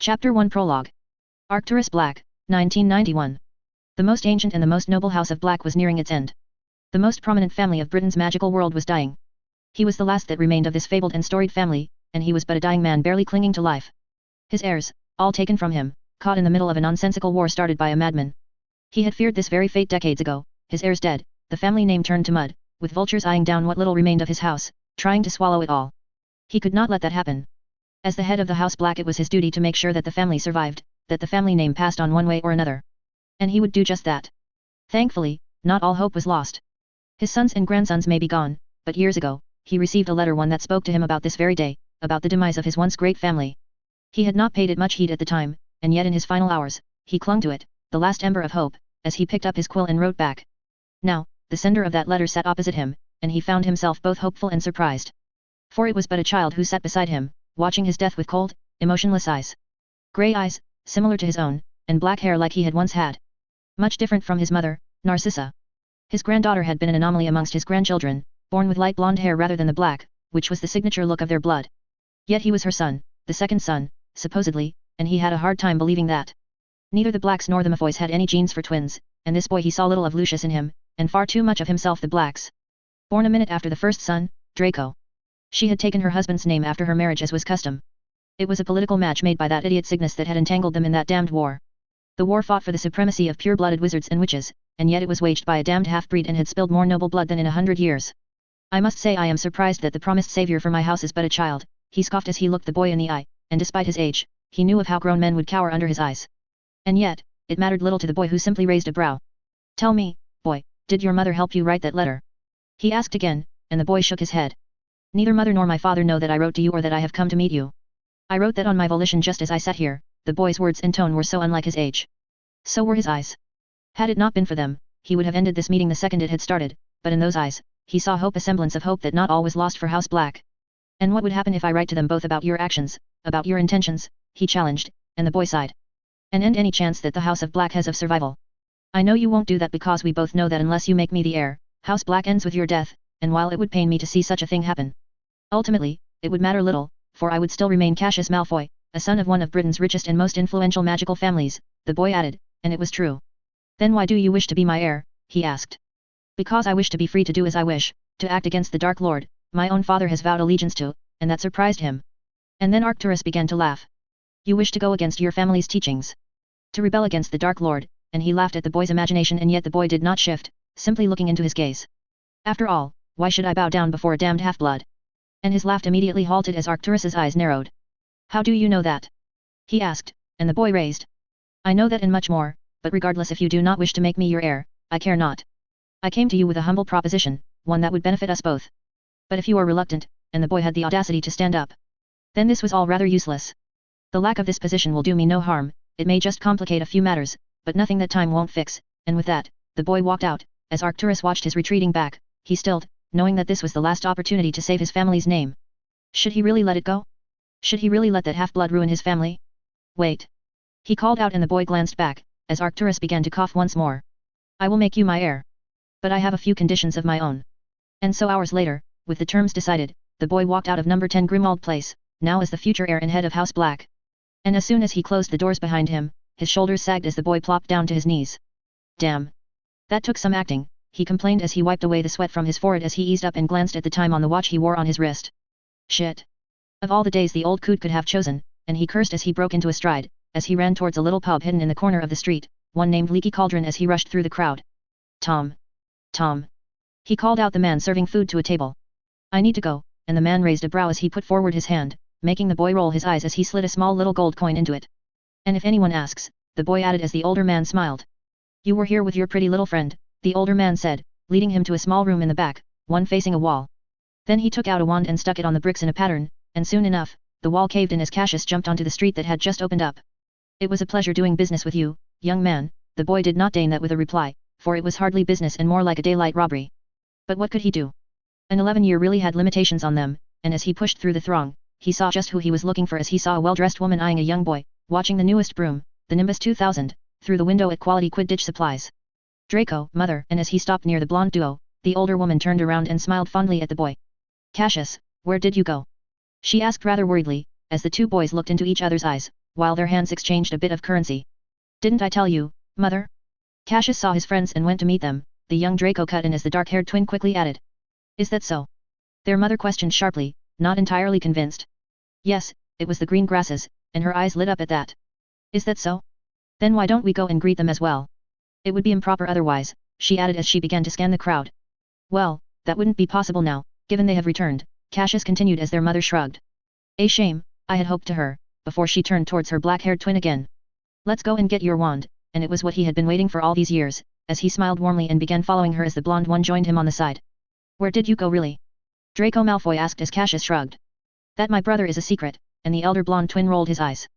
Chapter 1 Prologue. Arcturus Black, 1991. The most ancient and the most noble house of Black was nearing its end. The most prominent family of Britain's magical world was dying. He was the last that remained of this fabled and storied family, and he was but a dying man barely clinging to life. His heirs, all taken from him, caught in the middle of a nonsensical war started by a madman. He had feared this very fate decades ago, his heirs dead, the family name turned to mud, with vultures eyeing down what little remained of his house, trying to swallow it all. He could not let that happen. As the head of the House Black, it was his duty to make sure that the family survived, that the family name passed on one way or another. And he would do just that. Thankfully, not all hope was lost. His sons and grandsons may be gone, but years ago, he received a letter, one that spoke to him about this very day, about the demise of his once great family. He had not paid it much heed at the time, and yet in his final hours, he clung to it, the last ember of hope, as he picked up his quill and wrote back. Now, the sender of that letter sat opposite him, and he found himself both hopeful and surprised. For it was but a child who sat beside him, watching his death with cold, emotionless eyes. Grey eyes, similar to his own, and black hair like he had once had. Much different from his mother, Narcissa. His granddaughter had been an anomaly amongst his grandchildren, born with light blonde hair rather than the black, which was the signature look of their blood. Yet he was her son, the second son, supposedly, and he had a hard time believing that. Neither the Blacks nor the Malfoys had any genes for twins, and this boy he saw little of Lucius in him, and far too much of himself the Blacks. Born a minute after the first son, Draco. She had taken her husband's name after her marriage as was custom. It was a political match made by that idiot Cygnus that had entangled them in that damned war. The war fought for the supremacy of pure-blooded wizards and witches, and yet it was waged by a damned half-breed and had spilled more noble blood than in 100 years. I must say I am surprised that the promised savior for my house is but a child, he scoffed as he looked the boy in the eye, and despite his age, he knew of how grown men would cower under his eyes. And yet, it mattered little to the boy who simply raised a brow. Tell me, boy, did your mother help you write that letter? He asked again, and the boy shook his head. Neither mother nor my father know that I wrote to you or that I have come to meet you. I wrote that on my volition just as I sat here. The boy's words and tone were so unlike his age. So were his eyes. Had it not been for them, he would have ended this meeting the second it had started, but in those eyes, he saw hope, a semblance of hope that not all was lost for House Black. And what would happen if I write to them both about your actions, about your intentions, he challenged, and the boy sighed. And end any chance that the House of Black has of survival. I know you won't do that because we both know that unless you make me the heir, House Black ends with your death, and while it would pain me to see such a thing happen, ultimately, it would matter little, for I would still remain Cassius Malfoy, a son of one of Britain's richest and most influential magical families, the boy added, and it was true. Then why do you wish to be my heir? He asked. Because I wish to be free to do as I wish, to act against the Dark Lord, my own father has vowed allegiance to, and that surprised him. And then Arcturus began to laugh. You wish to go against your family's teachings? To rebel against the Dark Lord, and he laughed at the boy's imagination, and yet the boy did not shift, simply looking into his gaze. After all, why should I bow down before a damned half-blood? And his laugh immediately halted as Arcturus's eyes narrowed. How do you know that? He asked, and the boy raised. I know that and much more, but regardless, if you do not wish to make me your heir, I care not. I came to you with a humble proposition, one that would benefit us both. But if you are reluctant, and the boy had the audacity to stand up, then this was all rather useless. The lack of this position will do me no harm, it may just complicate a few matters, but nothing that time won't fix, and with that, the boy walked out. As Arcturus watched his retreating back, he stilled, knowing that this was the last opportunity to save his family's name. Should he really let it go? Should he really let that half-blood ruin his family? Wait. He called out, and the boy glanced back, as Arcturus began to cough once more. I will make you my heir. But I have a few conditions of my own. And so hours later, with the terms decided, the boy walked out of number 10 Grimmauld Place, now as the future heir and head of House Black. And as soon as he closed the doors behind him, his shoulders sagged as the boy plopped down to his knees. Damn. That took some acting, he complained as he wiped away the sweat from his forehead as he eased up and glanced at the time on the watch he wore on his wrist. Shit. Of all the days the old coot could have chosen, and he cursed as he broke into a stride, as he ran towards a little pub hidden in the corner of the street, one named Leaky Cauldron, as he rushed through the crowd. Tom. Tom. He called out the man serving food to a table. I need to go, and the man raised a brow as he put forward his hand, making the boy roll his eyes as he slid a small little gold coin into it. And if anyone asks, the boy added as the older man smiled. You were here with your pretty little friend, the older man said, leading him to a small room in the back, one facing a wall. Then he took out a wand and stuck it on the bricks in a pattern, and soon enough, the wall caved in as Cassius jumped onto the street that had just opened up. It was a pleasure doing business with you, young man. The boy did not deign that with a reply, for it was hardly business and more like a daylight robbery. But what could he do? An 11-year really had limitations on them, and as he pushed through the throng, he saw just who he was looking for as he saw a well-dressed woman eyeing a young boy, watching the newest broom, the Nimbus 2000, through the window at Quality Quidditch Supplies. Draco, mother, and as he stopped near the blonde duo, the older woman turned around and smiled fondly at the boy. Cassius, where did you go? She asked rather worriedly, as the two boys looked into each other's eyes, while their hands exchanged a bit of currency. Didn't I tell you, mother? Cassius saw his friends and went to meet them. The young Draco cut in as the dark-haired twin quickly added. Is that so? Their mother questioned sharply, not entirely convinced. Yes, it was the green grasses, and her eyes lit up at that. Is that so? Then why don't we go and greet them as well? It would be improper otherwise, she added as she began to scan the crowd. Well, that wouldn't be possible now, given they have returned, Cassius continued as their mother shrugged. A shame, I had hoped to her, before she turned towards her black-haired twin again. Let's go and get your wand, and it was what he had been waiting for all these years, as he smiled warmly and began following her as the blonde one joined him on the side. Where did you go really? Draco Malfoy asked as Cassius shrugged. That my brother is a secret, and the elder blonde twin rolled his eyes.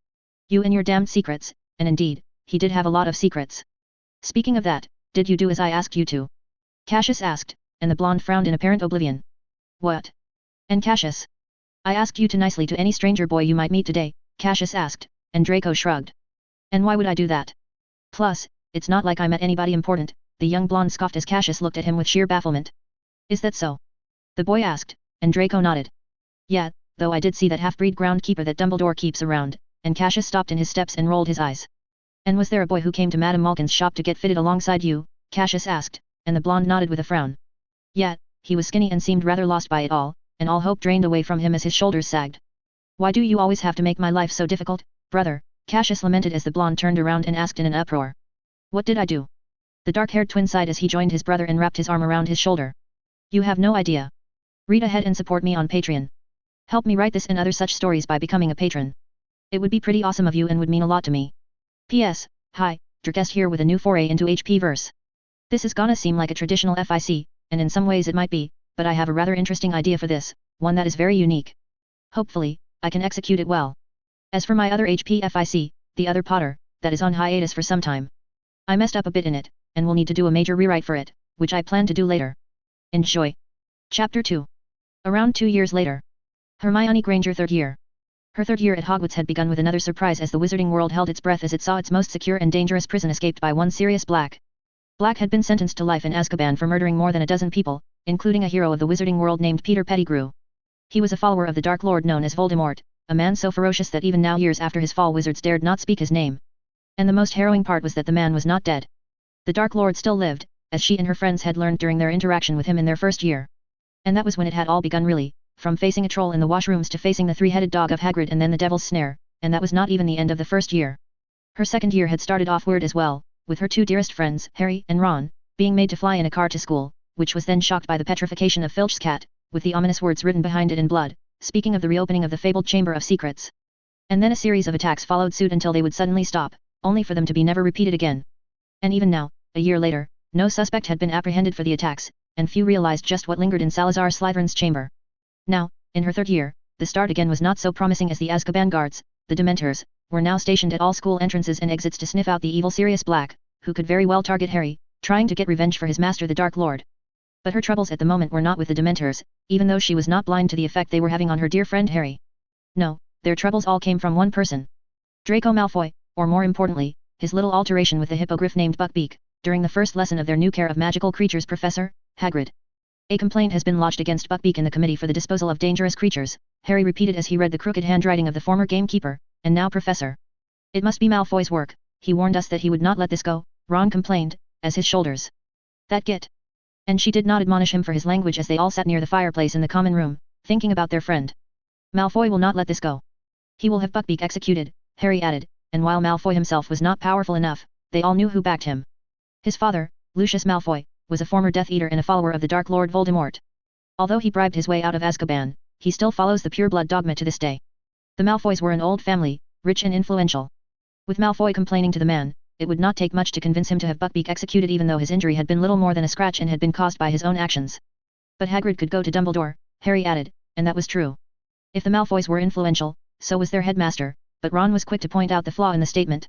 You and your damned secrets, and indeed, he did have a lot of secrets. Speaking of that, did you do as I asked you to? Cassius asked, and the blonde frowned in apparent oblivion. What? And Cassius? I asked you to nicely to any stranger boy you might meet today, Cassius asked, and Draco shrugged. And why would I do that? Plus, it's not like I met anybody important, the young blonde scoffed as Cassius looked at him with sheer bafflement. Is that so? The boy asked, and Draco nodded. Yeah, though I did see that half-breed groundkeeper that Dumbledore keeps around, and Cassius stopped in his steps and rolled his eyes. And was there a boy who came to Madame Malkin's shop to get fitted alongside you, Cassius asked, and the blonde nodded with a frown. Yeah, he was skinny and seemed rather lost by it all, and all hope drained away from him as his shoulders sagged. Why do you always have to make my life so difficult, brother? Cassius lamented as the blonde turned around and asked in an uproar. What did I do? The dark-haired twin sighed as he joined his brother and wrapped his arm around his shoulder. You have no idea. Read ahead and support me on Patreon. Help me write this and other such stories by becoming a patron. It would be pretty awesome of you and would mean a lot to me. P.S. Hi, Drkest here with a new foray into HP verse. This is gonna seem like a traditional FIC, and in some ways it might be, but I have a rather interesting idea for this, one that is very unique. Hopefully, I can execute it well. As for my other HP FIC, the other Potter, that is on hiatus for some time. I messed up a bit in it, and will need to do a major rewrite for it, which I plan to do later. Enjoy. Chapter 2. Around 2 years later. Hermione Granger third year. Her third year at Hogwarts had begun with another surprise as the wizarding world held its breath as it saw its most secure and dangerous prison escaped by one Sirius Black. Black had been sentenced to life in Azkaban for murdering more than a dozen people, including a hero of the wizarding world named Peter Pettigrew. He was a follower of the Dark Lord known as Voldemort, a man so ferocious that even now years after his fall wizards dared not speak his name. And the most harrowing part was that the man was not dead. The Dark Lord still lived, as she and her friends had learned during their interaction with him in their first year. And that was when it had all begun really, from facing a troll in the washrooms to facing the three-headed dog of Hagrid and then the Devil's Snare, and that was not even the end of the first year. Her second year had started off weird as well, with her two dearest friends, Harry and Ron, being made to fly in a car to school, which was then shocked by the petrification of Filch's cat, with the ominous words written behind it in blood, speaking of the reopening of the fabled Chamber of Secrets. And then a series of attacks followed suit until they would suddenly stop, only for them to be never repeated again. And even now, a year later, no suspect had been apprehended for the attacks, and few realized just what lingered in Salazar Slytherin's chamber. Now, in her third year, the start again was not so promising as the Azkaban guards, the Dementors, were now stationed at all school entrances and exits to sniff out the evil Sirius Black, who could very well target Harry, trying to get revenge for his master the Dark Lord. But her troubles at the moment were not with the Dementors, even though she was not blind to the effect they were having on her dear friend Harry. No, their troubles all came from one person. Draco Malfoy, or more importantly, his little alteration with the hippogriff named Buckbeak, during the first lesson of their new Care of Magical Creatures professor, Hagrid. A complaint has been lodged against Buckbeak in the Committee for the Disposal of Dangerous Creatures, Harry repeated as he read the crooked handwriting of the former gamekeeper, and now professor. It must be Malfoy's work, he warned us that he would not let this go, Ron complained, as his shoulders. That git. And she did not admonish him for his language as they all sat near the fireplace in the common room, thinking about their friend. Malfoy will not let this go. He will have Buckbeak executed, Harry added, and while Malfoy himself was not powerful enough, they all knew who backed him. His father, Lucius Malfoy, was a former Death Eater and a follower of the Dark Lord Voldemort. Although he bribed his way out of Azkaban, he still follows the pureblood dogma to this day. The Malfoys were an old family, rich and influential. With Malfoy complaining to the man, it would not take much to convince him to have Buckbeak executed even though his injury had been little more than a scratch and had been caused by his own actions. But Hagrid could go to Dumbledore, Harry added, and that was true. If the Malfoys were influential, so was their headmaster, but Ron was quick to point out the flaw in the statement.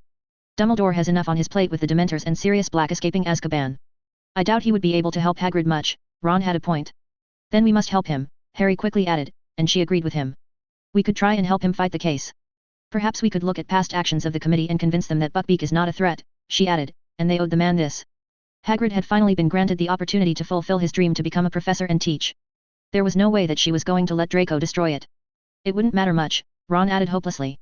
Dumbledore has enough on his plate with the Dementors and Sirius Black escaping Azkaban. I doubt he would be able to help Hagrid much, Ron had a point. Then we must help him, Harry quickly added, and she agreed with him. We could try and help him fight the case. Perhaps we could look at past actions of the committee and convince them that Buckbeak is not a threat, she added, and they owed the man this. Hagrid had finally been granted the opportunity to fulfill his dream to become a professor and teach. There was no way that she was going to let Draco destroy it. It wouldn't matter much, Ron added hopelessly.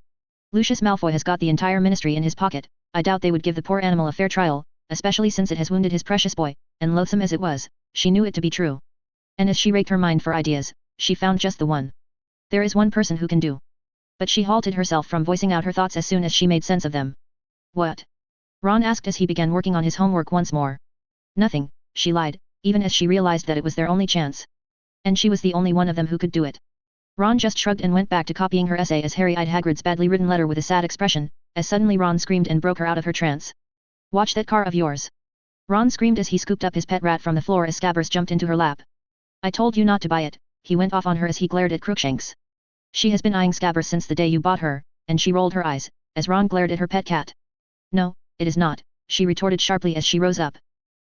Lucius Malfoy has got the entire ministry in his pocket, I doubt they would give the poor animal a fair trial, especially since it has wounded his precious boy, and loathsome as it was, she knew it to be true. And as she raked her mind for ideas, she found just the one. There is one person who can do. But she halted herself from voicing out her thoughts as soon as she made sense of them. What? Ron asked as he began working on his homework once more. Nothing, she lied, even as she realized that it was their only chance. And she was the only one of them who could do it. Ron just shrugged and went back to copying her essay as Harry eyed Hagrid's badly written letter with a sad expression, as suddenly Ron screamed and broke her out of her trance. Watch that car of yours. Ron screamed as he scooped up his pet rat from the floor as Scabbers jumped into her lap. I told you not to buy it, he went off on her as he glared at Crookshanks. She has been eyeing Scabbers since the day you bought her, and she rolled her eyes, as Ron glared at her pet cat. No, it is not, she retorted sharply as she rose up.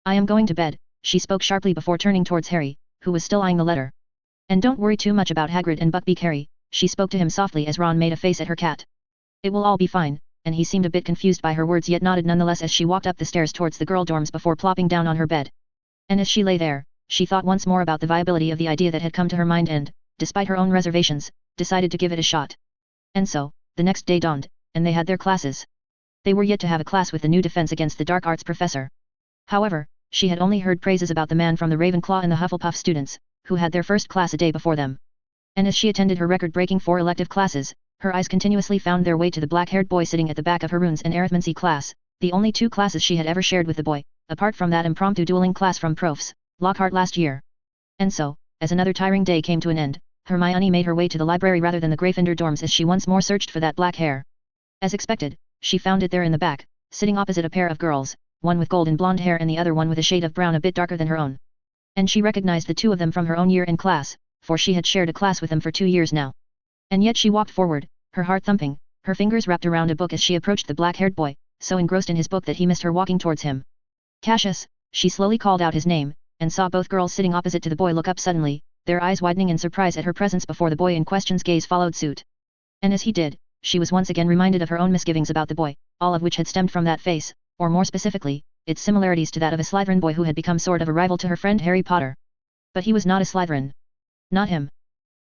I am going to bed, she spoke sharply before turning towards Harry, who was still eyeing the letter. And don't worry too much about Hagrid and Buckbeak Harry, she spoke to him softly as Ron made a face at her cat. It will all be fine, and he seemed a bit confused by her words yet nodded nonetheless as she walked up the stairs towards the girl dorms before plopping down on her bed. And as she lay there, she thought once more about the viability of the idea that had come to her mind and, despite her own reservations, decided to give it a shot. And so, the next day dawned, and they had their classes. They were yet to have a class with the new defense against the dark arts professor. However, she had only heard praises about the man from the Ravenclaw and the Hufflepuff students, who had their first class a day before them. And as she attended her record-breaking 4 elective classes, her eyes continuously found their way to the black-haired boy sitting at the back of her runes and arithmancy class, the only 2 classes she had ever shared with the boy, apart from that impromptu dueling class from Profs. Lockhart last year. And so, as another tiring day came to an end, Hermione made her way to the library rather than the Gryffindor dorms as she once more searched for that black hair. As expected, she found it there in the back, sitting opposite a pair of girls, one with golden blonde hair and the other one with a shade of brown a bit darker than her own. And she recognized the 2 of them from her own year in class, for she had shared a class with them for 2 years now. And yet she walked forward, her heart thumping, her fingers wrapped around a book as she approached the black-haired boy, so engrossed in his book that he missed her walking towards him. Cassius, she slowly called out his name, and saw both girls sitting opposite to the boy look up suddenly, their eyes widening in surprise at her presence before the boy in question's gaze followed suit. And as he did, she was once again reminded of her own misgivings about the boy, all of which had stemmed from that face, or more specifically, its similarities to that of a Slytherin boy who had become sort of a rival to her friend Harry Potter. But he was not a Slytherin. Not him.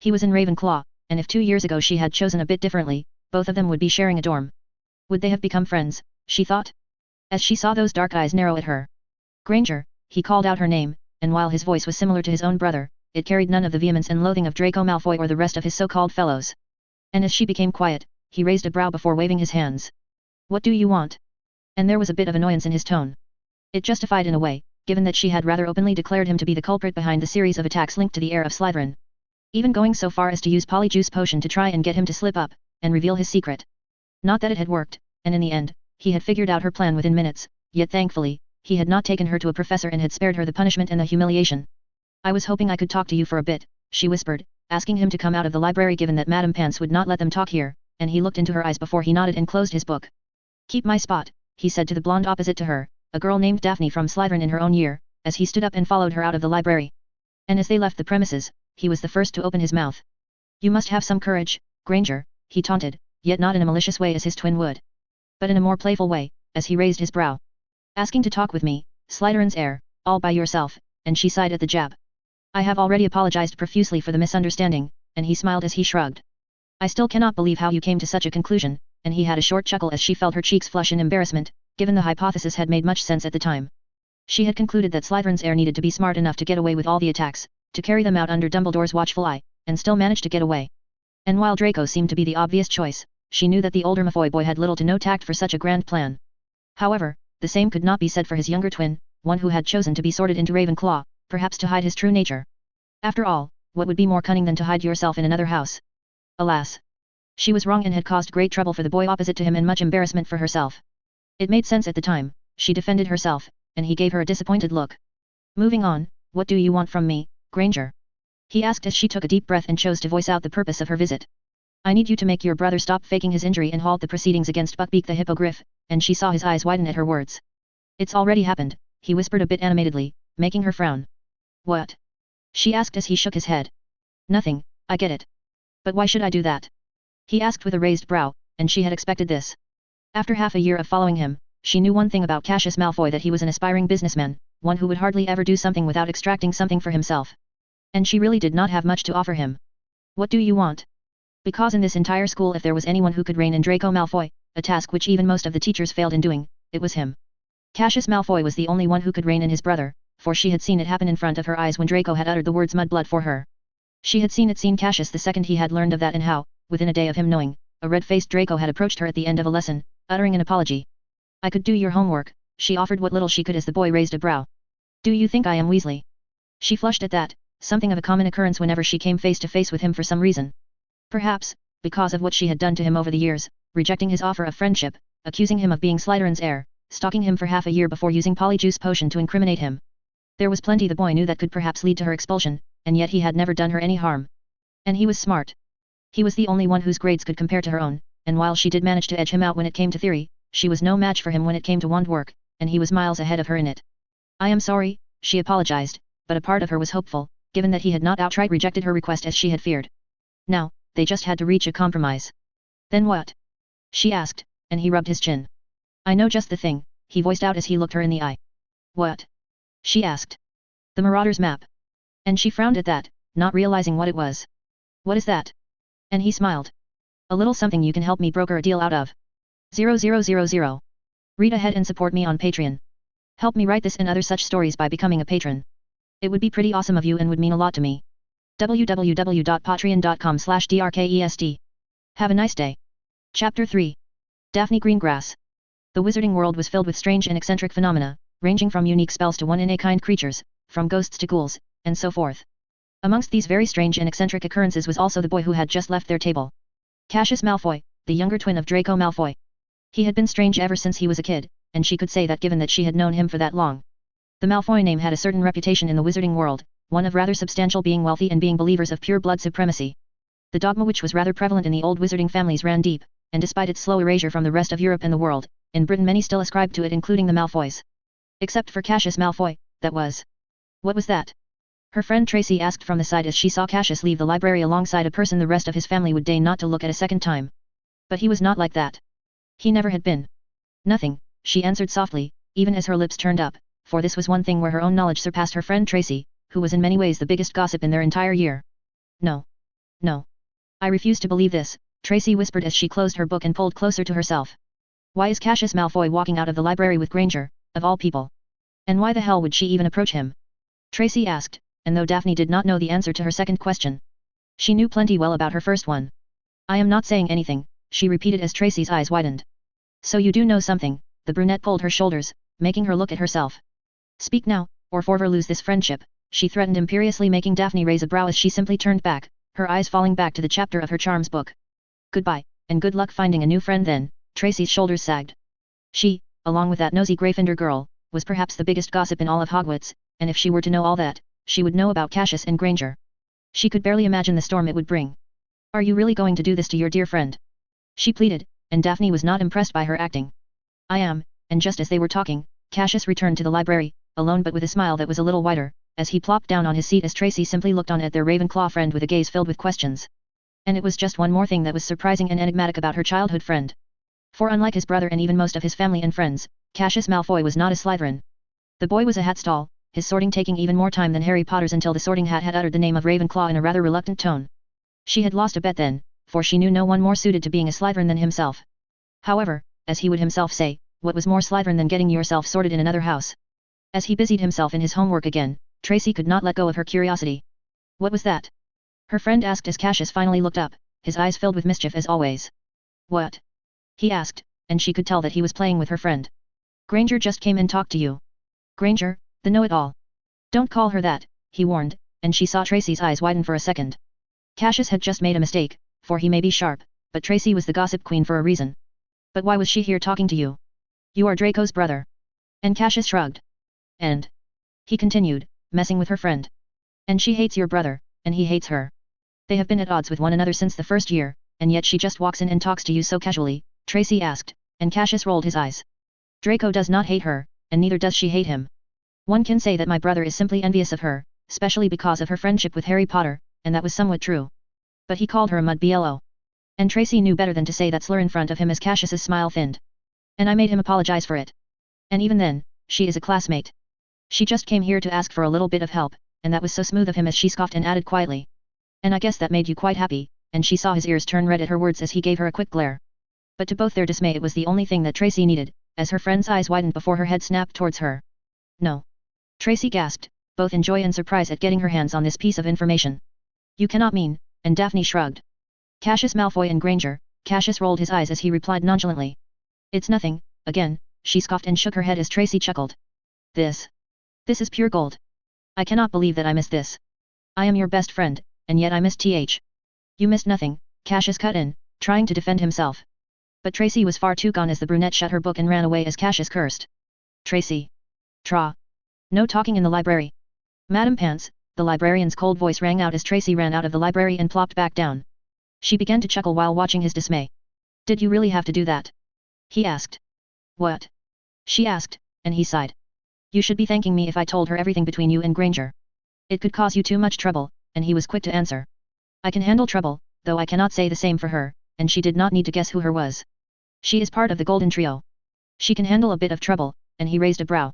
He was in Ravenclaw, and if 2 years ago she had chosen a bit differently, both of them would be sharing a dorm. Would they have become friends, she thought? As she saw those dark eyes narrow at her. Granger, he called out her name, and while his voice was similar to his own brother, it carried none of the vehemence and loathing of Draco Malfoy or the rest of his so-called fellows. And as she became quiet, he raised a brow before waving his hands. What do you want? And there was a bit of annoyance in his tone. It justified in a way, given that she had rather openly declared him to be the culprit behind the series of attacks linked to the heir of Slytherin. Even going so far as to use Polyjuice Potion to try and get him to slip up, and reveal his secret. Not that it had worked, and in the end, he had figured out her plan within minutes, yet thankfully, he had not taken her to a professor and had spared her the punishment and the humiliation. I was hoping I could talk to you for a bit, she whispered, asking him to come out of the library given that Madame Pants would not let them talk here, and he looked into her eyes before he nodded and closed his book. Keep my spot, he said to the blonde opposite to her, a girl named Daphne from Slytherin in her own year, as he stood up and followed her out of the library. And as they left the premises, he was the first to open his mouth. You must have some courage, Granger, he taunted, yet not in a malicious way as his twin would. But in a more playful way, as he raised his brow. Asking to talk with me, Slytherin's heir, all by yourself, and she sighed at the jab. I have already apologized profusely for the misunderstanding, and he smiled as he shrugged. I still cannot believe how you came to such a conclusion, and he had a short chuckle as she felt her cheeks flush in embarrassment, given the hypothesis had made much sense at the time. She had concluded that Slytherin's heir needed to be smart enough to get away with all the attacks, to carry them out under Dumbledore's watchful eye, and still manage to get away. And while Draco seemed to be the obvious choice, she knew that the older Malfoy boy had little to no tact for such a grand plan. However, the same could not be said for his younger twin, one who had chosen to be sorted into Ravenclaw, perhaps to hide his true nature. After all, what would be more cunning than to hide yourself in another house? Alas! She was wrong and had caused great trouble for the boy opposite to him and much embarrassment for herself. It made sense at the time, she defended herself, and he gave her a disappointed look. Moving on, what do you want from me, Granger? He asked as she took a deep breath and chose to voice out the purpose of her visit. I need you to make your brother stop faking his injury and halt the proceedings against Buckbeak the Hippogriff, and she saw his eyes widen at her words. It's already happened, he whispered a bit animatedly, making her frown. What? She asked as he shook his head. Nothing, I get it. But why should I do that? He asked with a raised brow, and she had expected this. After half a year of following him, she knew one thing about Cassius Malfoy, that he was an aspiring businessman, one who would hardly ever do something without extracting something for himself. And she really did not have much to offer him. What do you want? Because in this entire school if there was anyone who could rein in Draco Malfoy, a task which even most of the teachers failed in doing, it was him. Cassius Malfoy was the only one who could rein in his brother, for she had seen it happen in front of her eyes when Draco had uttered the words mudblood for her. She had seen Cassius the second he had learned of that and how, within a day of him knowing, a red-faced Draco had approached her at the end of a lesson, uttering an apology. I could do your homework, she offered what little she could as the boy raised a brow. Do you think I am Weasley? She flushed at that, something of a common occurrence whenever she came face to face with him for some reason. Perhaps, because of what she had done to him over the years, rejecting his offer of friendship, accusing him of being Slytherin's heir, stalking him for half a year before using Polyjuice Potion to incriminate him. There was plenty the boy knew that could perhaps lead to her expulsion, and yet he had never done her any harm. And he was smart. He was the only one whose grades could compare to her own, and while she did manage to edge him out when it came to theory, she was no match for him when it came to wand work, and he was miles ahead of her in it. I am sorry, she apologized, but a part of her was hopeful, given that he had not outright rejected her request as she had feared. Now, they just had to reach a compromise. Then what? She asked, and he rubbed his chin. I know just the thing, he voiced out as he looked her in the eye. What? She asked. The Marauder's map. And she frowned at that, not realizing what it was. What is that? And he smiled. A little something you can help me broker a deal out of. 0000. Read ahead and support me on Patreon. Help me write this and other such stories by becoming a patron. It would be pretty awesome of you and would mean a lot to me. www.patreon.com/drkest. Have a nice day. Chapter 3. Daphne Greengrass. The wizarding world was filled with strange and eccentric phenomena, ranging from unique spells to one-in-a-kind creatures, from ghosts to ghouls, and so forth. Amongst these very strange and eccentric occurrences was also the boy who had just left their table. Cassius Malfoy, the younger twin of Draco Malfoy. He had been strange ever since he was a kid, and she could say that given that she had known him for that long. The Malfoy name had a certain reputation in the wizarding world, one of rather substantial being wealthy and being believers of pure blood supremacy. The dogma which was rather prevalent in the old wizarding families ran deep, and despite its slow erasure from the rest of Europe and the world, in Britain many still ascribed to it including the Malfoys. Except for Cassius Malfoy, that was. What was that? Her friend Tracy asked from the side as she saw Cassius leave the library alongside a person the rest of his family would deign not to look at a second time. But he was not like that. He never had been. Nothing, she answered softly, even as her lips turned up, for this was one thing where her own knowledge surpassed her friend Tracy, who was in many ways the biggest gossip in their entire year. No. No. I refuse to believe this, Tracy whispered as she closed her book and pulled closer to herself. Why is Cassius Malfoy walking out of the library with Granger, of all people? And why the hell would she even approach him? Tracy asked, and though Daphne did not know the answer to her second question, she knew plenty well about her first one. I am not saying anything, she repeated as Tracy's eyes widened. So you do know something, the brunette pulled her shoulders, making her look at herself. Speak now, or forever lose this friendship, she threatened imperiously, making Daphne raise a brow as she simply turned back, her eyes falling back to the chapter of her charms book. Goodbye, and good luck finding a new friend then, Tracy's shoulders sagged. She, along with that nosy Gryffindor girl, was perhaps the biggest gossip in all of Hogwarts, and if she were to know all that, she would know about Cassius and Granger. She could barely imagine the storm it would bring. Are you really going to do this to your dear friend? She pleaded, and Daphne was not impressed by her acting. I am, and just as they were talking, Cassius returned to the library, alone but with a smile that was a little wider, as he plopped down on his seat as Tracy simply looked on at their Ravenclaw friend with a gaze filled with questions. And it was just one more thing that was surprising and enigmatic about her childhood friend. For unlike his brother and even most of his family and friends, Cassius Malfoy was not a Slytherin. The boy was a hat stall, his sorting taking even more time than Harry Potter's until the sorting hat had uttered the name of Ravenclaw in a rather reluctant tone. She had lost a bet then, for she knew no one more suited to being a Slytherin than himself. However, as he would himself say, what was more Slytherin than getting yourself sorted in another house? As he busied himself in his homework again, Tracy could not let go of her curiosity. What was that? Her friend asked as Cassius finally looked up, his eyes filled with mischief as always. What? He asked, and she could tell that he was playing with her friend. Granger just came and talked to you. Granger, the know-it-all. Don't call her that, he warned, and she saw Tracy's eyes widen for a second. Cassius had just made a mistake, for he may be sharp, but Tracy was the gossip queen for a reason. But why was she here talking to you? You are Draco's brother. And Cassius shrugged. And? He continued, messing with her friend. And she hates your brother, and he hates her. They have been at odds with one another since the first year, and yet she just walks in and talks to you so casually, Tracy asked, and Cassius rolled his eyes. Draco does not hate her, and neither does she hate him. One can say that my brother is simply envious of her, especially because of her friendship with Harry Potter, and that was somewhat true. But he called her a mud blo. And Tracy knew better than to say that slur in front of him as Cassius's smile thinned. And I made him apologize for it. And even then, she is a classmate. She just came here to ask for a little bit of help, and that was so smooth of him as she scoffed and added quietly. And I guess that made you quite happy, and she saw his ears turn red at her words as he gave her a quick glare. But to both their dismay it was the only thing that Tracy needed, as her friend's eyes widened before her head snapped towards her. No. Tracy gasped, both in joy and surprise at getting her hands on this piece of information. You cannot mean, and Daphne shrugged. Cassius Malfoy and Granger. Cassius rolled his eyes as he replied nonchalantly. It's nothing, again, she scoffed and shook her head as Tracy chuckled. This is pure gold. I cannot believe that I missed this. I am your best friend, and yet I missed th. You missed nothing, Cassius cut in, trying to defend himself. But Tracy was far too gone as the brunette shut her book and ran away as Cassius cursed. Tracy. Tra. No talking in the library. Madam Pants, the librarian's cold voice rang out as Tracy ran out of the library and plopped back down. She began to chuckle while watching his dismay. Did you really have to do that? He asked. What? She asked, and he sighed. You should be thanking me if I told her everything between you and Granger. It could cause you too much trouble, and he was quick to answer. I can handle trouble, though I cannot say the same for her, and she did not need to guess who her was. She is part of the Golden Trio. She can handle a bit of trouble, and he raised a brow.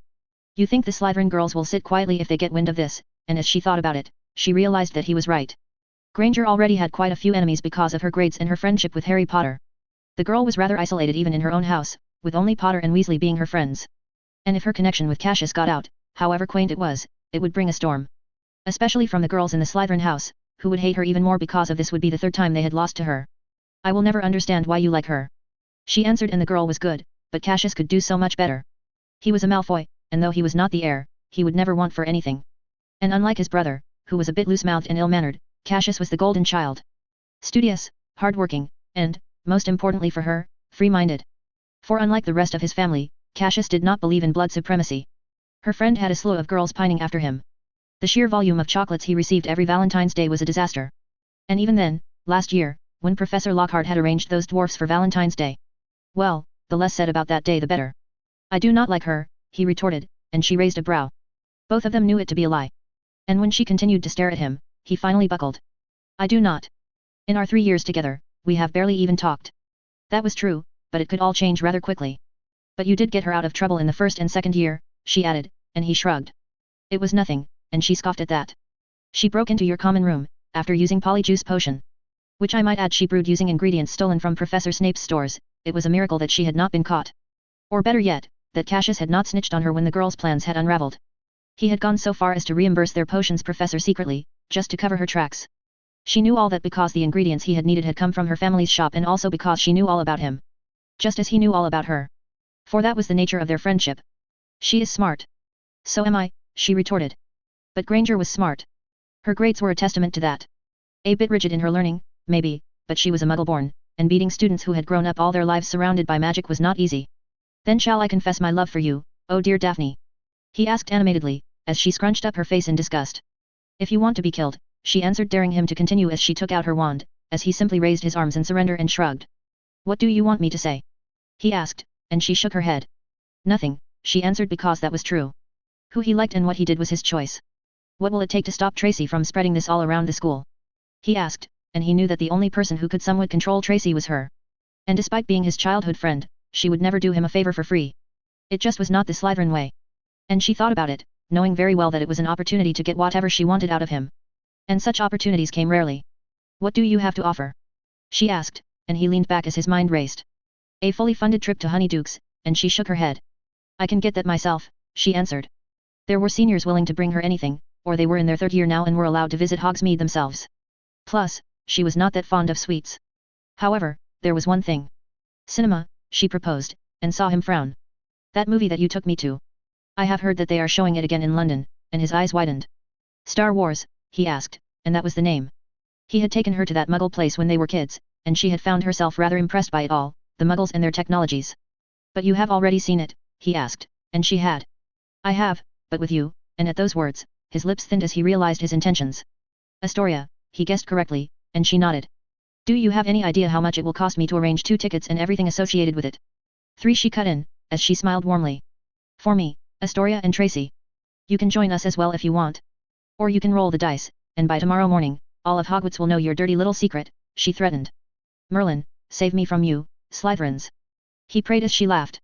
You think the Slytherin girls will sit quietly if they get wind of this, and as she thought about it, she realized that he was right. Granger already had quite a few enemies because of her grades and her friendship with Harry Potter. The girl was rather isolated even in her own house, with only Potter and Weasley being her friends. And if her connection with Cassius got out, however quaint it would bring a storm. Especially from the girls in the Slytherin house, who would hate her even more because of this would be the third time they had lost to her. I will never understand why you like her. She answered, and the girl was good, but Cassius could do so much better. He was a Malfoy, and though he was not the heir, he would never want for anything. And unlike his brother, who was a bit loose-mouthed and ill-mannered, Cassius was the golden child. Studious, hard-working, and, most importantly for her, free-minded. For unlike the rest of his family, Cassius did not believe in blood supremacy. Her friend had a slew of girls pining after him. The sheer volume of chocolates he received every Valentine's Day was a disaster. And even then, last year, when Professor Lockhart had arranged those dwarfs for Valentine's Day. Well, the less said about that day the better. I do not like her, he retorted, and she raised a brow. Both of them knew it to be a lie. And when she continued to stare at him, he finally buckled. I do not. In our 3 years together, we have barely even talked. That was true, but it could all change rather quickly. But you did get her out of trouble in the first and second year, she added, and he shrugged. It was nothing, and she scoffed at that. She broke into your common room, after using polyjuice potion. Which I might add she brewed using ingredients stolen from Professor Snape's stores. It was a miracle that she had not been caught. Or better yet, that Cassius had not snitched on her when the girls' plans had unraveled. He had gone so far as to reimburse their potions professor secretly, just to cover her tracks. She knew all that because the ingredients he had needed had come from her family's shop and also because she knew all about him. Just as he knew all about her. For that was the nature of their friendship. She is smart. So am I, she retorted. But Granger was smart. Her grades were a testament to that. A bit rigid in her learning, maybe, but she was a muggle-born, and beating students who had grown up all their lives surrounded by magic was not easy. Then shall I confess my love for you, oh dear Daphne? He asked animatedly, as she scrunched up her face in disgust. If you want to be killed, she answered, daring him to continue as she took out her wand, as he simply raised his arms in surrender and shrugged. What do you want me to say? He asked, and she shook her head. Nothing, she answered, because that was true. Who he liked and what he did was his choice. What will it take to stop Tracy from spreading this all around the school? He asked, and he knew that the only person who could somewhat control Tracy was her. And despite being his childhood friend, she would never do him a favor for free. It just was not the Slytherin way. And she thought about it, knowing very well that it was an opportunity to get whatever she wanted out of him. And such opportunities came rarely. What do you have to offer? She asked, and he leaned back as his mind raced. A fully funded trip to Honeydukes, and she shook her head. I can get that myself, she answered. There were seniors willing to bring her anything, or they were in their 3rd year now and were allowed to visit Hogsmeade themselves. Plus, she was not that fond of sweets. However, there was one thing. Cinema, she proposed, and saw him frown. That movie that you took me to. I have heard that they are showing it again in London, and his eyes widened. Star Wars, he asked, and that was the name. He had taken her to that Muggle place when they were kids, and she had found herself rather impressed by it all, the Muggles and their technologies. But you have already seen it, he asked, and she had. I have, but with you, and at those words, his lips thinned as he realized his intentions. Astoria, he guessed correctly, and she nodded. Do you have any idea how much it will cost me to arrange 2 tickets and everything associated with it? 3, she cut in, as she smiled warmly. For me, Astoria and Tracy. You can join us as well if you want. Or you can roll the dice, and by tomorrow morning, all of Hogwarts will know your dirty little secret, she threatened. Merlin, save me from you, Slytherins. He prayed as she laughed.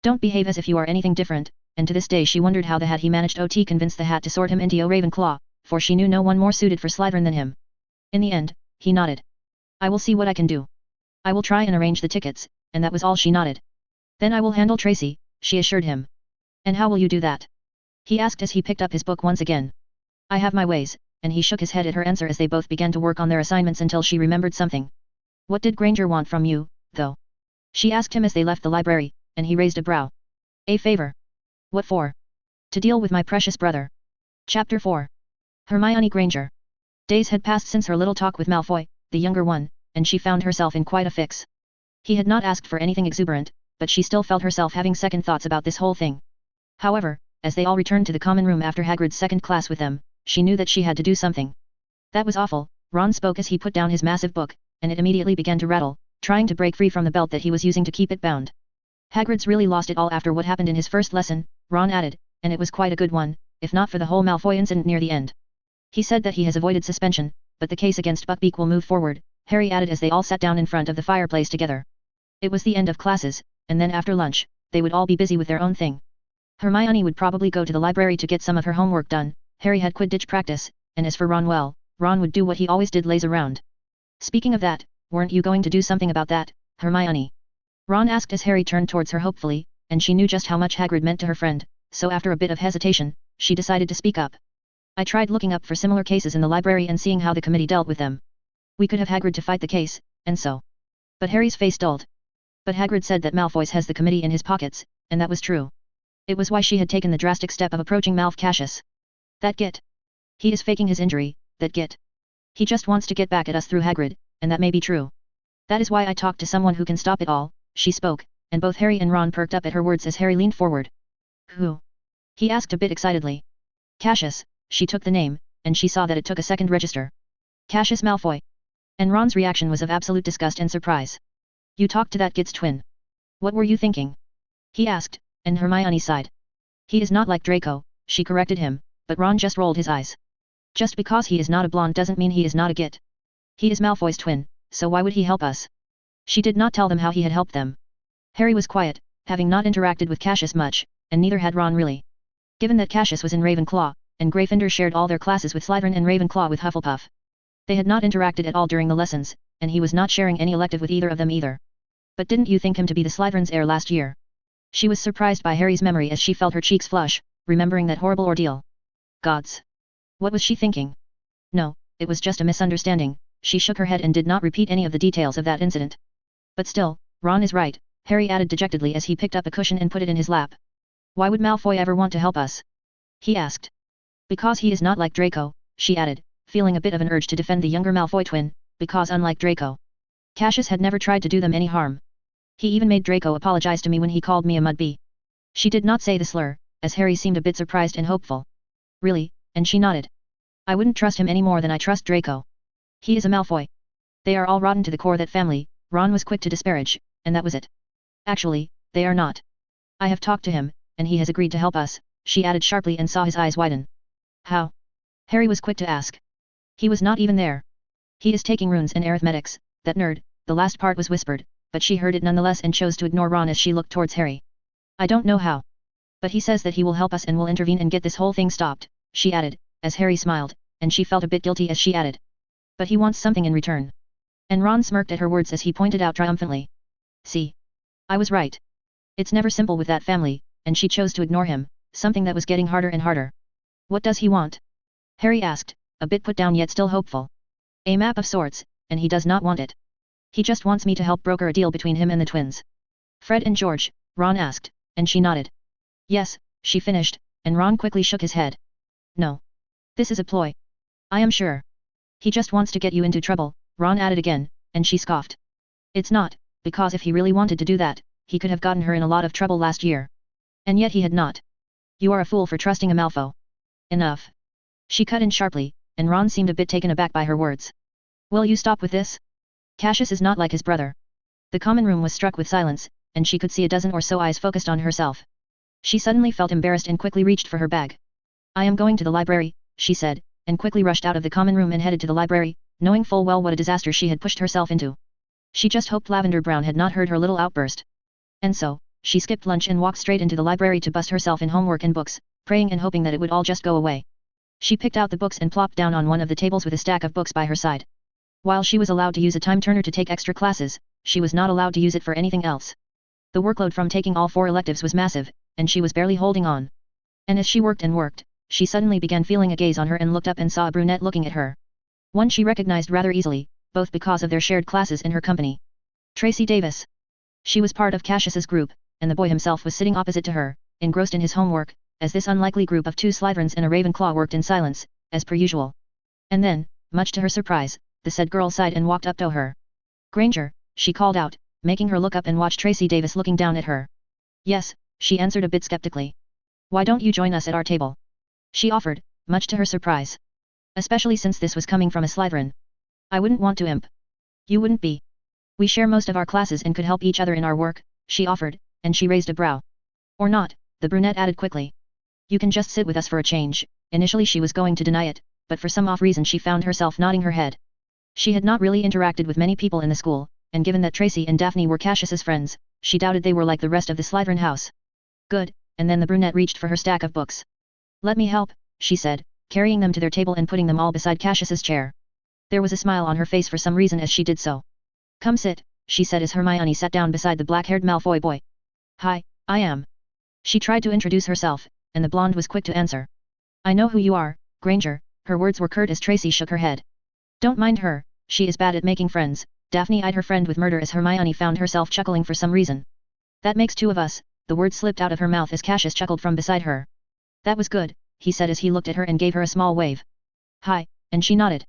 Don't behave as if you are anything different, and to this day she wondered how the had he managed to convince the hat to sort him into a Ravenclaw, for she knew no one more suited for Slytherin than him. In the end, he nodded. I will see what I can do. I will try and arrange the tickets, and that was all. She nodded. Then I will handle Tracy, she assured him. And how will you do that? He asked as he picked up his book once again. I have my ways, and he shook his head at her answer as they both began to work on their assignments until she remembered something. What did Granger want from you, though? She asked him as they left the library, and he raised a brow. A favor. What for? To deal with my precious brother. Chapter 4. Hermione Granger. Days had passed since her little talk with Malfoy, the younger one, and she found herself in quite a fix. He had not asked for anything exuberant, but she still felt herself having second thoughts about this whole thing. However, as they all returned to the common room after Hagrid's second class with them, she knew that she had to do something. That was awful, Ron spoke as he put down his massive book, and it immediately began to rattle, trying to break free from the belt that he was using to keep it bound. Hagrid's really lost it all after what happened in his first lesson, Ron added, and it was quite a good one, if not for the whole Malfoy incident near the end. He said that he has avoided suspension, but the case against Buckbeak will move forward, Harry added as they all sat down in front of the fireplace together. It was the end of classes, and then after lunch, they would all be busy with their own thing. Hermione would probably go to the library to get some of her homework done, Harry had Quidditch practice, and as for Ron, well, Ron would do what he always did, laze around. Speaking of that, weren't you going to do something about that, Hermione? Ron asked as Harry turned towards her hopefully, and she knew just how much Hagrid meant to her friend, so after a bit of hesitation, she decided to speak up. I tried looking up for similar cases in the library and seeing how the committee dealt with them. We could have Hagrid to fight the case, and so. But Harry's face dulled. But Hagrid said that Malfoy has the committee in his pockets, and that was true. It was why she had taken the drastic step of approaching Cassius. That git. He is faking his injury, that git. He just wants to get back at us through Hagrid, and that may be true. That is why I talked to someone who can stop it all, she spoke, and both Harry and Ron perked up at her words as Harry leaned forward. Who? He asked a bit excitedly. Cassius, she took the name, and she saw that it took a second register. Cassius Malfoy. And Ron's reaction was of absolute disgust and surprise. You talked to that git's twin. What were you thinking? He asked, and Hermione sighed. He is not like Draco, she corrected him, but Ron just rolled his eyes. Just because he is not a blonde doesn't mean he is not a git. He is Malfoy's twin, so why would he help us? She did not tell them how he had helped them. Harry was quiet, having not interacted with Cassius much, and neither had Ron really. Given that Cassius was in Ravenclaw, and Gryffindor shared all their classes with Slytherin and Ravenclaw with Hufflepuff. They had not interacted at all during the lessons, and he was not sharing any elective with either of them either. But didn't you think him to be the Slytherin's heir last year? She was surprised by Harry's memory as she felt her cheeks flush, remembering that horrible ordeal. Gods! What was she thinking? No, it was just a misunderstanding, she shook her head and did not repeat any of the details of that incident. But still, Ron is right, Harry added dejectedly as he picked up a cushion and put it in his lap. Why would Malfoy ever want to help us? He asked. Because he is not like Draco, she added, feeling a bit of an urge to defend the younger Malfoy twin, because unlike Draco, Cassius had never tried to do them any harm. He even made Draco apologize to me when he called me a mudbee. She did not say the slur, as Harry seemed a bit surprised and hopeful. Really, and she nodded. I wouldn't trust him any more than I trust Draco. He is a Malfoy. They are all rotten to the core, that family, Ron was quick to disparage, and that was it. Actually, they are not. I have talked to him, and he has agreed to help us, she added sharply and saw his eyes widen. How? Harry was quick to ask. He was not even there. He is taking runes and arithmetics, that nerd, the last part was whispered, but she heard it nonetheless and chose to ignore Ron as she looked towards Harry. I don't know how. But he says that he will help us and will intervene and get this whole thing stopped, she added, as Harry smiled, and she felt a bit guilty as she added. But he wants something in return. And Ron smirked at her words as he pointed out triumphantly. See? I was right. It's never simple with that family, and she chose to ignore him, something that was getting harder and harder. What does he want? Harry asked, a bit put down yet still hopeful. A map of sorts, and he does not want it. He just wants me to help broker a deal between him and the twins. Fred and George, Ron asked, and she nodded. Yes, she finished, and Ron quickly shook his head. No. This is a ploy. I am sure. He just wants to get you into trouble, Ron added again, and she scoffed. It's not, because if he really wanted to do that, he could have gotten her in a lot of trouble last year. And yet he had not. You are a fool for trusting a Malfoy. Enough. She cut in sharply, and Ron seemed a bit taken aback by her words. Will you stop with this? Cassius is not like his brother. The common room was struck with silence, and she could see a dozen or so eyes focused on herself. She suddenly felt embarrassed and quickly reached for her bag. I am going to the library, she said, and quickly rushed out of the common room and headed to the library, knowing full well what a disaster she had pushed herself into. She just hoped Lavender Brown had not heard her little outburst. And so, she skipped lunch and walked straight into the library to bust herself in homework and books, praying and hoping that it would all just go away. She picked out the books and plopped down on one of the tables with a stack of books by her side. While she was allowed to use a time turner to take extra classes, she was not allowed to use it for anything else. The workload from taking all 4 electives was massive, and she was barely holding on. And as she worked and worked, she suddenly began feeling a gaze on her and looked up and saw a brunette looking at her. One she recognized rather easily, both because of their shared classes in her company. Tracy Davis. She was part of Cassius's group, and the boy himself was sitting opposite to her, engrossed in his homework, as this unlikely group of 2 Slytherins and a Ravenclaw worked in silence, as per usual. And then, much to her surprise, the said girl sighed and walked up to her. Granger, she called out, making her look up and watch Tracy Davis looking down at her. Yes, she answered a bit skeptically. Why don't you join us at our table? She offered, much to her surprise. Especially since this was coming from a Slytherin. I wouldn't want to imp. You wouldn't be. We share most of our classes and could help each other in our work, she offered, and she raised a brow. Or not, the brunette added quickly. You can just sit with us for a change. Initially she was going to deny it, but for some off reason she found herself nodding her head. She had not really interacted with many people in the school, and given that Tracy and Daphne were Cassius's friends, she doubted they were like the rest of the Slytherin house. Good, and then the brunette reached for her stack of books. Let me help, she said, carrying them to their table and putting them all beside Cassius's chair. There was a smile on her face for some reason as she did so. Come sit, she said as Hermione sat down beside the black-haired Malfoy boy. Hi, I am. She tried to introduce herself, and the blonde was quick to answer. I know who you are, Granger. Her words were curt as Tracy shook her head. Don't mind her, she is bad at making friends. Daphne eyed her friend with murder as Hermione found herself chuckling for some reason. That makes 2 of us, the word slipped out of her mouth as Cassius chuckled from beside her. That was good, he said as he looked at her and gave her a small wave. Hi, and she nodded.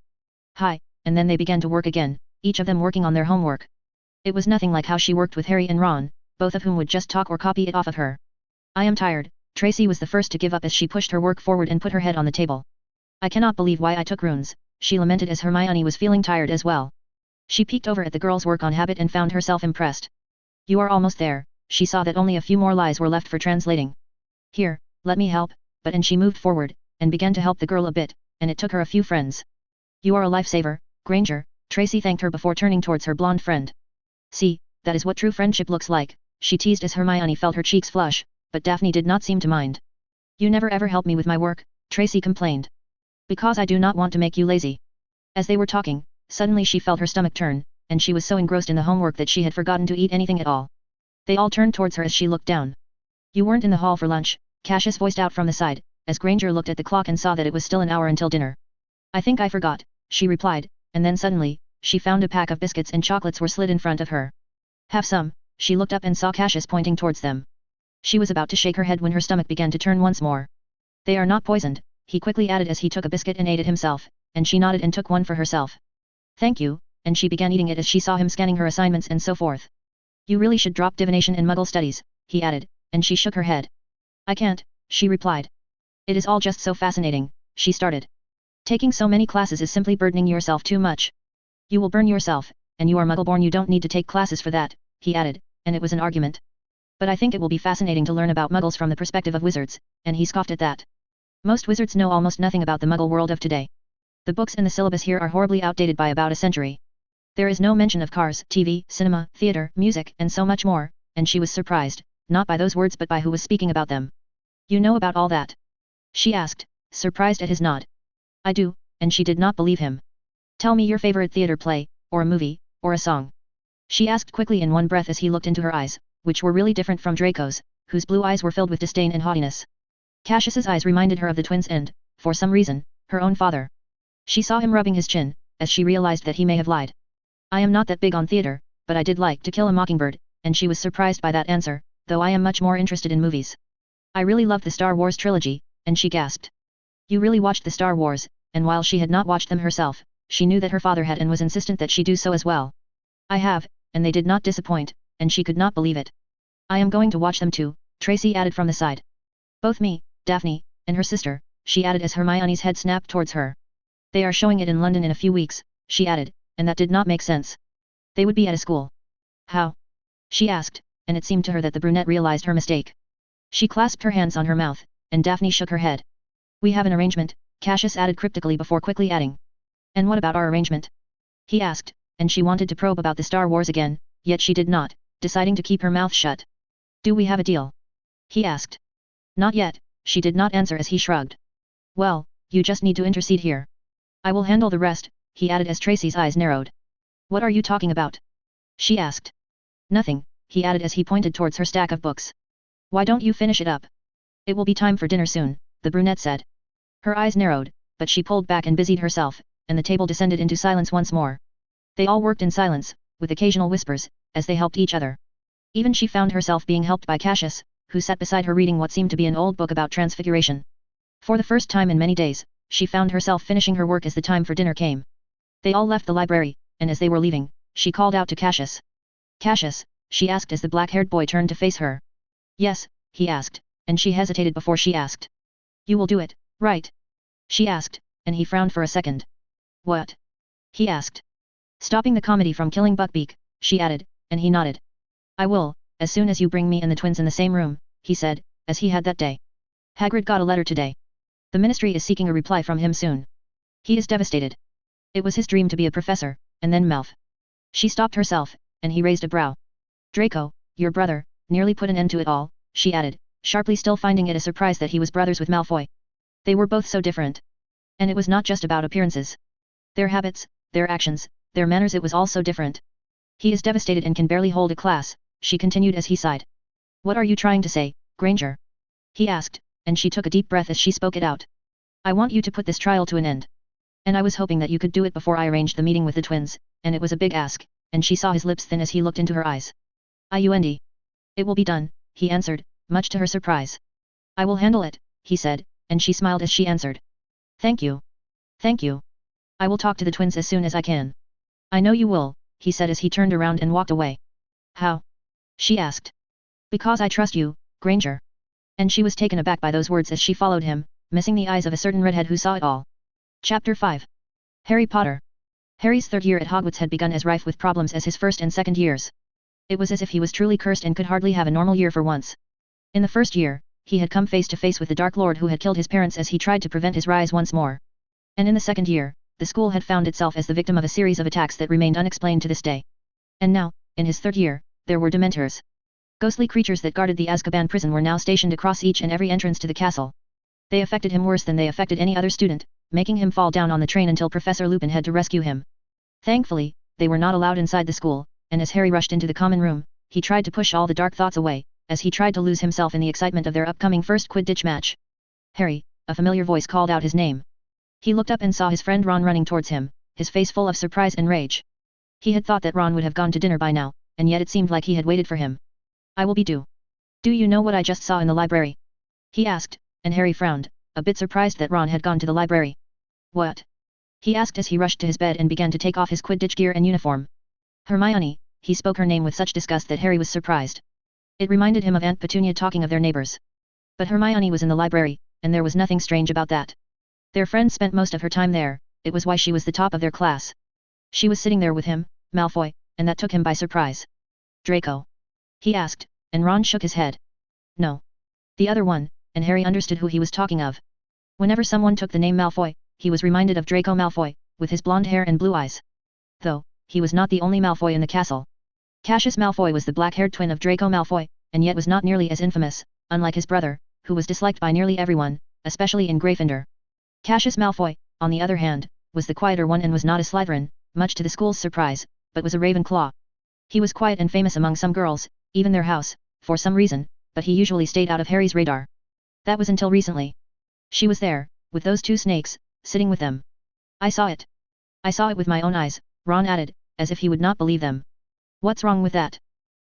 Hi, and then they began to work again, each of them working on their homework. It was nothing like how she worked with Harry and Ron, both of whom would just talk or copy it off of her. I am tired, Tracy was the first to give up as she pushed her work forward and put her head on the table. I cannot believe why I took runes, she lamented as Hermione was feeling tired as well. She peeked over at the girl's work on habit and found herself impressed. You are almost there, she saw that only a few more lies were left for translating. Here, let me help, and she moved forward, and began to help the girl a bit, and it took her a few friends. You are a lifesaver, Granger, Tracy thanked her before turning towards her blonde friend. See, that is what true friendship looks like, she teased as Hermione felt her cheeks flush, but Daphne did not seem to mind. You never ever help me with my work, Tracy complained. Because I do not want to make you lazy. As they were talking, suddenly she felt her stomach turn, and she was so engrossed in the homework that she had forgotten to eat anything at all. They all turned towards her as she looked down. You weren't in the hall for lunch, Cassius voiced out from the side, as Granger looked at the clock and saw that it was still an hour until dinner. I think I forgot, she replied, and then suddenly, she found a pack of biscuits and chocolates were slid in front of her. Have some, she looked up and saw Cassius pointing towards them. She was about to shake her head when her stomach began to turn once more. They are not poisoned, he quickly added as he took a biscuit and ate it himself, and she nodded and took one for herself. Thank you, and she began eating it as she saw him scanning her assignments and so forth. You really should drop divination and Muggle studies, he added, and she shook her head. I can't, she replied. It is all just so fascinating, she started. Taking so many classes is simply burdening yourself too much. You will burn yourself, and you are Muggle-born, you don't need to take classes for that, he added, and it was an argument. But I think it will be fascinating to learn about Muggles from the perspective of wizards, and he scoffed at that. Most wizards know almost nothing about the Muggle world of today. The books and the syllabus here are horribly outdated by about a century. There is no mention of cars, TV, cinema, theater, music, and so much more, and she was surprised, not by those words but by who was speaking about them. You know about all that? She asked, surprised at his nod. I do, and she did not believe him. Tell me your favorite theater play, or a movie, or a song. She asked quickly in one breath as he looked into her eyes, which were really different from Draco's, whose blue eyes were filled with disdain and haughtiness. Cassius's eyes reminded her of the twins and, for some reason, her own father. She saw him rubbing his chin, as she realized that he may have lied. I am not that big on theater, but I did like To Kill a Mockingbird, and she was surprised by that answer, though I am much more interested in movies. I really loved the Star Wars trilogy, and she gasped. You really watched the Star Wars, and while she had not watched them herself, she knew that her father had and was insistent that she do so as well. I have, and they did not disappoint, and she could not believe it. I am going to watch them too, Tracy added from the side. Both me, Daphne, and her sister, she added as Hermione's head snapped towards her. They are showing it in London in a few weeks, she added, and that did not make sense. They would be at a school. How? She asked, and it seemed to her that the brunette realized her mistake. She clasped her hands on her mouth, and Daphne shook her head. We have an arrangement, Cassius added cryptically before quickly adding. And what about our arrangement? He asked, and she wanted to probe about the Star Wars again, yet she did not, deciding to keep her mouth shut. Do we have a deal? He asked. Not yet, she did not answer as he shrugged. Well, you just need to intercede here. I will handle the rest, he added as Tracy's eyes narrowed. What are you talking about? She asked. Nothing, he added as he pointed towards her stack of books. Why don't you finish it up? It will be time for dinner soon, the brunette said. Her eyes narrowed, but she pulled back and busied herself, and the table descended into silence once more. They all worked in silence, with occasional whispers, as they helped each other. Even she found herself being helped by Cassius, who sat beside her reading what seemed to be an old book about transfiguration. For the first time in many days, she found herself finishing her work as the time for dinner came. They all left the library, and as they were leaving, she called out to Cassius. Cassius, she asked as the black-haired boy turned to face her. Yes, he asked, and she hesitated before she asked. You will do it, right? She asked, and he frowned for a second. What? He asked. Stopping the comedy from killing Buckbeak, she added, and he nodded. I will, as soon as you bring me and the twins in the same room, he said, as he had that day. Hagrid got a letter today. The ministry is seeking a reply from him soon. He is devastated. It was his dream to be a professor, and then Malf. She stopped herself, and he raised a brow. Draco, your brother, nearly put an end to it all, she added, sharply still finding it a surprise that he was brothers with Malfoy. They were both so different. And it was not just about appearances. Their habits, their actions, their manners, it was all so different. He is devastated and can barely hold a class, she continued as he sighed. What are you trying to say, Granger? He asked, and she took a deep breath as she spoke it out. I want you to put this trial to an end. And I was hoping that you could do it before I arranged the meeting with the twins, and it was a big ask, and she saw his lips thin as he looked into her eyes. Iund. It will be done, he answered, much to her surprise. I will handle it, he said, and she smiled as she answered. Thank you. Thank you. I will talk to the twins as soon as I can. I know you will, he said as he turned around and walked away. How? She asked. Because I trust you, Granger. And she was taken aback by those words as she followed him, missing the eyes of a certain redhead who saw it all. Chapter 5. Harry Potter. Harry's third year at Hogwarts had begun as rife with problems as his first and second years. It was as if he was truly cursed and could hardly have a normal year for once. In the first year, he had come face to face with the Dark Lord who had killed his parents as he tried to prevent his rise once more. And in the second year, the school had found itself as the victim of a series of attacks that remained unexplained to this day. And now, in his third year, there were Dementors. Ghostly creatures that guarded the Azkaban prison were now stationed across each and every entrance to the castle. They affected him worse than they affected any other student, making him fall down on the train until Professor Lupin had to rescue him. Thankfully, they were not allowed inside the school, and as Harry rushed into the common room, he tried to push all the dark thoughts away, as he tried to lose himself in the excitement of their upcoming first Quidditch match. Harry, a familiar voice called out his name. He looked up and saw his friend Ron running towards him, his face full of surprise and rage. He had thought that Ron would have gone to dinner by now, and yet it seemed like he had waited for him. I will be due. Do you know what I just saw in the library? He asked, and Harry frowned, a bit surprised that Ron had gone to the library. What? He asked as he rushed to his bed and began to take off his Quidditch gear and uniform. Hermione, he spoke her name with such disgust that Harry was surprised. It reminded him of Aunt Petunia talking of their neighbors. But Hermione was in the library, and there was nothing strange about that. Their friend spent most of her time there, it was why she was the top of their class. She was sitting there with him, Malfoy, and that took him by surprise. Draco? He asked, and Ron shook his head. No. The other one, and Harry understood who he was talking of. Whenever someone took the name Malfoy, he was reminded of Draco Malfoy, with his blonde hair and blue eyes. Though, he was not the only Malfoy in the castle. Cassius Malfoy was the black-haired twin of Draco Malfoy, and yet was not nearly as infamous, unlike his brother, who was disliked by nearly everyone, especially in Gryffindor. Cassius Malfoy, on the other hand, was the quieter one and was not a Slytherin, much to the school's surprise, but was a Ravenclaw. He was quiet and famous among some girls, even their house, for some reason, but he usually stayed out of Harry's radar. That was until recently. She was there, with those two snakes, sitting with them. I saw it. I saw it with my own eyes, Ron added, as if he would not believe them. What's wrong with that?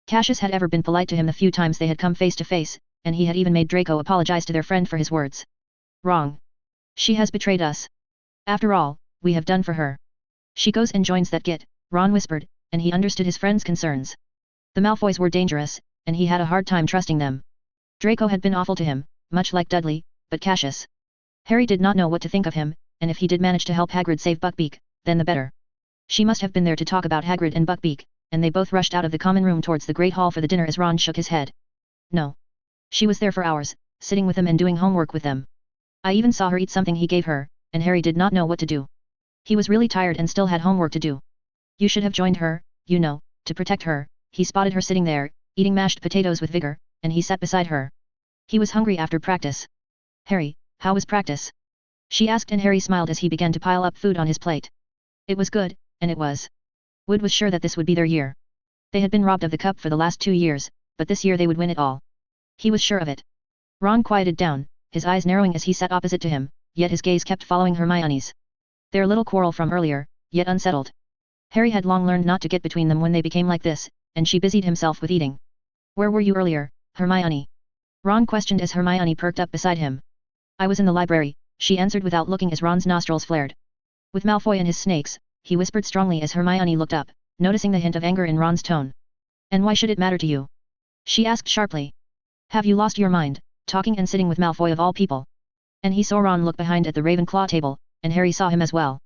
Cassius had ever been polite to him the few times they had come face to face, and he had even made Draco apologize to their friend for his words. Wrong. She has betrayed us. After all, we have done for her. She goes and joins that git, Ron whispered, and he understood his friend's concerns. The Malfoys were dangerous, and he had a hard time trusting them. Draco had been awful to him, much like Dudley, but Cassius. Harry did not know what to think of him, and if he did manage to help Hagrid save Buckbeak, then the better. She must have been there to talk about Hagrid and Buckbeak, and they both rushed out of the common room towards the Great Hall for the dinner as Ron shook his head. No. She was there for hours, sitting with them and doing homework with them. I even saw her eat something he gave her, and Harry did not know what to do. He was really tired and still had homework to do. You should have joined her, you know, to protect her. He spotted her sitting there, eating mashed potatoes with vigor, and he sat beside her. He was hungry after practice. Harry, how was practice? She asked and Harry smiled as he began to pile up food on his plate. It was good, and it was. Wood was sure that this would be their year. They had been robbed of the cup for the last 2 years, but this year they would win it all. He was sure of it. Ron quieted down, his eyes narrowing as he sat opposite to him, yet his gaze kept following Hermione's. Their little quarrel from earlier, yet unsettled. Harry had long learned not to get between them when they became like this, and she busied himself with eating. Where were you earlier, Hermione? Ron questioned as Hermione perked up beside him. I was in the library, she answered without looking as Ron's nostrils flared. With Malfoy and his snakes, he whispered strongly as Hermione looked up, noticing the hint of anger in Ron's tone. And why should it matter to you? She asked sharply. Have you lost your mind, talking and sitting with Malfoy of all people? And he saw Ron look behind at the Ravenclaw table, and Harry saw him as well.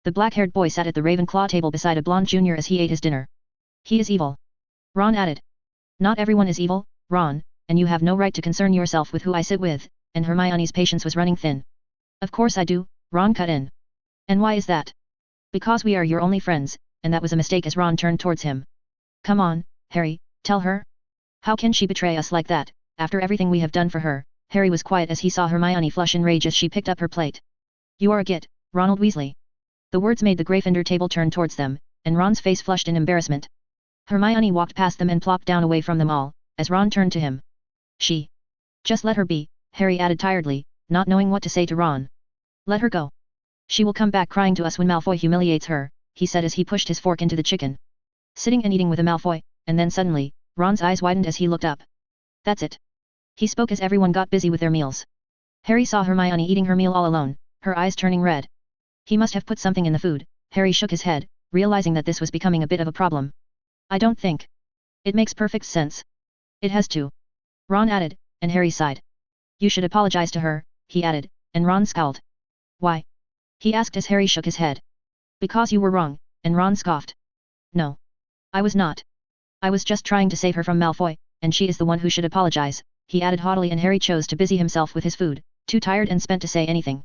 The black-haired boy sat at the Ravenclaw table beside a blonde junior as he ate his dinner. He is evil. Ron added. Not everyone is evil, Ron, and you have no right to concern yourself with who I sit with, and Hermione's patience was running thin. Of course I do, Ron cut in. And why is that? Because we are your only friends, and that was a mistake as Ron turned towards him. Come on, Harry, tell her. How can she betray us like that, after everything we have done for her? Harry was quiet as he saw Hermione flush in rage as she picked up her plate. You are a git, Ronald Weasley. The words made the Gryffindor table turn towards them, and Ron's face flushed in embarrassment. Hermione walked past them and plopped down away from them all, as Ron turned to him. She. Just let her be, Harry added tiredly, not knowing what to say to Ron. Let her go. She will come back crying to us when Malfoy humiliates her, he said as he pushed his fork into the chicken. Sitting and eating with a Malfoy, and then suddenly, Ron's eyes widened as he looked up. That's it. He spoke as everyone got busy with their meals. Harry saw Hermione eating her meal all alone, her eyes turning red. He must have put something in the food. Harry shook his head, realizing that this was becoming a bit of a problem. I don't think. It makes perfect sense. It has to. Ron added, and Harry sighed. You should apologize to her, he added, and Ron scowled. Why? He asked as Harry shook his head. Because you were wrong, and Ron scoffed. No. I was not. I was just trying to save her from Malfoy, and she is the one who should apologize, he added haughtily, and Harry chose to busy himself with his food, too tired and spent to say anything.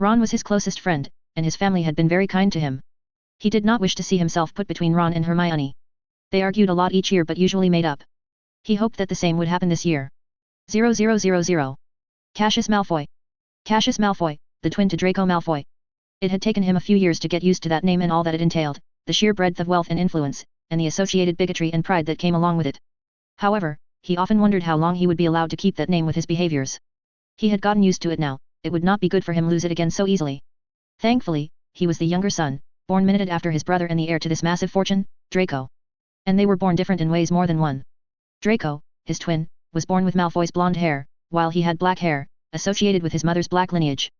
Ron was his closest friend, and his family had been very kind to him. He did not wish to see himself put between Ron and Hermione. They argued a lot each year but usually made up. He hoped that the same would happen this year. 0000. Cassius Malfoy. Cassius Malfoy, the twin to Draco Malfoy. It had taken him a few years to get used to that name and all that it entailed, the sheer breadth of wealth and influence, and the associated bigotry and pride that came along with it. However, he often wondered how long he would be allowed to keep that name with his behaviors. He had gotten used to it now, it would not be good for him lose it again so easily. Thankfully, he was the younger son, born minute after his brother and the heir to this massive fortune, Draco. And they were born different in ways more than one. Draco, his twin, was born with Malfoy's blonde hair, while he had black hair, associated with his mother's black lineage.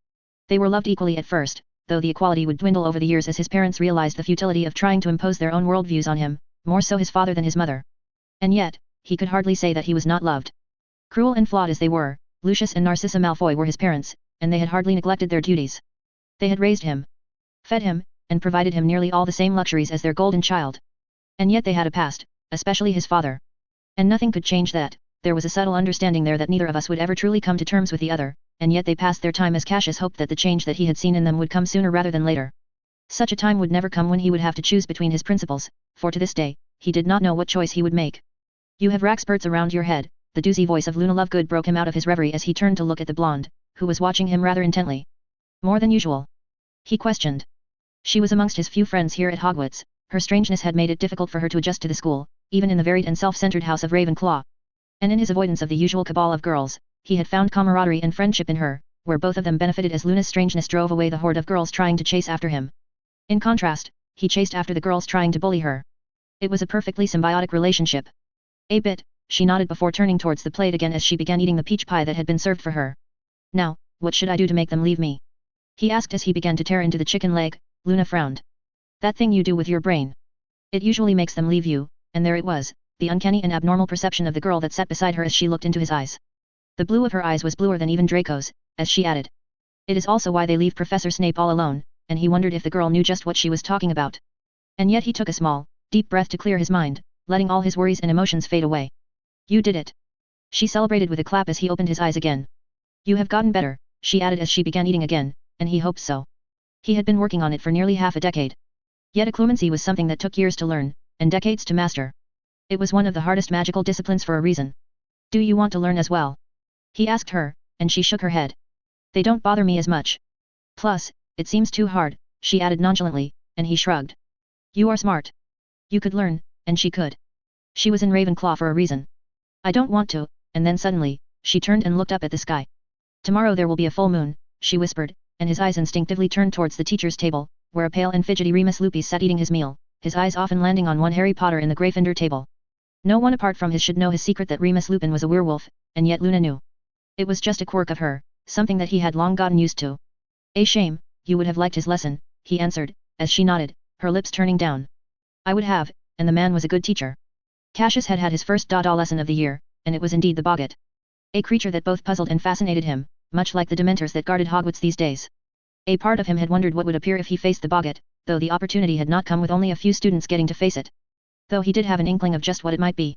They were loved equally at first, though the equality would dwindle over the years as his parents realized the futility of trying to impose their own worldviews on him, more so his father than his mother. And yet, he could hardly say that he was not loved. Cruel and flawed as they were, Lucius and Narcissa Malfoy were his parents, and they had hardly neglected their duties. They had raised him, fed him, and provided him nearly all the same luxuries as their golden child. And yet they had a past, especially his father. And nothing could change that. There was a subtle understanding there that neither of us would ever truly come to terms with the other, and yet they passed their time as Cassius hoped that the change that he had seen in them would come sooner rather than later. Such a time would never come when he would have to choose between his principles, for to this day, he did not know what choice he would make. You have rackspurts around your head, the doozy voice of Luna Lovegood broke him out of his reverie as he turned to look at the blonde, who was watching him rather intently. More than usual? He questioned. She was amongst his few friends here at Hogwarts. Her strangeness had made it difficult for her to adjust to the school, even in the varied and self-centered house of Ravenclaw. And in his avoidance of the usual cabal of girls, he had found camaraderie and friendship in her, where both of them benefited as Luna's strangeness drove away the horde of girls trying to chase after him. In contrast, he chased after the girls trying to bully her. It was a perfectly symbiotic relationship. A bit, she nodded before turning towards the plate again as she began eating the peach pie that had been served for her. Now, what should I do to make them leave me? He asked as he began to tear into the chicken leg. Luna frowned. That thing you do with your brain. It usually makes them leave you, and there it was, the uncanny and abnormal perception of the girl that sat beside her as she looked into his eyes. The blue of her eyes was bluer than even Draco's, as she added. It is also why they leave Professor Snape all alone, and he wondered if the girl knew just what she was talking about. And yet he took a small, deep breath to clear his mind, letting all his worries and emotions fade away. You did it. She celebrated with a clap as he opened his eyes again. You have gotten better, she added as she began eating again, and he hoped so. He had been working on it for nearly half a decade. Yet occlumency was something that took years to learn, and decades to master. It was one of the hardest magical disciplines for a reason. Do you want to learn as well? He asked her, and she shook her head. They don't bother me as much. Plus, it seems too hard, she added nonchalantly, and he shrugged. You are smart. You could learn, and she could. She was in Ravenclaw for a reason. I don't want to, and then suddenly, she turned and looked up at the sky. Tomorrow there will be a full moon, she whispered, and his eyes instinctively turned towards the teacher's table, where a pale and fidgety Remus Lupin sat eating his meal, his eyes often landing on one Harry Potter in the Gryffindor table. No one apart from his should know his secret that Remus Lupin was a werewolf, and yet Luna knew. It was just a quirk of her, something that he had long gotten used to. A shame, you would have liked his lesson, he answered, as she nodded, her lips turning down. I would have, and the man was a good teacher. Cassius had had his first Dada lesson of the year, and it was indeed the Boggart. A creature that both puzzled and fascinated him, much like the Dementors that guarded Hogwarts these days. A part of him had wondered what would appear if he faced the Boggart, though the opportunity had not come with only a few students getting to face it. Though he did have an inkling of just what it might be.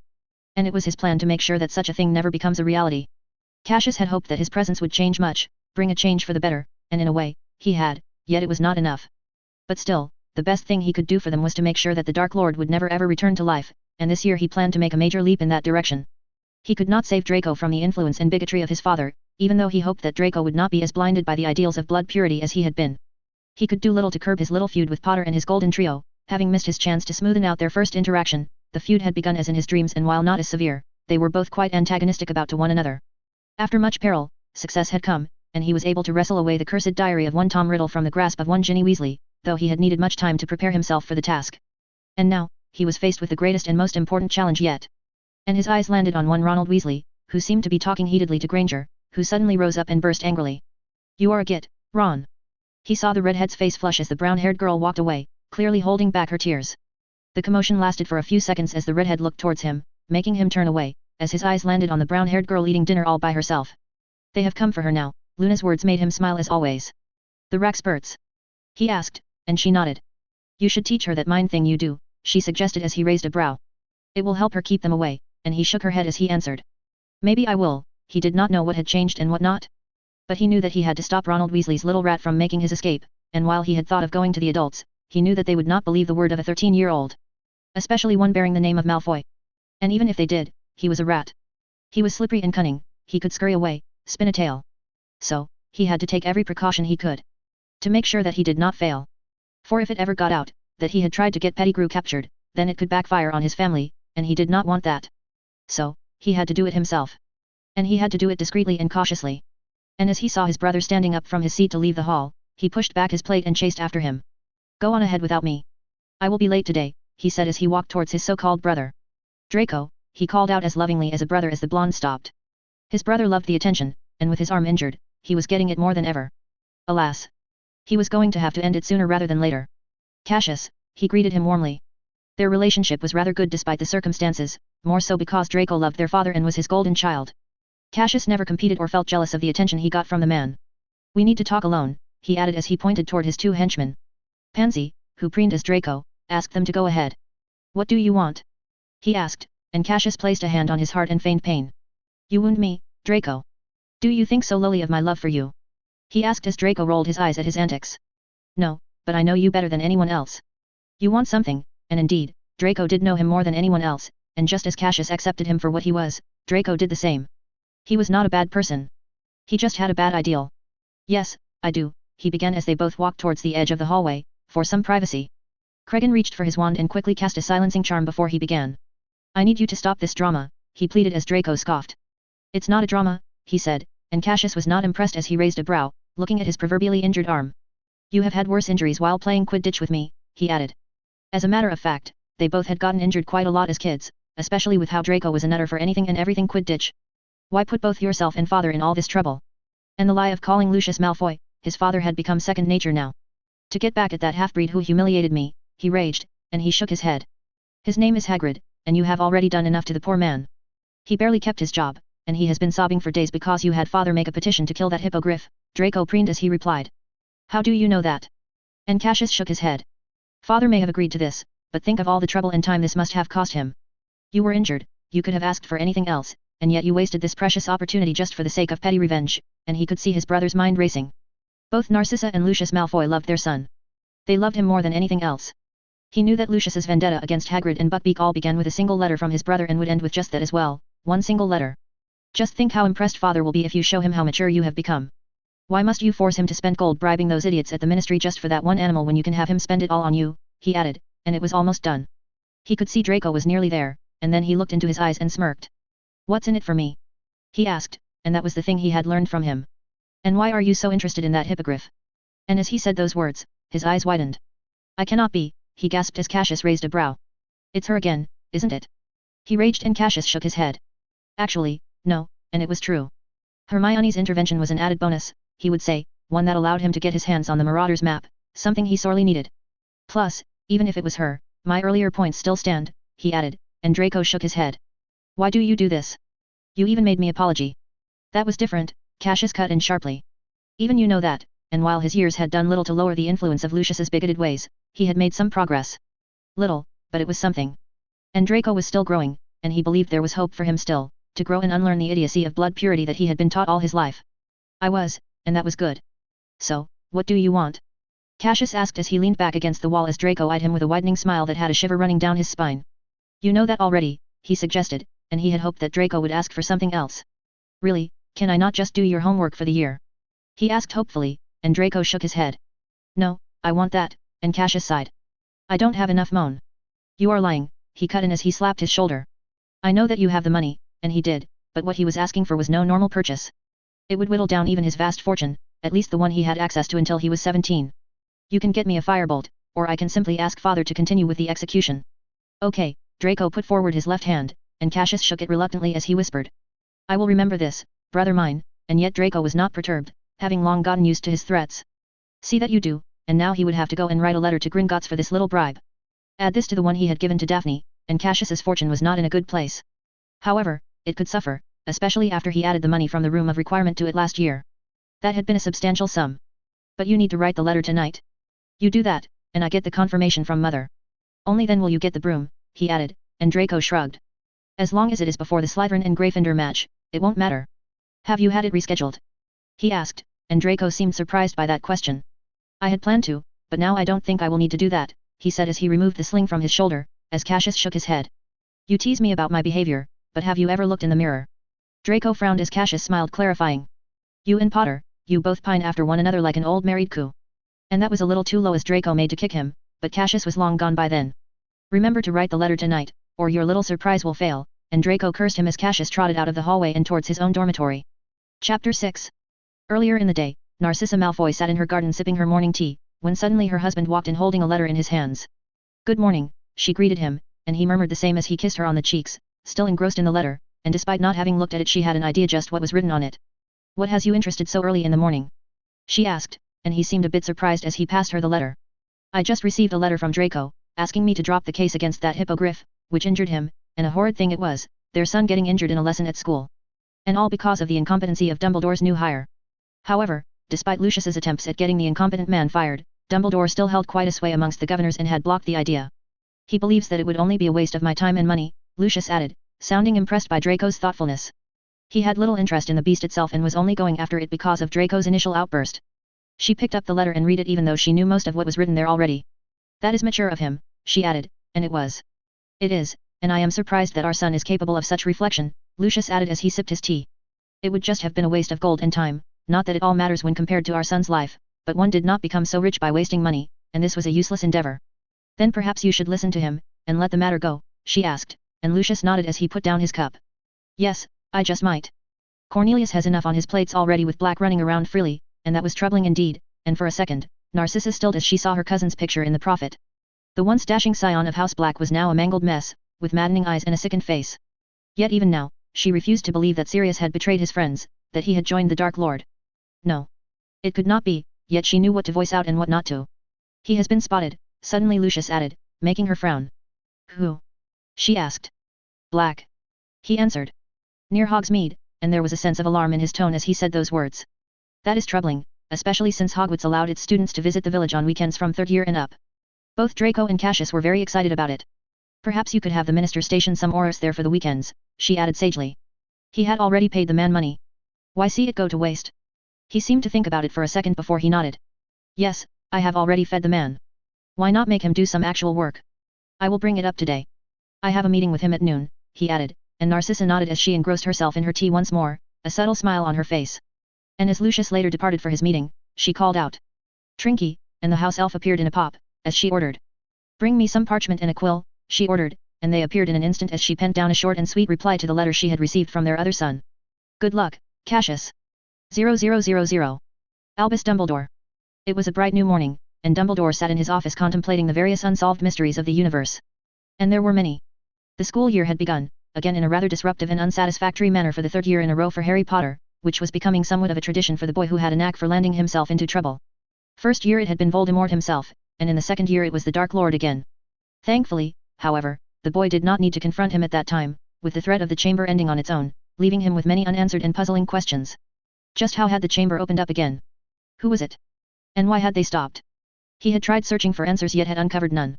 And it was his plan to make sure that such a thing never becomes a reality. Cassius had hoped that his presence would change much, bring a change for the better, and in a way, he had, yet it was not enough. But still, the best thing he could do for them was to make sure that the Dark Lord would never ever return to life, and this year he planned to make a major leap in that direction. He could not save Draco from the influence and bigotry of his father, even though he hoped that Draco would not be as blinded by the ideals of blood purity as he had been. He could do little to curb his little feud with Potter and his Golden Trio, having missed his chance to smoothen out their first interaction. The feud had begun as in his dreams, and while not as severe, they were both quite antagonistic about to one another. After much peril, success had come, and he was able to wrestle away the cursed diary of one Tom Riddle from the grasp of one Ginny Weasley, though he had needed much time to prepare himself for the task. And now, he was faced with the greatest and most important challenge yet. And his eyes landed on one Ronald Weasley, who seemed to be talking heatedly to Granger, who suddenly rose up and burst angrily. You are a git, Ron. He saw the redhead's face flush as the brown-haired girl walked away, clearly holding back her tears. The commotion lasted for a few seconds as the redhead looked towards him, making him turn away, as his eyes landed on the brown-haired girl eating dinner all by herself. They have come for her now. Luna's words made him smile as always. The Rackspurts? He asked, and she nodded. You should teach her that mind thing you do, she suggested as he raised a brow. It will help her keep them away, and he shook her head as he answered. Maybe I will. He did not know what had changed and what not. But he knew that he had to stop Ronald Weasley's little rat from making his escape, and while he had thought of going to the adults, he knew that they would not believe the word of a 13-year-old. Especially one bearing the name of Malfoy. And even if they did, he was a rat. He was slippery and cunning, he could scurry away, spin a tail. So, he had to take every precaution he could. To make sure that he did not fail. For if it ever got out, that he had tried to get Pettigrew captured, then it could backfire on his family, and he did not want that. So, he had to do it himself. And he had to do it discreetly and cautiously. And as he saw his brother standing up from his seat to leave the hall, he pushed back his plate and chased after him. Go on ahead without me. I will be late today, he said as he walked towards his so-called brother. Draco, he called out as lovingly as a brother as the blonde stopped. His brother loved the attention, and with his arm injured, he was getting it more than ever. Alas. He was going to have to end it sooner rather than later. Cassius, he greeted him warmly. Their relationship was rather good despite the circumstances, more so because Draco loved their father and was his golden child. Cassius never competed or felt jealous of the attention he got from the man. We need to talk alone, he added as he pointed toward his two henchmen. Pansy, who preened as Draco, asked them to go ahead. What do you want? He asked, and Cassius placed a hand on his heart and feigned pain. You wound me, Draco. Do you think so lowly of my love for you? He asked as Draco rolled his eyes at his antics. No, but I know you better than anyone else. You want something, and indeed, Draco did know him more than anyone else, and just as Cassius accepted him for what he was, Draco did the same. He was not a bad person. He just had a bad ideal. Yes, I do, he began as they both walked towards the edge of the hallway, for some privacy. Cregan reached for his wand and quickly cast a silencing charm before he began. I need you to stop this drama, he pleaded as Draco scoffed. It's not a drama, he said, and Cassius was not impressed as he raised a brow, looking at his proverbially injured arm. You have had worse injuries while playing Quidditch with me, he added. As a matter of fact, they both had gotten injured quite a lot as kids, especially with how Draco was a nutter for anything and everything Quidditch. Why put both yourself and father in all this trouble? And the lie of calling Lucius Malfoy, his father had become second nature now. To get back at that half-breed who humiliated me, he raged, and he shook his head. His name is Hagrid, and you have already done enough to the poor man. He barely kept his job, and he has been sobbing for days because you had father make a petition to kill that hippogriff, Draco preened as he replied. How do you know that? And Cassius shook his head. Father may have agreed to this, but think of all the trouble and time this must have cost him. You were injured, you could have asked for anything else, and yet you wasted this precious opportunity just for the sake of petty revenge, and he could see his brother's mind racing. Both Narcissa and Lucius Malfoy loved their son. They loved him more than anything else. He knew that Lucius's vendetta against Hagrid and Buckbeak all began with a single letter from his brother and would end with just that as well, one single letter. Just think how impressed father will be if you show him how mature you have become. Why must you force him to spend gold bribing those idiots at the ministry just for that one animal when you can have him spend it all on you, he added, and it was almost done. He could see Draco was nearly there, and then he looked into his eyes and smirked. What's in it for me? He asked, and that was the thing he had learned from him. And why are you so interested in that hippogriff? And as he said those words, his eyes widened. I cannot be, he gasped as Cassius raised a brow. It's her again, isn't it? He raged and Cassius shook his head. Actually, no, and it was true. Hermione's intervention was an added bonus, he would say, one that allowed him to get his hands on the Marauders map, something he sorely needed. Plus, even if it was her, my earlier points still stand, he added, and Draco shook his head. Why do you do this? You even made me apology. That was different, Cassius cut in sharply. Even you know that, and while his years had done little to lower the influence of Lucius's bigoted ways, he had made some progress. Little, but it was something. And Draco was still growing, and he believed there was hope for him still, to grow and unlearn the idiocy of blood purity that he had been taught all his life. I was, and that was good. So, what do you want? Cassius asked as he leaned back against the wall as Draco eyed him with a widening smile that had a shiver running down his spine. You know that already, he suggested, and he had hoped that Draco would ask for something else. Really, can I not just do your homework for the year? He asked hopefully, and Draco shook his head. No, I want that, and Cassius sighed. I don't have enough moan. You are lying, he cut in as he slapped his shoulder. I know that you have the money, and he did, but what he was asking for was no normal purchase. It would whittle down even his vast fortune, at least the one he had access to until he was 17. You can get me a firebolt, or I can simply ask father to continue with the execution. Okay, Draco put forward his left hand, and Cassius shook it reluctantly as he whispered. I will remember this, brother mine, and yet Draco was not perturbed, having long gotten used to his threats. See that you do, and now he would have to go and write a letter to Gringotts for this little bribe. Add this to the one he had given to Daphne, and Cassius's fortune was not in a good place. However, it could suffer, especially after he added the money from the room of requirement to it last year. That had been a substantial sum. But you need to write the letter tonight. You do that, and I get the confirmation from mother. Only then will you get the broom, he added, and Draco shrugged. As long as it is before the Slytherin and Gryffindor match, it won't matter. Have you had it rescheduled? He asked, and Draco seemed surprised by that question. I had planned to, but now I don't think I will need to do that, he said as he removed the sling from his shoulder, as Cassius shook his head. You tease me about my behavior, but have you ever looked in the mirror? Draco frowned as Cassius smiled clarifying. You and Potter, you both pine after one another like an old married couple. And that was a little too low as Draco made to kick him, but Cassius was long gone by then. Remember to write the letter tonight, or your little surprise will fail, and Draco cursed him as Cassius trotted out of the hallway and towards his own dormitory. Chapter 6. Earlier in the day, Narcissa Malfoy sat in her garden sipping her morning tea, when suddenly her husband walked in holding a letter in his hands. Good morning, she greeted him, and he murmured the same as he kissed her on the cheeks, still engrossed in the letter, and despite not having looked at it she had an idea just what was written on it. What has you interested so early in the morning? She asked, and he seemed a bit surprised as he passed her the letter. I just received a letter from Draco, asking me to drop the case against that hippogriff, which injured him, and a horrid thing it was, their son getting injured in a lesson at school. And all because of the incompetency of Dumbledore's new hire. However, despite Lucius's attempts at getting the incompetent man fired, Dumbledore still held quite a sway amongst the governors and had blocked the idea. He believes that it would only be a waste of my time and money, Lucius added, sounding impressed by Draco's thoughtfulness. He had little interest in the beast itself and was only going after it because of Draco's initial outburst. She picked up the letter and read it even though she knew most of what was written there already. That is mature of him, she added, and it was. It is, and I am surprised that our son is capable of such reflection, Lucius added as he sipped his tea. It would just have been a waste of gold and time, not that it all matters when compared to our son's life, but one did not become so rich by wasting money, and this was a useless endeavor. Then perhaps you should listen to him, and let the matter go, she asked, and Lucius nodded as he put down his cup. Yes, I just might. Cornelius has enough on his plates already with Black running around freely, and that was troubling indeed, and for a second, Narcissa stilled as she saw her cousin's picture in the Prophet. The once dashing scion of House Black was now a mangled mess, with maddening eyes and a sickened face. Yet even now, she refused to believe that Sirius had betrayed his friends, that he had joined the Dark Lord. No. It could not be, yet she knew what to voice out and what not to. He has been spotted, suddenly Lucius added, making her frown. Who? She asked. Black. He answered. Near Hogsmeade, and there was a sense of alarm in his tone as he said those words. That is troubling, especially since Hogwarts allowed its students to visit the village on weekends from 3rd year and up. Both Draco and Cassius were very excited about it. Perhaps you could have the minister station some Aurors there for the weekends, she added sagely. He had already paid the man money. Why see it go to waste? He seemed to think about it for a second before he nodded. Yes, I have already fed the man. Why not make him do some actual work? I will bring it up today. I have a meeting with him at noon, he added, and Narcissa nodded as she engrossed herself in her tea once more, a subtle smile on her face. And as Lucius later departed for his meeting, she called out, "Trinky," and the house elf appeared in a pop, as she ordered. "Bring me some parchment and a quill," she ordered, and they appeared in an instant as she penned down a short and sweet reply to the letter she had received from their other son. "Good luck, Cassius. 0000. Albus Dumbledore." It was a bright new morning, and Dumbledore sat in his office contemplating the various unsolved mysteries of the universe. And there were many. The school year had begun, again in a rather disruptive and unsatisfactory manner for the third year in a row for Harry Potter, which was becoming somewhat of a tradition for the boy who had a knack for landing himself into trouble. First year it had been Voldemort himself, and in the second year it was the Dark Lord again. Thankfully, however, the boy did not need to confront him at that time, with the threat of the chamber ending on its own, leaving him with many unanswered and puzzling questions. Just how had the chamber opened up again? Who was it? And why had they stopped? He had tried searching for answers yet had uncovered none.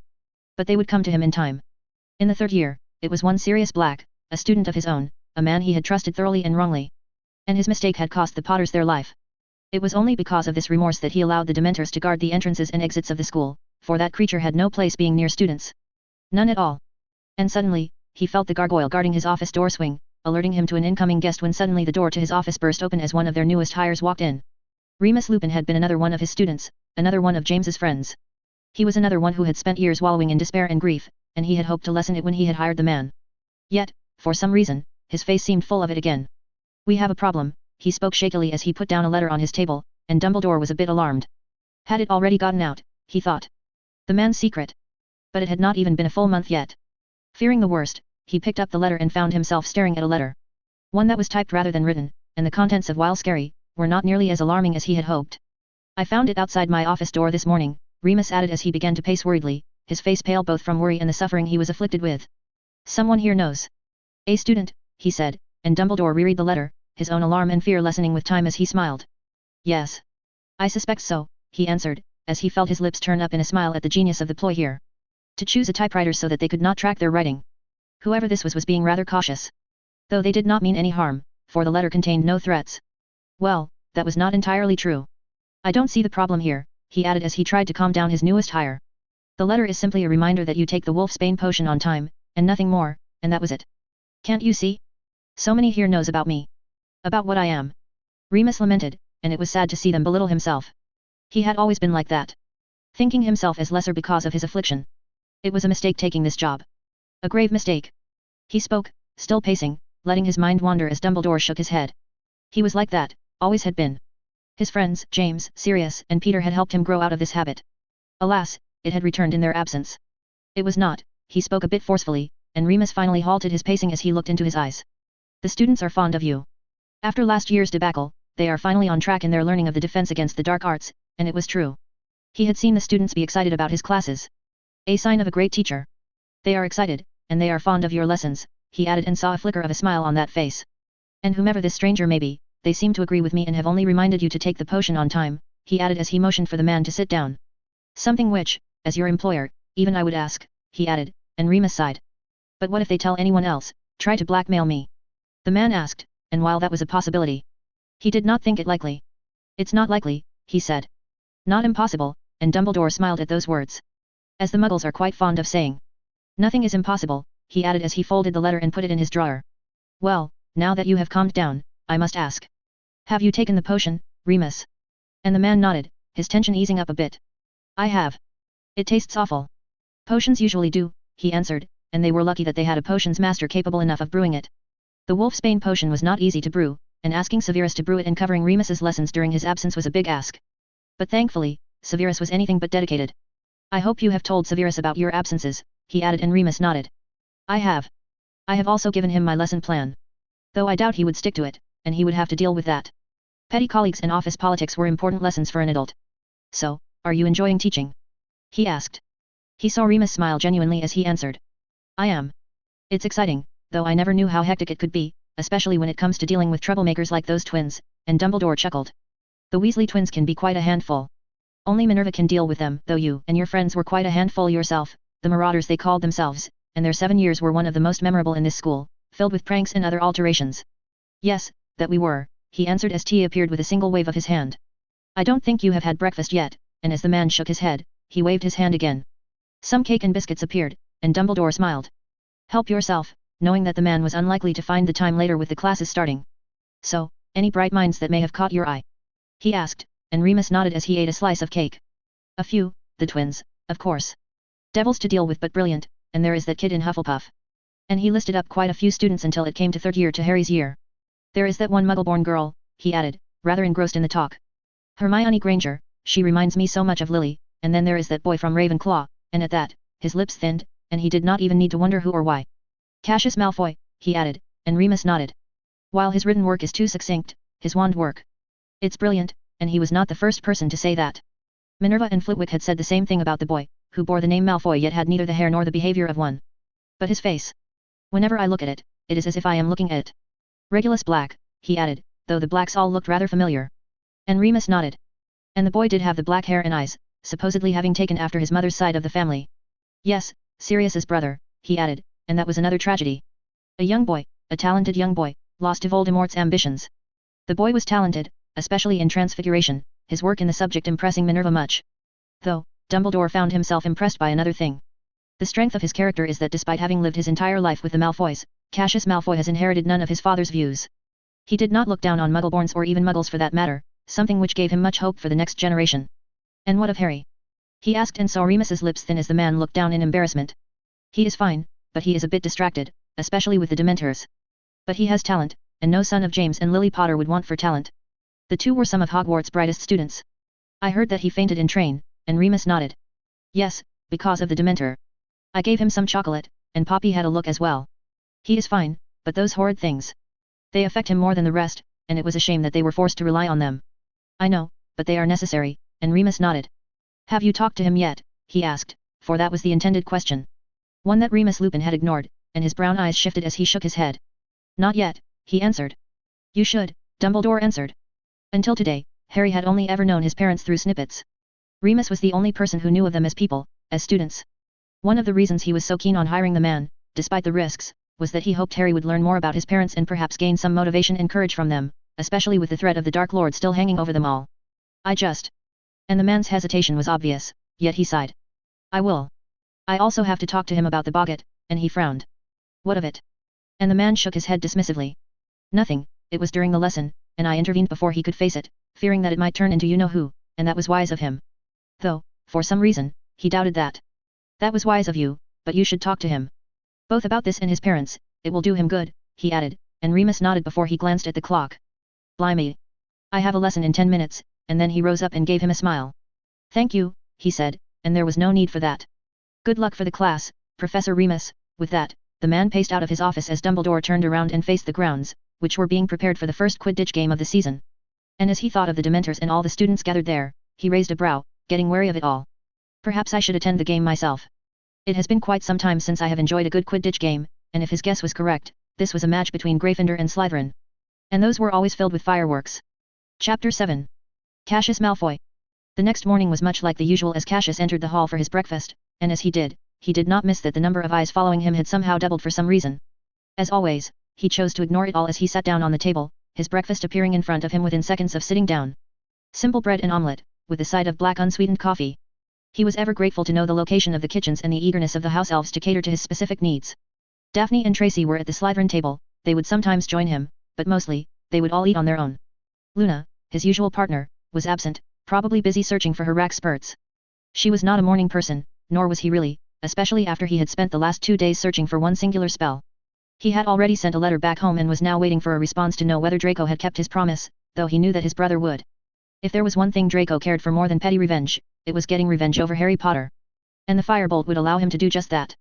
But they would come to him in time. In the third year, it was one Sirius Black, a student of his own, a man he had trusted thoroughly and wrongly. And his mistake had cost the Potters their life. It was only because of this remorse that he allowed the Dementors to guard the entrances and exits of the school, for that creature had no place being near students. None at all. And suddenly, he felt the gargoyle guarding his office door swing, alerting him to an incoming guest when suddenly the door to his office burst open as one of their newest hires walked in. Remus Lupin had been another one of his students, another one of James's friends. He was another one who had spent years wallowing in despair and grief, and he had hoped to lessen it when he had hired the man. Yet, for some reason, his face seemed full of it again. "We have a problem," he spoke shakily as he put down a letter on his table, and Dumbledore was a bit alarmed. Had it already gotten out, he thought. The man's secret. But it had not even been a full month yet. Fearing the worst, he picked up the letter and found himself staring at a letter. One that was typed rather than written, and the contents of, while scary, were not nearly as alarming as he had hoped. "I found it outside my office door this morning," Remus added as he began to pace worriedly, his face pale both from worry and the suffering he was afflicted with. "Someone here knows." "A student," he said, and Dumbledore reread the letter, his own alarm and fear lessening with time as he smiled. "Yes. I suspect so," he answered, as he felt his lips turn up in a smile at the genius of the ploy here. To choose a typewriter so that they could not track their writing. Whoever this was being rather cautious. Though they did not mean any harm, for the letter contained no threats. Well, that was not entirely true. "I don't see the problem here," he added as he tried to calm down his newest hire. "The letter is simply a reminder that you take the Wolfsbane potion on time, and nothing more, and that was it. Can't you see? So many here knows about me. About what I am." Remus lamented, and it was sad to see them belittle himself. He had always been like that. Thinking himself as lesser because of his affliction. It was a mistake taking this job. A grave mistake. He spoke, still pacing, letting his mind wander as Dumbledore shook his head. He was like that, always had been. His friends, James, Sirius, and Peter had helped him grow out of this habit. Alas, it had returned in their absence. It was not, he spoke a bit forcefully, and Remus finally halted his pacing as he looked into his eyes. "The students are fond of you. After last year's debacle, they are finally on track in their learning of the defense against the dark arts," and it was true. He had seen the students be excited about his classes. A sign of a great teacher. "They are excited, and they are fond of your lessons," he added and saw a flicker of a smile on that face. "And whomever this stranger may be, they seem to agree with me and have only reminded you to take the potion on time," he added as he motioned for the man to sit down. "Something which, as your employer, even I would ask," he added, and Remus sighed. "But what if they tell anyone else, try to blackmail me?" The man asked, and while that was a possibility, he did not think it likely. "It's not likely," he said. "Not impossible," and Dumbledore smiled at those words. "As the Muggles are quite fond of saying. Nothing is impossible," he added as he folded the letter and put it in his drawer. "Well, now that you have calmed down, I must ask. Have you taken the potion, Remus?" And the man nodded, his tension easing up a bit. "I have. It tastes awful." "Potions usually do," he answered, and they were lucky that they had a potions master capable enough of brewing it. The Wolfsbane potion was not easy to brew, and asking Severus to brew it and covering Remus's lessons during his absence was a big ask. But thankfully, Severus was anything but dedicated. "I hope you have told Severus about your absences," he added and Remus nodded. "I have. I have also given him my lesson plan. Though I doubt he would stick to it, and he would have to deal with that. Petty colleagues and office politics were important lessons for an adult. So, are you enjoying teaching?" he asked. He saw Remus smile genuinely as he answered. "I am. It's exciting, though I never knew how hectic it could be, especially when it comes to dealing with troublemakers like those twins," and Dumbledore chuckled. "The Weasley twins can be quite a handful. Only Minerva can deal with them, though you and your friends were quite a handful yourself, the Marauders they called themselves, and their 7 years were one of the most memorable in this school, filled with pranks and other alterations." "Yes, that we were," he answered as tea appeared with a single wave of his hand. "I don't think you have had breakfast yet," and as the man shook his head, he waved his hand again. Some cake and biscuits appeared, and Dumbledore smiled. "Help yourself," knowing that the man was unlikely to find the time later with the classes starting. "So, Any bright minds that may have caught your eye? He asked, and Remus nodded as he ate a slice of cake. A few, the twins, of course. Devils to deal with but brilliant, and there is that kid in Hufflepuff. And he listed up quite a few students until it came to third year to Harry's year. There is that one Muggle-born girl, he added, rather engrossed in the talk. Hermione Granger, she reminds me so much of Lily, and then there is that boy from Ravenclaw, and at that, his lips thinned, and he did not even need to wonder who or why. Cassius Malfoy, he added, and Remus nodded. While his written work is too succinct, his wand work. It's brilliant, and he was not the first person to say that. Minerva and Flitwick had said the same thing about the boy, who bore the name Malfoy yet had neither the hair nor the behavior of one. But his face. Whenever I look at it, it is as if I am looking at Regulus Black, he added, though the blacks all looked rather familiar. And Remus nodded. And the boy did have the black hair and eyes, supposedly having taken after his mother's side of the family. Yes, Sirius's brother, he added, and that was another tragedy. A young boy, a talented young boy, lost to Voldemort's ambitions. The boy was talented, especially in transfiguration, his work in the subject impressing Minerva much. Though, Dumbledore found himself impressed by another thing. The strength of his character is that despite having lived his entire life with the Malfoys, Cassius Malfoy has inherited none of his father's views. He did not look down on Muggleborns or even Muggles for that matter, something which gave him much hope for the next generation. And what of Harry? He asked and saw Remus's lips thin as the man looked down in embarrassment. He is fine, but he is a bit distracted, especially with the Dementors. But he has talent, and no son of James and Lily Potter would want for talent. The two were some of Hogwarts' brightest students. I heard that he fainted in train, and Remus nodded. Yes, because of the Dementor. I gave him some chocolate, and Poppy had a look as well. He is fine, but those horrid things. They affect him more than the rest, and it was a shame that they were forced to rely on them. I know, but they are necessary, and Remus nodded. Have you talked to him yet? He asked, for that was the intended question. One that Remus Lupin had ignored, and his brown eyes shifted as he shook his head. Not yet, he answered. You should, Dumbledore answered. Until today, Harry had only ever known his parents through snippets. Remus was the only person who knew of them as people, as students. One of the reasons he was so keen on hiring the man, despite the risks, was that he hoped Harry would learn more about his parents and perhaps gain some motivation and courage from them, especially with the threat of the Dark Lord still hanging over them all. I just... And the man's hesitation was obvious, yet he sighed. I will. I also have to talk to him about the boggart, and he frowned. What of it? And the man shook his head dismissively. Nothing, it was during the lesson, and I intervened before he could face it, fearing that it might turn into you-know-who, and that was wise of him. Though, for some reason, he doubted that. That was wise of you, but you should talk to him. Both about this and his parents, it will do him good, he added, and Remus nodded before he glanced at the clock. Blimey. I have a lesson in 10 minutes, and then he rose up and gave him a smile. Thank you, he said, and there was no need for that. Good luck for the class, Professor Remus. With that, the man paced out of his office as Dumbledore turned around and faced the grounds, which were being prepared for the first Quidditch game of the season. And as he thought of the Dementors and all the students gathered there, he raised a brow, getting wary of it all. Perhaps I should attend the game myself. It has been quite some time since I have enjoyed a good Quidditch game, and if his guess was correct, this was a match between Gryffindor and Slytherin. And those were always filled with fireworks. Chapter 7. Cassius Malfoy. The next morning was much like the usual as Cassius entered the hall for his breakfast, and as he did not miss that the number of eyes following him had somehow doubled for some reason. As always, he chose to ignore it all as he sat down on the table, his breakfast appearing in front of him within seconds of sitting down. Simple bread and omelette, with a side of black unsweetened coffee. He was ever grateful to know the location of the kitchens and the eagerness of the house elves to cater to his specific needs. Daphne and Tracy were at the Slytherin table, they would sometimes join him, but mostly, they would all eat on their own. Luna, his usual partner, was absent, probably busy searching for her rack spurts. She was not a morning person, nor was he really, especially after he had spent the last 2 days searching for one singular spell. He had already sent a letter back home and was now waiting for a response to know whether Draco had kept his promise, though he knew that his brother would. If there was one thing Draco cared for more than petty revenge, it was getting revenge over Harry Potter. And the firebolt would allow him to do just that.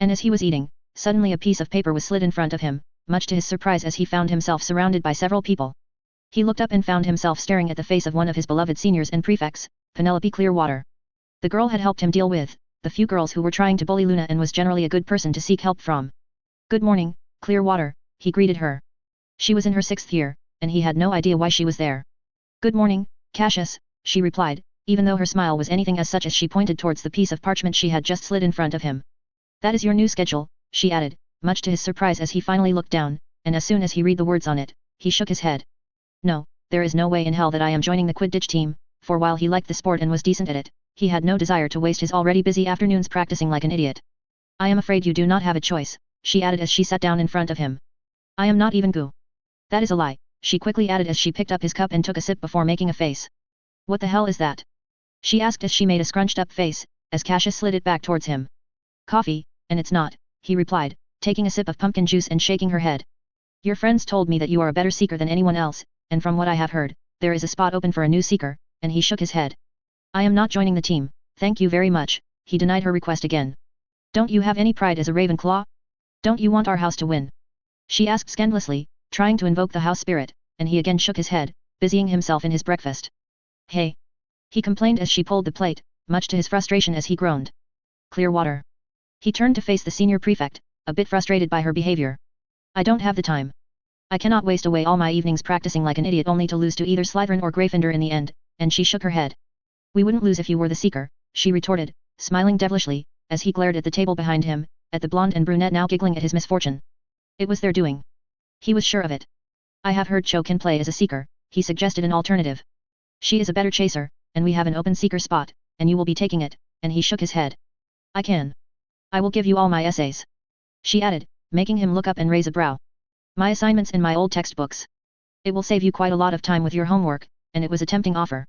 And as he was eating, suddenly a piece of paper was slid in front of him, much to his surprise as he found himself surrounded by several people. He looked up and found himself staring at the face of one of his beloved seniors and prefects, Penelope Clearwater. The girl had helped him deal with the few girls who were trying to bully Luna and was generally a good person to seek help from. Good morning, Clearwater, he greeted her. She was in her 6th year, and he had no idea why she was there. Good morning, Cassius, she replied, even though her smile was anything as such as she pointed towards the piece of parchment she had just slid in front of him. That is your new schedule, she added, much to his surprise as he finally looked down, and as soon as he read the words on it, he shook his head. No, there is no way in hell that I am joining the Quidditch team, for while he liked the sport and was decent at it, he had no desire to waste his already busy afternoons practicing like an idiot. I am afraid you do not have a choice, she added as she sat down in front of him. I am not even Goo. That is a lie, she quickly added as she picked up his cup and took a sip before making a face. What the hell is that? She asked as she made a scrunched up face, as Cassius slid it back towards him. Coffee, and it's not, he replied, taking a sip of pumpkin juice and shaking her head. Your friends told me that you are a better seeker than anyone else, and from what I have heard, there is a spot open for a new seeker, and he shook his head. I am not joining the team, thank you very much, he denied her request again. Don't you have any pride as a Ravenclaw? Don't you want our house to win? She asked scandalously, trying to invoke the house spirit, and he again shook his head, busying himself in his breakfast. Hey! He complained as she pulled the plate, much to his frustration as he groaned. Clear water. He turned to face the senior prefect, a bit frustrated by her behavior. I don't have the time. I cannot waste away all my evenings practicing like an idiot only to lose to either Slytherin or Gryffindor in the end, and she shook her head. We wouldn't lose if you were the seeker, she retorted, smiling devilishly, as he glared at the table behind him, at the blonde and brunette now giggling at his misfortune. It was their doing. He was sure of it. I have heard Cho can play as a seeker, he suggested an alternative. She is a better chaser, and we have an open seeker spot, and you will be taking it, and he shook his head. I can. I will give you all my essays. She added, making him look up and raise a brow. My assignments in my old textbooks. It will save you quite a lot of time with your homework, and it was a tempting offer.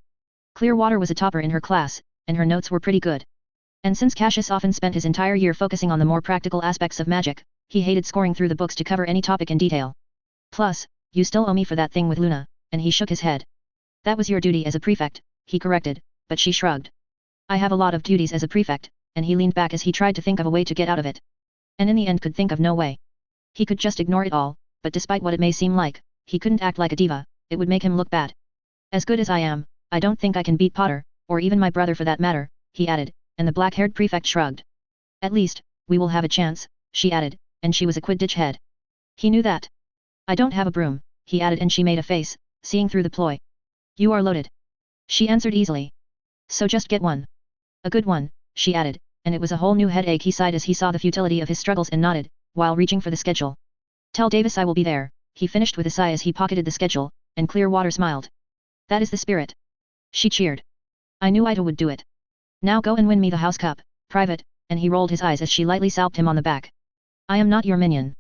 Clearwater was a topper in her class, and her notes were pretty good. And since Cassius often spent his entire year focusing on the more practical aspects of magic, he hated scoring through the books to cover any topic in detail. Plus, you still owe me for that thing with Luna, and he shook his head. That was your duty as a prefect, he corrected, but she shrugged. I have a lot of duties as a prefect, and he leaned back as he tried to think of a way to get out of it. And in the end could think of no way. He could just ignore it all, but despite what it may seem like, he couldn't act like a diva, it would make him look bad. As good as I am, I don't think I can beat Potter, or even my brother for that matter, he added, and the black-haired prefect shrugged. At least, we will have a chance, she added, and she was a Quidditch head. He knew that. I don't have a broom, he added and she made a face, seeing through the ploy. You are loaded. She answered easily. So just get one. A good one, she added, and it was a whole new headache. He sighed as he saw the futility of his struggles and nodded, while reaching for the schedule. Tell Davis I will be there, he finished with a sigh as he pocketed the schedule, and Clearwater smiled. That is the spirit. She cheered. I knew Ida would do it. Now go and win me the house cup, private, and he rolled his eyes as she lightly salped him on the back. I am not your minion.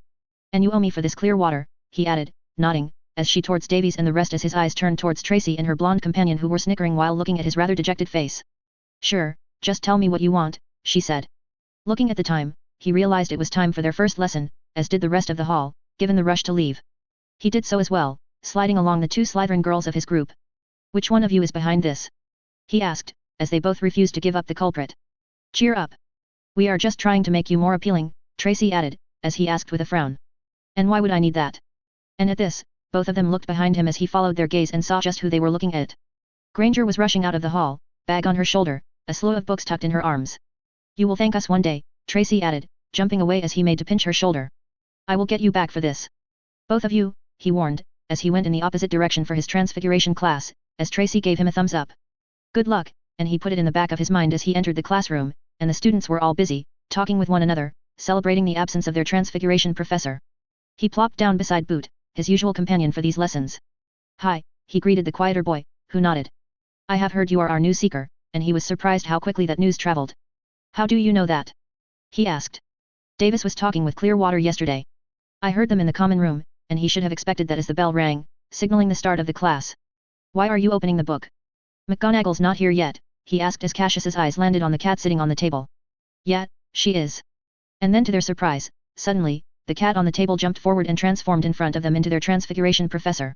And you owe me for this Clearwater, he added, nodding, as she towards Davies and the rest as his eyes turned towards Tracy and her blonde companion who were snickering while looking at his rather dejected face. Sure, just tell me what you want, she said. Looking at the time, he realized it was time for their first lesson, as did the rest of the hall, given the rush to leave. He did so as well, sliding along the two Slytherin girls of his group. Which one of you is behind this? He asked, as they both refused to give up the culprit. Cheer up. We are just trying to make you more appealing, Tracy added, as he asked with a frown. And why would I need that? And at this, both of them looked behind him as he followed their gaze and saw just who they were looking at. Granger was rushing out of the hall, bag on her shoulder, a slew of books tucked in her arms. You will thank us one day, Tracy added, jumping away as he made to pinch her shoulder. I will get you back for this. Both of you, he warned, as he went in the opposite direction for his transfiguration class, as Tracy gave him a thumbs up. Good luck, and he put it in the back of his mind as he entered the classroom, and the students were all busy, talking with one another, celebrating the absence of their transfiguration professor. He plopped down beside Boot, his usual companion for these lessons. Hi, he greeted the quieter boy, who nodded. I have heard you are our new seeker, and he was surprised how quickly that news traveled. How do you know that? He asked. Davis was talking with Clearwater yesterday. I heard them in the common room, and he should have expected that as the bell rang, signaling the start of the class. Why are you opening the book? McGonagall's not here yet, he asked as Cassius's eyes landed on the cat sitting on the table. Yeah, she is. And then to their surprise, suddenly, the cat on the table jumped forward and transformed in front of them into their transfiguration professor.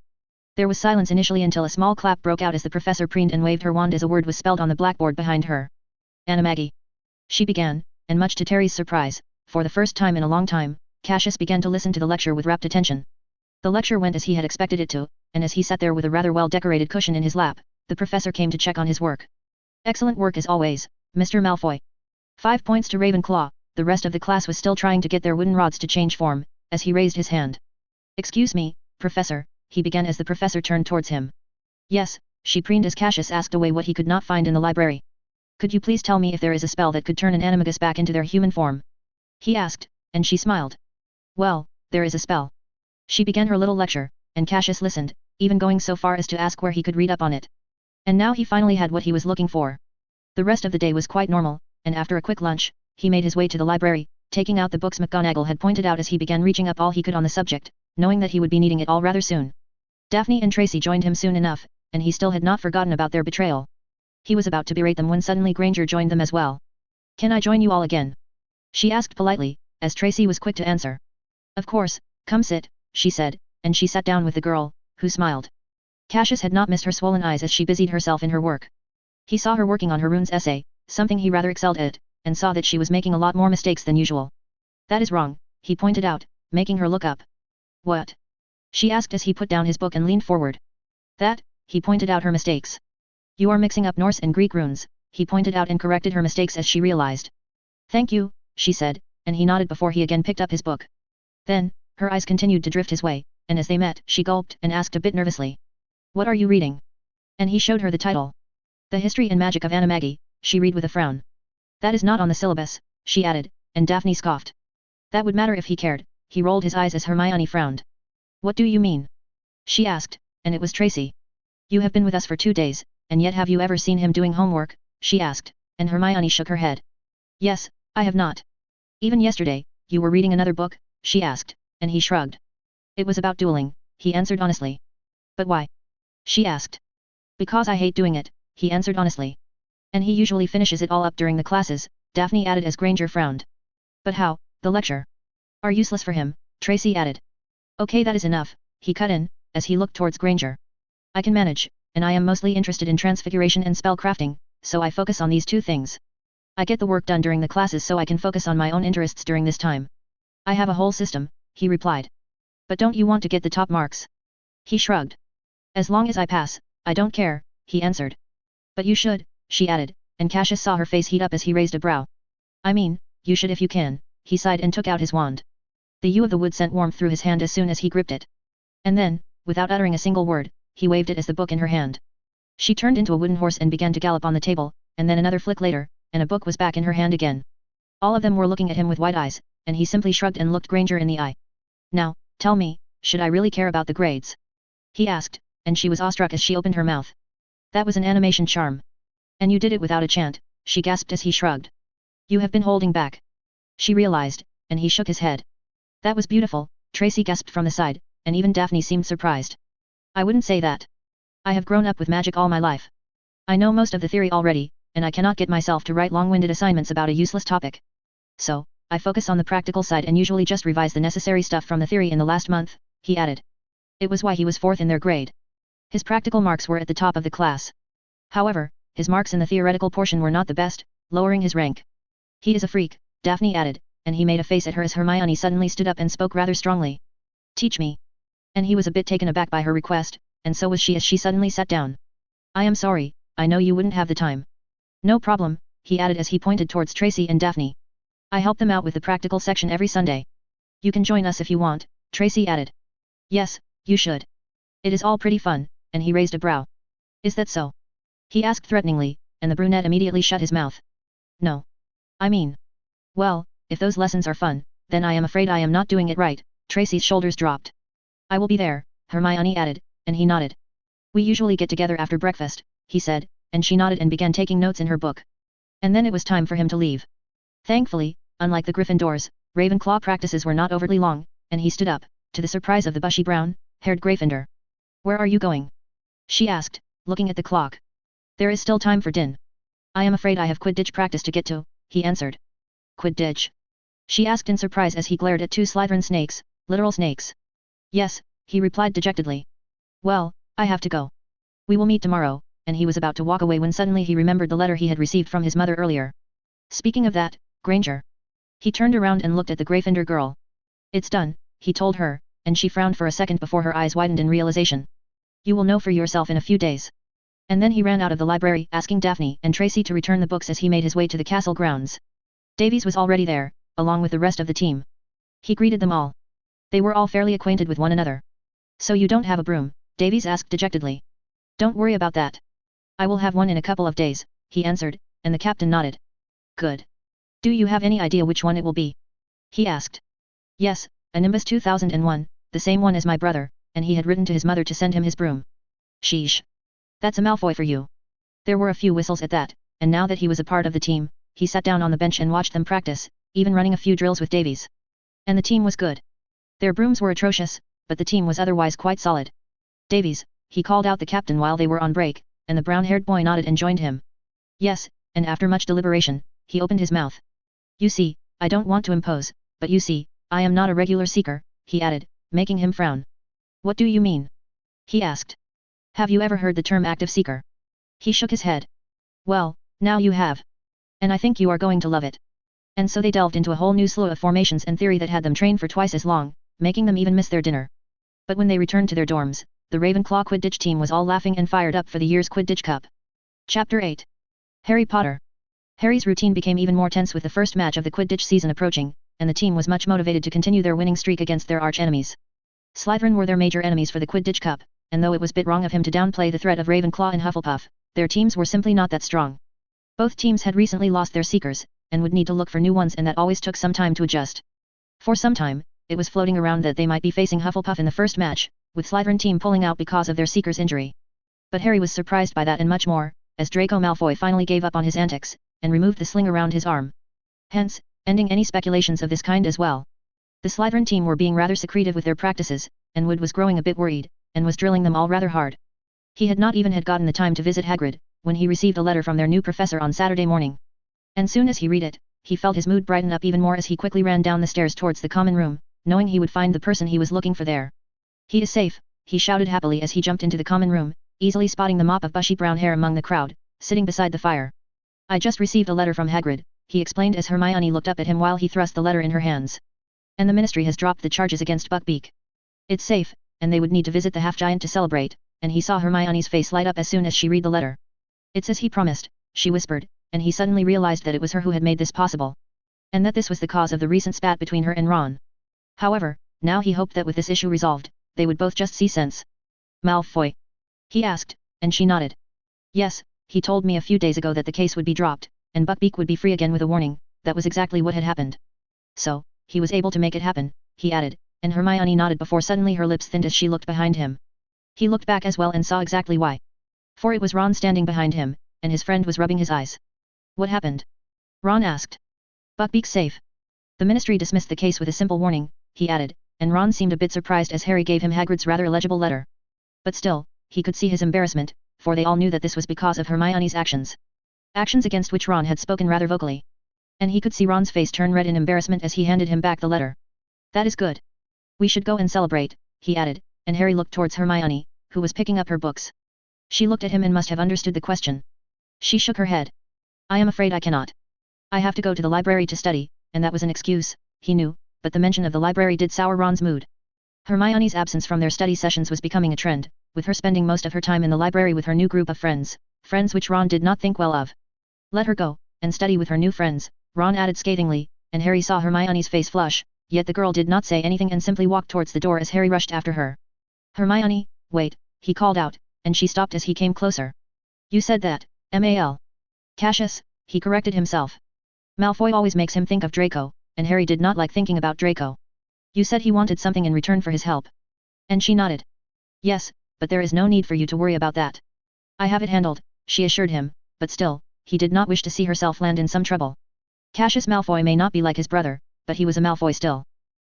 There was silence initially until a small clap broke out as the professor preened and waved her wand as a word was spelled on the blackboard behind her. Animagi. She began, and much to Terry's surprise, for the first time in a long time, Cassius began to listen to the lecture with rapt attention. The lecture went as he had expected it to, and as he sat there with a rather well-decorated cushion in his lap, the professor came to check on his work. Excellent work as always, Mr. Malfoy. 5 points to Ravenclaw. The rest of the class was still trying to get their wooden rods to change form, as he raised his hand. Excuse me, Professor, he began as the professor turned towards him. Yes, she preened as Cassius asked away what he could not find in the library. Could you please tell me if there is a spell that could turn an animagus back into their human form? He asked, and she smiled. Well, there is a spell. She began her little lecture, and Cassius listened, even going so far as to ask where he could read up on it. And now he finally had what he was looking for. The rest of the day was quite normal, and after a quick lunch, he made his way to the library, taking out the books McGonagall had pointed out as he began reaching up all he could on the subject, knowing that he would be needing it all rather soon. Daphne and Tracy joined him soon enough, and he still had not forgotten about their betrayal. He was about to berate them when suddenly Granger joined them as well. "Can I join you all again?" she asked politely, as Tracy was quick to answer. "Of course, come sit," she said, and she sat down with the girl, who smiled. Cassius had not missed her swollen eyes as she busied herself in her work. He saw her working on her runes essay, something he rather excelled at, and saw that she was making a lot more mistakes than usual. "That is wrong," he pointed out, making her look up. "What?" she asked as he put down his book and leaned forward. "That," he pointed out her mistakes. "You are mixing up Norse and Greek runes," he pointed out and corrected her mistakes as she realized. "Thank you," she said, and he nodded before he again picked up his book. Then, her eyes continued to drift his way, and as they met, she gulped and asked a bit nervously. "What are you reading?" And he showed her the title. "The History and Magic of Animagi," she read with a frown. "That is not on the syllabus," she added, and Daphne scoffed. "That would matter if he cared," he rolled his eyes as Hermione frowned. "What do you mean?" she asked, and it was Tracy. "You have been with us for 2 days, and yet have you ever seen him doing homework?" she asked, and Hermione shook her head. "Yes, I have not." "Even yesterday, you were reading another book?" she asked, and he shrugged. "It was about dueling," he answered honestly. "But why?" she asked. "Because I hate doing it," he answered honestly. "And he usually finishes it all up during the classes," Daphne added as Granger frowned. "But how, the lecture are useless for him," Tracy added. "Okay, that is enough," he cut in, as he looked towards Granger. "I can manage, and I am mostly interested in transfiguration and spell crafting, so I focus on these 2 things. I get the work done during the classes so I can focus on my own interests during this time. I have a whole system," he replied. "But don't you want to get the top marks?" He shrugged. "As long as I pass, I don't care," he answered. "But you should," she added, and Cassius saw her face heat up as he raised a brow. "I mean, you should if you can," he sighed and took out his wand. The yew of the wood sent warmth through his hand as soon as he gripped it. And then, without uttering a single word, he waved it as the book in her hand. She turned into a wooden horse and began to gallop on the table, and then another flick later, and a book was back in her hand again. All of them were looking at him with wide eyes, and he simply shrugged and looked Granger in the eye. "Now, tell me, should I really care about the grades?" he asked, and she was awestruck as she opened her mouth. "That was an animation charm. And you did it without a chant," she gasped as he shrugged. "You have been holding back." She realized, and he shook his head. "That was beautiful," Tracy gasped from the side, and even Daphne seemed surprised. "I wouldn't say that. I have grown up with magic all my life. I know most of the theory already, and I cannot get myself to write long-winded assignments about a useless topic. So, I focus on the practical side and usually just revise the necessary stuff from the theory in the last month," he added. It was why he was 4th in their grade. His practical marks were at the top of the class. However, his marks in the theoretical portion were not the best, lowering his rank. "He is a freak," Daphne added, and he made a face at her as Hermione suddenly stood up and spoke rather strongly. "Teach me." And he was a bit taken aback by her request, and so was she as she suddenly sat down. "I am sorry, I know you wouldn't have the time." "No problem," he added as he pointed towards Tracy and Daphne. "I help them out with the practical section every Sunday. You can join us if you want," Tracy added. "Yes, you should. It is all pretty fun," and he raised a brow. "Is that so?" he asked threateningly, and the brunette immediately shut his mouth. "No. I mean. Well, if those lessons are fun, then I am afraid I am not doing it right," Tracy's shoulders dropped. "I will be there," Hermione added, and he nodded. "We usually get together after breakfast," he said, and she nodded and began taking notes in her book. And then it was time for him to leave. Thankfully, unlike the Gryffindors, Ravenclaw practices were not overly long, and he stood up, to the surprise of the bushy brown-haired Gryffindor. "Where are you going?" she asked, looking at the clock. "There is still time for din." "I am afraid I have Quidditch practice to get to," he answered. "Quidditch?" she asked in surprise as he glared at 2 Slytherin snakes, literal snakes. "Yes," he replied dejectedly. "Well, I have to go. We will meet tomorrow," and he was about to walk away when suddenly he remembered the letter he had received from his mother earlier. "Speaking of that, Granger." He turned around and looked at the Gryffindor girl. "It's done," he told her, and she frowned for a second before her eyes widened in realization. "You will know for yourself in a few days." And then he ran out of the library asking Daphne and Tracy to return the books as he made his way to the castle grounds. Davies was already there, along with the rest of the team. He greeted them all. They were all fairly acquainted with one another. "So you don't have a broom?" Davies asked dejectedly. "Don't worry about that. I will have one in a couple of days," he answered, and the captain nodded. "Good. Do you have any idea which one it will be?" he asked. "Yes, a Nimbus 2001, the same one as my brother," and he had written to his mother to send him his broom. "Sheesh. That's a Malfoy for you." There were a few whistles at that, and now that he was a part of the team, he sat down on the bench and watched them practice, even running a few drills with Davies. And the team was good. Their brooms were atrocious, but the team was otherwise quite solid. Davies, he called out the captain while they were on break, and the brown-haired boy nodded and joined him. Yes, and after much deliberation, he opened his mouth. You see, I don't want to impose, but you see, I am not a regular seeker, he added, making him frown. What do you mean? He asked. Have you ever heard the term active seeker? He shook his head. Well, now you have. And I think you are going to love it. And so they delved into a whole new slew of formations and theory that had them trained for twice as long, making them even miss their dinner. But when they returned to their dorms, the Ravenclaw Quidditch team was all laughing and fired up for the year's Quidditch Cup. Chapter 8. Harry Potter. Harry's routine became even more tense with the first match of the Quidditch season approaching, and the team was much motivated to continue their winning streak against their arch-enemies. Slytherin were their major enemies for the Quidditch Cup, and though it was a bit wrong of him to downplay the threat of Ravenclaw and Hufflepuff, their teams were simply not that strong. Both teams had recently lost their seekers, and would need to look for new ones, and that always took some time to adjust. For some time, it was floating around that they might be facing Hufflepuff in the first match, with Slytherin team pulling out because of their seeker's injury. But Harry was surprised by that and much more, as Draco Malfoy finally gave up on his antics, and removed the sling around his arm. Hence, ending any speculations of this kind as well. The Slytherin team were being rather secretive with their practices, and Wood was growing a bit worried, and was drilling them all rather hard. He had not even gotten the time to visit Hagrid, when he received a letter from their new professor on Saturday morning. And soon as he read it, he felt his mood brighten up even more as he quickly ran down the stairs towards the common room, knowing he would find the person he was looking for there. He is safe, he shouted happily as he jumped into the common room, easily spotting the mop of bushy brown hair among the crowd, sitting beside the fire. I just received a letter from Hagrid, he explained as Hermione looked up at him while he thrust the letter in her hands. And the Ministry has dropped the charges against Buckbeak. It's safe, and they would need to visit the half-giant to celebrate, and he saw Hermione's face light up as soon as she read the letter. It's as he promised, she whispered, and he suddenly realized that it was her who had made this possible. And that this was the cause of the recent spat between her and Ron. However, now he hoped that with this issue resolved, they would both just see sense. Malfoy? He asked, and she nodded. Yes, he told me a few days ago that the case would be dropped, and Buckbeak would be free again with a warning. That was exactly what had happened. So, he was able to make it happen, he added, and Hermione nodded before suddenly her lips thinned as she looked behind him. He looked back as well and saw exactly why. For it was Ron standing behind him, and his friend was rubbing his eyes. What happened? Ron asked. Buckbeak's safe. The Ministry dismissed the case with a simple warning, he added, and Ron seemed a bit surprised as Harry gave him Hagrid's rather illegible letter. But still, he could see his embarrassment, for they all knew that this was because of Hermione's actions. Actions against which Ron had spoken rather vocally. And he could see Ron's face turn red in embarrassment as he handed him back the letter. That is good. We should go and celebrate, he added, and Harry looked towards Hermione, who was picking up her books. She looked at him and must have understood the question. She shook her head. I am afraid I cannot. I have to go to the library to study, and that was an excuse, he knew, but the mention of the library did sour Ron's mood. Hermione's absence from their study sessions was becoming a trend, with her spending most of her time in the library with her new group of friends, friends which Ron did not think well of. Let her go, and study with her new friends, Ron added scathingly, and Harry saw Hermione's face flush, yet the girl did not say anything and simply walked towards the door as Harry rushed after her. Hermione, wait, he called out, and she stopped as he came closer. You said that, Mal. Cassius, he corrected himself. Malfoy always makes him think of Draco, and Harry did not like thinking about Draco. You said he wanted something in return for his help. And she nodded. Yes, but there is no need for you to worry about that. I have it handled, she assured him, but still, he did not wish to see herself land in some trouble. Cassius Malfoy may not be like his brother, but he was a Malfoy still.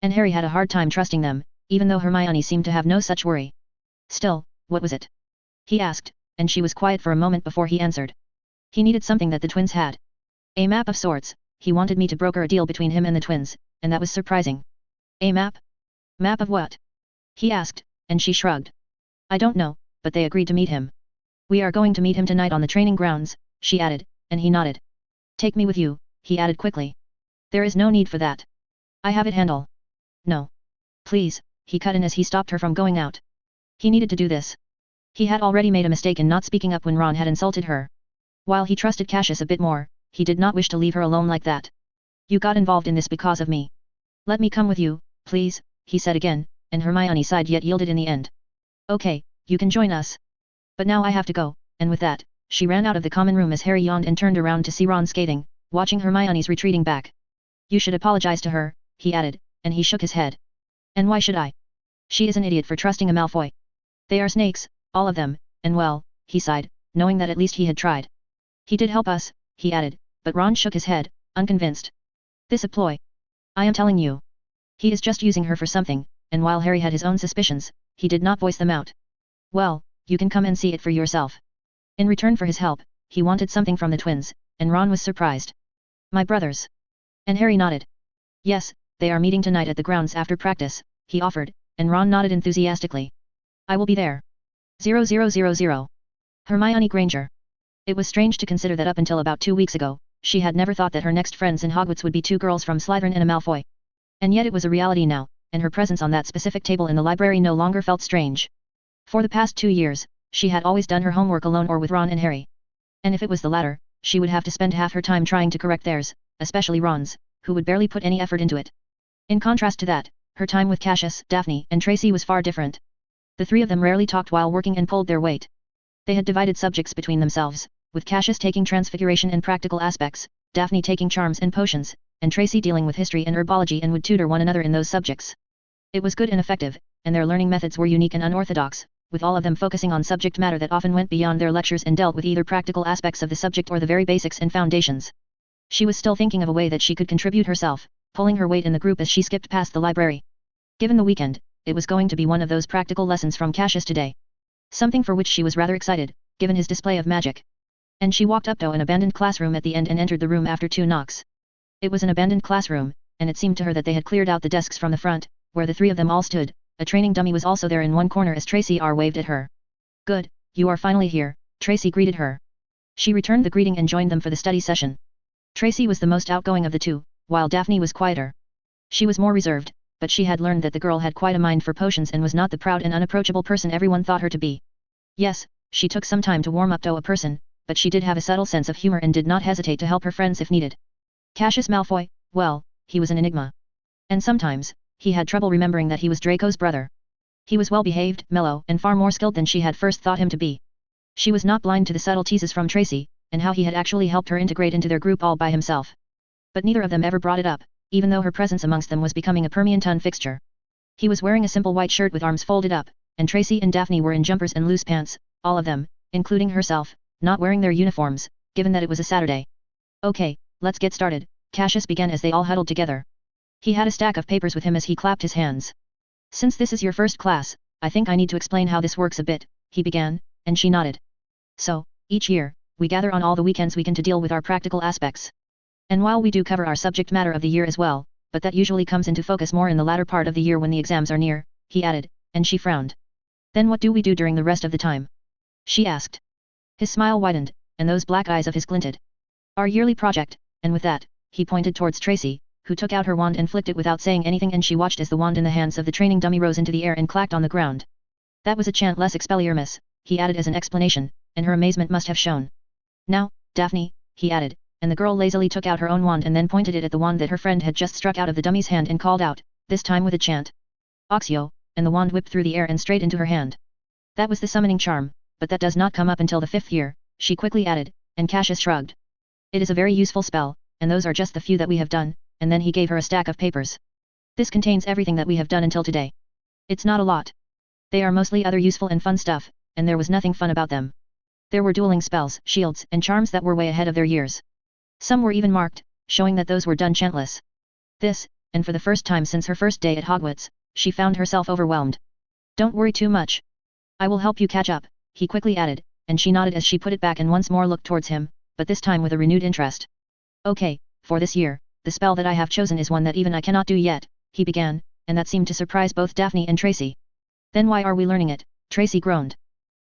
And Harry had a hard time trusting them, even though Hermione seemed to have no such worry. Still, what was it? He asked, and she was quiet for a moment before he answered. He needed something that the twins had. A map of sorts, he wanted me to broker a deal between him and the twins, and that was surprising. A map? Map of what? He asked, and she shrugged. I don't know, but they agreed to meet him. We are going to meet him tonight on the training grounds, she added, and he nodded. Take me with you, he added quickly. There is no need for that. I have it handled. No. Please, he cut in as he stopped her from going out. He needed to do this. He had already made a mistake in not speaking up when Ron had insulted her. While he trusted Cassius a bit more, he did not wish to leave her alone like that. You got involved in this because of me. Let me come with you, please, he said again, and Hermione sighed yet yielded in the end. Okay, you can join us. But now I have to go, and with that, she ran out of the common room as Harry yawned and turned around to see Ron skating, watching Hermione's retreating back. You should apologize to her, he added, and he shook his head. And why should I? She is an idiot for trusting a Malfoy. They are snakes, all of them, and well, he sighed, knowing that at least he had tried. He did help us, he added, but Ron shook his head, unconvinced. This a ploy. I am telling you. He is just using her for something, and while Harry had his own suspicions, he did not voice them out. Well, you can come and see it for yourself. In return for his help, he wanted something from the twins, and Ron was surprised. My brothers. And Harry nodded. Yes, they are meeting tonight at the grounds after practice, he offered, and Ron nodded enthusiastically. I will be there. 0000. Hermione Granger. It was strange to consider that up until about 2 weeks ago, she had never thought that her next friends in Hogwarts would be 2 girls from Slytherin and a Malfoy. And yet it was a reality now, and her presence on that specific table in the library no longer felt strange. For the past 2 years, she had always done her homework alone or with Ron and Harry. And if it was the latter, she would have to spend half her time trying to correct theirs, especially Ron's, who would barely put any effort into it. In contrast to that, her time with Cassius, Daphne, and Tracy was far different. The 3 of them rarely talked while working and pulled their weight. They had divided subjects between themselves, with Cassius taking transfiguration and practical aspects, Daphne taking charms and potions, and Tracy dealing with history and herbology and would tutor one another in those subjects. It was good and effective, and their learning methods were unique and unorthodox, with all of them focusing on subject matter that often went beyond their lectures and dealt with either practical aspects of the subject or the very basics and foundations. She was still thinking of a way that she could contribute herself, pulling her weight in the group as she skipped past the library. Given the weekend, it was going to be one of those practical lessons from Cassius today. Something for which she was rather excited, given his display of magic. And she walked up to an abandoned classroom at the end and entered the room after 2 knocks. It was an abandoned classroom, and it seemed to her that they had cleared out the desks from the front, where the 3 of them all stood. A training dummy was also there in one corner as Tracy waved at her. Good, you are finally here, Tracy greeted her. She returned the greeting and joined them for the study session. Tracy was the most outgoing of the 2, while Daphne was quieter. She was more reserved, but she had learned that the girl had quite a mind for potions and was not the proud and unapproachable person everyone thought her to be. Yes, she took some time to warm up to a person, but she did have a subtle sense of humor and did not hesitate to help her friends if needed. Cassius Malfoy, well, he was an enigma. And sometimes, he had trouble remembering that he was Draco's brother. He was well-behaved, mellow, and far more skilled than she had first thought him to be. She was not blind to the subtle teases from Tracy, and how he had actually helped her integrate into their group all by himself. But neither of them ever brought it up, even though her presence amongst them was becoming a Permian-ton fixture. He was wearing a simple white shirt with arms folded up, and Tracy and Daphne were in jumpers and loose pants, all of them, including herself, not wearing their uniforms, given that it was a Saturday. Okay, let's get started, Cassius began as they all huddled together. He had a stack of papers with him as he clapped his hands. Since this is your first class, I think I need to explain how this works a bit, he began, and she nodded. So, each year, we gather on all the weekends we can to deal with our practical aspects. And while we do cover our subject matter of the year as well, but that usually comes into focus more in the latter part of the year when the exams are near, he added, and she frowned. Then what do we do during the rest of the time? She asked. His smile widened, and those black eyes of his glinted. Our yearly project, and with that, he pointed towards Tracy, who took out her wand and flicked it without saying anything, and she watched as the wand in the hands of the training dummy rose into the air and clacked on the ground. That was a chantless Expelliarmus, he added as an explanation, and her amazement must have shown. Now, Daphne, he added, and the girl lazily took out her own wand and then pointed it at the wand that her friend had just struck out of the dummy's hand and called out, this time with a chant. Oxio, and the wand whipped through the air and straight into her hand. That was the summoning charm, but that does not come up until the 5th year, she quickly added, and Cassius shrugged. It is a very useful spell, and those are just the few that we have done, and then he gave her a stack of papers. This contains everything that we have done until today. It's not a lot. They are mostly other useful and fun stuff, and there was nothing fun about them. There were dueling spells, shields, and charms that were way ahead of their years. Some were even marked, showing that those were done chantless. This, and for the first time since her first day at Hogwarts, she found herself overwhelmed. Don't worry too much. I will help you catch up, he quickly added, and she nodded as she put it back and once more looked towards him, but this time with a renewed interest. Okay, for this year, the spell that I have chosen is one that even I cannot do yet, he began, and that seemed to surprise both Daphne and Tracy. Then why are we learning it? Tracy groaned.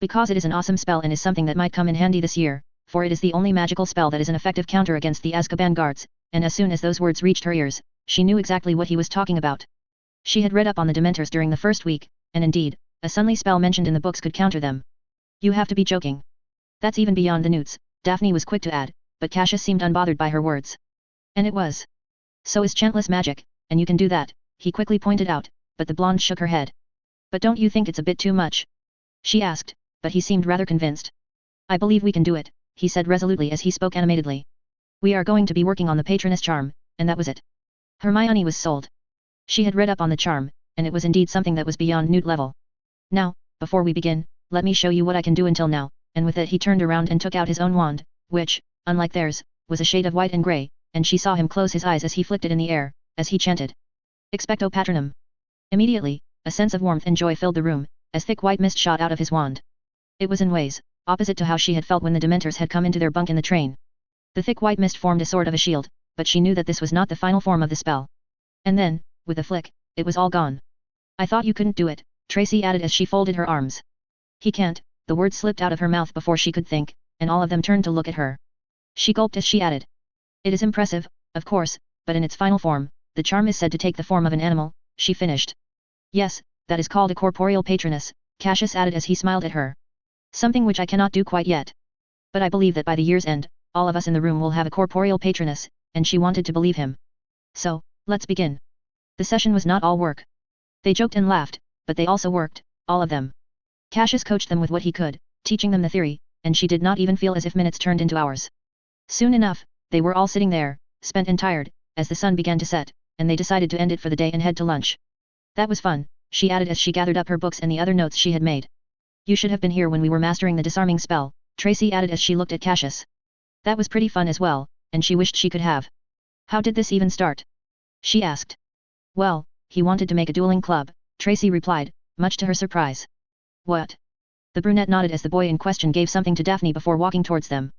Because it is an awesome spell and is something that might come in handy this year, for it is the only magical spell that is an effective counter against the Azkaban guards, and as soon as those words reached her ears, she knew exactly what he was talking about. She had read up on the Dementors during the first week, and indeed, a sunly spell mentioned in the books could counter them. You have to be joking. That's even beyond the newts, Daphne was quick to add, but Cassius seemed unbothered by her words. And it was. So is chantless magic, and you can do that, he quickly pointed out, but the blonde shook her head. But don't you think it's a bit too much? She asked, but he seemed rather convinced. I believe we can do it, he said resolutely as he spoke animatedly. We are going to be working on the Patroness charm, and that was it. Hermione was sold. She had read up on the charm, and it was indeed something that was beyond newt level. Now, before we begin, let me show you what I can do until now, and with it he turned around and took out his own wand, which, unlike theirs, was a shade of white and grey, and she saw him close his eyes as he flicked it in the air, as he chanted. Expecto Patronum. Immediately, a sense of warmth and joy filled the room, as thick white mist shot out of his wand. It was in ways opposite to how she had felt when the Dementors had come into their bunk in the train. The thick white mist formed a sort of a shield, but she knew that this was not the final form of the spell. And then, with a flick, it was all gone. I thought you couldn't do it, Tracy added as she folded her arms. He can't, the words slipped out of her mouth before she could think, and all of them turned to look at her. She gulped as she added. It is impressive, of course, but in its final form, the charm is said to take the form of an animal, she finished. Yes, that is called a corporeal patroness, Cassius added as he smiled at her. Something which I cannot do quite yet. But I believe that by the year's end, all of us in the room will have a corporeal patroness, and she wanted to believe him. So, let's begin. The session was not all work. They joked and laughed, but they also worked, all of them. Cassius coached them with what he could, teaching them the theory, and she did not even feel as if minutes turned into hours. Soon enough, they were all sitting there, spent and tired, as the sun began to set, and they decided to end it for the day and head to lunch. That was fun, she added as she gathered up her books and the other notes she had made. You should have been here when we were mastering the disarming spell, Tracy added as she looked at Cassius. That was pretty fun as well, and she wished she could have. How did this even start? She asked. Well, he wanted to make a dueling club, Tracy replied, much to her surprise. What? The brunette nodded as the boy in question gave something to Daphne before walking towards them.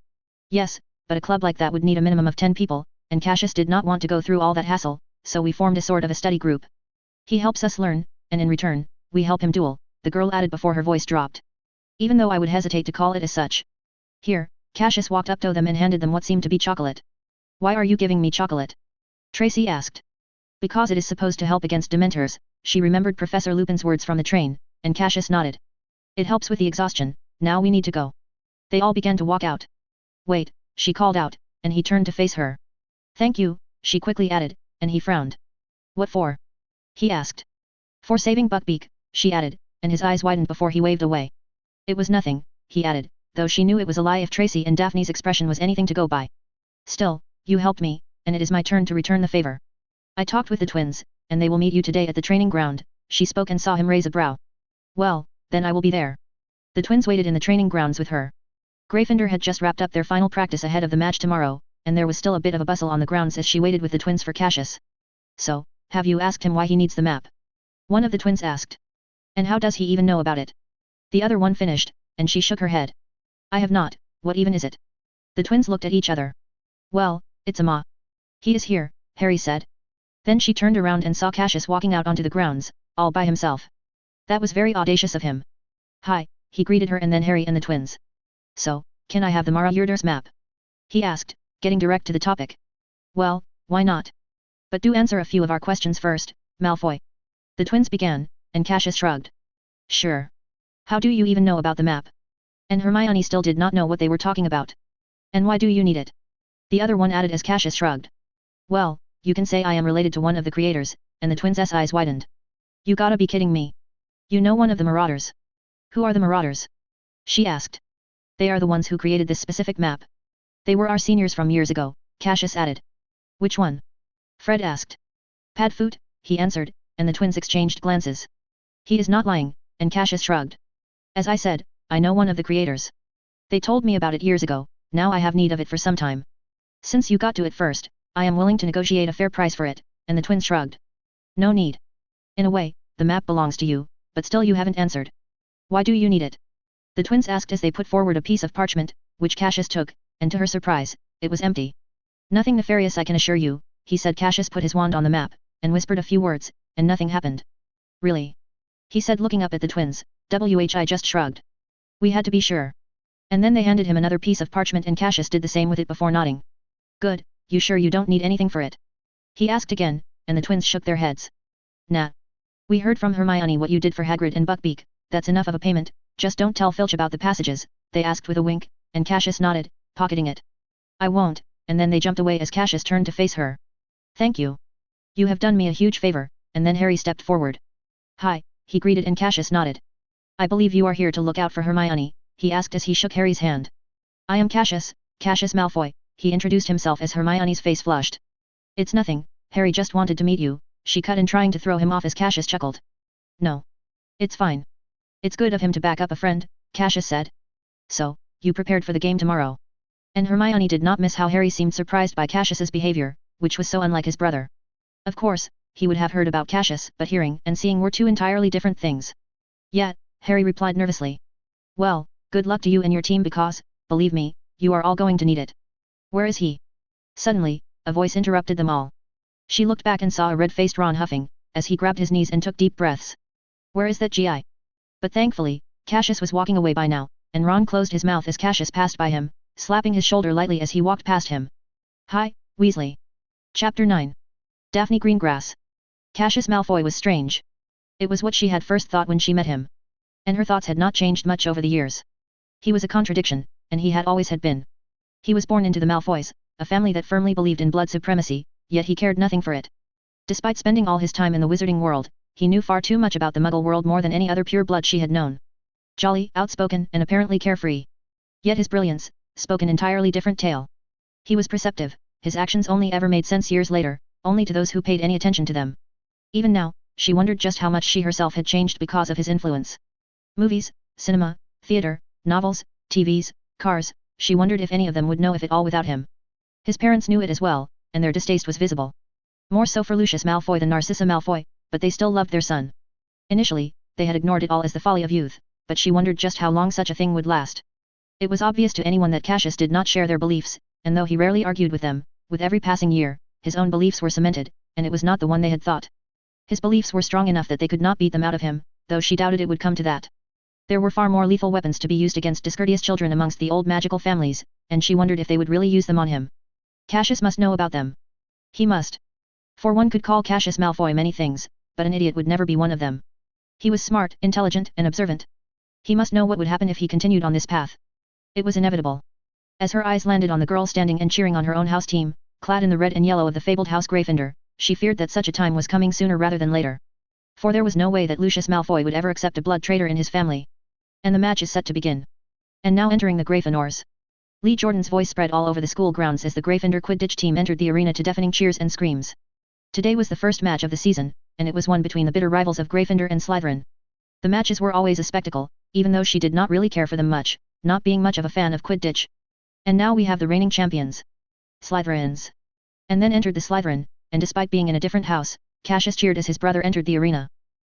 Yes, but a club like that would need a minimum of 10 people, and Cassius did not want to go through all that hassle, so we formed a sort of a study group. He helps us learn, and in return, we help him duel, the girl added before her voice dropped. Even though I would hesitate to call it as such. Here, Cassius walked up to them and handed them what seemed to be chocolate. Why are you giving me chocolate? Tracy asked. Because it is supposed to help against Dementors, she remembered Professor Lupin's words from the train, and Cassius nodded. It helps with the exhaustion, now we need to go. They all began to walk out. Wait, she called out, and he turned to face her. Thank you, she quickly added, and he frowned. What for? He asked. For saving Buckbeak, she added, and his eyes widened before he waved away. It was nothing, he added, though she knew it was a lie if Tracy and Daphne's expression was anything to go by. Still, you helped me, and it is my turn to return the favor. I talked with the twins, and they will meet you today at the training ground, she spoke and saw him raise a brow. Well, then I will be there. The twins waited in the training grounds with her. Gryffindor had just wrapped up their final practice ahead of the match tomorrow, and there was still a bit of a bustle on the grounds as she waited with the twins for Cassius. So, have you asked him why he needs the map? One of the twins asked. And how does he even know about it? The other one finished, and she shook her head. I have not, what even is it? The twins looked at each other. Well, it's a ma. He is here, Harry said. Then she turned around and saw Cassius walking out onto the grounds, all by himself. That was very audacious of him. Hi, he greeted her and then Harry and the twins. So, can I have the Mara Yurder's map? He asked, getting direct to the topic. Well, why not? But do answer a few of our questions first, Malfoy. The twins began, and Cassius shrugged. Sure. How do you even know about the map? And Hermione still did not know what they were talking about. And why do you need it? The other one added as Cassius shrugged. Well, you can say I am related to one of the creators, and the twins' eyes widened. You gotta be kidding me. You know one of the Marauders. Who are the Marauders? She asked. They are the ones who created this specific map. They were our seniors from years ago, Cassius added. Which one? Fred asked. Padfoot, he answered, and the twins exchanged glances. He is not lying, and Cassius shrugged. As I said, I know one of the creators. They told me about it years ago, now I have need of it for some time. Since you got to it first, I am willing to negotiate a fair price for it, and the twins shrugged. No need. In a way, the map belongs to you, but still you haven't answered. Why do you need it? The twins asked as they put forward a piece of parchment, which Cassius took, and to her surprise, it was empty. Nothing nefarious I can assure you, he said. Cassius put his wand on the map, and whispered a few words, and nothing happened. Really? He said looking up at the twins. Whi just shrugged. We had to be sure. And then they handed him another piece of parchment and Cassius did the same with it before nodding. Good, you sure you don't need anything for it? He asked again, and the twins shook their heads. Nah. We heard from Hermione what you did for Hagrid and Buckbeak, that's enough of a payment, just don't tell Filch about the passages, they asked with a wink, and Cassius nodded, pocketing it. I won't, and then they jumped away as Cassius turned to face her. Thank you. You have done me a huge favor, and then Harry stepped forward. Hi, he greeted and Cassius nodded. I believe you are here to look out for Hermione, he asked as he shook Harry's hand. I am Cassius, Cassius Malfoy, he introduced himself as Hermione's face flushed. It's nothing, Harry just wanted to meet you, she cut in trying to throw him off as Cassius chuckled. No. It's fine. It's good of him to back up a friend, Cassius said. So, you prepared for the game tomorrow. And Hermione did not miss how Harry seemed surprised by Cassius's behavior, which was so unlike his brother. Of course, he would have heard about Cassius, but hearing and seeing were two entirely different things. Yet, Harry replied nervously. Well, good luck to you and your team because, believe me, you are all going to need it. Where is he? Suddenly, a voice interrupted them all. She looked back and saw a red-faced Ron huffing, as he grabbed his knees and took deep breaths. Where is that guy? But thankfully, Cassius was walking away by now, and Ron closed his mouth as Cassius passed by him, slapping his shoulder lightly as he walked past him. Hi, Weasley. Chapter 9. Daphne Greengrass. Cassius Malfoy was strange. It was what she had first thought when she met him. And her thoughts had not changed much over the years. He was a contradiction, and he had always had been. He was born into the Malfoys, a family that firmly believed in blood supremacy, yet he cared nothing for it. Despite spending all his time in the wizarding world, he knew far too much about the Muggle world more than any other pure blood she had known. Jolly, outspoken, and apparently carefree. Yet his brilliance spoke an entirely different tale. He was perceptive, his actions only ever made sense years later, only to those who paid any attention to them. Even now, she wondered just how much she herself had changed because of his influence. Movies, cinema, theater, novels, TVs, cars, she wondered if any of them would know of it all without him. His parents knew it as well, and their distaste was visible. More so for Lucius Malfoy than Narcissa Malfoy, but they still loved their son. Initially, they had ignored it all as the folly of youth, but she wondered just how long such a thing would last. It was obvious to anyone that Cassius did not share their beliefs, and though he rarely argued with them, with every passing year, his own beliefs were cemented, and it was not the one they had thought. His beliefs were strong enough that they could not beat them out of him, though she doubted it would come to that. There were far more lethal weapons to be used against discourteous children amongst the old magical families, and she wondered if they would really use them on him. Cassius must know about them. He must. For one could call Cassius Malfoy many things, but an idiot would never be one of them. He was smart, intelligent, and observant. He must know what would happen if he continued on this path. It was inevitable. As her eyes landed on the girl standing and cheering on her own house team, clad in the red and yellow of the fabled House Gryffindor, she feared that such a time was coming sooner rather than later. For there was no way that Lucius Malfoy would ever accept a blood traitor in his family. And the match is set to begin. And now entering the Gryffindors. Lee Jordan's voice spread all over the school grounds as the Gryffindor Quidditch team entered the arena to deafening cheers and screams. Today was the first match of the season, and it was one between the bitter rivals of Gryffindor and Slytherin. The matches were always a spectacle, even though she did not really care for them much, not being much of a fan of Quidditch. And now we have the reigning champions. Slytherins. And then entered the Slytherin, and despite being in a different house, Cassius cheered as his brother entered the arena.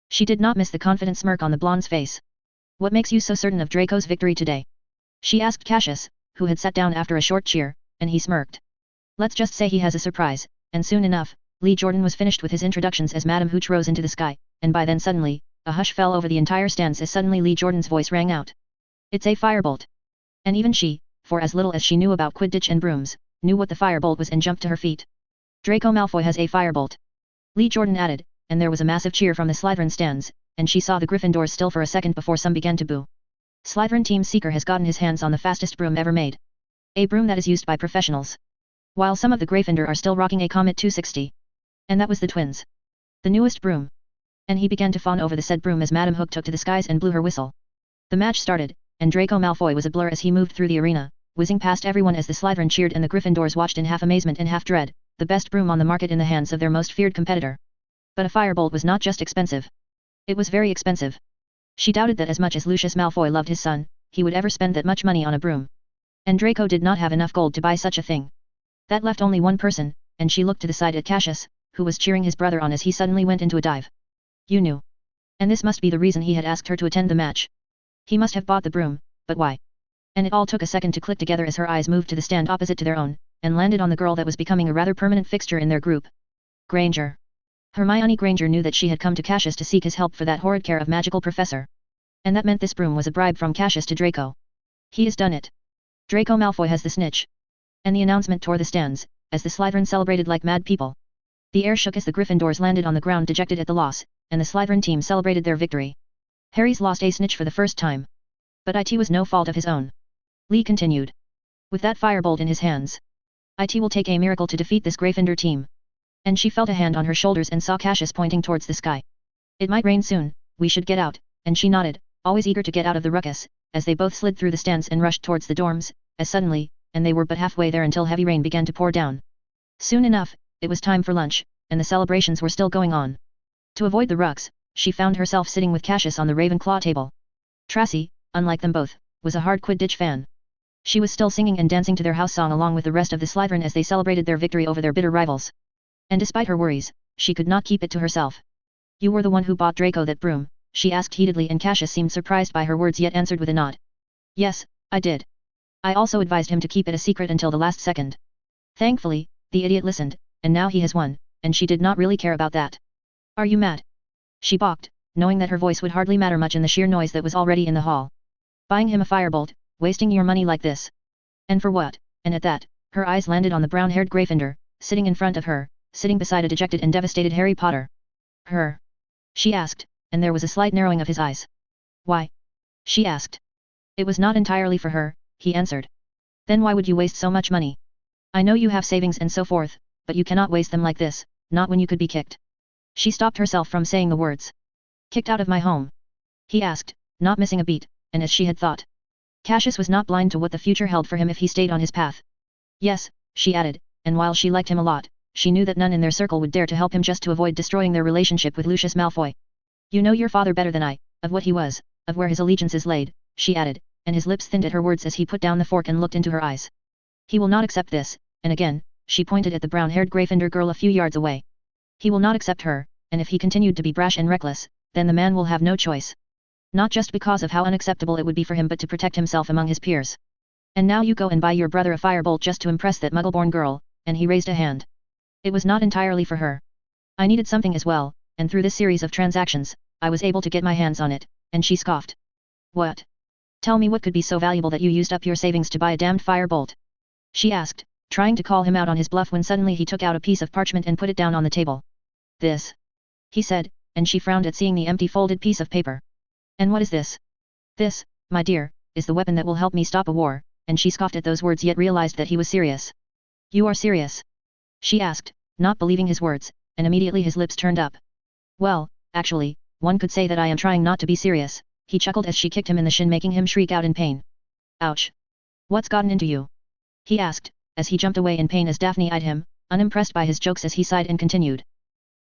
She did not miss the confident smirk on the blonde's face. What makes you so certain of Draco's victory today? She asked Cassius, who had sat down after a short cheer, and he smirked. Let's just say he has a surprise, and soon enough, Lee Jordan was finished with his introductions as Madame Hooch rose into the sky, and by then suddenly, a hush fell over the entire stands as suddenly Lee Jordan's voice rang out. It's a firebolt. And even she, for as little as she knew about Quidditch and brooms, knew what the firebolt was and jumped to her feet. Draco Malfoy has a firebolt. Lee Jordan added, and there was a massive cheer from the Slytherin stands, and she saw the Gryffindors still for a second before some began to boo. Slytherin Team Seeker has gotten his hands on the fastest broom ever made. A broom that is used by professionals. While some of the Gryffindor are still rocking a Comet 260. And that was the twins. The newest broom. And he began to fawn over the said broom as Madame Hook took to the skies and blew her whistle. The match started, and Draco Malfoy was a blur as he moved through the arena, whizzing past everyone as the Slytherin cheered and the Gryffindors watched in half amazement and half dread, the best broom on the market in the hands of their most feared competitor. But a firebolt was not just expensive. It was very expensive. She doubted that as much as Lucius Malfoy loved his son, he would ever spend that much money on a broom. And Draco did not have enough gold to buy such a thing. That left only one person, and she looked to the side at Cassius, who was cheering his brother on as he suddenly went into a dive. You knew. And this must be the reason he had asked her to attend the match. He must have bought the broom, but why? And it all took a second to click together as her eyes moved to the stand opposite to their own, and landed on the girl that was becoming a rather permanent fixture in their group. Granger. Hermione Granger knew that she had come to Cassius to seek his help for that horrid care of magical professor. And that meant this broom was a bribe from Cassius to Draco. He has done it. Draco Malfoy has the snitch. And the announcement tore the stands, as the Slytherin celebrated like mad people. The air shook as the Gryffindors landed on the ground dejected at the loss, and the Slytherin team celebrated their victory. Harry's lost a snitch for the first time. But it was no fault of his own. Lee continued. With that firebolt in his hands. It will take a miracle to defeat this Gryffindor team. And she felt a hand on her shoulders and saw Cassius pointing towards the sky. It might rain soon, we should get out, and she nodded, always eager to get out of the ruckus, as they both slid through the stands and rushed towards the dorms, as suddenly, and they were but halfway there until heavy rain began to pour down. Soon enough, it was time for lunch, and the celebrations were still going on. To avoid the rucks, she found herself sitting with Cassius on the Ravenclaw table. Tracy, unlike them both, was a hard Quidditch fan. She was still singing and dancing to their house song along with the rest of the Slytherin as they celebrated their victory over their bitter rivals. And despite her worries, she could not keep it to herself. You were the one who bought Draco that broom, she asked heatedly, and Cassius seemed surprised by her words yet answered with a nod. Yes, I did. I also advised him to keep it a secret until the last second. Thankfully, the idiot listened, and now he has won, and she did not really care about that. Are you mad? She balked, knowing that her voice would hardly matter much in the sheer noise that was already in the hall. Buying him a firebolt, wasting your money like this. And for what? And at that, her eyes landed on the brown-haired Gryffindor, sitting in front of her, sitting beside a dejected and devastated Harry Potter. Her? She asked, and there was a slight narrowing of his eyes. Why? She asked. It was not entirely for her, he answered. Then why would you waste so much money? I know you have savings and so forth, but you cannot waste them like this, not when you could be kicked. She stopped herself from saying the words. Kicked out of my home? He asked, not missing a beat, and as she had thought. Cassius was not blind to what the future held for him if he stayed on his path. Yes, she added, and while she liked him a lot, she knew that none in their circle would dare to help him just to avoid destroying their relationship with Lucius Malfoy. You know your father better than I, of what he was, of where his allegiances laid, she added, and his lips thinned at her words as he put down the fork and looked into her eyes. He will not accept this, and again, she pointed at the brown-haired Gryffindor girl a few yards away. He will not accept her, and if he continued to be brash and reckless, then the man will have no choice. Not just because of how unacceptable it would be for him but to protect himself among his peers. And now you go and buy your brother a firebolt just to impress that muggle-born girl, and he raised a hand. It was not entirely for her. I needed something as well, and through this series of transactions, I was able to get my hands on it, and she scoffed. What? Tell me what could be so valuable that you used up your savings to buy a damned firebolt? She asked, trying to call him out on his bluff when suddenly he took out a piece of parchment and put it down on the table. This? He said, and she frowned at seeing the empty folded piece of paper. And what is this? This, my dear, is the weapon that will help me stop a war, and she scoffed at those words yet realized that he was serious. You are serious? She asked, not believing his words, and immediately his lips turned up. Well, actually, one could say that I am trying not to be serious, he chuckled as she kicked him in the shin making him shriek out in pain. Ouch. What's gotten into you? He asked, as he jumped away in pain as Daphne eyed him, unimpressed by his jokes as he sighed and continued.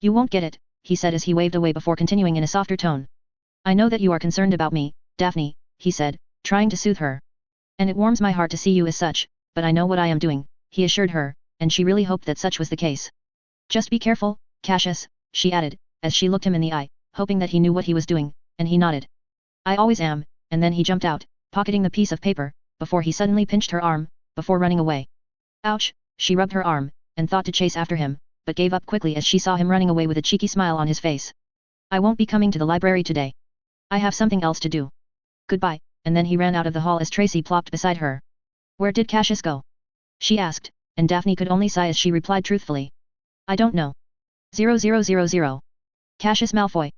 You won't get it, he said as he waved away before continuing in a softer tone. I know that you are concerned about me, Daphne, he said, trying to soothe her. And it warms my heart to see you as such, but I know what I am doing, he assured her, and she really hoped that such was the case. Just be careful, Cassius, she added, as she looked him in the eye, hoping that he knew what he was doing, and he nodded. I always am, and then he jumped out, pocketing the piece of paper, before he suddenly pinched her arm, before running away. Ouch, she rubbed her arm, and thought to chase after him, but gave up quickly as she saw him running away with a cheeky smile on his face. I won't be coming to the library today. I have something else to do. Goodbye, and then he ran out of the hall as Tracy plopped beside her. Where did Cassius go? She asked, and Daphne could only sigh as she replied truthfully. I don't know. 0000. Cassius Malfoy.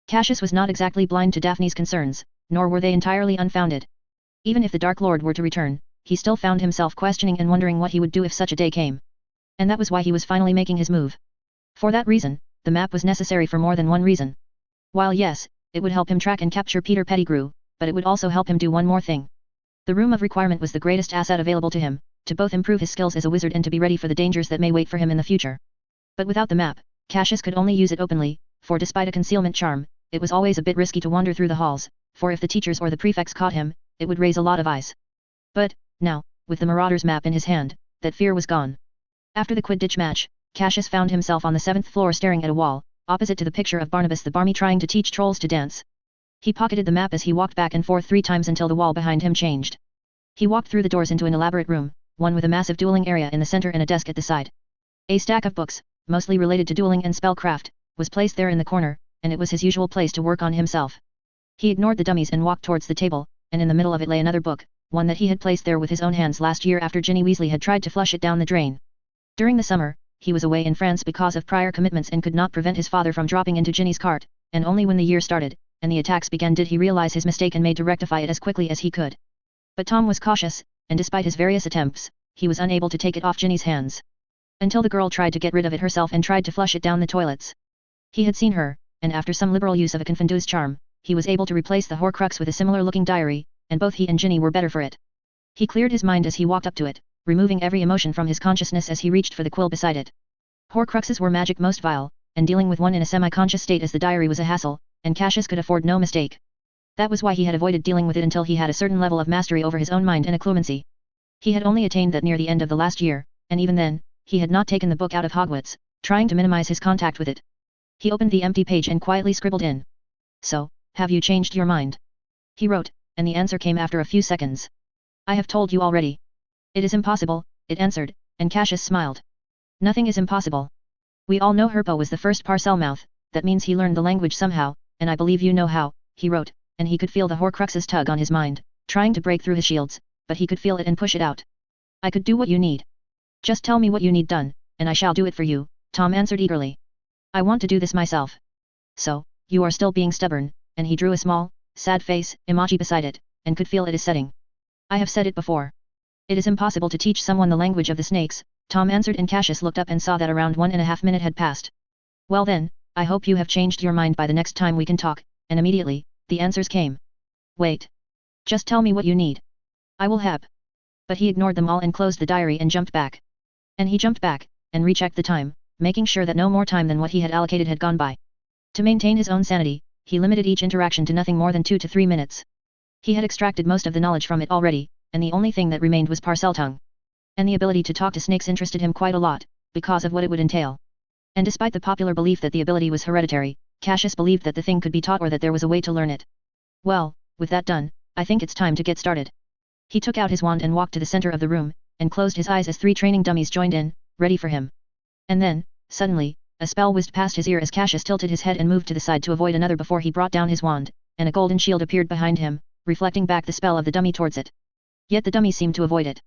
Cassius was not exactly blind to Daphne's concerns, nor were they entirely unfounded. Even if the Dark Lord were to return, he still found himself questioning and wondering what he would do if such a day came. And that was why he was finally making his move. For that reason, the map was necessary for more than one reason. While yes, it would help him track and capture Peter Pettigrew, but it would also help him do one more thing. The Room of Requirement was the greatest asset available to him, to both improve his skills as a wizard and to be ready for the dangers that may wait for him in the future. But without the map, Cassius could only use it openly, for despite a concealment charm, it was always a bit risky to wander through the halls, for if the teachers or the prefects caught him, it would raise a lot of eyes. But, now, with the Marauder's map in his hand, that fear was gone. After the Quidditch match, Cassius found himself on the 7th floor staring at a wall, opposite to the picture of Barnabas the Barmy trying to teach trolls to dance. He pocketed the map as he walked back and forth 3 times until the wall behind him changed. He walked through the doors into an elaborate room, one with a massive dueling area in the center and a desk at the side. A stack of books, mostly related to dueling and spellcraft, was placed there in the corner, and it was his usual place to work on himself. He ignored the dummies and walked towards the table, and in the middle of it lay another book, one that he had placed there with his own hands last year after Ginny Weasley had tried to flush it down the drain. During the summer, he was away in France because of prior commitments and could not prevent his father from dropping into Ginny's cart, and only when the year started, and the attacks began did he realize his mistake and made to rectify it as quickly as he could. But Tom was cautious, and despite his various attempts, he was unable to take it off Ginny's hands. Until the girl tried to get rid of it herself and tried to flush it down the toilets. He had seen her, and after some liberal use of a confundus charm, he was able to replace the Horcrux with a similar-looking diary, and both he and Ginny were better for it. He cleared his mind as he walked up to it, removing every emotion from his consciousness as he reached for the quill beside it. Horcruxes were magic most vile, and dealing with one in a semi-conscious state as the diary was a hassle, and Cassius could afford no mistake. That was why he had avoided dealing with it until he had a certain level of mastery over his own mind and occlumency. He had only attained that near the end of the last year, and even then, he had not taken the book out of Hogwarts, trying to minimize his contact with it. He opened the empty page and quietly scribbled in. So, have you changed your mind? He wrote, and the answer came after a few seconds. I have told you already. It is impossible, it answered, and Cassius smiled. Nothing is impossible. We all know Herpo was the first parcel mouth, that means he learned the language somehow, and I believe you know how, he wrote, and he could feel the Horcruxes tug on his mind, trying to break through his shields, but he could feel it and push it out. I could do what you need. Just tell me what you need done, and I shall do it for you, Tom answered eagerly. I want to do this myself. So, you are still being stubborn, and he drew a small, sad face, emoji beside it, and could feel it is setting. I have said it before. It is impossible to teach someone the language of the snakes, Tom answered, and Cassius looked up and saw that around 1.5 minutes had passed. Well then, I hope you have changed your mind by the next time we can talk, and immediately, the answers came. Wait. Just tell me what you need. I will help. But he ignored them all and closed the diary and jumped back. And he jumped back, and rechecked the time, making sure that no more time than what he had allocated had gone by. To maintain his own sanity, he limited each interaction to nothing more than 2 to 3 minutes. He had extracted most of the knowledge from it already, and the only thing that remained was Parseltongue. And the ability to talk to snakes interested him quite a lot, because of what it would entail. And despite the popular belief that the ability was hereditary, Cassius believed that the thing could be taught or that there was a way to learn it. Well, with that done, I think it's time to get started. He took out his wand and walked to the center of the room, and closed his eyes as 3 training dummies joined in, ready for him. And then, suddenly, a spell whizzed past his ear as Cassius tilted his head and moved to the side to avoid another before he brought down his wand, and a golden shield appeared behind him, reflecting back the spell of the dummy towards it. Yet the dummy seemed to avoid it.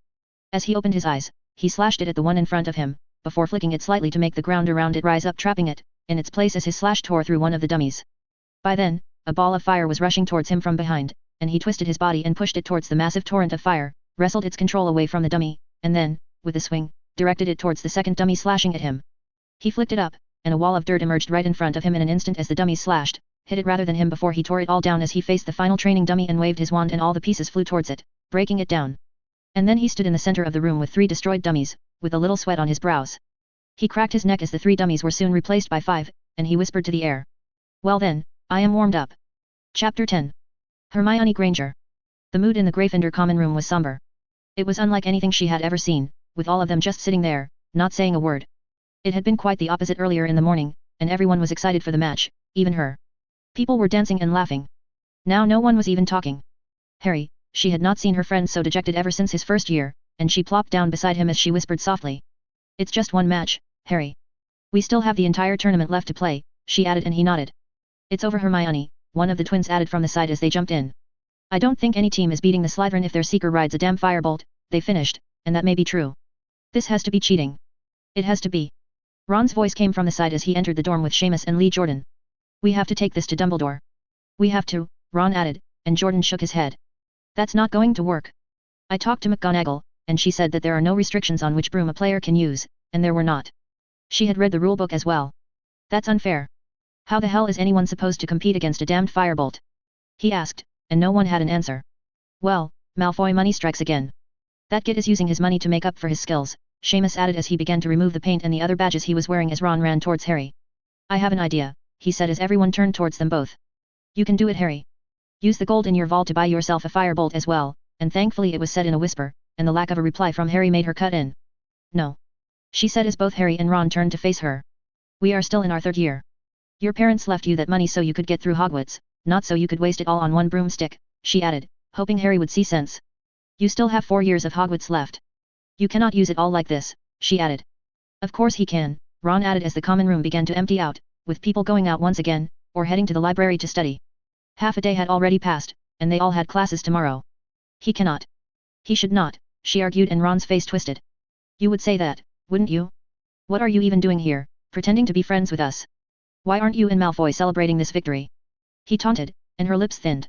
As he opened his eyes, he slashed it at the one in front of him, before flicking it slightly to make the ground around it rise up, trapping it in its place as his slash tore through one of the dummies. By then, a ball of fire was rushing towards him from behind, and he twisted his body and pushed it towards the massive torrent of fire, wrestled its control away from the dummy, and then, with a swing, directed it towards the second dummy slashing at him. He flicked it up, and a wall of dirt emerged right in front of him in an instant as the dummy slashed, hit it rather than him before he tore it all down as he faced the final training dummy and waved his wand and all the pieces flew towards it, breaking it down. And then he stood in the center of the room with 3 destroyed dummies, with a little sweat on his brows. He cracked his neck as the 3 dummies were soon replaced by 5, and he whispered to the air. Well then, I am warmed up. Chapter 10. Hermione Granger. The mood in the Gryffindor common room was somber. It was unlike anything she had ever seen, with all of them just sitting there, not saying a word. It had been quite the opposite earlier in the morning, and everyone was excited for the match, even her. People were dancing and laughing. Now no one was even talking. Harry, she had not seen her friend so dejected ever since his first year, and she plopped down beside him as she whispered softly. It's just one match, Harry. We still have the entire tournament left to play, she added, and he nodded. It's over, Hermione, one of the twins added from the side as they jumped in. I don't think any team is beating the Slytherin if their seeker rides a damn firebolt, they finished, and that may be true. This has to be cheating. It has to be. Ron's voice came from the side as he entered the dorm with Seamus and Lee Jordan. We have to take this to Dumbledore. We have to, Ron added, and Jordan shook his head. That's not going to work. I talked to McGonagall, and she said that there are no restrictions on which broom a player can use, and there were not. She had read the rulebook as well. That's unfair. How the hell is anyone supposed to compete against a damned firebolt? He asked, and no one had an answer. Well, Malfoy money strikes again. That git is using his money to make up for his skills, Seamus added as he began to remove the paint and the other badges he was wearing as Ron ran towards Harry. I have an idea, he said as everyone turned towards them both. You can do it, Harry. Use the gold in your vault to buy yourself a firebolt as well, and thankfully it was said in a whisper, and the lack of a reply from Harry made her cut in. No. She said as both Harry and Ron turned to face her. We are still in our 3rd year. Your parents left you that money so you could get through Hogwarts, not so you could waste it all on one broomstick, she added, hoping Harry would see sense. You still have 4 years of Hogwarts left. You cannot use it all like this, she added. Of course he can, Ron added as the common room began to empty out, with people going out once again, or heading to the library to study. Half a day had already passed, and they all had classes tomorrow. He cannot. He should not, she argued, and Ron's face twisted. You would say that, wouldn't you? What are you even doing here, pretending to be friends with us? Why aren't you and Malfoy celebrating this victory? He taunted, and her lips thinned.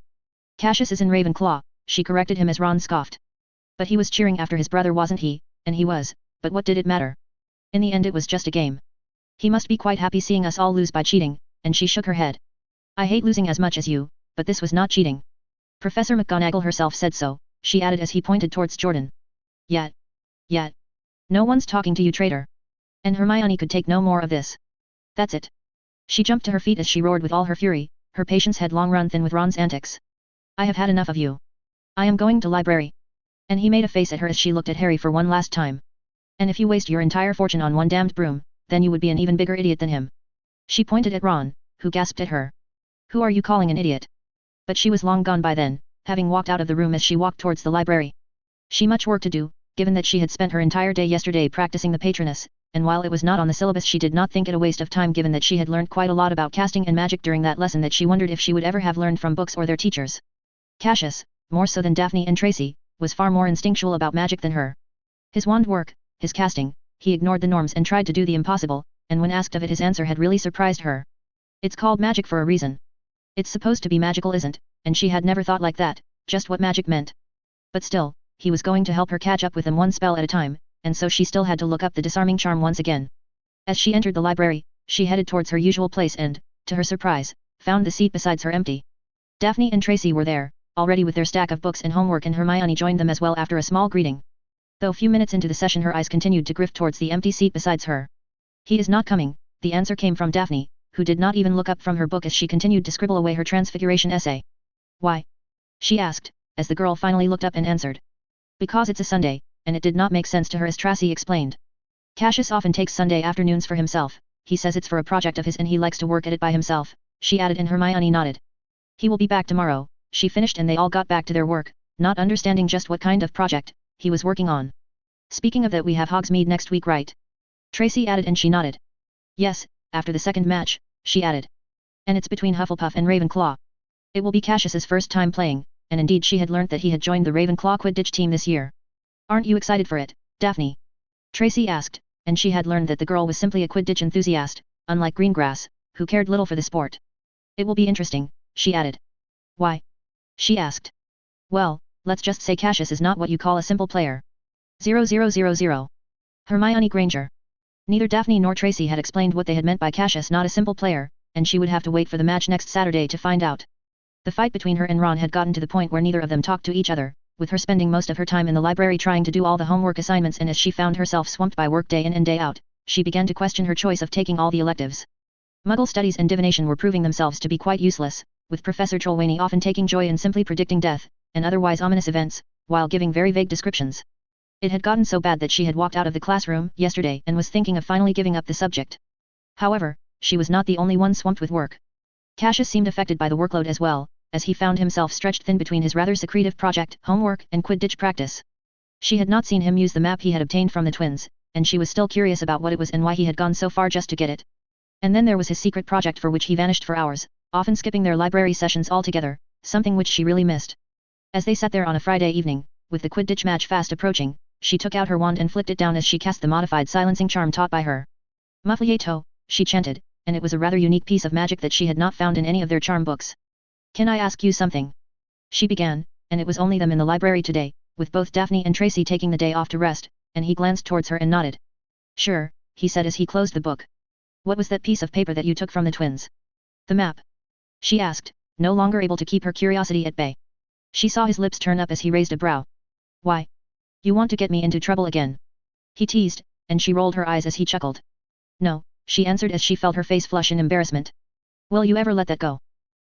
Cassius is in Ravenclaw, she corrected him as Ron scoffed. But he was cheering after his brother, wasn't he? And he was, but what did it matter? In the end it was just a game. He must be quite happy seeing us all lose by cheating, and she shook her head. I hate losing as much as you, but this was not cheating. Professor McGonagall herself said so, she added as he pointed towards Jordan. Yet. No one's talking to you, traitor. And Hermione could take no more of this. That's it. She jumped to her feet as she roared with all her fury, her patience had long run thin with Ron's antics. I have had enough of you. I am going to library. And he made a face at her as she looked at Harry for one last time. And if you waste your entire fortune on one damned broom, then you would be an even bigger idiot than him. She pointed at Ron, who gasped at her. Who are you calling an idiot? But she was long gone by then, having walked out of the room as she walked towards the library. She much work to do, given that she had spent her entire day yesterday practicing the patroness, and while it was not on the syllabus she did not think it a waste of time given that she had learned quite a lot about casting and magic during that lesson that she wondered if she would ever have learned from books or their teachers. Cassius, more so than Daphne and Tracy, was far more instinctual about magic than her. His wand work, his casting, he ignored the norms and tried to do the impossible, and when asked of it his answer had really surprised her. It's called magic for a reason. It's supposed to be magical isn't, and she had never thought like that, just what magic meant. But still, he was going to help her catch up with them one spell at a time, and so she still had to look up the disarming charm once again. As she entered the library, she headed towards her usual place and, to her surprise, found the seat beside her empty. Daphne and Tracy were there, already with their stack of books and homework, and Hermione joined them as well after a small greeting. Though few minutes into the session her eyes continued to drift towards the empty seat beside her. He is not coming, the answer came from Daphne, who did not even look up from her book as she continued to scribble away her transfiguration essay. Why? She asked, as the girl finally looked up and answered. Because it's a Sunday, and it did not make sense to her as Tracy explained. Cassius often takes Sunday afternoons for himself, he says it's for a project of his and he likes to work at it by himself, she added, and Hermione nodded. He will be back tomorrow, she finished, and they all got back to their work, not understanding just what kind of project he was working on. Speaking of that, we have Hogsmeade next week, right? Tracy added, and she nodded. Yes, after the second match, she added. And it's between Hufflepuff and Ravenclaw. It will be Cassius's first time playing, and indeed she had learnt that he had joined the Ravenclaw Quidditch team this year. Aren't you excited for it, Daphne? Tracy asked, and she had learned that the girl was simply a Quidditch enthusiast, unlike Greengrass, who cared little for the sport. It will be interesting, she added. Why? She asked. Well, let's just say Cassius is not what you call a simple player. 0000. Hermione Granger. Neither Daphne nor Tracy had explained what they had meant by Cassius not a simple player, and she would have to wait for the match next Saturday to find out. The fight between her and Ron had gotten to the point where neither of them talked to each other, with her spending most of her time in the library trying to do all the homework assignments, and as she found herself swamped by work day in and day out, she began to question her choice of taking all the electives. Muggle studies and divination were proving themselves to be quite useless, with Professor Trelawney often taking joy in simply predicting death, and otherwise ominous events, while giving very vague descriptions. It had gotten so bad that she had walked out of the classroom yesterday and was thinking of finally giving up the subject. However, she was not the only one swamped with work. Cassius seemed affected by the workload as well, as he found himself stretched thin between his rather secretive project, homework, and Quidditch practice. She had not seen him use the map he had obtained from the twins, and she was still curious about what it was and why he had gone so far just to get it. And then there was his secret project for which he vanished for hours, often skipping their library sessions altogether, something which she really missed. As they sat there on a Friday evening, with the Quidditch match fast approaching, she took out her wand and flicked it down as she cast the modified silencing charm taught by her. Mufflieto, she chanted, and it was a rather unique piece of magic that she had not found in any of their charm books. Can I ask you something? She began, and it was only them in the library today, with both Daphne and Tracy taking the day off to rest, and he glanced towards her and nodded. Sure, he said as he closed the book. What was that piece of paper that you took from the twins? The map. She asked, no longer able to keep her curiosity at bay. She saw his lips turn up as he raised a brow. Why? You want to get me into trouble again? He teased, and she rolled her eyes as he chuckled. No, she answered as she felt her face flush in embarrassment. Will you ever let that go?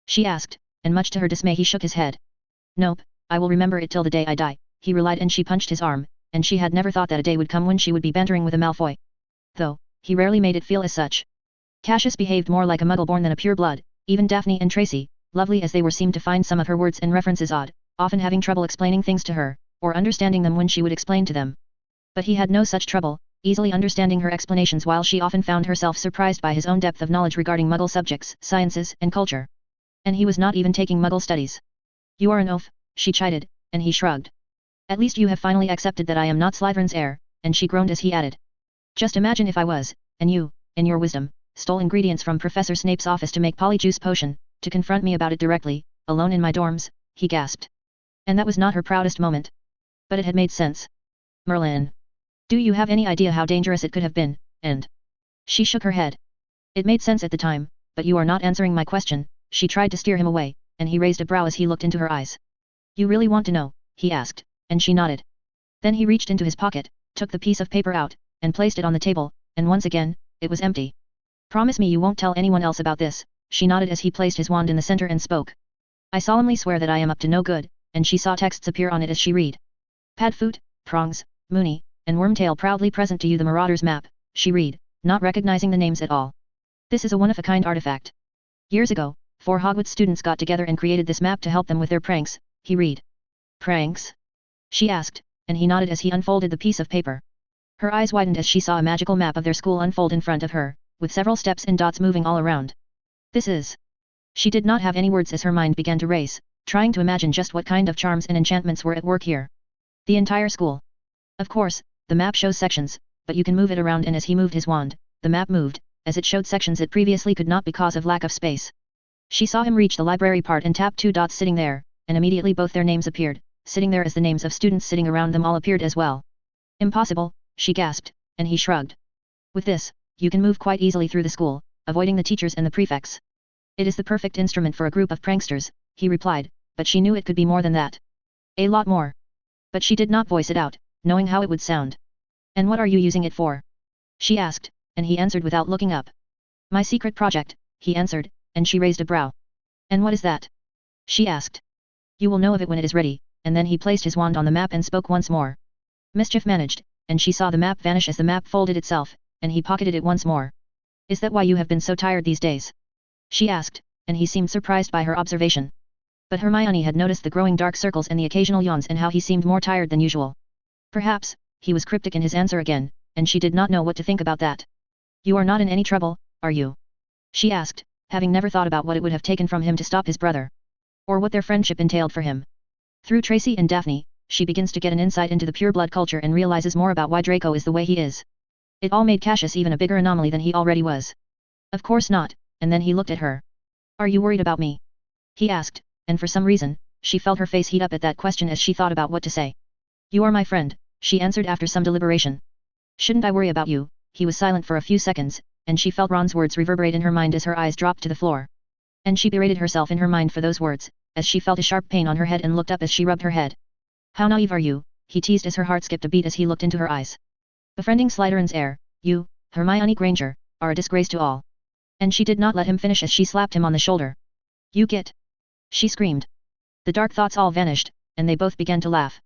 She asked, and much to her dismay he shook his head. Nope, I will remember it till the day I die, he relied, and she punched his arm, and she had never thought that a day would come when she would be bantering with a Malfoy. Though, he rarely made it feel as such. Cassius behaved more like a muggle born than a pure blood, even Daphne and Tracy, lovely as they were, seemed to find some of her words and references odd, often having trouble explaining things to her, or understanding them when she would explain to them. But he had no such trouble, easily understanding her explanations, while she often found herself surprised by his own depth of knowledge regarding Muggle subjects, sciences, and culture. And he was not even taking Muggle studies. You are an oaf, she chided, and he shrugged. At least you have finally accepted that I am not Slytherin's heir, and she groaned as he added. Just imagine if I was, and you, in your wisdom, stole ingredients from Professor Snape's office to make polyjuice potion, to confront me about it directly, alone in my dorms, he gasped. And that was not her proudest moment. But it had made sense. Merlin. Do you have any idea how dangerous it could have been, and? She shook her head. It made sense at the time, but you are not answering my question. She tried to steer him away, and he raised a brow as he looked into her eyes. You really want to know, he asked, and she nodded. Then he reached into his pocket, took the piece of paper out, and placed it on the table, and once again, it was empty. Promise me you won't tell anyone else about this, she nodded as he placed his wand in the center and spoke. I solemnly swear that I am up to no good, and she saw texts appear on it as she read. Padfoot, Prongs, Moony, and Wormtail proudly present to you the Marauders map, she read, not recognizing the names at all. This is a one-of-a-kind artifact. Years ago, 4 Hogwarts students got together and created this map to help them with their pranks, he read. Pranks? She asked, and he nodded as he unfolded the piece of paper. Her eyes widened as she saw a magical map of their school unfold in front of her, with several steps and dots moving all around. This is... She did not have any words as her mind began to race, trying to imagine just what kind of charms and enchantments were at work here. The entire school. Of course, the map shows sections, but you can move it around, and as he moved his wand, the map moved, as it showed sections it previously could not because of lack of space. She saw him reach the library part and tap 2 dots sitting there, and immediately both their names appeared, sitting there as the names of students sitting around them all appeared as well. Impossible, she gasped, and he shrugged. With this, you can move quite easily through the school, avoiding the teachers and the prefects. It is the perfect instrument for a group of pranksters, he replied, but she knew it could be more than that. A lot more. But she did not voice it out, knowing how it would sound. And what are you using it for? She asked, and he answered without looking up. My secret project, he answered, and she raised a brow. And what is that? She asked. You will know of it when it is ready, and then he placed his wand on the map and spoke once more. Mischief managed, and she saw the map vanish as the map folded itself, and he pocketed it once more. Is that why you have been so tired these days? She asked, and he seemed surprised by her observation. But Hermione had noticed the growing dark circles and the occasional yawns and how he seemed more tired than usual. Perhaps, he was cryptic in his answer again, and she did not know what to think about that. You are not in any trouble, are you? She asked, having never thought about what it would have taken from him to stop his brother. Or what their friendship entailed for him. Through Tracy and Daphne, she begins to get an insight into the pure blood culture and realizes more about why Draco is the way he is. It all made Cassius even a bigger anomaly than he already was. Of course not, and then he looked at her. Are you worried about me? He asked, and for some reason, she felt her face heat up at that question as she thought about what to say. You are my friend, she answered after some deliberation. Shouldn't I worry about you? He was silent for a few seconds, and she felt Ron's words reverberate in her mind as her eyes dropped to the floor. And she berated herself in her mind for those words, as she felt a sharp pain on her head and looked up as she rubbed her head. How naive are you, he teased as her heart skipped a beat as he looked into her eyes. Befriending Slytherin's heir, you, Hermione Granger, are a disgrace to all. And she did not let him finish as she slapped him on the shoulder. You get. She screamed. The dark thoughts all vanished, and they both began to laugh.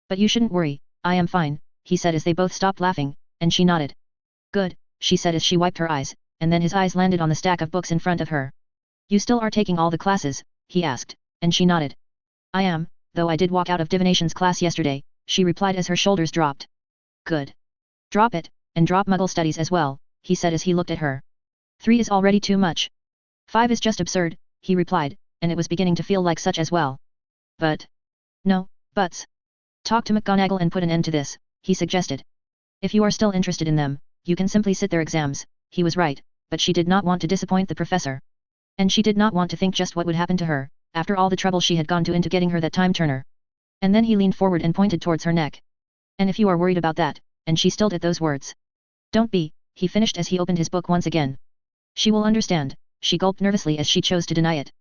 But you shouldn't worry, I am fine, he said as they both stopped laughing, and she nodded. Good, she said as she wiped her eyes, and then his eyes landed on the stack of books in front of her. You still are taking all the classes, he asked, and she nodded. I am, though I did walk out of divination's class yesterday, she replied as her shoulders dropped. Good. Drop it, and drop Muggle studies as well, he said as he looked at her. 3 is already too much. 5 is just absurd, he replied, and it was beginning to feel like such as well. But. No, buts. Talk to McGonagall and put an end to this, he suggested. If you are still interested in them, you can simply sit their exams, he was right, but she did not want to disappoint the professor. And she did not want to think just what would happen to her, after all the trouble she had gone to into getting her that time turner. And then he leaned forward and pointed towards her neck. And if you are worried about that, and she stilled at those words. Don't be, he finished as he opened his book once again. She will understand, she gulped nervously as she chose to deny it.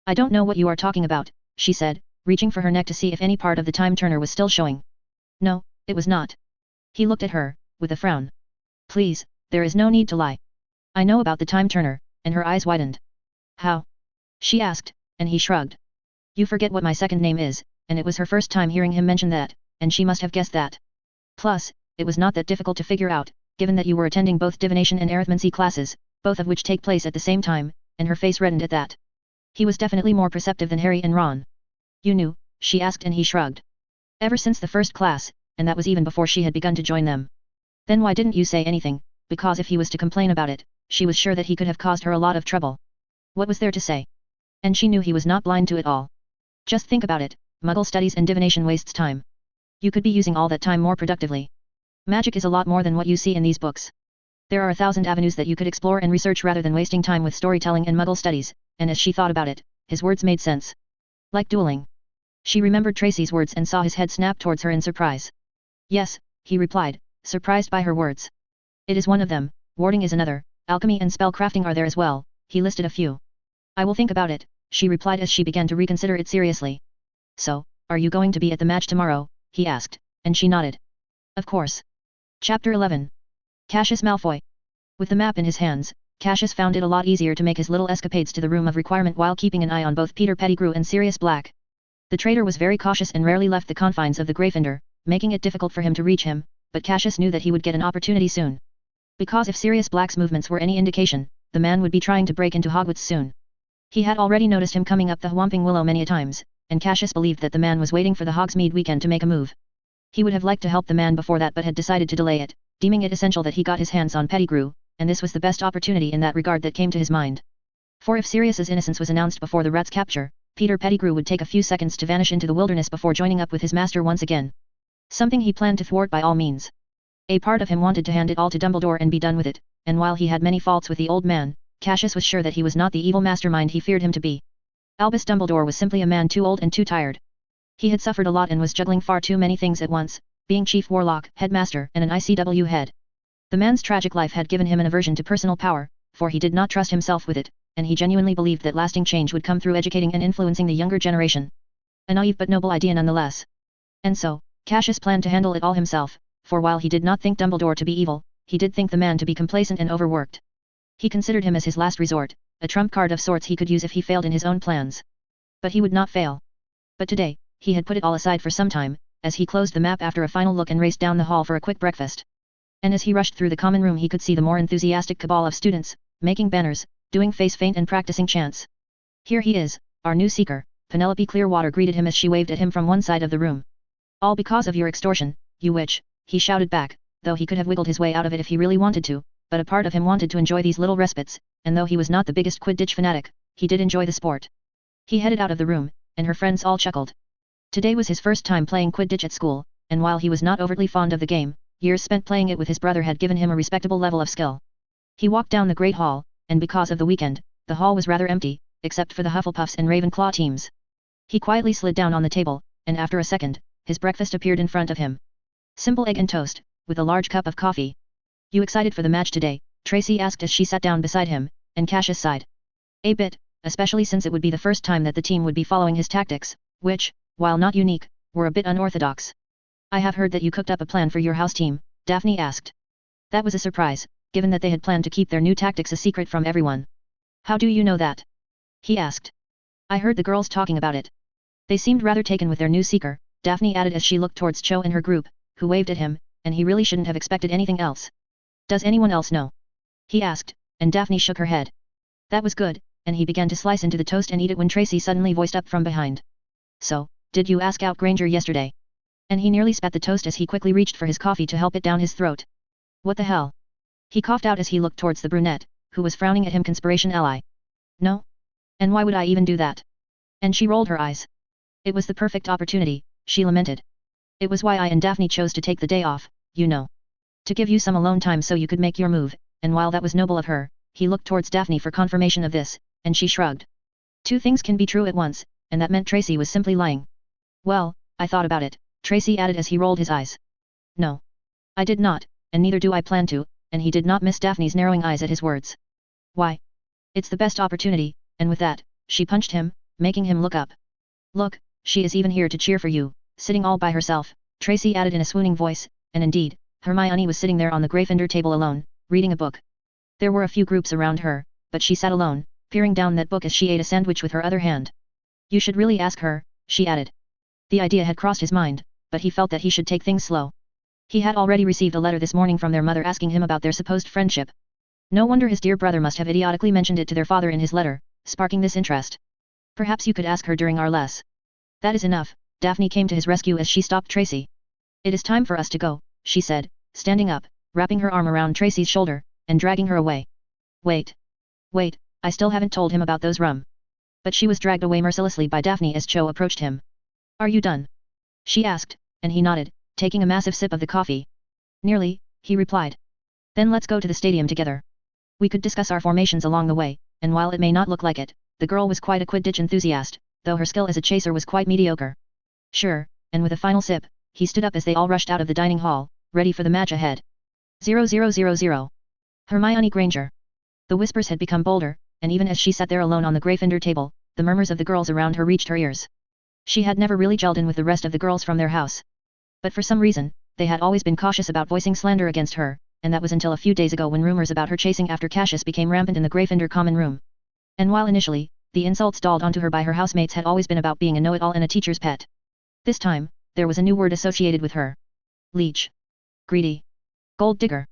I don't know what you are talking about, she said, reaching for her neck to see if any part of the time turner was still showing. No, it was not. He looked at her, with a frown. Please, there is no need to lie. I know about the time turner, and her eyes widened. How? She asked, and he shrugged. You forget what my second name is, and it was her first time hearing him mention that, and she must have guessed that. Plus, it was not that difficult to figure out, given that you were attending both divination and arithmancy classes, both of which take place at the same time, and her face reddened at that. He was definitely more perceptive than Harry and Ron. You knew, she asked and he shrugged. Ever since the first class, and that was even before she had begun to join them. Then why didn't you say anything? Because if he was to complain about it, she was sure that he could have caused her a lot of trouble. What was there to say? And she knew he was not blind to it all. Just think about it, Muggle studies and divination wastes time. You could be using all that time more productively. Magic is a lot more than what you see in these books. There are 1,000 avenues that you could explore and research rather than wasting time with storytelling and Muggle studies, and as she thought about it, his words made sense. Like dueling. She remembered Tracy's words and saw his head snap towards her in surprise. Yes, he replied, surprised by her words. It is one of them, warding is another, alchemy and spellcrafting are there as well, he listed a few. I will think about it, she replied as she began to reconsider it seriously. So, are you going to be at the match tomorrow? He asked, and she nodded. Of course. Chapter 11. Cassius Malfoy. With the map in his hands, Cassius found it a lot easier to make his little escapades to the room of requirement while keeping an eye on both Peter Pettigrew and Sirius Black. The traitor was very cautious and rarely left the confines of the Gryffindor, making it difficult for him to reach him, but Cassius knew that he would get an opportunity soon. Because if Sirius Black's movements were any indication, the man would be trying to break into Hogwarts soon. He had already noticed him coming up the Whomping Willow many a times, and Cassius believed that the man was waiting for the Hogsmeade weekend to make a move. He would have liked to help the man before that but had decided to delay it, deeming it essential that he got his hands on Pettigrew, and this was the best opportunity in that regard that came to his mind. For if Sirius's innocence was announced before the rat's capture, Peter Pettigrew would take a few seconds to vanish into the wilderness before joining up with his master once again. Something he planned to thwart by all means. A part of him wanted to hand it all to Dumbledore and be done with it, and while he had many faults with the old man, Cassius was sure that he was not the evil mastermind he feared him to be. Albus Dumbledore was simply a man too old and too tired. He had suffered a lot and was juggling far too many things at once, being chief warlock, headmaster, and an ICW head. The man's tragic life had given him an aversion to personal power, for he did not trust himself with it, and he genuinely believed that lasting change would come through educating and influencing the younger generation. A naive but noble idea nonetheless. And so, Cassius planned to handle it all himself, for while he did not think Dumbledore to be evil, he did think the man to be complacent and overworked. He considered him as his last resort, a trump card of sorts he could use if he failed in his own plans. But he would not fail. But today, he had put it all aside for some time, as he closed the map after a final look and raced down the hall for a quick breakfast. And as he rushed through the common room he could see the more enthusiastic cabal of students, making banners, doing face feint and practicing chants. "Here he is, our new seeker," Penelope Clearwater greeted him as she waved at him from one side of the room. "All because of your extortion, you witch," he shouted back, though he could have wiggled his way out of it if he really wanted to, but a part of him wanted to enjoy these little respites, and though he was not the biggest Quidditch fanatic, he did enjoy the sport. He headed out of the room, and her friends all chuckled. Today was his first time playing Quidditch at school, and while he was not overtly fond of the game, years spent playing it with his brother had given him a respectable level of skill. He walked down the Great Hall, and because of the weekend, the hall was rather empty, except for the Hufflepuffs and Ravenclaw teams. He quietly slid down on the table, and after a second, his breakfast appeared in front of him. Simple egg and toast, with a large cup of coffee. "You excited for the match today?" Tracy asked as she sat down beside him, and Cassius sighed. "A bit, especially since it would be the first time that the team would be following his tactics, which, while not unique, were a bit unorthodox." "I have heard that you cooked up a plan for your house team," Daphne asked. That was a surprise, given that they had planned to keep their new tactics a secret from everyone. "How do you know that?" he asked. "I heard the girls talking about it. They seemed rather taken with their new seeker," Daphne added as she looked towards Cho and her group, who waved at him, and he really shouldn't have expected anything else. "Does anyone else know?" he asked, and Daphne shook her head. That was good, and he began to slice into the toast and eat it when Tracy suddenly voiced up from behind. "So, did you ask out Granger yesterday?" And he nearly spat the toast as he quickly reached for his coffee to help it down his throat. "What the hell?" he coughed out as he looked towards the brunette, who was frowning at him. "Conspiration ally." "No? And why would I even do that?" And she rolled her eyes. "It was the perfect opportunity," she lamented. "It was why I and Daphne chose to take the day off, you know. To give you some alone time so you could make your move," and while that was noble of her, he looked towards Daphne for confirmation of this, and she shrugged. Two things can be true at once, and that meant Tracy was simply lying. "Well, I thought about it," Tracy added as he rolled his eyes. "No. I did not, and neither do I plan to," and he did not miss Daphne's narrowing eyes at his words. "Why? It's the best opportunity," and with that, she punched him, making him look up. "Look, she is even here to cheer for you, sitting all by herself," Tracy added in a swooning voice, and indeed, Hermione was sitting there on the Gryffindor table alone, reading a book. There were a few groups around her, but she sat alone, peering down that book as she ate a sandwich with her other hand. "You should really ask her," she added. The idea had crossed his mind, but he felt that he should take things slow. He had already received a letter this morning from their mother asking him about their supposed friendship. No wonder his dear brother must have idiotically mentioned it to their father in his letter, sparking this interest. "Perhaps you could ask her during our less." "That is enough," Daphne came to his rescue as she stopped Tracy. "It is time for us to go," she said, standing up, wrapping her arm around Tracy's shoulder, and dragging her away. Wait, I still haven't told him about those rum." But she was dragged away mercilessly by Daphne as Cho approached him. "Are you done?" she asked, and he nodded, taking a massive sip of the coffee. "Nearly," he replied. "Then let's go to the stadium together. We could discuss our formations along the way," and while it may not look like it, the girl was quite a Quidditch enthusiast, though her skill as a chaser was quite mediocre. "Sure," and with a final sip, he stood up as they all rushed out of the dining hall, ready for the match ahead. 0000. Hermione Granger. The whispers had become bolder, and even as she sat there alone on the Gryffindor table, the murmurs of the girls around her reached her ears. She had never really gelled in with the rest of the girls from their house. But for some reason, they had always been cautious about voicing slander against her, and that was until a few days ago when rumors about her chasing after Cassius became rampant in the Gryffindor common room. And while initially, the insults dolled onto her by her housemates had always been about being a know-it-all and a teacher's pet. This time, there was a new word associated with her. Leech. Greedy. Gold digger.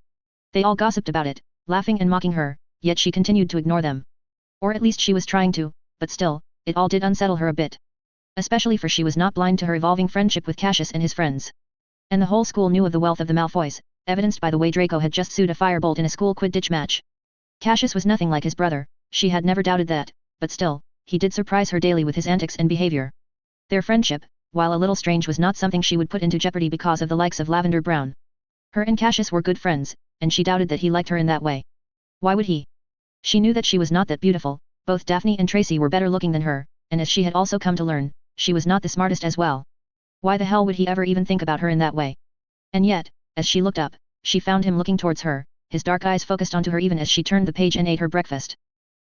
They all gossiped about it, laughing and mocking her, yet she continued to ignore them. Or at least she was trying to, but still, it all did unsettle her a bit. Especially for she was not blind to her evolving friendship with Cassius and his friends. And the whole school knew of the wealth of the Malfoys, evidenced by the way Draco had just sued a firebolt in a school Quidditch match. Cassius was nothing like his brother, she had never doubted that, but still, he did surprise her daily with his antics and behavior. Their friendship, while a little strange, was not something she would put into jeopardy because of the likes of Lavender Brown. Her and Cassius were good friends, and she doubted that he liked her in that way. Why would he? She knew that she was not that beautiful, both Daphne and Tracy were better looking than her, and as she had also come to learn, she was not the smartest as well. Why the hell would he ever even think about her in that way? And yet, as she looked up, she found him looking towards her, his dark eyes focused onto her even as she turned the page and ate her breakfast.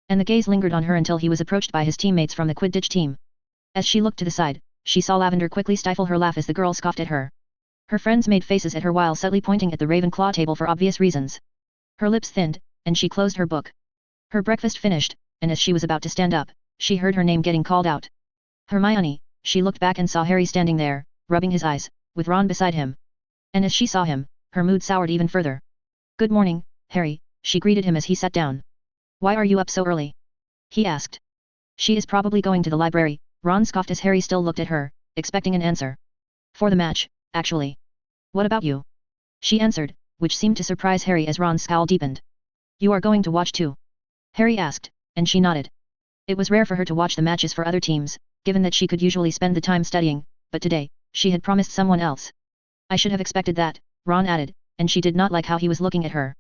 And the gaze lingered on her until he was approached by his teammates from the Quidditch team. As she looked to the side, she saw Lavender quickly stifle her laugh as the girl scoffed at her. Her friends made faces at her while subtly pointing at the Ravenclaw table for obvious reasons. Her lips thinned, and she closed her book. Her breakfast finished, and as she was about to stand up, she heard her name getting called out. Hermione. She looked back and saw Harry standing there, rubbing his eyes, with Ron beside him. And as she saw him, her mood soured even further. "Good morning, Harry," she greeted him as he sat down. "Why are you up so early?" he asked. "She is probably going to the library," Ron scoffed as Harry still looked at her, expecting an answer. "For the match, actually. What about you?" she answered, which seemed to surprise Harry as Ron's scowl deepened. "You are going to watch too?" Harry asked, and she nodded. It was rare for her to watch the matches for other teams, given that she could usually spend the time studying, but today, she had promised someone else. "I should have expected that," Ron added, and she did not like how he was looking at her.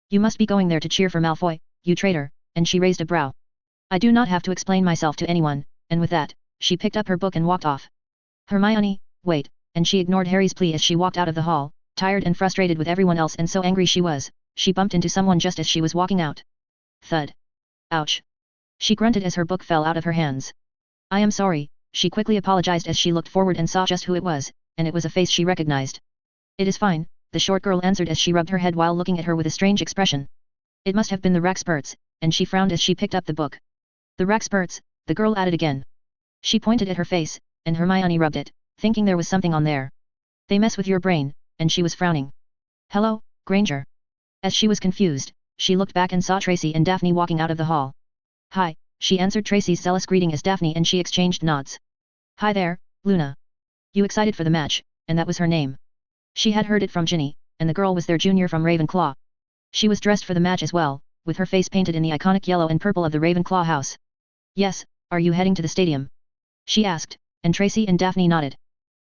"You must be going there to cheer for Malfoy, you traitor," and she raised a brow. "I do not have to explain myself to anyone," and with that, she picked up her book and walked off. "Hermione, wait," and she ignored Harry's plea as she walked out of the hall, tired and frustrated with everyone else and so angry she was, she bumped into someone just as she was walking out. Thud. Ouch. She grunted as her book fell out of her hands. "I am sorry," she quickly apologized as she looked forward and saw just who it was, and it was a face she recognized. "It is fine," the short girl answered as she rubbed her head while looking at her with a strange expression. "It must have been the Drkest," and she frowned as she picked up the book. "The Drkest," the girl added again. She pointed at her face, and Hermione rubbed it, thinking there was something on there. "They mess with your brain," and she was frowning. "Hello, Granger." As she was confused, she looked back and saw Tracy and Daphne walking out of the hall. "Hi," she answered Tracy's zealous greeting as Daphne and she exchanged nods. "Hi there, Luna. You excited for the match?" And that was her name. She had heard it from Ginny, and the girl was their junior from Ravenclaw. She was dressed for the match as well, with her face painted in the iconic yellow and purple of the Ravenclaw house. "Yes, are you heading to the stadium?" she asked, and Tracy and Daphne nodded.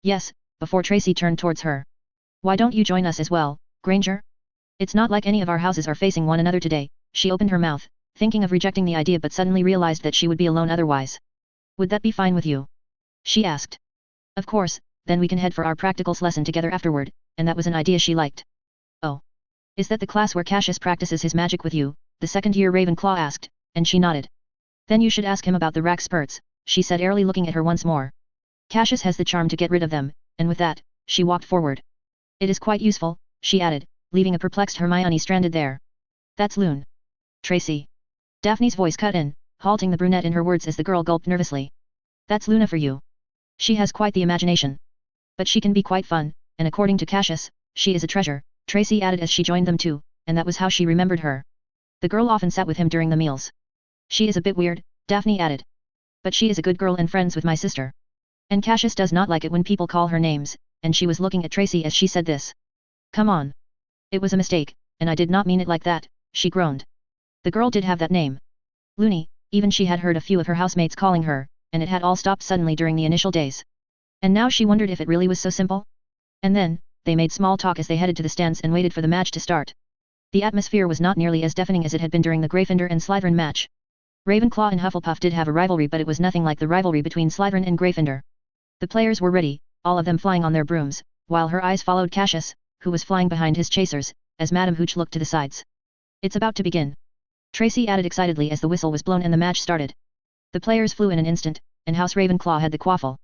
"Yes," before Tracy turned towards her. "Why don't you join us as well, Granger? It's not like any of our houses are facing one another today." She opened her mouth, thinking of rejecting the idea but suddenly realized that she would be alone otherwise. "Would that be fine with you?" she asked. "Of course, then we can head for our practicals lesson together afterward," and that was an idea she liked. "Oh. Is that the class where Cassius practices his magic with you?" the second-year Ravenclaw asked, and she nodded. "Then you should ask him about the Drkest," she said airily looking at her once more. "Cassius has the charm to get rid of them," and with that, she walked forward. "It is quite useful," she added, leaving a perplexed Hermione stranded there. "That's Loon. Tracy." Daphne's voice cut in, halting the brunette in her words as the girl gulped nervously. "That's Luna for you. She has quite the imagination. But she can be quite fun, and according to Cassius, she is a treasure," Tracy added as she joined them too, and that was how she remembered her. "The girl often sat with him during the meals." "She is a bit weird," Daphne added. "But she is a good girl and friends with my sister. And Cassius does not like it when people call her names," and she was looking at Tracy as she said this. "Come on. It was a mistake, and I did not mean it like that," she groaned. The girl did have that name. Loony, even she had heard a few of her housemates calling her, and it had all stopped suddenly during the initial days. And now she wondered if it really was so simple? And then, they made small talk as they headed to the stands and waited for the match to start. The atmosphere was not nearly as deafening as it had been during the Gryffindor and Slytherin match. Ravenclaw and Hufflepuff did have a rivalry, but it was nothing like the rivalry between Slytherin and Gryffindor. The players were ready, all of them flying on their brooms, while her eyes followed Cassius, who was flying behind his chasers, as Madame Hooch looked to the sides. "It's about to begin," Tracy added excitedly as the whistle was blown and the match started. The players flew in an instant, and House Ravenclaw had the quaffle.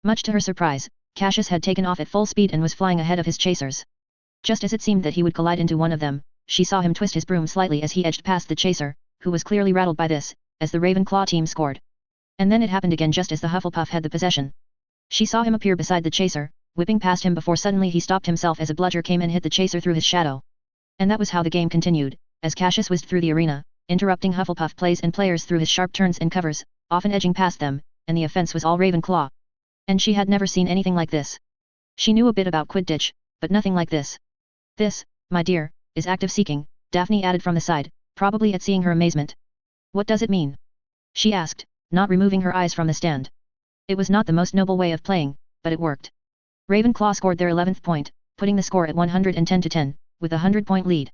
Much to her surprise, Cassius had taken off at full speed and was flying ahead of his chasers. Just as it seemed that he would collide into one of them, she saw him twist his broom slightly as he edged past the chaser, who was clearly rattled by this, as the Ravenclaw team scored. And then it happened again just as the Hufflepuff had the possession. She saw him appear beside the chaser, whipping past him before suddenly he stopped himself as a bludger came and hit the chaser through his shadow. And that was how the game continued, as Cassius whizzed through the arena, interrupting Hufflepuff plays and players through his sharp turns and covers, often edging past them, and the offense was all Ravenclaw. And she had never seen anything like this. She knew a bit about Quidditch, but nothing like this. This, my dear, is active seeking, Daphne added from the side, probably at seeing her amazement. What does it mean? She asked, not removing her eyes from the stand. It was not the most noble way of playing, but it worked. Ravenclaw scored their 11th point, putting the score at 110 to 10, with a 100-point lead.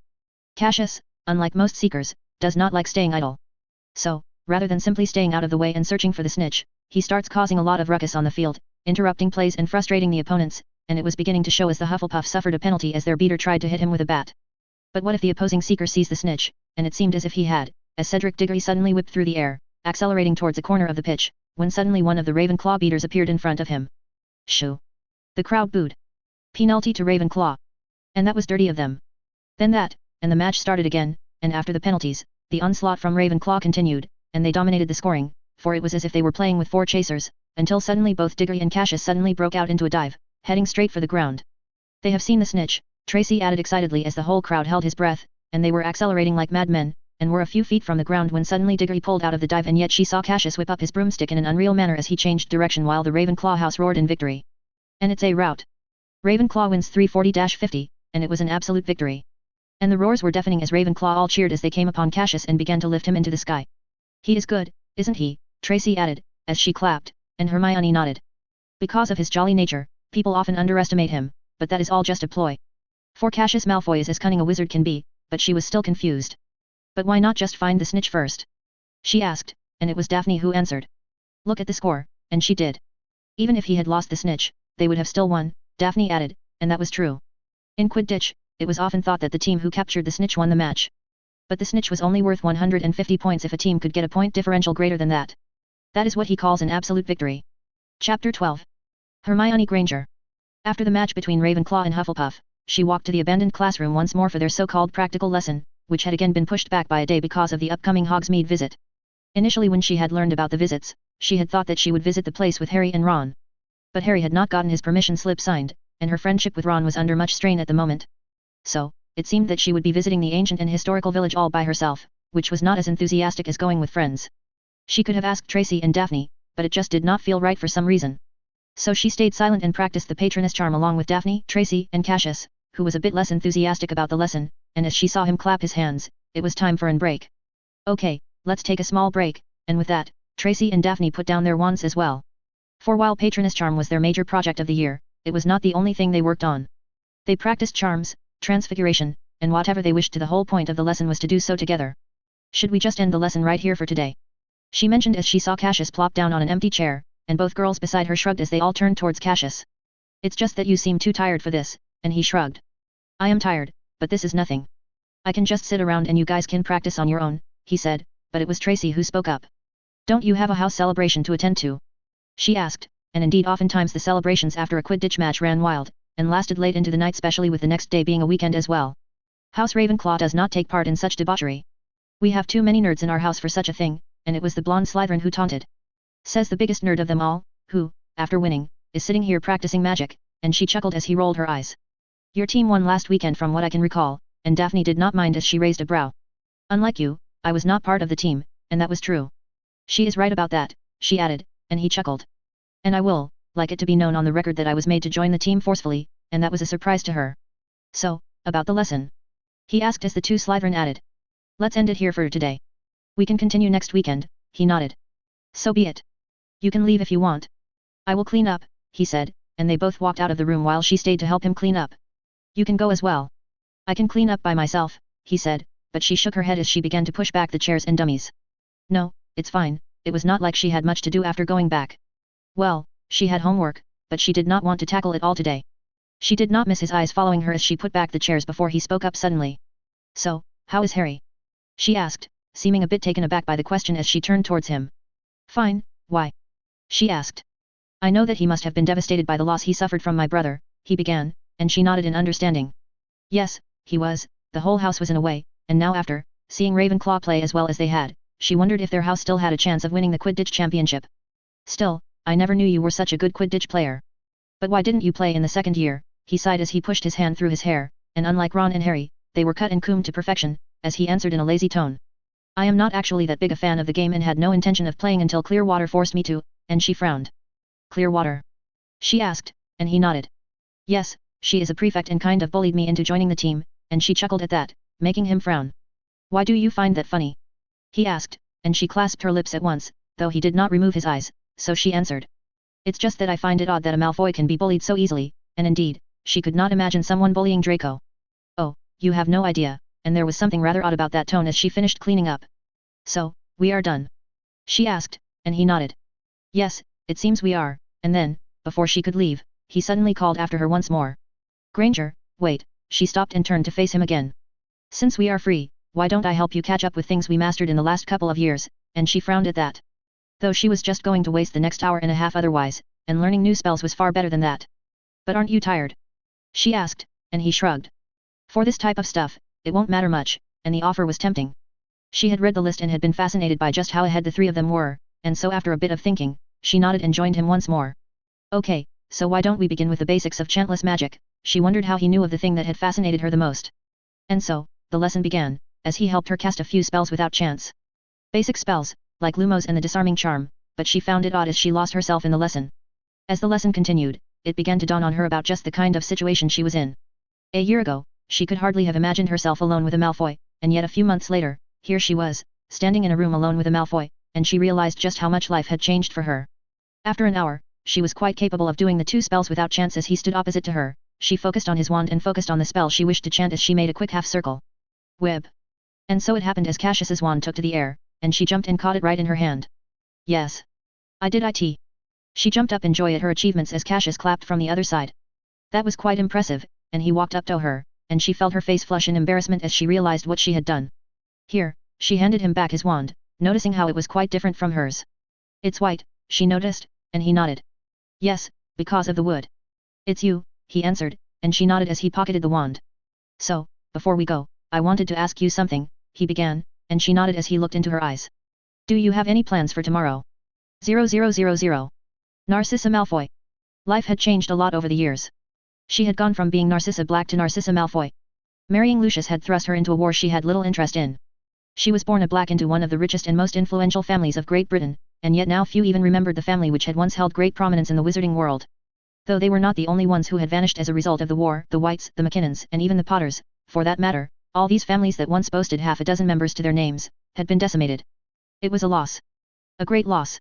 Cassius, unlike most seekers, does not like staying idle. So, rather than simply staying out of the way and searching for the snitch, he starts causing a lot of ruckus on the field, interrupting plays and frustrating the opponents, and it was beginning to show as the Hufflepuff suffered a penalty as their beater tried to hit him with a bat. But what if the opposing seeker sees the snitch, and it seemed as if he had, as Cedric Diggory suddenly whipped through the air, accelerating towards a corner of the pitch, when suddenly one of the Ravenclaw beaters appeared in front of him. Shoo! The crowd booed. Penalty to Ravenclaw. And that was dirty of them. Then that, and the match started again, and after the penalties, the onslaught from Ravenclaw continued, and they dominated the scoring, for it was as if they were playing with 4 chasers, until suddenly both Diggory and Cassius suddenly broke out into a dive, heading straight for the ground. They have seen the snitch, Tracy added excitedly as the whole crowd held his breath, and they were accelerating like madmen, and were a few feet from the ground when suddenly Diggory pulled out of the dive, and yet she saw Cassius whip up his broomstick in an unreal manner as he changed direction while the Ravenclaw house roared in victory. And it's a rout. Ravenclaw wins 340-50, and it was an absolute victory. And the roars were deafening as Ravenclaw all cheered as they came upon Cassius and began to lift him into the sky. He is good, isn't he? Tracy added, as she clapped, and Hermione nodded. Because of his jolly nature, people often underestimate him, but that is all just a ploy. For Cassius Malfoy is as cunning a wizard can be, but she was still confused. But why not just find the snitch first? She asked, and it was Daphne who answered. Look at the score, and she did. Even if he had lost the snitch, they would have still won, Daphne added, and that was true. In Quidditch, it was often thought that the team who captured the snitch won the match. But the snitch was only worth 150 points if a team could get a point differential greater than that. That is what he calls an absolute victory. Chapter 12. Hermione Granger. After the match between Ravenclaw and Hufflepuff, she walked to the abandoned classroom once more for their so-called practical lesson, which had again been pushed back by a day because of the upcoming Hogsmeade visit. Initially when she had learned about the visits, she had thought that she would visit the place with Harry and Ron. But Harry had not gotten his permission slip signed, and her friendship with Ron was under much strain at the moment. So, it seemed that she would be visiting the ancient and historical village all by herself, which was not as enthusiastic as going with friends. She could have asked Tracy and Daphne, but it just did not feel right for some reason. So she stayed silent and practiced the patroness charm along with Daphne, Tracy, and Cassius, who was a bit less enthusiastic about the lesson, and as she saw him clap his hands, it was time for an break. Okay, let's take a small break, and with that, Tracy and Daphne put down their wands as well. For while patroness charm was their major project of the year, it was not the only thing they worked on. They practiced charms, transfiguration, and whatever they wished to. The whole point of the lesson was to do so together. Should we just end the lesson right here for today? She mentioned as she saw Cassius plop down on an empty chair, and both girls beside her shrugged as they all turned towards Cassius. It's just that you seem too tired for this, and he shrugged. I am tired, but this is nothing. I can just sit around and you guys can practice on your own, he said, but it was Tracy who spoke up. Don't you have a house celebration to attend to? She asked, and indeed oftentimes the celebrations after a Quidditch match ran wild, and lasted late into the night, especially with the next day being a weekend as well. House Ravenclaw does not take part in such debauchery. We have too many nerds in our house for such a thing, and it was the blonde Slytherin who taunted. Says the biggest nerd of them all, who, after winning, is sitting here practicing magic, and she chuckled as he rolled her eyes. Your team won last weekend from what I can recall, and Daphne did not mind as she raised a brow. Unlike you, I was not part of the team, and that was true. She is right about that, she added, and he chuckled. And I will, like it to be known on the record that I was made to join the team forcefully, and that was a surprise to her. So, about the lesson? He asked as the two Slytherin added. Let's end it here for today. We can continue next weekend, he nodded. So be it. You can leave if you want. I will clean up, he said, and they both walked out of the room while she stayed to help him clean up. You can go as well. I can clean up by myself, he said, but she shook her head as she began to push back the chairs and dummies. No, it's fine, it was not like she had much to do after going back. Well, she had homework, but she did not want to tackle it all today. She did not miss his eyes following her as she put back the chairs before he spoke up suddenly. So, how is Harry? She asked, seeming a bit taken aback by the question as she turned towards him. Fine, why? She asked. I know that he must have been devastated by the loss he suffered from my brother, he began, and she nodded in understanding. Yes, he was, the whole house was in a way, and now after, seeing Ravenclaw play as well as they had, she wondered if their house still had a chance of winning the Quidditch championship. Still, I never knew you were such a good Quidditch player. But why didn't you play in the second year? He sighed as he pushed his hand through his hair, and unlike Ron and Harry, they were cut and combed to perfection, as he answered in a lazy tone. I am not actually that big a fan of the game and had no intention of playing until Clearwater forced me to, and she frowned. Clearwater? She asked, and he nodded. Yes, she is a prefect and kind of bullied me into joining the team, and she chuckled at that, making him frown. Why do you find that funny? He asked, and she clasped her lips at once, though he did not remove his eyes, so she answered. It's just that I find it odd that a Malfoy can be bullied so easily, and indeed, she could not imagine someone bullying Draco. Oh, you have no idea, and there was something rather odd about that tone as she finished cleaning up. So, we are done? She asked, and he nodded. Yes, it seems we are, and then, before she could leave, he suddenly called after her once more. Granger, wait, she stopped and turned to face him again. Since we are free, why don't I help you catch up with things we mastered in the last couple of years, and she frowned at that. Though she was just going to waste the next hour and a half otherwise, and learning new spells was far better than that. But aren't you tired? She asked, and he shrugged. For this type of stuff, it won't matter much, and the offer was tempting. She had read the list and had been fascinated by just how ahead the three of them were, and so after a bit of thinking, she nodded and joined him once more. Okay, so why don't we begin with the basics of chantless magic? She wondered how he knew of the thing that had fascinated her the most. And so, the lesson began, as he helped her cast a few spells without chance. Basic spells, like Lumos and the disarming charm, but she found it odd as she lost herself in the lesson. As the lesson continued, it began to dawn on her about just the kind of situation she was in. A year ago, she could hardly have imagined herself alone with a Malfoy, and yet a few months later, here she was, standing in a room alone with a Malfoy, and she realized just how much life had changed for her. After an hour, she was quite capable of doing the two spells without chance as he stood opposite to her. She focused on his wand and focused on the spell she wished to chant as she made a quick half-circle. Web. And so it happened as Cassius's wand took to the air, and she jumped and caught it right in her hand. Yes. I did it. She jumped up in joy at her achievements as Cassius clapped from the other side. That was quite impressive, and he walked up to her, and she felt her face flush in embarrassment as she realized what she had done. Here, she handed him back his wand, noticing how it was quite different from hers. It's white, she noticed, and he nodded. Yes, because of the wood. It's you, he answered, and she nodded as he pocketed the wand. So, before we go, I wanted to ask you something, he began, and she nodded as he looked into her eyes. Do you have any plans for tomorrow? 0000. Narcissa Malfoy. Life had changed a lot over the years. She had gone from being Narcissa Black to Narcissa Malfoy. Marrying Lucius had thrust her into a war she had little interest in. She was born a Black into one of the richest and most influential families of Great Britain, and yet now few even remembered the family which had once held great prominence in the wizarding world. Though they were not the only ones who had vanished as a result of the war, the Whites, the McKinnons, and even the Potters, for that matter, all these families that once boasted half a dozen members to their names, had been decimated. It was a loss. A great loss.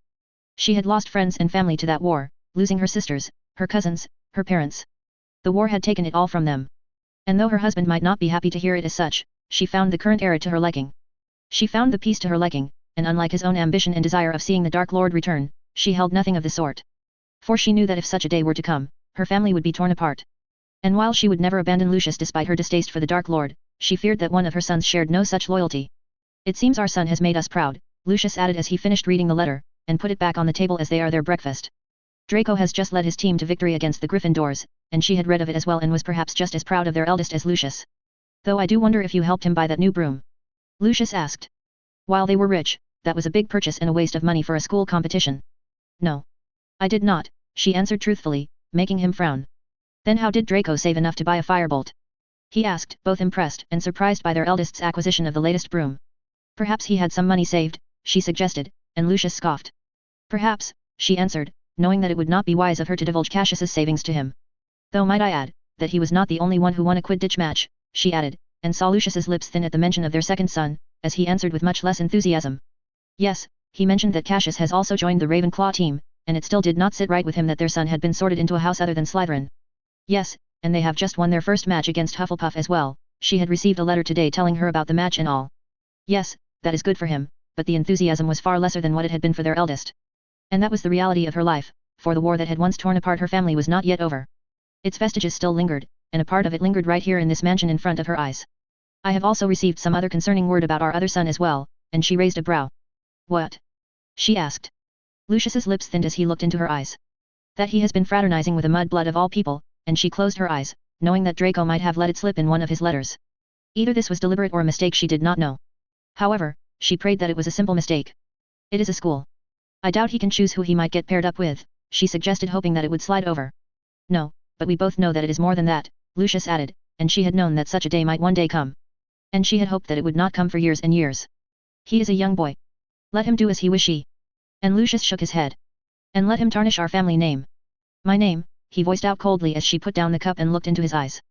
She had lost friends and family to that war, losing her sisters, her cousins, her parents. The war had taken it all from them. And though her husband might not be happy to hear it as such, she found the current era to her liking. She found the peace to her liking, and unlike his own ambition and desire of seeing the Dark Lord return, she held nothing of the sort. For she knew that if such a day were to come, her family would be torn apart. And while she would never abandon Lucius despite her distaste for the Dark Lord, she feared that one of her sons shared no such loyalty. It seems our son has made us proud, Lucius added as he finished reading the letter, and put it back on the table as they are their breakfast. Draco has just led his team to victory against the Gryffindors, and she had read of it as well and was perhaps just as proud of their eldest as Lucius. Though I do wonder if you helped him buy that new broom. Lucius asked. While they were rich, that was a big purchase and a waste of money for a school competition. No. I did not, she answered truthfully, making him frown. Then how did Draco save enough to buy a firebolt? He asked, both impressed and surprised by their eldest's acquisition of the latest broom. Perhaps he had some money saved, she suggested, and Lucius scoffed. Perhaps, she answered, knowing that it would not be wise of her to divulge Cassius's savings to him. Though might I add, that he was not the only one who won a Quidditch match, she added, and saw Lucius's lips thin at the mention of their second son, as he answered with much less enthusiasm. Yes, he mentioned that Cassius has also joined the Ravenclaw team, and it still did not sit right with him that their son had been sorted into a house other than Slytherin. Yes, and they have just won their first match against Hufflepuff as well. She had received a letter today telling her about the match and all. Yes, that is good for him, but the enthusiasm was far lesser than what it had been for their eldest. And that was the reality of her life, for the war that had once torn apart her family was not yet over. Its vestiges still lingered, and a part of it lingered right here in this mansion in front of her eyes. I have also received some other concerning word about our other son as well, and she raised a brow. What? She asked. Lucius's lips thinned as he looked into her eyes. That he has been fraternizing with a mudblood of all people, and she closed her eyes, knowing that Draco might have let it slip in one of his letters. Either this was deliberate or a mistake she did not know. However, she prayed that it was a simple mistake. It is a school. I doubt he can choose who he might get paired up with, she suggested hoping that it would slide over. No, but we both know that it is more than that, Lucius added, and she had known that such a day might one day come. And she had hoped that it would not come for years and years. He is a young boy. Let him do as he wishes. And Lucius shook his head. And let him tarnish our family name. My name, he voiced out coldly as she put down the cup and looked into his eyes.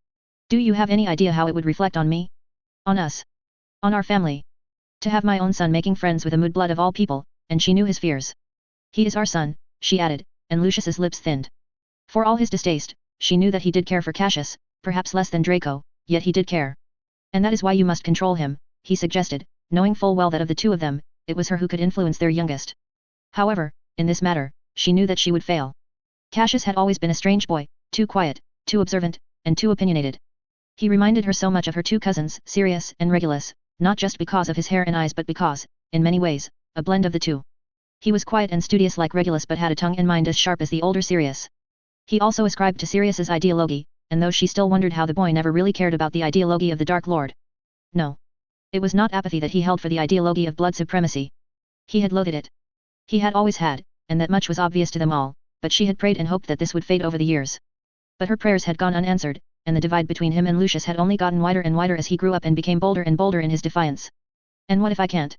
Do you have any idea how it would reflect on me? On us? On our family? To have my own son making friends with a mudblood of all people, and she knew his fears. He is our son, she added, and Lucius's lips thinned. For all his distaste, she knew that he did care for Cassius, perhaps less than Draco, yet he did care. And that is why you must control him, he suggested, knowing full well that of the two of them, it was her who could influence their youngest. However, in this matter, she knew that she would fail. Cassius had always been a strange boy, too quiet, too observant, and too opinionated. He reminded her so much of her two cousins, Sirius and Regulus, not just because of his hair and eyes but because, in many ways, a blend of the two. He was quiet and studious like Regulus but had a tongue and mind as sharp as the older Sirius. He also ascribed to Sirius's ideology, and though she still wondered how the boy never really cared about the ideology of the Dark Lord. No. It was not apathy that he held for the ideology of blood supremacy. He had loathed it. He had always had, and that much was obvious to them all, but she had prayed and hoped that this would fade over the years. But her prayers had gone unanswered, and the divide between him and Lucius had only gotten wider and wider as he grew up and became bolder and bolder in his defiance. And what if I can't?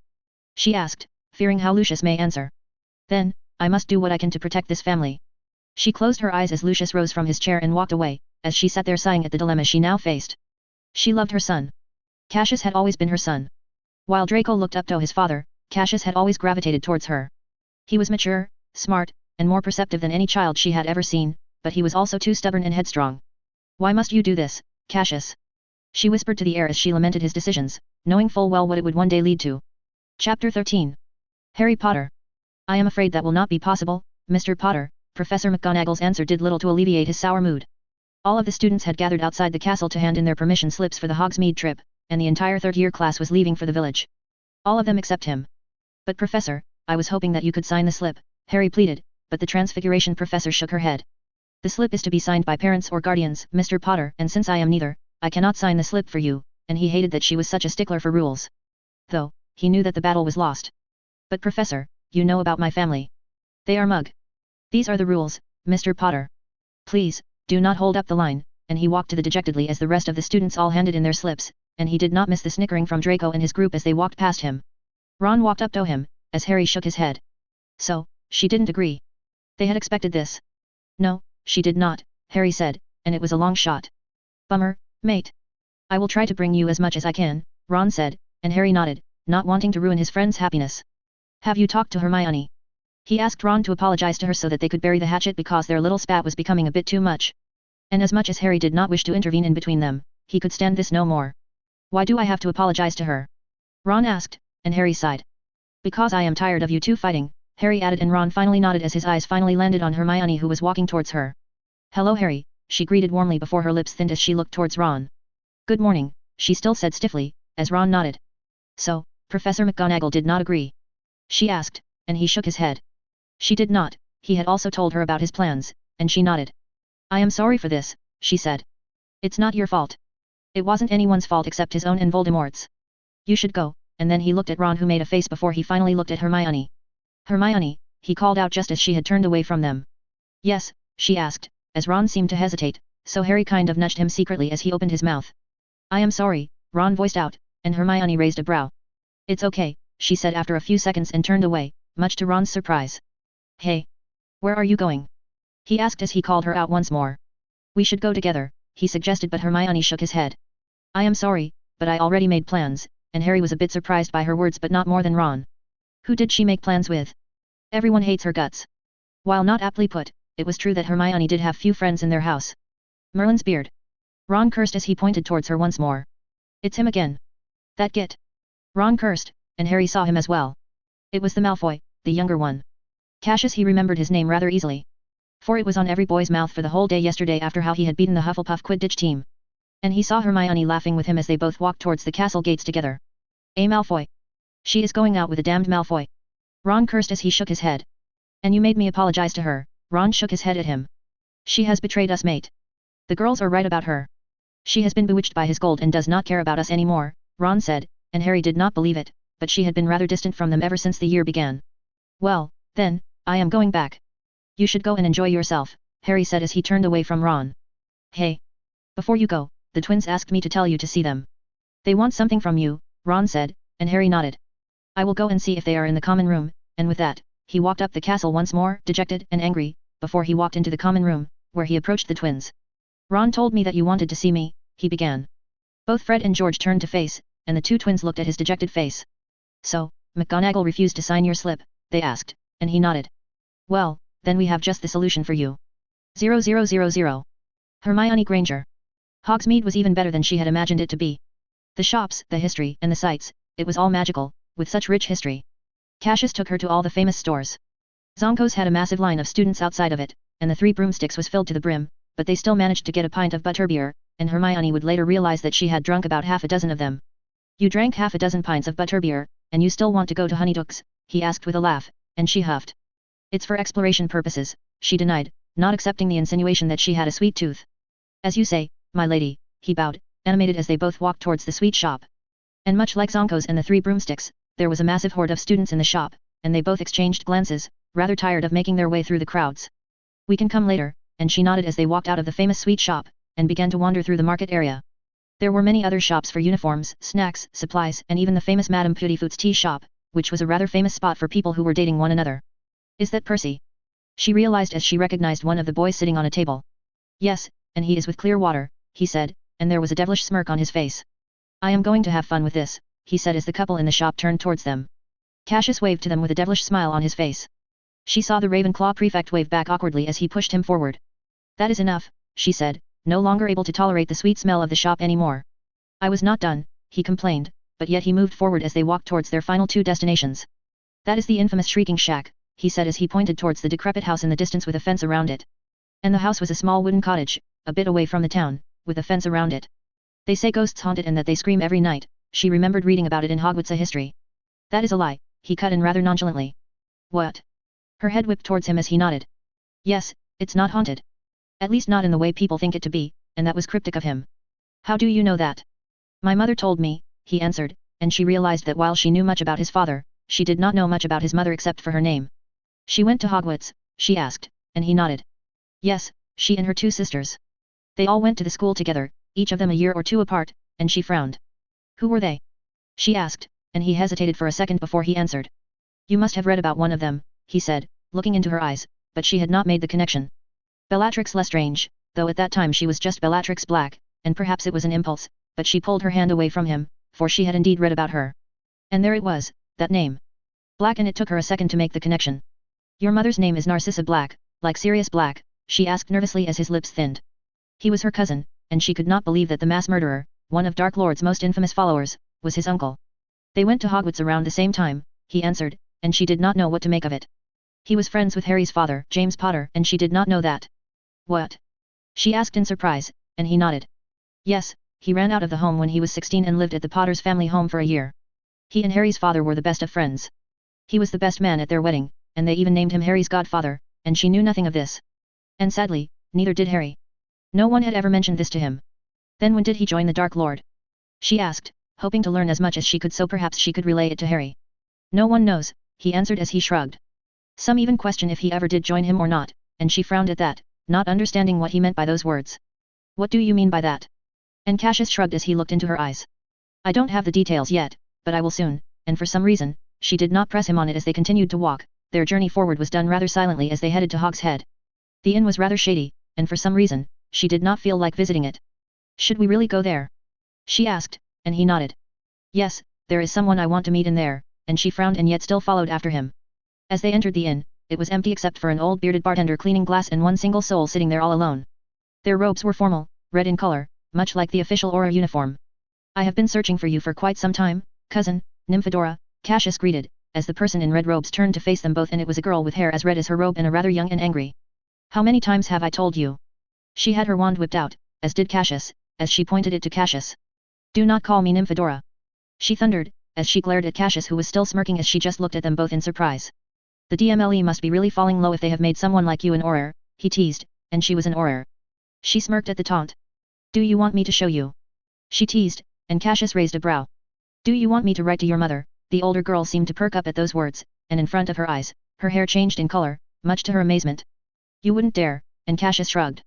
She asked, fearing how Lucius may answer. Then, I must do what I can to protect this family. She closed her eyes as Lucius rose from his chair and walked away, as she sat there sighing at the dilemma she now faced. She loved her son. Cassius had always been her son. While Draco looked up to his father, Cassius had always gravitated towards her. He was mature, smart, and more perceptive than any child she had ever seen, but he was also too stubborn and headstrong. Why must you do this, Cassius? She whispered to the air as she lamented his decisions, knowing full well what it would one day lead to. Chapter 13. Harry Potter. I am afraid that will not be possible, Mr. Potter. Professor McGonagall's answer did little to alleviate his sour mood. All of the students had gathered outside the castle to hand in their permission slips for the Hogsmeade trip, and the entire third-year class was leaving for the village. All of them except him. But Professor, I was hoping that you could sign the slip, Harry pleaded, but the Transfiguration Professor shook her head. The slip is to be signed by parents or guardians, Mr. Potter, and since I am neither, I cannot sign the slip for you, and he hated that she was such a stickler for rules. Though, he knew that the battle was lost. But Professor, you know about my family. They are mug. These are the rules, Mr. Potter. Please, do not hold up the line, and he walked to the dejectedly as the rest of the students all handed in their slips, and he did not miss the snickering from Draco and his group as they walked past him. Ron walked up to him, as Harry shook his head. So, she didn't agree. They had expected this. No, she did not, Harry said, and it was a long shot. Bummer, mate. I will try to bring you as much as I can, Ron said, and Harry nodded, not wanting to ruin his friend's happiness. Have you talked to Hermione? He asked Ron to apologize to her so that they could bury the hatchet because their little spat was becoming a bit too much. And as much as Harry did not wish to intervene in between them, he could stand this no more. Why do I have to apologize to her? Ron asked, and Harry sighed. Because I am tired of you two fighting, Harry added, and Ron finally nodded as his eyes finally landed on Hermione, who was walking towards her. Hello Harry, she greeted warmly before her lips thinned as she looked towards Ron. Good morning, she still said stiffly, as Ron nodded. So, Professor McGonagall did not agree? She asked, and he shook his head. She did not, he had also told her about his plans, and she nodded. I am sorry for this, she said. It's not your fault. It wasn't anyone's fault except his own and Voldemort's. You should go, and then he looked at Ron, who made a face before he finally looked at Hermione. Hermione, he called out just as she had turned away from them. Yes, she asked, as Ron seemed to hesitate, so Harry kind of nudged him secretly as he opened his mouth. I am sorry, Ron voiced out, and Hermione raised a brow. It's okay, she said after a few seconds and turned away, much to Ron's surprise. Hey! Where are you going? He asked as he called her out once more. We should go together, he suggested, but Hermione shook his head. I am sorry, but I already made plans, and Harry was a bit surprised by her words but not more than Ron. Who did she make plans with? Everyone hates her guts. While not aptly put, it was true that Hermione did have few friends in their house. Merlin's beard. Ron cursed as he pointed towards her once more. It's him again. That git. Ron cursed, and Harry saw him as well. It was the Malfoy, the younger one. Cassius, he remembered his name rather easily. For it was on every boy's mouth for the whole day yesterday after how he had beaten the Hufflepuff Quidditch team. And he saw Hermione laughing with him as they both walked towards the castle gates together. A Malfoy. She is going out with a damned Malfoy. Ron cursed as he shook his head. And you made me apologize to her, Ron shook his head at him. She has betrayed us, mate. The girls are right about her. She has been bewitched by his gold and does not care about us anymore, Ron said, and Harry did not believe it, but she had been rather distant from them ever since the year began. Well, then, I am going back. You should go and enjoy yourself, Harry said as he turned away from Ron. Hey! Before you go, the twins asked me to tell you to see them. They want something from you, Ron said, and Harry nodded. I will go and see if they are in the common room, and with that, he walked up the castle once more, dejected and angry, before he walked into the common room, where he approached the twins. Ron told me that you wanted to see me, he began. Both Fred and George turned to face, and the two twins looked at his dejected face. So, McGonagall refused to sign your slip, they asked, and he nodded. Well, then we have just the solution for you. 0000. Hermione Granger. Hogsmeade was even better than she had imagined it to be. The shops, the history, and the sights, it was all magical, with such rich history. Cassius took her to all the famous stores. Zonko's had a massive line of students outside of it, and the 3 broomsticks was filled to the brim, but they still managed to get a pint of butterbeer, and Hermione would later realize that she had drunk about half a dozen of them. You drank half a dozen pints of butterbeer, and you still want to go to Honeydukes? He asked with a laugh, and she huffed. It's for exploration purposes, she denied, not accepting the insinuation that she had a sweet tooth. As you say, my lady, he bowed, animated as they both walked towards the sweet shop. And much like Zonko's and the 3 broomsticks, there was a massive horde of students in the shop, and they both exchanged glances, rather tired of making their way through the crowds. We can come later, and she nodded as they walked out of the famous sweet shop, and began to wander through the market area. There were many other shops for uniforms, snacks, supplies, and even the famous Madame Putifoot's tea shop, which was a rather famous spot for people who were dating one another. Is that Percy? She realized as she recognized one of the boys sitting on a table. Yes, and he is with Clearwater, he said, and there was a devilish smirk on his face. I am going to have fun with this, he said as the couple in the shop turned towards them. Cassius waved to them with a devilish smile on his face. She saw the Ravenclaw prefect wave back awkwardly as he pushed him forward. That is enough, she said, no longer able to tolerate the sweet smell of the shop anymore. I was not done, he complained, but yet he moved forward as they walked towards their final 2 destinations. That is the infamous Shrieking Shack, he said as he pointed towards the decrepit house in the distance with a fence around it. And the house was a small wooden cottage, a bit away from the town, with a fence around it. They say ghosts haunt it and that they scream every night, she remembered reading about it in Hogwarts history. That is a lie, he cut in rather nonchalantly. What? Her head whipped towards him as he nodded. Yes, it's not haunted. At least not in the way people think it to be, and that was cryptic of him. How do you know that? My mother told me, he answered, and she realized that while she knew much about his father, she did not know much about his mother except for her name. She went to Hogwarts, she asked, and he nodded. Yes, she and her 2 sisters. They all went to the school together, each of them a year or 2 apart, and she frowned. Who were they? She asked, and he hesitated for a second before he answered. You must have read about one of them, he said, looking into her eyes, but she had not made the connection. Bellatrix Lestrange, though at that time she was just Bellatrix Black, and perhaps it was an impulse, but she pulled her hand away from him, for she had indeed read about her. And there it was, that name. Black, and it took her a second to make the connection. Your mother's name is Narcissa Black, like Sirius Black, she asked nervously as his lips thinned. He was her cousin, and she could not believe that the mass murderer, one of Dark Lord's most infamous followers, was his uncle. They went to Hogwarts around the same time, he answered, and she did not know what to make of it. He was friends with Harry's father, James Potter, and she did not know that. What? She asked in surprise, and he nodded. Yes, he ran out of the home when he was 16 and lived at the Potter's family home for a year. He and Harry's father were the best of friends. He was the best man at their wedding, and they even named him Harry's godfather, and she knew nothing of this. And sadly, neither did Harry. No one had ever mentioned this to him. Then when did he join the Dark Lord? She asked, hoping to learn as much as she could so perhaps she could relay it to Harry. No one knows, he answered as he shrugged. Some even question if he ever did join him or not, and she frowned at that, not understanding what he meant by those words. What do you mean by that? And Cassius shrugged as he looked into her eyes. I don't have the details yet, but I will soon, and for some reason, she did not press him on it as they continued to walk. Their journey forward was done rather silently as they headed to Hog's Head. The inn was rather shady, and for some reason, she did not feel like visiting it. Should we really go there? She asked, and he nodded. Yes, there is someone I want to meet in there, and she frowned and yet still followed after him. As they entered the inn, it was empty except for an old bearded bartender cleaning glass and one single soul sitting there all alone. Their robes were formal, red in color, much like the official Auror uniform. I have been searching for you for quite some time, cousin, Nymphadora, Cassius greeted, as the person in red robes turned to face them both, and it was a girl with hair as red as her robe and a rather young and angry. How many times have I told you? She had her wand whipped out, as did Cassius, as she pointed it to Cassius. Do not call me Nymphadora. She thundered, as she glared at Cassius, who was still smirking as she just looked at them both in surprise. The DMLE must be really falling low if they have made someone like you an Auror, he teased, and she was an Auror. She smirked at the taunt. Do you want me to show you? She teased, and Cassius raised a brow. Do you want me to write to your mother? The older girl seemed to perk up at those words, and in front of her eyes, her hair changed in color, much to her amazement. You wouldn't dare, and Cassius shrugged.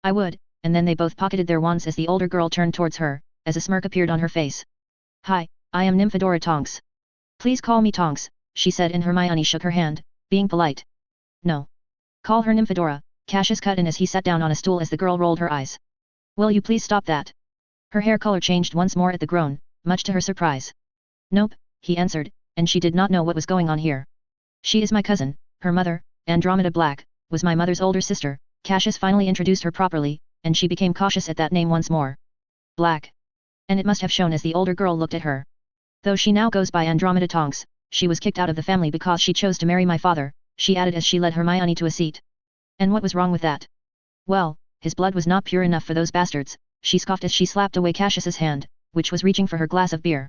I would, and then they both pocketed their wands as the older girl turned towards her, as a smirk appeared on her face. Hi, I am Nymphadora Tonks. Please call me Tonks, she said, and Hermione shook her hand, being polite. No. Call her Nymphadora, Cassius cut in as he sat down on a stool as the girl rolled her eyes. Will you please stop that? Her hair color changed once more at the groan, much to her surprise. Nope, he answered, and she did not know what was going on here. She is my cousin, her mother, Andromeda Black, was my mother's older sister. Cassius finally introduced her properly, and she became cautious at that name once more. Black. And it must have shown as the older girl looked at her. Though she now goes by Andromeda Tonks, she was kicked out of the family because she chose to marry my father, she added as she led Hermione to a seat. And what was wrong with that? Well, his blood was not pure enough for those bastards, she scoffed as she slapped away Cassius's hand, which was reaching for her glass of beer.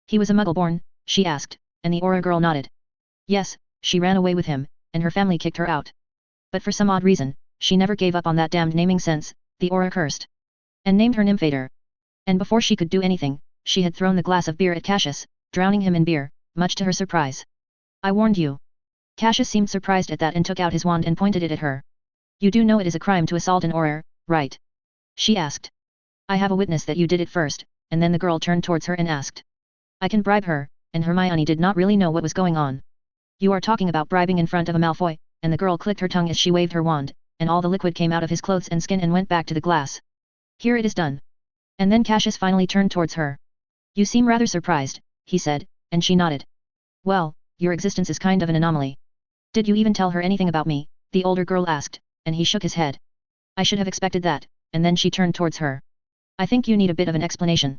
He was a Muggle-born, she asked, and the Aura girl nodded. Yes, she ran away with him, and her family kicked her out. But for some odd reason, she never gave up on that damned naming sense, the Aura cursed. And named her Nymphador. And before she could do anything, she had thrown the glass of beer at Cassius, drowning him in beer, much to her surprise. I warned you. Cassius seemed surprised at that and took out his wand and pointed it at her. You do know it is a crime to assault an Auror, right? She asked. I have a witness that you did it first, and then the girl turned towards her and asked. I can bribe her, and Hermione did not really know what was going on. You are talking about bribing in front of a Malfoy, and the girl clicked her tongue as she waved her wand, and all the liquid came out of his clothes and skin and went back to the glass. Here it is done. And then Cassius finally turned towards her. You seem rather surprised, he said, and she nodded. Well, your existence is kind of an anomaly. Did you even tell her anything about me? The older girl asked, and he shook his head. I should have expected that, and then she turned towards her. I think you need a bit of an explanation.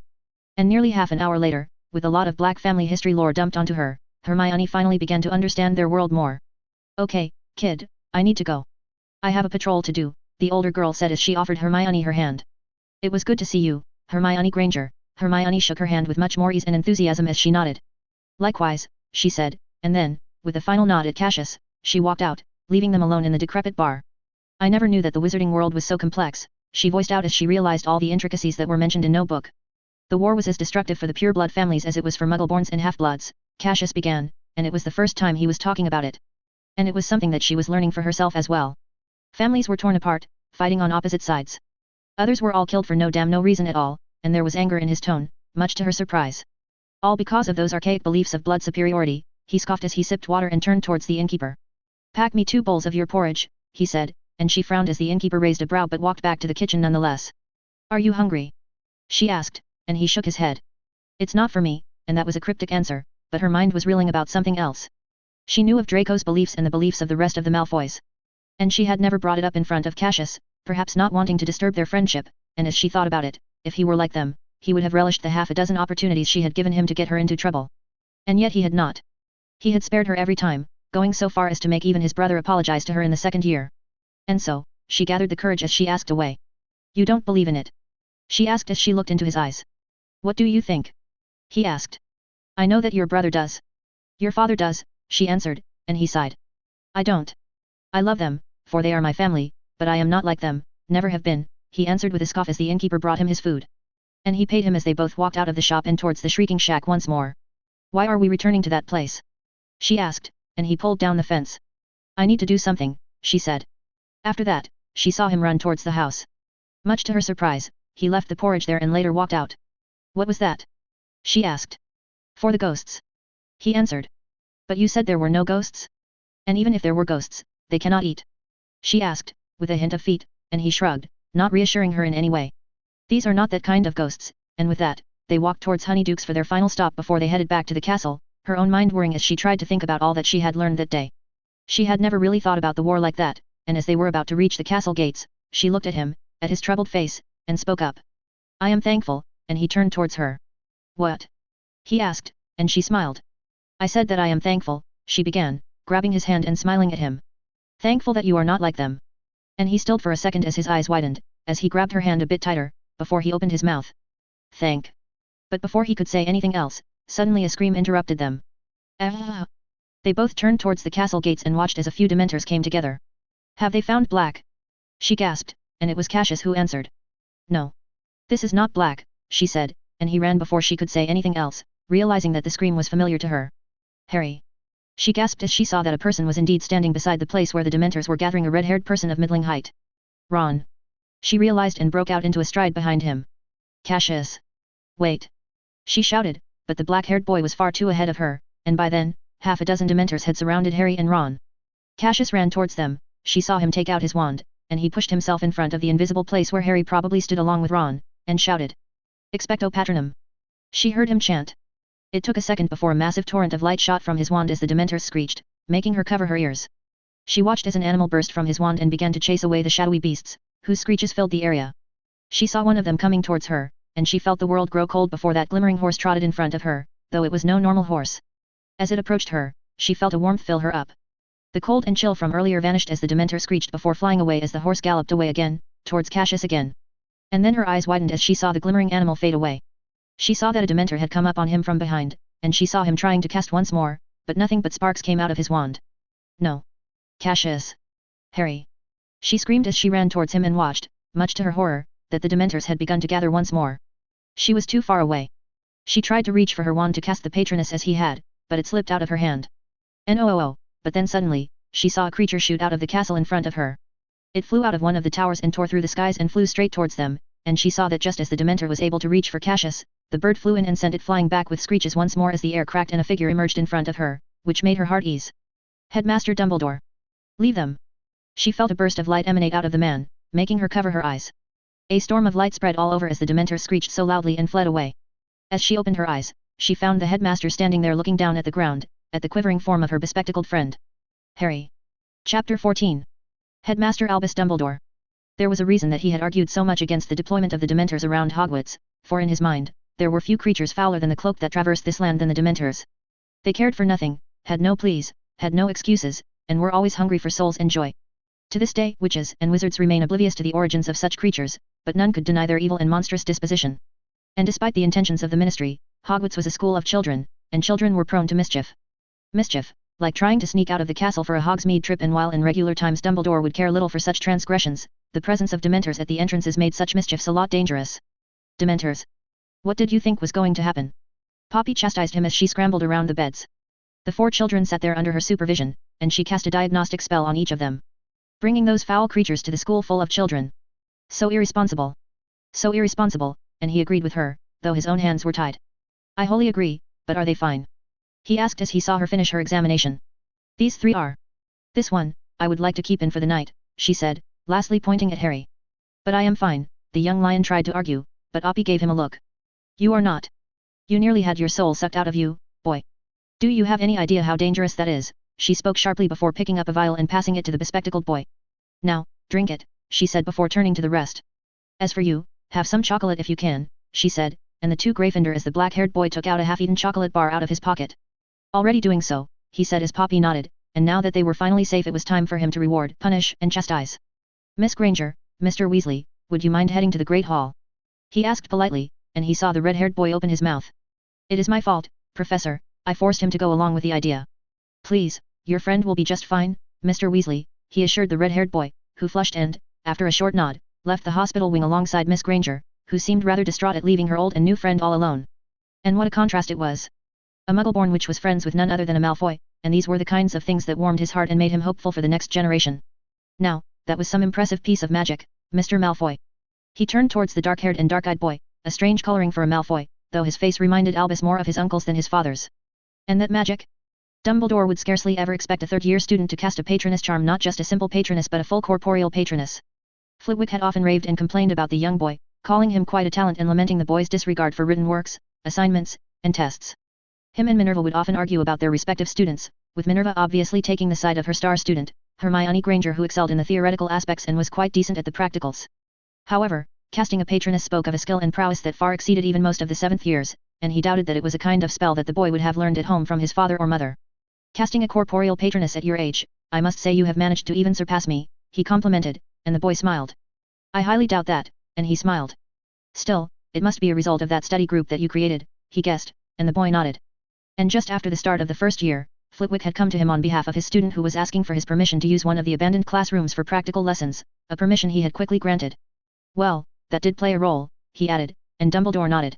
And nearly half an hour later, with a lot of Black family history lore dumped onto her, Hermione finally began to understand their world more. Okay, kid, I need to go. I have a patrol to do, the older girl said as she offered Hermione her hand. It was good to see you, Hermione Granger. Hermione shook her hand with much more ease and enthusiasm as she nodded. Likewise, she said, and then, with a final nod at Cassius, she walked out, leaving them alone in the decrepit bar. I never knew that the wizarding world was so complex, she voiced out as she realized all the intricacies that were mentioned in no book. The war was as destructive for the pureblood families as it was for Muggleborns and half-bloods, Cassius began, and it was the first time he was talking about it. And it was something that she was learning for herself as well. Families were torn apart, fighting on opposite sides. Others were all killed for no reason at all, and there was anger in his tone, much to her surprise. All because of those archaic beliefs of blood superiority, he scoffed as he sipped water and turned towards the innkeeper. Pack me 2 bowls of your porridge, he said, and she frowned as the innkeeper raised a brow but walked back to the kitchen nonetheless. Are you hungry? She asked, and he shook his head. It's not for me, and that was a cryptic answer, but her mind was reeling about something else. She knew of Draco's beliefs and the beliefs of the rest of the Malfoys. And she had never brought it up in front of Cassius, perhaps not wanting to disturb their friendship, and as she thought about it, if he were like them, he would have relished the half a dozen opportunities she had given him to get her into trouble. And yet he had not. He had spared her every time, going so far as to make even his brother apologize to her in the 2nd year. And so, she gathered the courage as she asked away. You don't believe in it? She asked as she looked into his eyes. What do you think? He asked. I know that your brother does. Your father does, she answered, and he sighed. I don't. I love them, for they are my family, but I am not like them, never have been, he answered with a scoff as the innkeeper brought him his food. And he paid him as they both walked out of the shop and towards the shrieking shack once more. Why are we returning to that place? She asked, and he pulled down the fence. I need to do something, she said. After that, she saw him run towards the house. Much to her surprise, he left the porridge there and later walked out. What was that? She asked. For the ghosts. He answered. But you said there were no ghosts? And even if there were ghosts, they cannot eat. She asked, with a hint of feet, and he shrugged, not reassuring her in any way. These are not that kind of ghosts, and with that, they walked towards Honeydukes for their final stop before they headed back to the castle, her own mind worrying as she tried to think about all that she had learned that day. She had never really thought about the war like that, and as they were about to reach the castle gates, she looked at him, at his troubled face, and spoke up. I am thankful, and he turned towards her. What? He asked, and she smiled. I said that I am thankful, she began, grabbing his hand and smiling at him. Thankful that you are not like them. And he stilled for a second as his eyes widened, as he grabbed her hand a bit tighter, before he opened his mouth. Thank. But before he could say anything else, suddenly a scream interrupted them. Ah! They both turned towards the castle gates and watched as a few Dementors came together. Have they found Black? She gasped, and it was Cassius who answered. No. This is not Black, she said, and he ran before she could say anything else, realizing that the scream was familiar to her. Harry. She gasped as she saw that a person was indeed standing beside the place where the Dementors were gathering, a red-haired person of middling height. Ron. She realized and broke out into a stride behind him. Cassius. Wait. She shouted, but the black-haired boy was far too ahead of her, and by then, half a dozen Dementors had surrounded Harry and Ron. Cassius ran towards them, she saw him take out his wand, and he pushed himself in front of the invisible place where Harry probably stood along with Ron, and shouted. Expecto Patronum. She heard him chant. It took a second before a massive torrent of light shot from his wand as the Dementors screeched, making her cover her ears. She watched as an animal burst from his wand and began to chase away the shadowy beasts, whose screeches filled the area. She saw one of them coming towards her, and she felt the world grow cold before that glimmering horse trotted in front of her, though it was no normal horse. As it approached her, she felt a warmth fill her up. The cold and chill from earlier vanished as the Dementor screeched before flying away as the horse galloped away again, towards Cassius again. And then her eyes widened as she saw the glimmering animal fade away. She saw that a Dementor had come up on him from behind, and she saw him trying to cast once more, but nothing but sparks came out of his wand. No. Cassius. Harry. She screamed as she ran towards him and watched, much to her horror, that the Dementors had begun to gather once more. She was too far away. She tried to reach for her wand to cast the Patroness as he had, but it slipped out of her hand. No. But then suddenly, she saw a creature shoot out of the castle in front of her. It flew out of one of the towers and tore through the skies and flew straight towards them, and she saw that just as the Dementor was able to reach for Cassius, the bird flew in and sent it flying back with screeches once more as the air cracked and a figure emerged in front of her, which made her heart ease. Headmaster Dumbledore. Leave them. She felt a burst of light emanate out of the man, making her cover her eyes. A storm of light spread all over as the Dementor screeched so loudly and fled away. As she opened her eyes, she found the headmaster standing there looking down at the ground, at the quivering form of her bespectacled friend. Harry. Chapter 14. Headmaster Albus Dumbledore. There was a reason that he had argued so much against the deployment of the Dementors around Hogwarts, for in his mind, there were few creatures fouler than the cloak that traversed this land than the Dementors. They cared for nothing, had no pleas, had no excuses, and were always hungry for souls and joy. To this day, witches and wizards remain oblivious to the origins of such creatures, but none could deny their evil and monstrous disposition. And despite the intentions of the Ministry, Hogwarts was a school of children, and children were prone to mischief. Mischief, like trying to sneak out of the castle for a Hogsmeade trip, and while in regular times Dumbledore would care little for such transgressions, the presence of Dementors at the entrances made such mischiefs a lot dangerous. Dementors. What did you think was going to happen? Poppy chastised him as she scrambled around the beds. The 4 children sat there under her supervision, and she cast a diagnostic spell on each of them. Bringing those foul creatures to the school full of children. So irresponsible. So irresponsible, and he agreed with her, though his own hands were tied. I wholly agree, but are they fine? He asked as he saw her finish her examination. These 3 are. This one, I would like to keep in for the night, she said, lastly pointing at Harry. But I am fine, the young lion tried to argue, but Poppy gave him a look. You are not. You nearly had your soul sucked out of you, boy. Do you have any idea how dangerous that is? She spoke sharply before picking up a vial and passing it to the bespectacled boy. Now, drink it, she said before turning to the rest. As for you, have some chocolate if you can, she said, and the 2 Gryffindor as the black-haired boy took out a half-eaten chocolate bar out of his pocket. Already doing so, he said as Poppy nodded, and now that they were finally safe it was time for him to reward, punish, and chastise. Miss Granger, Mr. Weasley, would you mind heading to the Great Hall? He asked politely, and he saw the red-haired boy open his mouth. It is my fault, Professor, I forced him to go along with the idea. Please, your friend will be just fine, Mr. Weasley, he assured the red-haired boy, who flushed and, after a short nod, left the hospital wing alongside Miss Granger, who seemed rather distraught at leaving her old and new friend all alone. And what a contrast it was. A Muggle-born witch was friends with none other than a Malfoy, and these were the kinds of things that warmed his heart and made him hopeful for the next generation. Now, that was some impressive piece of magic, Mr. Malfoy. He turned towards the dark-haired and dark-eyed boy, a strange coloring for a Malfoy, though his face reminded Albus more of his uncle's than his father's. And that magic? Dumbledore would scarcely ever expect a third-year student to cast a Patroness charm, not just a simple Patroness but a full corporeal Patroness. Flitwick had often raved and complained about the young boy, calling him quite a talent and lamenting the boy's disregard for written works, assignments, and tests. Him and Minerva would often argue about their respective students, with Minerva obviously taking the side of her star student, Hermione Granger, who excelled in the theoretical aspects and was quite decent at the practicals. However, casting a Patroness spoke of a skill and prowess that far exceeded even most of the 7th years, and he doubted that it was a kind of spell that the boy would have learned at home from his father or mother. Casting a corporeal Patroness at your age, I must say you have managed to even surpass me, he complimented, and the boy smiled. I highly doubt that, and he smiled. Still, it must be a result of that study group that you created, he guessed, and the boy nodded. And just after the start of the first year, Flitwick had come to him on behalf of his student who was asking for his permission to use one of the abandoned classrooms for practical lessons, a permission he had quickly granted. Well, that did play a role, he added, and Dumbledore nodded.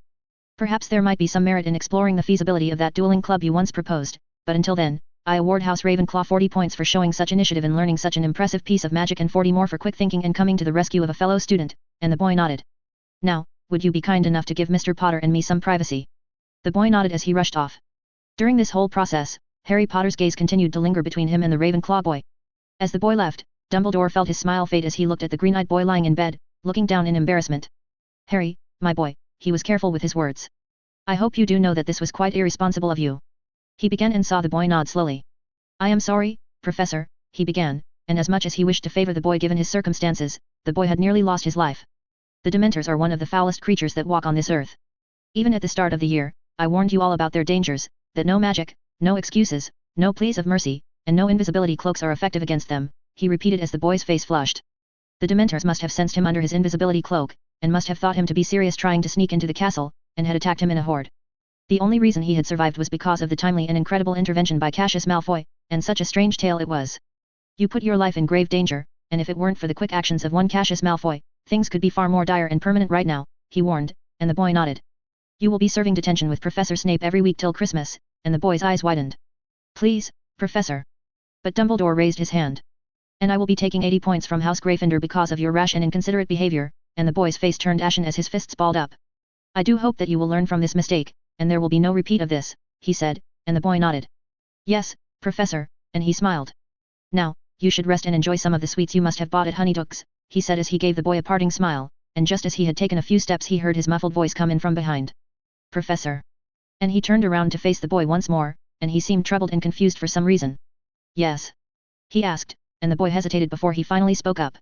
Perhaps there might be some merit in exploring the feasibility of that dueling club you once proposed, but until then, I award House Ravenclaw 40 points for showing such initiative in learning such an impressive piece of magic and 40 more for quick thinking and coming to the rescue of a fellow student, and the boy nodded. Now, would you be kind enough to give Mr. Potter and me some privacy? The boy nodded as he rushed off. During this whole process, Harry Potter's gaze continued to linger between him and the Ravenclaw boy. As the boy left, Dumbledore felt his smile fade as he looked at the green-eyed boy lying in bed, looking down in embarrassment. Harry, my boy, he was careful with his words. I hope you do know that this was quite irresponsible of you. He began and saw the boy nod slowly. I am sorry, Professor, he began, and as much as he wished to favor the boy given his circumstances, the boy had nearly lost his life. The Dementors are one of the foulest creatures that walk on this earth. Even at the start of the year, I warned you all about their dangers, that no magic, no excuses, no pleas of mercy, and no invisibility cloaks are effective against them, he repeated as the boy's face flushed. The Dementors must have sensed him under his invisibility cloak, and must have thought him to be Sirius trying to sneak into the castle, and had attacked him in a horde. The only reason he had survived was because of the timely and incredible intervention by Cassius Malfoy, and such a strange tale it was. You put your life in grave danger, and if it weren't for the quick actions of one Cassius Malfoy, things could be far more dire and permanent right now, he warned, and the boy nodded. You will be serving detention with Professor Snape every week till Christmas, and the boy's eyes widened. Please, Professor. But Dumbledore raised his hand. And I will be taking 80 points from House Gryffindor because of your rash and inconsiderate behavior, and the boy's face turned ashen as his fists balled up. I do hope that you will learn from this mistake, and there will be no repeat of this, he said, and the boy nodded. Yes, Professor, and he smiled. Now, you should rest and enjoy some of the sweets you must have bought at Honeydukes, he said as he gave the boy a parting smile, and just as he had taken a few steps he heard his muffled voice come in from behind. Professor. And he turned around to face the boy once more, and he seemed troubled and confused for some reason. Yes? He asked, and the boy hesitated before he finally spoke up.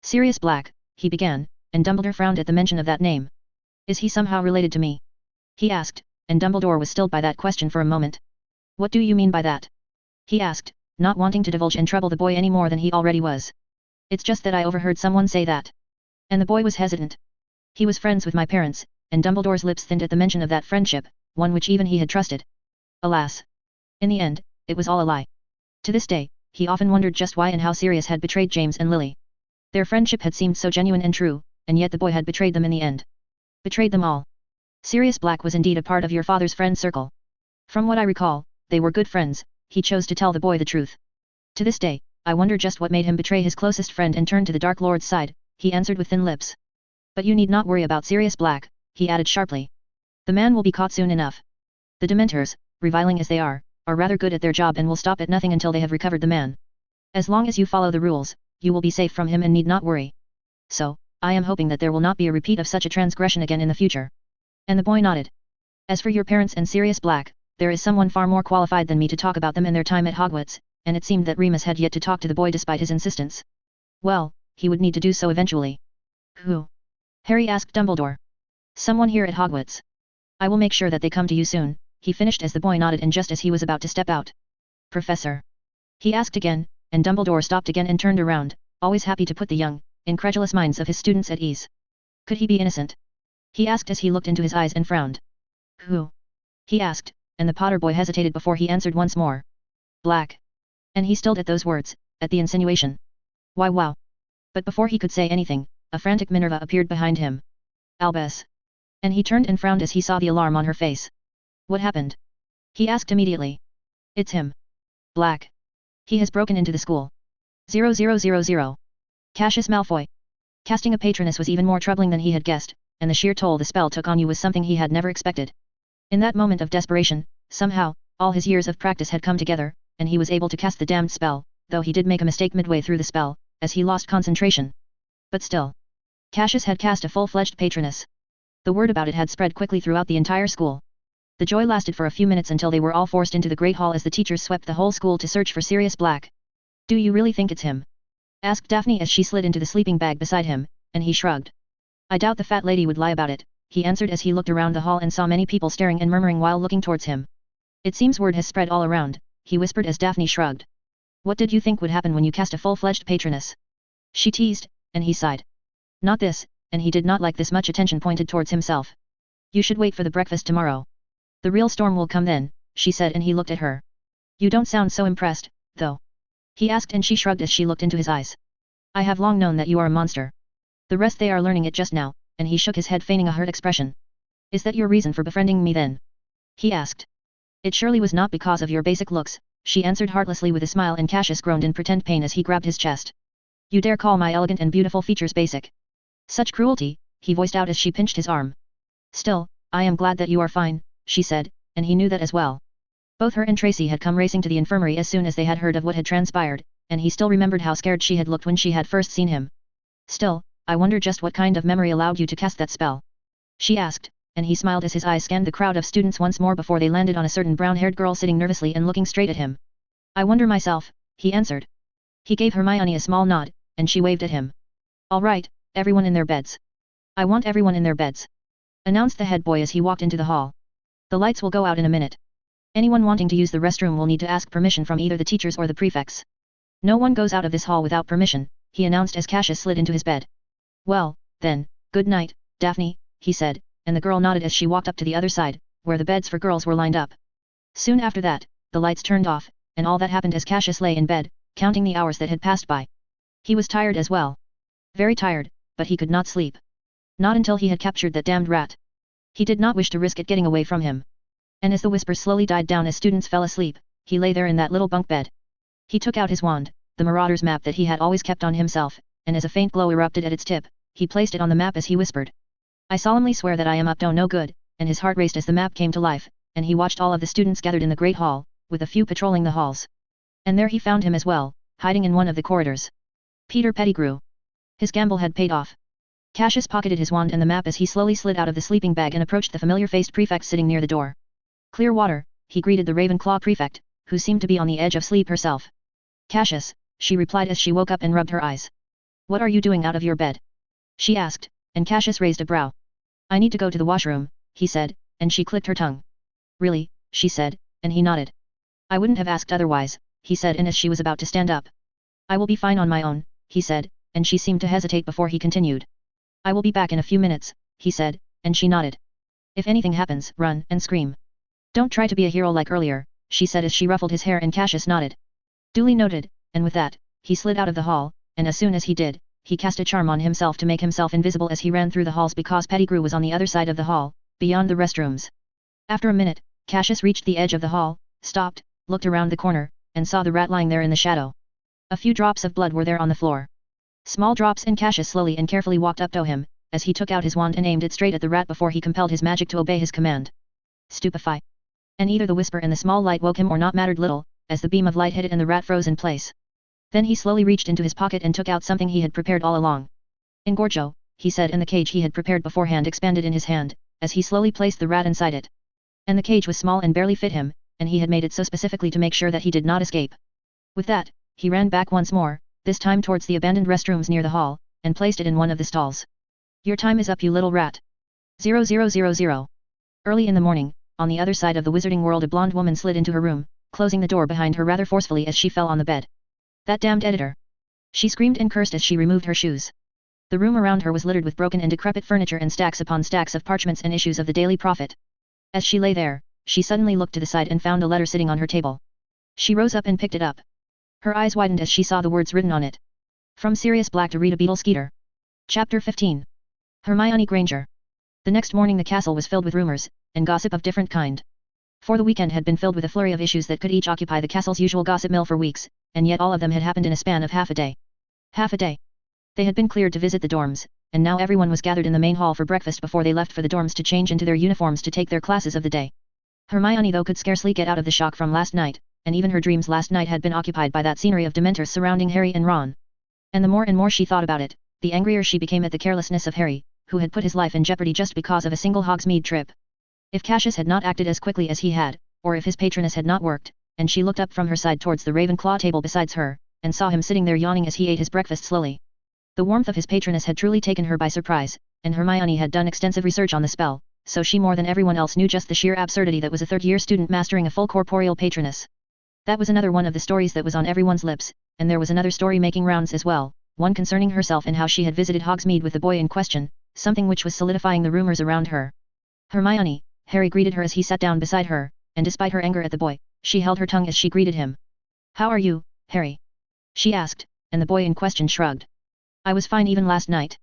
Sirius Black, he began, and Dumbledore frowned at the mention of that name. Is he somehow related to me? He asked, and Dumbledore was stilled by that question for a moment. What do you mean by that? He asked, not wanting to divulge and trouble the boy any more than he already was. It's just that I overheard someone say that. And the boy was hesitant. He was friends with my parents, and Dumbledore's lips thinned at the mention of that friendship, one which even he had trusted. Alas. In the end, it was all a lie. To this day, he often wondered just why and how Sirius had betrayed James and Lily. Their friendship had seemed so genuine and true, and yet the boy had betrayed them in the end. Betrayed them all. Sirius Black was indeed a part of your father's friend circle. From what I recall, they were good friends, he chose to tell the boy the truth. To this day, I wonder just what made him betray his closest friend and turn to the Dark Lord's side, he answered with thin lips. But you need not worry about Sirius Black, he added sharply. The man will be caught soon enough. The Dementors, reviling as they are rather good at their job and will stop at nothing until they have recovered the man. As long as you follow the rules, you will be safe from him and need not worry. So, I am hoping that there will not be a repeat of such a transgression again in the future. And the boy nodded. As for your parents and Sirius Black, there is someone far more qualified than me to talk about them and their time at Hogwarts, and it seemed that Remus had yet to talk to the boy despite his insistence. Well, he would need to do so eventually. Who? Harry asked Dumbledore. Someone here at Hogwarts. I will make sure that they come to you soon, he finished as the boy nodded and just as he was about to step out. Professor? He asked again, and Dumbledore stopped again and turned around, always happy to put the young, incredulous minds of his students at ease. Could he be innocent? He asked as he looked into his eyes and frowned. Who? He asked, and the Potter boy hesitated before he answered once more. Black. And he stilled at those words, at the insinuation. Why wow. But before he could say anything, a frantic Minerva appeared behind him. Albus. And he turned and frowned as he saw the alarm on her face. What happened? He asked immediately. It's him. Black. He has broken into the school. 0000. Cassius Malfoy. Casting a Patronus was even more troubling than he had guessed, and the sheer toll the spell took on you was something he had never expected. In that moment of desperation, somehow, all his years of practice had come together, and he was able to cast the damned spell, though he did make a mistake midway through the spell, as he lost concentration. But still. Cassius had cast a full-fledged Patronus. The word about it had spread quickly throughout the entire school. The joy lasted for a few minutes until they were all forced into the Great Hall as the teachers swept the whole school to search for Sirius Black. Do you really think it's him? Asked Daphne as she slid into the sleeping bag beside him, and he shrugged. I doubt the fat lady would lie about it, he answered as he looked around the hall and saw many people staring and murmuring while looking towards him. It seems word has spread all around, he whispered as Daphne shrugged. What did you think would happen when you cast a full-fledged Patronus? She teased, and he sighed. Not this, and he did not like this much attention pointed towards himself. You should wait for the breakfast tomorrow. The real storm will come then, she said and he looked at her. You don't sound so impressed, though. He asked and she shrugged as she looked into his eyes. I have long known that you are a monster. The rest they are learning it just now, and he shook his head feigning a hurt expression. Is that your reason for befriending me then? He asked. It surely was not because of your basic looks, she answered heartlessly with a smile and Cassius groaned in pretend pain as he grabbed his chest. You dare call my elegant and beautiful features basic? Such cruelty, he voiced out as she pinched his arm. Still, I am glad that you are fine, she said, and he knew that as well. Both her and Tracy had come racing to the infirmary as soon as they had heard of what had transpired, and he still remembered how scared she had looked when she had first seen him. Still, I wonder just what kind of memory allowed you to cast that spell? She asked, and he smiled as his eyes scanned the crowd of students once more before they landed on a certain brown-haired girl sitting nervously and looking straight at him. I wonder myself, he answered. He gave Hermione a small nod, and she waved at him. All right, everyone in their beds. I want everyone in their beds, announced the head boy as he walked into the hall. The lights will go out in a minute. Anyone wanting to use the restroom will need to ask permission from either the teachers or the prefects. No one goes out of this hall without permission, he announced as Cassius slid into his bed. Well, then, good night, Daphne, he said, and the girl nodded as she walked up to the other side, where the beds for girls were lined up. Soon after that, the lights turned off, and all that happened as Cassius lay in bed, counting the hours that had passed by. He was tired as well. Very tired, but he could not sleep. Not until he had captured that damned rat. He did not wish to risk it getting away from him. And as the whispers slowly died down as students fell asleep, he lay there in that little bunk bed. He took out his wand, the Marauder's map that he had always kept on himself, and as a faint glow erupted at its tip, he placed it on the map as he whispered. I solemnly swear that I am up to no good, and his heart raced as the map came to life, and he watched all of the students gathered in the great hall, with a few patrolling the halls. And there he found him as well, hiding in one of the corridors. Peter Pettigrew. His gamble had paid off. Cassius pocketed his wand and the map as he slowly slid out of the sleeping bag and approached the familiar-faced prefect sitting near the door. Clearwater, he greeted the Ravenclaw prefect, who seemed to be on the edge of sleep herself. Cassius, she replied as she woke up and rubbed her eyes. What are you doing out of your bed? She asked, and Cassius raised a brow. I need to go to the washroom, he said, and she clicked her tongue. Really, she said, and he nodded. I wouldn't have asked otherwise, he said, and as she was about to stand up. I will be fine on my own, he said, and she seemed to hesitate before he continued. I will be back in a few minutes, he said, and she nodded. If anything happens, run and scream. Don't try to be a hero like earlier, she said as she ruffled his hair, and Cassius nodded. Duly noted, and with that, he slid out of the hall, and as soon as he did, he cast a charm on himself to make himself invisible as he ran through the halls because Pettigrew was on the other side of the hall, beyond the restrooms. After a minute, Cassius reached the edge of the hall, stopped, looked around the corner, and saw the rat lying there in the shadow. A few drops of blood were there on the floor. Small drops, and Cassius slowly and carefully walked up to him, as he took out his wand and aimed it straight at the rat before he compelled his magic to obey his command. Stupefy. And either the whisper and the small light woke him or not mattered little, as the beam of light hit it and the rat froze in place. Then he slowly reached into his pocket and took out something he had prepared all along. Engorgo, he said, and the cage he had prepared beforehand expanded in his hand, as he slowly placed the rat inside it. And the cage was small and barely fit him, and he had made it so specifically to make sure that he did not escape. With that, he ran back once more, this time towards the abandoned restrooms near the hall, and placed it in one of the stalls. Your time is up, you little rat. 0000. Early in the morning, on the other side of the wizarding world, a blonde woman slid into her room, closing the door behind her rather forcefully as she fell on the bed. That damned editor! She screamed and cursed as she removed her shoes. The room around her was littered with broken and decrepit furniture and stacks upon stacks of parchments and issues of the Daily Prophet. As she lay there, she suddenly looked to the side and found a letter sitting on her table. She rose up and picked it up. Her eyes widened as she saw the words written on it. From Sirius Black to Rita Beetle Skeeter. Chapter 15. Hermione Granger. The next morning the castle was filled with rumors, and gossip of different kind. For the weekend had been filled with a flurry of issues that could each occupy the castle's usual gossip mill for weeks, and yet all of them had happened in a span of half a day. Half a day. They had been cleared to visit the dorms, and now everyone was gathered in the main hall for breakfast before they left for the dorms to change into their uniforms to take their classes of the day. Hermione though could scarcely get out of the shock from last night, and even her dreams last night had been occupied by that scenery of Dementors surrounding Harry and Ron. And the more and more she thought about it, the angrier she became at the carelessness of Harry, who had put his life in jeopardy just because of a single Hogsmeade trip. If Cassius had not acted as quickly as he had, or if his patroness had not worked, and she looked up from her side towards the Ravenclaw table beside her, and saw him sitting there yawning as he ate his breakfast slowly. The warmth of his patroness had truly taken her by surprise, and Hermione had done extensive research on the spell, so she more than everyone else knew just the sheer absurdity that was a third-year student mastering a full corporeal patroness. That was another one of the stories that was on everyone's lips, and there was another story making rounds as well, one concerning herself and how she had visited Hogsmeade with the boy in question, something which was solidifying the rumors around her. Hermione, Harry greeted her as he sat down beside her, and despite her anger at the boy, she held her tongue as she greeted him. How are you, Harry? She asked, and the boy in question shrugged. I was fine even last night.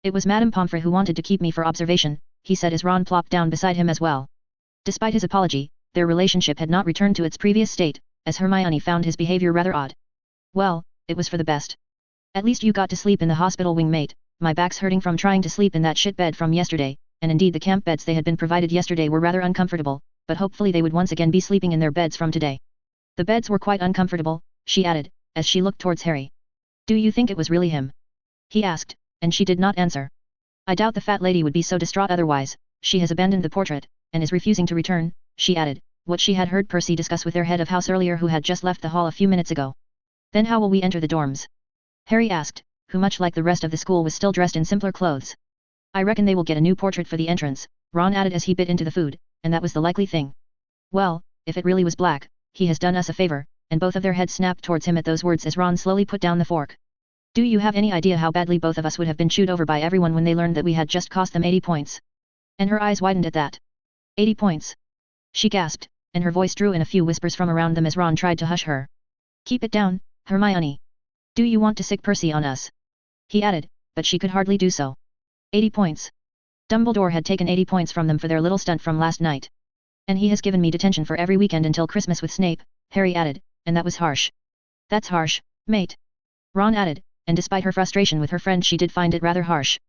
It was Madame Pomfrey who wanted to keep me for observation, he said as Ron plopped down beside him as well. Despite his apology, their relationship had not returned to its previous state, as Hermione found his behavior rather odd. Well, it was for the best. At least you got to sleep in the hospital wing, mate. My back's hurting from trying to sleep in that shit bed from yesterday, and indeed the camp beds they had been provided yesterday were rather uncomfortable, but hopefully they would once again be sleeping in their beds from today. The beds were quite uncomfortable, she added, as she looked towards Harry. Do you think it was really him? He asked, and she did not answer. I doubt the fat lady would be so distraught otherwise. She has abandoned the portrait, and is refusing to return, she added, what she had heard Percy discuss with their head of house earlier who had just left the hall a few minutes ago. Then how will we enter the dorms? Harry asked, who much like the rest of the school was still dressed in simpler clothes. I reckon they will get a new portrait for the entrance, Ron added as he bit into the food, and that was the likely thing. Well, if it really was Black, he has done us a favor, and both of their heads snapped towards him at those words as Ron slowly put down the fork. Do you have any idea how badly both of us would have been chewed over by everyone when they learned that we had just cost them 80 points? And her eyes widened at that. 80 points. She gasped, and her voice drew in a few whispers from around them as Ron tried to hush her. Keep it down, Hermione. Do you want to sick Percy on us? He added, but she could hardly do so. 80 points. Dumbledore had taken 80 points from them for their little stunt from last night. And he has given me detention for every weekend until Christmas with Snape, Harry added, and that was harsh. That's harsh, mate. Ron added, and despite her frustration with her friend she did find it rather harsh.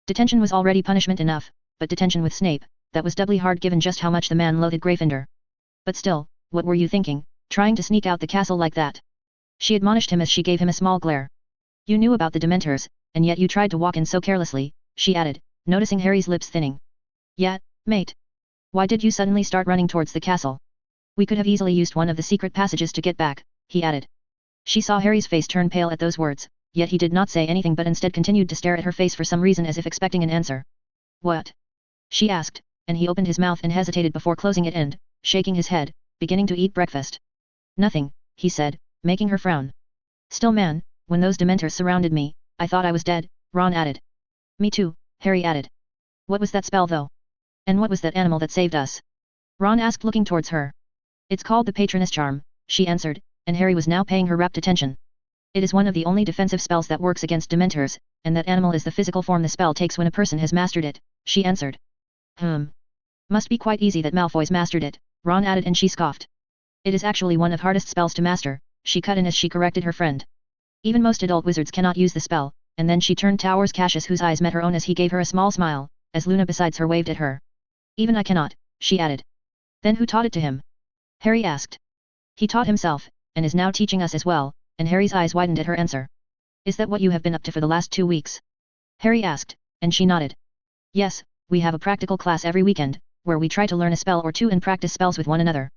Detention was already punishment enough, but detention with Snape, that was doubly hard given just how much the man loathed Gryffindor. But still, what were you thinking, trying to sneak out the castle like that? She admonished him as she gave him a small glare. You knew about the Dementors, and yet you tried to walk in so carelessly, she added, noticing Harry's lips thinning. Yeah, mate. Why did you suddenly start running towards the castle? We could have easily used one of the secret passages to get back, he added. She saw Harry's face turn pale at those words, yet he did not say anything but instead continued to stare at her face for some reason as if expecting an answer. What? She asked, and he opened his mouth and hesitated before closing it and, shaking his head, beginning to eat breakfast. Nothing, he said, making her frown. Still man, when those Dementors surrounded me, I thought I was dead, Ron added. Me too, Harry added. What was that spell though? And what was that animal that saved us? Ron asked looking towards her. It's called the Patroness Charm, she answered, and Harry was now paying her rapt attention. It is one of the only defensive spells that works against Dementors, and that animal is the physical form the spell takes when a person has mastered it, she answered. Must be quite easy that Malfoy's mastered it, Ron added and she scoffed. It is actually one of hardest spells to master, she cut in as she corrected her friend. Even most adult wizards cannot use the spell, and then she turned towards Cassius whose eyes met her own as he gave her a small smile, as Luna besides her waved at her. Even I cannot, she added. Then who taught it to him? Harry asked. He taught himself, and is now teaching us as well, and Harry's eyes widened at her answer. Is that what you have been up to for the last 2 weeks? Harry asked, and she nodded. Yes, we have a practical class every weekend, where we try to learn a spell or two and practice spells with one another.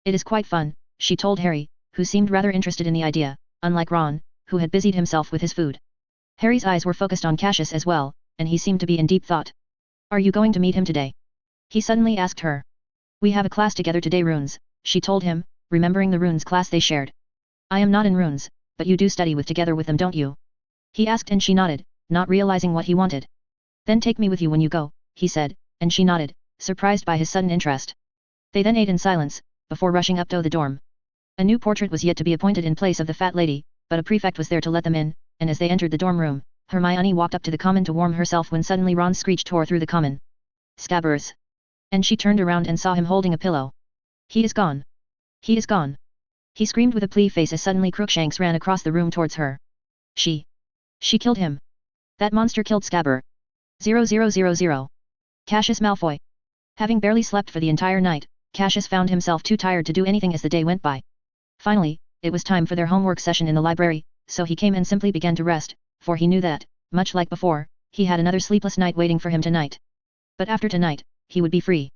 It is quite fun, she told Harry, who seemed rather interested in the idea, unlike Ron, who had busied himself with his food. Harry's eyes were focused on Cassius as well, and he seemed to be in deep thought. Are you going to meet him today? He suddenly asked her. We have a class together today runes, she told him, remembering the runes class they shared. I am not in runes, but you do study together with them don't you? He asked and she nodded, not realizing what he wanted. Then take me with you when you go, he said, and she nodded, surprised by his sudden interest. They then ate in silence, before rushing up to the dorm. A new portrait was yet to be appointed in place of the fat lady, but a prefect was there to let them in, and as they entered the dorm room, Hermione walked up to the common to warm herself when suddenly Ron's screech tore through the common. Scabbers! And she turned around and saw him holding a pillow. He is gone. He is gone. He screamed with a plea face as suddenly Crookshanks ran across the room towards her. She killed him. That monster killed Scabber. 0000. Cassius Malfoy. Having barely slept for the entire night, Cassius found himself too tired to do anything as the day went by. Finally, it was time for their homework session in the library, so he came and simply began to rest, for he knew that, much like before, he had another sleepless night waiting for him tonight. But after tonight, he would be free.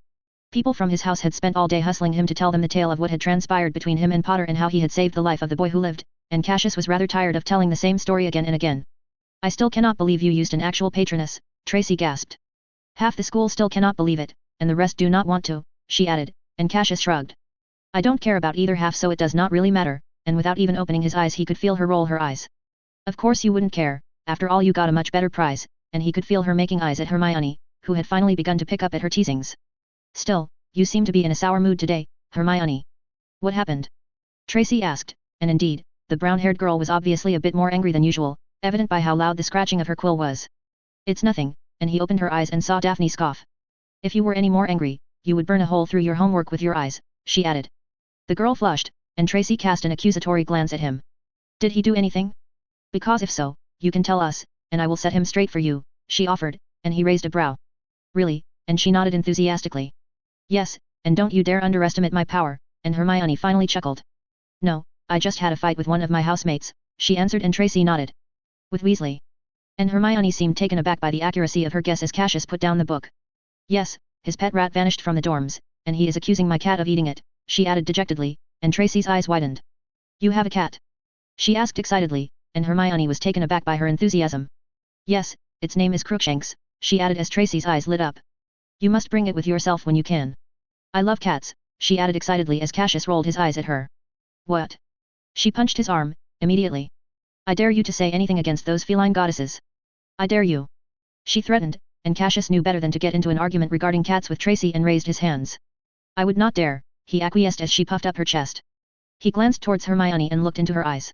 People from his house had spent all day hustling him to tell them the tale of what had transpired between him and Potter and how he had saved the life of the boy who lived, and Cassius was rather tired of telling the same story again and again. I still cannot believe you used an actual patroness, Tracy gasped. Half the school still cannot believe it, and the rest do not want to, she added, and Cassius shrugged. I don't care about either half so it does not really matter, and without even opening his eyes he could feel her roll her eyes. Of course you wouldn't care, after all you got a much better prize, and he could feel her making eyes at Hermione, who had finally begun to pick up at her teasings. Still, you seem to be in a sour mood today, Hermione. What happened? Tracy asked, and indeed, the brown-haired girl was obviously a bit more angry than usual, evident by how loud the scratching of her quill was. It's nothing, and he opened her eyes and saw Daphne scoff. If you were any more angry, you would burn a hole through your homework with your eyes, she added. The girl flushed, and Tracy cast an accusatory glance at him. Did he do anything? Because if so, you can tell us, and I will set him straight for you, she offered, and he raised a brow. Really? And she nodded enthusiastically. Yes, and don't you dare underestimate my power, and Hermione finally chuckled. No, I just had a fight with one of my housemates, she answered and Tracy nodded. With Weasley. And Hermione seemed taken aback by the accuracy of her guess as Cassius put down the book. Yes, his pet rat vanished from the dorms, and he is accusing my cat of eating it, she added dejectedly, and Tracy's eyes widened. You have a cat? She asked excitedly, and Hermione was taken aback by her enthusiasm. Yes, its name is Crookshanks, she added as Tracy's eyes lit up. You must bring it with yourself when you can. I love cats, she added excitedly as Cassius rolled his eyes at her. What? She punched his arm, immediately. I dare you to say anything against those feline goddesses. I dare you. She threatened, and Cassius knew better than to get into an argument regarding cats with Tracy and raised his hands. I would not dare, he acquiesced as she puffed up her chest. He glanced towards Hermione and looked into her eyes.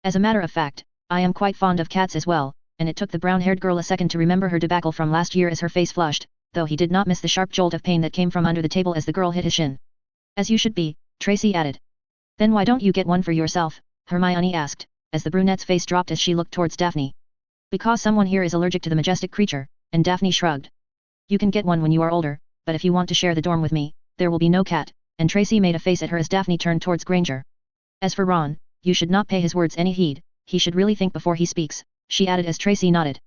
As a matter of fact, I am quite fond of cats as well, and it took the brown-haired girl a second to remember her debacle from last year as her face flushed, though he did not miss the sharp jolt of pain that came from under the table as the girl hit his shin. As you should be, Tracy added. Then why don't you get one for yourself, Hermione asked, as the brunette's face dropped as she looked towards Daphne. Because someone here is allergic to the majestic creature, and Daphne shrugged. You can get one when you are older, but if you want to share the dorm with me, there will be no cat, and Tracy made a face at her as Daphne turned towards Granger. As for Ron, you should not pay his words any heed, he should really think before he speaks, she added as Tracy nodded.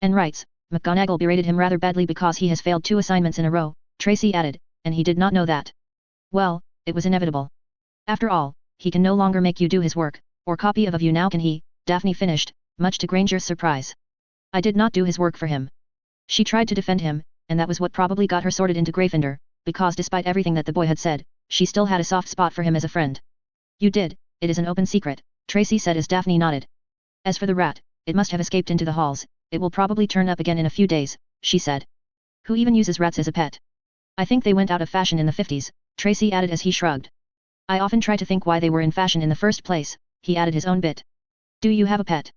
And writes, McGonagall berated him rather badly because he has failed 2 assignments in a row, Tracy added, and he did not know that. Well, it was inevitable. After all, he can no longer make you do his work, or copy of you now can he, Daphne finished, much to Granger's surprise. I did not do his work for him. She tried to defend him, and that was what probably got her sorted into Gryffindor, because despite everything that the boy had said, she still had a soft spot for him as a friend. You did, it is an open secret, Tracy said as Daphne nodded. As for the rat, it must have escaped into the halls, it will probably turn up again in a few days, she said. Who even uses rats as a pet? I think they went out of fashion in the 50s, Tracy added as he shrugged. I often try to think why they were in fashion in the first place, he added his own bit. Do you have a pet?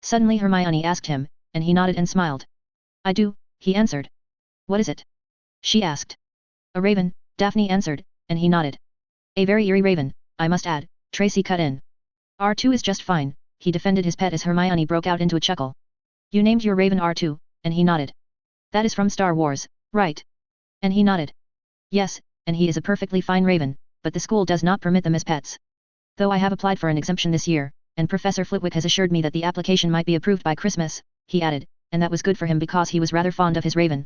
Suddenly Hermione asked him, and he nodded and smiled. I do, he answered. What is it? She asked. A raven, Daphne answered, and he nodded. A very eerie raven, I must add, Tracy cut in. R2 is just fine, he defended his pet as Hermione broke out into a chuckle. You named your raven R2, and he nodded. That is from Star Wars, right? And he nodded. Yes, and he is a perfectly fine raven, but the school does not permit them as pets. Though I have applied for an exemption this year, and Professor Flitwick has assured me that the application might be approved by Christmas, he added, and that was good for him because he was rather fond of his raven.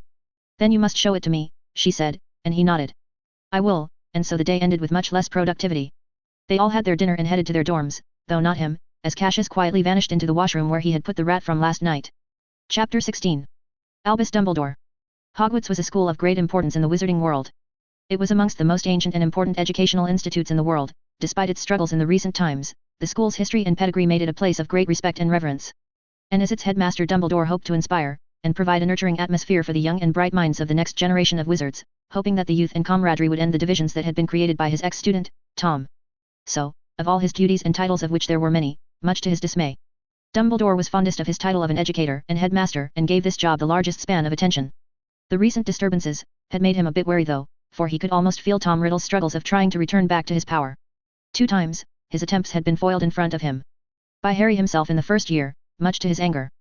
Then you must show it to me, she said, and he nodded. I will, and so the day ended with much less productivity. They all had their dinner and headed to their dorms, though not him, as Cassius quietly vanished into the washroom where he had put the rat from last night. Chapter 16. Albus Dumbledore. Hogwarts was a school of great importance in the wizarding world. It was amongst the most ancient and important educational institutes in the world. Despite its struggles in the recent times, the school's history and pedigree made it a place of great respect and reverence. And as its headmaster Dumbledore hoped to inspire, and provide a nurturing atmosphere for the young and bright minds of the next generation of wizards, hoping that the youth and camaraderie would end the divisions that had been created by his ex-student, Tom. So, of all his duties and titles of which there were many, much to his dismay, Dumbledore was fondest of his title of an educator and headmaster and gave this job the largest span of attention. The recent disturbances had made him a bit wary though, for he could almost feel Tom Riddle's struggles of trying to return back to his power. 2 times, his attempts had been foiled in front of him. By Harry himself in the first year, much to his anger.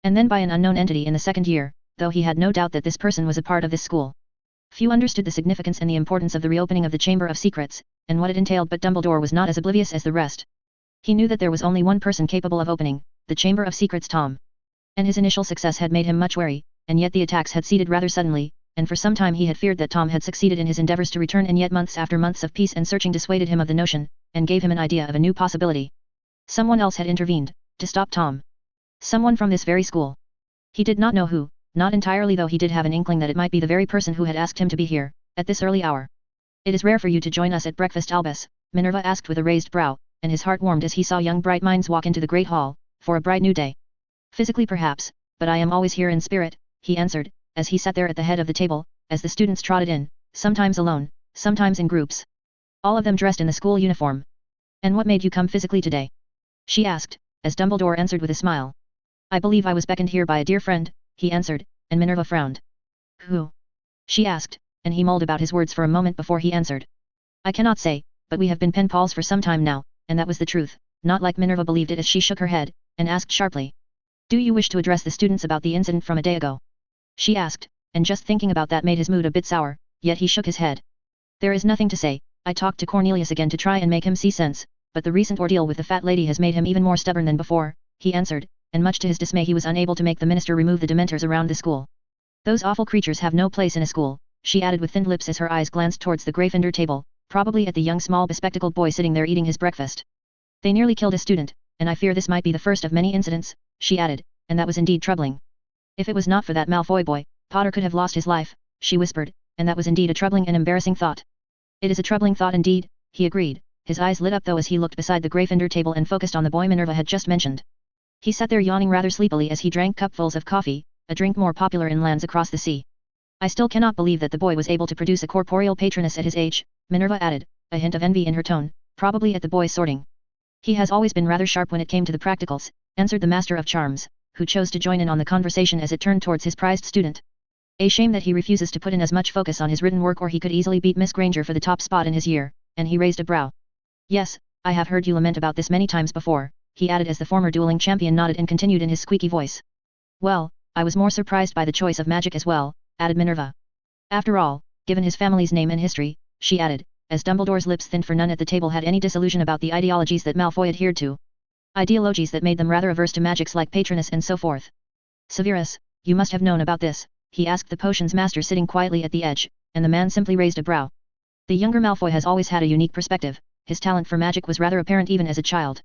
And then by an unknown entity in the second year, though he had no doubt that this person was a part of this school. Few understood the significance and the importance of the reopening of the Chamber of Secrets, and what it entailed, but Dumbledore was not as oblivious as the rest. He knew that there was only one person capable of opening the Chamber of Secrets, Tom. And his initial success had made him much wary, and yet the attacks had ceased rather suddenly, and for some time he had feared that Tom had succeeded in his endeavors to return, and yet months after months of peace and searching dissuaded him of the notion, and gave him an idea of a new possibility. Someone else had intervened, to stop Tom. Someone from this very school. He did not know who, not entirely, though he did have an inkling that it might be the very person who had asked him to be here, at this early hour. It is rare for you to join us at breakfast, Albus, Minerva asked with a raised brow, and his heart warmed as he saw young bright minds walk into the great hall, for a bright new day. Physically perhaps, but I am always here in spirit, he answered, as he sat there at the head of the table, as the students trotted in, sometimes alone, sometimes in groups. All of them dressed in the school uniform. And what made you come physically today? She asked, as Dumbledore answered with a smile. I believe I was beckoned here by a dear friend, he answered, and Minerva frowned. Who? She asked, and he mulled about his words for a moment before he answered. I cannot say, but we have been pen pals for some time now, and that was the truth, not like Minerva believed it as she shook her head, and asked sharply. Do you wish to address the students about the incident from a day ago? She asked, and just thinking about that made his mood a bit sour, yet he shook his head. There is nothing to say. I talked to Cornelius again to try and make him see sense, but the recent ordeal with the fat lady has made him even more stubborn than before, he answered, and much to his dismay he was unable to make the minister remove the dementors around the school. Those awful creatures have no place in a school, she added with thinned lips as her eyes glanced towards the Gryffindor table, probably at the young small bespectacled boy sitting there eating his breakfast. They nearly killed a student, and I fear this might be the first of many incidents, she added, and that was indeed troubling. If it was not for that Malfoy boy, Potter could have lost his life, she whispered, and that was indeed a troubling and embarrassing thought. It is a troubling thought indeed, he agreed, his eyes lit up though as he looked beside the Gryffindor table and focused on the boy Minerva had just mentioned. He sat there yawning rather sleepily as he drank cupfuls of coffee, a drink more popular in lands across the sea. I still cannot believe that the boy was able to produce a corporeal patroness at his age, Minerva added, a hint of envy in her tone, probably at the boy's sorting. He has always been rather sharp when it came to the practicals, answered the Master of Charms, who chose to join in on the conversation as it turned towards his prized student. A shame that he refuses to put in as much focus on his written work or he could easily beat Miss Granger for the top spot in his year, and he raised a brow. Yes, I have heard you lament about this many times before, he added as the former dueling champion nodded and continued in his squeaky voice. Well, I was more surprised by the choice of magic as well, added Minerva. After all, given his family's name and history, she added, as Dumbledore's lips thinned for none at the table had any disillusion about the ideologies that Malfoy adhered to. Ideologies that made them rather averse to magics like patroness and so forth. Severus, you must have known about this, he asked the potions master sitting quietly at the edge, and the man simply raised a brow. The younger Malfoy has always had a unique perspective, his talent for magic was rather apparent even as a child.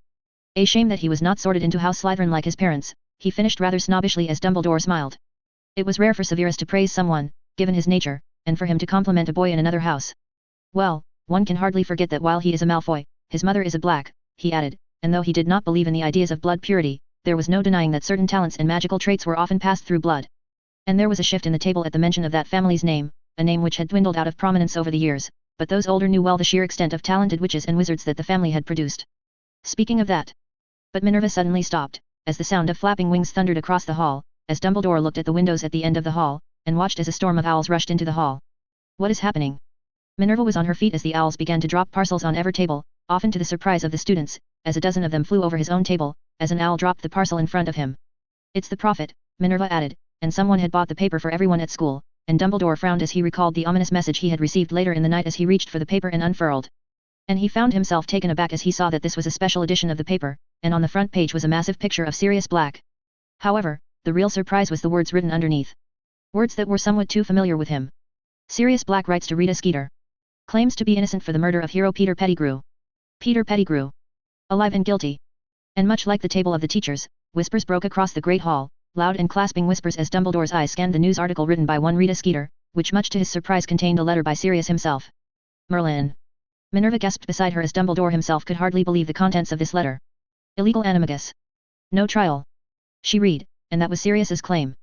A shame that he was not sorted into House Slytherin like his parents, he finished rather snobbishly as Dumbledore smiled. It was rare for Severus to praise someone, given his nature, and for him to compliment a boy in another house. Well, one can hardly forget that while he is a Malfoy, his mother is a Black, he added, and though he did not believe in the ideas of blood purity, there was no denying that certain talents and magical traits were often passed through blood. And there was a shift in the table at the mention of that family's name, a name which had dwindled out of prominence over the years, but those older knew well the sheer extent of talented witches and wizards that the family had produced. Speaking of that. But Minerva suddenly stopped, as the sound of flapping wings thundered across the hall, as Dumbledore looked at the windows at the end of the hall, and watched as a storm of owls rushed into the hall. What is happening? Minerva was on her feet as the owls began to drop parcels on every table, often to the surprise of the students, as a dozen of them flew over his own table, as an owl dropped the parcel in front of him. It's the prophet, Minerva added, and someone had bought the paper for everyone at school, and Dumbledore frowned as he recalled the ominous message he had received later in the night as he reached for the paper and unfurled. And he found himself taken aback as he saw that this was a special edition of the paper, and on the front page was a massive picture of Sirius Black. However, the real surprise was the words written underneath. Words that were somewhat too familiar with him. Sirius Black writes to Rita Skeeter. Claims to be innocent for the murder of hero Peter Pettigrew. Peter Pettigrew. Alive and guilty. And much like the table of the teachers, whispers broke across the great hall, loud and clasping whispers as Dumbledore's eyes scanned the news article written by one Rita Skeeter, which much to his surprise contained a letter by Sirius himself. Merlin. Minerva gasped beside her as Dumbledore himself could hardly believe the contents of this letter. Illegal animagus. No trial. She read, and that was Sirius's claim.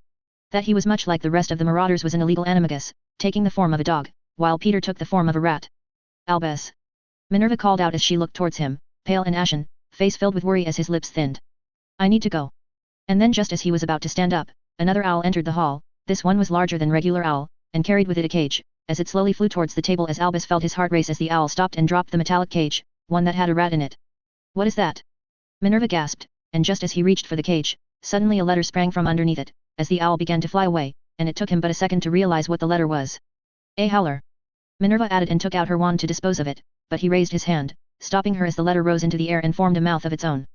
That he was much like the rest of the marauders was an illegal animagus, taking the form of a dog, while Peter took the form of a rat. Albus. Minerva called out as she looked towards him, pale and ashen, face filled with worry as his lips thinned. I need to go. And then just as he was about to stand up, another owl entered the hall, this one was larger than regular owl, and carried with it a cage, as it slowly flew towards the table as Albus felt his heart race as the owl stopped and dropped the metallic cage, one that had a rat in it. What is that? Minerva gasped, and just as he reached for the cage, suddenly a letter sprang from underneath it, as the owl began to fly away, and it took him but a second to realize what the letter was. A howler. Minerva added and took out her wand to dispose of it, but he raised his hand, stopping her as the letter rose into the air and formed a mouth of its own.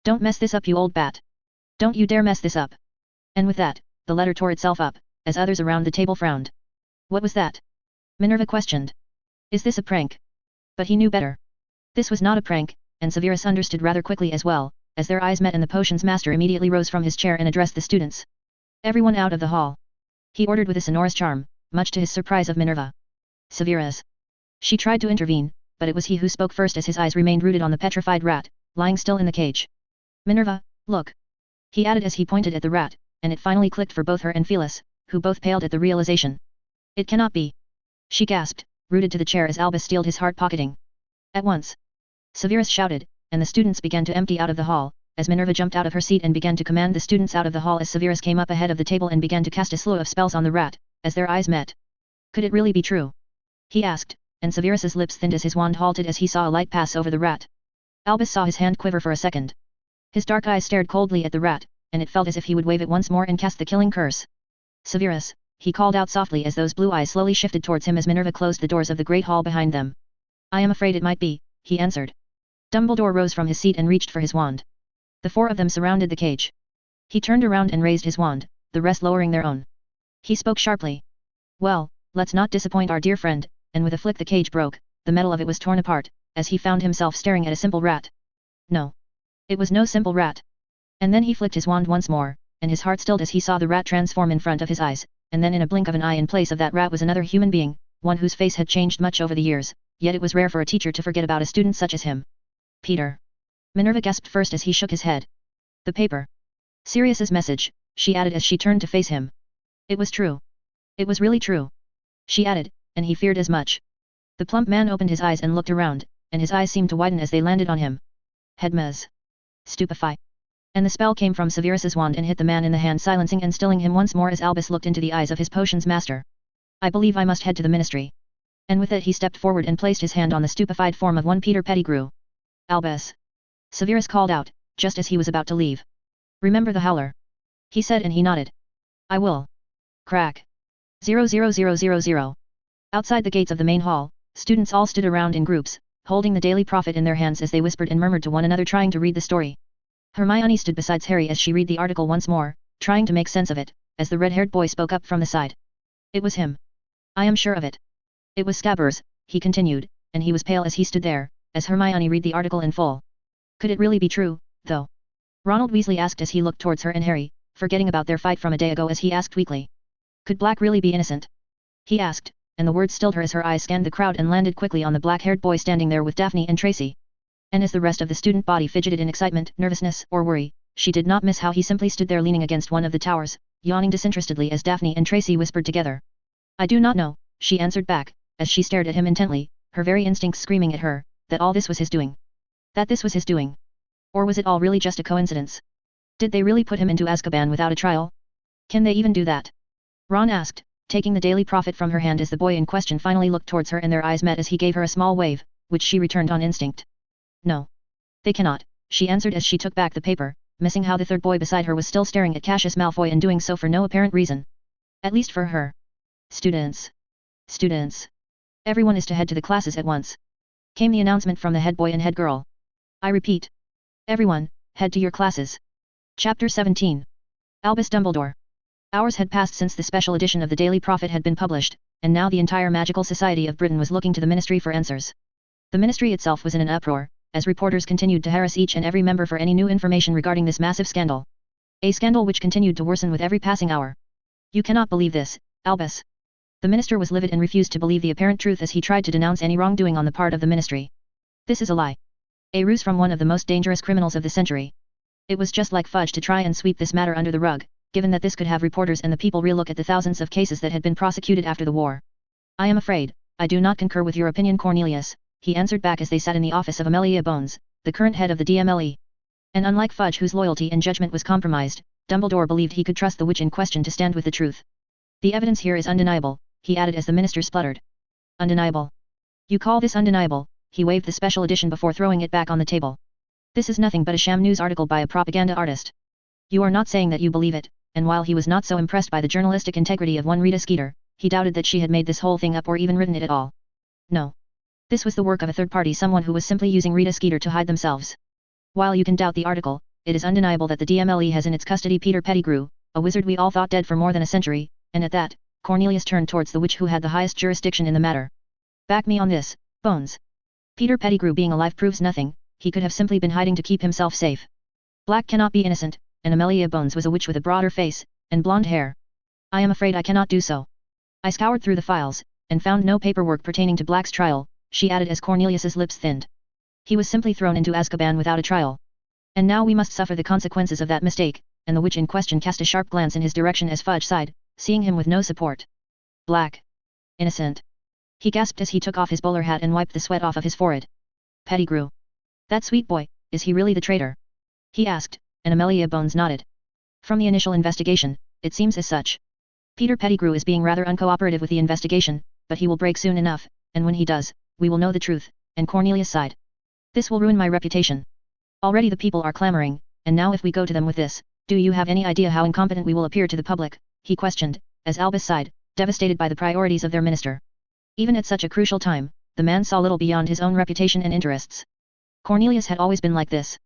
Don't mess this up, you old bat. Don't you dare mess this up. And with that, the letter tore itself up, as others around the table frowned. What was that? Minerva questioned. Is this a prank? But he knew better. This was not a prank, and Severus understood rather quickly as well, as their eyes met and the potions master immediately rose from his chair and addressed the students. Everyone out of the hall. He ordered with a sonorous charm, much to his surprise of Minerva. Severus. She tried to intervene, but it was he who spoke first as his eyes remained rooted on the petrified rat, lying still in the cage. Minerva, look. He added as he pointed at the rat, and it finally clicked for both her and Phyllis, who both paled at the realization. It cannot be. She gasped, rooted to the chair as Albus steeled his heart pocketing. At once. Severus shouted, and the students began to empty out of the hall, as Minerva jumped out of her seat and began to command the students out of the hall as Severus came up ahead of the table and began to cast a slew of spells on the rat, as their eyes met. Could it really be true? He asked, and Severus's lips thinned as his wand halted as he saw a light pass over the rat. Albus saw his hand quiver for a second. His dark eyes stared coldly at the rat, and it felt as if he would wave it once more and cast the killing curse. Severus, he called out softly as those blue eyes slowly shifted towards him as Minerva closed the doors of the great hall behind them. I am afraid it might be, he answered. Dumbledore rose from his seat and reached for his wand. The four of them surrounded the cage. He turned around and raised his wand, the rest lowering their own. He spoke sharply. Well, let's not disappoint our dear friend, and with a flick the cage broke, the metal of it was torn apart, as he found himself staring at a simple rat. No. It was no simple rat. And then he flicked his wand once more, and his heart stilled as he saw the rat transform in front of his eyes, and then in a blink of an eye in place of that rat was another human being, one whose face had changed much over the years, yet it was rare for a teacher to forget about a student such as him. Peter. Minerva gasped first as he shook his head. The paper. Sirius's message, she added as she turned to face him. It was true. It was really true. She added, and he feared as much. The plump man opened his eyes and looked around, and his eyes seemed to widen as they landed on him. Hedmez. Stupefy. And the spell came from Severus's wand and hit the man in the hand, silencing and stilling him once more as Albus looked into the eyes of his potions master. I believe I must head to the ministry. And with it he stepped forward and placed his hand on the stupefied form of one Peter Pettigrew. Albus. Severus called out, just as he was about to leave. Remember the howler. He said and he nodded. I will. Crack. 00000. Outside the gates of the main hall, students all stood around in groups, holding the Daily Prophet in their hands as they whispered and murmured to one another trying to read the story. Hermione stood beside Harry as she read the article once more, trying to make sense of it, as the red-haired boy spoke up from the side. It was him. I am sure of it. It was Scabbers, he continued, and he was pale as he stood there, as Hermione read the article in full. Could it really be true, though? Ronald Weasley asked as he looked towards her and Harry, forgetting about their fight from a day ago as he asked weakly. Could Black really be innocent? He asked, and the words stilled her as her eyes scanned the crowd and landed quickly on the black-haired boy standing there with Daphne and Tracy. And as the rest of the student body fidgeted in excitement, nervousness, or worry, she did not miss how he simply stood there leaning against one of the towers, yawning disinterestedly as Daphne and Tracy whispered together. I do not know, she answered back, as she stared at him intently, her very instincts screaming at her, that all this was his doing. That this was his doing. Or was it all really just a coincidence? Did they really put him into Azkaban without a trial? Can they even do that? Ron asked, taking the Daily Prophet from her hand as the boy in question finally looked towards her and their eyes met as he gave her a small wave, which she returned on instinct. No. They cannot, she answered as she took back the paper, missing how the third boy beside her was still staring at Cassius Malfoy and doing so for no apparent reason. At least for her. Students. Students. Everyone is to head to the classes at once. Came the announcement from the head boy and head girl. I repeat. Everyone, head to your classes. Chapter 17. Albus Dumbledore. Hours had passed since the special edition of the Daily Prophet had been published, and now the entire Magical Society of Britain was looking to the Ministry for answers. The Ministry itself was in an uproar, as reporters continued to harass each and every member for any new information regarding this massive scandal. A scandal which continued to worsen with every passing hour. You cannot believe this, Albus. The minister was livid and refused to believe the apparent truth as he tried to denounce any wrongdoing on the part of the Ministry. This is a lie. A ruse from one of the most dangerous criminals of the century. It was just like fudge to try and sweep this matter under the rug, given that this could have reporters and the people relook at the thousands of cases that had been prosecuted after the war. I am afraid, I do not concur with your opinion, Cornelius, he answered back as they sat in the office of Amelia Bones, the current head of the DMLE. And unlike Fudge, whose loyalty and judgment was compromised, Dumbledore believed he could trust the witch in question to stand with the truth. The evidence here is undeniable, he added as the minister spluttered. Undeniable. You call this undeniable? He waved the special edition before throwing it back on the table. This is nothing but a sham news article by a propaganda artist. You are not saying that you believe it, and while he was not so impressed by the journalistic integrity of one Rita Skeeter, he doubted that she had made this whole thing up or even written it at all. No. This was the work of a third party, someone who was simply using Rita Skeeter to hide themselves. While you can doubt the article, it is undeniable that the DMLE has in its custody Peter Pettigrew, a wizard we all thought dead for more than a century, and at that, Cornelius turned towards the witch who had the highest jurisdiction in the matter. Back me on this, Bones. Peter Pettigrew being alive proves nothing, he could have simply been hiding to keep himself safe. Black cannot be innocent, and Amelia Bones was a witch with a broader face, and blonde hair. I am afraid I cannot do so. I scoured through the files, and found no paperwork pertaining to Black's trial, she added as Cornelius's lips thinned. He was simply thrown into Azkaban without a trial. And now we must suffer the consequences of that mistake, and the witch in question cast a sharp glance in his direction as Fudge sighed, seeing him with no support. Black. Innocent. He gasped as he took off his bowler hat and wiped the sweat off of his forehead. Pettigrew. That sweet boy, is he really the traitor? He asked, and Amelia Bones nodded. From the initial investigation, it seems as such. Peter Pettigrew is being rather uncooperative with the investigation, but he will break soon enough, and when he does, we will know the truth, and Cornelius sighed. This will ruin my reputation. Already the people are clamoring, and now if we go to them with this, do you have any idea how incompetent we will appear to the public? He questioned, as Albus sighed, devastated by the priorities of their minister. Even at such a crucial time, the man saw little beyond his own reputation and interests. Cornelius had always been like this.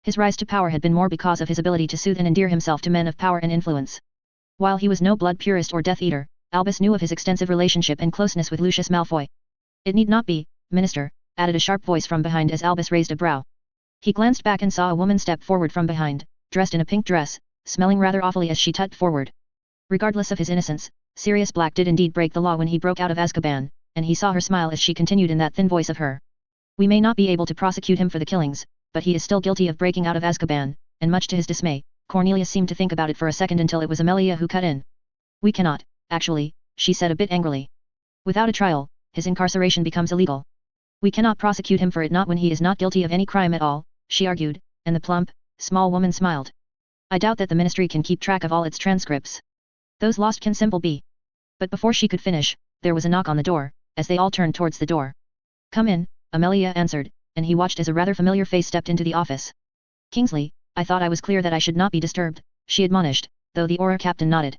His rise to power had been more because of his ability to soothe and endear himself to men of power and influence. While he was no blood purist or Death Eater, Albus knew of his extensive relationship and closeness with Lucius Malfoy. It need not be, Minister, added a sharp voice from behind as Albus raised a brow. He glanced back and saw a woman step forward from behind, dressed in a pink dress, smelling rather awfully as she tugged forward. Regardless of his innocence, Sirius Black did indeed break the law when he broke out of Azkaban, and he saw her smile as she continued in that thin voice of her. We may not be able to prosecute him for the killings, but he is still guilty of breaking out of Azkaban, and much to his dismay, Cornelius seemed to think about it for a second until it was Amelia who cut in. We cannot, actually, she said a bit angrily. Without a trial, his incarceration becomes illegal. We cannot prosecute him for it, not when he is not guilty of any crime at all, she argued, and the plump, small woman smiled. I doubt that the ministry can keep track of all its transcripts. Those lost can simply be. But before she could finish, there was a knock on the door, as they all turned towards the door. Come in, Amelia answered, and he watched as a rather familiar face stepped into the office. Kingsley, I thought I was clear that I should not be disturbed, she admonished, though the aura captain nodded.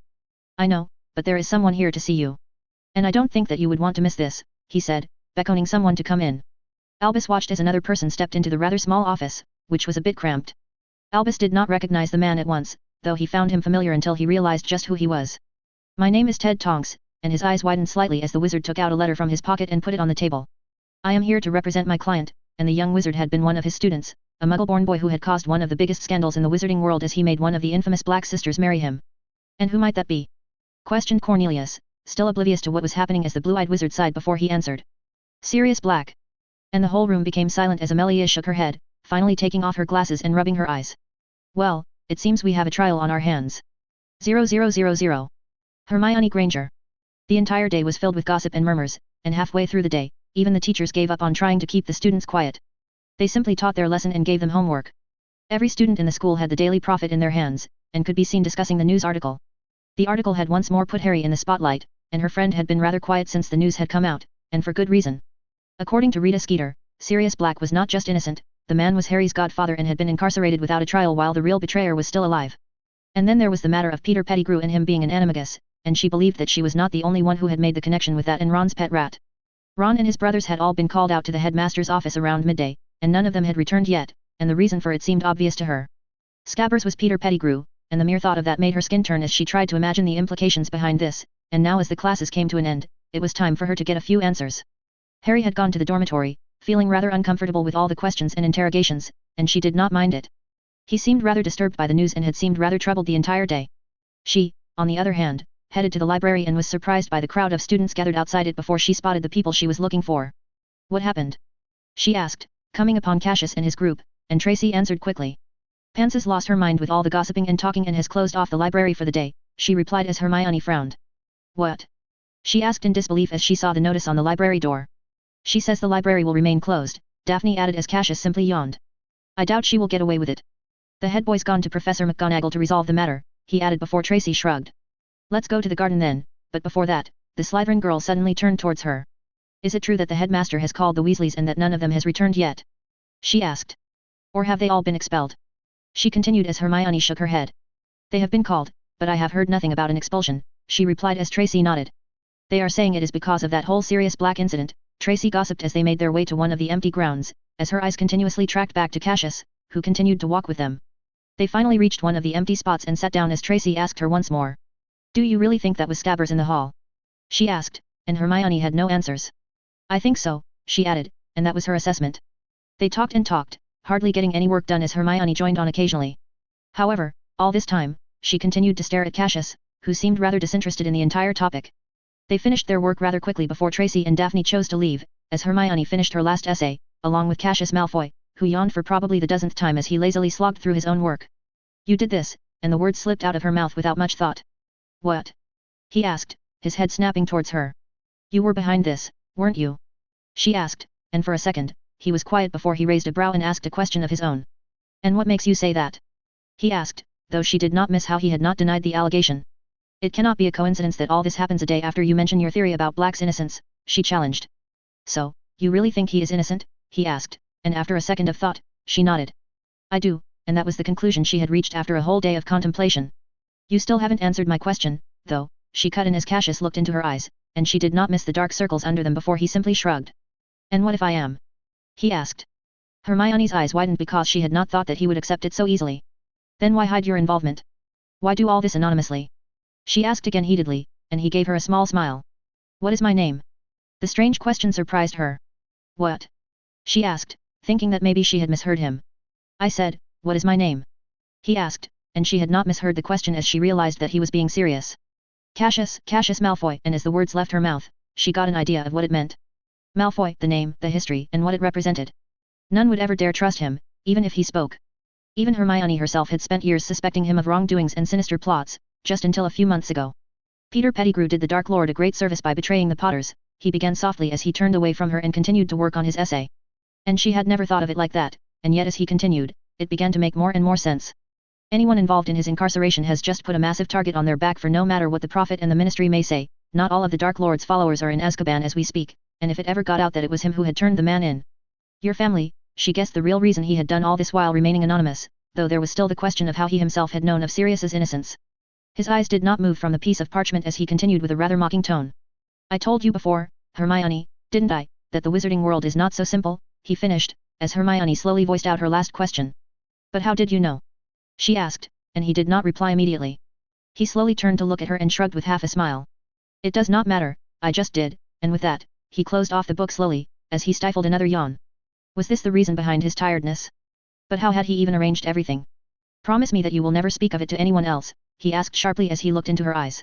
I know, but there is someone here to see you. And I don't think that you would want to miss this, he said, beckoning someone to come in. Albus watched as another person stepped into the rather small office, which was a bit cramped. Albus did not recognize the man at once, though he found him familiar until he realized just who he was. My name is Ted Tonks, and his eyes widened slightly as the wizard took out a letter from his pocket and put it on the table. I am here to represent my client, and the young wizard had been one of his students, a muggle-born boy who had caused one of the biggest scandals in the wizarding world as he made one of the infamous Black Sisters marry him. And who might that be? Questioned Cornelius, still oblivious to what was happening as the blue-eyed wizard sighed before he answered. Sirius Black. And the whole room became silent as Amelia shook her head, finally taking off her glasses and rubbing her eyes. Well, it seems we have a trial on our hands. 0000. Hermione Granger. The entire day was filled with gossip and murmurs, and halfway through the day, even the teachers gave up on trying to keep the students quiet. They simply taught their lesson and gave them homework. Every student in the school had the Daily Prophet in their hands, and could be seen discussing the news article. The article had once more put Harry in the spotlight, and her friend had been rather quiet since the news had come out, and for good reason. According to Rita Skeeter, Sirius Black was not just innocent, the man was Harry's godfather and had been incarcerated without a trial while the real betrayer was still alive. And then there was the matter of Peter Pettigrew and him being an animagus, and she believed that she was not the only one who had made the connection with that and Ron's pet rat. Ron and his brothers had all been called out to the headmaster's office around midday, and none of them had returned yet, and the reason for it seemed obvious to her. Scabbers was Peter Pettigrew, and the mere thought of that made her skin turn as she tried to imagine the implications behind this, and now as the classes came to an end, it was time for her to get a few answers. Harry had gone to the dormitory, feeling rather uncomfortable with all the questions and interrogations, and she did not mind it. He seemed rather disturbed by the news and had seemed rather troubled the entire day. She, on the other hand, headed to the library and was surprised by the crowd of students gathered outside it before she spotted the people she was looking for. What happened? She asked, coming upon Cassius and his group, and Tracy answered quickly. Pans has lost her mind with all the gossiping and talking and has closed off the library for the day, she replied as Hermione frowned. What? She asked in disbelief as she saw the notice on the library door. She says the library will remain closed, Daphne added as Cassius simply yawned. I doubt she will get away with it. The head boy's gone to Professor McGonagall to resolve the matter, he added before Tracy shrugged. Let's go to the garden then, but before that, the Slytherin girl suddenly turned towards her. Is it true that the headmaster has called the Weasleys and that none of them has returned yet? She asked. Or have they all been expelled? She continued as Hermione shook her head. They have been called, but I have heard nothing about an expulsion, she replied as Tracy nodded. They are saying it is because of that whole Sirius Black incident, Tracy gossiped as they made their way to one of the empty grounds, as her eyes continuously tracked back to Cassius, who continued to walk with them. They finally reached one of the empty spots and sat down as Tracy asked her once more. Do you really think that was Scabbers in the hall? She asked, and Hermione had no answers. I think so, she added, and that was her assessment. They talked and talked, hardly getting any work done as Hermione joined on occasionally. However, all this time, she continued to stare at Cassius, who seemed rather disinterested in the entire topic. They finished their work rather quickly before Tracy and Daphne chose to leave, as Hermione finished her last essay, along with Cassius Malfoy, who yawned for probably the dozenth time as he lazily slogged through his own work. You did this, and the words slipped out of her mouth without much thought. What? He asked, his head snapping towards her. You were behind this, weren't you? She asked, and for a second, he was quiet before he raised a brow and asked a question of his own. And what makes you say that? He asked, though she did not miss how he had not denied the allegation. It cannot be a coincidence that all this happens a day after you mention your theory about Black's innocence, she challenged. So, you really think he is innocent? He asked, and after a second of thought, she nodded. I do, and that was the conclusion she had reached after a whole day of contemplation. You still haven't answered my question, though, she cut in as Cassius looked into her eyes, and she did not miss the dark circles under them before he simply shrugged. And what if I am? He asked. Hermione's eyes widened because she had not thought that he would accept it so easily. Then why hide your involvement? Why do all this anonymously? She asked again heatedly, and he gave her a small smile. What is my name? The strange question surprised her. What? She asked, thinking that maybe she had misheard him. I said, what is my name? He asked, and she had not misheard the question as she realized that he was being serious. Cassius Malfoy, and as the words left her mouth, she got an idea of what it meant. Malfoy, the name, the history, and what it represented. None would ever dare trust him, even if he spoke. Even Hermione herself had spent years suspecting him of wrongdoings and sinister plots, just until a few months ago. Peter Pettigrew did the Dark Lord a great service by betraying the Potters, he began softly as he turned away from her and continued to work on his essay. And she had never thought of it like that, and yet as he continued, it began to make more and more sense. Anyone involved in his incarceration has just put a massive target on their back, for no matter what the Prophet and the Ministry may say, not all of the Dark Lord's followers are in Azkaban as we speak, and if it ever got out that it was him who had turned the man in. Your family, she guessed the real reason he had done all this while remaining anonymous, though there was still the question of how he himself had known of Sirius's innocence. His eyes did not move from the piece of parchment as he continued with a rather mocking tone. I told you before, Hermione, didn't I, that the wizarding world is not so simple, he finished, as Hermione slowly voiced out her last question. But how did you know? She asked, and he did not reply immediately. He slowly turned to look at her and shrugged with half a smile. It does not matter, I just did, and with that, he closed off the book slowly, as he stifled another yawn. Was this the reason behind his tiredness? But how had he even arranged everything? Promise me that you will never speak of it to anyone else, he asked sharply as he looked into her eyes.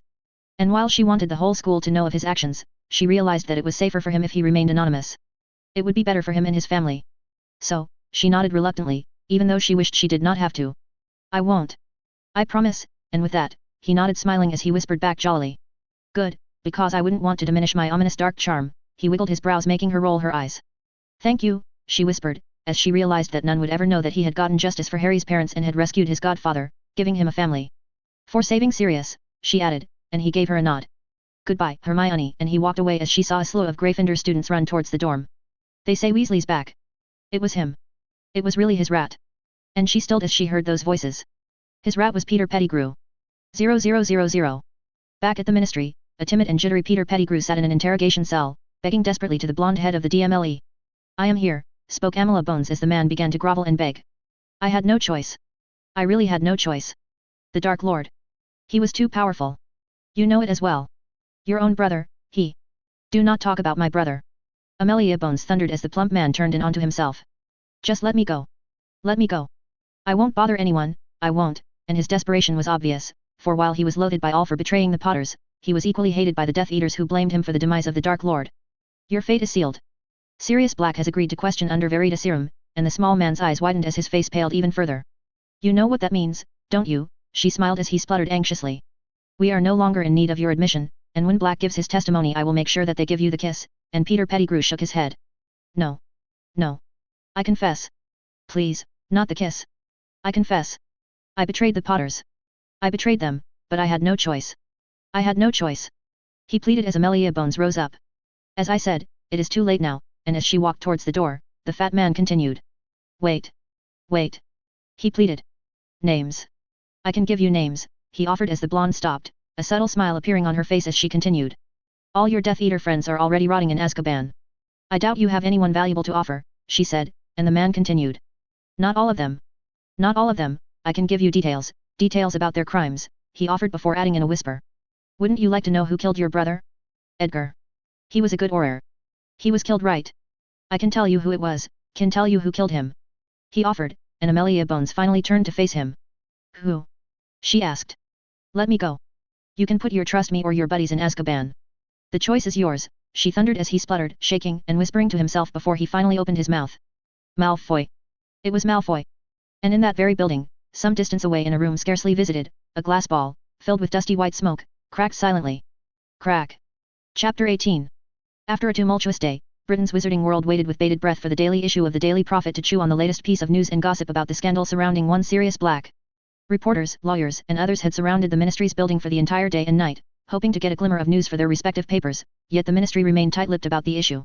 And while she wanted the whole school to know of his actions, she realized that it was safer for him if he remained anonymous. It would be better for him and his family. So, she nodded reluctantly, even though she wished she did not have to. I won't. I promise, and with that, he nodded smiling as he whispered back jollily. Good, because I wouldn't want to diminish my ominous dark charm, he wiggled his brows making her roll her eyes. Thank you, she whispered, as she realized that none would ever know that he had gotten justice for Harry's parents and had rescued his godfather, giving him a family. For saving Sirius, she added, and he gave her a nod. Goodbye, Hermione, and he walked away as she saw a slew of Gryffindor students run towards the dorm. They say Weasley's back. It was him. It was really his rat. And she stilled as she heard those voices. His rat was Peter Pettigrew. 0000. Back at the Ministry, a timid and jittery Peter Pettigrew sat in an interrogation cell, begging desperately to the blonde head of the DMLE. I am here, spoke Amala Bones as the man began to grovel and beg. I had no choice. I really had no choice. The Dark Lord. He was too powerful. You know it as well. Your own brother, he. Do not talk about my brother. Amelia Bones thundered as the plump man turned in onto himself. Just let me go. Let me go. I won't bother anyone, I won't, and his desperation was obvious, for while he was loathed by all for betraying the Potters, he was equally hated by the Death Eaters who blamed him for the demise of the Dark Lord. Your fate is sealed. Sirius Black has agreed to question under Veritaserum, and the small man's eyes widened as his face paled even further. You know what that means, don't you? She smiled as he spluttered anxiously. We are no longer in need of your admission, and when Black gives his testimony I will make sure that they give you the kiss, and Peter Pettigrew shook his head. No. No. I confess. Please, not the kiss. I confess. I betrayed the Potters. I betrayed them, but I had no choice. I had no choice. He pleaded as Amelia Bones rose up. As I said, it is too late now, and as she walked towards the door, the fat man continued. Wait. Wait. He pleaded. Names. I can give you names, he offered as the blonde stopped, a subtle smile appearing on her face as she continued. All your Death Eater friends are already rotting in Azkaban. I doubt you have anyone valuable to offer, she said, and the man continued. Not all of them. Not all of them, I can give you details about their crimes, he offered before adding in a whisper. Wouldn't you like to know who killed your brother? Edgar. He was a good orator. He was killed right. I can tell you who it was, can tell you who killed him. He offered, and Amelia Bones finally turned to face him. Who? She asked. Let me go. You can put your trust me or your buddies in Azkaban. The choice is yours, she thundered as he spluttered, shaking and whispering to himself before he finally opened his mouth. Malfoy. It was Malfoy. And in that very building, some distance away in a room scarcely visited, a glass ball, filled with dusty white smoke, cracked silently. Crack. Chapter 18. After a tumultuous day, Britain's wizarding world waited with bated breath for the daily issue of the Daily Prophet to chew on the latest piece of news and gossip about the scandal surrounding one Sirius Black. Reporters, lawyers, and others had surrounded the ministry's building for the entire day and night, hoping to get a glimmer of news for their respective papers, yet the ministry remained tight-lipped about the issue.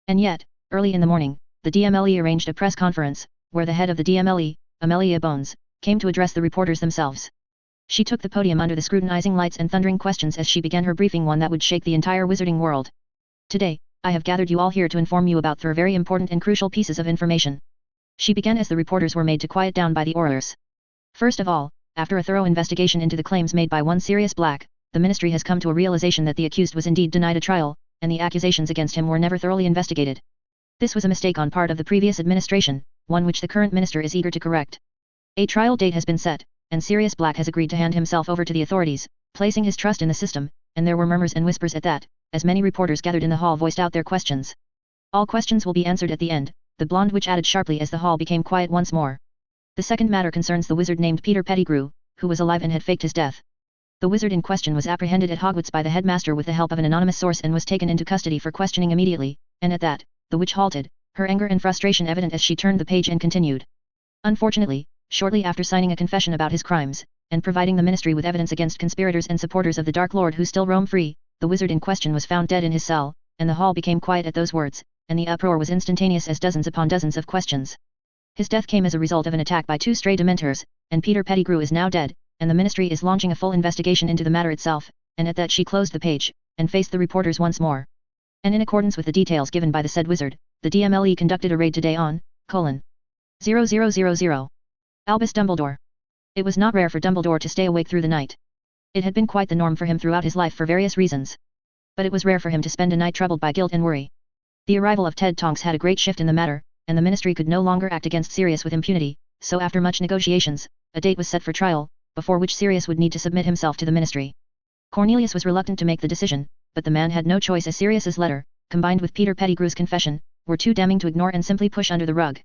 And yet, early in the morning, the DMLE arranged a press conference, where the head of the DMLE, Amelia Bones, came to address the reporters themselves. She took the podium under the scrutinizing lights and thundering questions as she began her briefing, one that would shake the entire wizarding world. Today, I have gathered you all here to inform you about 3 very important and crucial pieces of information. She began as the reporters were made to quiet down by the orators. First of all, after a thorough investigation into the claims made by one Sirius Black, the ministry has come to a realization that the accused was indeed denied a trial, and the accusations against him were never thoroughly investigated. This was a mistake on part of the previous administration, one which the current minister is eager to correct. A trial date has been set, and Sirius Black has agreed to hand himself over to the authorities, placing his trust in the system, and there were murmurs and whispers at that, as many reporters gathered in the hall voiced out their questions. All questions will be answered at the end, the blonde witch added sharply as the hall became quiet once more. The second matter concerns the wizard named Peter Pettigrew, who was alive and had faked his death. The wizard in question was apprehended at Hogwarts by the headmaster with the help of an anonymous source and was taken into custody for questioning immediately, and at that, the witch halted, her anger and frustration evident as she turned the page and continued. Unfortunately, shortly after signing a confession about his crimes, and providing the ministry with evidence against conspirators and supporters of the Dark Lord who still roam free, the wizard in question was found dead in his cell, and the hall became quiet at those words, and the uproar was instantaneous as dozens upon dozens of questions. His death came as a result of an attack by 2 stray dementors, and Peter Pettigrew is now dead, and the ministry is launching a full investigation into the matter itself, and at that she closed the page, and faced the reporters once more. And in accordance with the details given by the said wizard, the DMLE conducted a raid today on, 0000. Albus Dumbledore. It was not rare for Dumbledore to stay awake through the night. It had been quite the norm for him throughout his life for various reasons. But it was rare for him to spend a night troubled by guilt and worry. The arrival of Ted Tonks had a great shift in the matter, and the ministry could no longer act against Sirius with impunity, so after much negotiations, a date was set for trial, before which Sirius would need to submit himself to the ministry. Cornelius was reluctant to make the decision, but the man had no choice as Sirius's letter, combined with Peter Pettigrew's confession, were too damning to ignore and simply push under the rug.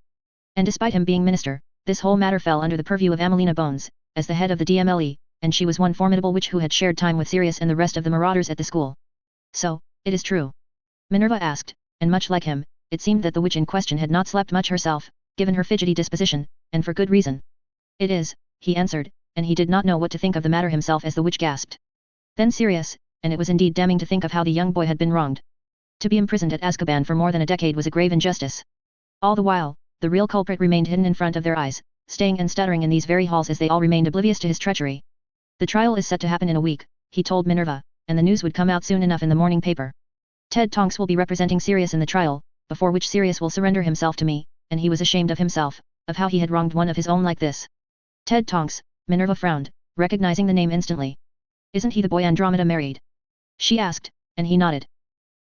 And despite him being minister, this whole matter fell under the purview of Amelina Bones, as the head of the DMLE, and she was one formidable witch who had shared time with Sirius and the rest of the marauders at the school. So, it is true? Minerva asked, and much like him, it seemed that the witch in question had not slept much herself, given her fidgety disposition, and for good reason. It is, he answered, and he did not know what to think of the matter himself as the witch gasped. Then Sirius, and it was indeed damning to think of how the young boy had been wronged. To be imprisoned at Azkaban for more than a decade was a grave injustice. All the while, the real culprit remained hidden in front of their eyes, staying and stuttering in these very halls as they all remained oblivious to his treachery. The trial is set to happen in a week, he told Minerva, and the news would come out soon enough in the morning paper. Ted Tonks will be representing Sirius in the trial, before which Sirius will surrender himself to me, and he was ashamed of himself, of how he had wronged one of his own like this. Ted Tonks, Minerva frowned, recognizing the name instantly. Isn't he the boy Andromeda married? She asked, and he nodded.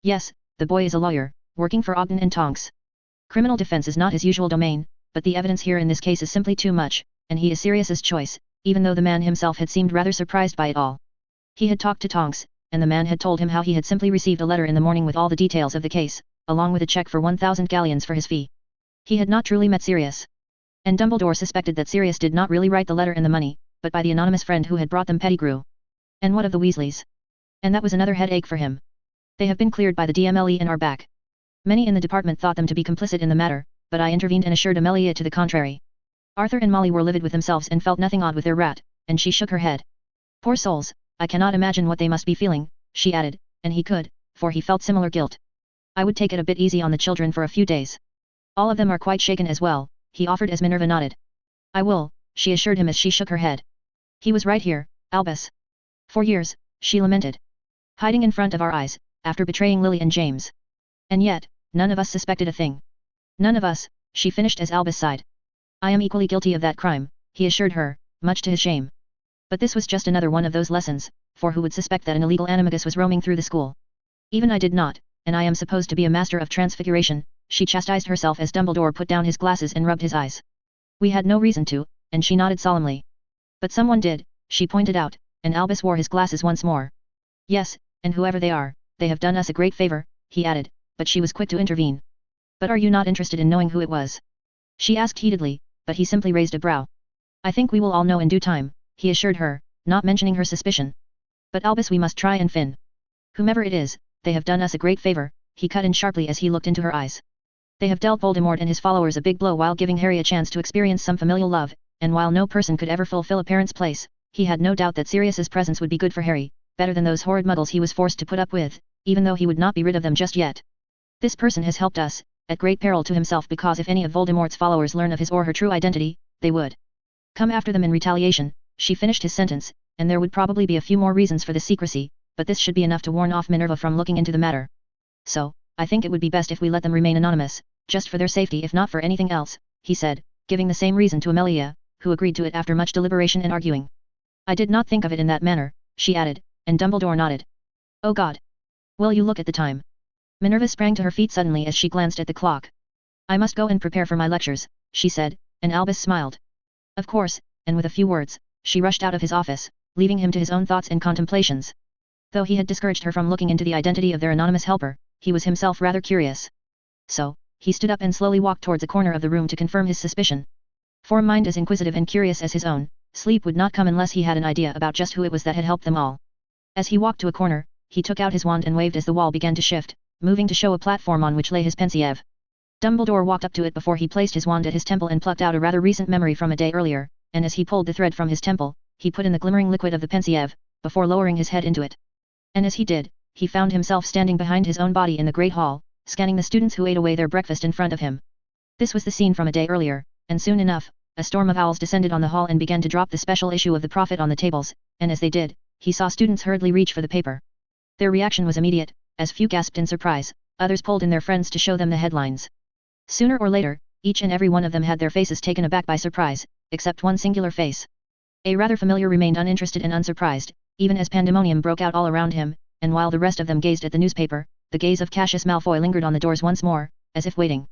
Yes, the boy is a lawyer, working for Ogden and Tonks. Criminal defense is not his usual domain, but the evidence here in this case is simply too much, and he is Sirius's choice, even though the man himself had seemed rather surprised by it all. He had talked to Tonks, and the man had told him how he had simply received a letter in the morning with all the details of the case, along with a check for 1,000 galleons for his fee. He had not truly met Sirius. And Dumbledore suspected that Sirius did not really write the letter and the money, but by the anonymous friend who had brought them Pettigrew. And what of the Weasleys? And that was another headache for him. They have been cleared by the DMLE and are back. Many in the department thought them to be complicit in the matter, but I intervened and assured Amelia to the contrary. Arthur and Molly were livid with themselves and felt nothing odd with their rat, and she shook her head. Poor souls, I cannot imagine what they must be feeling, she added, and he could, for he felt similar guilt. I would take it a bit easy on the children for a few days. All of them are quite shaken as well, he offered as Minerva nodded. I will, she assured him as she shook her head. He was right here, Albus. For years, she lamented. Hiding in front of our eyes, after betraying Lily and James. And yet, none of us suspected a thing. None of us, she finished as Albus sighed. I am equally guilty of that crime, he assured her, much to his shame. But this was just another one of those lessons, for who would suspect that an illegal animagus was roaming through the school? Even I did not, and I am supposed to be a master of transfiguration, she chastised herself as Dumbledore put down his glasses and rubbed his eyes. We had no reason to, and she nodded solemnly. But someone did, she pointed out, and Albus wore his glasses once more. Yes, and whoever they are, they have done us a great favor, he added, but she was quick to intervene. But are you not interested in knowing who it was? She asked heatedly, but he simply raised a brow. I think we will all know in due time, he assured her, not mentioning her suspicion. But Albus, we must try and fin. Whomever it is, they have done us a great favor, he cut in sharply as he looked into her eyes. They have dealt Voldemort and his followers a big blow while giving Harry a chance to experience some familial love, and while no person could ever fulfill a parent's place, he had no doubt that Sirius's presence would be good for Harry, better than those horrid muggles he was forced to put up with, even though he would not be rid of them just yet. This person has helped us, at great peril to himself, because if any of Voldemort's followers learn of his or her true identity, they would come after them in retaliation. She finished his sentence, and there would probably be a few more reasons for this secrecy, but this should be enough to warn off Minerva from looking into the matter. So, I think it would be best if we let them remain anonymous, just for their safety if not for anything else, he said, giving the same reason to Amelia, who agreed to it after much deliberation and arguing. I did not think of it in that manner, she added, and Dumbledore nodded. Oh God! Will you look at the time? Minerva sprang to her feet suddenly as she glanced at the clock. I must go and prepare for my lectures, she said, and Albus smiled. Of course, and with a few words, she rushed out of his office, leaving him to his own thoughts and contemplations. Though he had discouraged her from looking into the identity of their anonymous helper, he was himself rather curious. So, he stood up and slowly walked towards a corner of the room to confirm his suspicion. For a mind as inquisitive and curious as his own, sleep would not come unless he had an idea about just who it was that had helped them all. As he walked to a corner, he took out his wand and waved as the wall began to shift, moving to show a platform on which lay his pensieve. Dumbledore walked up to it before he placed his wand at his temple and plucked out a rather recent memory from a day earlier, and as he pulled the thread from his temple, he put in the glimmering liquid of the pensieve, before lowering his head into it. And as he did, he found himself standing behind his own body in the great hall, scanning the students who ate away their breakfast in front of him. This was the scene from a day earlier, and soon enough, a storm of owls descended on the hall and began to drop the special issue of the Prophet on the tables, and as they did, he saw students hurriedly reach for the paper. Their reaction was immediate, as few gasped in surprise, others pulled in their friends to show them the headlines. Sooner or later, each and every one of them had their faces taken aback by surprise, except one singular face. A rather familiar remained uninterested and unsurprised, even as pandemonium broke out all around him, and while the rest of them gazed at the newspaper, the gaze of Cassius Malfoy lingered on the doors once more, as if waiting.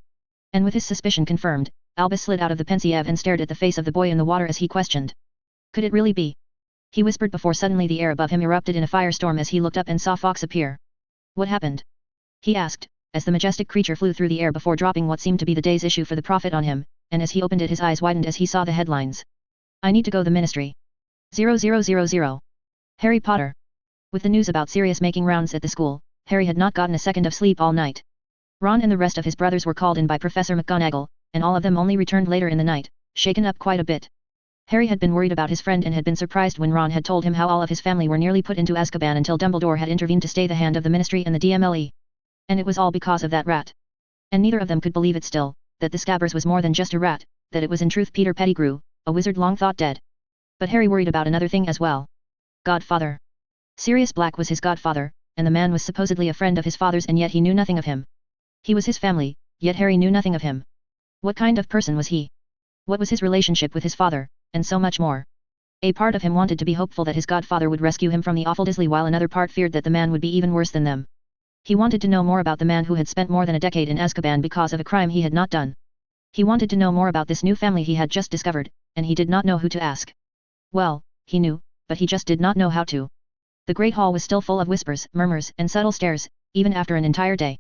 And with his suspicion confirmed, Albus slid out of the pensieve and stared at the face of the boy in the water as he questioned. Could it really be? He whispered before suddenly the air above him erupted in a firestorm as he looked up and saw Fawkes appear. What happened? He asked, as the majestic creature flew through the air before dropping what seemed to be the day's issue for the Prophet on him, and as he opened it his eyes widened as he saw the headlines. I need to go the ministry. 0000. Harry Potter. With the news about Sirius making rounds at the school, Harry had not gotten a second of sleep all night. Ron and the rest of his brothers were called in by Professor McGonagall, and all of them only returned later in the night, shaken up quite a bit. Harry had been worried about his friend and had been surprised when Ron had told him how all of his family were nearly put into Azkaban until Dumbledore had intervened to stay the hand of the Ministry and the DMLE. And it was all because of that rat. And neither of them could believe it still, that the Scabbers was more than just a rat, that it was in truth Peter Pettigrew, a wizard long thought dead. But Harry worried about another thing as well. Godfather. Sirius Black was his godfather, and the man was supposedly a friend of his father's and yet he knew nothing of him. He was his family, yet Harry knew nothing of him. What kind of person was he? What was his relationship with his father, and so much more. A part of him wanted to be hopeful that his godfather would rescue him from the awful Disley while another part feared that the man would be even worse than them. He wanted to know more about the man who had spent more than a decade in Azkaban because of a crime he had not done. He wanted to know more about this new family he had just discovered, and he did not know who to ask. Well, he knew, but he just did not know how to. The great hall was still full of whispers, murmurs, and subtle stares, even after an entire day.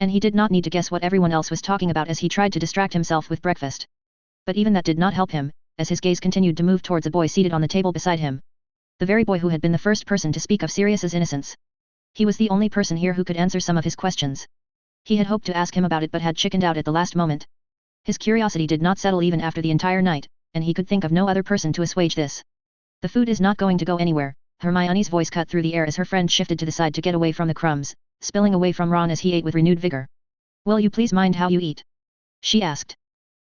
And he did not need to guess what everyone else was talking about as he tried to distract himself with breakfast. But even that did not help him, as his gaze continued to move towards a boy seated on the table beside him. The very boy who had been the first person to speak of Sirius's innocence. He was the only person here who could answer some of his questions. He had hoped to ask him about it but had chickened out at the last moment. His curiosity did not settle even after the entire night, and he could think of no other person to assuage this. The food is not going to go anywhere, Hermione's voice cut through the air as her friend shifted to the side to get away from the crumbs, spilling away from Ron as he ate with renewed vigor. Will you please mind how you eat? She asked.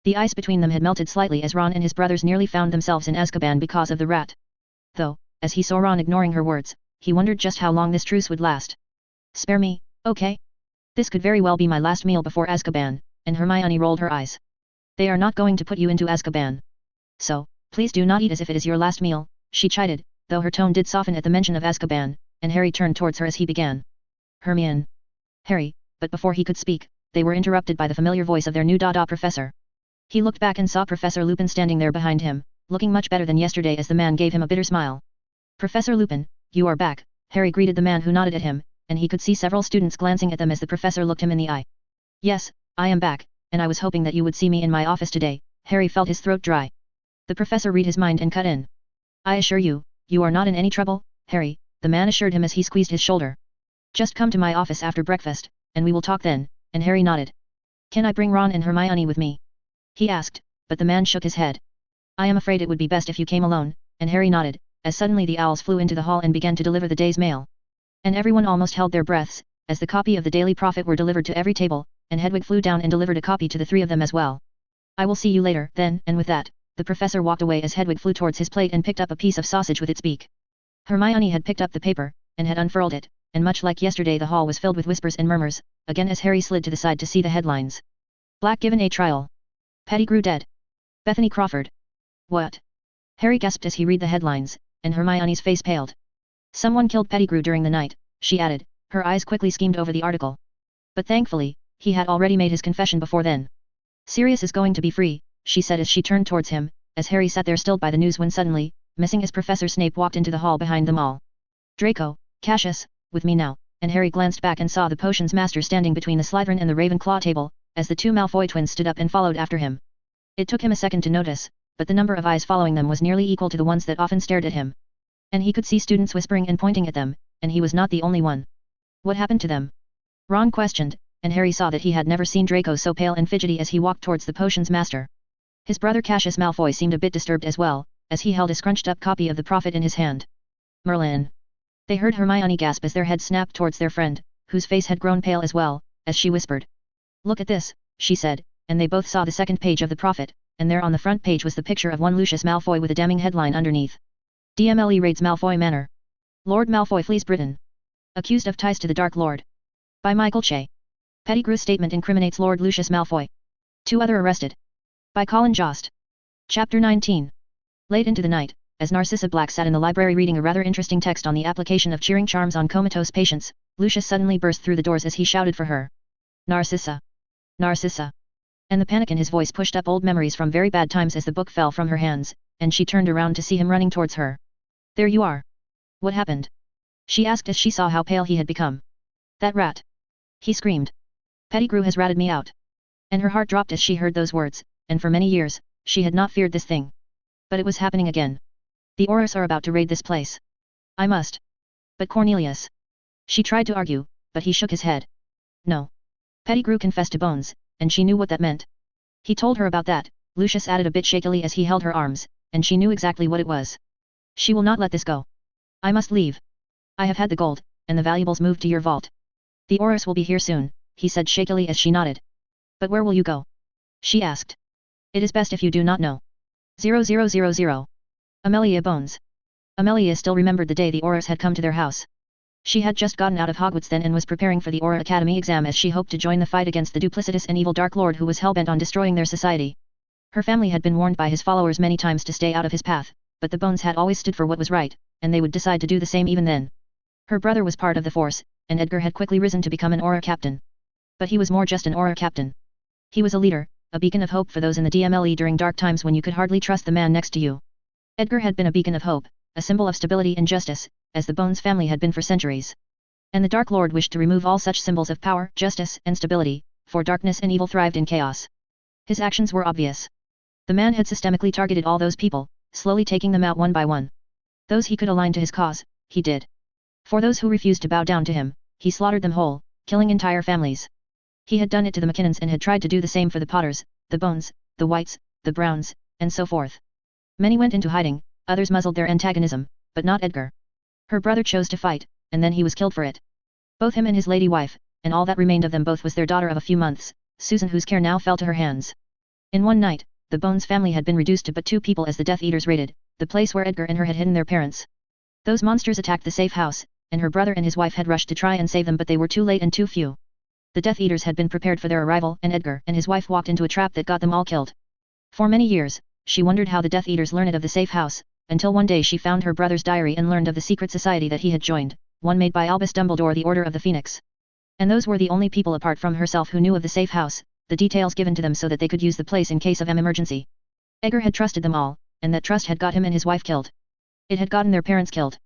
The ice between them had melted slightly as Ron and his brothers nearly found themselves in Azkaban because of the rat. Though, as he saw Ron ignoring her words, he wondered just how long this truce would last. Spare me, okay? This could very well be my last meal before Azkaban, and Hermione rolled her eyes. They are not going to put you into Azkaban. So, please do not eat as if it is your last meal, she chided, though her tone did soften at the mention of Azkaban, and Harry turned towards her as he began. Hermione. Harry, but before he could speak, they were interrupted by the familiar voice of their new Dada professor. He looked back and saw Professor Lupin standing there behind him, looking much better than yesterday as the man gave him a bitter smile. Professor Lupin, you are back, Harry greeted the man who nodded at him, and he could see several students glancing at them as the professor looked him in the eye. Yes, I am back, and I was hoping that you would see me in my office today. Harry felt his throat dry. The professor read his mind and cut in. I assure you, you are not in any trouble, Harry, the man assured him as he squeezed his shoulder. Just come to my office after breakfast, and we will talk then, and Harry nodded. Can I bring Ron and Hermione with me? He asked, but the man shook his head. I am afraid it would be best if you came alone, and Harry nodded, as suddenly the owls flew into the hall and began to deliver the day's mail. And everyone almost held their breaths, as the copy of the Daily Prophet were delivered to every table, and Hedwig flew down and delivered a copy to the three of them as well. I will see you later, then, and with that, the professor walked away as Hedwig flew towards his plate and picked up a piece of sausage with its beak. Hermione had picked up the paper, and had unfurled it, and much like yesterday the hall was filled with whispers and murmurs, again as Harry slid to the side to see the headlines. Black given a trial. Pettigrew dead. Bethany Crawford. What? Harry gasped as he read the headlines, and Hermione's face paled. Someone killed Pettigrew during the night, she added, her eyes quickly schemed over the article. But thankfully, he had already made his confession before then. Sirius is going to be free, she said as she turned towards him, as Harry sat there stilled by the news when suddenly, missing as Professor Snape walked into the hall behind them all. Draco, Cassius, with me now, and Harry glanced back and saw the potions master standing between the Slytherin and the Ravenclaw table, as the two Malfoy twins stood up and followed after him. It took him a second to notice, but the number of eyes following them was nearly equal to the ones that often stared at him. And he could see students whispering and pointing at them, and he was not the only one. What happened to them? Ron questioned, and Harry saw that he had never seen Draco so pale and fidgety as he walked towards the potions master. His brother Cassius Malfoy seemed a bit disturbed as well, as he held a scrunched-up copy of the Prophet in his hand. Merlin. They heard Hermione gasp as their heads snapped towards their friend, whose face had grown pale as well, as she whispered. Look at this, she said, and they both saw the second page of the Prophet, and there on the front page was the picture of one Lucius Malfoy with a damning headline underneath. DMLE raids Malfoy Manor. Lord Malfoy flees Britain. Accused of ties to the Dark Lord. By Michael Che. Pettigrew's statement incriminates Lord Lucius Malfoy. 2 other arrested. By Colin Jost. Chapter 19. Late into the night, as Narcissa Black sat in the library reading a rather interesting text on the application of cheering charms on comatose patients, Lucius suddenly burst through the doors as he shouted for her. Narcissa! Narcissa! And the panic in his voice pushed up old memories from very bad times as the book fell from her hands, and she turned around to see him running towards her. There you are. What happened? She asked as she saw how pale he had become. That rat! He screamed. Pettigrew has ratted me out. And her heart dropped as she heard those words, and for many years, she had not feared this thing. But it was happening again. The Aurors are about to raid this place. I must. But Cornelius. She tried to argue, but he shook his head. No. Pettigrew confessed to Bones, and she knew what that meant. He told her about that, Lucius added a bit shakily as he held her arms, and she knew exactly what it was. She will not let this go. I must leave. I have had the gold, and the valuables moved to your vault. The Aurors will be here soon, he said shakily as she nodded. But where will you go? She asked. It is best if you do not know. 0000. Amelia Bones. Amelia still remembered the day the Aurors had come to their house. She had just gotten out of Hogwarts then and was preparing for the Auror Academy exam as she hoped to join the fight against the duplicitous and evil Dark Lord who was hellbent on destroying their society. Her family had been warned by his followers many times to stay out of his path, but the Bones had always stood for what was right, and they would decide to do the same even then. Her brother was part of the force, and Edgar had quickly risen to become an Auror captain. But he was more just an Auror captain. He was a leader, a beacon of hope for those in the DMLE during dark times when you could hardly trust the man next to you. Edgar had been a beacon of hope, a symbol of stability and justice, as the Bones family had been for centuries. And the Dark Lord wished to remove all such symbols of power, justice, and stability, for darkness and evil thrived in chaos. His actions were obvious. The man had systemically targeted all those people, slowly taking them out one by one. Those he could align to his cause, he did. For those who refused to bow down to him, he slaughtered them whole, killing entire families. He had done it to the McKinnons and had tried to do the same for the Potters, the Bones, the Whites, the Browns, and so forth. Many went into hiding, others muzzled their antagonism, but not Edgar. Her brother chose to fight, and then he was killed for it. Both him and his lady wife, and all that remained of them both was their daughter of a few months, Susan, whose care now fell to her hands. In one night, the Bones family had been reduced to but 2 people as the Death Eaters raided the place where Edgar and her had hidden their parents. Those monsters attacked the safe house, and her brother and his wife had rushed to try and save them, but they were too late and too few. The Death Eaters had been prepared for their arrival, and Edgar and his wife walked into a trap that got them all killed. For many years, she wondered how the Death Eaters learned of the safe house, until one day she found her brother's diary and learned of the secret society that he had joined, one made by Albus Dumbledore, the Order of the Phoenix. And those were the only people apart from herself who knew of the safe house, the details given to them so that they could use the place in case of an emergency. Edgar had trusted them all, and that trust had got him and his wife killed. It had gotten their parents killed.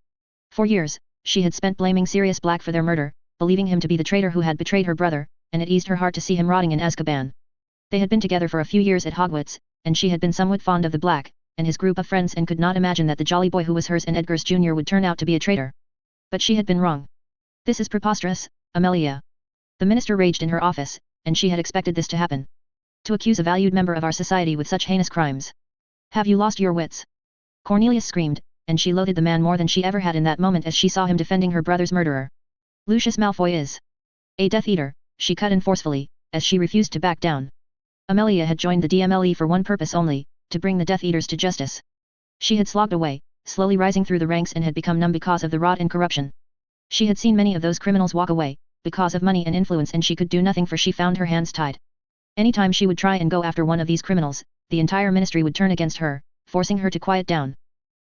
For years, she had spent blaming Sirius Black for their murder, believing him to be the traitor who had betrayed her brother, and it eased her heart to see him rotting in Azkaban. They had been together for a few years at Hogwarts, and she had been somewhat fond of the Black, and his group of friends, and could not imagine that the jolly boy who was hers and Edgar's junior would turn out to be a traitor. But she had been wrong. This is preposterous, Amelia. The minister raged in her office, and she had expected this to happen. To accuse a valued member of our society with such heinous crimes. Have you lost your wits? Cornelius screamed, and she loathed the man more than she ever had in that moment as she saw him defending her brother's murderer. Lucius Malfoy is a Death Eater, she cut in forcefully, as she refused to back down. Amelia had joined the DMLE for one purpose only, to bring the Death Eaters to justice. She had slogged away, slowly rising through the ranks and had become numb because of the rot and corruption. She had seen many of those criminals walk away, because of money and influence, and she could do nothing, for she found her hands tied. Anytime she would try and go after one of these criminals, the entire ministry would turn against her, forcing her to quiet down.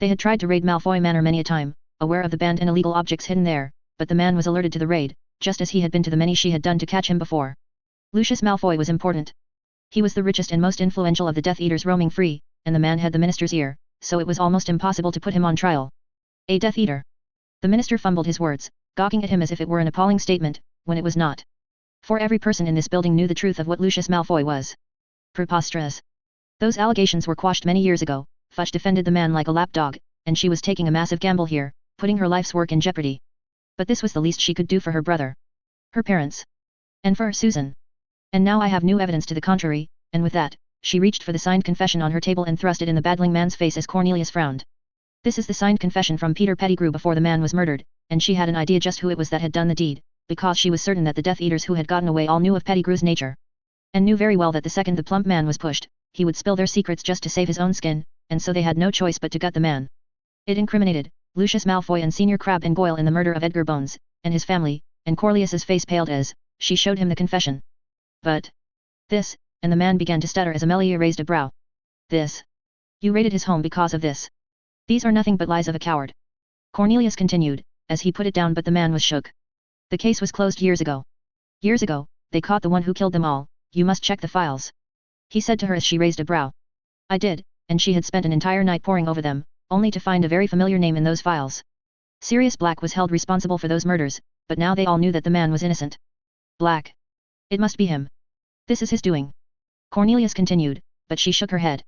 They had tried to raid Malfoy Manor many a time, aware of the band and illegal objects hidden there, but the man was alerted to the raid, just as he had been to the many she had done to catch him before. Lucius Malfoy was important. He was the richest and most influential of the Death Eaters roaming free, and the man had the minister's ear, so it was almost impossible to put him on trial. A Death Eater. The minister fumbled his words, gawking at him as if it were an appalling statement, when it was not. For every person in this building knew the truth of what Lucius Malfoy was. Preposterous. Those allegations were quashed many years ago. Fudge defended the man like a lapdog, and she was taking a massive gamble here, putting her life's work in jeopardy. But this was the least she could do for her brother, her parents, and for Susan. And now I have new evidence to the contrary, and with that, she reached for the signed confession on her table and thrust it in the battling man's face as Cornelius frowned. This is the signed confession from Peter Pettigrew before the man was murdered, and she had an idea just who it was that had done the deed, because she was certain that the Death Eaters who had gotten away all knew of Pettigrew's nature. And knew very well that the second the plump man was pushed, he would spill their secrets just to save his own skin, and so they had no choice but to gut the man. It incriminated Lucius Malfoy and Senior Crabbe and Goyle in the murder of Edgar Bones, and his family, and Cornelius's face paled as she showed him the confession. But this, and the man began to stutter as Amelia raised a brow. This. You raided his home because of this. These are nothing but lies of a coward. Cornelius continued, as he put it down, but the man was shook. The case was closed years ago. Years ago, they caught the one who killed them all. You must check the files. He said to her as she raised a brow. I did, and she had spent an entire night poring over them, only to find a very familiar name in those files. Sirius Black was held responsible for those murders, but now they all knew that the man was innocent. Black. It must be him. This is his doing. Cornelius continued, but she shook her head.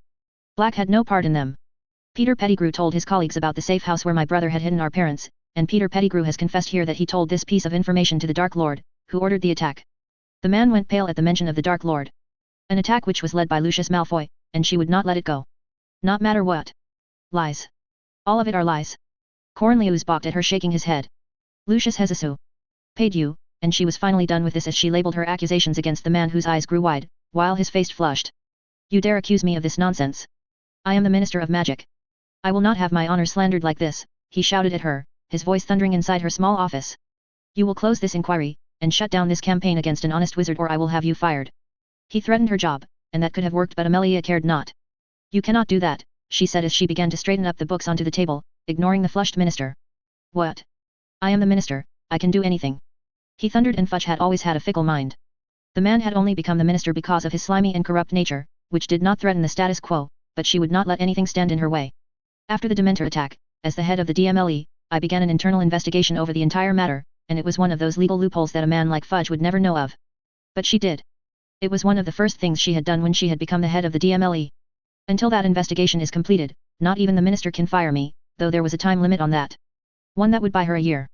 Black had no part in them. Peter Pettigrew told his colleagues about the safe house where my brother had hidden our parents, and Peter Pettigrew has confessed here that he told this piece of information to the Dark Lord, who ordered the attack. The man went pale at the mention of the Dark Lord. An attack which was led by Lucius Malfoy, and she would not let it go. Not matter what. Lies. All of it are lies. Cornelius balked at her, shaking his head. Lucius Hesisu. Paid you, and she was finally done with this as she labeled her accusations against the man whose eyes grew wide, while his face flushed. You dare accuse me of this nonsense? I am the Minister of Magic. I will not have my honor slandered like this, he shouted at her, his voice thundering inside her small office. You will close this inquiry, and shut down this campaign against an honest wizard, or I will have you fired. He threatened her job, and that could have worked, but Amelia cared not. You cannot do that, she said as she began to straighten up the books onto the table, ignoring the flushed minister. What? I am the minister, I can do anything. He thundered, and Fudge had always had a fickle mind. The man had only become the minister because of his slimy and corrupt nature, which did not threaten the status quo, but she would not let anything stand in her way. After the Dementor attack, as the head of the DMLE, I began an internal investigation over the entire matter, and it was one of those legal loopholes that a man like Fudge would never know of. But she did. It was one of the first things she had done when she had become the head of the DMLE. Until that investigation is completed, not even the minister can fire me, though there was a time limit on that. One that would buy her a year.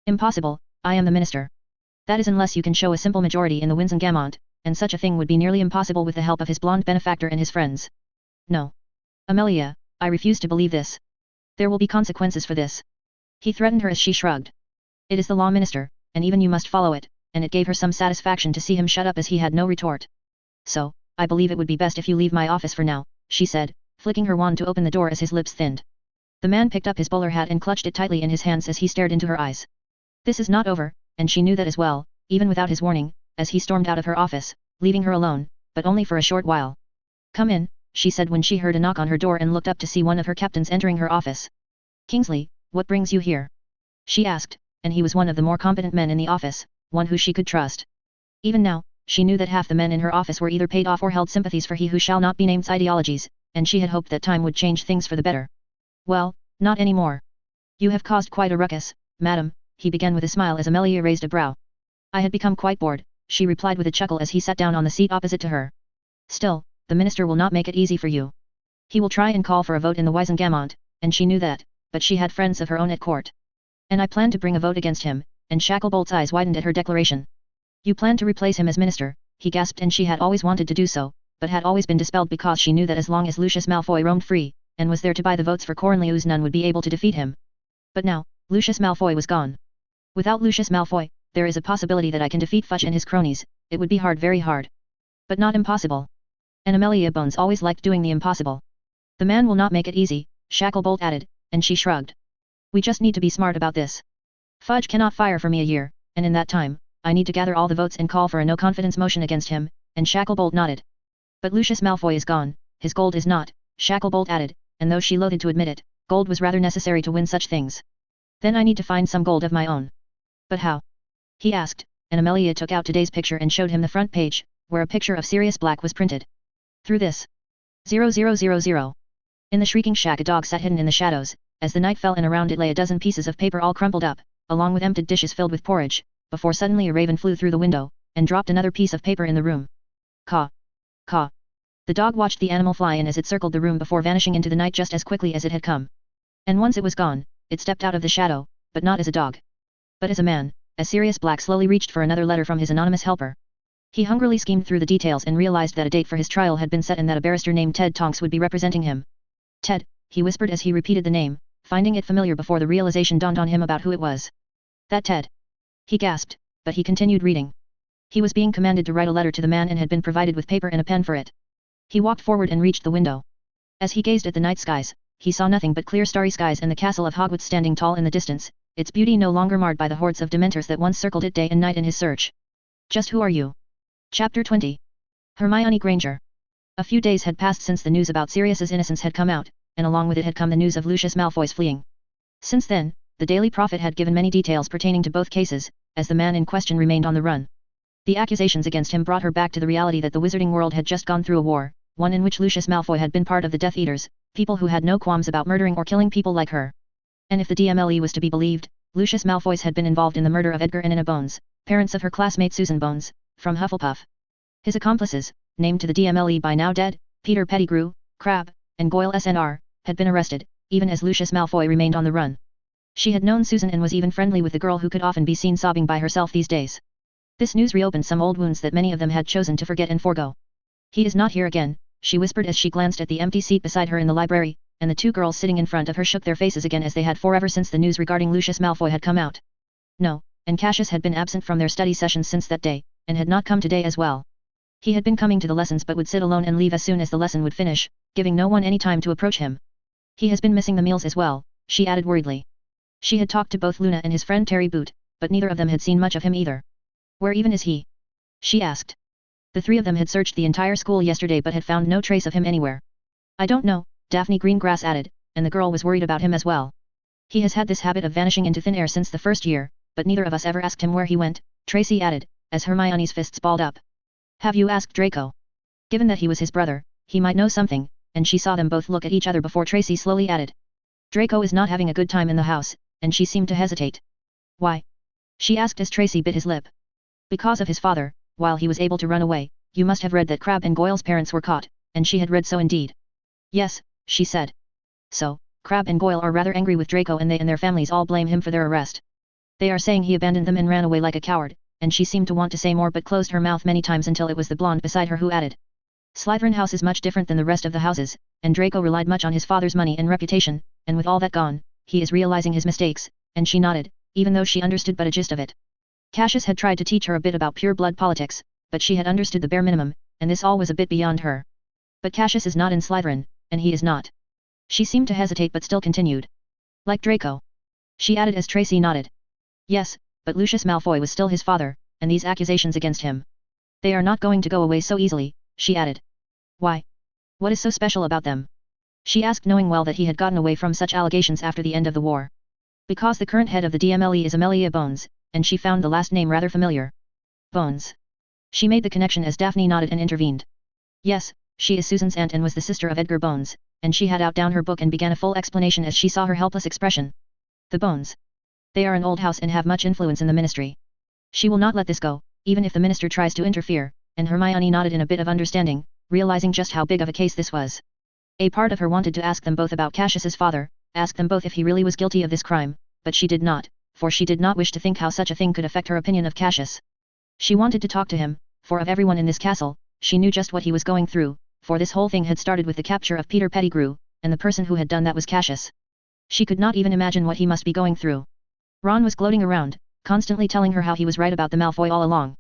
Impossible, I am the minister. That is unless you can show a simple majority in the Winsongamot, and such a thing would be nearly impossible with the help of his blonde benefactor and his friends. No. Amelia, I refuse to believe this. There will be consequences for this. He threatened her as she shrugged. It is the law, minister, and even you must follow it, and it gave her some satisfaction to see him shut up as he had no retort. So, I believe it would be best if you leave my office for now, she said, flicking her wand to open the door as his lips thinned. The man picked up his bowler hat and clutched it tightly in his hands as he stared into her eyes. This is not over, and she knew that as well, even without his warning, as he stormed out of her office, leaving her alone, but only for a short while. Come in, she said when she heard a knock on her door and looked up to see one of her captains entering her office. Kingsley, what brings you here? She asked, and he was one of the more competent men in the office, one who she could trust. Even now, she knew that half the men in her office were either paid off or held sympathies for he who shall not be named's ideologies, and she had hoped that time would change things for the better. Well, not anymore. You have caused quite a ruckus, madam, he began with a smile as Amelia raised a brow. I had become quite bored, she replied with a chuckle as he sat down on the seat opposite to her. Still, the minister will not make it easy for you. He will try and call for a vote in the Wisengamot, and she knew that, but she had friends of her own at court. And I plan to bring a vote against him, and Shacklebolt's eyes widened at her declaration. You plan to replace him as minister, he gasped, and she had always wanted to do so, but had always been dispelled because she knew that as long as Lucius Malfoy roamed free, and was there to buy the votes for Cornelius, none would be able to defeat him. But now, Lucius Malfoy was gone. Without Lucius Malfoy, there is a possibility that I can defeat Fudge and his cronies. It would be hard, very hard. But not impossible. And Amelia Bones always liked doing the impossible. The man will not make it easy, Shacklebolt added, and she shrugged. We just need to be smart about this. Fudge cannot fire for me a year, and in that time, I need to gather all the votes and call for a no-confidence motion against him, and Shacklebolt nodded. But Lucius Malfoy is gone, his gold is not, Shacklebolt added, and though she loathed to admit it, gold was rather necessary to win such things. Then I need to find some gold of my own. But how? He asked, and Amelia took out today's picture and showed him the front page, where a picture of Sirius Black was printed. Through this. 0000. In the shrieking shack a dog sat hidden in the shadows, as the night fell and around it lay a dozen pieces of paper all crumpled up, along with emptied dishes filled with porridge, before suddenly a raven flew through the window, and dropped another piece of paper in the room. Caw. Caw. The dog watched the animal fly in as it circled the room before vanishing into the night just as quickly as it had come. And once it was gone, it stepped out of the shadow, but not as a dog, but as a man, as Sirius Black slowly reached for another letter from his anonymous helper. He hungrily schemed through the details and realized that a date for his trial had been set and that a barrister named Ted Tonks would be representing him. Ted, he whispered as he repeated the name, finding it familiar before the realization dawned on him about who it was. That Ted. He gasped, but he continued reading. He was being commanded to write a letter to the man and had been provided with paper and a pen for it. He walked forward and reached the window. As he gazed at the night skies, he saw nothing but clear starry skies and the castle of Hogwarts standing tall in the distance, its beauty no longer marred by the hordes of Dementors that once circled it day and night in his search. Just who are you? Chapter 20. Hermione Granger. A few days had passed since the news about Sirius's innocence had come out, and along with it had come the news of Lucius Malfoy's fleeing. Since then, the Daily Prophet had given many details pertaining to both cases, as the man in question remained on the run. The accusations against him brought her back to the reality that the wizarding world had just gone through a war, one in which Lucius Malfoy had been part of the Death Eaters, people who had no qualms about murdering or killing people like her. And if the DMLE was to be believed, Lucius Malfoy had been involved in the murder of Edgar and Anna Bones, parents of her classmate Susan Bones, from Hufflepuff. His accomplices, named to the DMLE by now dead, Peter Pettigrew, Crabbe, and Goyle SNR, had been arrested, even as Lucius Malfoy remained on the run. She had known Susan and was even friendly with the girl who could often be seen sobbing by herself these days. This news reopened some old wounds that many of them had chosen to forget and forgo. He is not here again, she whispered as she glanced at the empty seat beside her in the library, and the two girls sitting in front of her shook their faces again as they had forever since the news regarding Lucius Malfoy had come out. No, and Cassius had been absent from their study sessions since that day, and had not come today as well. He had been coming to the lessons but would sit alone and leave as soon as the lesson would finish, giving no one any time to approach him. He has been missing the meals as well, she added worriedly. She had talked to both Luna and his friend Terry Boot, but neither of them had seen much of him either. Where even is he? She asked. The three of them had searched the entire school yesterday but had found no trace of him anywhere. I don't know, Daphne Greengrass added, and the girl was worried about him as well. He has had this habit of vanishing into thin air since the first year, but neither of us ever asked him where he went, Tracy added, as Hermione's fists balled up. Have you asked Draco? Given that he was his brother, he might know something, and she saw them both look at each other before Tracy slowly added. Draco is not having a good time in the house, and she seemed to hesitate. Why? She asked as Tracy bit his lip. Because of his father, while he was able to run away, you must have read that Crabbe and Goyle's parents were caught, and she had read so indeed. Yes, she said. So, Crabbe and Goyle are rather angry with Draco and they and their families all blame him for their arrest. They are saying he abandoned them and ran away like a coward, and she seemed to want to say more but closed her mouth many times until it was the blonde beside her who added. Slytherin House is much different than the rest of the houses, and Draco relied much on his father's money and reputation, and with all that gone, he is realizing his mistakes, and she nodded, even though she understood but a gist of it. Cassius had tried to teach her a bit about pure blood politics, but she had understood the bare minimum, and this all was a bit beyond her. But Cassius is not in Slytherin, and he is not. She seemed to hesitate but still continued. Like Draco. She added as Tracy nodded. Yes, but Lucius Malfoy was still his father, and these accusations against him. They are not going to go away so easily, she added. Why? What is so special about them? She asked knowing well that he had gotten away from such allegations after the end of the war. Because the current head of the DMLE is Amelia Bones, and she found the last name rather familiar. Bones. She made the connection as Daphne nodded and intervened. Yes, she is Susan's aunt and was the sister of Edgar Bones, and she had out down her book and began a full explanation as she saw her helpless expression. The Bones. They are an old house and have much influence in the ministry. She will not let this go, even if the minister tries to interfere, and Hermione nodded in a bit of understanding, realizing just how big of a case this was. A part of her wanted to ask them both about Cassius's father, ask them both if he really was guilty of this crime, but she did not, for she did not wish to think how such a thing could affect her opinion of Cassius. She wanted to talk to him, for of everyone in this castle, she knew just what he was going through, for this whole thing had started with the capture of Peter Pettigrew, and the person who had done that was Cassius. She could not even imagine what he must be going through. Ron was gloating around, constantly telling her how he was right about the Malfoy all along.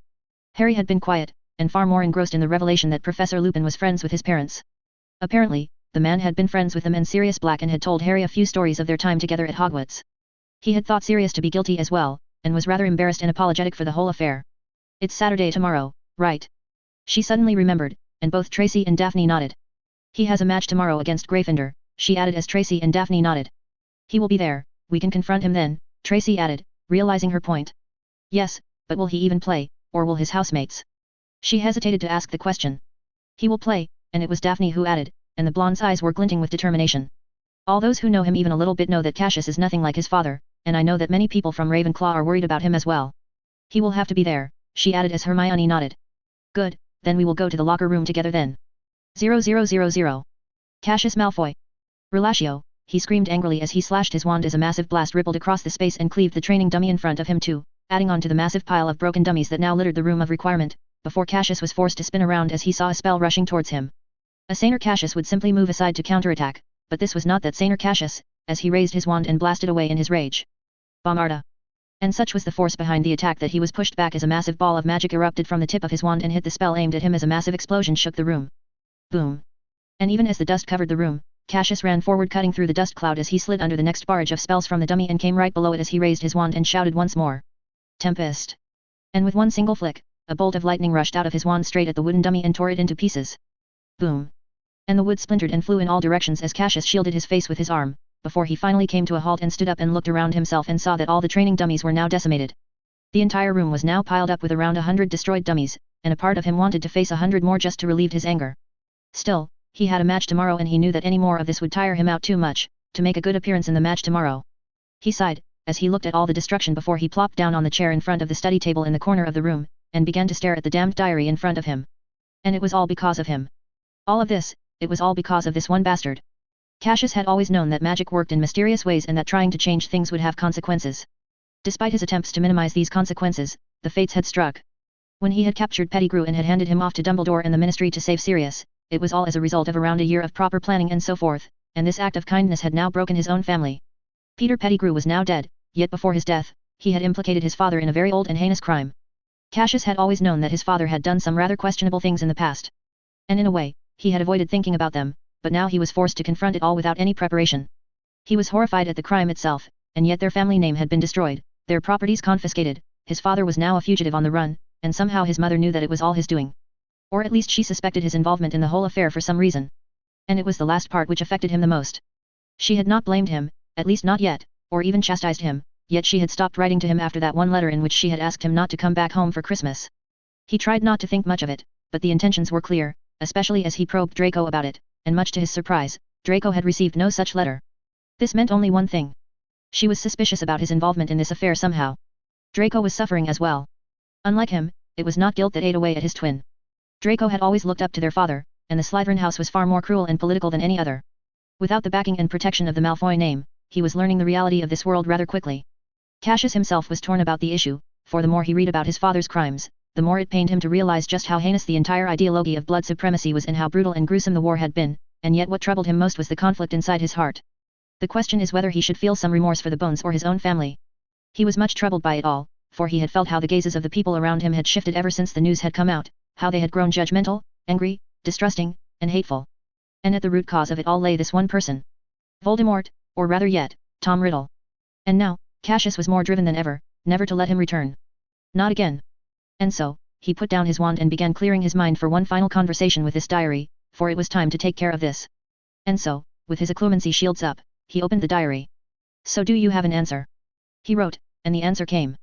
Harry had been quiet, and far more engrossed in the revelation that Professor Lupin was friends with his parents. Apparently, the man had been friends with them and Sirius Black and had told Harry a few stories of their time together at Hogwarts. He had thought Sirius to be guilty as well, and was rather embarrassed and apologetic for the whole affair. It's Saturday tomorrow, right? She suddenly remembered, and both Tracy and Daphne nodded. He has a match tomorrow against Gryffindor, she added as Tracy and Daphne nodded. He will be there, we can confront him then, Tracy added, realizing her point. Yes, but will he even play, or will his housemates? She hesitated to ask the question. He will play, and it was Daphne who added, and the blonde's eyes were glinting with determination. All those who know him even a little bit know that Cassius is nothing like his father, and I know that many people from Ravenclaw are worried about him as well. He will have to be there, she added as Hermione nodded. Good, then we will go to the locker room together then. 0000. Cassius Malfoy. Relatio, he screamed angrily as he slashed his wand as a massive blast rippled across the space and cleaved the training dummy in front of him too, adding on to the massive pile of broken dummies that now littered the room of requirement, before Cassius was forced to spin around as he saw a spell rushing towards him. A saner Cassius would simply move aside to counterattack, but this was not that saner Cassius, as he raised his wand and blasted away in his rage. Bombarda. And such was the force behind the attack that he was pushed back as a massive ball of magic erupted from the tip of his wand and hit the spell aimed at him as a massive explosion shook the room. Boom. And even as the dust covered the room, Cassius ran forward cutting through the dust cloud as he slid under the next barrage of spells from the dummy and came right below it as he raised his wand and shouted once more. Tempest. And with one single flick, a bolt of lightning rushed out of his wand straight at the wooden dummy and tore it into pieces. Boom. And the wood splintered and flew in all directions as Cassius shielded his face with his arm, before he finally came to a halt and stood up and looked around himself and saw that all the training dummies were now decimated. The entire room was now piled up with around 100 destroyed dummies, and a part of him wanted to face 100 more just to relieve his anger. Still, he had a match tomorrow and he knew that any more of this would tire him out too much, to make a good appearance in the match tomorrow. He sighed, as he looked at all the destruction before he plopped down on the chair in front of the study table in the corner of the room, and began to stare at the damned diary in front of him. And it was all because of him. All of this, it was all because of this one bastard. Cassius had always known that magic worked in mysterious ways and that trying to change things would have consequences. Despite his attempts to minimize these consequences, the fates had struck. When he had captured Pettigrew and had handed him off to Dumbledore and the Ministry to save Sirius, it was all as a result of around a year of proper planning and so forth, and this act of kindness had now broken his own family. Peter Pettigrew was now dead, yet before his death, he had implicated his father in a very old and heinous crime. Cassius had always known that his father had done some rather questionable things in the past. And in a way, he had avoided thinking about them, but now he was forced to confront it all without any preparation. He was horrified at the crime itself, and yet their family name had been destroyed, their properties confiscated, his father was now a fugitive on the run, and somehow his mother knew that it was all his doing. Or at least she suspected his involvement in the whole affair for some reason. And it was the last part which affected him the most. She had not blamed him, at least not yet, or even chastised him, yet she had stopped writing to him after that one letter in which she had asked him not to come back home for Christmas. He tried not to think much of it, but the intentions were clear, especially as he probed Draco about it, and much to his surprise, Draco had received no such letter. This meant only one thing. She was suspicious about his involvement in this affair somehow. Draco was suffering as well. Unlike him, it was not guilt that ate away at his twin. Draco had always looked up to their father, and the Slytherin house was far more cruel and political than any other. Without the backing and protection of the Malfoy name, he was learning the reality of this world rather quickly. Cassius himself was torn about the issue, for the more he read about his father's crimes, the more it pained him to realize just how heinous the entire ideology of blood supremacy was and how brutal and gruesome the war had been, and yet what troubled him most was the conflict inside his heart. The question is whether he should feel some remorse for the Bones or his own family. He was much troubled by it all, for he had felt how the gazes of the people around him had shifted ever since the news had come out, how they had grown judgmental, angry, distrusting, and hateful. And at the root cause of it all lay this one person. Voldemort, or rather yet, Tom Riddle. And now, Cassius was more driven than ever, never to let him return. Not again. And so, he put down his wand and began clearing his mind for one final conversation with this diary, for it was time to take care of this. And so, with his occlumency shields up, he opened the diary. So do you have an answer? He wrote, and the answer came.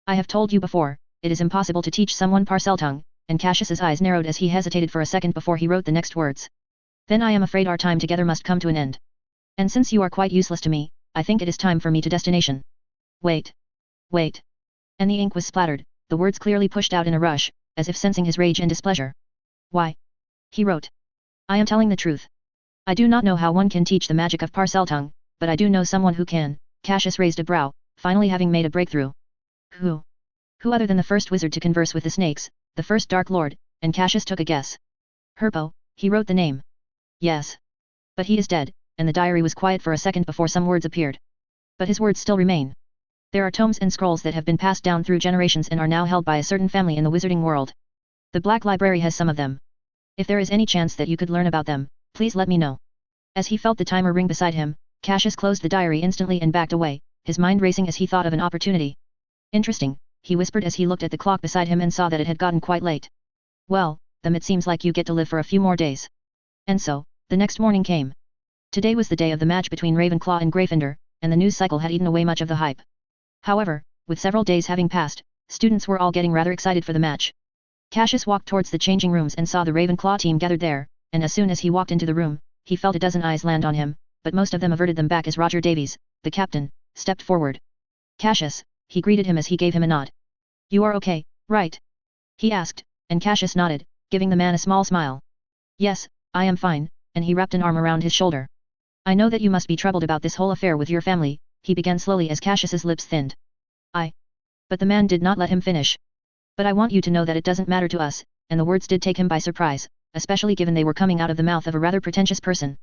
I have told you before, it is impossible to teach someone Parseltongue, and Cassius's eyes narrowed as he hesitated for a second before he wrote the next words. Then I am afraid our time together must come to an end. And since you are quite useless to me, I think it is time for me to destination. Wait. Wait. And the ink was splattered, the words clearly pushed out in a rush, as if sensing his rage and displeasure. Why? He wrote. I am telling the truth. I do not know how one can teach the magic of Parseltongue, but I do know someone who can. Cassius raised a brow, finally having made a breakthrough. Who? Who other than the first wizard to converse with the snakes, the first Dark Lord, and Cassius took a guess. Herpo, he wrote the name. Yes. But he is dead, and the diary was quiet for a second before some words appeared. But his words still remain. There are tomes and scrolls that have been passed down through generations and are now held by a certain family in the wizarding world. The Black Library has some of them. If there is any chance that you could learn about them, please let me know. As he felt the timer ring beside him, Cassius closed the diary instantly and backed away, his mind racing as he thought of an opportunity. Interesting, he whispered as he looked at the clock beside him and saw that it had gotten quite late. Well, then it seems like you get to live for a few more days. And so, the next morning came. Today was the day of the match between Ravenclaw and Gryffindor, and the news cycle had eaten away much of the hype. However, with several days having passed, students were all getting rather excited for the match. Cassius walked towards the changing rooms and saw the Ravenclaw team gathered there, and as soon as he walked into the room, he felt a dozen eyes land on him, but most of them averted them back as Roger Davies, the captain, stepped forward. Cassius, he greeted him as he gave him a nod. You are okay, right? He asked, and Cassius nodded, giving the man a small smile. Yes, I am fine, and he wrapped an arm around his shoulder. I know that you must be troubled about this whole affair with your family, he began slowly as Cassius's lips thinned. But the man did not let him finish. But I want you to know that it doesn't matter to us, and the words did take him by surprise, especially given they were coming out of the mouth of a rather pretentious person.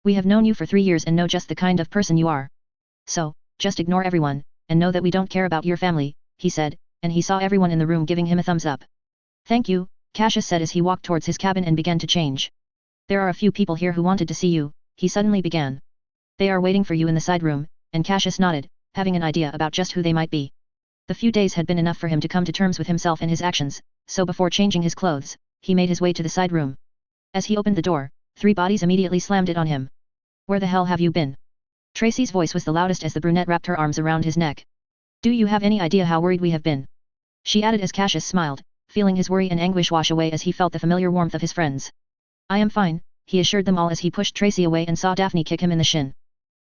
We have known you for 3 years and know just the kind of person you are. So, just ignore everyone, and know that we don't care about your family, he said, and he saw everyone in the room giving him a thumbs up. Thank you, Cassius said as he walked towards his cabin and began to change. There are a few people here who wanted to see you, he suddenly began. They are waiting for you in the side room, and Cassius nodded, having an idea about just who they might be. The few days had been enough for him to come to terms with himself and his actions, so before changing his clothes, he made his way to the side room. As he opened the door, 3 bodies immediately slammed it on him. Where the hell have you been? Tracy's voice was the loudest as the brunette wrapped her arms around his neck. Do you have any idea how worried we have been? She added as Cassius smiled, feeling his worry and anguish wash away as he felt the familiar warmth of his friends. I am fine, he assured them all as he pushed Tracy away and saw Daphne kick him in the shin.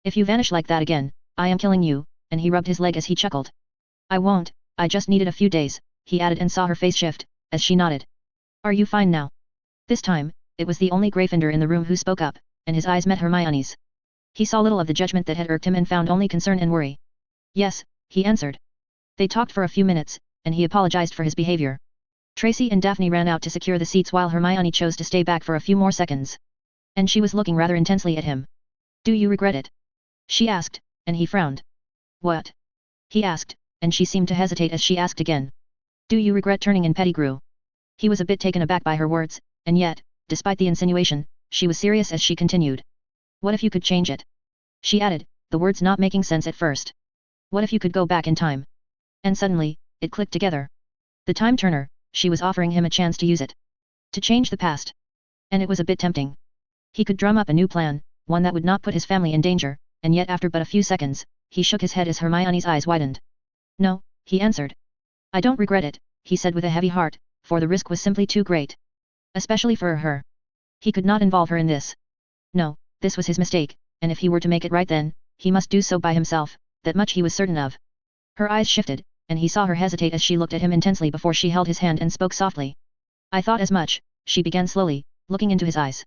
If you vanish like that again, I am killing you, and he rubbed his leg as he chuckled. I won't, I just needed a few days, he added and saw her face shift, as she nodded. Are you fine now? This time, it was the only Gryffindor in the room who spoke up, and his eyes met Hermione's. He saw little of the judgment that had irked him and found only concern and worry. Yes, he answered. They talked for a few minutes, and he apologized for his behavior. Tracy and Daphne ran out to secure the seats while Hermione chose to stay back for a few more seconds. And she was looking rather intensely at him. Do you regret it? She asked, and he frowned. What? He asked, and she seemed to hesitate as she asked again. Do you regret turning in Pettigrew? He was a bit taken aback by her words, and yet, despite the insinuation, she was serious as she continued. What if you could change it? She added, the words not making sense at first. What if you could go back in time? And suddenly, it clicked together. The time turner, she was offering him a chance to use it. To change the past. And it was a bit tempting. He could drum up a new plan, one that would not put his family in danger, and yet after but a few seconds, he shook his head as Hermione's eyes widened. No, he answered. I don't regret it, he said with a heavy heart, for the risk was simply too great. Especially for her. He could not involve her in this. No, this was his mistake, and if he were to make it right then, he must do so by himself, that much he was certain of. Her eyes shifted, and he saw her hesitate as she looked at him intensely before she held his hand and spoke softly. I thought as much, she began slowly, looking into his eyes.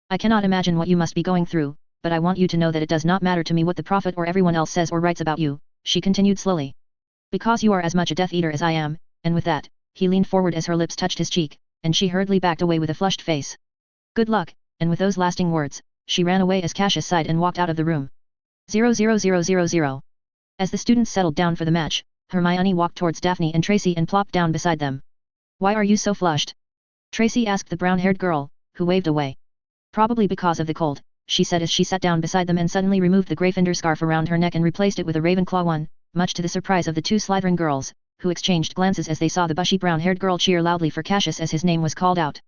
I cannot imagine what you must be going through, but I want you to know that it does not matter to me what the prophet or everyone else says or writes about you, she continued slowly. Because you are as much a Death Eater as I am, and with that, he leaned forward as her lips touched his cheek, and she hurriedly backed away with a flushed face. Good luck, and with those lasting words, she ran away as Cassius sighed and walked out of the room. 00000. As the students settled down for the match, Hermione walked towards Daphne and Tracy and plopped down beside them. Why are you so flushed? Tracy asked the brown-haired girl, who waved away. Probably because of the cold, she said as she sat down beside them and suddenly removed the Gryffindor scarf around her neck and replaced it with a Ravenclaw one, much to the surprise of the 2 Slytherin girls, who exchanged glances as they saw the bushy brown-haired girl cheer loudly for Cassius as his name was called out.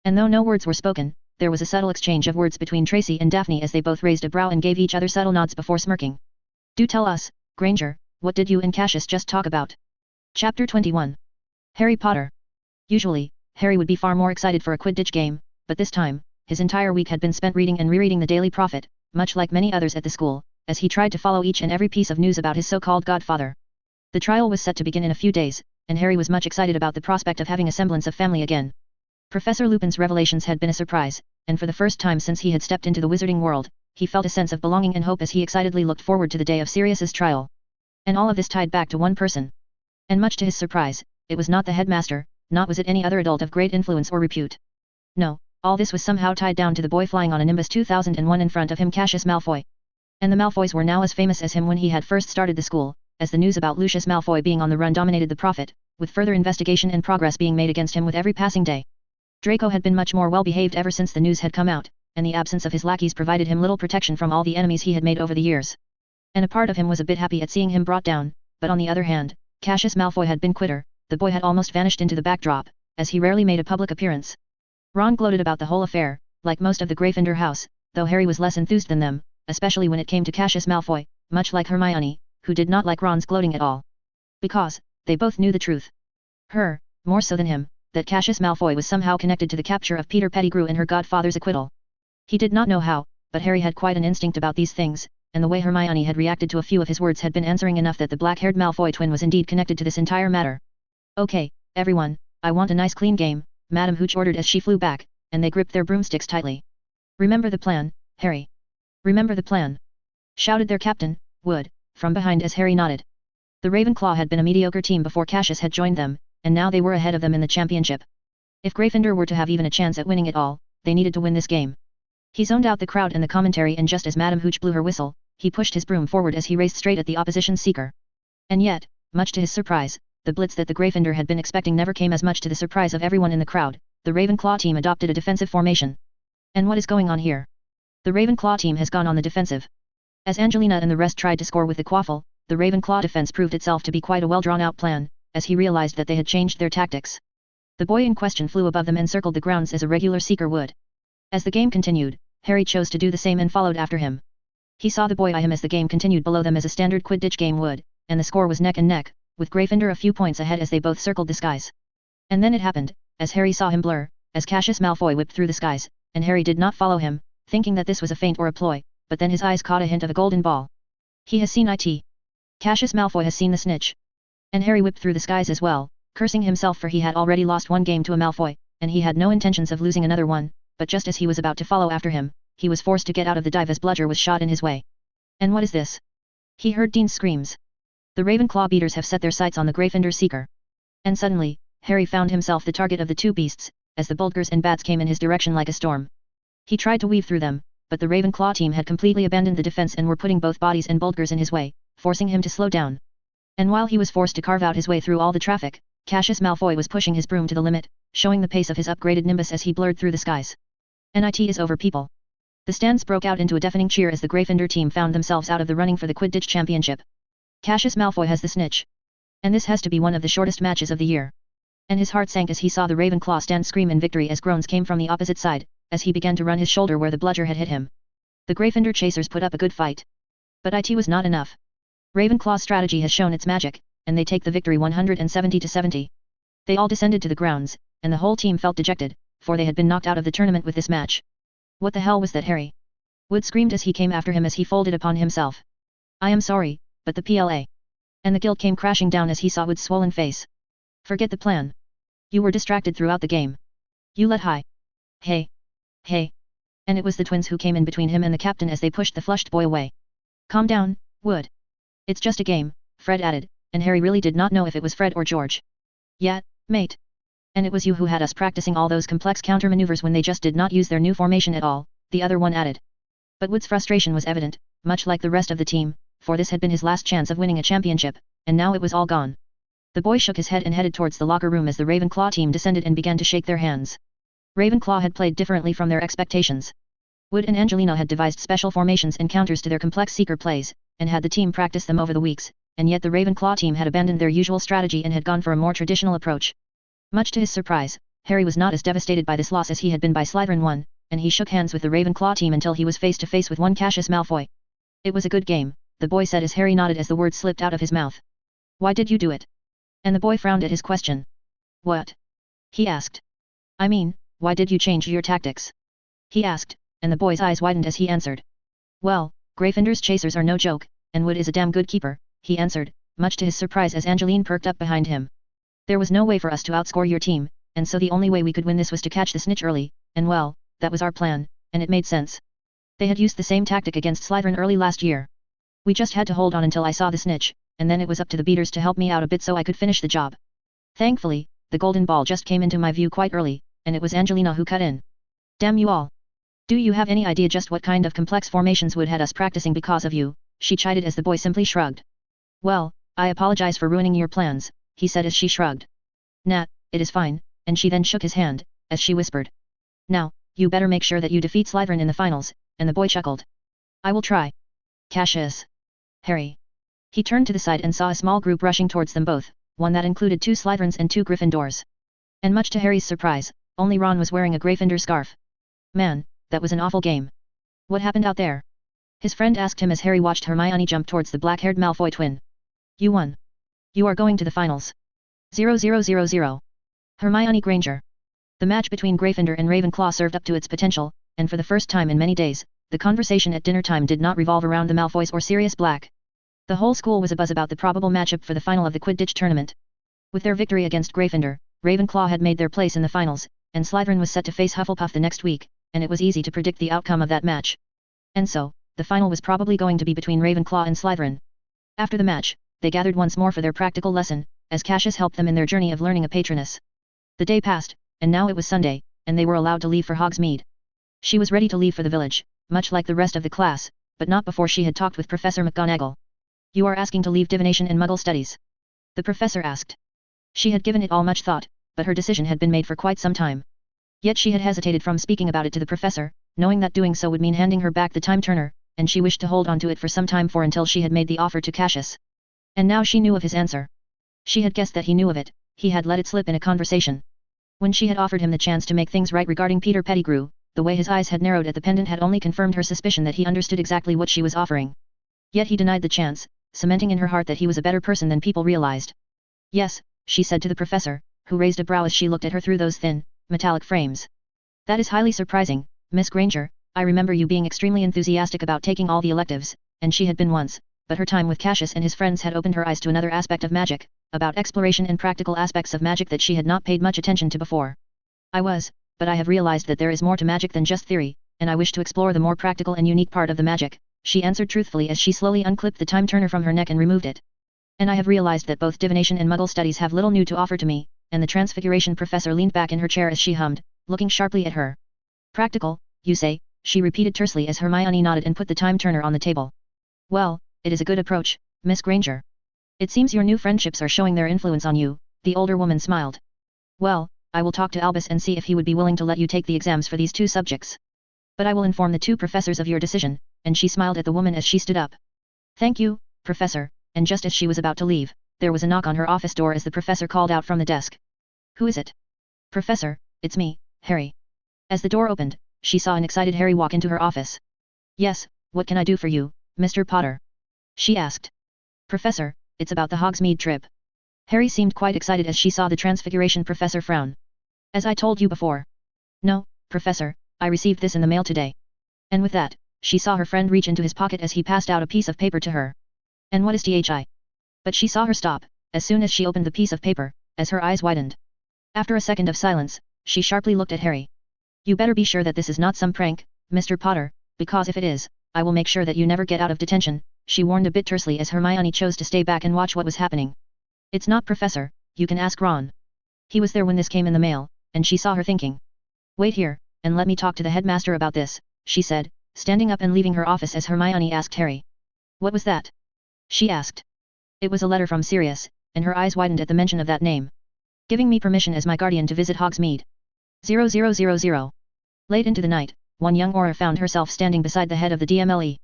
And though no words were spoken, there was a subtle exchange of words between Tracy and Daphne as they both raised a brow and gave each other subtle nods before smirking. Do tell us, Granger, what did you and Cassius just talk about? Chapter 21. Harry Potter. Usually, Harry would be far more excited for a Quidditch game, but this time, his entire week had been spent reading and rereading the Daily Prophet, much like many others at the school, as he tried to follow each and every piece of news about his so-called godfather. The trial was set to begin in a few days, and Harry was much excited about the prospect of having a semblance of family again. Professor Lupin's revelations had been a surprise, and for the first time since he had stepped into the wizarding world, he felt a sense of belonging and hope as he excitedly looked forward to the day of Sirius's trial. And all of this tied back to one person. And much to his surprise, it was not the headmaster, not was it any other adult of great influence or repute. No, all this was somehow tied down to the boy flying on a Nimbus 2001 in front of him, Cassius Malfoy. And the Malfoys were now as famous as him when he had first started the school, as the news about Lucius Malfoy being on the run dominated the prophet, with further investigation and progress being made against him with every passing day. Draco had been much more well-behaved ever since the news had come out, and the absence of his lackeys provided him little protection from all the enemies he had made over the years. And a part of him was a bit happy at seeing him brought down, but on the other hand, Cassius Malfoy had been quitter, the boy had almost vanished into the backdrop, as he rarely made a public appearance. Ron gloated about the whole affair, like most of the Gryffindor house, though Harry was less enthused than them, especially when it came to Cassius Malfoy, much like Hermione, who did not like Ron's gloating at all. Because, they both knew the truth. More so than him, that Cassius Malfoy was somehow connected to the capture of Peter Pettigrew and her godfather's acquittal. He did not know how, but Harry had quite an instinct about these things, and the way Hermione had reacted to a few of his words had been answering enough that the black-haired Malfoy twin was indeed connected to this entire matter. "Okay, everyone, I want a nice clean game," Madame Hooch ordered as she flew back, and they gripped their broomsticks tightly. "Remember the plan, Harry. Remember the plan," shouted their captain, Wood, from behind as Harry nodded. The Ravenclaw had been a mediocre team before Cassius had joined them, and now they were ahead of them in the championship. If Gryffindor were to have even a chance at winning it all, they needed to win this game. He zoned out the crowd and the commentary, and just as Madame Hooch blew her whistle, he pushed his broom forward as he raced straight at the opposition seeker. And yet, much to his surprise, the blitz that the Gryffindor had been expecting never came, as much to the surprise of everyone in the crowd. The Ravenclaw team adopted a defensive formation. And what is going on here? The Ravenclaw team has gone on the defensive. As Angelina and the rest tried to score with the quaffle, the Ravenclaw defense proved itself to be quite a well-drawn-out plan, as he realized that they had changed their tactics. The boy in question flew above them and circled the grounds as a regular seeker would. As the game continued, Harry chose to do the same and followed after him. He saw the boy eye him as the game continued below them, as a standard Quidditch game would, and the score was neck and neck, with Gryffindor a few points ahead as they both circled the skies. And then it happened, as Harry saw him blur, as Cassius Malfoy whipped through the skies, and Harry did not follow him, thinking that this was a feint or a ploy, but then his eyes caught a hint of a golden ball. He has seen it. Cassius Malfoy has seen the snitch. And Harry whipped through the skies as well, cursing himself for he had already lost one game to a Malfoy, and he had no intentions of losing another one, but just as he was about to follow after him, he was forced to get out of the dive as bludger was shot in his way. And what is this? He heard Dean's screams. The Ravenclaw beaters have set their sights on the Gryffindor seeker. And suddenly, Harry found himself the target of the two beasts, as the Bulgars and bats came in his direction like a storm. He tried to weave through them, but the Ravenclaw team had completely abandoned the defense and were putting both bodies and Bulgars in his way, forcing him to slow down. And while he was forced to carve out his way through all the traffic, Cassius Malfoy was pushing his broom to the limit, showing the pace of his upgraded Nimbus as he blurred through the skies. "It is over, people." The stands broke out into a deafening cheer as the Gryffindor team found themselves out of the running for the Quidditch championship. Cassius Malfoy has the snitch. And this has to be one of the shortest matches of the year. And his heart sank as he saw the Ravenclaw stand scream in victory as groans came from the opposite side, as he began to run his shoulder where the bludger had hit him. The Gryffindor chasers put up a good fight. But it was not enough. Ravenclaw's strategy has shown its magic, and they take the victory 170-70. They all descended to the grounds, and the whole team felt dejected, for they had been knocked out of the tournament with this match. "What the hell was that, Harry?" Wood screamed as he came after him as he folded upon himself. "I am sorry, but the PLA." And the guild came crashing down as he saw Wood's swollen face. "Forget the plan. You were distracted throughout the game. You let high. Hey. Hey." And it was the twins who came in between him and the captain as they pushed the flushed boy away. "Calm down, Wood. It's just a game," Fred added, and Harry really did not know if it was Fred or George. "Yeah, mate. And it was you who had us practicing all those complex counter-maneuvers when they just did not use their new formation at all," the other one added. But Wood's frustration was evident, much like the rest of the team, for this had been his last chance of winning a championship, and now it was all gone. The boy shook his head and headed towards the locker room as the Ravenclaw team descended and began to shake their hands. Ravenclaw had played differently from their expectations. Wood and Angelina had devised special formations and counters to their complex seeker plays, and had the team practice them over the weeks, and yet the Ravenclaw team had abandoned their usual strategy and had gone for a more traditional approach. Much to his surprise, Harry was not as devastated by this loss as he had been by Slytherin 1, and he shook hands with the Ravenclaw team until he was face to face with one Cassius Malfoy. "It was a good game," the boy said as Harry nodded as the words slipped out of his mouth. "Why did you do it?" And the boy frowned at his question. "What?" he asked. "I mean, why did you change your tactics?" he asked, and the boy's eyes widened as he answered. "Well, Gryffindor's chasers are no joke, and Wood is a damn good keeper," he answered, much to his surprise as Angeline perked up behind him. "There was no way for us to outscore your team, and so the only way we could win this was to catch the snitch early, and well, that was our plan, and it made sense. They had used the same tactic against Slytherin early last year. We just had to hold on until I saw the snitch, and then it was up to the beaters to help me out a bit so I could finish the job. Thankfully, the golden ball just came into my view quite early, and it was Angelina who cut in. Damn you all. Do you have any idea just what kind of complex formations Wood had us practicing because of you?" she chided as the boy simply shrugged. "Well, I apologize for ruining your plans," he said as she shrugged. "Nah, it is fine," and she then shook his hand, as she whispered. "Now, You better make sure that you defeat Slytherin in the finals, and the boy chuckled. I will try. Cassius. Harry. He turned to the side and saw a small group rushing towards them both, one that included 2 Slytherins and 2 Gryffindors. And much to Harry's surprise, only Ron was wearing a Gryffindor scarf. Man, that was an awful game. What happened out there? His friend asked him as Harry watched Hermione jump towards the black-haired Malfoy twin. You won. You are going to the finals. 0000. Hermione Granger. The match between Gryffindor and Ravenclaw served up to its potential, and for the first time in many days, the conversation at dinner time did not revolve around the Malfoys or Sirius Black. The whole school was abuzz about the probable matchup for the final of the Quidditch tournament. With their victory against Gryffindor, Ravenclaw had made their place in the finals, and Slytherin was set to face Hufflepuff the next week, and it was easy to predict the outcome of that match. And so, the final was probably going to be between Ravenclaw and Slytherin. After the match, they gathered once more for their practical lesson, as Cassius helped them in their journey of learning a patroness. The day passed, and now it was Sunday, and they were allowed to leave for Hogsmeade. She was ready to leave for the village, much like the rest of the class, but not before she had talked with Professor McGonagall. You are asking to leave divination and Muggle studies? The professor asked. She had given it all much thought, but her decision had been made for quite some time. Yet she had hesitated from speaking about it to the professor, knowing that doing so would mean handing her back the time turner, and she wished to hold on to it for some time until she had made the offer to Cassius. And now she knew of his answer. She had guessed that he knew of it, he had let it slip in a conversation. When she had offered him the chance to make things right regarding Peter Pettigrew, the way his eyes had narrowed at the pendant had only confirmed her suspicion that he understood exactly what she was offering. Yet he denied the chance, cementing in her heart that he was a better person than people realized. Yes, she said to the professor, who raised a brow as she looked at her through those thin, metallic frames. That is highly surprising, Miss Granger. I remember you being extremely enthusiastic about taking all the electives, and she had been once, but her time with Cassius and his friends had opened her eyes to another aspect of magic, about exploration and practical aspects of magic that she had not paid much attention to before. I was, but I have realized that there is more to magic than just theory, and I wish to explore the more practical and unique part of the magic, she answered truthfully as she slowly unclipped the time turner from her neck and removed it. And I have realized that both divination and Muggle studies have little new to offer to me, and the Transfiguration professor leaned back in her chair as she hummed, looking sharply at her. Practical, you say, she repeated tersely as Hermione nodded and put the time turner on the table. Well, it is a good approach, Miss Granger. It seems your new friendships are showing their influence on you, the older woman smiled. Well, I will talk to Albus and see if he would be willing to let you take the exams for these 2 subjects. But I will inform the 2 professors of your decision, and she smiled at the woman as she stood up. Thank you, Professor, and just as she was about to leave, there was a knock on her office door as the professor called out from the desk. Who is it? Professor, it's me, Harry. As the door opened, she saw an excited Harry walk into her office. Yes, what can I do for you, Mr. Potter? She asked. Professor, it's about the Hogsmeade trip. Harry seemed quite excited as she saw the Transfiguration professor frown. As I told you before. No, Professor, I received this in the mail today. And with that, she saw her friend reach into his pocket as he passed out a piece of paper to her. And what is THI? But she saw her stop, as soon as she opened the piece of paper, as her eyes widened. After a second of silence, she sharply looked at Harry. You better be sure that this is not some prank, Mr. Potter, because if it is, I will make sure that you never get out of detention, she warned a bit tersely as Hermione chose to stay back and watch what was happening. It's not Professor, you can ask Ron. He was there when this came in the mail, and she saw her thinking. Wait here, and let me talk to the headmaster about this, she said, standing up and leaving her office as Hermione asked Harry. What was that? She asked. It was a letter from Sirius, and her eyes widened at the mention of that name. Giving me permission as my guardian to visit Hogsmeade. 0000. Late into the night, one young Auror found herself standing beside the head of the DMLE.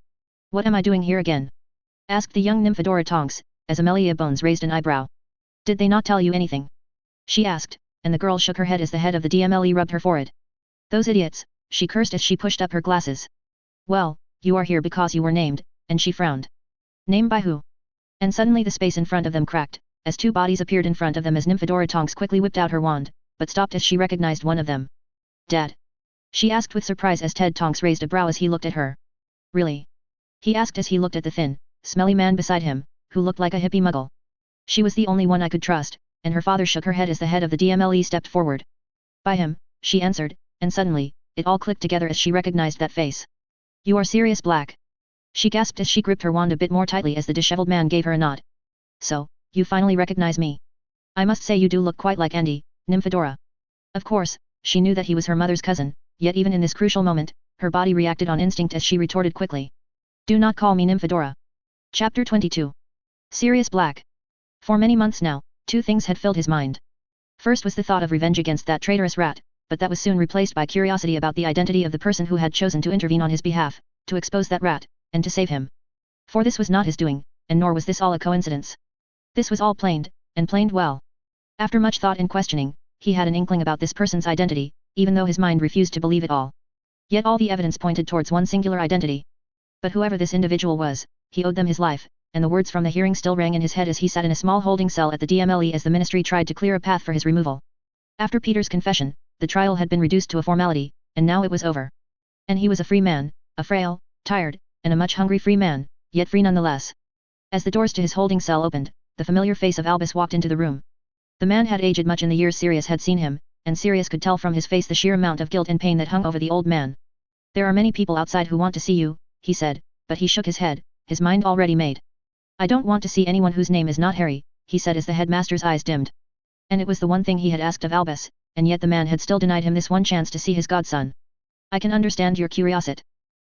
What am I doing here again? Asked the young Nymphadora Tonks, as Amelia Bones raised an eyebrow. Did they not tell you anything? She asked, and the girl shook her head as the head of the DMLE rubbed her forehead. Those idiots, she cursed as she pushed up her glasses. Well, you are here because you were named, and she frowned. Named by who? And suddenly the space in front of them cracked, as 2 bodies appeared in front of them as Nymphadora Tonks quickly whipped out her wand, but stopped as she recognized one of them. Dad? She asked with surprise as Ted Tonks raised a brow as he looked at her. Really? He asked as he looked at the thin, smelly man beside him, who looked like a hippie muggle. She was the only one I could trust, and her father shook her head as the head of the DMLE stepped forward. By him, she answered, and suddenly, it all clicked together as she recognized that face. You are Sirius Black. She gasped as she gripped her wand a bit more tightly as the disheveled man gave her a nod. So, you finally recognize me. I must say you do look quite like Andy, Nymphadora. Of course, she knew that he was her mother's cousin, yet even in this crucial moment, her body reacted on instinct as she retorted quickly. Do not call me Nymphadora. Chapter 22. Sirius Black. For many months now, 2 things had filled his mind. First was the thought of revenge against that traitorous rat, but that was soon replaced by curiosity about the identity of the person who had chosen to intervene on his behalf, to expose that rat, and to save him. For this was not his doing, and nor was this all a coincidence. This was all planed, and planed well. After much thought and questioning, he had an inkling about this person's identity, even though his mind refused to believe it all. Yet all the evidence pointed towards one singular identity. But whoever this individual was, he owed them his life, and the words from the hearing still rang in his head as he sat in a small holding cell at the DMLE as the ministry tried to clear a path for his removal. After Peter's confession, the trial had been reduced to a formality, and now it was over. And he was a free man, a frail, tired, and a much hungry free man, yet free nonetheless. As the doors to his holding cell opened, the familiar face of Albus walked into the room. The man had aged much in the years Sirius had seen him, and Sirius could tell from his face the sheer amount of guilt and pain that hung over the old man. "There are many people outside who want to see you," he said, but he shook his head, his mind already made. "I don't want to see anyone whose name is not Harry," he said as the headmaster's eyes dimmed. And it was the one thing he had asked of Albus, and yet the man had still denied him this one chance to see his godson. "I can understand your curiosity."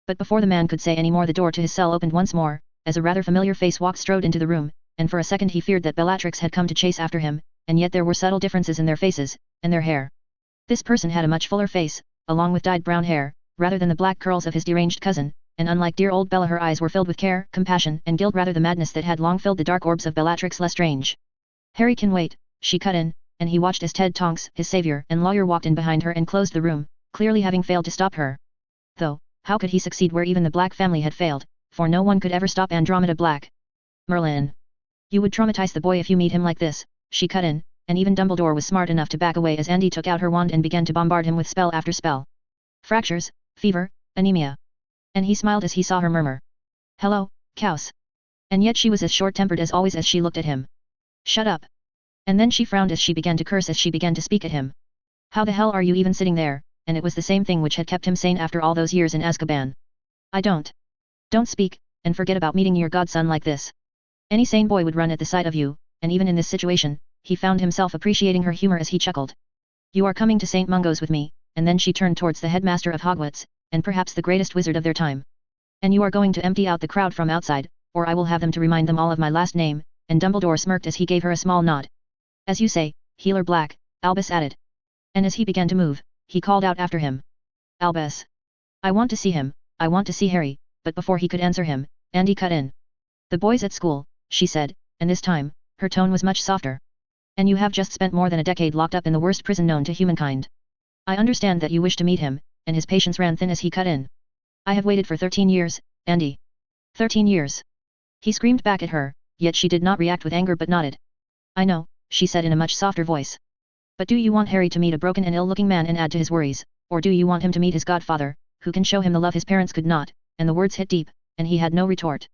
But before the man could say any more, the door to his cell opened once more, as a rather familiar face strode into the room, and for a second he feared that Bellatrix had come to chase after him, and yet there were subtle differences in their faces, and their hair. This person had a much fuller face, along with dyed brown hair, rather than the black curls of his deranged cousin, and unlike dear old Bella her eyes were filled with care, compassion, and guilt rather the madness that had long filled the dark orbs of Bellatrix Lestrange. "Harry can wait," she cut in, and he watched as Ted Tonks, his savior and lawyer, walked in behind her and closed the room, clearly having failed to stop her. Though, how could he succeed where even the Black family had failed, for no one could ever stop Andromeda Black. "Merlin. You would traumatize the boy if you meet him like this," she cut in, and even Dumbledore was smart enough to back away as Andy took out her wand and began to bombard him with spell after spell. "Fractures, fever, anemia." And he smiled as he saw her murmur, "Hello, Caus." And yet she was as short-tempered as always as she looked at him. "Shut up." And then she frowned as she began to curse as she began to speak at him. "How the hell are you even sitting there?" And it was the same thing which had kept him sane after all those years in Azkaban. "I don't speak, and forget about meeting your godson like this." Any sane boy would run at the sight of you, and even in this situation, he found himself appreciating her humor as he chuckled. "You are coming to St. Mungo's with me," and then she turned towards the headmaster of Hogwarts, and perhaps the greatest wizard of their time. "And you are going to empty out the crowd from outside, or I will have them to remind them all of my last name," and Dumbledore smirked as he gave her a small nod. "As you say, Healer Black," Albus added. And as he began to move, he called out after him. "Albus. I want to see him, I want to see Harry," but before he could answer him, Andy cut in. "The boy's at school," she said, and this time, her tone was much softer. "And you have just spent more than a decade locked up in the worst prison known to humankind. I understand that you wish to meet him," and his patience ran thin as he cut in. "I have waited for 13 years, Andy. 13 years. He screamed back at her, yet she did not react with anger but nodded. "I know," she said in a much softer voice. "But do you want Harry to meet a broken and ill-looking man and add to his worries, or do you want him to meet his godfather, who can show him the love his parents could not?" And the words hit deep, and he had no retort.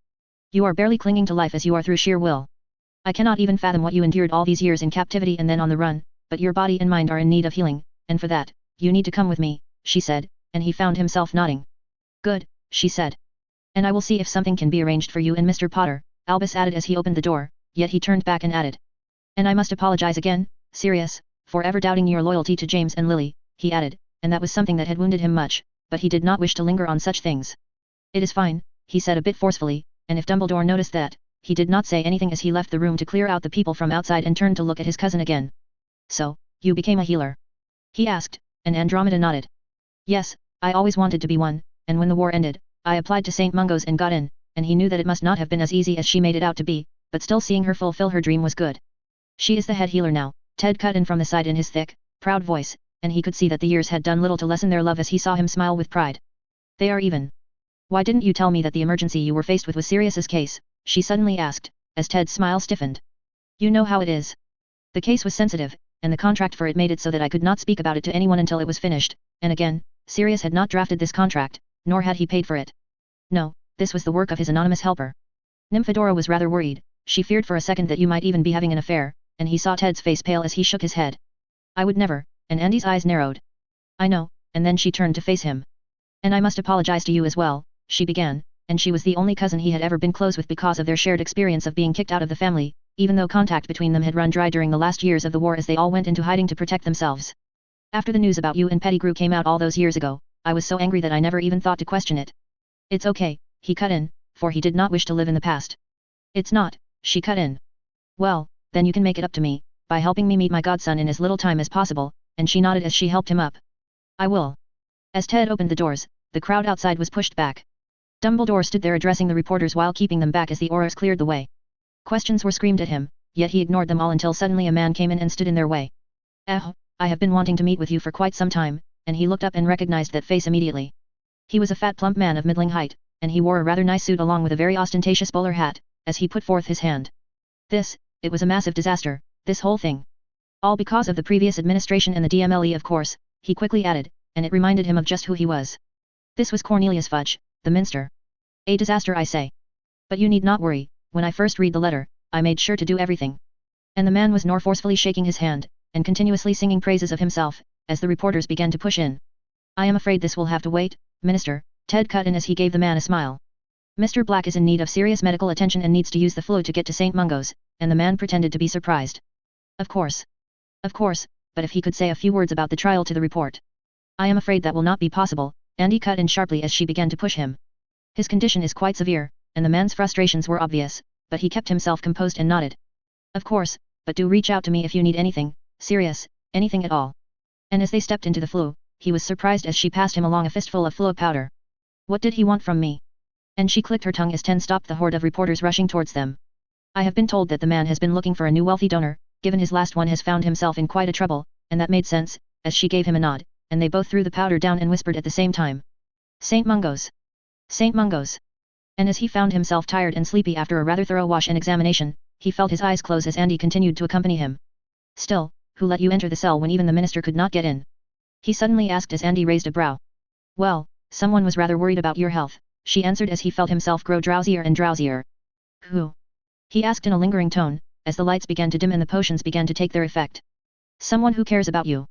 "You are barely clinging to life as you are through sheer will. I cannot even fathom what you endured all these years in captivity and then on the run, but your body and mind are in need of healing, and for that, you need to come with me," she said, and he found himself nodding. "Good," she said. "And I will see if something can be arranged for you and Mr. Potter," Albus added as he opened the door, yet he turned back and added. "And I must apologize again, Sirius, for ever doubting your loyalty to James and Lily," he added, and that was something that had wounded him much, but he did not wish to linger on such things. "It is fine," he said a bit forcefully, and if Dumbledore noticed that, he did not say anything as he left the room to clear out the people from outside and turned to look at his cousin again. "So, you became a healer?" he asked, and Andromeda nodded. "Yes, I always wanted to be one, and when the war ended, I applied to St. Mungo's and got in," and he knew that it must not have been as easy as she made it out to be, but still seeing her fulfill her dream was good. "She is the head healer now," Ted cut in from the side in his thick, proud voice, and he could see that the years had done little to lessen their love as he saw him smile with pride. "They are even. Why didn't you tell me that the emergency you were faced with was Sirius's case?" she suddenly asked, as Ted's smile stiffened. "You know how it is. The case was sensitive, and the contract for it made it so that I could not speak about it to anyone until it was finished, and again, Sirius had not drafted this contract, nor had he paid for it. No, this was the work of his anonymous helper." Nymphadora was rather worried, she feared for a second that you might even be having an affair, and he saw Ted's face pale as he shook his head. "I would never," and Andy's eyes narrowed. "I know," and then she turned to face him. "And I must apologize to you as well," she began, and she was the only cousin he had ever been close with because of their shared experience of being kicked out of the family, even though contact between them had run dry during the last years of the war as they all went into hiding to protect themselves. "After the news about you and Pettigrew came out all those years ago, I was so angry that I never even thought to question it." "It's okay," he cut in, for he did not wish to live in the past. "It's not," she cut in. "Well, then you can make it up to me, by helping me meet my godson in as little time as possible," and she nodded as she helped him up, I will. As Ted opened the doors, the crowd outside was pushed back. Dumbledore stood there addressing the reporters while keeping them back as the auras cleared the way. Questions were screamed at him, yet he ignored them all until suddenly a man came in and stood in their way. I have been wanting to meet with you for quite some time," and he looked up and recognized that face immediately. He was a fat plump man of middling height, and he wore a rather nice suit along with a very ostentatious bowler hat, as he put forth his hand. It was a massive disaster, this whole thing. All because of the previous administration and the DMLE of course, he quickly added, and it reminded him of just who he was. This was Cornelius Fudge, the minster. A disaster I say. But you need not worry, when I first read the letter, I made sure to do everything. And the man was nor forcefully shaking his hand, and continuously singing praises of himself, as the reporters began to push in. I am afraid this will have to wait, Minister, Ted cut in as he gave the man a smile. Mr. Black is in need of serious medical attention and needs to use the flu to get to St. Mungo's, and the man pretended to be surprised. Of course, but if he could say a few words about the trial to the report. I am afraid that will not be possible, Andy cut in sharply as she began to push him. His condition is quite severe, and the man's frustrations were obvious, but he kept himself composed and nodded. Of course, but do reach out to me if you need anything, serious, anything at all. And as they stepped into the flue, he was surprised as she passed him along a fistful of fluid powder. What did he want from me? And she clicked her tongue as Ten stopped the horde of reporters rushing towards them. I have been told that the man has been looking for a new wealthy donor, given his last one has found himself in quite a trouble, and that made sense, as she gave him a nod, and they both threw the powder down and whispered at the same time. St. Mungo's. St. Mungo's. And as he found himself tired and sleepy after a rather thorough wash and examination, he felt his eyes close as Andy continued to accompany him. Still, who let you enter the cell when even the minister could not get in? He suddenly asked as Andy raised a brow. Well, someone was rather worried about your health, she answered as he felt himself grow drowsier and drowsier. Who? He asked in a lingering tone, as the lights began to dim and the potions began to take their effect. Someone who cares about you.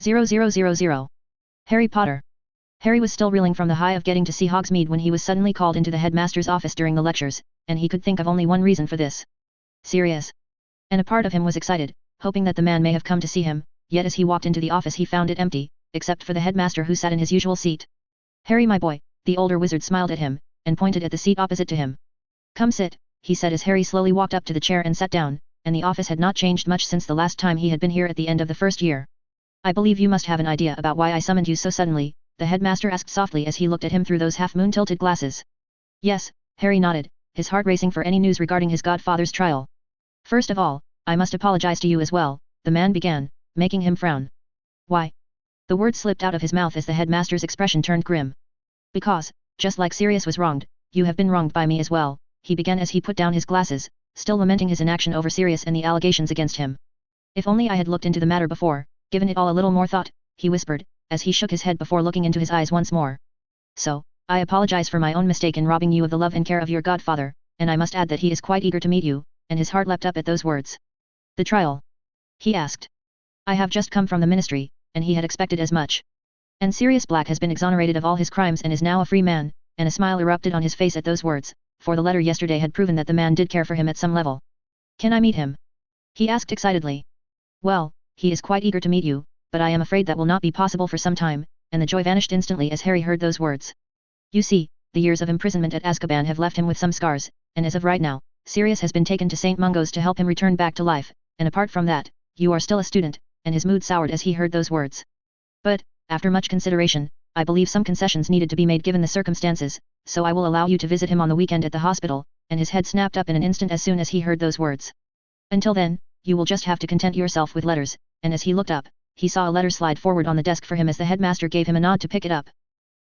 0000. Harry Potter. Harry was still reeling from the high of getting to see Hogsmeade when he was suddenly called into the headmaster's office during the lectures, and he could think of only one reason for this. Sirius. And a part of him was excited, hoping that the man may have come to see him, yet as he walked into the office he found it empty, except for the headmaster who sat in his usual seat. Harry my boy, the older wizard smiled at him, and pointed at the seat opposite to him. Come sit, he said as Harry slowly walked up to the chair and sat down, and the office had not changed much since the last time he had been here at the end of the first year. I believe you must have an idea about why I summoned you so suddenly, the headmaster asked softly as he looked at him through those half-moon tilted glasses. Yes, Harry nodded, his heart racing for any news regarding his godfather's trial. First of all, I must apologize to you as well, the man began, making him frown. Why? The word slipped out of his mouth as the headmaster's expression turned grim. Because, just like Sirius was wronged, you have been wronged by me as well, he began as he put down his glasses, still lamenting his inaction over Sirius and the allegations against him. If only I had looked into the matter before, given it all a little more thought, he whispered, as he shook his head before looking into his eyes once more. So, I apologize for my own mistake in robbing you of the love and care of your godfather, and I must add that he is quite eager to meet you, and his heart leapt up at those words. The trial? He asked. I have just come from the ministry, and he had expected as much. And Sirius Black has been exonerated of all his crimes and is now a free man, and a smile erupted on his face at those words, for the letter yesterday had proven that the man did care for him at some level. Can I meet him? He asked excitedly. Well, he is quite eager to meet you, but I am afraid that will not be possible for some time, and the joy vanished instantly as Harry heard those words. You see, the years of imprisonment at Azkaban have left him with some scars, and as of right now, Sirius has been taken to St. Mungo's to help him return back to life, and apart from that, you are still a student, and his mood soured as he heard those words. But, after much consideration, I believe some concessions needed to be made given the circumstances, so I will allow you to visit him on the weekend at the hospital, and his head snapped up in an instant as soon as he heard those words. Until then, you will just have to content yourself with letters, and as he looked up, he saw a letter slide forward on the desk for him as the headmaster gave him a nod to pick it up.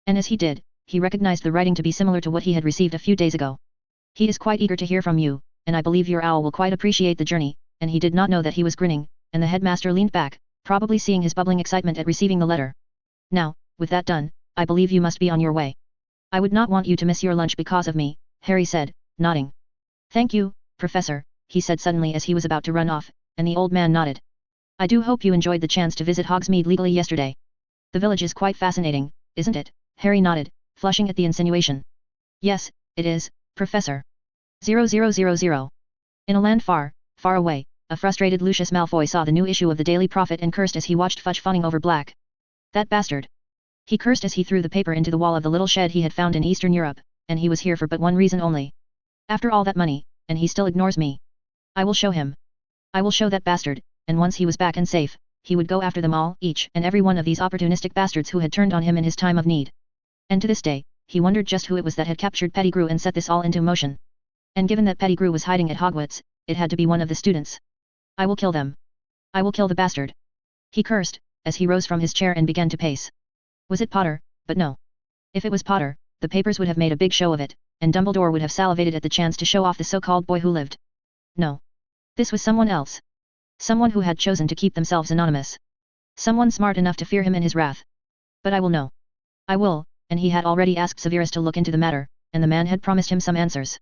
And as he did, he recognized the writing to be similar to what he had received a few days ago. He is quite eager to hear from you, and I believe your owl will quite appreciate the journey, and he did not know that he was grinning, and the headmaster leaned back, probably seeing his bubbling excitement at receiving the letter. Now, with that done, I believe you must be on your way. I would not want you to miss your lunch because of me, Harry said, nodding. Thank you, Professor, he said suddenly as he was about to run off, and the old man nodded. I do hope you enjoyed the chance to visit Hogsmeade legally yesterday. The village is quite fascinating, isn't it? Harry nodded, flushing at the insinuation. Yes, it is, Professor. 0000. In a land far, far away, a frustrated Lucius Malfoy saw the new issue of the Daily Prophet and cursed as he watched Fudge fawning over Black. That bastard. He cursed as he threw the paper into the wall of the little shed he had found in Eastern Europe, and he was here for but one reason only. After all that money, and he still ignores me. I will show him. I will show that bastard, and once he was back and safe, he would go after them all, each and every one of these opportunistic bastards who had turned on him in his time of need. And to this day, he wondered just who it was that had captured Pettigrew and set this all into motion. And given that Pettigrew was hiding at Hogwarts, it had to be one of the students. I will kill them. I will kill the bastard. He cursed, as he rose from his chair and began to pace. Was it Potter? But no. If it was Potter, the papers would have made a big show of it, and Dumbledore would have salivated at the chance to show off the so-called boy who lived. No. This was someone else. Someone who had chosen to keep themselves anonymous. Someone smart enough to fear him in his wrath. But I will know. I will, and he had already asked Severus to look into the matter, and the man had promised him some answers.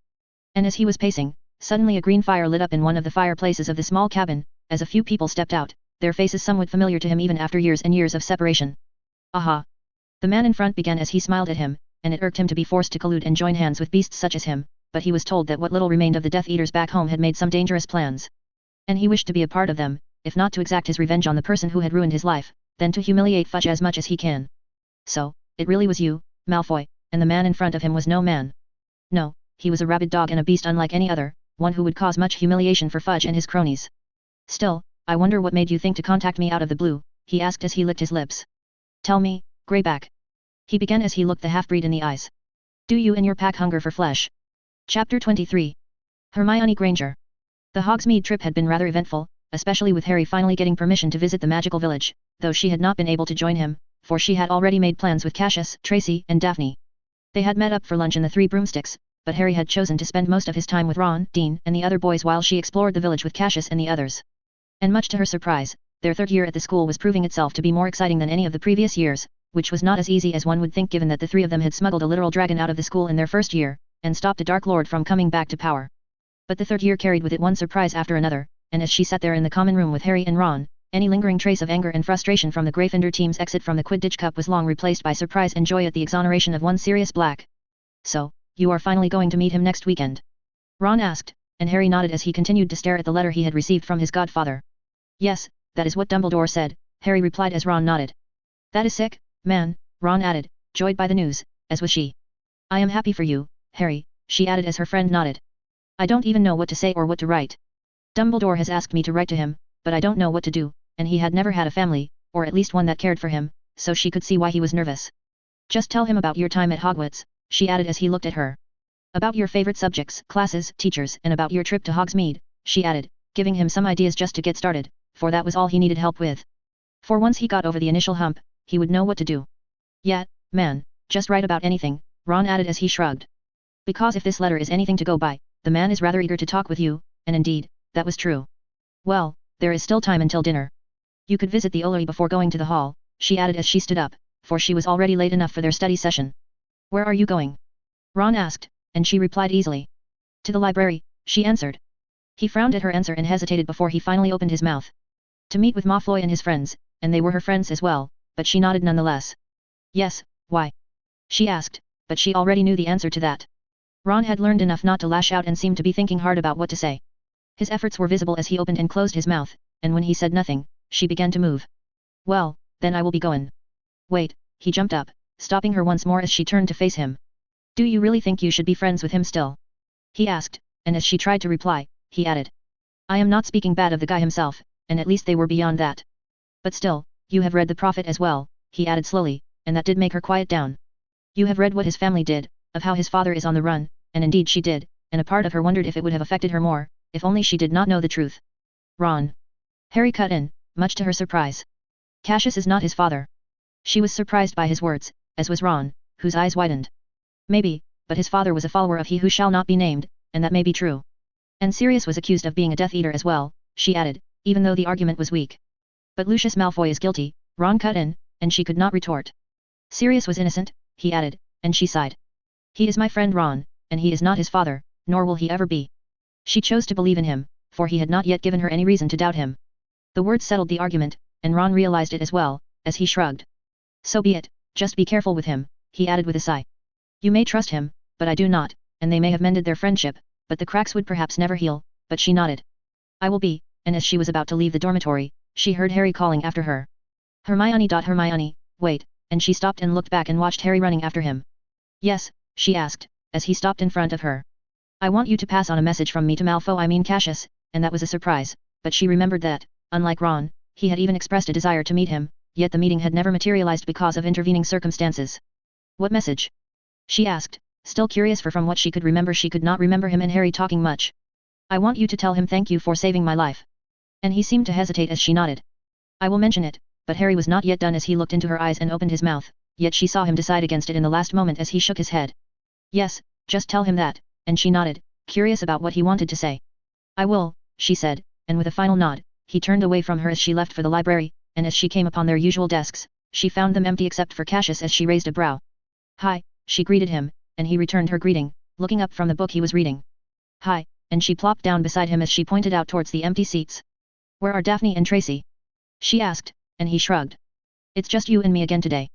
And as he was pacing, suddenly a green fire lit up in one of the fireplaces of the small cabin, as a few people stepped out, their faces somewhat familiar to him even after years and years of separation. Aha! The man in front began as he smiled at him, and it irked him to be forced to collude and join hands with beasts such as him, but he was told that what little remained of the Death Eaters back home had made some dangerous plans. And he wished to be a part of them, if not to exact his revenge on the person who had ruined his life, then to humiliate Fudge as much as he can. So, it really was you, Malfoy, and the man in front of him was no man. No, he was a rabid dog and a beast unlike any other, one who would cause much humiliation for Fudge and his cronies. Still, I wonder what made you think to contact me out of the blue, he asked as he licked his lips. Tell me, Greyback. He began as he looked the half-breed in the eyes. Do you and your pack hunger for flesh? Chapter 23. Hermione Granger. The Hogsmeade trip had been rather eventful, especially with Harry finally getting permission to visit the magical village, though she had not been able to join him, for she had already made plans with Cassius, Tracy, and Daphne. They had met up for lunch in the Three Broomsticks, but Harry had chosen to spend most of his time with Ron, Dean, and the other boys while she explored the village with Cassius and the others. And much to her surprise, their third year at the school was proving itself to be more exciting than any of the previous years, which was not as easy as one would think given that the three of them had smuggled a literal dragon out of the school in their first year, and stopped a Dark Lord from coming back to power. But the third year carried with it one surprise after another, and as she sat there in the common room with Harry and Ron, any lingering trace of anger and frustration from the Gryffindor team's exit from the Quidditch Cup was long replaced by surprise and joy at the exoneration of one Sirius Black. So, you are finally going to meet him next weekend? Ron asked, and Harry nodded as he continued to stare at the letter he had received from his godfather. Yes, that is what Dumbledore said, Harry replied as Ron nodded. That is sick, man, Ron added, joyed by the news, as was she. I am happy for you, Harry, she added as her friend nodded. I don't even know what to say or what to write. Dumbledore has asked me to write to him, but I don't know what to do, and he had never had a family, or at least one that cared for him, so she could see why he was nervous. Just tell him about your time at Hogwarts, she added as he looked at her. About your favorite subjects, classes, teachers, and about your trip to Hogsmeade, she added, giving him some ideas just to get started, for that was all he needed help with. For once he got over the initial hump, he would know what to do. Yeah, man, just write about anything, Ron added as he shrugged. Because if this letter is anything to go by, the man is rather eager to talk with you, and indeed, that was true. Well, there is still time until dinner. You could visit the Olori before going to the hall, she added as she stood up, for she was already late enough for their study session. Where are you going? Ron asked, and she replied easily. To the library, she answered. He frowned at her answer and hesitated before he finally opened his mouth. To meet with Malfoy and his friends, and they were her friends as well, but she nodded nonetheless. Yes, why? She asked, but she already knew the answer to that. Ron had learned enough not to lash out and seemed to be thinking hard about what to say. His efforts were visible as he opened and closed his mouth, and when he said nothing, she began to move. Well, then I will be going. Wait, he jumped up, stopping her once more as she turned to face him. Do you really think you should be friends with him still? He asked, and as she tried to reply, he added. I am not speaking bad of the guy himself, and at least they were beyond that. But still, you have read the Prophet as well, he added slowly, and that did make her quiet down. You have read what his family did, of how his father is on the run, and indeed she did, and a part of her wondered if it would have affected her more, if only she did not know the truth. Ron. Harry cut in, much to her surprise. Cassius is not his father. She was surprised by his words, as was Ron, whose eyes widened. Maybe, but his father was a follower of he who shall not be named, and that may be true. And Sirius was accused of being a Death Eater as well, she added, even though the argument was weak. But Lucius Malfoy is guilty, Ron cut in, and she could not retort. Sirius was innocent, he added, and she sighed. He is my friend Ron, and he is not his father, nor will he ever be. She chose to believe in him, for he had not yet given her any reason to doubt him. The words settled the argument, and Ron realized it as well, as he shrugged. So be it, just be careful with him, he added with a sigh. You may trust him, but I do not, and they may have mended their friendship, but the cracks would perhaps never heal, but she nodded. I will be, and as she was about to leave the dormitory, she heard Harry calling after her. Hermione. Hermione, wait, and she stopped and looked back and watched Harry running after him. Yes, she asked, as he stopped in front of her. I want you to pass on a message from me to Cassius, and that was a surprise, but she remembered that, unlike Ron, he had even expressed a desire to meet him, yet the meeting had never materialized because of intervening circumstances. What message? She asked, still curious, for from what she could remember she could not remember him and Harry talking much. I want you to tell him thank you for saving my life. And he seemed to hesitate as she nodded. I will mention it, but Harry was not yet done as he looked into her eyes and opened his mouth, yet she saw him decide against it in the last moment as he shook his head. Yes, just tell him that, and she nodded, curious about what he wanted to say. I will, she said, and with a final nod, he turned away from her as she left for the library, and as she came upon their usual desks, she found them empty except for Cassius as she raised a brow. Hi, she greeted him, and he returned her greeting, looking up from the book he was reading. Hi, and she plopped down beside him as she pointed out towards the empty seats. Where are Daphne and Tracy? She asked, and he shrugged. It's just you and me again today.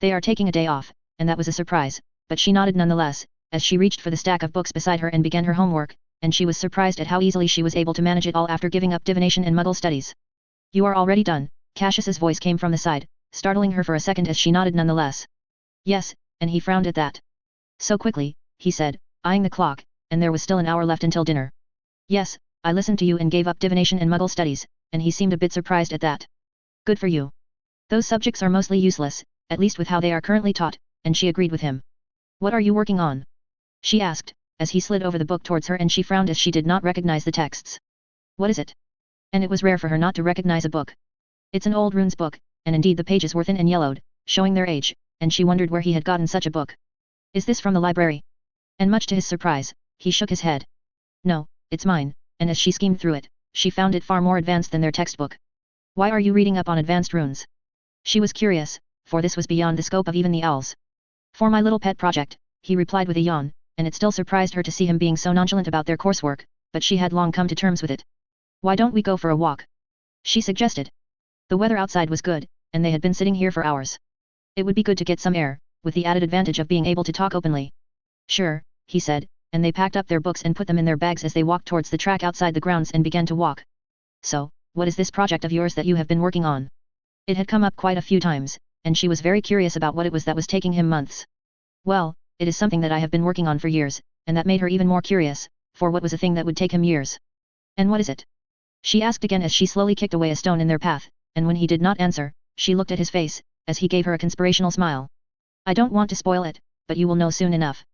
They are taking a day off, and that was a surprise, but she nodded nonetheless, as she reached for the stack of books beside her and began her homework, and she was surprised at how easily she was able to manage it all after giving up divination and Muggle studies. You are already done, Cassius's voice came from the side, startling her for a second as she nodded nonetheless. Yes, and he frowned at that. So quickly, he said, eyeing the clock, and there was still an hour left until dinner. Yes, I listened to you and gave up divination and Muggle studies, and he seemed a bit surprised at that. Good for you. Those subjects are mostly useless, at least with how they are currently taught, and she agreed with him. What are you working on? She asked, as he slid over the book towards her, and she frowned as she did not recognize the texts. What is it? And it was rare for her not to recognize a book. It's an old runes book, and indeed the pages were thin and yellowed, showing their age, and she wondered where he had gotten such a book. Is this from the library? And much to his surprise, he shook his head. No, it's mine, and as she schemed through it, she found it far more advanced than their textbook. Why are you reading up on advanced runes? She was curious, for this was beyond the scope of even the owls. For my little pet project, he replied with a yawn, and it still surprised her to see him being so nonchalant about their coursework, but she had long come to terms with it. Why don't we go for a walk? She suggested. The weather outside was good, and they had been sitting here for hours. It would be good to get some air, with the added advantage of being able to talk openly. Sure, he said, and they packed up their books and put them in their bags as they walked towards the track outside the grounds and began to walk. So, what is this project of yours that you have been working on? It had come up quite a few times, and she was very curious about what it was that was taking him months. Well, it is something that I have been working on for years, and that made her even more curious, for what was a thing that would take him years? And what is it? She asked again as she slowly kicked away a stone in their path, and when he did not answer, she looked at his face, as he gave her a conspirational smile. I don't want to spoil it, but you will know soon enough.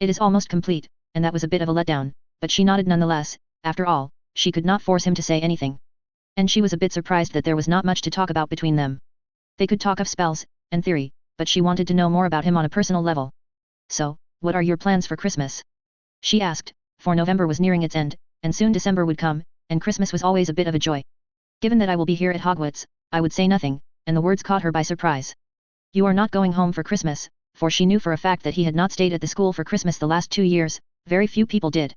It is almost complete, and that was a bit of a letdown, but she nodded nonetheless. After all, she could not force him to say anything. And she was a bit surprised that there was not much to talk about between them. They could talk of spells, and theory, but she wanted to know more about him on a personal level. So, what are your plans for Christmas? She asked, for November was nearing its end, and soon December would come, and Christmas was always a bit of a joy. Given that I will be here at Hogwarts, I would say nothing, and the words caught her by surprise. You are not going home for Christmas, for she knew for a fact that he had not stayed at the school for Christmas the last 2 years, very few people did.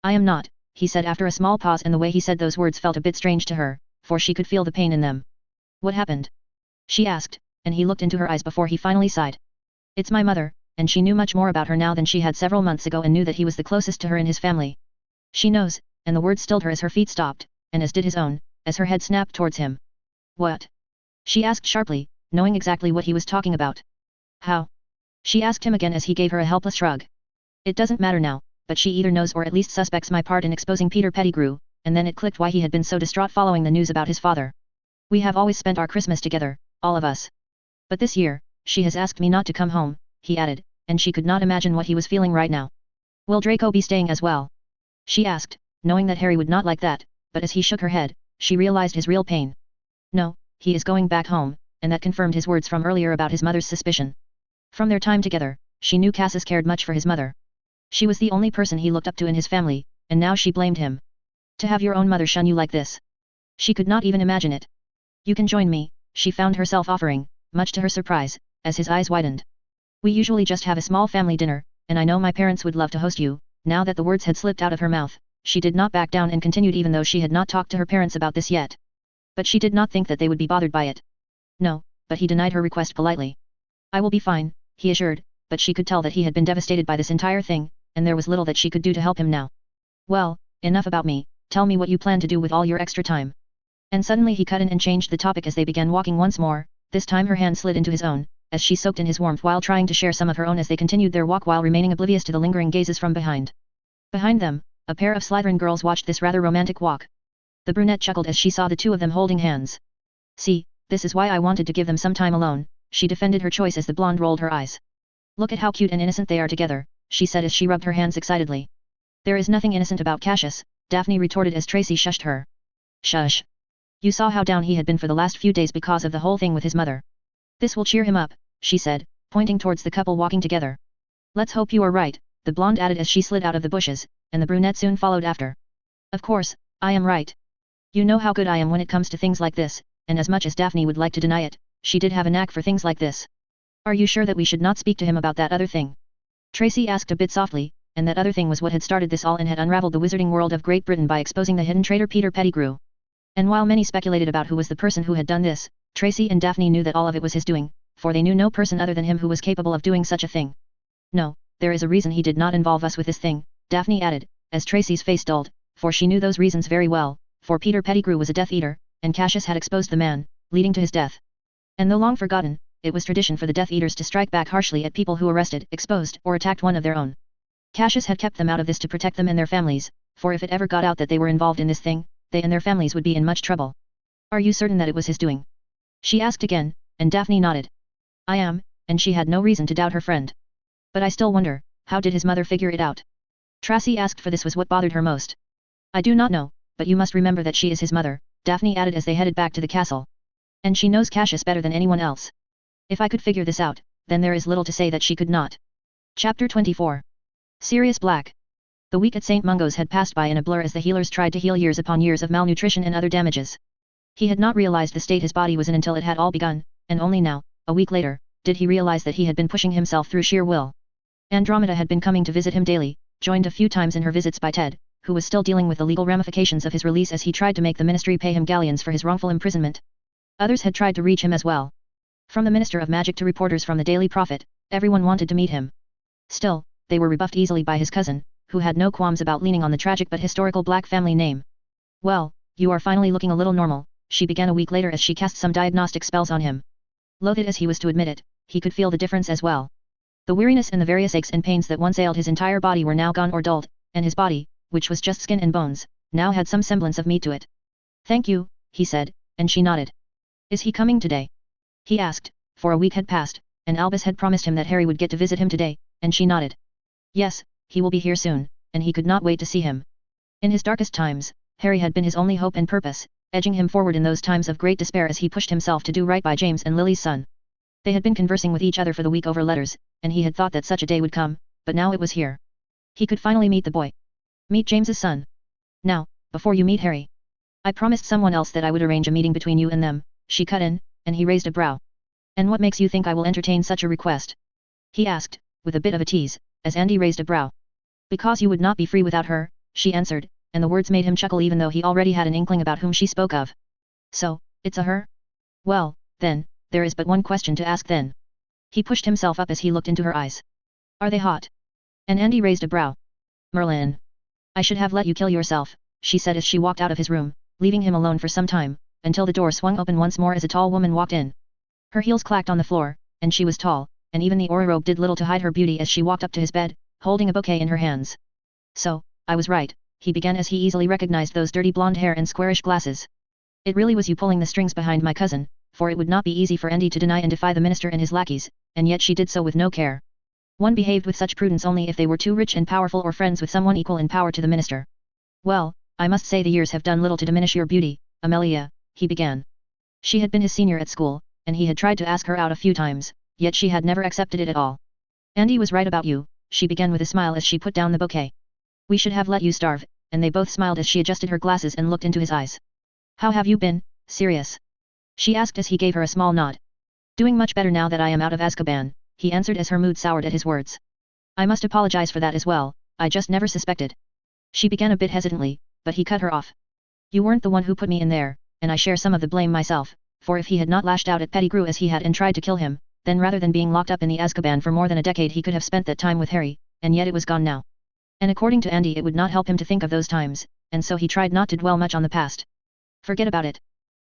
I am not, he said after a small pause, and the way he said those words felt a bit strange to her, for she could feel the pain in them. What happened? She asked, and he looked into her eyes before he finally sighed. It's my mother, and she knew much more about her now than she had several months ago and knew that he was the closest to her in his family. She knows, and the words stilled her as her feet stopped, and as did his own, as her head snapped towards him. What? She asked sharply, knowing exactly what he was talking about. How? She asked him again as he gave her a helpless shrug. It doesn't matter now, but she either knows or at least suspects my part in exposing Peter Pettigrew, and then it clicked why he had been so distraught following the news about his father. We have always spent our Christmas together, all of us. But this year, she has asked me not to come home, he added, and she could not imagine what he was feeling right now. Will Draco be staying as well? She asked, knowing that Harry would not like that, but as he shook her head, she realized his real pain. No, he is going back home, and that confirmed his words from earlier about his mother's suspicion. From their time together, she knew Cassius cared much for his mother. She was the only person he looked up to in his family, and now she blamed him. To have your own mother shun you like this. She could not even imagine it. You can join me, she found herself offering, much to her surprise, as his eyes widened. We usually just have a small family dinner, and I know my parents would love to host you. Now that the words had slipped out of her mouth, she did not back down and continued even though she had not talked to her parents about this yet. But she did not think that they would be bothered by it. No, but he denied her request politely. I will be fine, he assured, but she could tell that he had been devastated by this entire thing, and there was little that she could do to help him now. Well, enough about me, tell me what you plan to do with all your extra time. And suddenly he cut in and changed the topic as they began walking once more. This time her hand slid into his own, as she soaked in his warmth while trying to share some of her own as they continued their walk while remaining oblivious to the lingering gazes from behind. Behind them, a pair of Slytherin girls watched this rather romantic walk. The brunette chuckled as she saw the two of them holding hands. See, this is why I wanted to give them some time alone, she defended her choice as the blonde rolled her eyes. Look at how cute and innocent they are together, she said as she rubbed her hands excitedly. There is nothing innocent about Cassius, Daphne retorted as Tracy shushed her. Shush. You saw how down he had been for the last few days because of the whole thing with his mother. This will cheer him up, she said, pointing towards the couple walking together. Let's hope you are right, the blonde added as she slid out of the bushes, and the brunette soon followed after. Of course, I am right. You know how good I am when it comes to things like this, and as much as Daphne would like to deny it, she did have a knack for things like this. Are you sure that we should not speak to him about that other thing? Tracy asked a bit softly, and that other thing was what had started this all and had unraveled the wizarding world of Great Britain by exposing the hidden traitor Peter Pettigrew. And while many speculated about who was the person who had done this, Tracy and Daphne knew that all of it was his doing, for they knew no person other than him who was capable of doing such a thing. No, there is a reason he did not involve us with this thing, Daphne added, as Tracy's face dulled, for she knew those reasons very well, for Peter Pettigrew was a Death Eater, and Cassius had exposed the man, leading to his death. And though long forgotten, it was tradition for the Death Eaters to strike back harshly at people who arrested, exposed, or attacked one of their own. Cassius had kept them out of this to protect them and their families, for if it ever got out that they were involved in this thing, they and their families would be in much trouble. Are you certain that it was his doing? She asked again, and Daphne nodded. I am, and she had no reason to doubt her friend. But I still wonder, how did his mother figure it out? Tracy asked, for this was what bothered her most. I do not know, but you must remember that she is his mother, Daphne added as they headed back to the castle. And she knows Cassius better than anyone else. If I could figure this out, then there is little to say that she could not. Chapter 24. Sirius Black. The week at St. Mungo's had passed by in a blur as the healers tried to heal years upon years of malnutrition and other damages. He had not realized the state his body was in until it had all begun, and only now, a week later, did he realize that he had been pushing himself through sheer will. Andromeda had been coming to visit him daily, joined a few times in her visits by Ted, who was still dealing with the legal ramifications of his release as he tried to make the ministry pay him galleons for his wrongful imprisonment. Others had tried to reach him as well. From the Minister of Magic to reporters from the Daily Prophet, everyone wanted to meet him. Still, they were rebuffed easily by his cousin, who had no qualms about leaning on the tragic but historical Black family name. Well, you are finally looking a little normal, she began a week later as she cast some diagnostic spells on him. Loatheth as he was to admit it, he could feel the difference as well. The weariness and the various aches and pains that once ailed his entire body were now gone or dulled, and his body, which was just skin and bones, now had some semblance of meat to it. Thank you, he said, and she nodded. Is he coming today? He asked, for a week had passed, and Albus had promised him that Harry would get to visit him today, and she nodded. Yes, he will be here soon, and he could not wait to see him. In his darkest times, Harry had been his only hope and purpose, edging him forward in those times of great despair as he pushed himself to do right by James and Lily's son. They had been conversing with each other for the week over letters, and he had thought that such a day would come, but now it was here. He could finally meet the boy. Meet James's son. Now, before you meet Harry. I promised someone else that I would arrange a meeting between you and them, she cut in, and he raised a brow. And what makes you think I will entertain such a request? He asked, with a bit of a tease, as Andy raised a brow. Because you would not be free without her, she answered, and the words made him chuckle even though he already had an inkling about whom she spoke of. So, it's a her? Well, then, there is but one question to ask then. He pushed himself up as he looked into her eyes. Are they hot? And Andy raised a brow. Merlin. I should have let you kill yourself, she said as she walked out of his room, leaving him alone for some time, until the door swung open once more as a tall woman walked in. Her heels clacked on the floor, and she was tall, and even the aura robe did little to hide her beauty as she walked up to his bed, holding a bouquet in her hands. So, I was right, he began as he easily recognized those dirty blonde hair and squarish glasses. It really was you pulling the strings behind my cousin, for it would not be easy for Andy to deny and defy the minister and his lackeys, and yet she did so with no care. One behaved with such prudence only if they were too rich and powerful or friends with someone equal in power to the minister. Well, I must say the years have done little to diminish your beauty, Amelia, he began. She had been his senior at school, and he had tried to ask her out a few times, yet she had never accepted it at all. Andy was right about you, she began with a smile as she put down the bouquet. We should have let you starve, and they both smiled as she adjusted her glasses and looked into his eyes. How have you been, Sirius? She asked as he gave her a small nod. Doing much better now that I am out of Azkaban, he answered as her mood soured at his words. I must apologize for that as well, I just never suspected. She began a bit hesitantly, but he cut her off. You weren't the one who put me in there, and I share some of the blame myself, for if he had not lashed out at Pettigrew as he had and tried to kill him, then rather than being locked up in the Azkaban for more than a decade he could have spent that time with Harry, and yet it was gone now. And according to Andy it would not help him to think of those times, and so he tried not to dwell much on the past. Forget about it.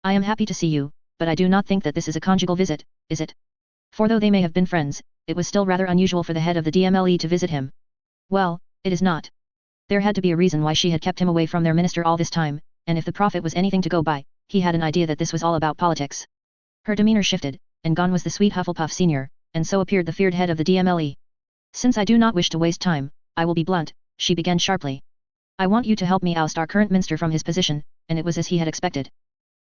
I am happy to see you, but I do not think that this is a conjugal visit, is it? For though they may have been friends, it was still rather unusual for the head of the DMLE to visit him. Well, it is not. There had to be a reason why she had kept him away from their minister all this time, and if the prophet was anything to go by, he had an idea that this was all about politics. Her demeanor shifted, and gone was the sweet Hufflepuff senior, and so appeared the feared head of the DMLE. Since I do not wish to waste time, I will be blunt, she began sharply. I want you to help me oust our current minister from his position, and it was as he had expected.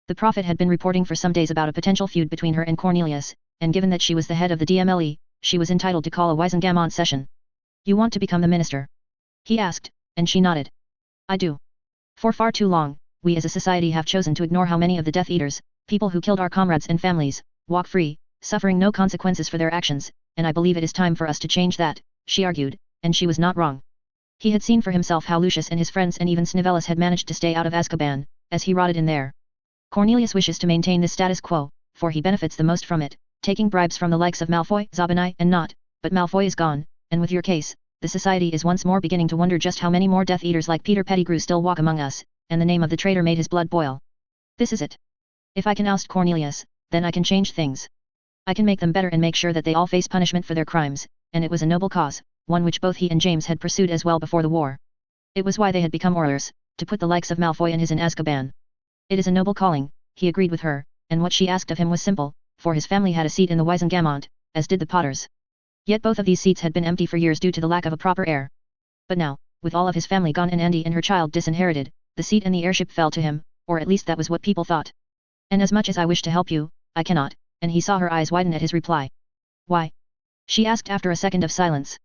The prophet had been reporting for some days about a potential feud between her and Cornelius, and given that she was the head of the DMLE, she was entitled to call a Wisengamot session. You want to become the minister? He asked, and she nodded. I do. For far too long, we as a society have chosen to ignore how many of the Death Eaters, people who killed our comrades and families, walk free, suffering no consequences for their actions, and I believe it is time for us to change that, she argued, and she was not wrong. He had seen for himself how Lucius and his friends and even Snivellus had managed to stay out of Azkaban, as he rotted in there. Cornelius wishes to maintain this status quo, for he benefits the most from it, taking bribes from the likes of Malfoy, Zabinai, and Not, but Malfoy is gone, and with your case, the society is once more beginning to wonder just how many more Death Eaters like Peter Pettigrew still walk among us, and the name of the traitor made his blood boil. This is it. If I can oust Cornelius, then I can change things. I can make them better and make sure that they all face punishment for their crimes, and it was a noble cause, one which both he and James had pursued as well before the war. It was why they had become Aurors, to put the likes of Malfoy and his in Azkaban. It is a noble calling, he agreed with her, and what she asked of him was simple, for his family had a seat in the Wisengamot, as did the Potters. Yet both of these seats had been empty for years due to the lack of a proper heir. But now, with all of his family gone and Andy and her child disinherited, the seat and the heirship fell to him, or at least that was what people thought. And as much as I wish to help you, I cannot, and he saw her eyes widen at his reply. Why? She asked after a second of silence.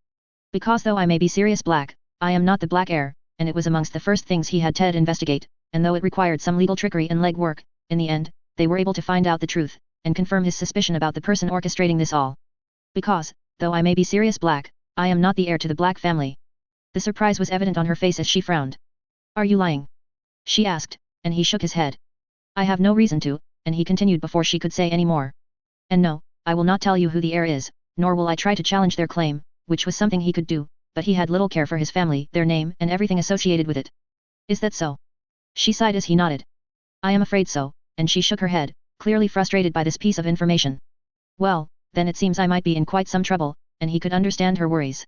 Because though I may be Sirius Black, I am not the Black Heir, and it was amongst the first things he had Ted investigate, and though it required some legal trickery and legwork, in the end, they were able to find out the truth, and confirm his suspicion about the person orchestrating this all. Because, though I may be Sirius Black, I am not the heir to the Black family. The surprise was evident on her face as she frowned. Are you lying? She asked, and he shook his head. I have no reason to, and he continued before she could say any more. And no, I will not tell you who the heir is, nor will I try to challenge their claim, which was something he could do, but he had little care for his family, their name, and everything associated with it. Is that so? She sighed as he nodded. I am afraid so, and she shook her head, clearly frustrated by this piece of information. Well, then it seems I might be in quite some trouble, and he could understand her worries.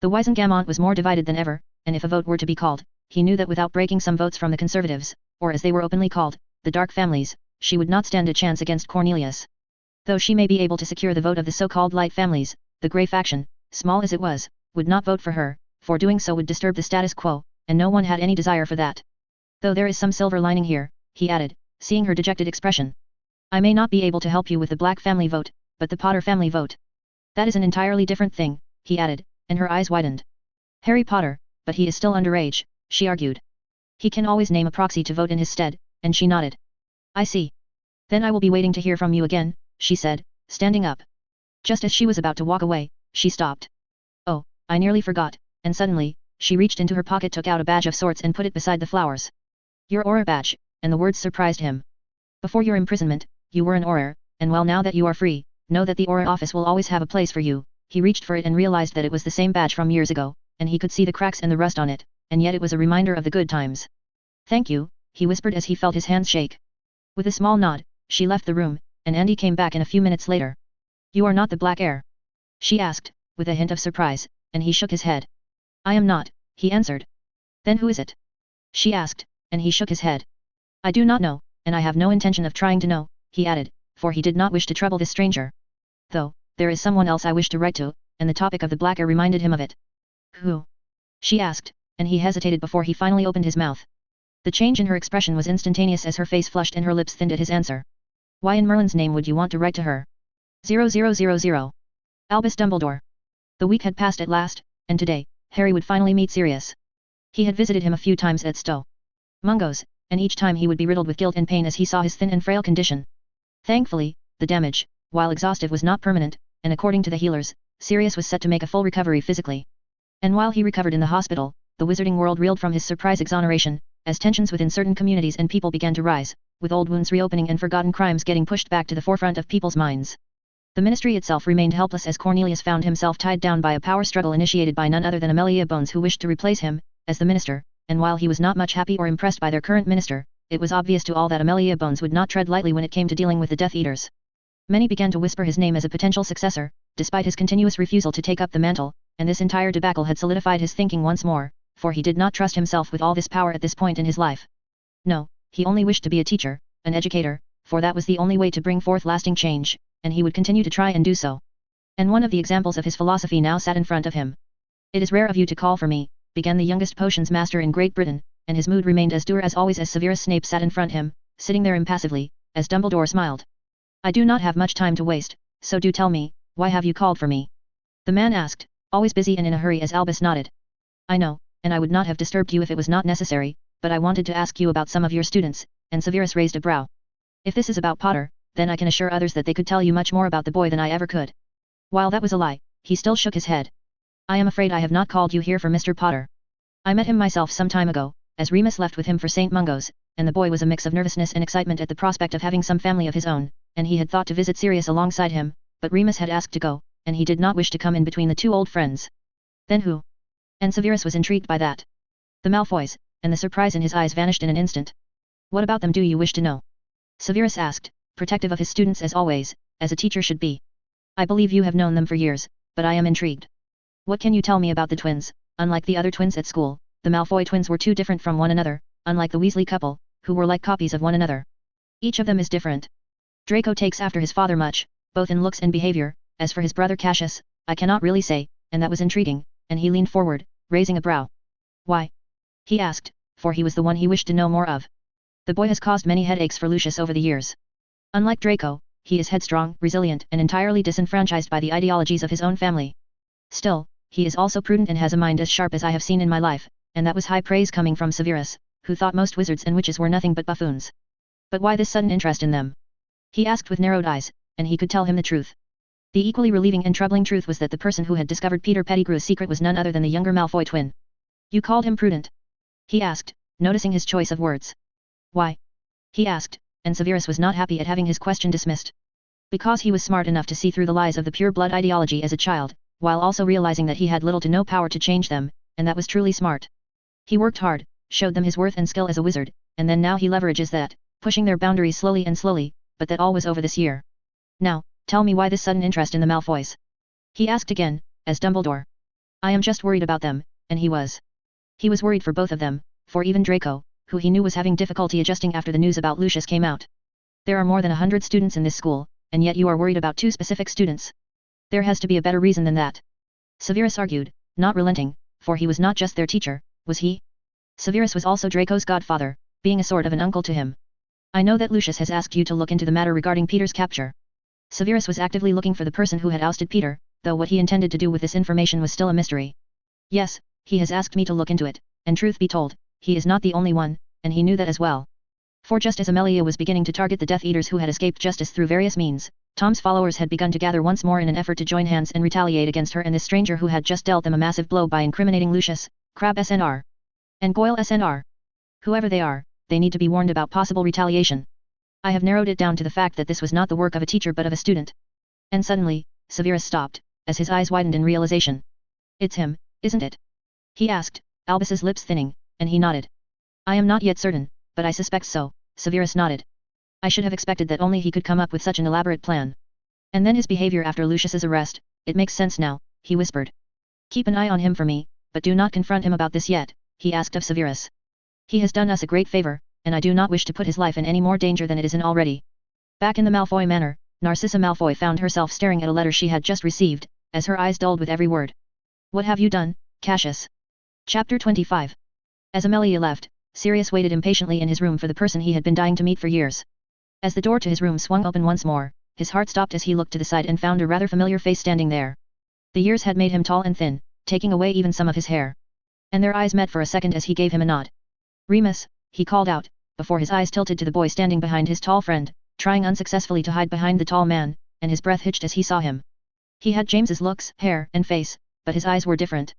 The Wisengamot was more divided than ever, and if a vote were to be called, he knew that without breaking some votes from the Conservatives, or as they were openly called, the Dark Families, she would not stand a chance against Cornelius. Though she may be able to secure the vote of the so-called Light Families, the Grey faction, small as it was, would not vote for her, for doing so would disturb the status quo, and no one had any desire for that. Though there is some silver lining here, he added, seeing her dejected expression. I may not be able to help you with the Black family vote, but the Potter family vote. That is an entirely different thing, he added, and her eyes widened. Harry Potter, but he is still underage, she argued. He can always name a proxy to vote in his stead, and she nodded. I see. Then I will be waiting to hear from you again, she said, standing up. Just as she was about to walk away, she stopped. Oh, I nearly forgot, and suddenly, she reached into her pocket, took out a badge of sorts and put it beside the flowers. Your Auror badge, and the words surprised him. Before your imprisonment, you were an Auror, and well, now that you are free, know that the Auror office will always have a place for you. He reached for it and realized that it was the same badge from years ago, and he could see the cracks and the rust on it, and yet it was a reminder of the good times. Thank you, he whispered as he felt his hands shake. With a small nod, she left the room, and Andy came back in a few minutes later. You are not the Black Heir? She asked, with a hint of surprise, and he shook his head. I am not, he answered. Then who is it? She asked, and he shook his head. I do not know, and I have no intention of trying to know, he added, for he did not wish to trouble this stranger. Though, there is someone else I wish to write to, and the topic of the Black Heir reminded him of it. Who? She asked, and he hesitated before he finally opened his mouth. The change in her expression was instantaneous as her face flushed and her lips thinned at his answer. Why in Merlin's name would you want to write to her? 0000. Albus Dumbledore. The week had passed at last, and today, Harry would finally meet Sirius. He had visited him a few times at Stowe Mungo's, and each time he would be riddled with guilt and pain as he saw his thin and frail condition. Thankfully, the damage, while exhaustive, was not permanent, and according to the healers, Sirius was set to make a full recovery physically. And while he recovered in the hospital, the wizarding world reeled from his surprise exoneration, as tensions within certain communities and people began to rise, with old wounds reopening and forgotten crimes getting pushed back to the forefront of people's minds. The ministry itself remained helpless as Cornelius found himself tied down by a power struggle initiated by none other than Amelia Bones, who wished to replace him as the minister, and while he was not much happy or impressed by their current minister, it was obvious to all that Amelia Bones would not tread lightly when it came to dealing with the Death Eaters. Many began to whisper his name as a potential successor, despite his continuous refusal to take up the mantle, and this entire debacle had solidified his thinking once more, for he did not trust himself with all this power at this point in his life. No, he only wished to be a teacher, an educator, for that was the only way to bring forth lasting change, and he would continue to try and do so. And one of the examples of his philosophy now sat in front of him. It is rare of you to call for me, began the youngest potions master in Great Britain, and his mood remained as dour as always as Severus Snape sat in front him, sitting there impassively, as Dumbledore smiled. I do not have much time to waste, so do tell me, why have you called for me? The man asked, always busy and in a hurry as Albus nodded. I know, and I would not have disturbed you if it was not necessary, but I wanted to ask you about some of your students, and Severus raised a brow. If this is about Potter, then I can assure others that they could tell you much more about the boy than I ever could. While that was a lie, he still shook his head. I am afraid I have not called you here for Mr. Potter. I met him myself some time ago, as Remus left with him for St. Mungo's, and the boy was a mix of nervousness and excitement at the prospect of having some family of his own, and he had thought to visit Sirius alongside him, but Remus had asked to go, and he did not wish to come in between the two old friends. Then who? And Severus was intrigued by that. The Malfoys, and the surprise in his eyes vanished in an instant. What about them do you wish to know? Severus asked, protective of his students as always, as a teacher should be. I believe you have known them for years, but I am intrigued. What can you tell me about the twins? Unlike the other twins at school, the Malfoy twins were too different from one another, unlike the Weasley couple, who were like copies of one another. Each of them is different. Draco takes after his father much, both in looks and behavior. As for his brother Cassius, I cannot really say, and that was intriguing, and he leaned forward, raising a brow. Why? He asked, for he was the one he wished to know more of. The boy has caused many headaches for Lucius over the years. Unlike Draco, he is headstrong, resilient, and entirely disenfranchised by the ideologies of his own family. Still, he is also prudent and has a mind as sharp as I have seen in my life, and that was high praise coming from Severus, who thought most wizards and witches were nothing but buffoons. But why this sudden interest in them? He asked with narrowed eyes, and he could tell him the truth. The equally relieving and troubling truth was that the person who had discovered Peter Pettigrew's secret was none other than the younger Malfoy twin. You called him prudent? He asked, noticing his choice of words. Why? He asked, and Severus was not happy at having his question dismissed. Because he was smart enough to see through the lies of the pure blood ideology as a child, while also realizing that he had little to no power to change them, and that was truly smart. He worked hard, showed them his worth and skill as a wizard, and then now he leverages that, pushing their boundaries slowly and slowly, but that all was over this year. Now, tell me why this sudden interest in the Malfoys? He asked again, as Dumbledore. I am just worried about them, and he was. He was worried for both of them, for even Draco, who he knew was having difficulty adjusting after the news about Lucius came out. There are more than 100 students in this school, and yet you are worried about 2 specific students. There has to be a better reason than that. Severus argued, not relenting, for he was not just their teacher, was he? Severus was also Draco's godfather, being a sort of an uncle to him. I know that Lucius has asked you to look into the matter regarding Peter's capture. Severus was actively looking for the person who had ousted Peter, though what he intended to do with this information was still a mystery. Yes, he has asked me to look into it, and truth be told, he is not the only one, and he knew that as well. For just as Amelia was beginning to target the Death Eaters who had escaped justice through various means, Tom's followers had begun to gather once more in an effort to join hands and retaliate against her and this stranger who had just dealt them a massive blow by incriminating Lucius, Crabbe SNR, and Goyle SNR. Whoever they are, they need to be warned about possible retaliation. I have narrowed it down to the fact that this was not the work of a teacher but of a student. And suddenly, Severus stopped, as his eyes widened in realization. It's him, isn't it? He asked, Albus's lips thinning, and he nodded. I am not yet certain, but I suspect so, Severus nodded. I should have expected that only he could come up with such an elaborate plan. And then his behavior after Lucius's arrest, it makes sense now, he whispered. Keep an eye on him for me, but do not confront him about this yet, he asked of Severus. He has done us a great favor, and I do not wish to put his life in any more danger than it is in already. Back in the Malfoy manor, Narcissa Malfoy found herself staring at a letter she had just received, as her eyes dulled with every word. What have you done, Cassius? Chapter 25. As Amelia left, Sirius waited impatiently in his room for the person he had been dying to meet for years. As the door to his room swung open once more, his heart stopped as he looked to the side and found a rather familiar face standing there. The years had made him tall and thin, taking away even some of his hair. And their eyes met for a second as he gave him a nod. Remus, he called out, before his eyes tilted to the boy standing behind his tall friend, trying unsuccessfully to hide behind the tall man, and his breath hitched as he saw him. He had James's looks, hair, and face, but his eyes were different.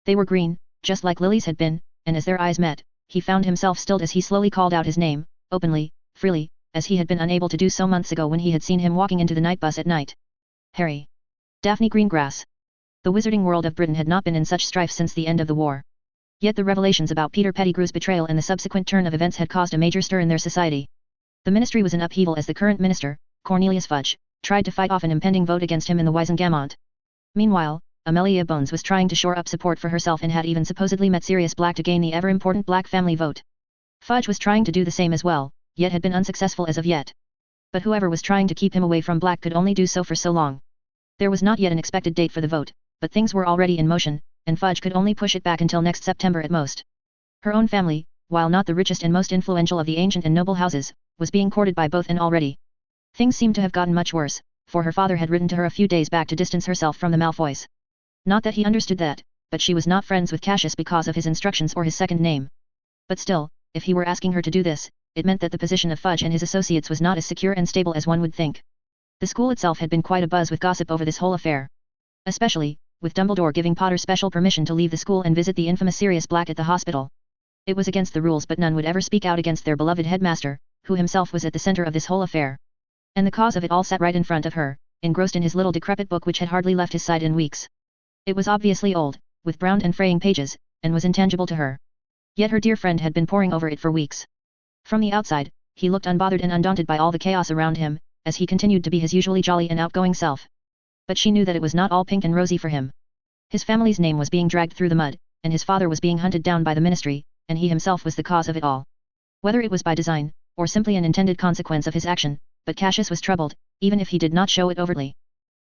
They were green, just like Lily's had been, and as their eyes met, he found himself stilled as he slowly called out his name, openly, freely, as he had been unable to do so months ago when he had seen him walking into the night bus at night. Harry. Daphne Greengrass. The wizarding world of Britain had not been in such strife since the end of the war. Yet the revelations about Peter Pettigrew's betrayal and the subsequent turn of events had caused a major stir in their society. The ministry was in upheaval as the current minister, Cornelius Fudge, tried to fight off an impending vote against him in the Wisengamot. Meanwhile, Amelia Bones was trying to shore up support for herself and had even supposedly met Sirius Black to gain the ever-important Black family vote. Fudge was trying to do the same as well, yet had been unsuccessful as of yet. But whoever was trying to keep him away from Black could only do so for so long. There was not yet an expected date for the vote, but things were already in motion, and Fudge could only push it back until next September at most. Her own family, while not the richest and most influential of the ancient and noble houses, was being courted by both and already. Things seemed to have gotten much worse, for her father had written to her a few days back to distance herself from the Malfoys. Not that he understood that, but she was not friends with Cassius because of his instructions or his second name. But still, if he were asking her to do this, it meant that the position of Fudge and his associates was not as secure and stable as one would think. The school itself had been quite a buzz with gossip over this whole affair. Especially, with Dumbledore giving Potter special permission to leave the school and visit the infamous Sirius Black at the hospital. It was against the rules, but none would ever speak out against their beloved headmaster, who himself was at the center of this whole affair. And the cause of it all sat right in front of her, engrossed in his little decrepit book which had hardly left his side in weeks. It was obviously old, with browned and fraying pages, and was intangible to her. Yet her dear friend had been poring over it for weeks. From the outside, he looked unbothered and undaunted by all the chaos around him, as he continued to be his usually jolly and outgoing self. But she knew that it was not all pink and rosy for him. His family's name was being dragged through the mud, and his father was being hunted down by the ministry, and he himself was the cause of it all. Whether it was by design, or simply an intended consequence of his action, but Cassius was troubled, even if he did not show it overtly.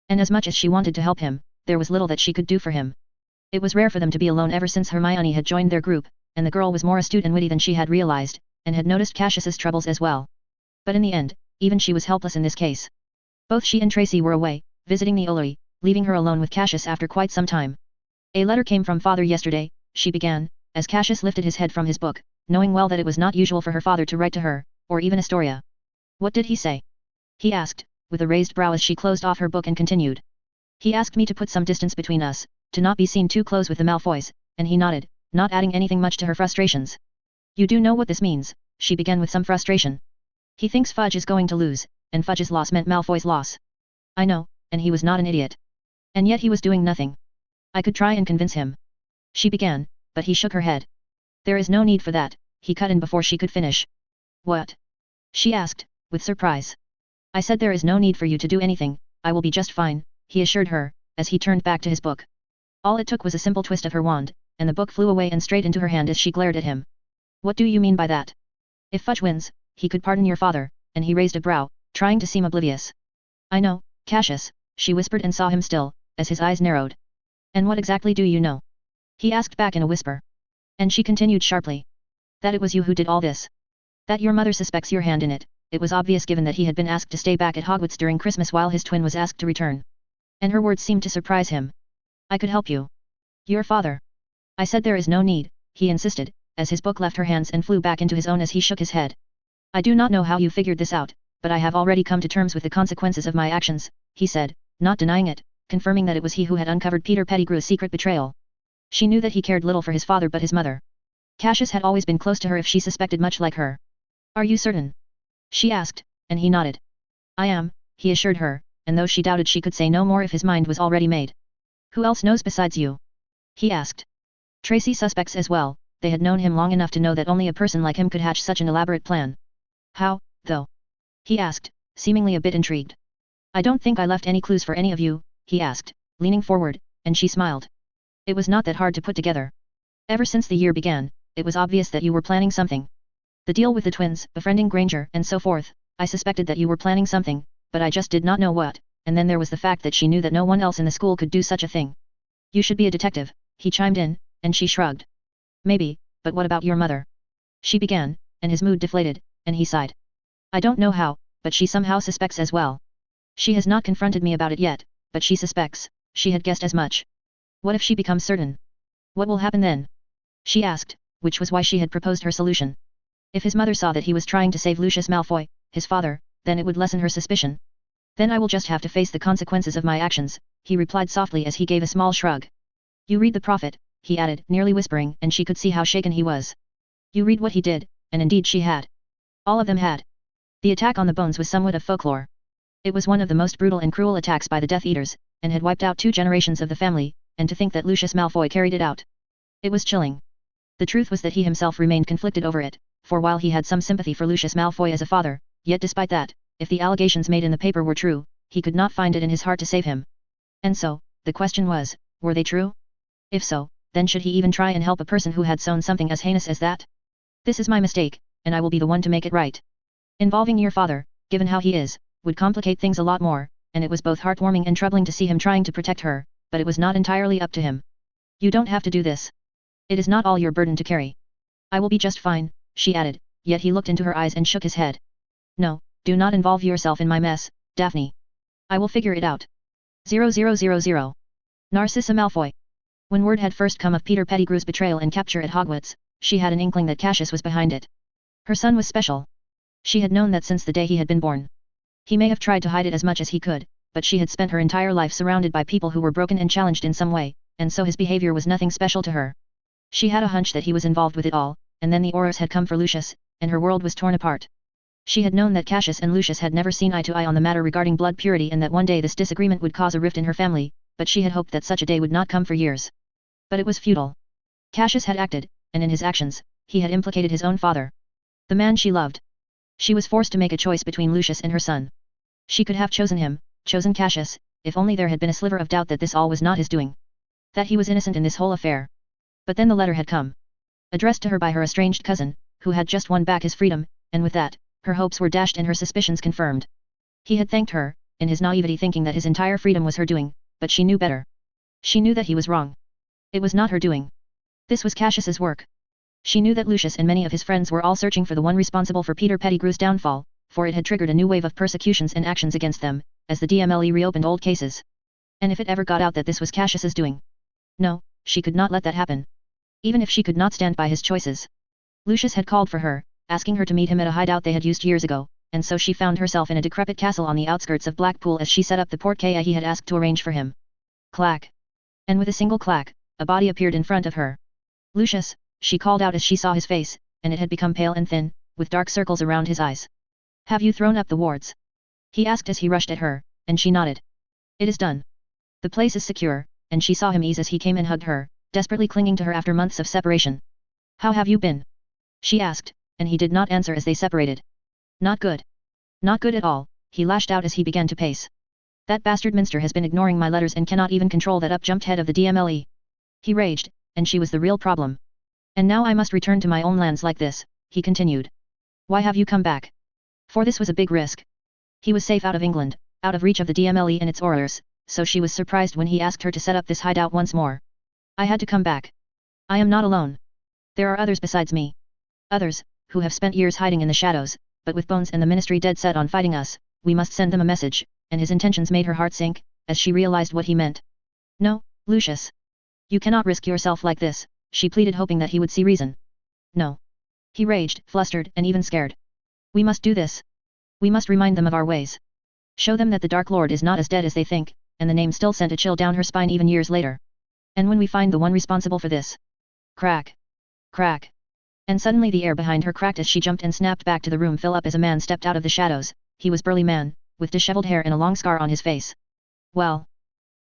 And as much as she wanted to help him, there was little that she could do for him. It was rare for them to be alone ever since Hermione had joined their group, and the girl was more astute and witty than she had realized, and had noticed Cassius's troubles as well. But in the end, even she was helpless in this case. Both she and Tracy were away, visiting the Ullery, leaving her alone with Cassius after quite some time. A letter came from father yesterday, she began, as Cassius lifted his head from his book, knowing well that it was not usual for her father to write to her, or even Astoria. What did he say? He asked, with a raised brow as she closed off her book and continued. He asked me to put some distance between us, to not be seen too close with the Malfoys, and he nodded, not adding anything much to her frustrations. You do know what this means, she began with some frustration. He thinks Fudge is going to lose, and Fudge's loss meant Malfoy's loss. I know, and he was not an idiot. And yet he was doing nothing. I could try and convince him. She began, but he shook her head. There is no need for that, he cut in before she could finish. What? She asked, with surprise. I said there is no need for you to do anything, I will be just fine, he assured her, as he turned back to his book. All it took was a simple twist of her wand, and the book flew away and straight into her hand as she glared at him. What do you mean by that? If Fudge wins, he could pardon your father, and he raised a brow, trying to seem oblivious. I know, Cassius, she whispered and saw him still, as his eyes narrowed. And what exactly do you know? He asked back in a whisper. And she continued sharply. That it was you who did all this. That your mother suspects your hand in it, it was obvious given that he had been asked to stay back at Hogwarts during Christmas while his twin was asked to return. And her words seemed to surprise him. I could help you. Your father. I said there is no need, he insisted, as his book left her hands and flew back into his own as he shook his head. I do not know how you figured this out, but I have already come to terms with the consequences of my actions, he said, not denying it, confirming that it was he who had uncovered Peter Pettigrew's secret betrayal. She knew that he cared little for his father but his mother. Cassius had always been close to her if she suspected much like her. Are you certain? She asked, and he nodded. I am, he assured her, and though she doubted she could say no more if his mind was already made. Who else knows besides you? He asked. Tracy suspects as well, they had known him long enough to know that only a person like him could hatch such an elaborate plan. How, though? He asked, seemingly a bit intrigued. I don't think I left any clues for any of you, he asked, leaning forward, and she smiled. It was not that hard to put together. Ever since the year began, it was obvious that you were planning something. The deal with the twins, befriending Granger, and so forth, I suspected that you were planning something, but I just did not know what, and then there was the fact that she knew that no one else in the school could do such a thing. You should be a detective, he chimed in, and she shrugged. Maybe, but what about your mother? She began, and his mood deflated, and he sighed. I don't know how, but she somehow suspects as well. She has not confronted me about it yet, but she suspects, she had guessed as much. What if she becomes certain? What will happen then? She asked, which was why she had proposed her solution. If his mother saw that he was trying to save Lucius Malfoy, his father, then it would lessen her suspicion. Then I will just have to face the consequences of my actions, he replied softly as he gave a small shrug. You read the prophet, he added, nearly whispering, and she could see how shaken he was. You read what he did, and indeed she had. All of them had. The attack on the bones was somewhat of folklore. It was one of the most brutal and cruel attacks by the Death Eaters, and had wiped out 2 generations of the family, and to think that Lucius Malfoy carried it out. It was chilling. The truth was that he himself remained conflicted over it, for while he had some sympathy for Lucius Malfoy as a father, yet despite that, if the allegations made in the paper were true, he could not find it in his heart to save him. And so, the question was, were they true? If so, then should he even try and help a person who had sown something as heinous as that? This is my mistake, and I will be the one to make it right. Involving your father, given how he is, would complicate things a lot more, and it was both heartwarming and troubling to see him trying to protect her, but it was not entirely up to him. You don't have to do this. It is not all your burden to carry. I will be just fine, she added, yet he looked into her eyes and shook his head. No, do not involve yourself in my mess, Daphne. I will figure it out. 0000. Narcissa Malfoy. When word had first come of Peter Pettigrew's betrayal and capture at Hogwarts, she had an inkling that Cassius was behind it. Her son was special. She had known that since the day he had been born. He may have tried to hide it as much as he could, but she had spent her entire life surrounded by people who were broken and challenged in some way, and so his behavior was nothing special to her. She had a hunch that he was involved with it all, and then the Aurors had come for Lucius, and her world was torn apart. She had known that Cassius and Lucius had never seen eye to eye on the matter regarding blood purity and that one day this disagreement would cause a rift in her family, but she had hoped that such a day would not come for years. But it was futile. Cassius had acted, and in his actions, he had implicated his own father. The man she loved. She was forced to make a choice between Lucius and her son. She could have chosen him, chosen Cassius, if only there had been a sliver of doubt that this all was not his doing. That he was innocent in this whole affair. But then the letter had come. Addressed to her by her estranged cousin, who had just won back his freedom, and with that, her hopes were dashed and her suspicions confirmed. He had thanked her, in his naivety thinking that his entire freedom was her doing, but she knew better. She knew that he was wrong. It was not her doing. This was Cassius's work. She knew that Lucius and many of his friends were all searching for the one responsible for Peter Pettigrew's downfall, for it had triggered a new wave of persecutions and actions against them, as the DMLE reopened old cases. And if it ever got out that this was Cassius's doing? No, she could not let that happen. Even if she could not stand by his choices. Lucius had called for her, asking her to meet him at a hideout they had used years ago, and so she found herself in a decrepit castle on the outskirts of Blackpool as she set up the portkey he had asked to arrange for him. Clack. And with a single clack, a body appeared in front of her. Lucius, she called out as she saw his face, and it had become pale and thin, with dark circles around his eyes. Have you thrown up the wards? He asked as he rushed at her, and she nodded. It is done. The place is secure, and she saw him ease as he came and hugged her, desperately clinging to her after months of separation. How have you been? She asked, and he did not answer as they separated. Not good. Not good at all, he lashed out as he began to pace. That bastard Minster has been ignoring my letters and cannot even control that up-jumped head of the DMLE. He raged, and she was the real problem. And now I must return to my own lands like this, he continued. Why have you come back? For this was a big risk. He was safe out of England, out of reach of the DMLE and its Aurors, so she was surprised when he asked her to set up this hideout once more. I had to come back. I am not alone. There are others besides me. Others, who have spent years hiding in the shadows, but with Bones and the Ministry dead set on fighting us, we must send them a message, and his intentions made her heart sink, as she realized what he meant. No, Lucius. You cannot risk yourself like this, she pleaded hoping that he would see reason. No. He raged, flustered and even scared. We must do this. We must remind them of our ways. Show them that the Dark Lord is not as dead as they think, and the name still sent a chill down her spine even years later. And when we find the one responsible for this. Crack. Crack. And suddenly the air behind her cracked as she jumped and snapped back to the room fill up as a man stepped out of the shadows. He was burly man, with disheveled hair and a long scar on his face. Well.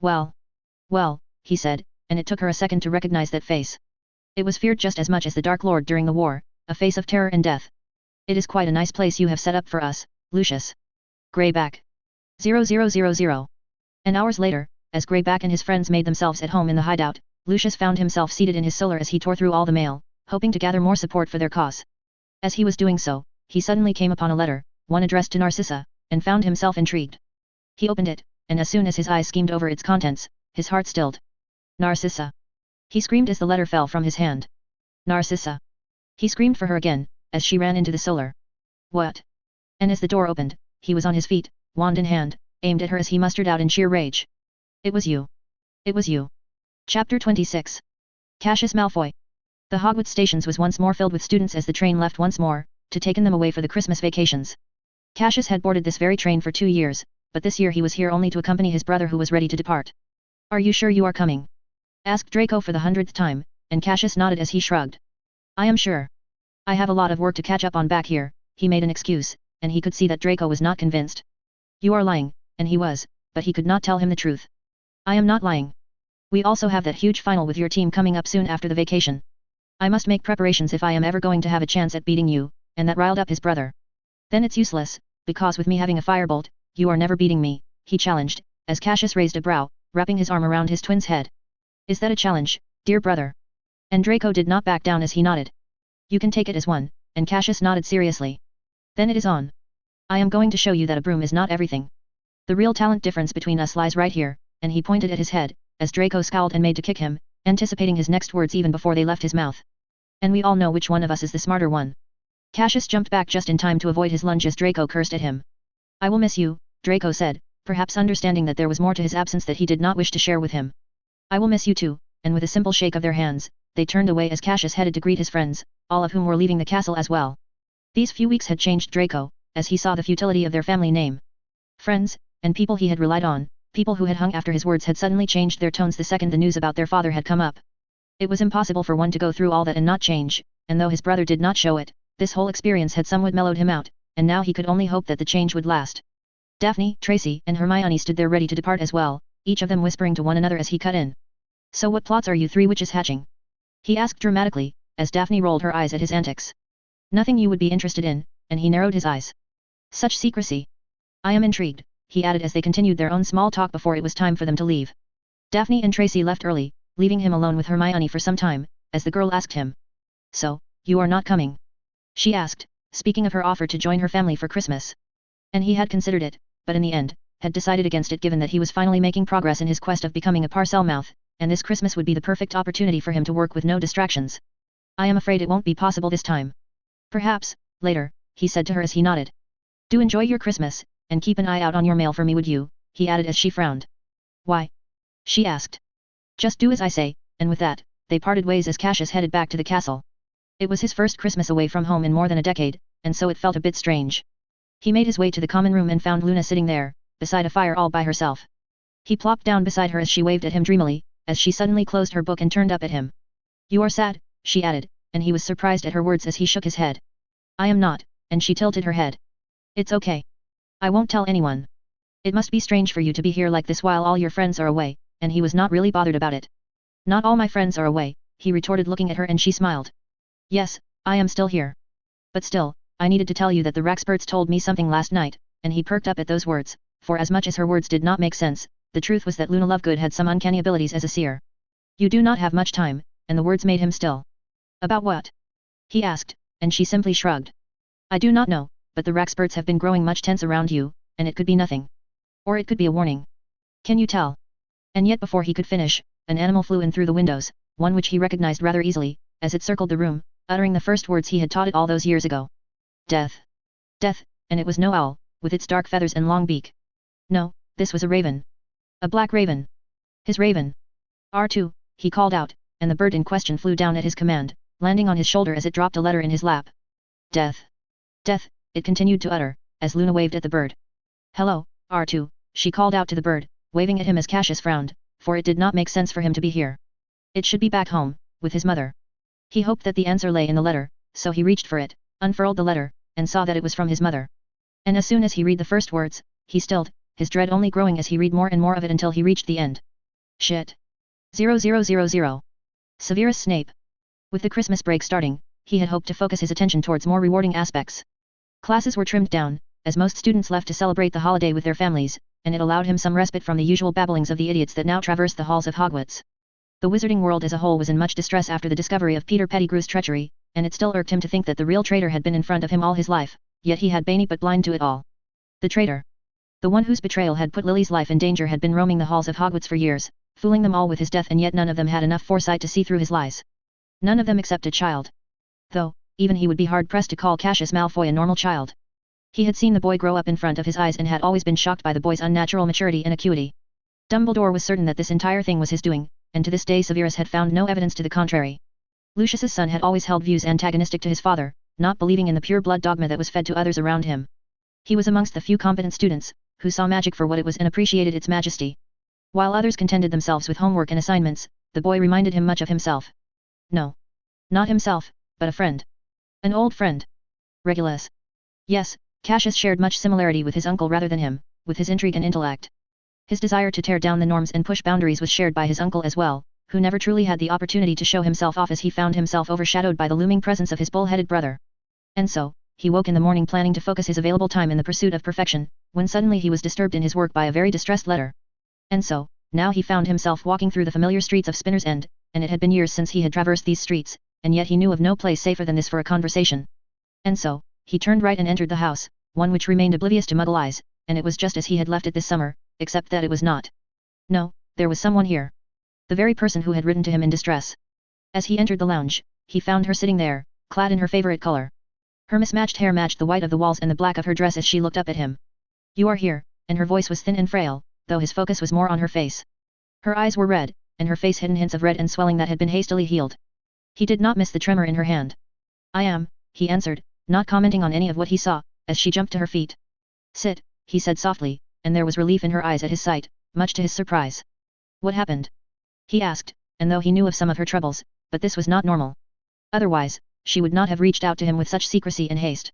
Well. Well, he said, and it took her a second to recognize that face. It was feared just as much as the Dark Lord during the war, a face of terror and death. It is quite a nice place you have set up for us, Lucius. Greyback. 0000. And hours later, as Greyback and his friends made themselves at home in the hideout, Lucius found himself seated in his solar as he tore through all the mail, hoping to gather more support for their cause. As he was doing so, he suddenly came upon a letter, one addressed to Narcissa, and found himself intrigued. He opened it, and as soon as his eyes skimmed over its contents, his heart stilled. Narcissa. He screamed as the letter fell from his hand. Narcissa. He screamed for her again, as she ran into the solar. What? And as the door opened, he was on his feet, wand in hand, aimed at her as he mustered out in sheer rage. It was you. It was you. Chapter 26. Cassius Malfoy. The Hogwarts stations was once more filled with students as the train left once more, to taken them away for the Christmas vacations. Cassius had boarded this very train for 2 years, but this year he was here only to accompany his brother who was ready to depart. Are you sure you are coming? Asked Draco for the 100th time, and Cassius nodded as he shrugged. I am sure. I have a lot of work to catch up on back here, he made an excuse, and he could see that Draco was not convinced. You are lying, and he was, but he could not tell him the truth. I am not lying. We also have that huge final with your team coming up soon after the vacation. I must make preparations if I am ever going to have a chance at beating you, and that riled up his brother. Then it's useless, because with me having a firebolt, you are never beating me, he challenged, as Cassius raised a brow, wrapping his arm around his twin's head. Is that a challenge, dear brother? And Draco did not back down as he nodded. You can take it as one, and Cassius nodded seriously. Then it is on. I am going to show you that a broom is not everything. The real talent difference between us lies right here, and he pointed at his head, as Draco scowled and made to kick him, anticipating his next words even before they left his mouth. And we all know which one of us is the smarter one. Cassius jumped back just in time to avoid his lunge as Draco cursed at him. I will miss you, Draco said, perhaps understanding that there was more to his absence that he did not wish to share with him. I will miss you too, and with a simple shake of their hands, they turned away as Cassius headed to greet his friends, all of whom were leaving the castle as well. These few weeks had changed Draco, as he saw the futility of their family name. Friends, and people he had relied on, people who had hung after his words had suddenly changed their tones the second the news about their father had come up. It was impossible for one to go through all that and not change, and though his brother did not show it, this whole experience had somewhat mellowed him out, and now he could only hope that the change would last. Daphne, Tracy, and Hermione stood there ready to depart as well, each of them whispering to one another as he cut in. So what plots are you three witches hatching? He asked dramatically, as Daphne rolled her eyes at his antics. Nothing you would be interested in, and he narrowed his eyes. Such secrecy. I am intrigued, he added as they continued their own small talk before it was time for them to leave. Daphne and Tracy left early, leaving him alone with Hermione for some time, as the girl asked him. So, you are not coming? She asked, speaking of her offer to join her family for Christmas. And he had considered it, but in the end, had decided against it given that he was finally making progress in his quest of becoming a Parselmouth, and this Christmas would be the perfect opportunity for him to work with no distractions. I am afraid it won't be possible this time. Perhaps, later, he said to her as he nodded. Do enjoy your Christmas, and keep an eye out on your mail for me would you, he added as she frowned. Why? She asked. Just do as I say, and with that, they parted ways as Cassius headed back to the castle. It was his first Christmas away from home in more than a decade, and so it felt a bit strange. He made his way to the common room and found Luna sitting there, beside a fire all by herself. He plopped down beside her as she waved at him dreamily, as she suddenly closed her book and turned up at him. You are sad, she added, and he was surprised at her words as he shook his head. I am not, and she tilted her head. It's okay. I won't tell anyone. It must be strange for you to be here like this while all your friends are away, and he was not really bothered about it. Not all my friends are away, he retorted looking at her and she smiled. Yes, I am still here. But still, I needed to tell you that the Drkest told me something last night, and he perked up at those words, for as much as her words did not make sense, the truth was that Luna Lovegood had some uncanny abilities as a seer. You do not have much time, and the words made him still. About what? He asked, and she simply shrugged. I do not know, but the Drkest have been growing much tense around you, and it could be nothing. Or it could be a warning. Can you tell? And yet before he could finish, an animal flew in through the windows, one which he recognized rather easily, as it circled the room, uttering the first words he had taught it all those years ago. Death. Death, and it was no owl, with its dark feathers and long beak. No, this was a raven. A black raven. His raven. R2, he called out, and the bird in question flew down at his command, landing on his shoulder as it dropped a letter in his lap. Death. Death, it continued to utter, as Luna waved at the bird. Hello, R2, she called out to the bird, waving at him as Cassius frowned, for it did not make sense for him to be here. It should be back home, with his mother. He hoped that the answer lay in the letter, so he reached for it, unfurled the letter, and saw that it was from his mother. And as soon as he read the first words, he stilled, his dread only growing as he read more and more of it until he reached the end. Shit. 0000. Severus Snape. With the Christmas break starting, he had hoped to focus his attention towards more rewarding aspects. Classes were trimmed down, as most students left to celebrate the holiday with their families, and it allowed him some respite from the usual babblings of the idiots that now traversed the halls of Hogwarts. The wizarding world as a whole was in much distress after the discovery of Peter Pettigrew's treachery, and it still irked him to think that the real traitor had been in front of him all his life, yet he had been but blind to it all. The traitor. The one whose betrayal had put Lily's life in danger had been roaming the halls of Hogwarts for years, fooling them all with his death, and yet none of them had enough foresight to see through his lies. None of them except a child. Though, even he would be hard-pressed to call Cassius Malfoy a normal child. He had seen the boy grow up in front of his eyes and had always been shocked by the boy's unnatural maturity and acuity. Dumbledore was certain that this entire thing was his doing, and to this day Severus had found no evidence to the contrary. Lucius's son had always held views antagonistic to his father, not believing in the pure blood dogma that was fed to others around him. He was amongst the few competent students, who saw magic for what it was and appreciated its majesty. While others contented themselves with homework and assignments, the boy reminded him much of himself. No. Not himself, but a friend. An old friend. Regulus. Yes, Cassius shared much similarity with his uncle rather than him, with his intrigue and intellect. His desire to tear down the norms and push boundaries was shared by his uncle as well, who never truly had the opportunity to show himself off as he found himself overshadowed by the looming presence of his bull-headed brother. And so, he woke in the morning planning to focus his available time in the pursuit of perfection, when suddenly he was disturbed in his work by a very distressed letter. And so, now he found himself walking through the familiar streets of Spinner's End, and it had been years since he had traversed these streets, and yet he knew of no place safer than this for a conversation. And so, he turned right and entered the house, one which remained oblivious to Muggle eyes, and it was just as he had left it this summer, except that it was not. No, there was someone here. The very person who had written to him in distress. As he entered the lounge, he found her sitting there, clad in her favorite color. Her mismatched hair matched the white of the walls and the black of her dress as she looked up at him. You are here, and her voice was thin and frail, though his focus was more on her face. Her eyes were red, and her face hidden hints of red and swelling that had been hastily healed. He did not miss the tremor in her hand. I am, he answered, not commenting on any of what he saw, as she jumped to her feet. Sit, he said softly, and there was relief in her eyes at his sight, much to his surprise. What happened? He asked, and though he knew of some of her troubles, but this was not normal. Otherwise, she would not have reached out to him with such secrecy and haste.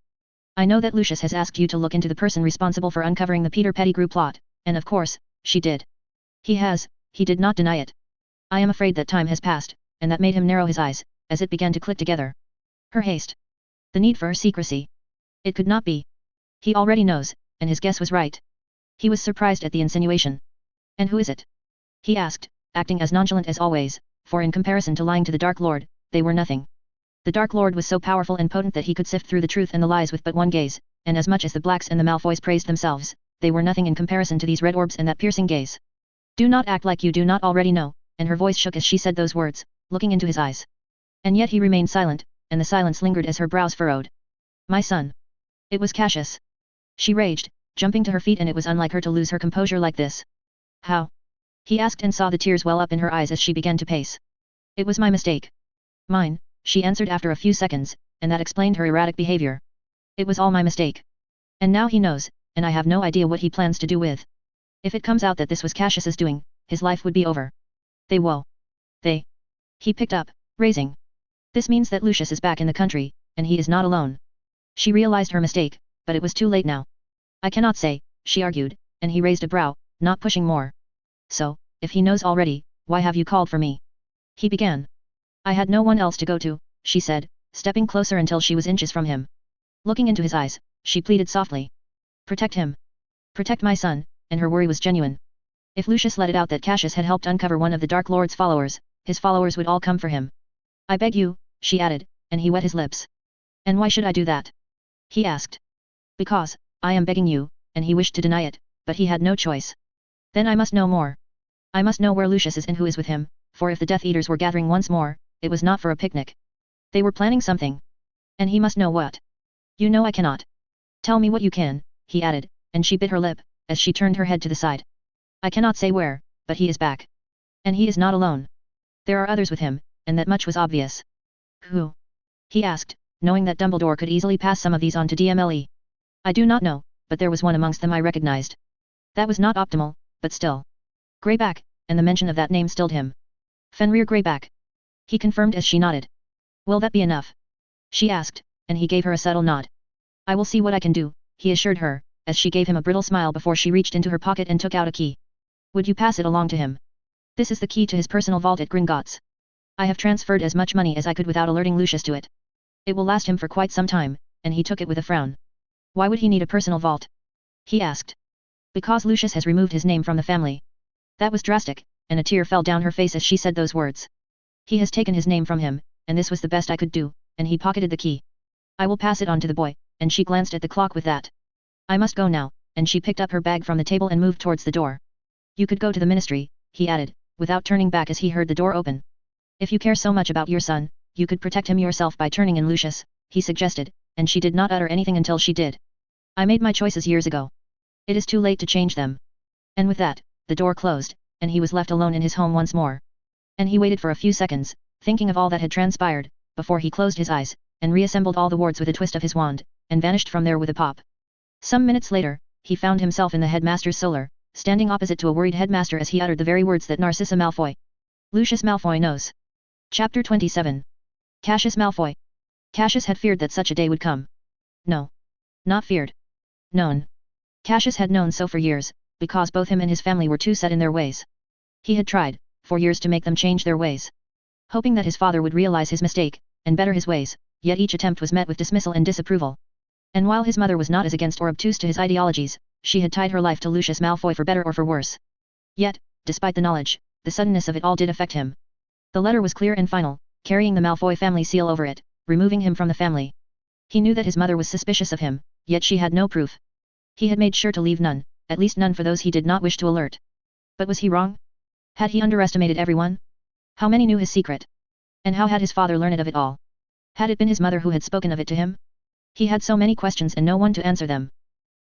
I know that Lucius has asked you to look into the person responsible for uncovering the Peter Pettigrew plot, and of course, she did. He did not deny it. I am afraid that time has passed, and that made him narrow his eyes, as it began to click together. Her haste. The need for her secrecy. It could not be. He already knows, and his guess was right. He was surprised at the insinuation. And who is it? He asked, acting as nonchalant as always, for in comparison to lying to the Dark Lord, they were nothing. The Dark Lord was so powerful and potent that he could sift through the truth and the lies with but one gaze, and as much as the Blacks and the Malfoys praised themselves, they were nothing in comparison to these red orbs and that piercing gaze. Do not act like you do not already know, and her voice shook as she said those words, looking into his eyes. And yet he remained silent, and the silence lingered as her brows furrowed. My son. It was Cassius. She raged, jumping to her feet, and it was unlike her to lose her composure like this. How? He asked and saw the tears well up in her eyes as she began to pace. It was my mistake. Mine, she answered after a few seconds, and that explained her erratic behavior. It was all my mistake. And now he knows, and I have no idea what he plans to do with. If it comes out that this was Cassius's doing, his life would be over. They. He picked up, raising. This means that Lucius is back in the country, and he is not alone. She realized her mistake, but it was too late now. I cannot say, she argued, and he raised a brow, not pushing more. So, if he knows already, why have you called for me? He began. I had no one else to go to, she said, stepping closer until she was inches from him. Looking into his eyes, she pleaded softly. Protect him. Protect my son, and her worry was genuine. If Lucius let it out that Cassius had helped uncover one of the Dark Lord's followers, his followers would all come for him. I beg you, she added, and he wet his lips. And why should I do that? He asked. Because, I am begging you, and he wished to deny it, but he had no choice. Then I must know more. I must know where Lucius is and who is with him, for if the Death Eaters were gathering once more, it was not for a picnic. They were planning something. And he must know what. You know I cannot. Tell me what you can, he added, and she bit her lip, as she turned her head to the side. I cannot say where, but he is back. And he is not alone. There are others with him, and that much was obvious. Who? He asked, knowing that Dumbledore could easily pass some of these on to DMLE. I do not know, but there was one amongst them I recognized. That was not optimal, but still. Greyback, and the mention of that name stilled him. Fenrir Greyback. He confirmed as she nodded. Will that be enough? She asked, and he gave her a subtle nod. I will see what I can do, he assured her, as she gave him a brittle smile before she reached into her pocket and took out a key. Would you pass it along to him? This is the key to his personal vault at Gringotts. I have transferred as much money as I could without alerting Lucius to it. It will last him for quite some time, and he took it with a frown. Why would he need a personal vault? He asked. Because Lucius has removed his name from the family. That was drastic, and a tear fell down her face as she said those words. He has taken his name from him, and this was the best I could do, and he pocketed the key. I will pass it on to the boy, and she glanced at the clock with that. I must go now, and she picked up her bag from the table and moved towards the door. You could go to the ministry, he added, without turning back as he heard the door open. If you care so much about your son, you could protect him yourself by turning in Lucius, he suggested, and she did not utter anything until she did. I made my choices years ago. It is too late to change them. And with that, the door closed, and he was left alone in his home once more. And he waited for a few seconds, thinking of all that had transpired, before he closed his eyes, and reassembled all the wards with a twist of his wand, and vanished from there with a pop. Some minutes later, he found himself in the headmaster's solar, standing opposite to a worried headmaster as he uttered the very words that Narcissa Malfoy. Lucius Malfoy knows. Chapter 27. Cassius Malfoy. Cassius had feared that such a day would come. No. Not feared. Known. Cassius had known so for years, because both him and his family were too set in their ways. He had tried, for years, to make them change their ways. Hoping that his father would realize his mistake, and better his ways, yet each attempt was met with dismissal and disapproval. And while his mother was not as against or obtuse to his ideologies, she had tied her life to Lucius Malfoy for better or for worse. Yet, despite the knowledge, the suddenness of it all did affect him. The letter was clear and final, carrying the Malfoy family seal over it, removing him from the family. He knew that his mother was suspicious of him, yet she had no proof. He had made sure to leave none, at least none for those he did not wish to alert. But was he wrong? Had he underestimated everyone? How many knew his secret? And how had his father learned of it all? Had it been his mother who had spoken of it to him? He had so many questions and no one to answer them.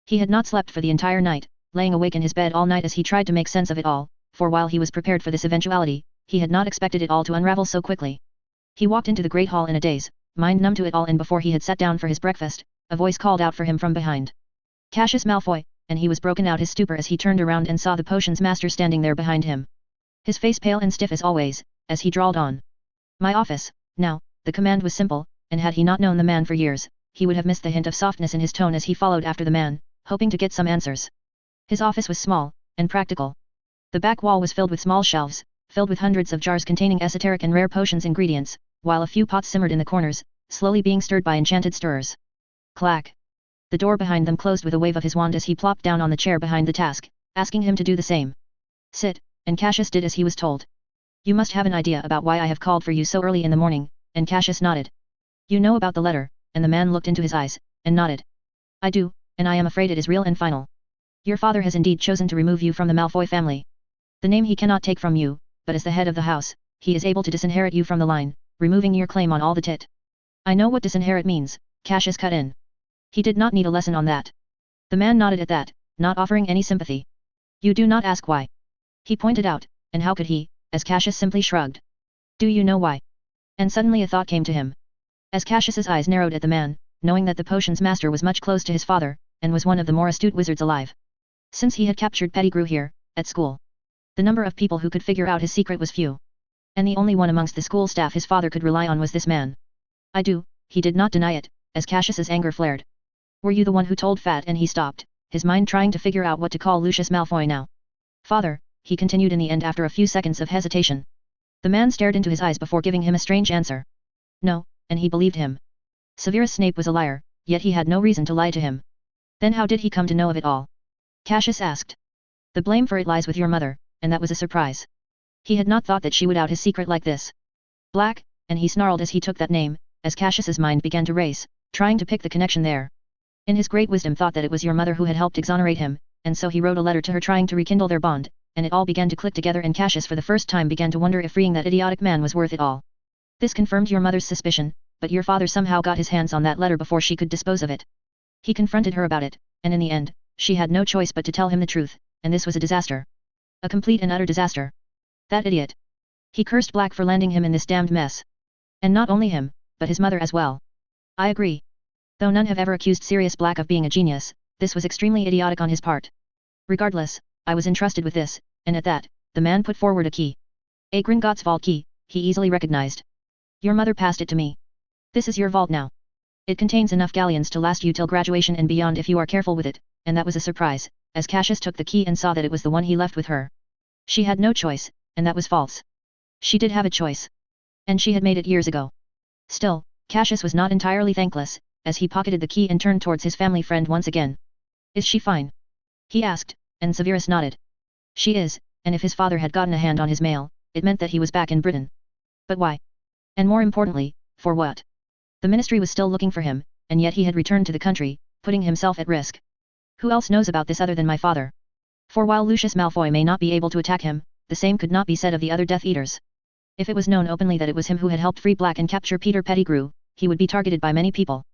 He had not slept for the entire night, laying awake in his bed all night as he tried to make sense of it all, for while he was prepared for this eventuality, he had not expected it all to unravel so quickly. He walked into the great hall in a daze, mind numb to it all, and before he had sat down for his breakfast, a voice called out for him from behind. Cassius Malfoy, and he was broken out his stupor as he turned around and saw the potions master standing there behind him. His face pale and stiff as always, as he drawled on. My office, now. The command was simple, and had he not known the man for years, he would have missed the hint of softness in his tone as he followed after the man, hoping to get some answers. His office was small, and practical. The back wall was filled with small shelves, filled with hundreds of jars containing esoteric and rare potions ingredients, while a few pots simmered in the corners, slowly being stirred by enchanted stirrers. Clack! The door behind them closed with a wave of his wand as he plopped down on the chair behind the task, asking him to do the same. Sit, and Cassius did as he was told. You must have an idea about why I have called for you so early in the morning, and Cassius nodded. You know about the letter, and the man looked into his eyes, and nodded. I do, and I am afraid it is real and final. Your father has indeed chosen to remove you from the Malfoy family. The name he cannot take from you, but as the head of the house, he is able to disinherit you from the line, removing your claim on all the tit. I know what disinherit means, Cassius cut in. He did not need a lesson on that. The man nodded at that, not offering any sympathy. You do not ask why. He pointed out, and how could he, as Cassius simply shrugged. Do you know why? And suddenly a thought came to him. As Cassius's eyes narrowed at the man, knowing that the potions master was much close to his father, and was one of the more astute wizards alive. Since he had captured Pettigrew here, at school. The number of people who could figure out his secret was few. And the only one amongst the school staff his father could rely on was this man. I do, he did not deny it, as Cassius's anger flared. Were you the one who told Fat? And he stopped, his mind trying to figure out what to call Lucius Malfoy now. Father, he continued in the end after a few seconds of hesitation. The man stared into his eyes before giving him a strange answer. No, and he believed him. Severus Snape was a liar, yet he had no reason to lie to him. Then how did he come to know of it all? Cassius asked. The blame for it lies with your mother, and that was a surprise. He had not thought that she would out his secret like this. Black, and he snarled as he took that name, as Cassius's mind began to race, trying to pick the connection there. In his great wisdom thought that it was your mother who had helped exonerate him, and so he wrote a letter to her trying to rekindle their bond, and it all began to click together, and Cassius for the first time began to wonder if freeing that idiotic man was worth it all. This confirmed your mother's suspicion, but your father somehow got his hands on that letter before she could dispose of it. He confronted her about it, and in the end, she had no choice but to tell him the truth, and this was a disaster. A complete and utter disaster. That idiot. He cursed Black for landing him in this damned mess. And not only him, but his mother as well. I agree. Though none have ever accused Sirius Black of being a genius, this was extremely idiotic on his part. Regardless, I was entrusted with this, and at that, the man put forward a key. A Gringotts vault key, he easily recognized. Your mother passed it to me. This is your vault now. It contains enough galleons to last you till graduation and beyond if you are careful with it, and that was a surprise, as Cassius took the key and saw that it was the one he left with her. She had no choice, and that was false. She did have a choice. And she had made it years ago. Still, Cassius was not entirely thankless, as he pocketed the key and turned towards his family friend once again. Is she fine? He asked, and Severus nodded. She is, and if his father had gotten a hand on his mail, it meant that he was back in Britain. But why? And more importantly, for what? The ministry was still looking for him, and yet he had returned to the country, putting himself at risk. Who else knows about this other than my father? For while Lucius Malfoy may not be able to attack him, the same could not be said of the other Death Eaters. If it was known openly that it was him who had helped free Black and capture Peter Pettigrew, he would be targeted by many people.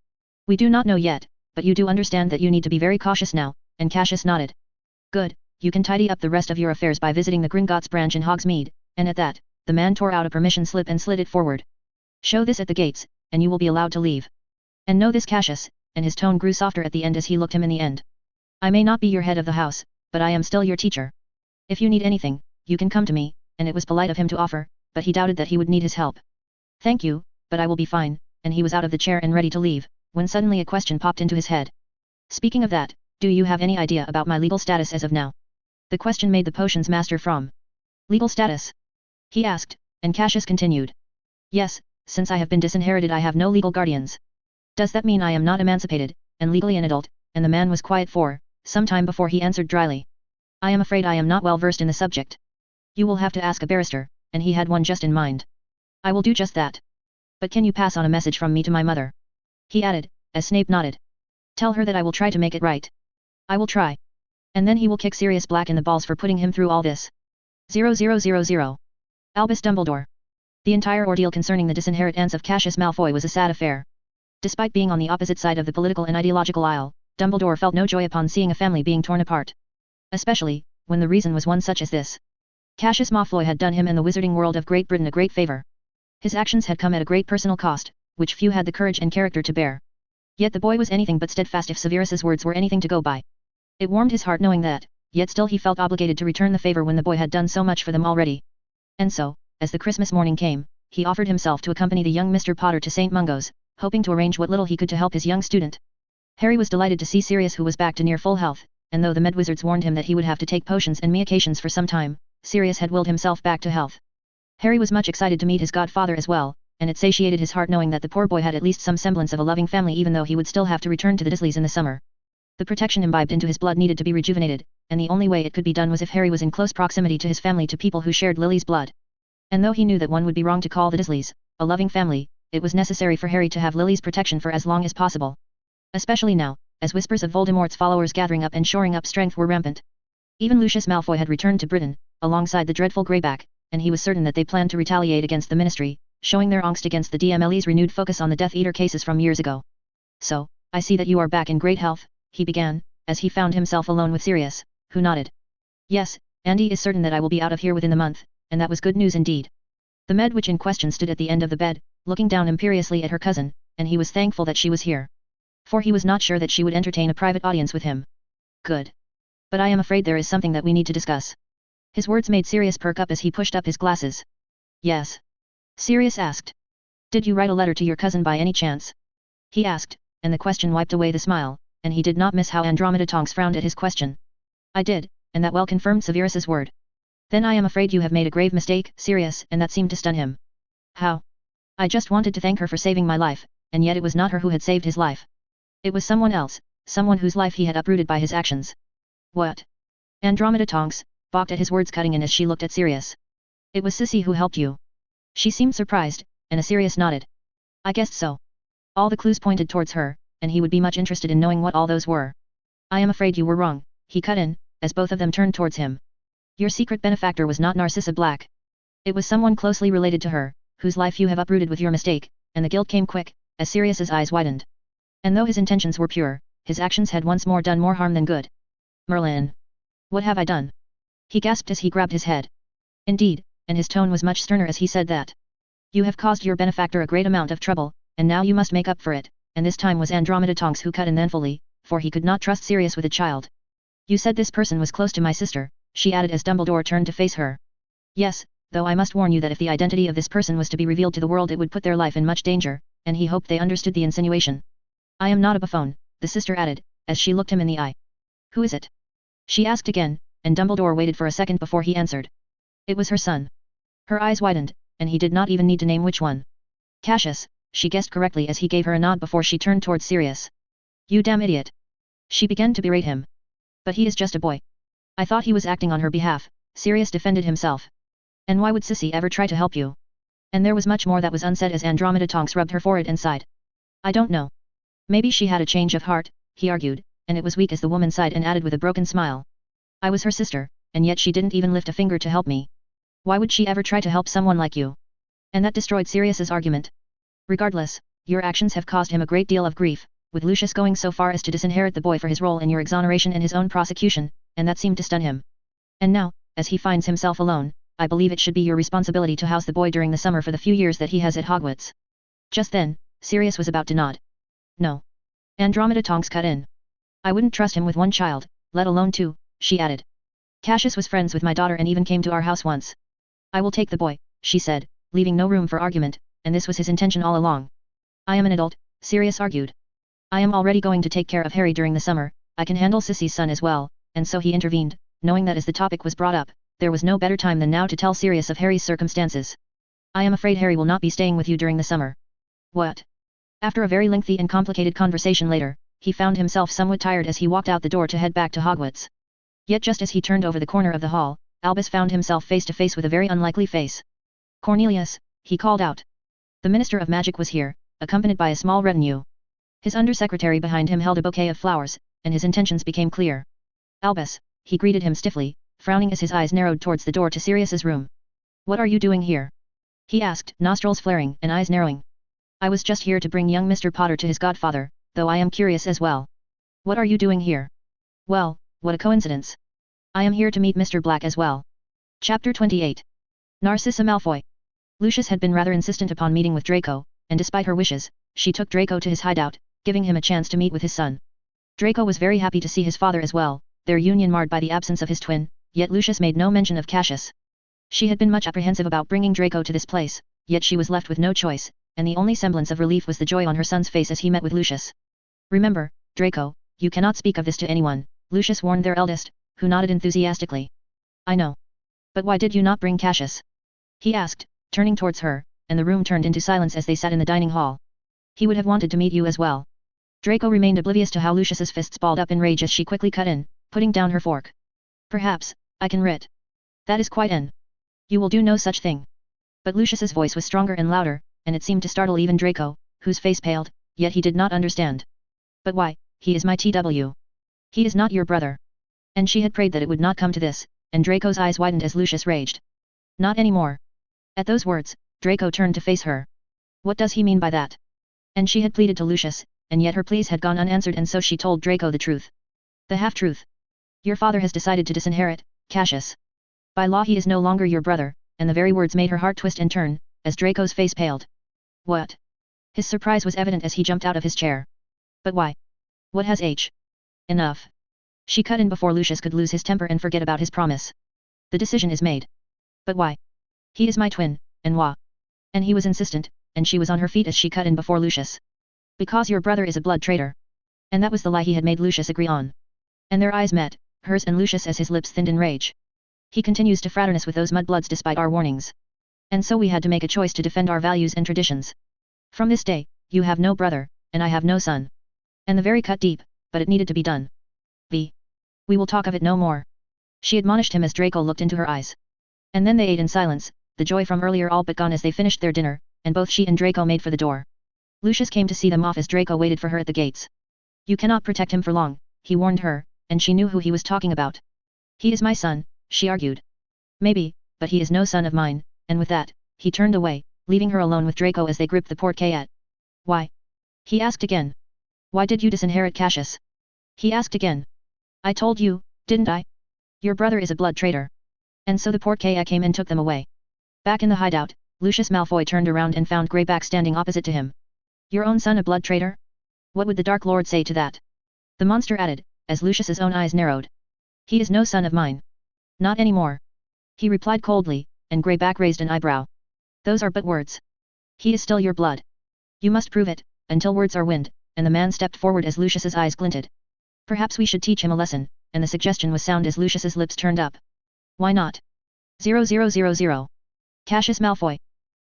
We do not know yet, but you do understand that you need to be very cautious now, and Cassius nodded. Good, you can tidy up the rest of your affairs by visiting the Gringotts branch in Hogsmeade, and at that, the man tore out a permission slip and slid it forward. Show this at the gates, and you will be allowed to leave. And know this, Cassius, and his tone grew softer at the end as he looked him in the end. I may not be your head of the house, but I am still your teacher. If you need anything, you can come to me, and it was polite of him to offer, but he doubted that he would need his help. Thank you, but I will be fine, and he was out of the chair and ready to leave, when suddenly a question popped into his head. Speaking of that, do you have any idea about my legal status as of now? The question made the potions master from. Legal status? He asked, and Cassius continued. Yes, since I have been disinherited I have no legal guardians. Does that mean I am not emancipated, and legally an adult? And the man was quiet for some time before he answered dryly. I am afraid I am not well versed in the subject. You will have to ask a barrister, and he had one just in mind. I will do just that. But can you pass on a message from me to my mother? He added, as Snape nodded. Tell her that I will try to make it right. I will try. And then he will kick Sirius Black in the balls for putting him through all this. 0000. Albus Dumbledore. The entire ordeal concerning the disinheritance of Cassius Malfoy was a sad affair. Despite being on the opposite side of the political and ideological aisle, Dumbledore felt no joy upon seeing a family being torn apart. Especially, when the reason was one such as this. Cassius Malfoy had done him and the wizarding world of Great Britain a great favor. His actions had come at a great personal cost, which few had the courage and character to bear. Yet the boy was anything but steadfast if Severus's words were anything to go by. It warmed his heart knowing that, yet still he felt obligated to return the favor when the boy had done so much for them already. And so, as the Christmas morning came, he offered himself to accompany the young Mr. Potter to St. Mungo's, hoping to arrange what little he could to help his young student. Harry was delighted to see Sirius, who was back to near full health, and though the medwizards warned him that he would have to take potions and medications for some time, Sirius had willed himself back to health. Harry was much excited to meet his godfather as well, and it satiated his heart knowing that the poor boy had at least some semblance of a loving family even though he would still have to return to the Dursleys in the summer. The protection imbibed into his blood needed to be rejuvenated, and the only way it could be done was if Harry was in close proximity to his family, to people who shared Lily's blood. And though he knew that one would be wrong to call the Dursleys a loving family, it was necessary for Harry to have Lily's protection for as long as possible. Especially now, as whispers of Voldemort's followers gathering up and shoring up strength were rampant. Even Lucius Malfoy had returned to Britain, alongside the dreadful Greyback, and he was certain that they planned to retaliate against the Ministry, showing their angst against the DMLE's renewed focus on the Death Eater cases from years ago. "So, I see that you are back in great health," he began, as he found himself alone with Sirius, who nodded. "Yes, Andy is certain that I will be out of here within the month, and that was good news indeed." The Medwitch in question stood at the end of the bed, looking down imperiously at her cousin, and he was thankful that she was here. For he was not sure that she would entertain a private audience with him. "Good. But I am afraid there is something that we need to discuss." His words made Sirius perk up as he pushed up his glasses. "Yes?" Sirius asked. "Did you write a letter to your cousin by any chance?" he asked, and the question wiped away the smile, and he did not miss how Andromeda Tonks frowned at his question. "I did, and that well confirmed Severus's word." "Then I am afraid you have made a grave mistake, Sirius," and that seemed to stun him. "How?" "I just wanted to thank her for saving my life, and yet it was not her who had saved his life. It was someone else, someone whose life he had uprooted by his actions." "What?" Andromeda Tonks balked at his words, cutting in as she looked at Sirius. "It was Sissy who helped you." She seemed surprised, and Sirius nodded. "I guessed so." All the clues pointed towards her, and he would be much interested in knowing what all those were. "I am afraid you were wrong," he cut in, as both of them turned towards him. "Your secret benefactor was not Narcissa Black. It was someone closely related to her, whose life you have uprooted with your mistake," and the guilt came quick, as Sirius's eyes widened. And though his intentions were pure, his actions had once more done more harm than good. "Merlin! What have I done?" he gasped as he grabbed his head. "Indeed," and his tone was much sterner as he said that. "You have caused your benefactor a great amount of trouble, and now you must make up for it," and this time was Andromeda Tonks who cut in then fully, for he could not trust Sirius with a child. "You said this person was close to my sister," she added as Dumbledore turned to face her. "Yes, though I must warn you that if the identity of this person was to be revealed to the world it would put their life in much danger," and he hoped they understood the insinuation. "I am not a buffoon," the sister added, as she looked him in the eye. "Who is it?" she asked again, and Dumbledore waited for a second before he answered. It was her son. Her eyes widened, and he did not even need to name which one. "Cassius," she guessed correctly as he gave her a nod before she turned towards Sirius. "You damn idiot." She began to berate him. "But he is just a boy." "I thought he was acting on her behalf," Sirius defended himself. "And why would Sissy ever try to help you?" And there was much more that was unsaid as Andromeda Tonks rubbed her forehead and sighed. "I don't know. Maybe she had a change of heart," he argued, and it was weak as the woman sighed and added with a broken smile. "I was her sister, and yet she didn't even lift a finger to help me. Why would she ever try to help someone like you?" And that destroyed Sirius's argument. "Regardless, your actions have caused him a great deal of grief, with Lucius going so far as to disinherit the boy for his role in your exoneration and his own prosecution, and that seemed to stun him. And now, as he finds himself alone, I believe it should be your responsibility to house the boy during the summer for the few years that he has at Hogwarts." Just then, Sirius was about to nod. "No." Andromeda Tonks cut in. "I wouldn't trust him with one child, let alone two," she added. "Cassius was friends with my daughter and even came to our house once." "I will take the boy," she said, leaving no room for argument, and this was his intention all along. "I am an adult," Sirius argued. "I am already going to take care of Harry during the summer, I can handle Sissy's son as well," and so he intervened, knowing that as the topic was brought up, there was no better time than now to tell Sirius of Harry's circumstances. "I am afraid Harry will not be staying with you during the summer." "What?" After a very lengthy and complicated conversation later, he found himself somewhat tired as he walked out the door to head back to Hogwarts. Yet just as he turned over the corner of the hall, Albus found himself face to face with a very unlikely face. "Cornelius," he called out. The Minister of Magic was here, accompanied by a small retinue. His undersecretary behind him held a bouquet of flowers, and his intentions became clear. Albus, he greeted him stiffly, frowning as his eyes narrowed towards the door to Sirius's room. What are you doing here? He asked, nostrils flaring and eyes narrowing. I was just here to bring young Mr. Potter to his godfather, though I am curious as well. What are you doing here? Well, what a coincidence. I am here to meet Mr. Black as well. Chapter 28. Narcissa Malfoy. Lucius had been rather insistent upon meeting with Draco, and despite her wishes, she took Draco to his hideout, giving him a chance to meet with his son. Draco was very happy to see his father as well, their union marred by the absence of his twin, yet Lucius made no mention of Cassius. She had been much apprehensive about bringing Draco to this place, yet she was left with no choice, and the only semblance of relief was the joy on her son's face as he met with Lucius. Remember, Draco, you cannot speak of this to anyone, Lucius warned their eldest, who nodded enthusiastically. I know. But why did you not bring Cassius? He asked, turning towards her, and the room turned into silence as they sat in the dining hall. He would have wanted to meet you as well. Draco remained oblivious to how Lucius's fists balled up in rage as she quickly cut in, putting down her fork. Perhaps, I can writ. That is quite an. You will do no such thing. But Lucius's voice was stronger and louder, and it seemed to startle even Draco, whose face paled, yet he did not understand. But why, he is my TW. He is not your brother. And she had prayed that it would not come to this, and Draco's eyes widened as Lucius raged. Not anymore. At those words, Draco turned to face her. What does he mean by that? And she had pleaded to Lucius, and yet her pleas had gone unanswered, and so she told Draco the truth. The half-truth. Your father has decided to disinherit, Cassius. By law he is no longer your brother, and the very words made her heart twist and turn, as Draco's face paled. What? His surprise was evident as he jumped out of his chair. But why? What has H? Enough. She cut in before Lucius could lose his temper and forget about his promise. The decision is made. But why? He is my twin, and why? And he was insistent, and she was on her feet as she cut in before Lucius. Because your brother is a blood traitor. And that was the lie he had made Lucius agree on. And their eyes met, hers and Lucius, as his lips thinned in rage. He continues to fraternize with those mudbloods despite our warnings. And so we had to make a choice to defend our values and traditions. From this day, you have no brother, and I have no son. And the very cut deep, but it needed to be done. B. We will talk of it no more. She admonished him as Draco looked into her eyes. And then they ate in silence, the joy from earlier all but gone as they finished their dinner, and both she and Draco made for the door. Lucius came to see them off as Draco waited for her at the gates. You cannot protect him for long, he warned her, and she knew who he was talking about. He is my son, she argued. Maybe, but he is no son of mine, and with that, he turned away, leaving her alone with Draco as they gripped the porte-caiset. Why? He asked again. Why did you disinherit Cassius? He asked again. I told you, didn't I? Your brother is a blood traitor. And so the porte-caiset came and took them away. Back in the hideout, Lucius Malfoy turned around and found Greyback standing opposite to him. Your own son a blood traitor? What would the Dark Lord say to that? The monster added, as Lucius's own eyes narrowed. He is no son of mine. Not anymore. He replied coldly, and Greyback raised an eyebrow. Those are but words. He is still your blood. You must prove it, until words are wind, and the man stepped forward as Lucius's eyes glinted. Perhaps we should teach him a lesson, and the suggestion was sound as Lucius's lips turned up. Why not? 0000. Cassius Malfoy.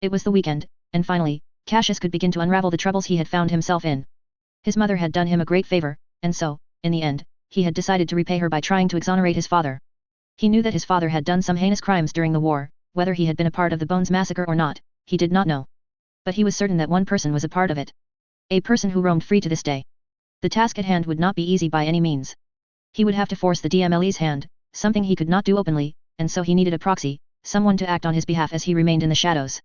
It was the weekend, and finally, Cassius could begin to unravel the troubles he had found himself in. His mother had done him a great favor, and so, in the end, he had decided to repay her by trying to exonerate his father. He knew that his father had done some heinous crimes during the war, whether he had been a part of the Bones massacre or not, he did not know. But he was certain that one person was a part of it. A person who roamed free to this day. The task at hand would not be easy by any means. He would have to force the DMLE's hand, something he could not do openly, and so he needed a proxy, someone to act on his behalf as he remained in the shadows.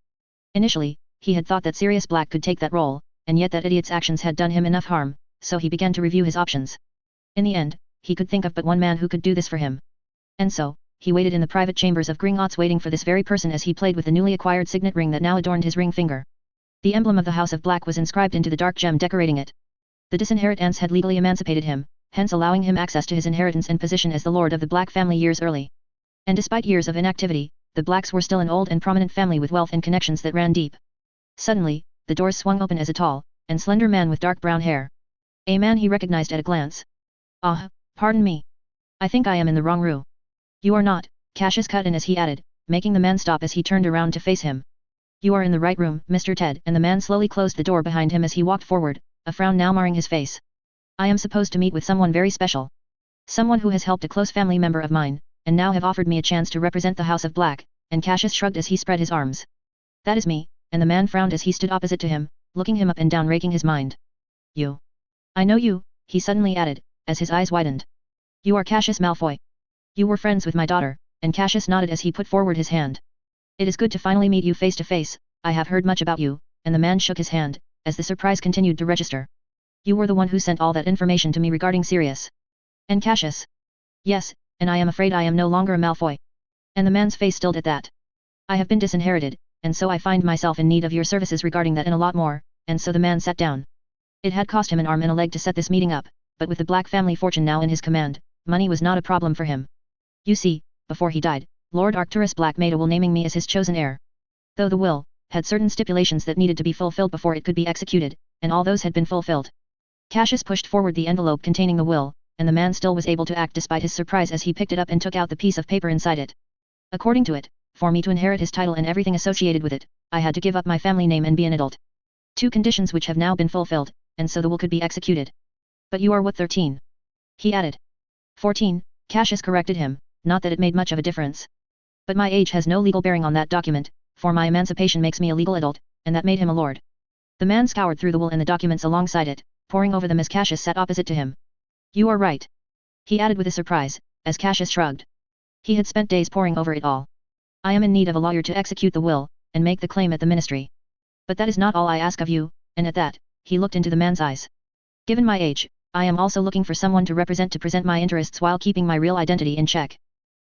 Initially, he had thought that Sirius Black could take that role, and yet that idiot's actions had done him enough harm, so he began to review his options. In the end, he could think of but one man who could do this for him. And so, he waited in the private chambers of Gringotts waiting for this very person as he played with the newly acquired signet ring that now adorned his ring finger. The emblem of the House of Black was inscribed into the dark gem decorating it. The disinheritance had legally emancipated him, hence allowing him access to his inheritance and position as the lord of the Black family years early. And despite years of inactivity, the Blacks were still an old and prominent family with wealth and connections that ran deep. Suddenly, the doors swung open as a tall, and slender man with dark brown hair. A man he recognized at a glance. Ah, pardon me. I think I am in the wrong room. You are not, Cassius cut in as he added, making the man stop as he turned around to face him. You are in the right room, Mr. Ted, and the man slowly closed the door behind him as he walked forward, a frown now marring his face. I am supposed to meet with someone very special. Someone who has helped a close family member of mine, and now have offered me a chance to represent the House of Black, and Cassius shrugged as he spread his arms. That is me, and the man frowned as he stood opposite to him, looking him up and down raking his mind. You. I know you, he suddenly added, as his eyes widened. You are Cassius Malfoy. You were friends with my daughter, and Cassius nodded as he put forward his hand. It is good to finally meet you face to face, I have heard much about you, and the man shook his hand, as the surprise continued to register. You were the one who sent all that information to me regarding Sirius. And Cassius? Yes, and I am afraid I am no longer a Malfoy. And the man's face stilled at that. I have been disinherited, and so I find myself in need of your services regarding that and a lot more, and so the man sat down. It had cost him an arm and a leg to set this meeting up, but with the Black family fortune now in his command, money was not a problem for him. You see, before he died, Lord Arcturus Black made a will naming me as his chosen heir. Though the will had certain stipulations that needed to be fulfilled before it could be executed, and all those had been fulfilled. Cassius pushed forward the envelope containing the will, and the man still was able to act despite his surprise as he picked it up and took out the piece of paper inside it. According to it, for me to inherit his title and everything associated with it, I had to give up my family name and be an adult. 2 conditions which have now been fulfilled, and so the will could be executed. But you are what, 13? He added. 14, Cassius corrected him, not that it made much of a difference. But my age has no legal bearing on that document, for my emancipation makes me a legal adult, and that made him a lord. The man scoured through the will and the documents alongside it, poring over them as Cassius sat opposite to him. You are right. He added with a surprise, as Cassius shrugged. He had spent days poring over it all. I am in need of a lawyer to execute the will, and make the claim at the ministry. But that is not all I ask of you, and at that, he looked into the man's eyes. Given my age, I am also looking for someone to present my interests while keeping my real identity in check.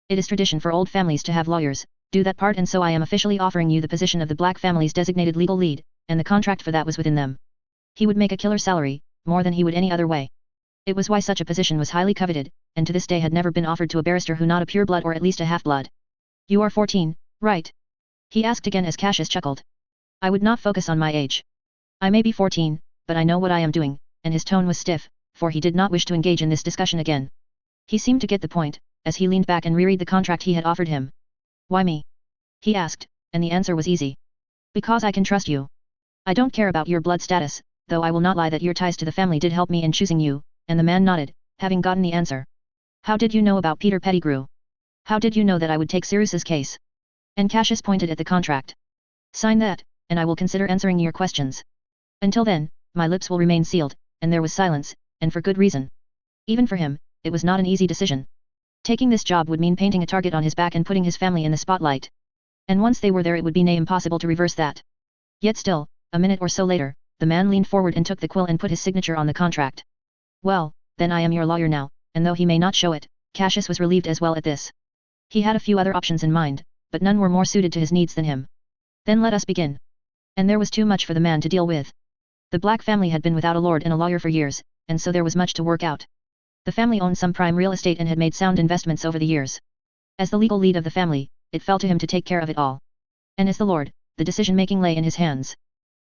It is tradition for old families to have lawyers do that part, and so I am officially offering you the position of the Black family's designated legal lead, and the contract for that was within them. He would make a killer salary, more than he would any other way. It was why such a position was highly coveted, and to this day had never been offered to a barrister who not a pure blood or at least a half-blood. You are 14, right? He asked again as Cassius chuckled. I would not focus on my age. I may be 14, but I know what I am doing, and his tone was stiff, for he did not wish to engage in this discussion again. He seemed to get the point, as he leaned back and reread the contract he had offered him. Why me? He asked, and the answer was easy. Because I can trust you. I don't care about your blood status, though I will not lie that your ties to the family did help me in choosing you, and the man nodded, having gotten the answer. How did you know about Peter Pettigrew? How did you know that I would take Sirius's case? And Cassius pointed at the contract. Sign that, and I will consider answering your questions. Until then, my lips will remain sealed, and there was silence, and for good reason. Even for him, it was not an easy decision. Taking this job would mean painting a target on his back and putting his family in the spotlight. And once they were there, it would be impossible to reverse that. Yet still, a minute or so later, the man leaned forward and took the quill and put his signature on the contract. Well, then I am your lawyer now, and though he may not show it, Cassius was relieved as well at this. He had a few other options in mind, but none were more suited to his needs than him. Then let us begin. And there was too much for the man to deal with. The Black family had been without a lord and a lawyer for years, and so there was much to work out. The family owned some prime real estate and had made sound investments over the years. As the legal lead of the family, it fell to him to take care of it all. And as the lord, the decision-making lay in his hands.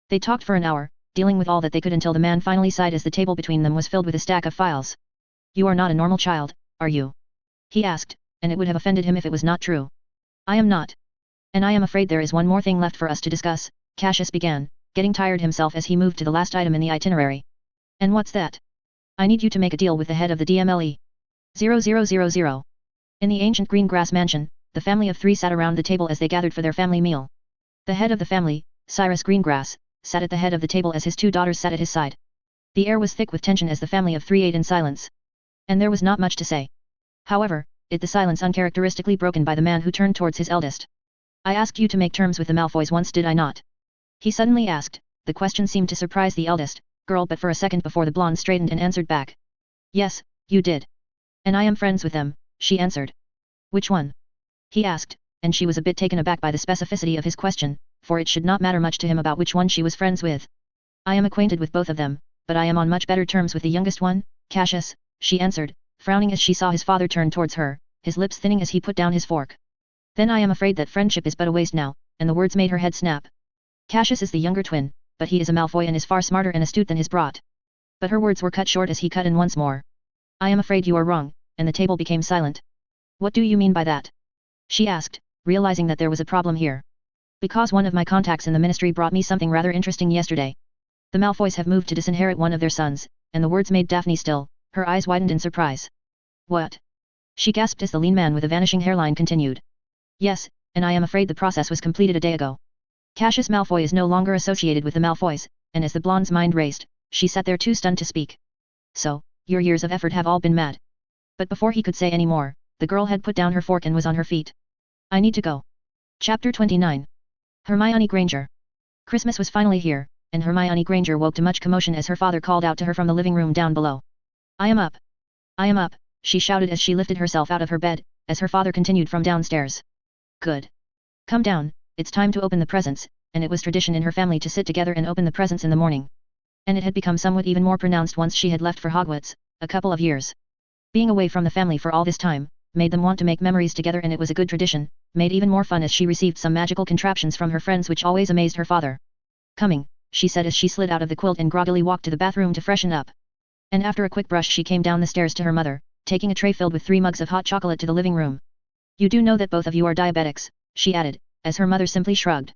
They talked for an hour, dealing with all that they could until the man finally sighed as the table between them was filled with a stack of files. You are not a normal child, are you? He asked, and it would have offended him if it was not true. I am not. And I am afraid there is one more thing left for us to discuss, Cassius began, getting tired himself as he moved to the last item in the itinerary. And what's that? I need you to make a deal with the head of the DMLE. 0000. In the ancient green grass mansion, the family of 3 sat around the table as they gathered for their family meal. The head of the family, Cyrus Greengrass, sat at the head of the table as his 2 daughters sat at his side. The air was thick with tension as the family of 3 ate in silence. And there was not much to say. However, the silence uncharacteristically broken by the man who turned towards his eldest. I asked you to make terms with the Malfoys once, did I not? He suddenly asked. The question seemed to surprise the eldest girl, but for a second before the blonde straightened and answered back. Yes, you did. And I am friends with them, she answered. Which one? He asked, and she was a bit taken aback by the specificity of his question, for it should not matter much to him about which one she was friends with. I am acquainted with both of them, but I am on much better terms with the youngest one, Cassius, she answered, frowning as she saw his father turn towards her, his lips thinning as he put down his fork. Then I am afraid that friendship is but a waste now, and the words made her head snap. Cassius is the younger twin, but he is a Malfoy and is far smarter and astute than his brat. But her words were cut short as he cut in once more. I am afraid you are wrong, and the table became silent. What do you mean by that? She asked, realizing that there was a problem here. Because one of my contacts in the ministry brought me something rather interesting yesterday. The Malfoys have moved to disinherit one of their sons, and the words made Daphne still, her eyes widened in surprise. What? She gasped as the lean man with a vanishing hairline continued. Yes, and I am afraid the process was completed a day ago. Cassius Malfoy is no longer associated with the Malfoys, and as the blonde's mind raced, she sat there too stunned to speak. So, your years of effort have all been mad. But before he could say any more, the girl had put down her fork and was on her feet. I need to go. Chapter 29. Hermione Granger. Christmas was finally here, and Hermione Granger woke to much commotion as her father called out to her from the living room down below. I am up. I am up, she shouted as she lifted herself out of her bed, as her father continued from downstairs. Good. Come down, it's time to open the presents, and it was tradition in her family to sit together and open the presents in the morning. And it had become somewhat even more pronounced once she had left for Hogwarts, a couple of years. Being away from the family for all this time, made them want to make memories together, and it was a good tradition, made even more fun as she received some magical contraptions from her friends which always amazed her father. Coming, she said as she slid out of the quilt and groggily walked to the bathroom to freshen up. And after a quick brush she came down the stairs to her mother, taking a tray filled with 3 mugs of hot chocolate to the living room. You do know that both of you are diabetics, she added, as her mother simply shrugged.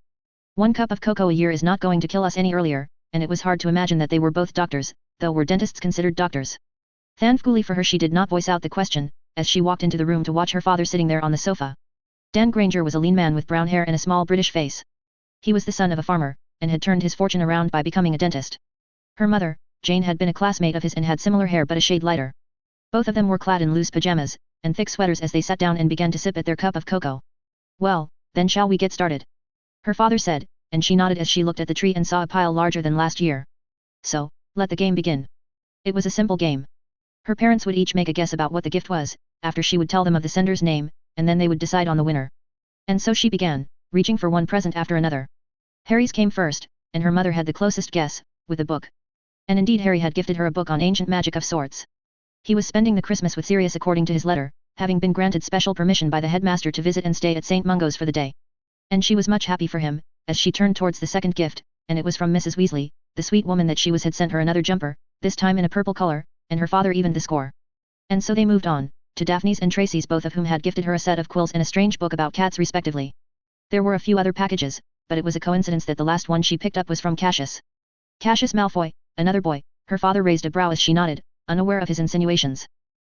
1 cup of cocoa a year is not going to kill us any earlier, and it was hard to imagine that they were both doctors, though were dentists considered doctors? Thankfully for her she did not voice out the question, as she walked into the room to watch her father sitting there on the sofa. Dan Granger was a lean man with brown hair and a small British face. He was the son of a farmer, and had turned his fortune around by becoming a dentist. Her mother, Jane, had been a classmate of his and had similar hair but a shade lighter. Both of them were clad in loose pajamas, and thick sweaters as they sat down and began to sip at their cup of cocoa. Well, then shall we get started? Her father said, and she nodded as she looked at the tree and saw a pile larger than last year. So, let the game begin. It was a simple game. Her parents would each make a guess about what the gift was, after she would tell them of the sender's name, and then they would decide on the winner. And so she began, reaching for one present after another. Harry's came first, and her mother had the closest guess, with a book. And indeed Harry had gifted her a book on ancient magic of sorts. He was spending the Christmas with Sirius according to his letter, having been granted special permission by the headmaster to visit and stay at St. Mungo's for the day. And she was much happy for him, as she turned towards the second gift, and it was from Mrs. Weasley, the sweet woman that she was had sent her another jumper, this time in a purple color, and her father evened the score. And so they moved on, to Daphne's and Tracy's, both of whom had gifted her a set of quills and a strange book about cats respectively. There were a few other packages, but it was a coincidence that the last one she picked up was from Cassius. Cassius Malfoy, another boy, her father raised a brow as she nodded, unaware of his insinuations.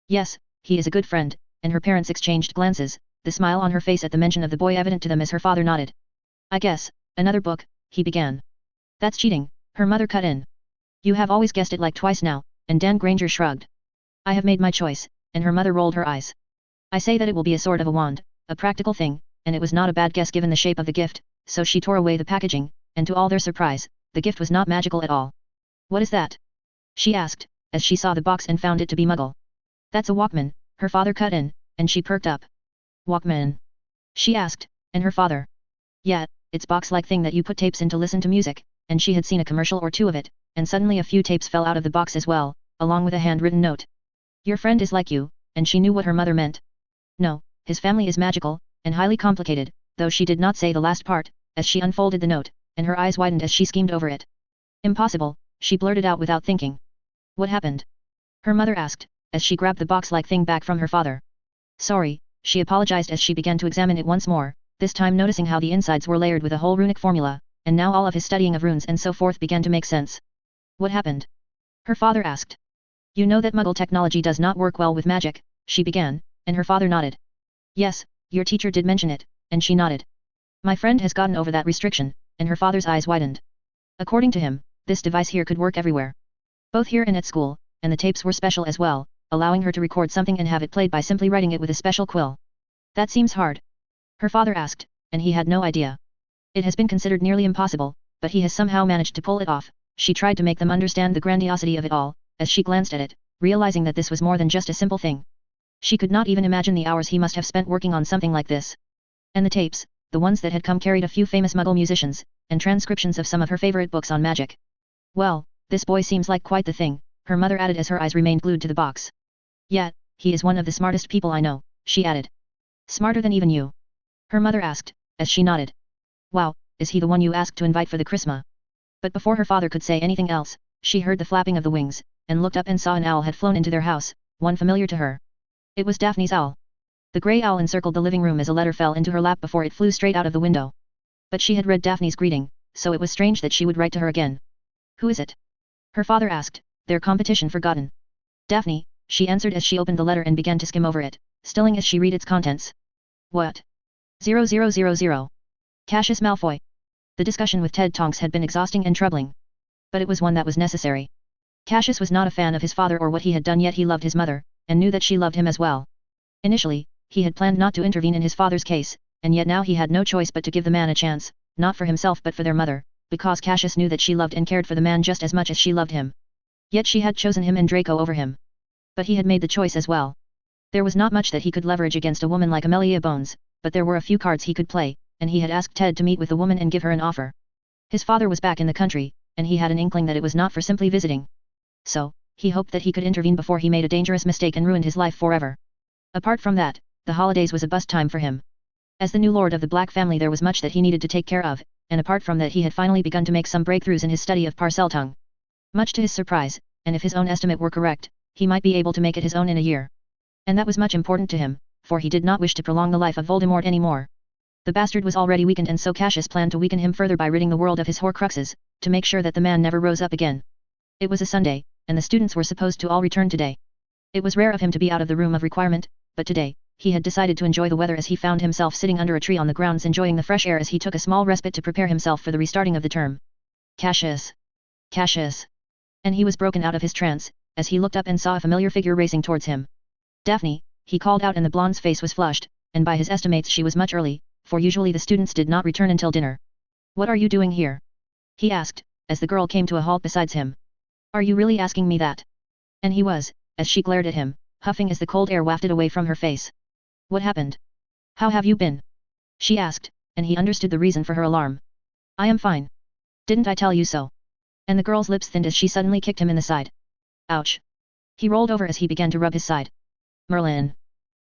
Yes, he is a good friend, and her parents exchanged glances, the smile on her face at the mention of the boy evident to them as her father nodded. I guess, another book, he began. That's cheating, her mother cut in. You have always guessed it like twice now, and Dan Granger shrugged. I have made my choice, and her mother rolled her eyes. I say that it will be a sort of a wand, a practical thing, and it was not a bad guess given the shape of the gift, so she tore away the packaging, and to all their surprise, the gift was not magical at all. What is that? She asked, as she saw the box and found it to be Muggle. That's a Walkman, her father cut in, and she perked up. Walkman? She asked, and her father. Yeah, it's box-like thing that you put tapes in to listen to music, and she had seen a commercial or two of it, and suddenly a few tapes fell out of the box as well, along with a handwritten note. Your friend is like you, and she knew what her mother meant. No, his family is magical, and highly complicated, though she did not say the last part, as she unfolded the note, and her eyes widened as she schemed over it. Impossible, she blurted out without thinking. What happened? Her mother asked, as she grabbed the box-like thing back from her father. Sorry, she apologized as she began to examine it once more, this time noticing how the insides were layered with a whole runic formula, and now all of his studying of runes and so forth began to make sense. What happened? Her father asked. You know that Muggle technology does not work well with magic, she began, and her father nodded. Yes, your teacher did mention it, and she nodded. My friend has gotten over that restriction, and her father's eyes widened. According to him, this device here could work everywhere. Both here and at school, and the tapes were special as well, allowing her to record something and have it played by simply writing it with a special quill. That seems hard. Her father asked, and he had no idea. It has been considered nearly impossible, but he has somehow managed to pull it off. She tried to make them understand the grandiosity of it all, as she glanced at it, realizing that this was more than just a simple thing. She could not even imagine the hours he must have spent working on something like this. And the tapes, the ones that had come carried a few famous Muggle musicians, and transcriptions of some of her favorite books on magic. Well, this boy seems like quite the thing, her mother added as her eyes remained glued to the box. Yeah, he is one of the smartest people I know, she added. Smarter than even you? Her mother asked, as she nodded. Wow, is he the one you asked to invite for the Christmas? But before her father could say anything else, she heard the flapping of the wings, and looked up and saw an owl had flown into their house, one familiar to her. It was Daphne's owl. The grey owl encircled the living room as a letter fell into her lap before it flew straight out of the window. But she had read Daphne's greeting, so it was strange that she would write to her again. Who is it? Her father asked, their competition forgotten. Daphne, she answered as she opened the letter and began to skim over it, stilling as she read its contents. What? 0000. Cassius Malfoy. The discussion with Ted Tonks had been exhausting and troubling. But it was one that was necessary. Cassius was not a fan of his father or what he had done, yet he loved his mother, and knew that she loved him as well. Initially, he had planned not to intervene in his father's case, and yet now he had no choice but to give the man a chance, not for himself but for their mother, because Cassius knew that she loved and cared for the man just as much as she loved him. Yet she had chosen him and Draco over him. But he had made the choice as well. There was not much that he could leverage against a woman like Amelia Bones, but there were a few cards he could play, and he had asked Ted to meet with the woman and give her an offer. His father was back in the country, and he had an inkling that it was not for simply visiting. So, he hoped that he could intervene before he made a dangerous mistake and ruined his life forever. Apart from that, the holidays was a bust time for him. As the new lord of the Black family, there was much that he needed to take care of, and apart from that, he had finally begun to make some breakthroughs in his study of Parseltongue. Much to his surprise, and if his own estimate were correct, he might be able to make it his own in a year. And that was much important to him, for he did not wish to prolong the life of Voldemort anymore. The bastard was already weakened, and so Cassius planned to weaken him further by ridding the world of his Horcruxes, to make sure that the man never rose up again. It was a Sunday, and the students were supposed to all return today. It was rare of him to be out of the room of requirement, but today, he had decided to enjoy the weather as he found himself sitting under a tree on the grounds enjoying the fresh air as he took a small respite to prepare himself for the restarting of the term. Cassius! Cassius! And he was broken out of his trance, as he looked up and saw a familiar figure racing towards him. Daphne, he called out, and the blonde's face was flushed, and by his estimates she was much early, for usually the students did not return until dinner. What are you doing here? He asked, as the girl came to a halt beside him. Are you really asking me that? And he was, as she glared at him, huffing as the cold air wafted away from her face. What happened? How have you been? She asked, and he understood the reason for her alarm. I am fine. Didn't I tell you so? And the girl's lips thinned as she suddenly kicked him in the side. Ouch. He rolled over as he began to rub his side. Merlin.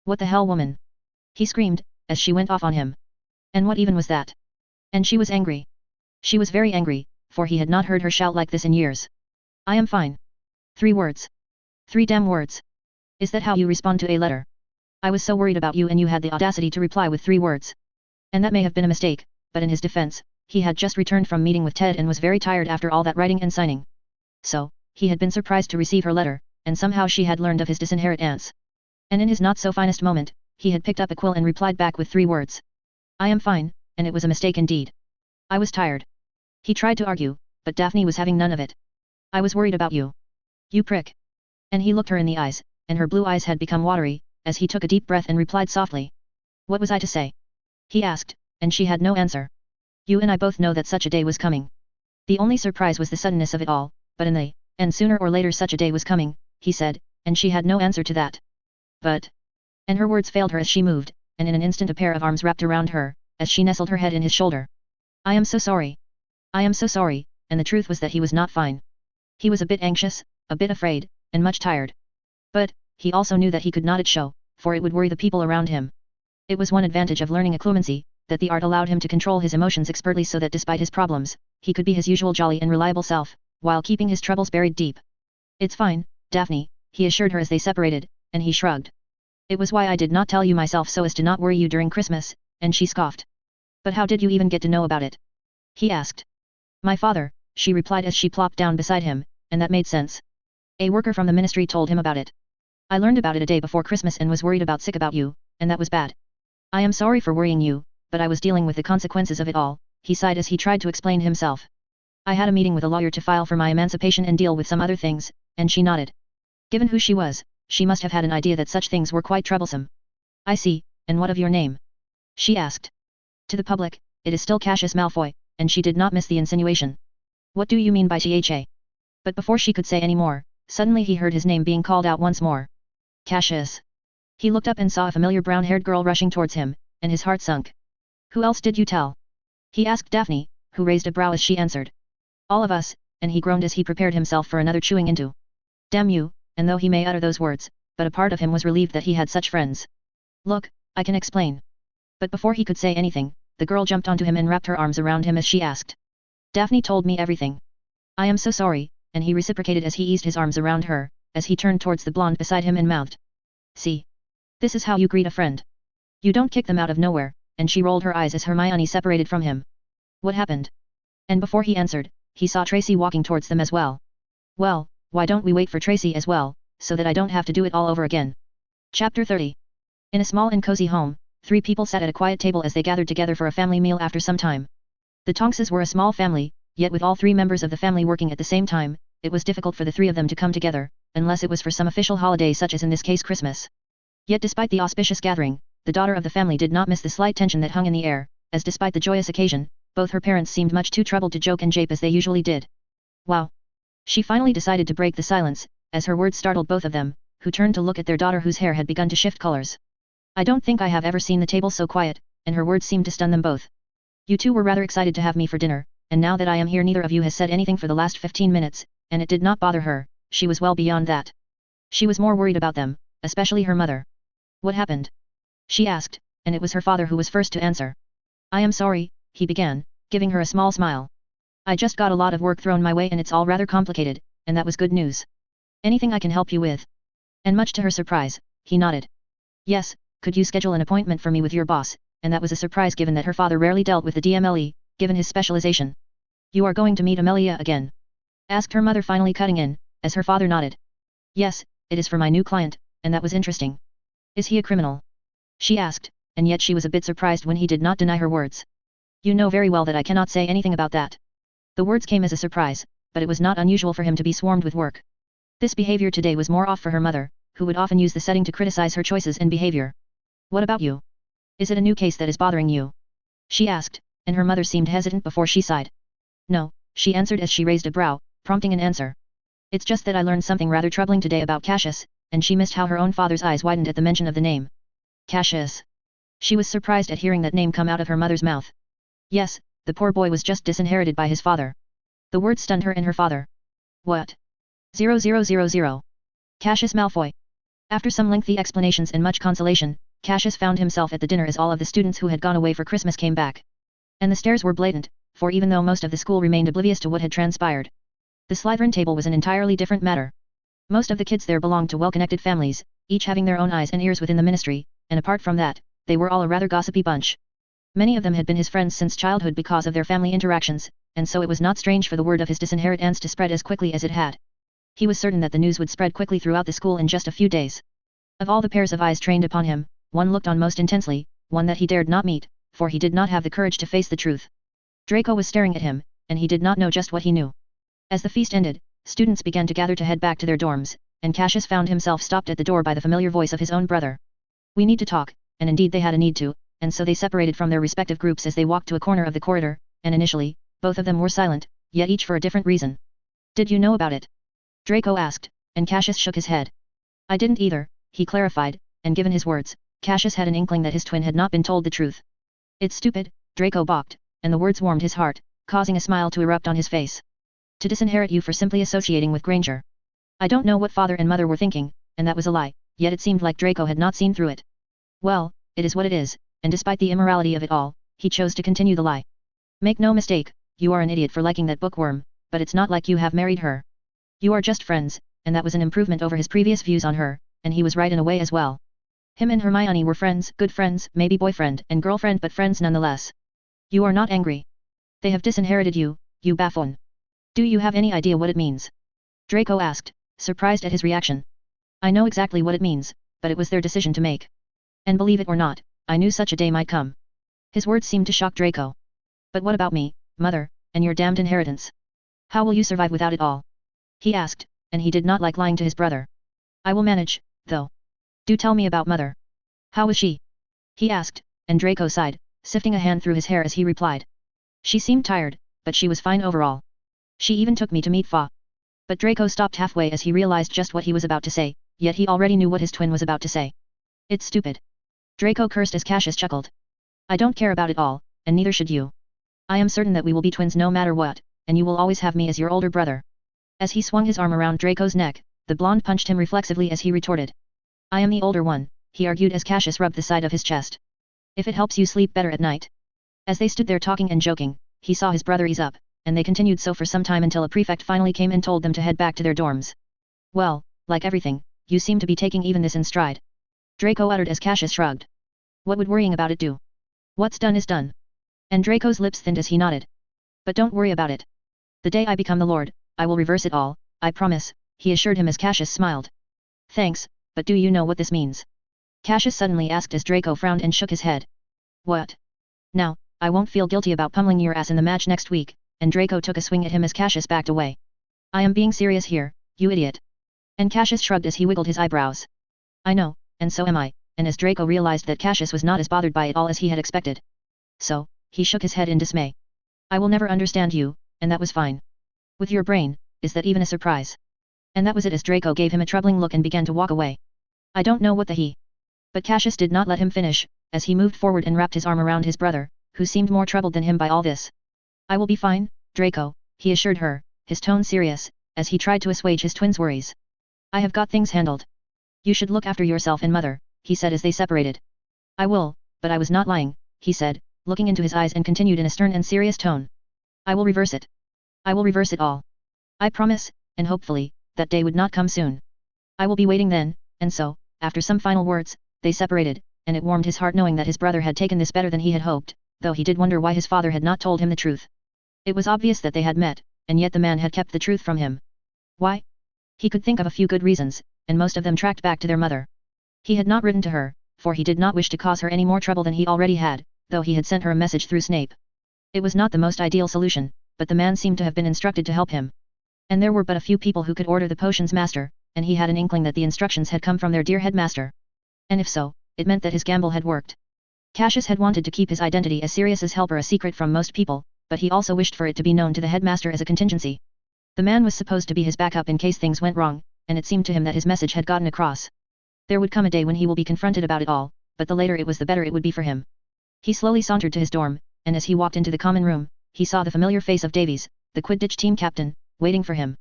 What the hell, woman? He screamed, as she went off on him. And what even was that? And she was angry. She was very angry, for he had not heard her shout like this in years. I am fine. 3 words. 3 damn words. Is that how you respond to a letter? I was so worried about you, and you had the audacity to reply with 3 words. And that may have been a mistake, but in his defense, he had just returned from meeting with Ted and was very tired after all that writing and signing. So, he had been surprised to receive her letter, and somehow she had learned of his disinherit aunts. And in his not-so-finest moment, he had picked up a quill and replied back with 3 words. I am fine, and it was a mistake indeed. I was tired. He tried to argue, but Daphne was having none of it. I was worried about you. You prick. And he looked her in the eyes, and her blue eyes had become watery, as he took a deep breath and replied softly. What was I to say? He asked, and she had no answer. You and I both know that such a day was coming. The only surprise was the suddenness of it all, but and sooner or later such a day was coming, he said, and she had no answer to that. But... And her words failed her as she moved, and in an instant a pair of arms wrapped around her, as she nestled her head in his shoulder. I am so sorry. I am so sorry, and the truth was that he was not fine. He was a bit anxious, a bit afraid, and much tired. But, he also knew that he could not show, for it would worry the people around him. It was one advantage of learning occlumency, that the art allowed him to control his emotions expertly so that despite his problems, he could be his usual jolly and reliable self, while keeping his troubles buried deep. It's fine, Daphne, he assured her as they separated, and he shrugged. It was why I did not tell you myself so as to not worry you during Christmas, and she scoffed. But how did you even get to know about it? He asked. My father, she replied as she plopped down beside him, and that made sense. A worker from the ministry told him about it. I learned about it a day before Christmas and was worried sick about you, and that was bad. I am sorry for worrying you, but I was dealing with the consequences of it all, he sighed as he tried to explain himself. I had a meeting with a lawyer to file for my emancipation and deal with some other things, and she nodded. Given who she was, she must have had an idea that such things were quite troublesome. I see, and what of your name? She asked. To the public, it is still Cassius Malfoy, and she did not miss the insinuation. What do you mean by THA? But before she could say any more, suddenly he heard his name being called out once more. Cassius. He looked up and saw a familiar brown-haired girl rushing towards him, and his heart sunk. Who else did you tell? He asked Daphne, who raised a brow as she answered. All of us, and he groaned as he prepared himself for another chewing into. Damn you, and though he may utter those words, but a part of him was relieved that he had such friends. Look, I can explain. But before he could say anything, the girl jumped onto him and wrapped her arms around him as she asked. Daphne told me everything. I am so sorry, and he reciprocated as he eased his arms around her, as he turned towards the blonde beside him and mouthed. See. This is how you greet a friend. You don't kick them out of nowhere, and she rolled her eyes as Hermione separated from him. What happened? And before he answered, he saw Tracy walking towards them as well. Well, why don't we wait for Tracy as well, so that I don't have to do it all over again? Chapter 30. In a small and cozy home, 3 people sat at a quiet table as they gathered together for a family meal after some time. The Tonkses were a small family, yet with all 3 members of the family working at the same time, it was difficult for the three of them to come together, unless it was for some official holiday such as in this case Christmas. Yet despite the auspicious gathering, the daughter of the family did not miss the slight tension that hung in the air, as despite the joyous occasion, both her parents seemed much too troubled to joke and jape as they usually did. Wow! She finally decided to break the silence, as her words startled both of them, who turned to look at their daughter whose hair had begun to shift colors. I don't think I have ever seen the table so quiet, and her words seemed to stun them both. You two were rather excited to have me for dinner, and now that I am here neither of you has said anything for the last 15 minutes, and it did not bother her, she was well beyond that. She was more worried about them, especially her mother. What happened? She asked, and it was her father who was first to answer. I am sorry, he began, giving her a small smile. I just got a lot of work thrown my way and it's all rather complicated, and that was good news. Anything I can help you with? And much to her surprise, he nodded. Yes, could you schedule an appointment for me with your boss, and that was a surprise given that her father rarely dealt with the DMLE, given his specialization. You are going to meet Amelia again? Asked her mother finally cutting in, as her father nodded. Yes, it is for my new client, and that was interesting. Is he a criminal? She asked, and yet she was a bit surprised when he did not deny her words. You know very well that I cannot say anything about that. The words came as a surprise, but it was not unusual for him to be swarmed with work. This behavior today was more off for her mother, who would often use the setting to criticize her choices and behavior. What about you? Is it a new case that is bothering you? She asked, and her mother seemed hesitant before she sighed. No, she answered as she raised a brow, prompting an answer. It's just that I learned something rather troubling today about Cassius, and she missed how her own father's eyes widened at the mention of the name. Cassius. She was surprised at hearing that name come out of her mother's mouth. Yes, the poor boy was just disinherited by his father. The word stunned her and her father. What? 0000. Cassius Malfoy. After some lengthy explanations and much consolation, Cassius found himself at the dinner as all of the students who had gone away for Christmas came back. And the stares were blatant, for even though most of the school remained oblivious to what had transpired, the Slytherin table was an entirely different matter. Most of the kids there belonged to well-connected families, each having their own eyes and ears within the ministry, and apart from that, they were all a rather gossipy bunch. Many of them had been his friends since childhood because of their family interactions, and so it was not strange for the word of his disinheritance to spread as quickly as it had. He was certain that the news would spread quickly throughout the school in just a few days. Of all the pairs of eyes trained upon him, one looked on most intensely, one that he dared not meet, for he did not have the courage to face the truth. Draco was staring at him, and he did not know just what he knew. As the feast ended, students began to gather to head back to their dorms, and Cassius found himself stopped at the door by the familiar voice of his own brother. We need to talk, and indeed they had a need to, and so they separated from their respective groups as they walked to a corner of the corridor, and initially, both of them were silent, yet each for a different reason. Did you know about it? Draco asked, and Cassius shook his head. I didn't either, he clarified, and given his words, Cassius had an inkling that his twin had not been told the truth. It's stupid, Draco balked, and the words warmed his heart, causing a smile to erupt on his face. To disinherit you for simply associating with Granger. I don't know what father and mother were thinking, and that was a lie, yet it seemed like Draco had not seen through it. Well, it is what it is, and despite the immorality of it all, he chose to continue the lie. Make no mistake, you are an idiot for liking that bookworm, but it's not like you have married her. You are just friends, and that was an improvement over his previous views on her, and he was right in a way as well. Him and Hermione were friends, good friends, maybe boyfriend and girlfriend but friends nonetheless. You are not angry. They have disinherited you, you buffoon. Do you have any idea what it means? Draco asked, surprised at his reaction. I know exactly what it means, but it was their decision to make. And believe it or not, I knew such a day might come. His words seemed to shock Draco. But what about me, mother, and your damned inheritance? How will you survive without it all? He asked, and he did not like lying to his brother. I will manage, though. Do tell me about mother. How was she? He asked, and Draco sighed, sifting a hand through his hair as he replied. She seemed tired, but she was fine overall. She even took me to meet Fa. But Draco stopped halfway as he realized just what he was about to say, yet he already knew what his twin was about to say. It's stupid. Draco cursed as Cassius chuckled. I don't care about it all, and neither should you. I am certain that we will be twins no matter what, and you will always have me as your older brother. As he swung his arm around Draco's neck, the blonde punched him reflexively as he retorted. I am the older one, he argued as Cassius rubbed the side of his chest. If it helps you sleep better at night. As they stood there talking and joking, he saw his brother ease up, and they continued so for some time until a prefect finally came and told them to head back to their dorms. Well, like everything, you seem to be taking even this in stride. Draco uttered as Cassius shrugged. What would worrying about it do? What's done is done. And Draco's lips thinned as he nodded. But don't worry about it. The day I become the Lord, I will reverse it all, I promise, he assured him as Cassius smiled. Thanks, but do you know what this means? Cassius suddenly asked as Draco frowned and shook his head. What? Now, I won't feel guilty about pummeling your ass in the match next week, and Draco took a swing at him as Cassius backed away. I am being serious here, you idiot. And Cassius shrugged as he wiggled his eyebrows. I know, and so am I, and as Draco realized that Cassius was not as bothered by it all as he had expected. So, he shook his head in dismay. I will never understand you, and that was fine. With your brain, is that even a surprise? And that was it as Draco gave him a troubling look and began to walk away. I don't know what the he. But Cassius did not let him finish, as he moved forward and wrapped his arm around his brother, who seemed more troubled than him by all this. I will be fine, Draco, he assured her, his tone serious, as he tried to assuage his twin's worries. I have got things handled. You should look after yourself and mother, he said as they separated. I will, but I was not lying, he said, looking into his eyes and continued in a stern and serious tone. I will reverse it. I will reverse it all. I promise, and hopefully, that day would not come soon. I will be waiting then, and so, after some final words, they separated, and it warmed his heart knowing that his brother had taken this better than he had hoped, though he did wonder why his father had not told him the truth. It was obvious that they had met, and yet the man had kept the truth from him. Why? He could think of a few good reasons, and most of them tracked back to their mother. He had not written to her, for he did not wish to cause her any more trouble than he already had, though he had sent her a message through Snape. It was not the most ideal solution, but the man seemed to have been instructed to help him. And there were but a few people who could order the potions master, and he had an inkling that the instructions had come from their dear headmaster. And if so, it meant that his gamble had worked. Cassius had wanted to keep his identity as Sirius's helper a secret from most people, but he also wished for it to be known to the headmaster as a contingency. The man was supposed to be his backup in case things went wrong, and it seemed to him that his message had gotten across. There would come a day when he will be confronted about it all, but the later it was the better it would be for him. He slowly sauntered to his dorm, and as he walked into the common room, he saw the familiar face of Davies, the Quidditch team captain, waiting for him.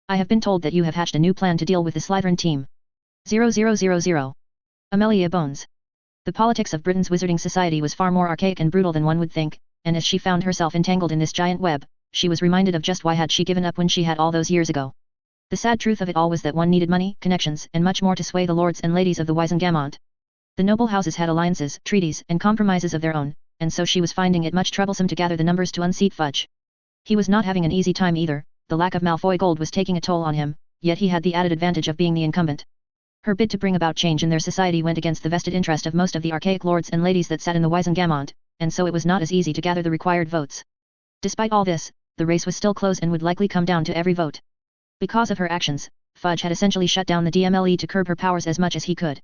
I have been told that you have hatched a new plan to deal with the Slytherin team. 0000. Amelia Bones. The politics of Britain's wizarding society was far more archaic and brutal than one would think, and as she found herself entangled in this giant web, she was reminded of just why had she given up when she had all those years ago. The sad truth of it all was that one needed money, connections, and much more to sway the lords and ladies of the Wisengamot. The noble houses had alliances, treaties, and compromises of their own, and so she was finding it much troublesome to gather the numbers to unseat Fudge. He was not having an easy time either. The lack of Malfoy gold was taking a toll on him, yet he had the added advantage of being the incumbent. Her bid to bring about change in their society went against the vested interest of most of the archaic lords and ladies that sat in the Wisengamot, and so it was not as easy to gather the required votes. Despite all this, the race was still close and would likely come down to every vote. Because of her actions, Fudge had essentially shut down the DMLE to curb her powers as much as he could.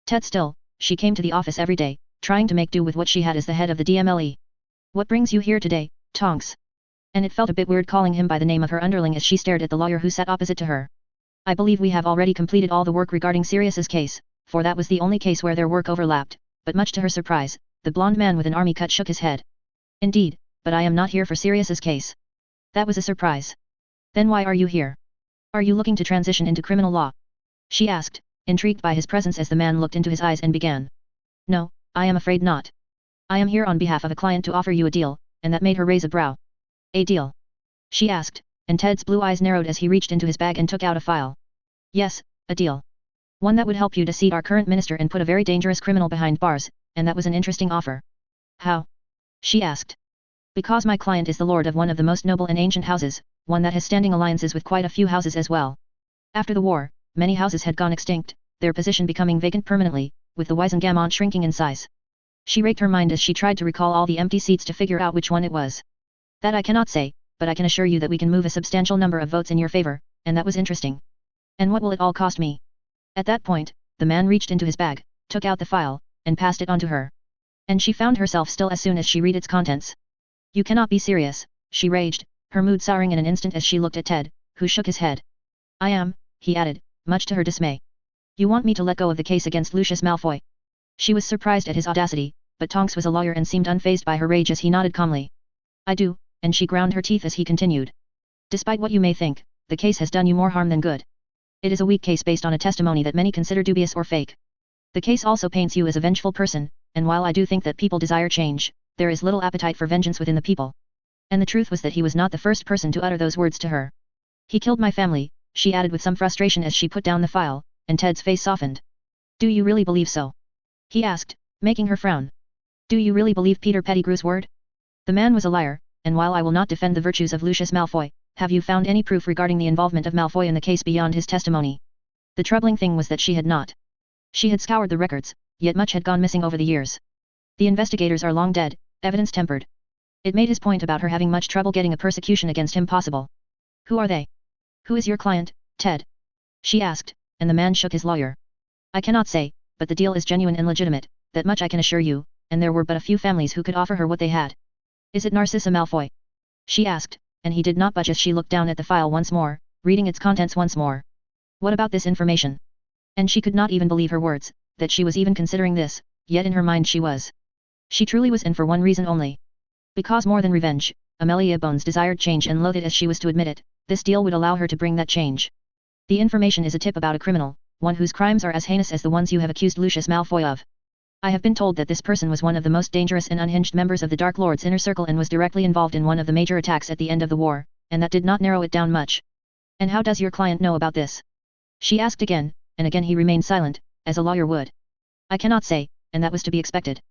Ted still, she came to the office every day, trying to make do with what she had as the head of the DMLE. What brings you here today, Tonks? And it felt a bit weird calling him by the name of her underling as she stared at the lawyer who sat opposite to her. I believe we have already completed all the work regarding Sirius's case, for that was the only case where their work overlapped, but much to her surprise, the blonde man with an army cut shook his head. Indeed, but I am not here for Sirius's case. That was a surprise. Then why are you here? Are you looking to transition into criminal law? She asked, intrigued by his presence as the man looked into his eyes and began. No, I am afraid not. I am here on behalf of a client to offer you a deal, and that made her raise a brow. A deal? She asked, and Ted's blue eyes narrowed as he reached into his bag and took out a file. Yes, a deal. One that would help you defeat our current minister and put a very dangerous criminal behind bars, and that was an interesting offer. How? She asked. Because my client is the lord of one of the most noble and ancient houses, one that has standing alliances with quite a few houses as well. After the war, many houses had gone extinct, their position becoming vacant permanently, with the Wisengamot shrinking in size. She raked her mind as she tried to recall all the empty seats to figure out which one it was. That I cannot say, but I can assure you that we can move a substantial number of votes in your favor, and that was interesting. And what will it all cost me? At that point, the man reached into his bag, took out the file, and passed it on to her. And she found herself still as soon as she read its contents. You cannot be serious, she raged, her mood souring in an instant as she looked at Ted, who shook his head. I am, he added, much to her dismay. You want me to let go of the case against Lucius Malfoy? She was surprised at his audacity, but Tonks was a lawyer and seemed unfazed by her rage as he nodded calmly. I do, and she ground her teeth as he continued. Despite what you may think, the case has done you more harm than good. It is a weak case based on a testimony that many consider dubious or fake. The case also paints you as a vengeful person, and while I do think that people desire change, there is little appetite for vengeance within the people. And the truth was that he was not the first person to utter those words to her. He killed my family, she added with some frustration as she put down the file, and Ted's face softened. Do you really believe so? He asked, making her frown. Do you really believe Peter Pettigrew's word? The man was a liar, and while I will not defend the virtues of Lucius Malfoy, have you found any proof regarding the involvement of Malfoy in the case beyond his testimony? The troubling thing was that she had not. She had scoured the records, yet much had gone missing over the years. The investigators are long dead, evidence tempered. It made his point about her having much trouble getting a persecution against him possible. Who are they? Who is your client, Ted? She asked, and the man shook his lawyer. I cannot say, but the deal is genuine and legitimate, that much I can assure you, and there were but a few families who could offer her what they had. Is it Narcissa Malfoy? She asked, and he did not budge as she looked down at the file once more, reading its contents once more. What about this information? And she could not even believe her words, that she was even considering this, yet in her mind she was. She truly was in for one reason only. Because more than revenge, Amelia Bones desired change and loathed it as she was to admit it, this deal would allow her to bring that change. The information is a tip about a criminal, one whose crimes are as heinous as the ones you have accused Lucius Malfoy of. I have been told that this person was one of the most dangerous and unhinged members of the Dark Lord's inner circle and was directly involved in one of the major attacks at the end of the war, and that did not narrow it down much. And how does your client know about this? She asked again, and again he remained silent, as a lawyer would. I cannot say, and that was to be expected.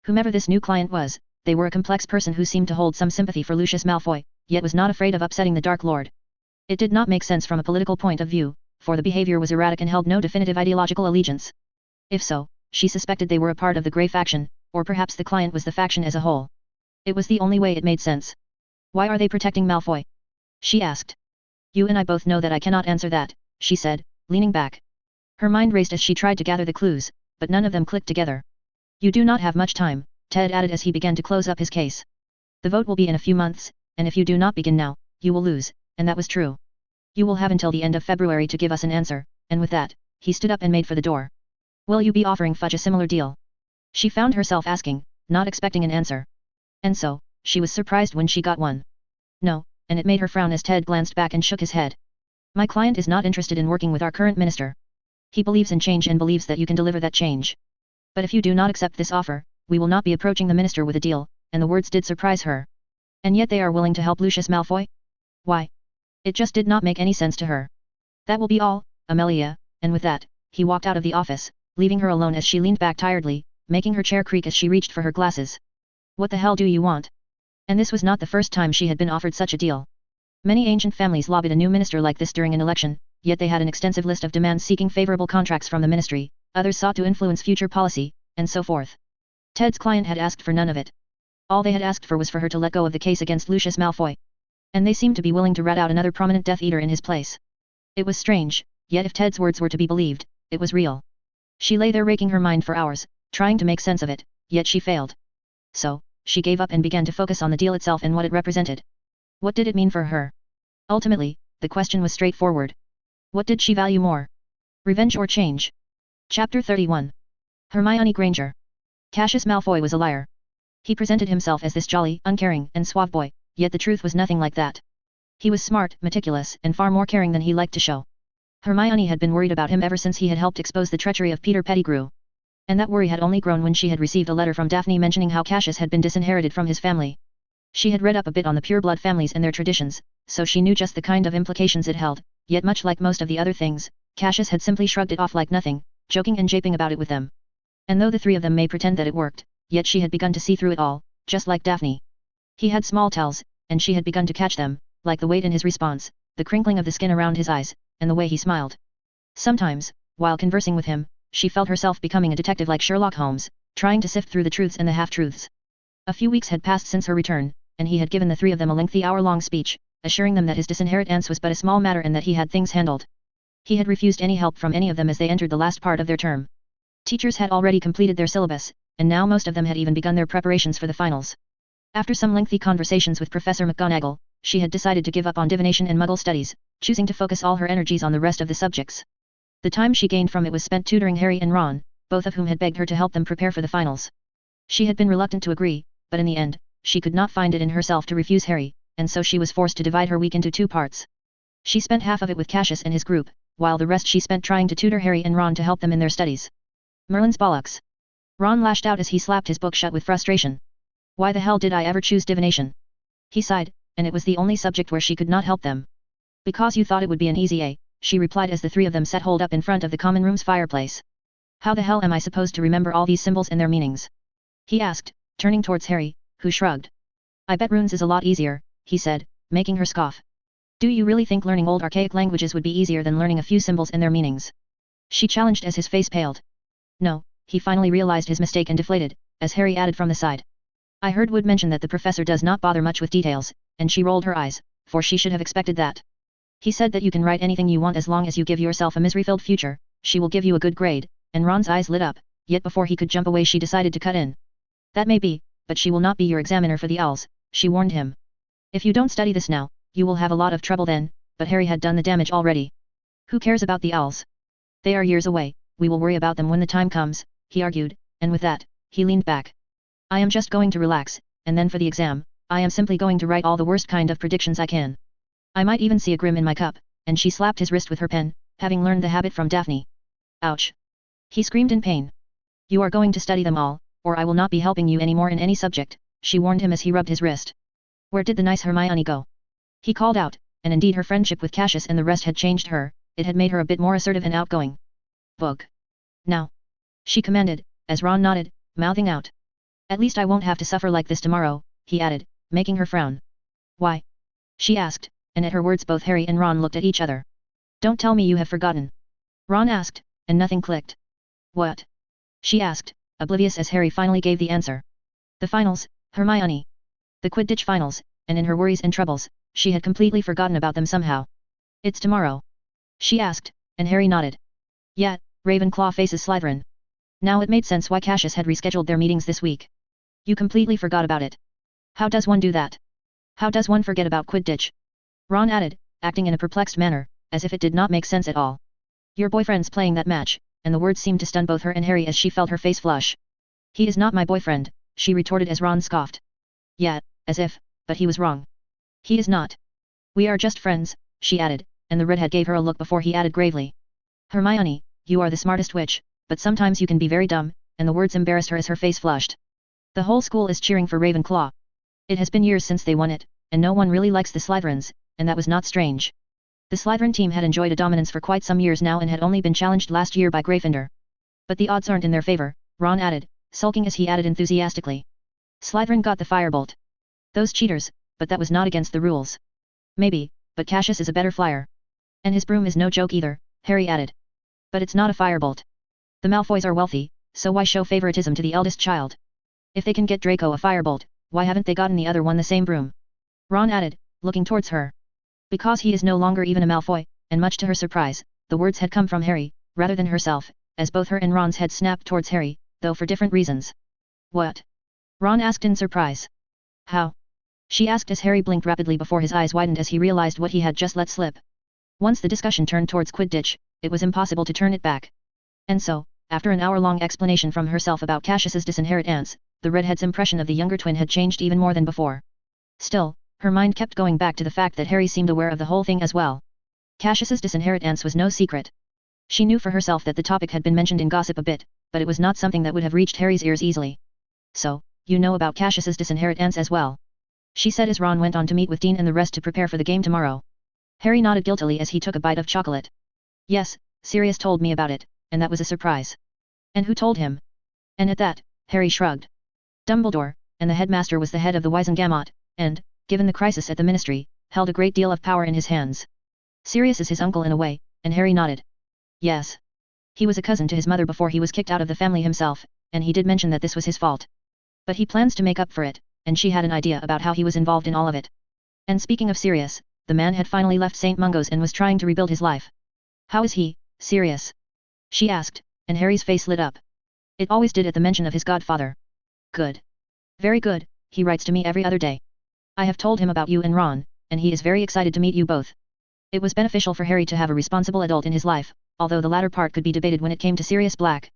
Whomever this new client was, they were a complex person who seemed to hold some sympathy for Lucius Malfoy, yet was not afraid of upsetting the Dark Lord. It did not make sense from a political point of view, for the behavior was erratic and held no definitive ideological allegiance. If so, she suspected they were a part of the Grey faction, or perhaps the client was the faction as a whole. It was the only way it made sense. Why are they protecting Malfoy? She asked. You and I both know that I cannot answer that, she said, leaning back. Her mind raced as she tried to gather the clues, but none of them clicked together. You do not have much time, Ted added as he began to close up his case. The vote will be in a few months, and if you do not begin now, you will lose, and that was true. You will have until the end of February to give us an answer, and with that, he stood up and made for the door. Will you be offering Fudge a similar deal? She found herself asking, not expecting an answer. And so, she was surprised when she got one. No, and it made her frown as Ted glanced back and shook his head. My client is not interested in working with our current minister. He believes in change and believes that you can deliver that change. But if you do not accept this offer, we will not be approaching the minister with a deal, and the words did surprise her. And yet they are willing to help Lucius Malfoy? Why? It just did not make any sense to her. That will be all, Amelia, and with that, he walked out of the office, leaving her alone as she leaned back tiredly, making her chair creak as she reached for her glasses. What the hell do you want? And this was not the first time she had been offered such a deal. Many ancient families lobbied a new minister like this during an election, yet they had an extensive list of demands seeking favorable contracts from the ministry, others sought to influence future policy, and so forth. Ted's client had asked for none of it. All they had asked for was for her to let go of the case against Lucius Malfoy. And they seemed to be willing to rat out another prominent Death Eater in his place. It was strange, yet if Ted's words were to be believed, it was real. She lay there raking her mind for hours, trying to make sense of it, yet she failed. So, she gave up and began to focus on the deal itself and what it represented. What did it mean for her? Ultimately, the question was straightforward. What did she value more? Revenge or change? Chapter 31. Hermione Granger. Cassius Malfoy was a liar. He presented himself as this jolly, uncaring, and suave boy, yet the truth was nothing like that. He was smart, meticulous, and far more caring than he liked to show. Hermione had been worried about him ever since he had helped expose the treachery of Peter Pettigrew. And that worry had only grown when she had received a letter from Daphne mentioning how Cassius had been disinherited from his family. She had read up a bit on the pure-blood families and their traditions, so she knew just the kind of implications it held, yet much like most of the other things, Cassius had simply shrugged it off like nothing, joking and japing about it with them. And though the three of them may pretend that it worked, yet she had begun to see through it all, just like Daphne. He had small tells, and she had begun to catch them, like the weight in his response, the crinkling of the skin around his eyes, and the way he smiled. Sometimes, while conversing with him, she felt herself becoming a detective like Sherlock Holmes, trying to sift through the truths and the half-truths. A few weeks had passed since her return, and he had given the three of them a lengthy hour-long speech, assuring them that his disinheritance was but a small matter and that he had things handled. He had refused any help from any of them as they entered the last part of their term. Teachers had already completed their syllabus, and now most of them had even begun their preparations for the finals. After some lengthy conversations with Professor McGonagall, she had decided to give up on divination and Muggle studies, choosing to focus all her energies on the rest of the subjects. The time she gained from it was spent tutoring Harry and Ron, both of whom had begged her to help them prepare for the finals. She had been reluctant to agree, but in the end, she could not find it in herself to refuse Harry, and so she was forced to divide her week into two parts. She spent half of it with Cassius and his group, while the rest she spent trying to tutor Harry and Ron to help them in their studies. Merlin's bollocks. Ron lashed out as he slapped his book shut with frustration. Why the hell did I ever choose divination? He sighed, and it was the only subject where she could not help them. Because you thought it would be an easy A, she replied as the three of them sat holed up in front of the common room's fireplace. How the hell am I supposed to remember all these symbols and their meanings? He asked, turning towards Harry, who shrugged. I bet runes is a lot easier, he said, making her scoff. Do you really think learning old archaic languages would be easier than learning a few symbols and their meanings? She challenged as his face paled. No, he finally realized his mistake and deflated, as Harry added from the side. I heard Wood mention that the professor does not bother much with details, and she rolled her eyes, for she should have expected that. He said that you can write anything you want as long as you give yourself a misery-filled future, she will give you a good grade, and Ron's eyes lit up, yet before he could jump away she decided to cut in. That may be, but she will not be your examiner for the owls, she warned him. If you don't study this now, you will have a lot of trouble then, but Harry had done the damage already. Who cares about the owls? They are years away, we will worry about them when the time comes, he argued, and with that, he leaned back. I am just going to relax, and then for the exam, I am simply going to write all the worst kind of predictions I can. I might even see a grim in my cup, and she slapped his wrist with her pen, having learned the habit from Daphne. Ouch! He screamed in pain. You are going to study them all, or I will not be helping you anymore in any subject, she warned him as he rubbed his wrist. Where did the nice Hermione go? He called out, and indeed her friendship with Cassius and the rest had changed her, it had made her a bit more assertive and outgoing. Book. Now. She commanded, as Ron nodded, mouthing out. At least I won't have to suffer like this tomorrow, he added, making her frown. Why? She asked, and at her words both Harry and Ron looked at each other. Don't tell me you have forgotten. Ron asked, and nothing clicked. What? She asked, oblivious as Harry finally gave the answer. The finals, Hermione. The Quidditch finals, and in her worries and troubles, she had completely forgotten about them somehow. It's tomorrow. She asked, and Harry nodded. Yeah, Ravenclaw faces Slytherin. Now it made sense why Cassius had rescheduled their meetings this week. You completely forgot about it. How does one do that? How does one forget about Quidditch? Ron added, acting in a perplexed manner, as if it did not make sense at all. Your boyfriend's playing that match, and the words seemed to stun both her and Harry as she felt her face flush. He is not my boyfriend, she retorted as Ron scoffed. Yeah, as if, but he was wrong. He is not. We are just friends, she added, and the redhead gave her a look before he added gravely. Hermione, you are the smartest witch, but sometimes you can be very dumb, and the words embarrassed her as her face flushed. The whole school is cheering for Ravenclaw. It has been years since they won it, and no one really likes the Slytherins, and that was not strange. The Slytherin team had enjoyed a dominance for quite some years now and had only been challenged last year by Gryffindor. But the odds aren't in their favor, Ron added, sulking as he added enthusiastically. Slytherin got the firebolt. Those cheaters, but that was not against the rules. Maybe, but Cassius is a better flyer. And his broom is no joke either, Harry added. But it's not a firebolt. The Malfoys are wealthy, so why show favoritism to the eldest child? If they can get Draco a firebolt, why haven't they gotten the other one the same broom? Ron added, looking towards her. Because he is no longer even a Malfoy, and much to her surprise, the words had come from Harry, rather than herself, as both her and Ron's heads snapped towards Harry, though for different reasons. What? Ron asked in surprise. How? She asked as Harry blinked rapidly before his eyes widened as he realized what he had just let slip. Once the discussion turned towards Quidditch, it was impossible to turn it back. And so, after an hour-long explanation from herself about Cassius's disinherited aunts, the redhead's impression of the younger twin had changed even more than before. Still, her mind kept going back to the fact that Harry seemed aware of the whole thing as well. Cassius's disinherited aunts was no secret. She knew for herself that the topic had been mentioned in gossip a bit, but it was not something that would have reached Harry's ears easily. So, you know about Cassius's disinherited aunts as well? She said as Ron went on to meet with Dean and the rest to prepare for the game tomorrow. Harry nodded guiltily as he took a bite of chocolate. Yes, Sirius told me about it, and that was a surprise. And who told him? And at that, Harry shrugged. Dumbledore, and the headmaster was the head of the Wisengamot, and, given the crisis at the ministry, held a great deal of power in his hands. Sirius is his uncle in a way, and Harry nodded. Yes. He was a cousin to his mother before he was kicked out of the family himself, and he did mention that this was his fault. But he plans to make up for it, and she had an idea about how he was involved in all of it. And speaking of Sirius, the man had finally left St. Mungo's and was trying to rebuild his life. How is he, Sirius? She asked, and Harry's face lit up. It always did at the mention of his godfather. Good. Very good, he writes to me every other day. I have told him about you and Ron, and he is very excited to meet you both. It was beneficial for Harry to have a responsible adult in his life, although the latter part could be debated when it came to Sirius Black.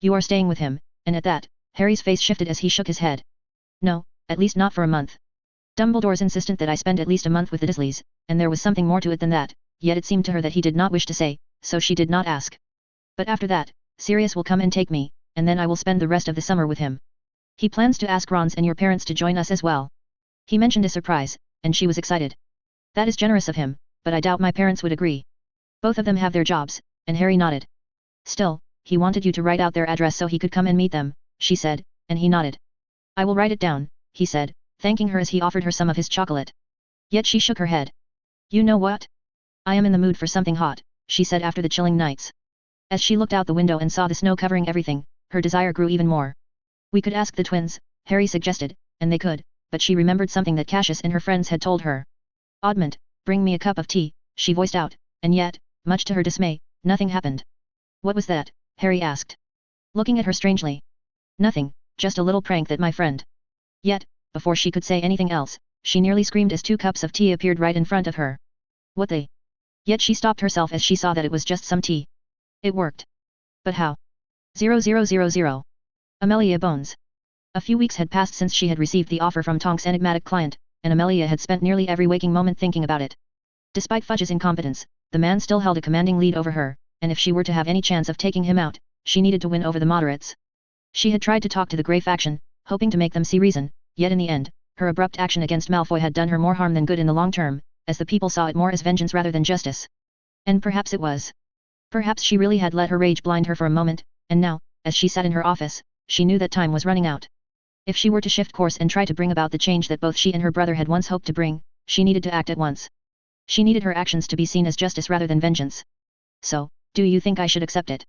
You are staying with him, and at that, Harry's face shifted as he shook his head. No, at least not for a month. Dumbledore's insistent that I spend at least a month with the Dursleys, and there was something more to it than that, yet it seemed to her that he did not wish to say, so she did not ask. But after that, Sirius will come and take me, and then I will spend the rest of the summer with him. He plans to ask Ron's and your parents to join us as well. He mentioned a surprise, and she was excited. That is generous of him, but I doubt my parents would agree. Both of them have their jobs, and Harry nodded. Still, he wanted you to write out their address so he could come and meet them, she said, and he nodded. I will write it down, he said, thanking her as he offered her some of his chocolate. Yet she shook her head. You know what? I am in the mood for something hot, she said after the chilling nights. As she looked out the window and saw the snow covering everything, her desire grew even more. We could ask the twins, Harry suggested, and they could, but she remembered something that Cassius and her friends had told her. Oddment, bring me a cup of tea, she voiced out, and yet, much to her dismay, nothing happened. What was that? Harry asked, looking at her strangely. Nothing, just a little prank that my friend. Yet, before she could say anything else, she nearly screamed as 2 cups of tea appeared right in front of her. What the? Yet she stopped herself as she saw that it was just some tea. It worked. But how? 0000. Amelia Bones. A few weeks had passed since she had received the offer from Tonk's enigmatic client, and Amelia had spent nearly every waking moment thinking about it. Despite Fudge's incompetence, the man still held a commanding lead over her, and if she were to have any chance of taking him out, she needed to win over the moderates. She had tried to talk to the Grey faction, hoping to make them see reason, yet in the end, her abrupt action against Malfoy had done her more harm than good in the long term, as the people saw it more as vengeance rather than justice. And perhaps it was. Perhaps she really had let her rage blind her for a moment, and now, as she sat in her office, she knew that time was running out. If she were to shift course and try to bring about the change that both she and her brother had once hoped to bring, she needed to act at once. She needed her actions to be seen as justice rather than vengeance. So, do you think I should accept it?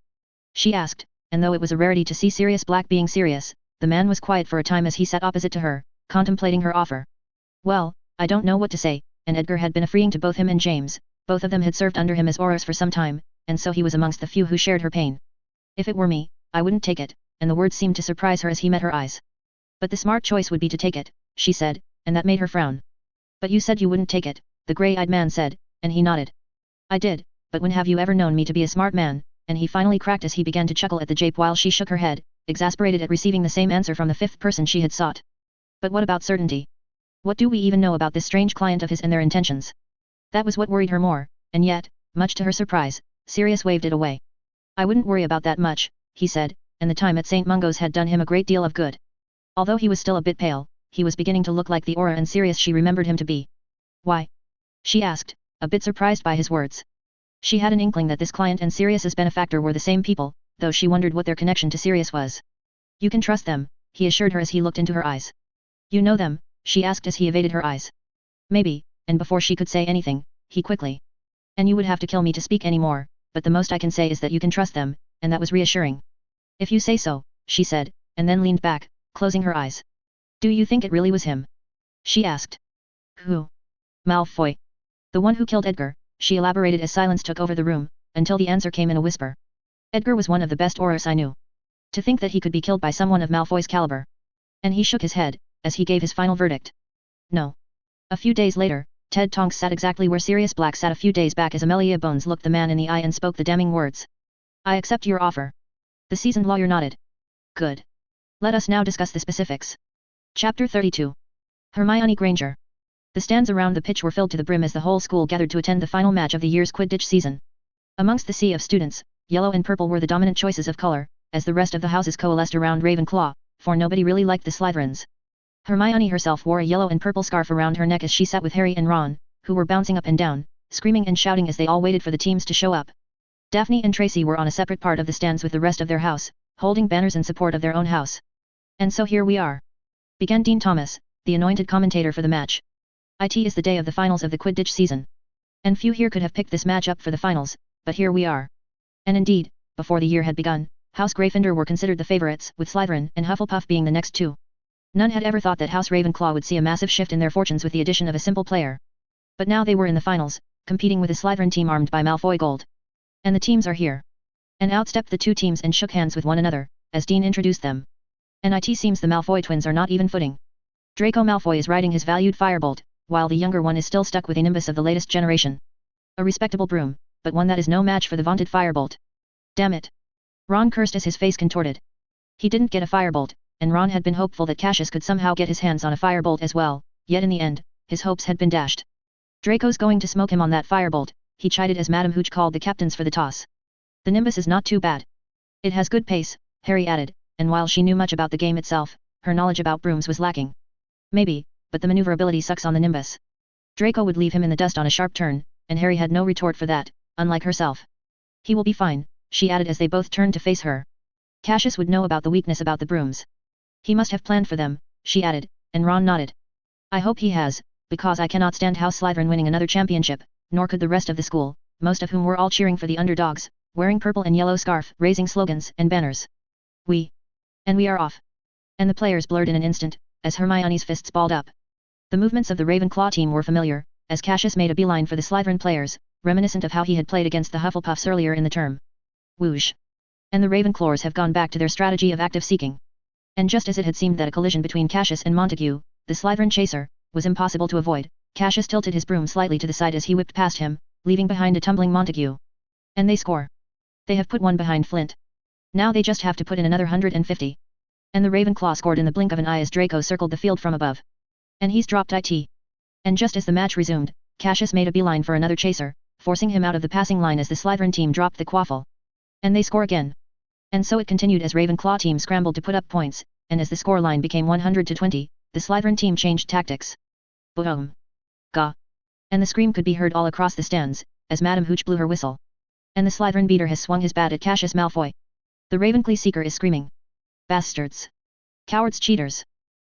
She asked, and though it was a rarity to see Sirius Black being serious, the man was quiet for a time as he sat opposite to her, contemplating her offer. Well, I don't know what to say, and Edgar had been a freeing to both him and James, both of them had served under him as Aurors for some time, and so he was amongst the few who shared her pain. If it were me, I wouldn't take it, and the words seemed to surprise her as he met her eyes. But the smart choice would be to take it, she said, and that made her frown. But you said you wouldn't take it, the grey-eyed man said, and he nodded. I did, but when have you ever known me to be a smart man, and he finally cracked as he began to chuckle at the jape while she shook her head, exasperated at receiving the same answer from the 5th person she had sought. But what about certainty? What do we even know about this strange client of his and their intentions? That was what worried her more, and yet, much to her surprise, Sirius waved it away. I wouldn't worry about that much, he said, and the time at St. Mungo's had done him a great deal of good. Although he was still a bit pale, he was beginning to look like the aura and Sirius she remembered him to be. Why? She asked, a bit surprised by his words. She had an inkling that this client and Sirius's benefactor were the same people, though she wondered what their connection to Sirius was. You can trust them, he assured her as he looked into her eyes. You know them? She asked as he evaded her eyes. Maybe, and before she could say anything, he quickly. And you would have to kill me to speak any more, but the most I can say is that you can trust them, and that was reassuring. If you say so, she said, and then leaned back, closing her eyes. Do you think it really was him? She asked. Who? Malfoy. The one who killed Edgar, she elaborated as silence took over the room, until the answer came in a whisper. Edgar was one of the best Aurors I knew. To think that he could be killed by someone of Malfoy's caliber. And he shook his head, as he gave his final verdict. No. A few days later, Ted Tonks sat exactly where Sirius Black sat a few days back as Amelia Bones looked the man in the eye and spoke the damning words. I accept your offer. The seasoned lawyer nodded. Good. Let us now discuss the specifics. Chapter 32. Hermione Granger. The stands around the pitch were filled to the brim as the whole school gathered to attend the final match of the year's Quidditch season. Amongst the sea of students, yellow and purple were the dominant choices of color, as the rest of the houses coalesced around Ravenclaw, for nobody really liked the Slytherins. Hermione herself wore a yellow and purple scarf around her neck as she sat with Harry and Ron, who were bouncing up and down, screaming and shouting as they all waited for the teams to show up. Daphne and Tracy were on a separate part of the stands with the rest of their house, holding banners in support of their own house. And so here we are. Began Dean Thomas, the anointed commentator for the match. It is the day of the finals of the Quidditch season. And few here could have picked this match up for the finals, but here we are. And indeed, before the year had begun, House Gryffindor were considered the favorites, with Slytherin and Hufflepuff being the next two. None had ever thought that House Ravenclaw would see a massive shift in their fortunes with the addition of a simple player. But now they were in the finals, competing with a Slytherin team armed by Malfoy Gold. And the teams are here. And out stepped the two teams and shook hands with one another, as Dean introduced them. And it seems the Malfoy twins are not even footing. Draco Malfoy is riding his valued firebolt, while the younger one is still stuck with a nimbus of the latest generation. A respectable broom, but one that is no match for the vaunted firebolt. Damn it. Ron cursed as his face contorted. He didn't get a firebolt, and Ron had been hopeful that Cassius could somehow get his hands on a firebolt as well, yet in the end, his hopes had been dashed. Draco's going to smoke him on that firebolt, he chided as Madame Hooch called the captains for the toss. The nimbus is not too bad. It has good pace, Harry added, and while she knew much about the game itself, her knowledge about brooms was lacking. Maybe, but the maneuverability sucks on the nimbus. Draco would leave him in the dust on a sharp turn, and Harry had no retort for that, unlike herself. He will be fine, she added as they both turned to face her. Cassius would know about the weakness about the brooms. He must have planned for them, she added, and Ron nodded. I hope he has, because I cannot stand House Slytherin winning another championship, nor could the rest of the school, most of whom were all cheering for the underdogs, wearing purple and yellow scarf, raising slogans and banners. And we are off. And the players blurred in an instant, as Hermione's fists balled up. The movements of the Ravenclaw team were familiar, as Cassius made a beeline for the Slytherin players, reminiscent of how he had played against the Hufflepuffs earlier in the term. Whoosh! And the Ravenclaws have gone back to their strategy of active seeking. And just as it had seemed that a collision between Cassius and Montague, the Slytherin chaser, was impossible to avoid, Cassius tilted his broom slightly to the side as he whipped past him, leaving behind a tumbling Montague. And they score. They have put one behind Flint. Now they just have to put in another 150. And the Ravenclaw scored in the blink of an eye as Draco circled the field from above. And he's dropped it. And just as the match resumed, Cassius made a beeline for another chaser, forcing him out of the passing line as the Slytherin team dropped the quaffle. And they score again. And so it continued as Ravenclaw team scrambled to put up points, and as the score line became 100-20, the Slytherin team changed tactics. Boom! Gah! And the scream could be heard all across the stands, as Madame Hooch blew her whistle. And the Slytherin beater has swung his bat at Cassius Malfoy. The Ravenclaw seeker is screaming. Bastards! Cowards, cheaters!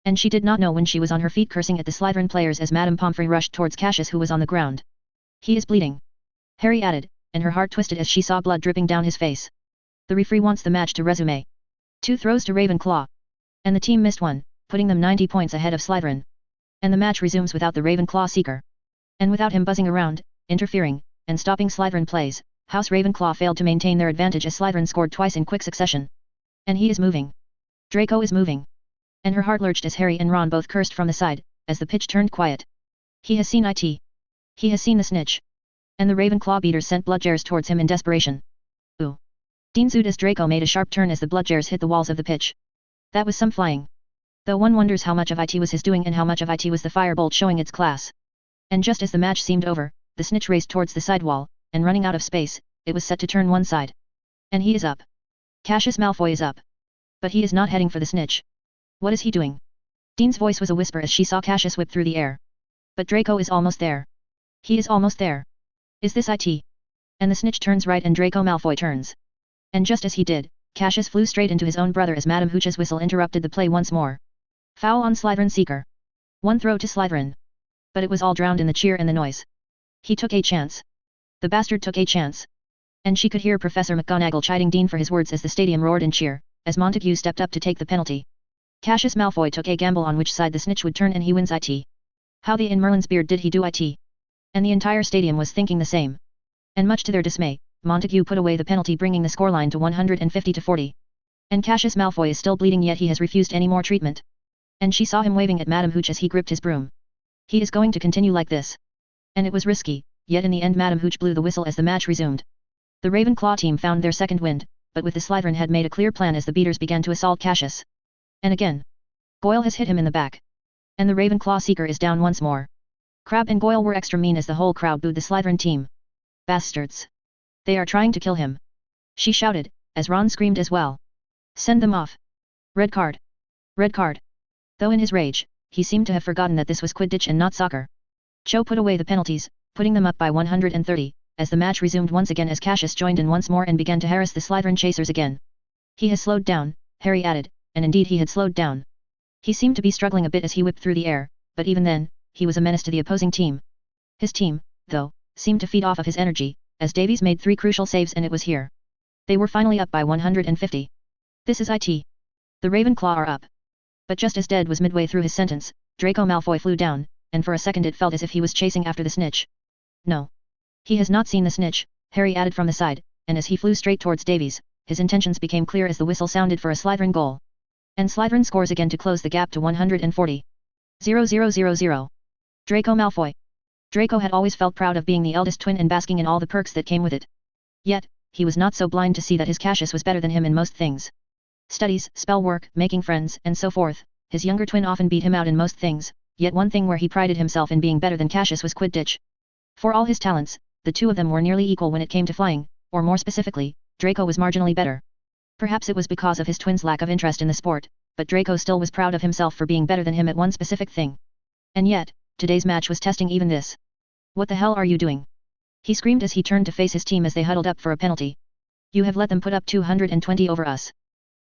And she did not know when she was on her feet cursing at the Slytherin players as Madame Pomfrey rushed towards Cassius who was on the ground. He is bleeding. Harry added, and her heart twisted as she saw blood dripping down his face. The referee wants the match to resume. 2 throws to Ravenclaw. And the team missed one, putting them 90 points ahead of Slytherin. And the match resumes without the Ravenclaw seeker. And without him buzzing around, interfering, and stopping Slytherin plays, House Ravenclaw failed to maintain their advantage as Slytherin scored twice in quick succession. And he is moving. Draco is moving. And her heart lurched as Harry and Ron both cursed from the side, as the pitch turned quiet. He has seen it. He has seen the snitch. And the Ravenclaw beaters sent bludgears towards him in desperation. Ooh! Dean zooed as Draco made a sharp turn as the bludgears hit the walls of the pitch. That was some flying. Though one wonders how much of it was his doing and how much of it was the firebolt showing its class. And just as the match seemed over, the snitch raced towards the sidewall, and running out of space, it was set to turn one side. And he is up. Cassius Malfoy is up. But he is not heading for the snitch. What is he doing? Dean's voice was a whisper as she saw Cassius whip through the air. But Draco is almost there. He is almost there. Is this it? And the snitch turns right and Draco Malfoy turns. And just as he did, Cassius flew straight into his own brother as Madame Hooch's whistle interrupted the play once more. Foul on Slytherin seeker. 1 throw to Slytherin. But it was all drowned in the cheer and the noise. He took a chance. The bastard took a chance. And she could hear Professor McGonagall chiding Dean for his words as the stadium roared in cheer, as Montague stepped up to take the penalty. Cassius Malfoy took a gamble on which side the snitch would turn and he wins it. How the in Merlin's beard did he do it? And the entire stadium was thinking the same. And much to their dismay, Montague put away the penalty bringing the scoreline to 150-40. And Cassius Malfoy is still bleeding yet he has refused any more treatment. And she saw him waving at Madame Hooch as he gripped his broom. He is going to continue like this. And it was risky, yet in the end Madame Hooch blew the whistle as the match resumed. The Ravenclaw team found their second wind, but with the Slytherin had made a clear plan as the beaters began to assault Cassius. And again. Goyle has hit him in the back. And the Ravenclaw seeker is down once more. Crabbe and Goyle were extra mean as the whole crowd booed the Slytherin team. Bastards. They are trying to kill him. She shouted, as Ron screamed as well. Send them off. Red card. Red card. Though in his rage, he seemed to have forgotten that this was Quidditch and not soccer. Cho put away the penalties, putting them up by 130, as the match resumed once again as Cassius joined in once more and began to harass the Slytherin chasers again. He has slowed down, Harry added, and indeed he had slowed down. He seemed to be struggling a bit as he whipped through the air, but even then, he was a menace to the opposing team. His team, though, seemed to feed off of his energy, as Davies made 3 crucial saves and it was here. They were finally up by 150. This is it. The Ravenclaw are up. But just as Dead was midway through his sentence, Draco Malfoy flew down, and for a second it felt as if he was chasing after the snitch. No. He has not seen the snitch, Harry added from the side, and as he flew straight towards Davies, his intentions became clear as the whistle sounded for a Slytherin goal. And Slytherin scores again to close the gap to 140. 0-0-0-0. Draco Malfoy. Draco had always felt proud of being the eldest twin and basking in all the perks that came with it. Yet, he was not so blind to see that his Cassius was better than him in most things. Studies, spell work, making friends, and so forth, his younger twin often beat him out in most things, yet one thing where he prided himself in being better than Cassius was Quidditch. For all his talents, the two of them were nearly equal when it came to flying, or more specifically, Draco was marginally better. Perhaps it was because of his twin's lack of interest in the sport, but Draco still was proud of himself for being better than him at one specific thing. And yet, today's match was testing even this. What the hell are you doing? He screamed as he turned to face his team as they huddled up for a penalty. You have let them put up 220 over us.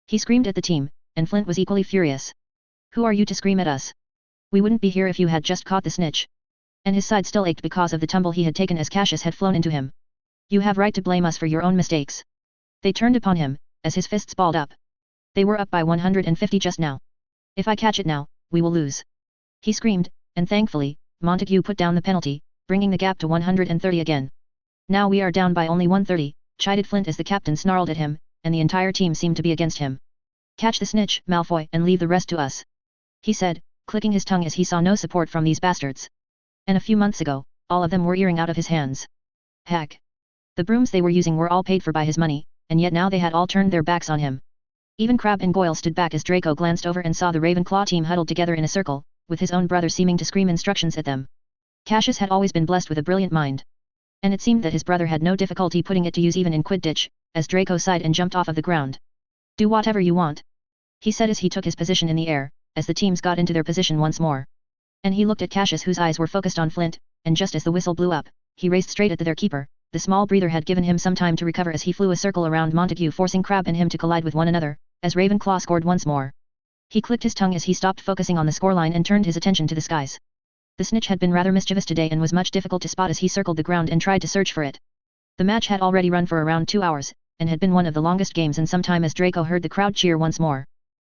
He screamed at the team, and Flint was equally furious. Who are you to scream at us? We wouldn't be here if you had just caught the snitch. And his side still ached because of the tumble he had taken as Cassius had flown into him. You have right to blame us for your own mistakes. They turned upon him, as his fists balled up. They were up by 150 just now. If I catch it now, we will lose. He screamed, and thankfully, Montague put down the penalty, bringing the gap to 130 again. Now we are down by only 130, chided Flint as the captain snarled at him, and the entire team seemed to be against him. Catch the snitch, Malfoy, and leave the rest to us, he said, clicking his tongue as he saw no support from these bastards. And a few months ago, all of them were earing out of his hands. Heck! The brooms they were using were all paid for by his money, and yet now they had all turned their backs on him. Even Crabbe and Goyle stood back as Draco glanced over and saw the Ravenclaw team huddled together in a circle, with his own brother seeming to scream instructions at them. Cassius had always been blessed with a brilliant mind. And it seemed that his brother had no difficulty putting it to use even in Quidditch, as Draco sighed and jumped off of the ground. Do whatever you want, he said as he took his position in the air, as the teams got into their position once more. And he looked at Cassius whose eyes were focused on Flint, and just as the whistle blew up, he raced straight at their keeper. The small breather had given him some time to recover as he flew a circle around Montague, forcing Crabbe and him to collide with one another, as Ravenclaw scored once more. He clicked his tongue as he stopped focusing on the scoreline and turned his attention to the skies. The snitch had been rather mischievous today and was much difficult to spot as he circled the ground and tried to search for it. The match had already run for around 2 hours, and had been one of the longest games in some time as Draco heard the crowd cheer once more.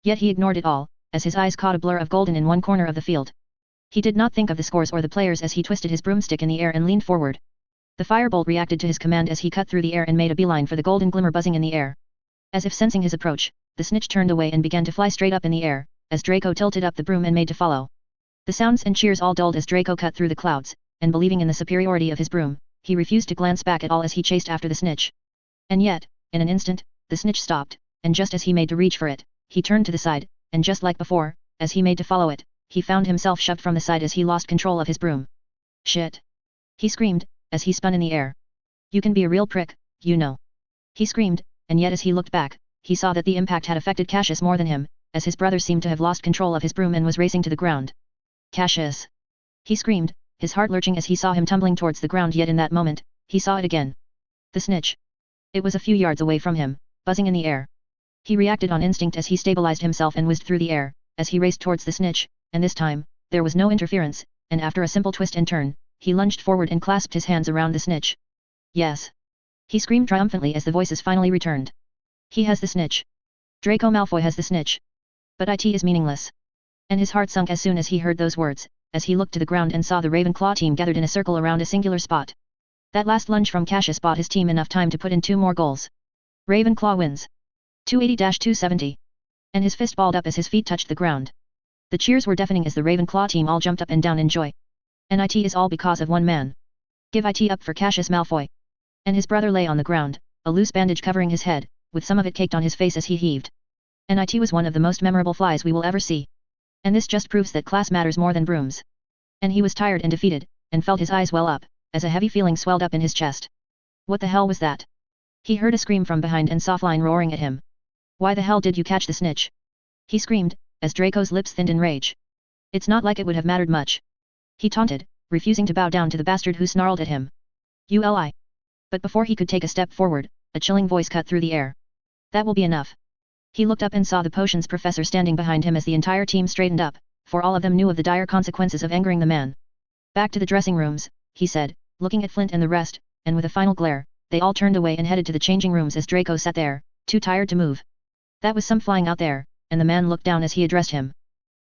Yet he ignored it all, as his eyes caught a blur of golden in one corner of the field. He did not think of the scores or the players as he twisted his broomstick in the air and leaned forward. The firebolt reacted to his command as he cut through the air and made a beeline for the golden glimmer buzzing in the air. As if sensing his approach, the snitch turned away and began to fly straight up in the air, as Draco tilted up the broom and made to follow. The sounds and cheers all dulled as Draco cut through the clouds, and believing in the superiority of his broom, he refused to glance back at all as he chased after the snitch. And yet, in an instant, the snitch stopped, and just as he made to reach for it, he turned to the side, and just like before, as he made to follow it, he found himself shoved from the side as he lost control of his broom. Shit! He screamed, as he spun in the air. You can be a real prick, you know. He screamed, and yet as he looked back, he saw that the impact had affected Cassius more than him, as his brother seemed to have lost control of his broom and was racing to the ground. Cassius! He screamed, his heart lurching as he saw him tumbling towards the ground, yet in that moment, he saw it again. The snitch. It was a few yards away from him, buzzing in the air. He reacted on instinct as he stabilized himself and whizzed through the air, as he raced towards the snitch, and this time, there was no interference, and after a simple twist and turn, he lunged forward and clasped his hands around the snitch. Yes! He screamed triumphantly as the voices finally returned. He has the snitch. Draco Malfoy has the snitch. But it is meaningless. And his heart sunk as soon as he heard those words, as he looked to the ground and saw the Ravenclaw team gathered in a circle around a singular spot. That last lunge from Cassius bought his team enough time to put in 2 more goals. Ravenclaw wins. 280-270. And his fist balled up as his feet touched the ground. The cheers were deafening as the Ravenclaw team all jumped up and down in joy. And it is all because of one man. Give it up for Cassius Malfoy. And his brother lay on the ground, a loose bandage covering his head, with some of it caked on his face as he heaved. And it was one of the most memorable flies we will ever see. And this just proves that class matters more than brooms. And he was tired and defeated, and felt his eyes well up, as a heavy feeling swelled up in his chest. What the hell was that? He heard a scream from behind and saw Flynn roaring at him. Why the hell did you catch the snitch? He screamed, as Draco's lips thinned in rage. It's not like it would have mattered much. He taunted, refusing to bow down to the bastard who snarled at him. Uli. But before he could take a step forward, a chilling voice cut through the air. That will be enough. He looked up and saw the potions professor standing behind him as the entire team straightened up, for all of them knew of the dire consequences of angering the man. Back to the dressing rooms, he said, looking at Flint and the rest, and with a final glare, they all turned away and headed to the changing rooms as Draco sat there, too tired to move. That was some flying out there, and the man looked down as he addressed him.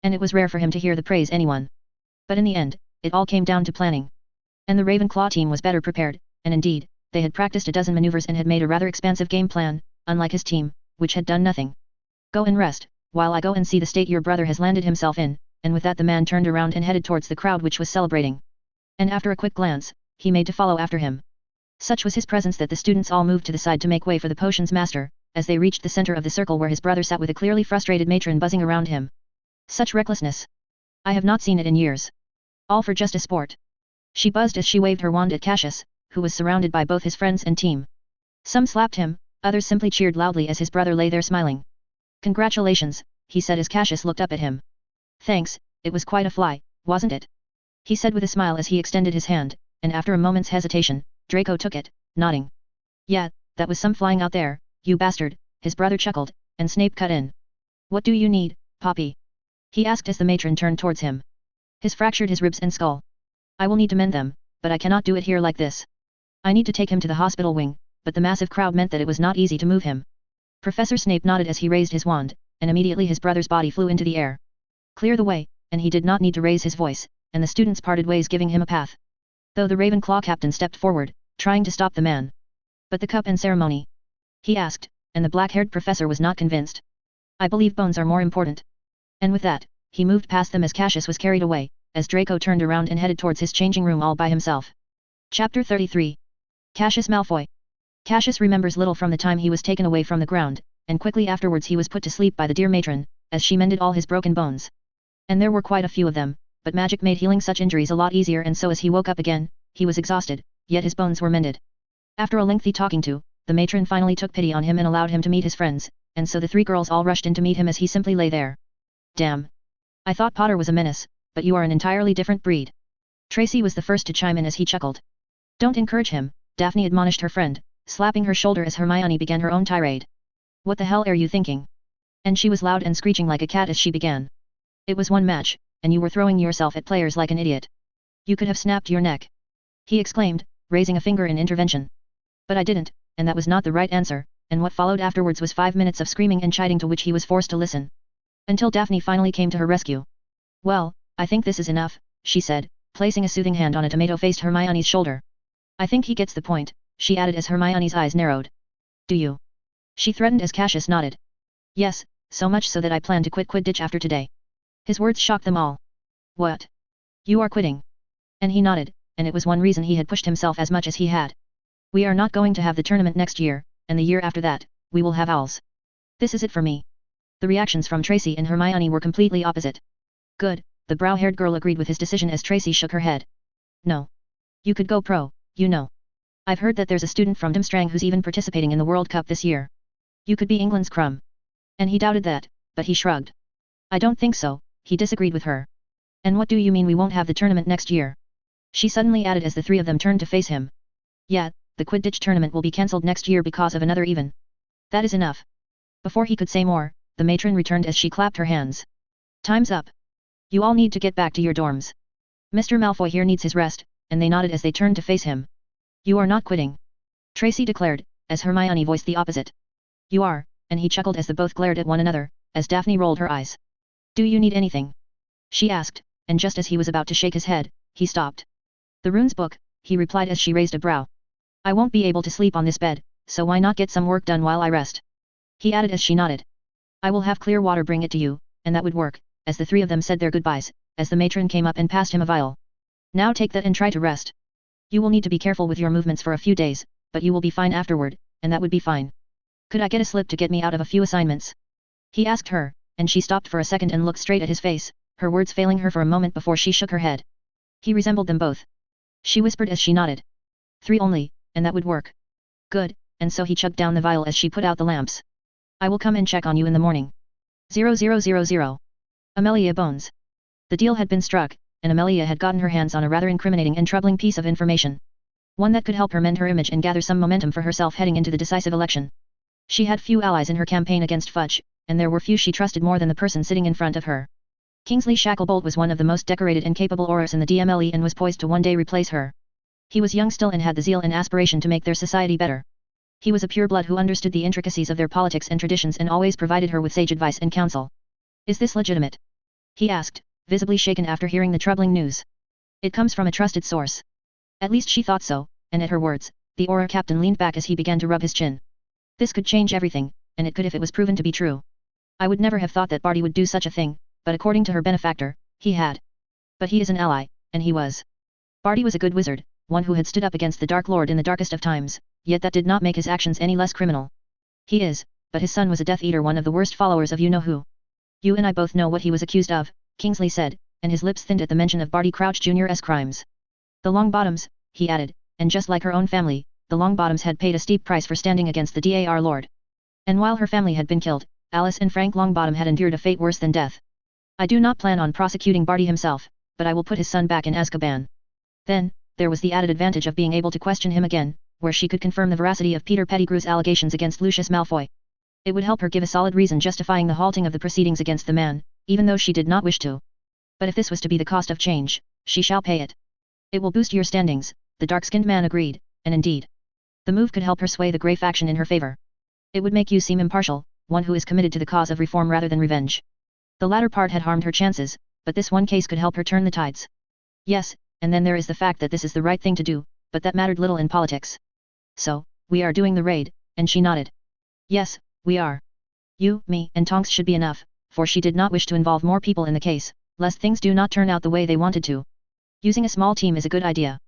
And it was rare for him to hear the praise anyone. But in the end, it all came down to planning. And the Ravenclaw team was better prepared, and indeed, they had practiced a dozen maneuvers and had made a rather expansive game plan, unlike his team, which had done nothing. Go and rest, while I go and see the state your brother has landed himself in, and with that the man turned around and headed towards the crowd which was celebrating. And after a quick glance, he made to follow after him. Such was his presence that the students all moved to the side to make way for the potions master, as they reached the center of the circle where his brother sat with a clearly frustrated matron buzzing around him. Such recklessness! I have not seen it in years. All for just a sport. She buzzed as she waved her wand at Cassius, who was surrounded by both his friends and team. Some slapped him, others simply cheered loudly as his brother lay there smiling. Congratulations, he said as Cassius looked up at him. Thanks, it was quite a fly, wasn't it? He said with a smile as he extended his hand, and after a moment's hesitation, Draco took it, nodding. Yeah, that was some flying out there, you bastard, his brother chuckled, and Snape cut in. What do you need, Poppy? He asked as the matron turned towards him. His fractured his ribs and skull. I will need to mend them, but I cannot do it here like this. I need to take him to the hospital wing, but the massive crowd meant that it was not easy to move him. Professor Snape nodded as he raised his wand, and immediately his brother's body flew into the air. Clear the way, and he did not need to raise his voice, and the students parted ways giving him a path. Though the Ravenclaw captain stepped forward, trying to stop the man. But the cup and ceremony? He asked, and the black-haired professor was not convinced. I believe bones are more important. And with that, he moved past them as Cassius was carried away, as Draco turned around and headed towards his changing room all by himself. Chapter 33. Cassius Malfoy. Cassius remembers little from the time he was taken away from the ground, and quickly afterwards he was put to sleep by the dear matron, as she mended all his broken bones. And there were quite a few of them, but magic made healing such injuries a lot easier, and so as he woke up again, he was exhausted, yet his bones were mended. After a lengthy talking to, the matron finally took pity on him and allowed him to meet his friends, and so the three girls all rushed in to meet him as he simply lay there. Damn. I thought Potter was a menace, but you are an entirely different breed. Tracy was the first to chime in as he chuckled. Don't encourage him, Daphne admonished her friend, slapping her shoulder as Hermione began her own tirade. What the hell are you thinking? And she was loud and screeching like a cat as she began. It was one match, and you were throwing yourself at players like an idiot. You could have snapped your neck. He exclaimed, raising a finger in intervention. But I didn't, and that was not the right answer, and what followed afterwards was 5 minutes of screaming and chiding to which he was forced to listen. Until Daphne finally came to her rescue. Well, I think this is enough, she said, placing a soothing hand on a tomato-faced Hermione's shoulder. I think he gets the point, she added as Hermione's eyes narrowed. Do you? She threatened as Cassius nodded. Yes, so much so that I plan to quit Quidditch after today. His words shocked them all. What? You are quitting? And he nodded, and it was one reason he had pushed himself as much as he had. We are not going to have the tournament next year, and the year after that, we will have owls. This is it for me. The reactions from Tracy and Hermione were completely opposite. Good, the brow-haired girl agreed with his decision as Tracy shook her head. No. You could go pro, you know. I've heard that there's a student from Durmstrang who's even participating in the World Cup this year. You could be England's Crumb. And he doubted that, but he shrugged. I don't think so, he disagreed with her. And what do you mean we won't have the tournament next year? She suddenly added as the three of them turned to face him. Yeah, the Quidditch tournament will be cancelled next year because of another even. That is enough. Before he could say more, the matron returned as she clapped her hands. Time's up. You all need to get back to your dorms. Mr. Malfoy here needs his rest, and they nodded as they turned to face him. You are not quitting. Tracy declared, as Hermione voiced the opposite. You are, and he chuckled as the both glared at one another, as Daphne rolled her eyes. Do you need anything? She asked, and just as he was about to shake his head, he stopped. The runes book, he replied as she raised a brow. I won't be able to sleep on this bed, so why not get some work done while I rest? He added as she nodded. I will have clear water bring it to you, and that would work, as the three of them said their goodbyes, as the matron came up and passed him a vial. Now take that and try to rest. You will need to be careful with your movements for a few days, but you will be fine afterward, and that would be fine. Could I get a slip to get me out of a few assignments? He asked her, and she stopped for a second and looked straight at his face, her words failing her for a moment before she shook her head. He resembled them both. She whispered as she nodded. 3 only, and that would work. Good, and so he chugged down the vial as she put out the lamps. I will come and check on you in the morning. 0000. Amelia Bones. The deal had been struck, and Amelia had gotten her hands on a rather incriminating and troubling piece of information. One that could help her mend her image and gather some momentum for herself heading into the decisive election. She had few allies in her campaign against Fudge, and there were few she trusted more than the person sitting in front of her. Kingsley Shacklebolt was one of the most decorated and capable aurors in the DMLE and was poised to one day replace her. He was young still and had the zeal and aspiration to make their society better. He was a pureblood who understood the intricacies of their politics and traditions and always provided her with sage advice and counsel. Is this legitimate? He asked, visibly shaken after hearing the troubling news. It comes from a trusted source. At least she thought so, and at her words, the auror captain leaned back as he began to rub his chin. This could change everything, and it could if it was proven to be true. I would never have thought that Barty would do such a thing, but according to her benefactor, he had. But he is an ally, and he was. Barty was a good wizard, one who had stood up against the Dark Lord in the darkest of times, yet that did not make his actions any less criminal. He is, but his son was a Death Eater, one of the worst followers of you-know-who. You and I both know what he was accused of, Kingsley said, and his lips thinned at the mention of Barty Crouch Jr.'s crimes. The Longbottoms, he added, and just like her own family, the Longbottoms had paid a steep price for standing against the Dar Lord. And while her family had been killed, Alice and Frank Longbottom had endured a fate worse than death. I do not plan on prosecuting Barty himself, but I will put his son back in Azkaban. Then, there was the added advantage of being able to question him again, where she could confirm the veracity of Peter Pettigrew's allegations against Lucius Malfoy. It would help her give a solid reason justifying the halting of the proceedings against the man, even though she did not wish to. But if this was to be the cost of change, she shall pay it. It will boost your standings, the dark-skinned man agreed, and indeed. The move could help her sway the Grey faction in her favor. It would make you seem impartial, one who is committed to the cause of reform rather than revenge. The latter part had harmed her chances, but this one case could help her turn the tides. Yes, and then there is the fact that this is the right thing to do, but that mattered little in politics. So, we are doing the raid, and she nodded. Yes, we are. You, me, and Tonks should be enough, for she did not wish to involve more people in the case, lest things do not turn out the way they wanted to. Using a small team is a good idea.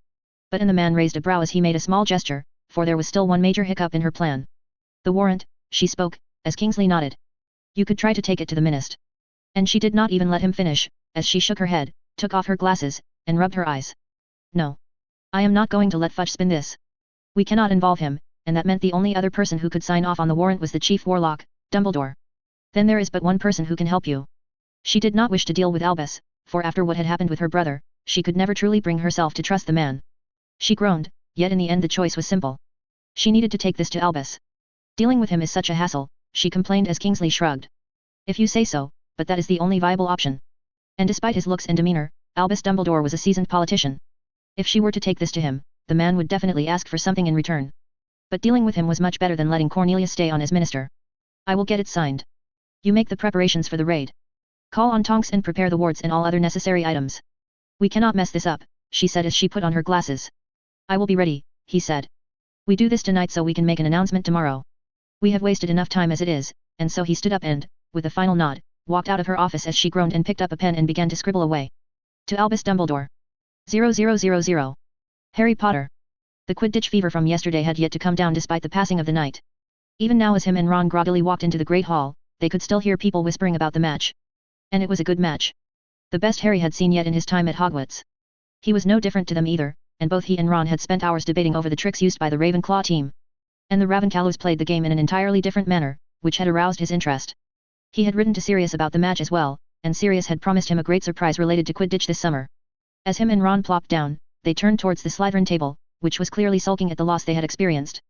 But the man raised a brow as he made a small gesture, for there was still one major hiccup in her plan. The warrant, she spoke, as Kingsley nodded. You could try to take it to the minister. And she did not even let him finish, as she shook her head, took off her glasses, and rubbed her eyes. No. I am not going to let Fudge spin this. We cannot involve him, and that meant the only other person who could sign off on the warrant was the chief warlock, Dumbledore. Then there is but one person who can help you. She did not wish to deal with Albus, for after what had happened with her brother, she could never truly bring herself to trust the man. She groaned, yet in the end the choice was simple. She needed to take this to Albus. Dealing with him is such a hassle, she complained as Kingsley shrugged. If you say so, but that is the only viable option. And despite his looks and demeanor, Albus Dumbledore was a seasoned politician. If she were to take this to him, the man would definitely ask for something in return. But dealing with him was much better than letting Cornelius stay on as minister. I will get it signed. You make the preparations for the raid. Call on Tonks and prepare the wards and all other necessary items. We cannot mess this up, she said as she put on her glasses. I will be ready, he said. We do this tonight so we can make an announcement tomorrow. We have wasted enough time as it is, and so he stood up and, with a final nod, walked out of her office as she groaned and picked up a pen and began to scribble away. To Albus Dumbledore. 0000. Harry Potter. The Quidditch fever from yesterday had yet to come down despite the passing of the night. Even now as him and Ron groggily walked into the Great Hall, they could still hear people whispering about the match. And it was a good match. The best Harry had seen yet in his time at Hogwarts. He was no different to them either, and both he and Ron had spent hours debating over the tricks used by the Ravenclaw team. And the Ravenclaws played the game in an entirely different manner, which had aroused his interest. He had written to Sirius about the match as well, and Sirius had promised him a great surprise related to Quidditch this summer. As him and Ron plopped down, they turned towards the Slytherin table, which was clearly sulking at the loss they had experienced.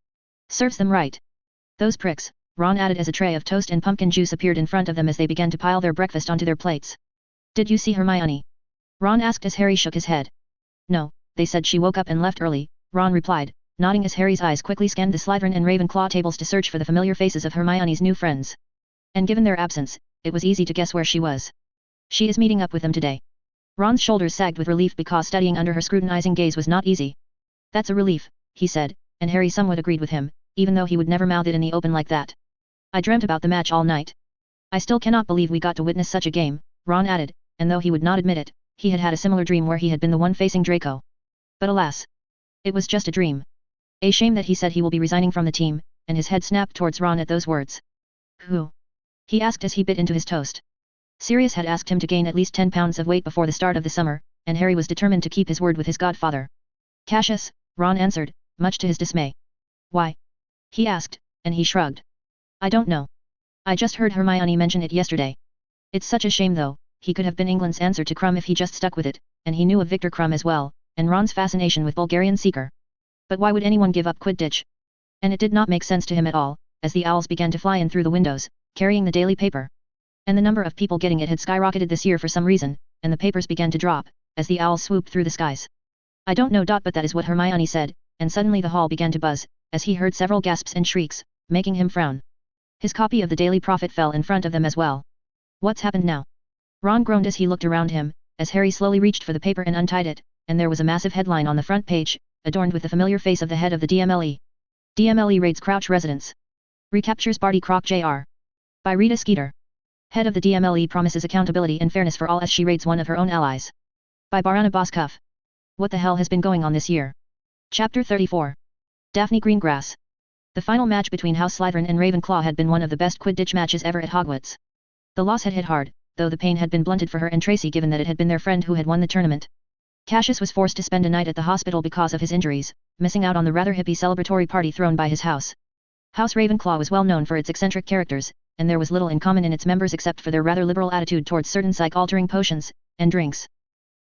Serves them right. Those pricks, Ron added as a tray of toast and pumpkin juice appeared in front of them as they began to pile their breakfast onto their plates. Did you see Hermione? Ron asked as Harry shook his head. No, they said she woke up and left early, Ron replied, nodding as Harry's eyes quickly scanned the Slytherin and Ravenclaw tables to search for the familiar faces of Hermione's new friends. And given their absence, it was easy to guess where she was. She is meeting up with them today. Ron's shoulders sagged with relief because studying under her scrutinizing gaze was not easy. That's a relief, he said, and Harry somewhat agreed with him, even though he would never mouth it in the open like that. I dreamt about the match all night. I still cannot believe we got to witness such a game, Ron added, and though he would not admit it, he had had a similar dream where he had been the one facing Draco. But alas! It was just a dream. A shame that he said he will be resigning from the team, and his head snapped towards Ron at those words. Who? He asked as he bit into his toast. Sirius had asked him to gain at least 10 pounds of weight before the start of the summer, and Harry was determined to keep his word with his godfather. Cassius, Ron answered, much to his dismay. Why? He asked, and he shrugged. I don't know. I just heard Hermione mention it yesterday. It's such a shame though, he could have been England's answer to Krum if he just stuck with it, and he knew of Victor Krum as well, and Ron's fascination with Bulgarian Seeker. But why would anyone give up Quidditch? And it did not make sense to him at all, as the owls began to fly in through the windows, carrying the daily paper. And the number of people getting it had skyrocketed this year for some reason, and the papers began to drop, as the owls swooped through the skies. I don't know. But that is what Hermione said, and suddenly the hall began to buzz, as he heard several gasps and shrieks, making him frown. His copy of the Daily Prophet fell in front of them as well. What's happened now? Ron groaned as he looked around him, as Harry slowly reached for the paper and untied it, and there was a massive headline on the front page, adorned with the familiar face of the head of the DMLE. DMLE raids Crouch residence. Recaptures Barty Croc Jr. By Rita Skeeter. Head of the DMLE promises accountability and fairness for all as she raids one of her own allies. By Barana Boscuff. What the hell has been going on this year? Chapter 34. Daphne Greengrass. The final match between House Slytherin and Ravenclaw had been one of the best Quidditch matches ever at Hogwarts. The loss had hit hard, though the pain had been blunted for her and Tracy given that it had been their friend who had won the tournament. Cassius was forced to spend a night at the hospital because of his injuries, missing out on the rather hippie celebratory party thrown by his house. House Ravenclaw was well known for its eccentric characters, and there was little in common in its members except for their rather liberal attitude towards certain psych-altering potions and drinks.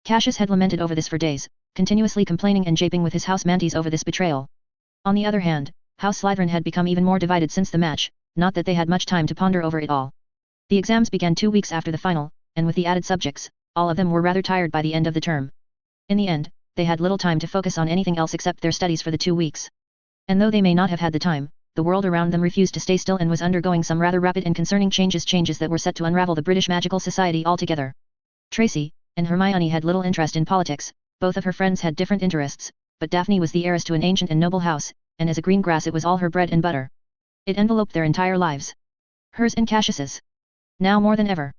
Cassius had lamented over this for days, continuously complaining and japing with his house-manties over this betrayal. On the other hand, House Slytherin had become even more divided since the match, not that they had much time to ponder over it all. The exams began 2 weeks after the final, and with the added subjects, all of them were rather tired by the end of the term. In the end, they had little time to focus on anything else except their studies for the 2 weeks. And though they may not have had the time, the world around them refused to stay still and was undergoing some rather rapid and concerning changes that were set to unravel the British magical society altogether. Tracy and Hermione had little interest in politics, both of her friends had different interests, but Daphne was the heiress to an ancient and noble house, and as a green grass it was all her bread and butter. It enveloped their entire lives. Hers and Cassius's. Now more than ever.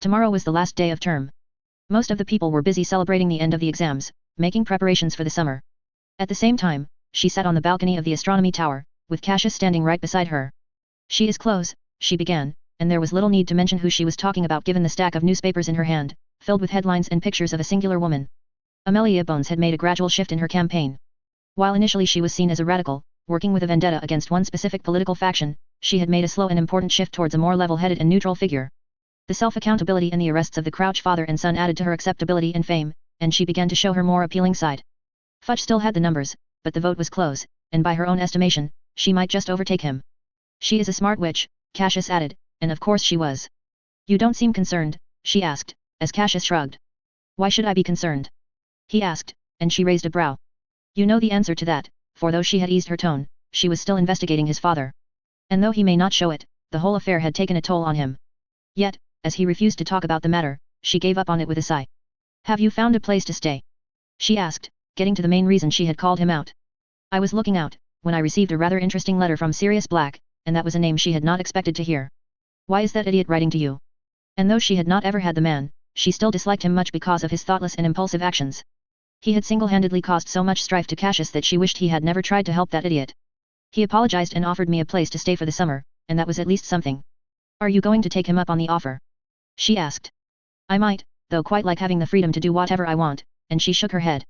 Tomorrow was the last day of term. Most of the people were busy celebrating the end of the exams, making preparations for the summer. At the same time, she sat on the balcony of the astronomy tower, with Cassius standing right beside her. She is close, she began, and there was little need to mention who she was talking about given the stack of newspapers in her hand, filled with headlines and pictures of a singular woman. Amelia Bones had made a gradual shift in her campaign. While initially she was seen as a radical, working with a vendetta against one specific political faction, she had made a slow and important shift towards a more level-headed and neutral figure. The self-accountability and the arrests of the Crouch father and son added to her acceptability and fame, and she began to show her more appealing side. Fudge still had the numbers, but the vote was close, and by her own estimation, she might just overtake him. She is a smart witch, Cassius added, and of course she was. You don't seem concerned, she asked, as Cassius shrugged. Why should I be concerned? He asked, and she raised a brow. You know the answer to that, for though she had eased her tone, she was still investigating his father. And though he may not show it, the whole affair had taken a toll on him. Yet, as he refused to talk about the matter, she gave up on it with a sigh. Have you found a place to stay? She asked, getting to the main reason she had called him out. I was looking out, when I received a rather interesting letter from Sirius Black, and that was a name she had not expected to hear. Why is that idiot writing to you? And though she had not ever had the man, she still disliked him much because of his thoughtless and impulsive actions. He had single-handedly caused so much strife to Cassius that she wished he had never tried to help that idiot. He apologized and offered me a place to stay for the summer, and that was at least something. Are you going to take him up on the offer? She asked. I might, though quite like having the freedom to do whatever I want, and she shook her head.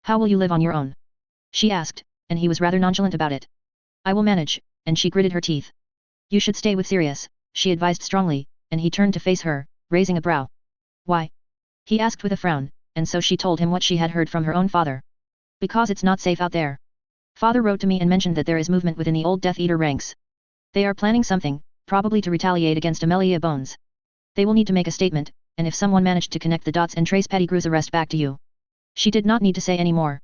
How will you live on your own? She asked, and he was rather nonchalant about it. I will manage, and she gritted her teeth. You should stay with Sirius, she advised strongly, and he turned to face her, raising a brow. Why? He asked with a frown, and so she told him what she had heard from her own father. Because it's not safe out there. Father wrote to me and mentioned that there is movement within the old Death Eater ranks. They are planning something, probably to retaliate against Amelia Bones. They will need to make a statement, and if someone managed to connect the dots and trace Pettigrew's arrest back to you. She did not need to say any more.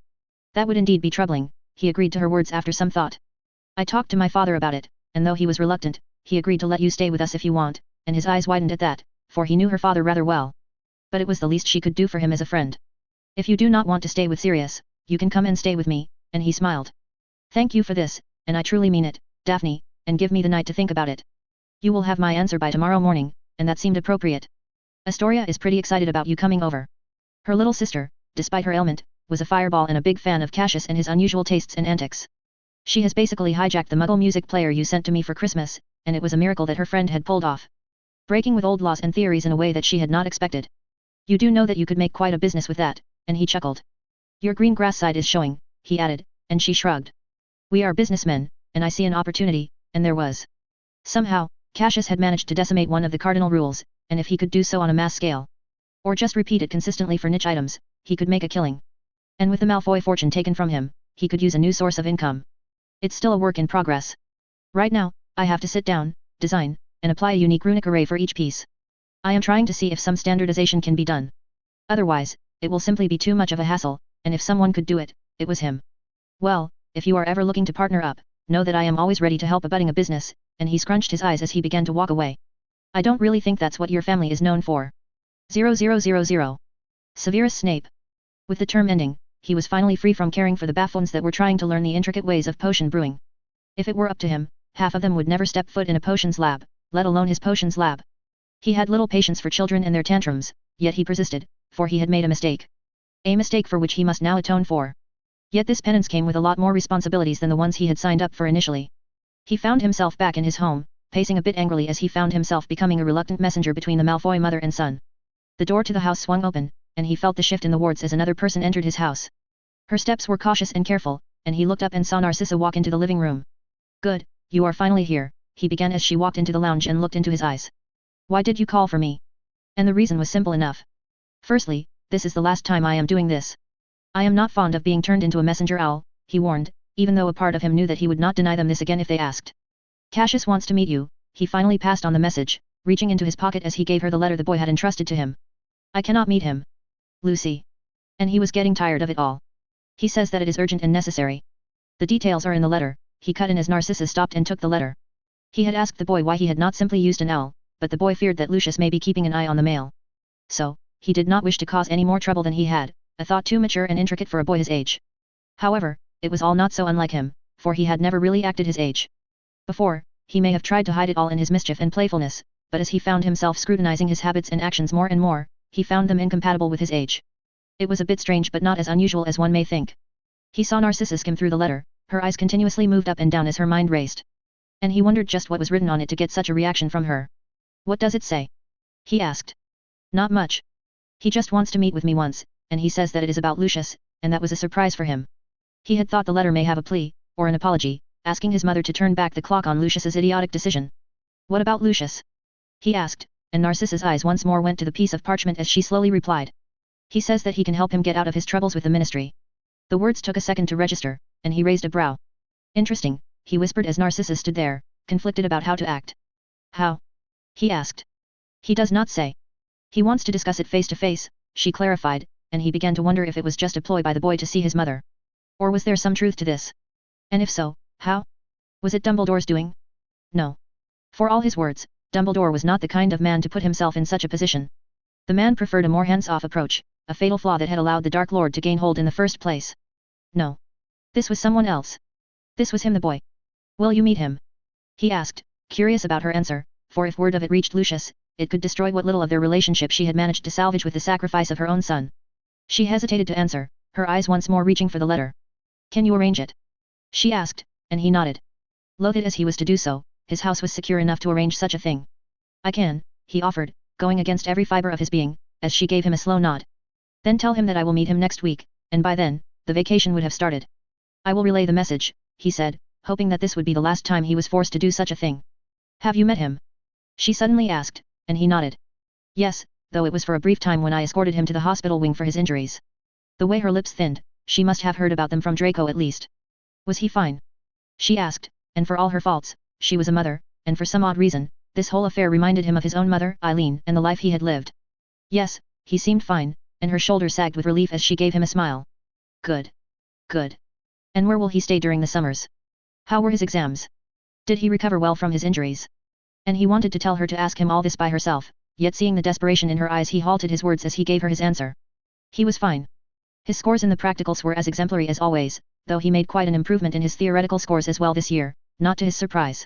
That would indeed be troubling, he agreed to her words after some thought. I talked to my father about it, and though he was reluctant, he agreed to let you stay with us if you want, and his eyes widened at that, for he knew her father rather well. But it was the least she could do for him as a friend. If you do not want to stay with Sirius, you can come and stay with me, and he smiled. Thank you for this, and I truly mean it, Daphne, and give me the night to think about it. You will have my answer by tomorrow morning, and that seemed appropriate. Astoria is pretty excited about you coming over. Her little sister, despite her ailment, was a fireball and a big fan of Cassius and his unusual tastes and antics. She has basically hijacked the Muggle music player you sent to me for Christmas, and it was a miracle that her friend had pulled off. Breaking with old laws and theories in a way that she had not expected. You do know that you could make quite a business with that, and he chuckled. Your green grass side is showing, he added, and she shrugged. We are businessmen, and I see an opportunity, and there was. Somehow, Cassius had managed to decimate one of the cardinal rules, and if he could do so on a mass scale, or just repeat it consistently for niche items, he could make a killing. And with the Malfoy fortune taken from him, he could use a new source of income. It's still a work in progress. Right now, I have to sit down, design, and apply a unique runic array for each piece. I am trying to see if some standardization can be done. Otherwise, it will simply be too much of a hassle, and if someone could do it, it was him. Well, if you are ever looking to partner up, know that I am always ready to help a business, and he scrunched his eyes as he began to walk away. I don't really think that's what your family is known for. 0000. Severus Snape. With the term ending, he was finally free from caring for the buffoons that were trying to learn the intricate ways of potion brewing. If it were up to him, half of them would never step foot in a potions lab, let alone his potions lab. He had little patience for children and their tantrums, yet he persisted, for he had made a mistake. A mistake for which he must now atone for. Yet this penance came with a lot more responsibilities than the ones he had signed up for initially. He found himself back in his home, pacing a bit angrily as he found himself becoming a reluctant messenger between the Malfoy mother and son. The door to the house swung open, and he felt the shift in the wards as another person entered his house. Her steps were cautious and careful, and he looked up and saw Narcissa walk into the living room. Good, you are finally here, he began as she walked into the lounge and looked into his eyes. Why did you call for me? And the reason was simple enough. Firstly, this is the last time I am doing this. I am not fond of being turned into a messenger owl, he warned, even though a part of him knew that he would not deny them this again if they asked. Cassius wants to meet you, he finally passed on the message, reaching into his pocket as he gave her the letter the boy had entrusted to him. I cannot meet him. Lucy. And he was getting tired of it all. He says that it is urgent and necessary. The details are in the letter, he cut in as Narcissa stopped and took the letter. He had asked the boy why he had not simply used an owl, but the boy feared that Lucius may be keeping an eye on the mail. So, he did not wish to cause any more trouble than he had, a thought too mature and intricate for a boy his age. However, it was all not so unlike him, for he had never really acted his age. Before, he may have tried to hide it all in his mischief and playfulness, but as he found himself scrutinizing his habits and actions more and more, he found them incompatible with his age. It was a bit strange but not as unusual as one may think. He saw Narcissa skim through the letter, her eyes continuously moved up and down as her mind raced. And he wondered just what was written on it to get such a reaction from her. What does it say? He asked. Not much. He just wants to meet with me once, and he says that it is about Lucius, and that was a surprise for him. He had thought the letter may have a plea, or an apology, asking his mother to turn back the clock on Lucius's idiotic decision. What about Lucius? He asked, and Narcissa's eyes once more went to the piece of parchment as she slowly replied. He says that he can help him get out of his troubles with the ministry. The words took a second to register, and he raised a brow. Interesting, he whispered as Narcissa stood there, conflicted about how to act. How? He asked. He does not say. He wants to discuss it face to face, she clarified, and he began to wonder if it was just a ploy by the boy to see his mother. Or was there some truth to this? And if so, how? Was it Dumbledore's doing? No. For all his words, Dumbledore was not the kind of man to put himself in such a position. The man preferred a more hands-off approach, a fatal flaw that had allowed the Dark Lord to gain hold in the first place. No. This was someone else. This was him, the boy. Will you meet him? He asked, curious about her answer, for if word of it reached Lucius, it could destroy what little of their relationship she had managed to salvage with the sacrifice of her own son. She hesitated to answer, her eyes once more reaching for the letter. Can you arrange it? She asked, and he nodded. Loath as he was to do so, his house was secure enough to arrange such a thing. I can, he offered, going against every fiber of his being, as she gave him a slow nod. Then tell him that I will meet him next week, and by then, the vacation would have started. I will relay the message, he said, hoping that this would be the last time he was forced to do such a thing. Have you met him? She suddenly asked, and he nodded. Yes, though it was for a brief time when I escorted him to the hospital wing for his injuries. The way her lips thinned, she must have heard about them from Draco at least. Was he fine? She asked, and for all her faults, she was a mother, and for some odd reason, this whole affair reminded him of his own mother, Eileen, and the life he had lived. Yes, he seemed fine, and her shoulders sagged with relief as she gave him a smile. Good. Good. And where will he stay during the summers? How were his exams? Did he recover well from his injuries? And he wanted to tell her to ask him all this by herself, yet seeing the desperation in her eyes he halted his words as he gave her his answer. He was fine. His scores in the practicals were as exemplary as always, though he made quite an improvement in his theoretical scores as well this year, not to his surprise.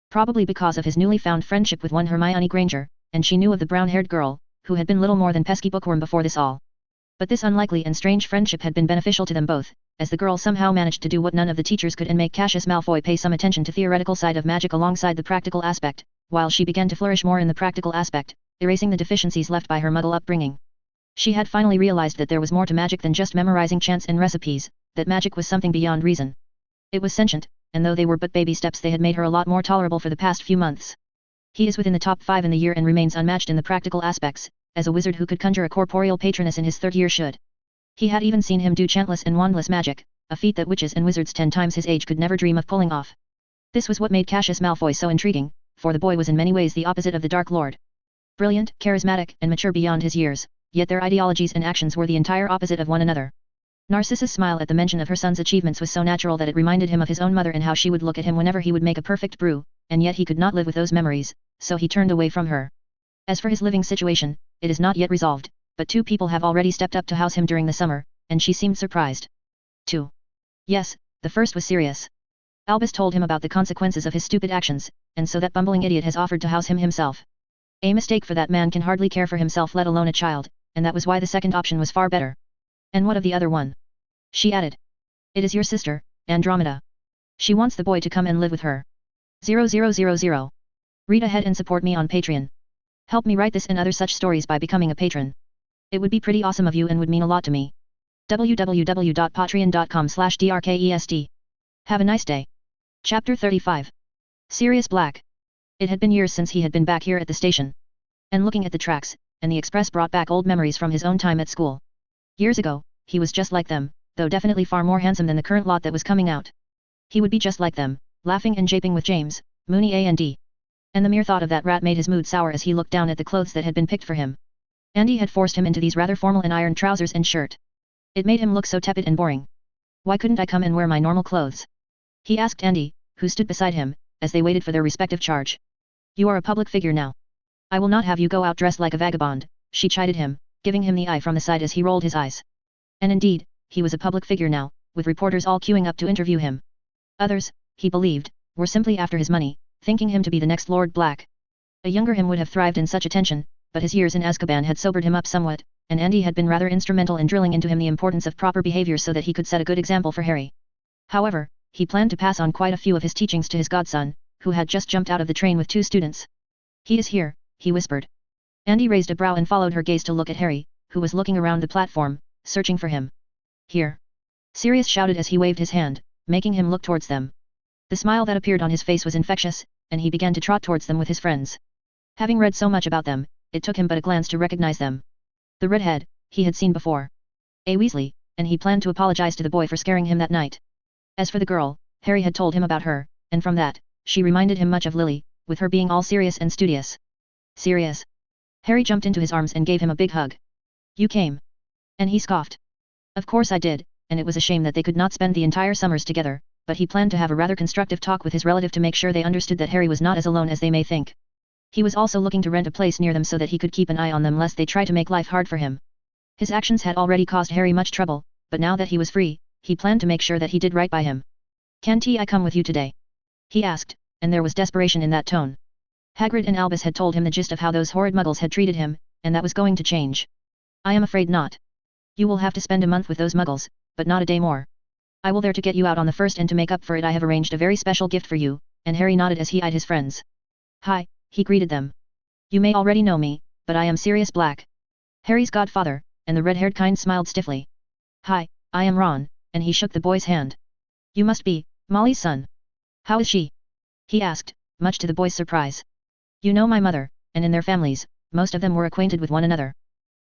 Probably because of his newly found friendship with one Hermione Granger, and she knew of the brown-haired girl, who had been little more than pesky bookworm before this all. But this unlikely and strange friendship had been beneficial to them both, as the girl somehow managed to do what none of the teachers could and make Cassius Malfoy pay some attention to theoretical side of magic alongside the practical aspect, while she began to flourish more in the practical aspect, erasing the deficiencies left by her Muggle upbringing. She had finally realized that there was more to magic than just memorizing chants and recipes, that magic was something beyond reason. It was sentient, and though they were but baby steps they had made her a lot more tolerable for the past few months. He is within the top 5 in the year and remains unmatched in the practical aspects, as a wizard who could conjure a corporeal patroness in his 3rd year should. He had even seen him do chantless and wandless magic, a feat that witches and wizards 10 times his age could never dream of pulling off. This was what made Cassius Malfoy so intriguing, for the boy was in many ways the opposite of the Dark Lord. Brilliant, charismatic, and mature beyond his years, yet their ideologies and actions were the entire opposite of one another. Narcissa's smile at the mention of her son's achievements was so natural that it reminded him of his own mother and how she would look at him whenever he would make a perfect brew, and yet he could not live with those memories, so he turned away from her. As for his living situation, it is not yet resolved, but 2 people have already stepped up to house him during the summer, and she seemed surprised. 2. Yes, the first was serious. Albus told him about the consequences of his stupid actions, and so that bumbling idiot has offered to house him himself. A mistake, for that man can hardly care for himself, let alone a child, and that was why the second option was far better. And what of the other one? She added. It is your sister, Andromeda. She wants the boy to come and live with her. 0000. Read ahead and support me on Patreon. Help me write this and other such stories by becoming a patron. It would be pretty awesome of you and would mean a lot to me. www.patreon.com/drkest. Have a nice day. Chapter 35. Sirius Black. It had been years since he had been back here at the station. And looking at the tracks, and the express brought back old memories from his own time at school. Years ago, he was just like them, though definitely far more handsome than the current lot that was coming out. He would be just like them, laughing and japing with James, Mooney A&D. And the mere thought of that rat made his mood sour as he looked down at the clothes that had been picked for him. Andy had forced him into these rather formal and ironed trousers and shirt. It made him look so tepid and boring. Why couldn't I come and wear my normal clothes? He asked Andy, who stood beside him, as they waited for their respective charge. You are a public figure now. I will not have you go out dressed like a vagabond, she chided him, giving him the eye from the side as he rolled his eyes. And indeed, he was a public figure now, with reporters all queuing up to interview him. Others, he believed, were simply after his money, thinking him to be the next Lord Black. A younger him would have thrived in such attention, but his years in Azkaban had sobered him up somewhat, and Andy had been rather instrumental in drilling into him the importance of proper behavior so that he could set a good example for Harry. However, he planned to pass on quite a few of his teachings to his godson, who had just jumped out of the train with 2 students. "He is here," he whispered. Andy raised a brow and followed her gaze to look at Harry, who was looking around the platform, searching for him. "Here!" Sirius shouted as he waved his hand, making him look towards them. The smile that appeared on his face was infectious, and he began to trot towards them with his friends. Having read so much about them, it took him but a glance to recognize them. The redhead, he had seen before. A Weasley, and he planned to apologize to the boy for scaring him that night. As for the girl, Harry had told him about her, and from that, she reminded him much of Lily, with her being all serious and studious. "Serious?" Harry jumped into his arms and gave him a big hug. "You came?" And he scoffed. "Of course I did," and it was a shame that they could not spend the entire summers together, but he planned to have a rather constructive talk with his relative to make sure they understood that Harry was not as alone as they may think. He was also looking to rent a place near them so that he could keep an eye on them lest they try to make life hard for him. His actions had already caused Harry much trouble, but now that he was free, he planned to make sure that he did right by him. "Can't I come with you today?" he asked, and there was desperation in that tone. Hagrid and Albus had told him the gist of how those horrid muggles had treated him, and that was going to change. "I am afraid not. You will have to spend a month with those muggles, but not a day more. I will there to get you out on the first, and to make up for it I have arranged a very special gift for you," and Harry nodded as he eyed his friends. "Hi," he greeted them. "You may already know me, but I am Sirius Black, Harry's godfather," and the red-haired kind smiled stiffly. "Hi, I am Ron," and he shook the boy's hand. "You must be Molly's son. How is she?" he asked, much to the boy's surprise. "You know my mother, and in their families, most of them were acquainted with one another."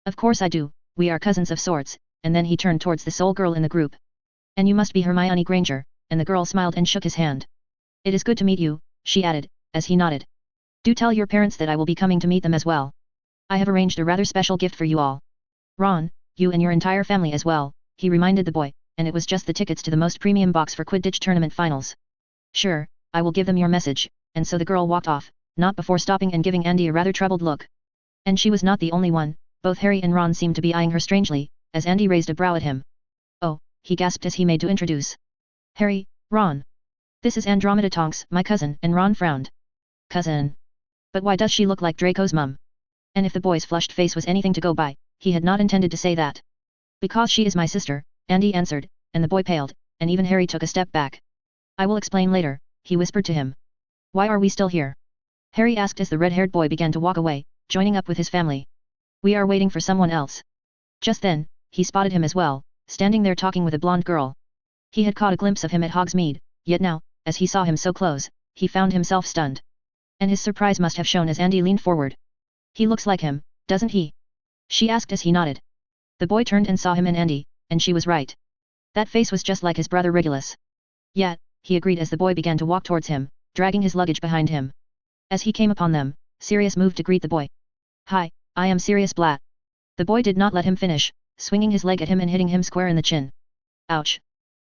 "Of course I do, we are cousins of sorts," and then he turned towards the sole girl in the group. "And you must be Hermione Granger," and the girl smiled and shook his hand. "It is good to meet you," she added, as he nodded. "Do tell your parents that I will be coming to meet them as well. I have arranged a rather special gift for you all. Ron, you and your entire family as well," he reminded the boy, and it was just the tickets to the most premium box for Quidditch tournament finals. "Sure, I will give them your message," and so the girl walked off, not before stopping and giving Andy a rather troubled look. And she was not the only one, both Harry and Ron seemed to be eyeing her strangely, as Andy raised a brow at him. "Oh," he gasped as he made to introduce. "Harry, Ron. This is Andromeda Tonks, my cousin," and Ron frowned. "Cousin? But why does she look like Draco's mum?" And if the boy's flushed face was anything to go by, he had not intended to say that. "Because she is my sister," Andy answered, and the boy paled, and even Harry took a step back. "I will explain later," he whispered to him. "Why are we still here?" Harry asked as the red-haired boy began to walk away, joining up with his family. "We are waiting for someone else." Just then, he spotted him as well, standing there talking with a blonde girl. He had caught a glimpse of him at Hogsmeade, yet now, as he saw him so close, he found himself stunned. And his surprise must have shown as Andy leaned forward. "He looks like him, doesn't he?" she asked as he nodded. The boy turned and saw him in Andy, and she was right. That face was just like his brother Regulus. "Yeah," he agreed as the boy began to walk towards him, dragging his luggage behind him. As he came upon them, Sirius moved to greet the boy. "Hi, I am Sirius Black." The boy did not let him finish, swinging his leg at him and hitting him square in the chin. "Ouch!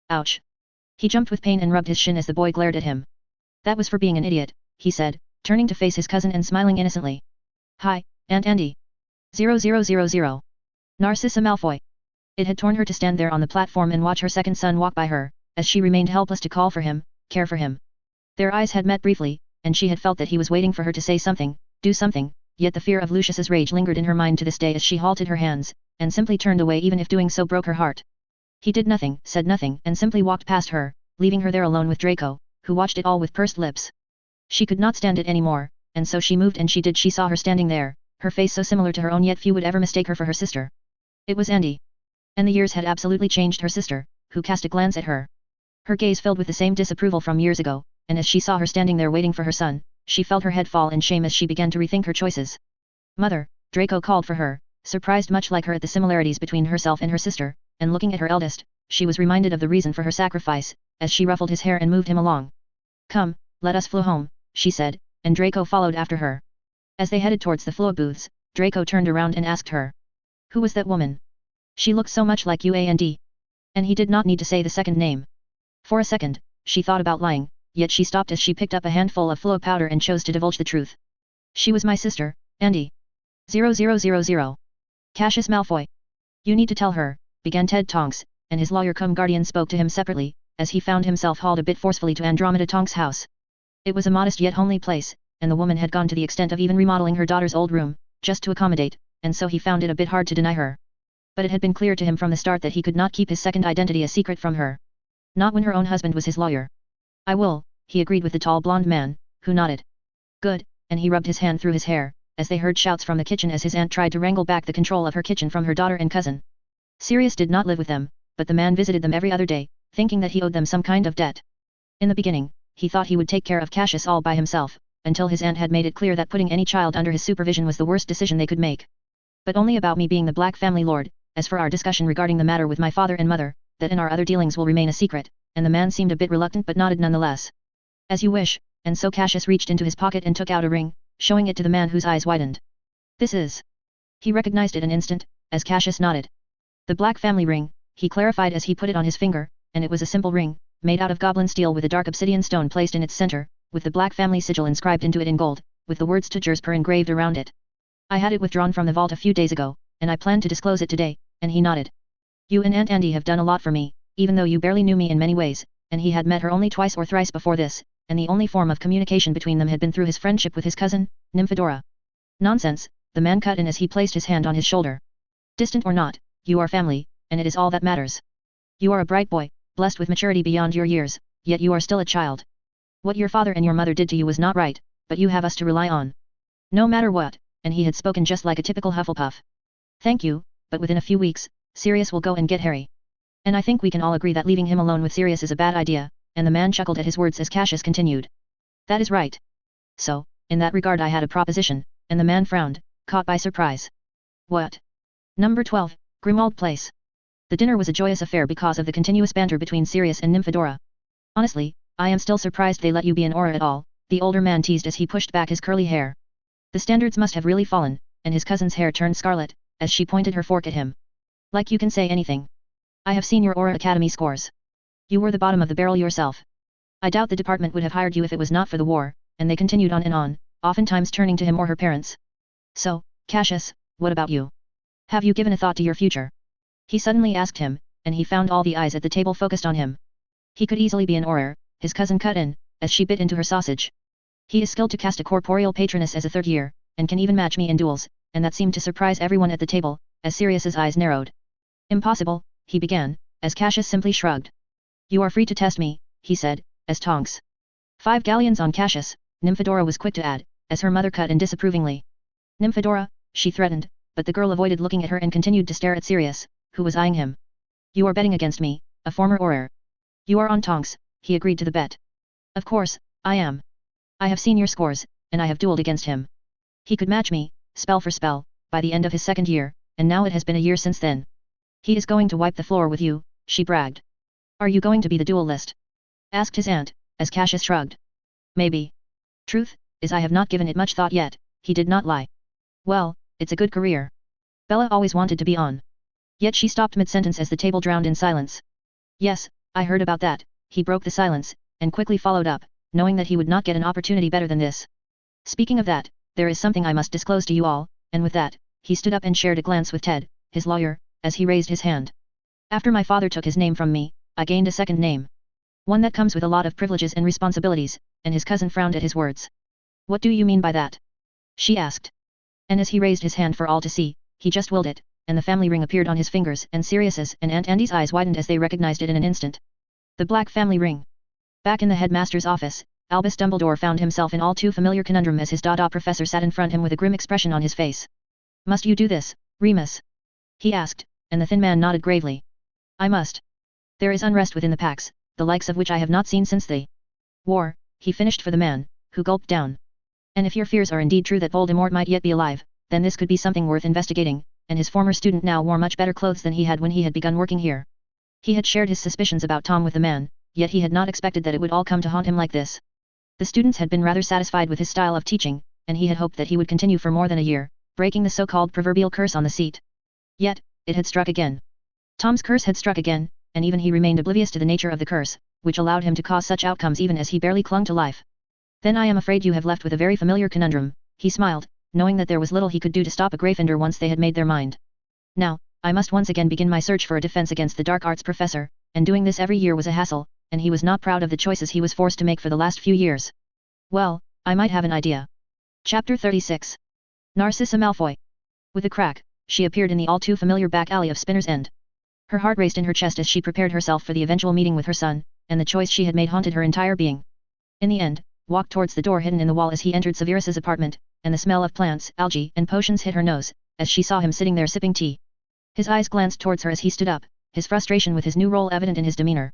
Ouch!" He jumped with pain and rubbed his shin as the boy glared at him. "That was for being an idiot," he said, turning to face his cousin and smiling innocently. "Hi, Aunt Andy." 0000. Narcissa Malfoy. It had torn her to stand there on the platform and watch her second son walk by her, as she remained helpless to call for him, care for him. Their eyes had met briefly, and she had felt that he was waiting for her to say something, do something, yet the fear of Lucius's rage lingered in her mind to this day as she halted her hands, and simply turned away even if doing so broke her heart. He did nothing, said nothing, and simply walked past her, leaving her there alone with Draco, who watched it all with pursed lips. She could not stand it anymore, and so she moved and she saw her standing there, her face so similar to her own yet few would ever mistake her for her sister. It was Andy. And the years had absolutely changed her sister, who cast a glance at her. Her gaze filled with the same disapproval from years ago, and as she saw her standing there waiting for her son, she felt her head fall in shame as she began to rethink her choices. "Mother," Draco called for her, surprised much like her at the similarities between herself and her sister, and looking at her eldest, she was reminded of the reason for her sacrifice, as she ruffled his hair and moved him along. "Come, let us flew home," she said, and Draco followed after her. As they headed towards the floor booths, Draco turned around and asked her. "Who was that woman? She looked so much like you and And he did not need to say the second name. For a second, she thought about lying, yet she stopped as she picked up a handful of fluo powder and chose to divulge the truth. "She was my sister, Andy." 0000. Cassius Malfoy. "You need to tell her," began Ted Tonks, and his lawyer cum guardian spoke to him separately, as he found himself hauled a bit forcefully to Andromeda Tonk's house. It was a modest yet homely place, and the woman had gone to the extent of even remodeling her daughter's old room, just to accommodate, and so he found it a bit hard to deny her. But it had been clear to him from the start that he could not keep his second identity a secret from her. Not when her own husband was his lawyer. I will, he agreed with the tall blonde man, who nodded. Good, and he rubbed his hand through his hair, as they heard shouts from the kitchen as his aunt tried to wrangle back the control of her kitchen from her daughter and cousin. Sirius did not live with them, but the man visited them every other day, thinking that he owed them some kind of debt. In the beginning, he thought he would take care of Cassius all by himself, until his aunt had made it clear that putting any child under his supervision was the worst decision they could make. But only about me being the Black family lord, as for our discussion regarding the matter with my father and mother, that in our other dealings will remain a secret, and the man seemed a bit reluctant but nodded nonetheless. As you wish, and so Cassius reached into his pocket and took out a ring, showing it to the man whose eyes widened. This is. He recognized it an instant, as Cassius nodded. The Black family ring, he clarified as he put it on his finger, and it was a simple ring, made out of goblin steel with a dark obsidian stone placed in its center, with the Black family sigil inscribed into it in gold, with the words Drkest engraved around it. I had it withdrawn from the vault a few days ago, and I planned to disclose it today, and he nodded. You and Aunt Andy have done a lot for me, even though you barely knew me in many ways, and he had met her only twice or thrice before this, and the only form of communication between them had been through his friendship with his cousin, Nymphadora. Nonsense, the man cut in as he placed his hand on his shoulder. Distant or not, you are family, and it is all that matters. You are a bright boy, blessed with maturity beyond your years, yet you are still a child. What your father and your mother did to you was not right, but you have us to rely on. No matter what, and he had spoken just like a typical Hufflepuff. Thank you, but within a few weeks, Sirius will go and get Harry. And I think we can all agree that leaving him alone with Sirius is a bad idea, and the man chuckled at his words as Cassius continued. That is right. So, in that regard I had a proposition, and the man frowned, caught by surprise. What? Number 12, Grimmauld Place. The dinner was a joyous affair because of the continuous banter between Sirius and Nymphadora. Honestly, I am still surprised they let you be an Auror at all, the older man teased as he pushed back his curly hair. The standards must have really fallen, and his cousin's hair turned scarlet, as she pointed her fork at him. Like you can say anything. I have seen your Auror Academy scores. You were the bottom of the barrel yourself. I doubt the department would have hired you if it was not for the war, and they continued on and on, oftentimes turning to him or her parents. So, Cassius, what about you? Have you given a thought to your future? He suddenly asked him, and he found all the eyes at the table focused on him. He could easily be an Auror, his cousin cut in, as she bit into her sausage. He is skilled to cast a corporeal patroness as a third year, and can even match me in duels, and that seemed to surprise everyone at the table, as Sirius's eyes narrowed. Impossible, he began, as Cassius simply shrugged. You are free to test me, he said, as Tonks. 5 galleons on Cassius, Nymphadora was quick to add, as her mother cut in disapprovingly. Nymphadora, she threatened, but the girl avoided looking at her and continued to stare at Sirius, who was eyeing him. You are betting against me, a former Auror. You are on Tonks, he agreed to the bet. Of course, I am. I have seen your scores, and I have dueled against him. He could match me, spell for spell, by the end of his second year, and now it has been a year since then. He is going to wipe the floor with you, she bragged. Are you going to be the duelist? Asked his aunt, as Cassius shrugged. Maybe. Truth is I have not given it much thought yet, he did not lie. Well, it's a good career. Bella always wanted to be on. Yet she stopped mid-sentence as the table drowned in silence. Yes, I heard about that, he broke the silence, and quickly followed up, knowing that he would not get an opportunity better than this. Speaking of that, there is something I must disclose to you all, and with that, he stood up and shared a glance with Ted, his lawyer, as he raised his hand. After my father took his name from me, I gained a second name. One that comes with a lot of privileges and responsibilities, and his cousin frowned at his words. What do you mean by that? She asked. And as he raised his hand for all to see, he just willed it, and the family ring appeared on his fingers, and Sirius's and Aunt Andy's eyes widened as they recognized it in an instant. The Black family ring. Back in the headmaster's office, Albus Dumbledore found himself in all too familiar conundrum as his Dada professor sat in front him with a grim expression on his face. Must you do this, Remus? He asked, and the thin man nodded gravely. I must. There is unrest within the packs, the likes of which I have not seen since the war, he finished for the man, who gulped down. And if your fears are indeed true that Voldemort might yet be alive, then this could be something worth investigating, and his former student now wore much better clothes than he had when he had begun working here. He had shared his suspicions about Tom with the man, yet he had not expected that it would all come to haunt him like this. The students had been rather satisfied with his style of teaching, and he had hoped that he would continue for more than a year, breaking the so-called proverbial curse on the seat. Yet, it had struck again. Tom's curse had struck again, and even he remained oblivious to the nature of the curse, which allowed him to cause such outcomes even as he barely clung to life. Then I am afraid you have left with a very familiar conundrum, he smiled, knowing that there was little he could do to stop a Gryffindor once they had made their mind. Now, I must once again begin my search for a defense against the dark arts professor, and doing this every year was a hassle, and he was not proud of the choices he was forced to make for the last few years. Well, I might have an idea. Chapter 36. Narcissa Malfoy. With a crack, she appeared in the all-too-familiar back alley of Spinner's End. Her heart raced in her chest as she prepared herself for the eventual meeting with her son, and the choice she had made haunted her entire being. In the end, walked towards the door hidden in the wall as he entered Severus's apartment, and the smell of plants, algae, and potions hit her nose, as she saw him sitting there sipping tea. His eyes glanced towards her as he stood up, his frustration with his new role evident in his demeanor.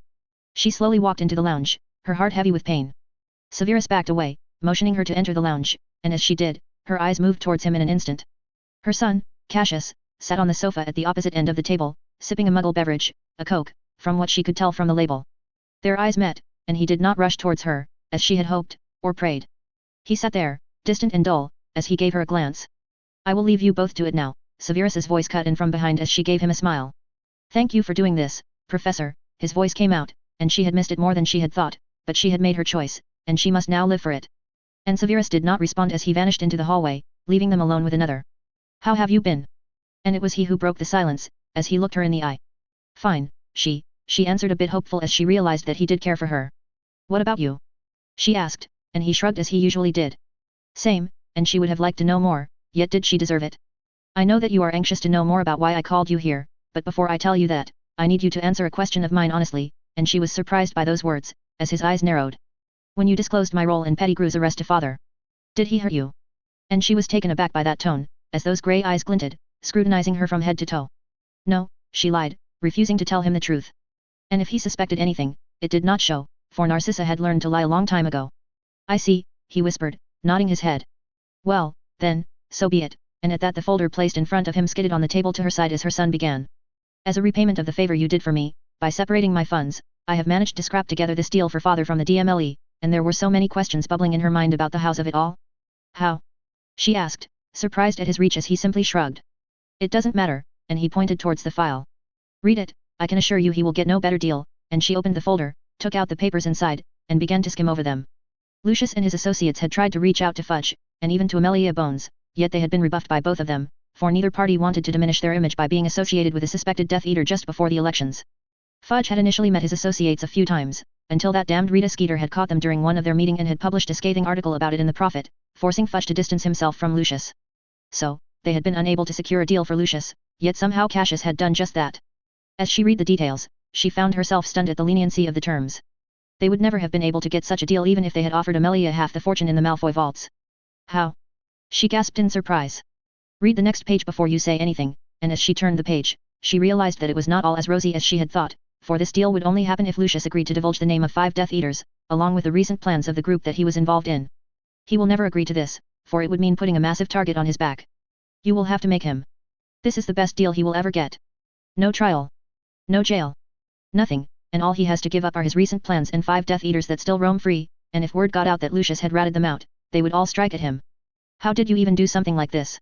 She slowly walked into the lounge, her heart heavy with pain. Severus backed away, motioning her to enter the lounge, and as she did, her eyes moved towards him in an instant. Her son, Cassius, sat on the sofa at the opposite end of the table, sipping a muggle beverage, a Coke, from what she could tell from the label. Their eyes met, and he did not rush towards her, as she had hoped, or prayed. He sat there, distant and dull, as he gave her a glance. I will leave you both to it now, Severus's voice cut in from behind as she gave him a smile. Thank you for doing this, Professor, his voice came out, and she had missed it more than she had thought, but she had made her choice, and she must now live for it. And Severus did not respond as he vanished into the hallway, leaving them alone with another. How have you been? And it was he who broke the silence, as he looked her in the eye. Fine, she answered a bit hopeful as she realized that he did care for her. What about you? She asked, and he shrugged as he usually did. Same, and she would have liked to know more, yet did she deserve it? I know that you are anxious to know more about why I called you here, but before I tell you that, I need you to answer a question of mine honestly, and she was surprised by those words, as his eyes narrowed. When you disclosed my role in Pettigrew's arrest to father, did he hurt you? And she was taken aback by that tone, as those grey eyes glinted, scrutinizing her from head to toe. No, she lied, refusing to tell him the truth. And if he suspected anything, it did not show, for Narcissa had learned to lie a long time ago. I see, he whispered, nodding his head. Well, then, so be it, and at that the folder placed in front of him skidded on the table to her side as her son began. As a repayment of the favor you did for me, by separating my funds, I have managed to scrap together this deal for father from the DMLE, and there were so many questions bubbling in her mind about the house of it all. How? She asked, surprised at his reach as he simply shrugged. It doesn't matter, and he pointed towards the file. Read it, I can assure you he will get no better deal, and she opened the folder, took out the papers inside, and began to skim over them. Lucius and his associates had tried to reach out to Fudge, and even to Amelia Bones, yet they had been rebuffed by both of them, for neither party wanted to diminish their image by being associated with a suspected Death Eater just before the elections. Fudge had initially met his associates a few times, until that damned Rita Skeeter had caught them during one of their meeting and had published a scathing article about it in the Prophet, forcing Fudge to distance himself from Lucius. So, they had been unable to secure a deal for Lucius, yet somehow Cassius had done just that. As she read the details, she found herself stunned at the leniency of the terms. They would never have been able to get such a deal even if they had offered Amelia half the fortune in the Malfoy vaults. How? She gasped in surprise. Read the next page before you say anything, and as she turned the page, she realized that it was not all as rosy as she had thought, for this deal would only happen if Lucius agreed to divulge the name of 5 Death Eaters, along with the recent plans of the group that he was involved in. He will never agree to this, for it would mean putting a massive target on his back. You will have to make him. This is the best deal he will ever get. No trial. No jail. Nothing, and all he has to give up are his recent plans and 5 Death Eaters that still roam free, and if word got out that Lucius had ratted them out, they would all strike at him. How did you even do something like this?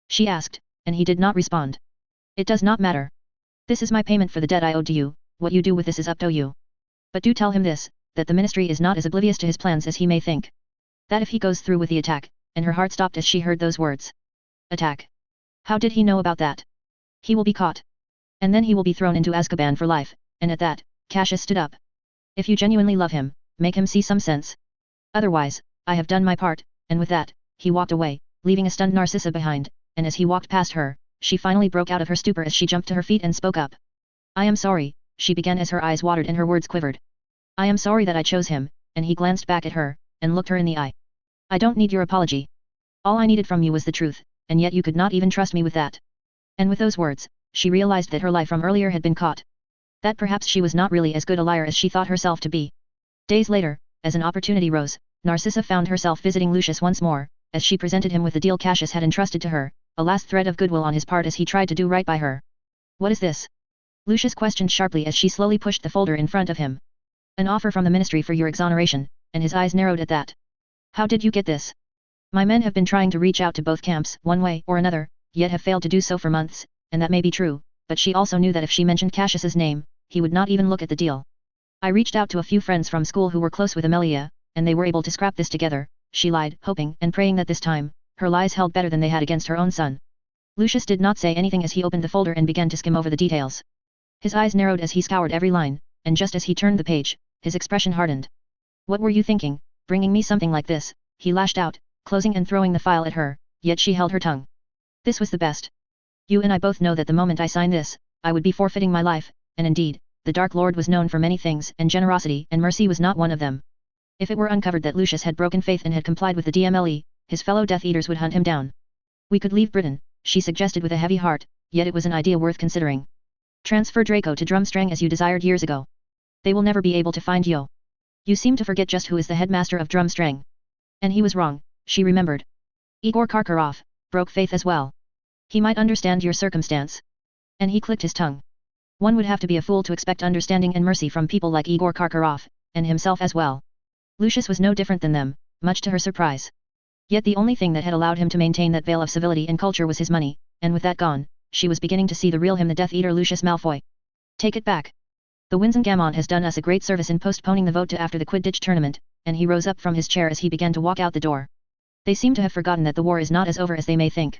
She asked, and he did not respond. It does not matter. This is my payment for the debt I owed to you, what you do with this is up to you. But do tell him this, that the ministry is not as oblivious to his plans as he may think. That if he goes through with the attack, and her heart stopped as she heard those words. Attack. How did he know about that? He will be caught. And then he will be thrown into Azkaban for life, and at that, Cassius stood up. If you genuinely love him, make him see some sense. Otherwise, I have done my part, and with that, he walked away, leaving a stunned Narcissa behind, and as he walked past her, she finally broke out of her stupor as she jumped to her feet and spoke up. I am sorry, she began as her eyes watered and her words quivered. I am sorry that I chose him, and he glanced back at her, and looked her in the eye. I don't need your apology. All I needed from you was the truth, and yet you could not even trust me with that. And with those words, she realized that her lie from earlier had been caught. That perhaps she was not really as good a liar as she thought herself to be. Days later, as an opportunity rose, Narcissa found herself visiting Lucius once more, as she presented him with the deal Cassius had entrusted to her, a last thread of goodwill on his part as he tried to do right by her. What is this? Lucius questioned sharply as she slowly pushed the folder in front of him. An offer from the ministry for your exoneration, and his eyes narrowed at that. How did you get this? My men have been trying to reach out to both camps, one way or another, yet have failed to do so for months, and that may be true, but she also knew that if she mentioned Cassius's name, he would not even look at the deal. I reached out to a few friends from school who were close with Amelia, and they were able to scrap this together, she lied, hoping and praying that this time, her lies held better than they had against her own son. Lucius did not say anything as he opened the folder and began to skim over the details. His eyes narrowed as he scoured every line, and just as he turned the page, his expression hardened. What were you thinking, bringing me something like this? He lashed out, closing and throwing the file at her, yet she held her tongue. This was the best. You and I both know that the moment I sign this, I would be forfeiting my life, and indeed, the Dark Lord was known for many things, and generosity and mercy was not one of them. If it were uncovered that Lucius had broken faith and had complied with the DMLE, his fellow Death Eaters would hunt him down. We could leave Britain, she suggested with a heavy heart, yet it was an idea worth considering. Transfer Draco to Drumstrang as you desired years ago. They will never be able to find you. You seem to forget just who is the headmaster of Drumstrang. And he was wrong, she remembered. Igor Karkaroff, broke faith as well. He might understand your circumstance. And he clicked his tongue. One would have to be a fool to expect understanding and mercy from people like Igor Karkaroff, and himself as well. Lucius was no different than them, much to her surprise. Yet the only thing that had allowed him to maintain that veil of civility and culture was his money, and with that gone, she was beginning to see the real him, the Death Eater Lucius Malfoy. Take it back. The Winston has done us a great service in postponing the vote to after the Quidditch tournament, and he rose up from his chair as he began to walk out the door. They seem to have forgotten that the war is not as over as they may think.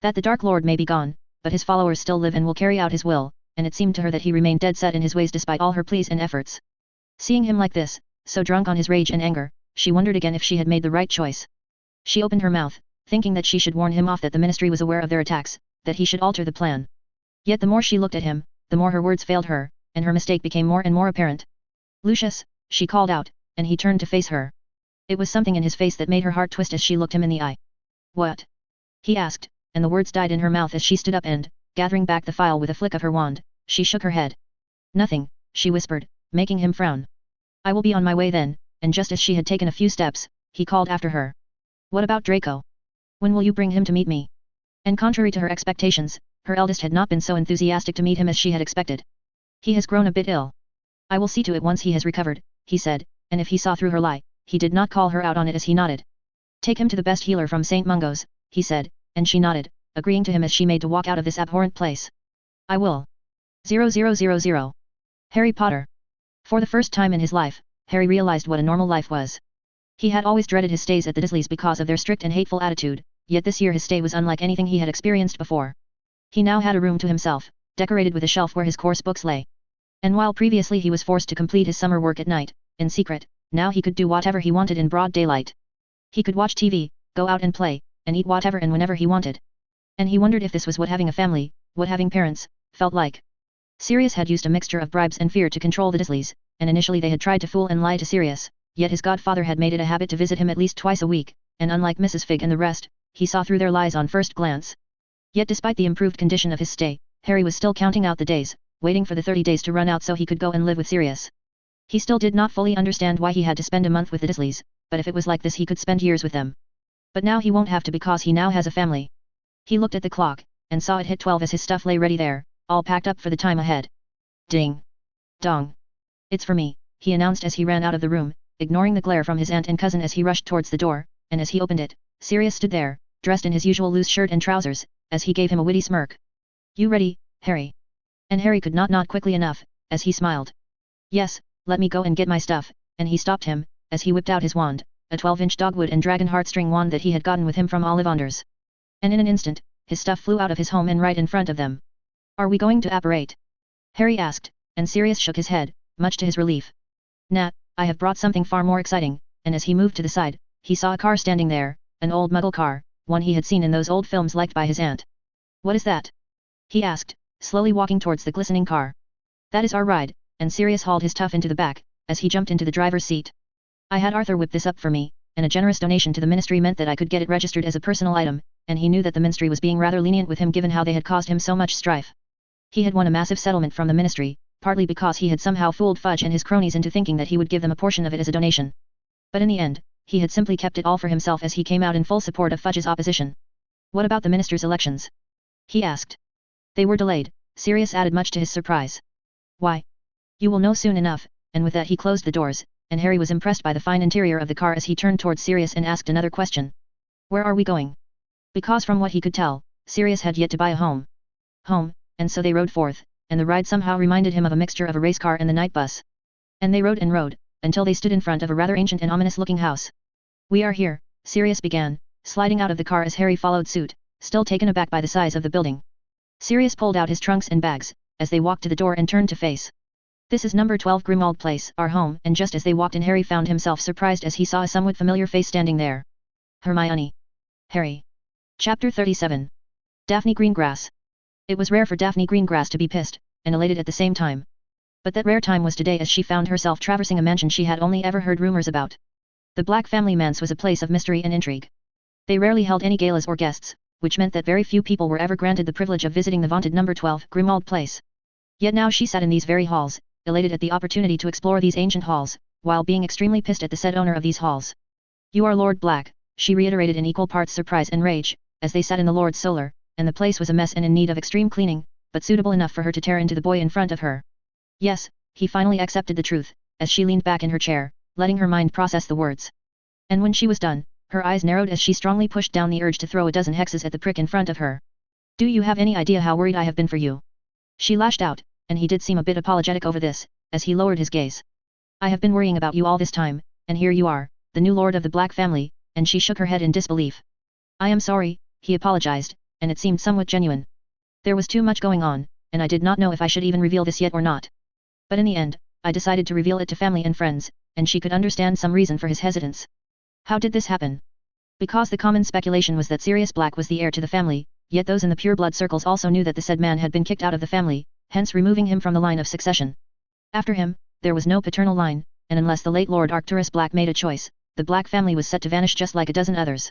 That the Dark Lord may be gone, but his followers still live and will carry out his will, and it seemed to her that he remained dead set in his ways despite all her pleas and efforts. Seeing him like this, so drunk on his rage and anger, she wondered again if she had made the right choice. She opened her mouth, thinking that she should warn him off that the ministry was aware of their attacks, that he should alter the plan. Yet the more she looked at him, the more her words failed her, and her mistake became more and more apparent. Lucius, she called out, and he turned to face her. It was something in his face that made her heart twist as she looked him in the eye. What? He asked, and the words died in her mouth as she stood up and, gathering back the file with a flick of her wand, she shook her head. Nothing, she whispered, making him frown. I will be on my way then, and just as she had taken a few steps, he called after her. What about Draco? When will you bring him to meet me? And contrary to her expectations, her eldest had not been so enthusiastic to meet him as she had expected. He has grown a bit ill. I will see to it once he has recovered, he said, and if he saw through her lie, he did not call her out on it as he nodded. Take him to the best healer from St. Mungo's, he said, and she nodded, agreeing to him as she made to walk out of this abhorrent place. I will. 0000. Harry Potter. For the first time in his life, Harry realized what a normal life was. He had always dreaded his stays at the Dursleys because of their strict and hateful attitude, yet this year his stay was unlike anything he had experienced before. He now had a room to himself, decorated with a shelf where his course books lay. And while previously he was forced to complete his summer work at night, in secret, now he could do whatever he wanted in broad daylight. He could watch TV, go out and play, and eat whatever and whenever he wanted. And he wondered if this was what having a family, what having parents, felt like. Sirius had used a mixture of bribes and fear to control the Dursleys, and initially they had tried to fool and lie to Sirius, yet his godfather had made it a habit to visit him at least twice a week, and unlike Mrs. Fig and the rest, he saw through their lies on first glance. Yet despite the improved condition of his stay, Harry was still counting out the days, waiting for the 30 days to run out so he could go and live with Sirius. He still did not fully understand why he had to spend a month with the Dursleys, but if it was like this he could spend years with them. But now he won't have to because he now has a family. He looked at the clock, and saw it hit 12 as his stuff lay ready there, all packed up for the time ahead. Ding. Dong. It's for me, he announced as he ran out of the room, ignoring the glare from his aunt and cousin as he rushed towards the door, and as he opened it, Sirius stood there, dressed in his usual loose shirt and trousers, as he gave him a witty smirk. You ready, Harry? And Harry could not nod quickly enough, as he smiled. Yes, let me go and get my stuff, and he stopped him, as he whipped out his wand, a 12-inch dogwood and dragon heartstring wand that he had gotten with him from Ollivanders. And in an instant, his stuff flew out of his home and right in front of them. Are we going to apparate? Harry asked, and Sirius shook his head, much to his relief. Nah, I have brought something far more exciting, and as he moved to the side, he saw a car standing there, an old Muggle car, one he had seen in those old films liked by his aunt. What is that? He asked, slowly walking towards the glistening car. That is our ride, and Sirius hauled his tuff into the back, as he jumped into the driver's seat. I had Arthur whip this up for me, and a generous donation to the ministry meant that I could get it registered as a personal item, and he knew that the ministry was being rather lenient with him given how they had caused him so much strife. He had won a massive settlement from the ministry, partly because he had somehow fooled Fudge and his cronies into thinking that he would give them a portion of it as a donation. But in the end, he had simply kept it all for himself as he came out in full support of Fudge's opposition. What about the minister's elections? He asked. They were delayed, Sirius added much to his surprise. Why? You will know soon enough, and with that he closed the doors, and Harry was impressed by the fine interior of the car as he turned towards Sirius and asked another question. Where are we going? Because from what he could tell, Sirius had yet to buy a home. Home, and so they rode forth, and the ride somehow reminded him of a mixture of a race car and the night bus. And they rode, until they stood in front of a rather ancient and ominous-looking house. We are here, Sirius began, sliding out of the car as Harry followed suit, still taken aback by the size of the building. Sirius pulled out his trunks and bags, as they walked to the door and turned to face. This is number 12 Grimmauld Place, our home, and just as they walked in Harry found himself surprised as he saw a somewhat familiar face standing there. Hermione. Harry. Chapter 37. Daphne Greengrass. It was rare for Daphne Greengrass to be pissed, and elated at the same time. But that rare time was today as she found herself traversing a mansion she had only ever heard rumors about. The Black Family Manse was a place of mystery and intrigue. They rarely held any galas or guests, which meant that very few people were ever granted the privilege of visiting the vaunted number 12 Grimmauld Place. Yet now she sat in these very halls, elated at the opportunity to explore these ancient halls, while being extremely pissed at the said owner of these halls. You are Lord Black, she reiterated in equal parts surprise and rage, as they sat in the Lord's solar, and the place was a mess and in need of extreme cleaning, but suitable enough for her to tear into the boy in front of her. Yes, he finally accepted the truth, as she leaned back in her chair, letting her mind process the words. And when she was done, her eyes narrowed as she strongly pushed down the urge to throw a dozen hexes at the prick in front of her. Do you have any idea how worried I have been for you? She lashed out, and he did seem a bit apologetic over this, as he lowered his gaze. I have been worrying about you all this time, and here you are, the new lord of the Black family, and she shook her head in disbelief. I am sorry, he apologized, and it seemed somewhat genuine. There was too much going on, and I did not know if I should even reveal this yet or not. But in the end, I decided to reveal it to family and friends, and she could understand some reason for his hesitance. How did this happen? Because the common speculation was that Sirius Black was the heir to the family, yet those in the pure blood circles also knew that the said man had been kicked out of the family, hence removing him from the line of succession. After him, there was no paternal line, and unless the late Lord Arcturus Black made a choice, the Black family was set to vanish just like a dozen others.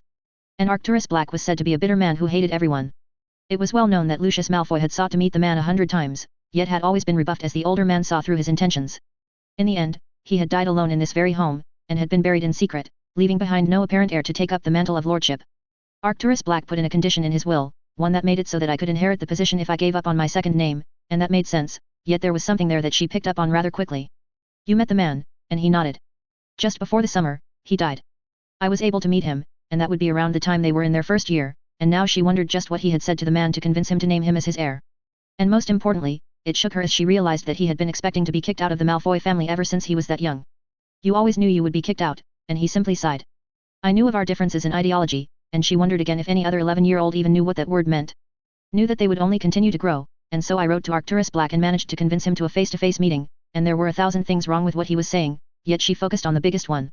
And Arcturus Black was said to be a bitter man who hated everyone. It was well known that Lucius Malfoy had sought to meet the man 100 times, yet had always been rebuffed as the older man saw through his intentions. In the end, he had died alone in this very home, and had been buried in secret, leaving behind no apparent heir to take up the mantle of lordship. Arcturus Black put in a condition in his will, one that made it so that I could inherit the position if I gave up on my second name, and that made sense, yet there was something there that she picked up on rather quickly. You met the man, and he nodded. Just before the summer, he died. I was able to meet him, and that would be around the time they were in their first year, and now she wondered just what he had said to the man to convince him to name him as his heir. And most importantly, it shook her as she realized that he had been expecting to be kicked out of the Malfoy family ever since he was that young. You always knew you would be kicked out, and he simply sighed. I knew of our differences in ideology, and she wondered again if any other 11-year-old even knew what that word meant. Knew that they would only continue to grow, and so I wrote to Arcturus Black and managed to convince him to a face-to-face meeting, and there were 1,000 things wrong with what he was saying, yet she focused on the biggest one.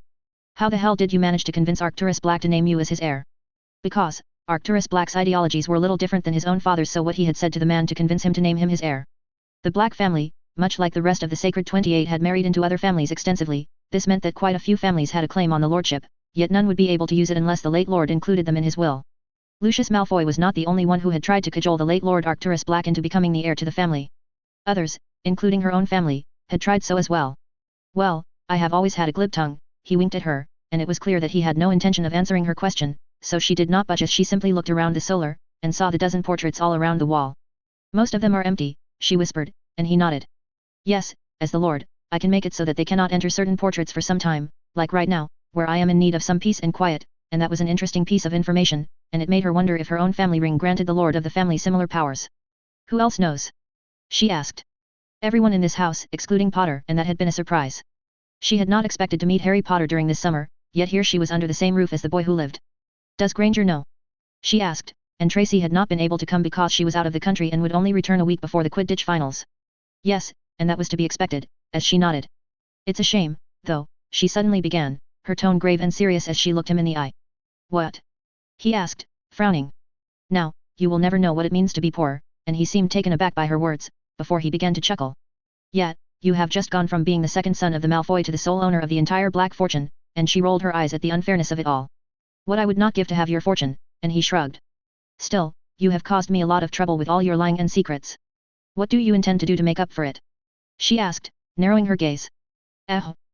How the hell did you manage to convince Arcturus Black to name you as his heir? Because Arcturus Black's ideologies were a little different than his own father's, so what he had said to the man to convince him to name him his heir. The Black family, much like the rest of the Sacred 28, had married into other families extensively. This meant that quite a few families had a claim on the lordship, yet none would be able to use it unless the late lord included them in his will. Lucius Malfoy was not the only one who had tried to cajole the late Lord Arcturus Black into becoming the heir to the family. Others, including her own family, had tried so as well. Well, I have always had a glib tongue, he winked at her, and it was clear that he had no intention of answering her question, so she did not budge as she simply looked around the solar, and saw the dozen portraits all around the wall. Most of them are empty, she whispered, and he nodded. Yes, as the Lord, I can make it so that they cannot enter certain portraits for some time, like right now, where I am in need of some peace and quiet, and that was an interesting piece of information, and it made her wonder if her own family ring granted the lord of the family similar powers. Who else knows? She asked. Everyone in this house, excluding Potter, and that had been a surprise. She had not expected to meet Harry Potter during this summer, yet here she was under the same roof as the boy who lived. Does Granger know? She asked, and Tracy had not been able to come because she was out of the country and would only return a week before the Quidditch finals. Yes, and that was to be expected, as she nodded. It's a shame, though, she suddenly began, her tone grave and serious as she looked him in the eye. What? He asked, frowning. Now, you will never know what it means to be poor, and he seemed taken aback by her words, before he began to chuckle. Yet, you have just gone from being the second son of the Malfoy to the sole owner of the entire Black fortune, and she rolled her eyes at the unfairness of it all. What I would not give to have your fortune, and he shrugged. Still, you have caused me a lot of trouble with all your lying and secrets. What do you intend to do to make up for it? She asked, narrowing her gaze.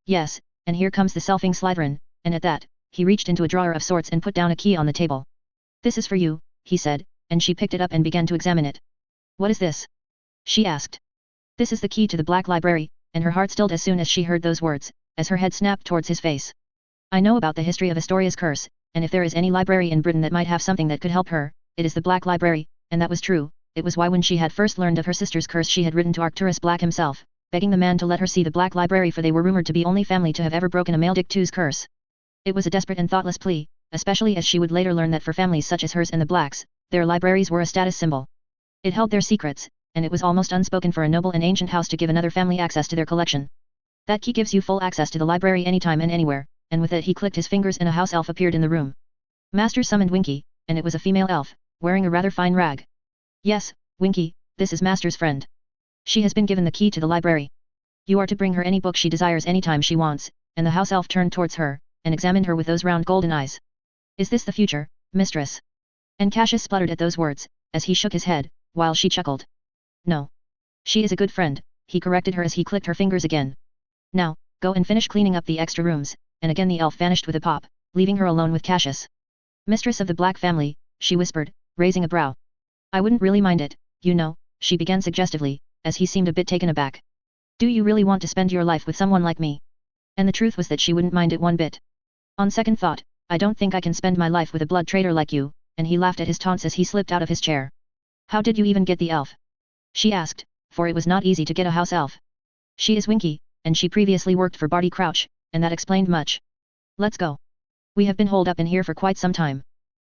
Yes, and here comes the selfing Slytherin, and at that, he reached into a drawer of sorts and put down a key on the table. This is for you, he said, and she picked it up and began to examine it. What is this? She asked. This is the key to the Black Library, and her heart stilled as soon as she heard those words, as her head snapped towards his face. I know about the history of Astoria's curse, and if there is any library in Britain that might have something that could help her, it is the Black Library, and that was true. It was why when she had first learned of her sister's curse she had written to Arcturus Black himself, begging the man to let her see the Black Library, for they were rumored to be only family to have ever broken a Maledictu's curse. It was a desperate and thoughtless plea, especially as she would later learn that for families such as hers and the Blacks, Their libraries were a status symbol. It held their secrets, and it was almost unspoken for a noble and ancient house to give another family access to their collection. That key gives you full access to the library anytime and anywhere, and with it he clicked his fingers and a house elf appeared in the room. Master summoned Winky, and it was a female elf, wearing a rather fine rag. Yes, Winky, this is Master's friend. She has been given the key to the library. You are to bring her any book she desires anytime she wants, and the house elf turned towards her, and examined her with those round golden eyes. Is this the future, mistress? And Cassius spluttered at those words, as he shook his head, while she chuckled. No. She is a good friend, he corrected her as he clicked her fingers again. Now, go and finish cleaning up the extra rooms, and again the elf vanished with a pop, leaving her alone with Cassius. Mistress of the Black family, she whispered, raising a brow. I wouldn't really mind it, you know, she began suggestively, as he seemed a bit taken aback. Do you really want to spend your life with someone like me? And the truth was that she wouldn't mind it one bit. On second thought, I don't think I can spend my life with a blood traitor like you, and he laughed at his taunts as he slipped out of his chair. How did you even get the elf? She asked, for it was not easy to get a house elf. She is Winky, and she previously worked for Barty Crouch, and that explained much. Let's go. We have been holed up in here for quite some time.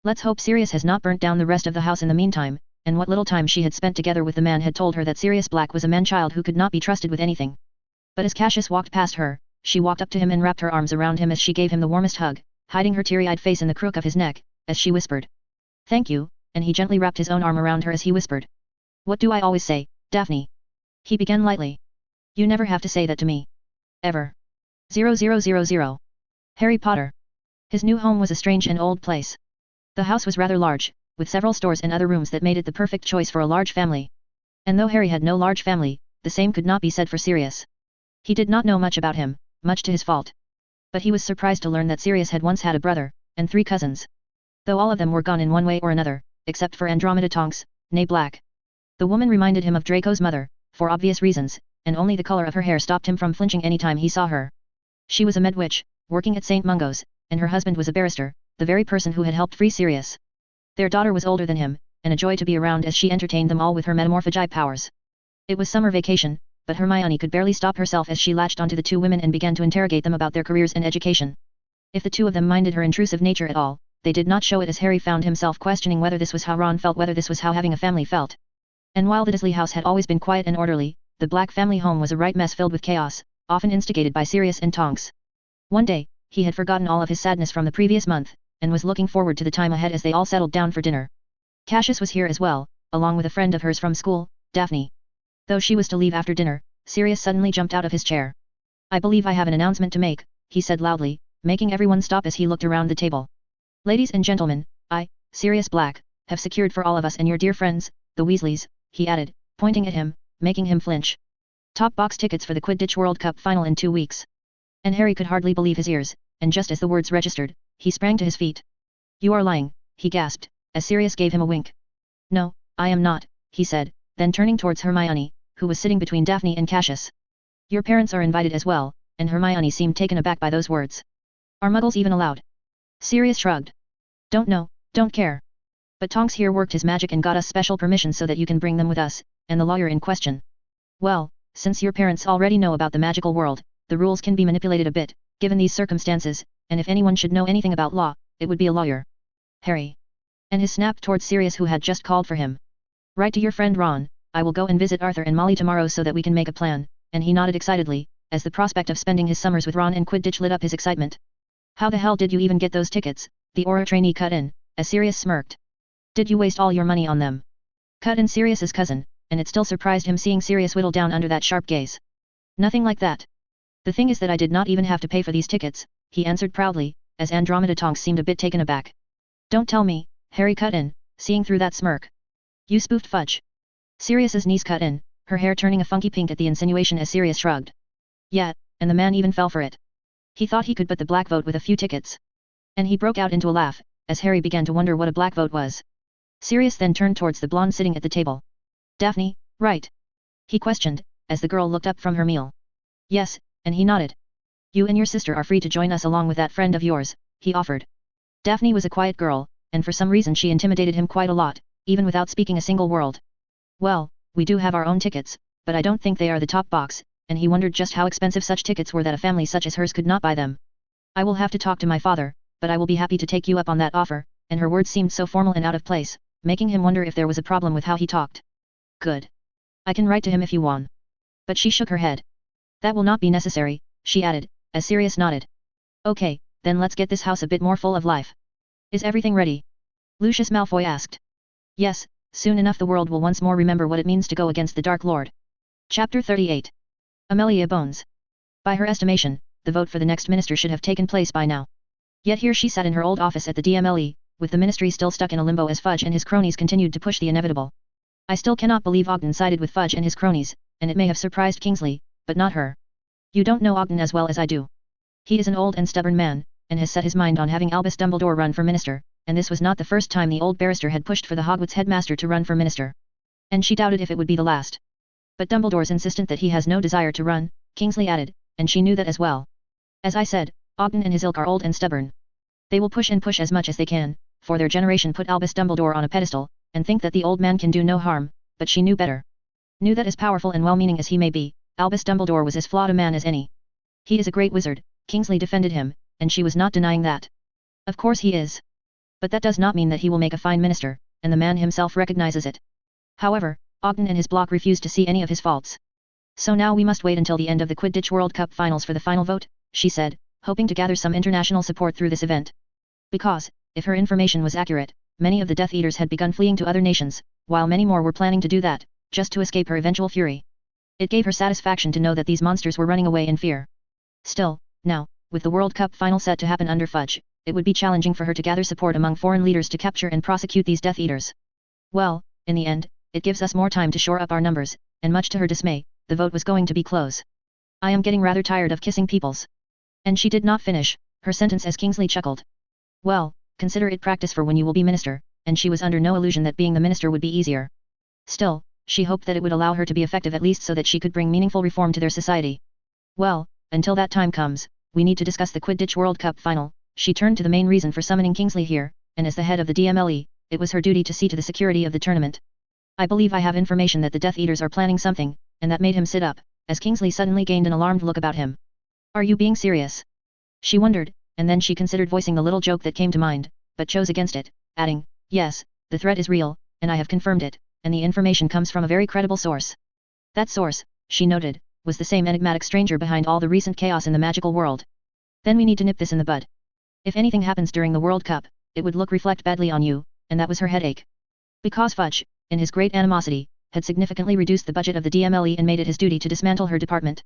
Let's hope Sirius has not burnt down the rest of the house in the meantime, and what little time she had spent together with the man had told her that Sirius Black was a man-child who could not be trusted with anything. But as Cassius walked past her, she walked up to him and wrapped her arms around him as she gave him the warmest hug, hiding her teary-eyed face in the crook of his neck, as she whispered. Thank you, and he gently wrapped his own arm around her as he whispered. What do I always say, Daphne? He began lightly. You never have to say that to me. Ever. 0000. Harry Potter. His new home was a strange and old place. The house was rather large, with several stores and other rooms that made it the perfect choice for a large family. And though Harry had no large family, the same could not be said for Sirius. He did not know much about him, much to his fault. But he was surprised to learn that Sirius had once had a brother, and 3 cousins. Though all of them were gone in one way or another, except for Andromeda Tonks, née Black. The woman reminded him of Draco's mother, for obvious reasons, and only the color of her hair stopped him from flinching any time he saw her. She was a Medwitch, working at St. Mungo's, and her husband was a barrister, the very person who had helped free Sirius. Their daughter was older than him, and a joy to be around as she entertained them all with her metamorphogai powers. It was summer vacation, but Hermione could barely stop herself as she latched onto the 2 women and began to interrogate them about their careers and education. If the 2 of them minded her intrusive nature at all, they did not show it as Harry found himself questioning whether this was how Ron felt, whether this was how having a family felt. And while the Dursley house had always been quiet and orderly, the Black family home was a right mess filled with chaos, often instigated by Sirius and Tonks. One day, he had forgotten all of his sadness from the previous month, and was looking forward to the time ahead as they all settled down for dinner. Cassius was here as well, along with a friend of hers from school, Daphne. Though she was to leave after dinner, Sirius suddenly jumped out of his chair. I believe I have an announcement to make, he said loudly, making everyone stop as he looked around the table. Ladies and gentlemen, I, Sirius Black, have secured for all of us and your dear friends, the Weasleys, he added, pointing at him, making him flinch. Top box tickets for the Quidditch World Cup final in 2 weeks. And Harry could hardly believe his ears, and just as the words registered, he sprang to his feet. You are lying, he gasped, as Sirius gave him a wink. No, I am not, he said, then turning towards Hermione, who was sitting between Daphne and Cassius. Your parents are invited as well, and Hermione seemed taken aback by those words. Are muggles even allowed? Sirius shrugged. Don't know, don't care. But Tonks here worked his magic and got us special permission so that you can bring them with us, and the lawyer in question. Well, since your parents already know about the magical world, the rules can be manipulated a bit, given these circumstances, and if anyone should know anything about law, it would be a lawyer. Harry. And his snapped towards Sirius who had just called for him. Write to your friend Ron, I will go and visit Arthur and Molly tomorrow so that we can make a plan, and he nodded excitedly, as the prospect of spending his summers with Ron and Quidditch lit up his excitement. How the hell did you even get those tickets? The Auror trainee cut in, as Sirius smirked. Did you waste all your money on them? Cut in Sirius's cousin, and it still surprised him seeing Sirius whittle down under that sharp gaze. Nothing like that. The thing is that I did not even have to pay for these tickets, he answered proudly, as Andromeda Tonks seemed a bit taken aback. Don't tell me, Harry cut in, seeing through that smirk. You spoofed fudge. Sirius's niece cut in, her hair turning a funky pink at the insinuation as Sirius shrugged. Yeah, and the man even fell for it. He thought he could but the black vote with a few tickets. And he broke out into a laugh, as Harry began to wonder what a black vote was. Sirius then turned towards the blonde sitting at the table. Daphne, right? He questioned, as the girl looked up from her meal. Yes, and he nodded. You and your sister are free to join us along with that friend of yours, he offered. Daphne was a quiet girl, and for some reason she intimidated him quite a lot, even without speaking a single word. Well, we do have our own tickets, but I don't think they are the top box, and he wondered just how expensive such tickets were that a family such as hers could not buy them. I will have to talk to my father, but I will be happy to take you up on that offer, and her words seemed so formal and out of place, making him wonder if there was a problem with how he talked. Good. I can write to him if you want. But she shook her head. That will not be necessary, she added, as Sirius nodded. Okay, then let's get this house a bit more full of life. Is everything ready? Lucius Malfoy asked. Yes, soon enough the world will once more remember what it means to go against the Dark Lord. Chapter 38. Amelia Bones. By her estimation, the vote for the next minister should have taken place by now. Yet here she sat in her old office at the DMLE, with the ministry still stuck in a limbo as Fudge and his cronies continued to push the inevitable. I still cannot believe Ogden sided with Fudge and his cronies, and it may have surprised Kingsley, but not her. You don't know Ogden as well as I do. He is an old and stubborn man, and has set his mind on having Albus Dumbledore run for minister, and this was not the first time the old barrister had pushed for the Hogwarts headmaster to run for minister. And she doubted if it would be the last. But Dumbledore's insistent that he has no desire to run, Kingsley added, and she knew that as well. As I said, Ogden and his ilk are old and stubborn. They will push and push as much as they can, for their generation put Albus Dumbledore on a pedestal, and think that the old man can do no harm, but she knew better. Knew that as powerful and well-meaning as he may be, Albus Dumbledore was as flawed a man as any. He is a great wizard, Kingsley defended him, and she was not denying that. Of course he is. But that does not mean that he will make a fine minister, and the man himself recognizes it. However, Ogden and his bloc refuse to see any of his faults. So now we must wait until the end of the Quidditch World Cup finals for the final vote, she said, hoping to gather some international support through this event. Because, if her information was accurate, many of the Death Eaters had begun fleeing to other nations, while many more were planning to do that, just to escape her eventual fury. It gave her satisfaction to know that these monsters were running away in fear. Still, now, with the World Cup final set to happen under Fudge, it would be challenging for her to gather support among foreign leaders to capture and prosecute these Death Eaters. Well, in the end, it gives us more time to shore up our numbers, and much to her dismay, the vote was going to be close. I am getting rather tired of kissing peoples. And she did not finish her sentence as Kingsley chuckled. Well, consider it practice for when you will be minister, and she was under no illusion that being the minister would be easier. Still, she hoped that it would allow her to be effective at least so that she could bring meaningful reform to their society. Well, until that time comes, we need to discuss the Quidditch World Cup final. She turned to the main reason for summoning Kingsley here, and as the head of the DMLE, it was her duty to see to the security of the tournament. I believe I have information that the Death Eaters are planning something, and that made him sit up, as Kingsley suddenly gained an alarmed look about him. Are you being serious? She wondered, and then she considered voicing the little joke that came to mind, but chose against it, adding, yes, the threat is real, and I have confirmed it, and the information comes from a very credible source. That source, she noted, was the same enigmatic stranger behind all the recent chaos in the magical world. Then we need to nip this in the bud. If anything happens during the World Cup, it would reflect badly on you, and that was her headache. Because Fudge, in his great animosity, had significantly reduced the budget of the DMLE and made it his duty to dismantle her department.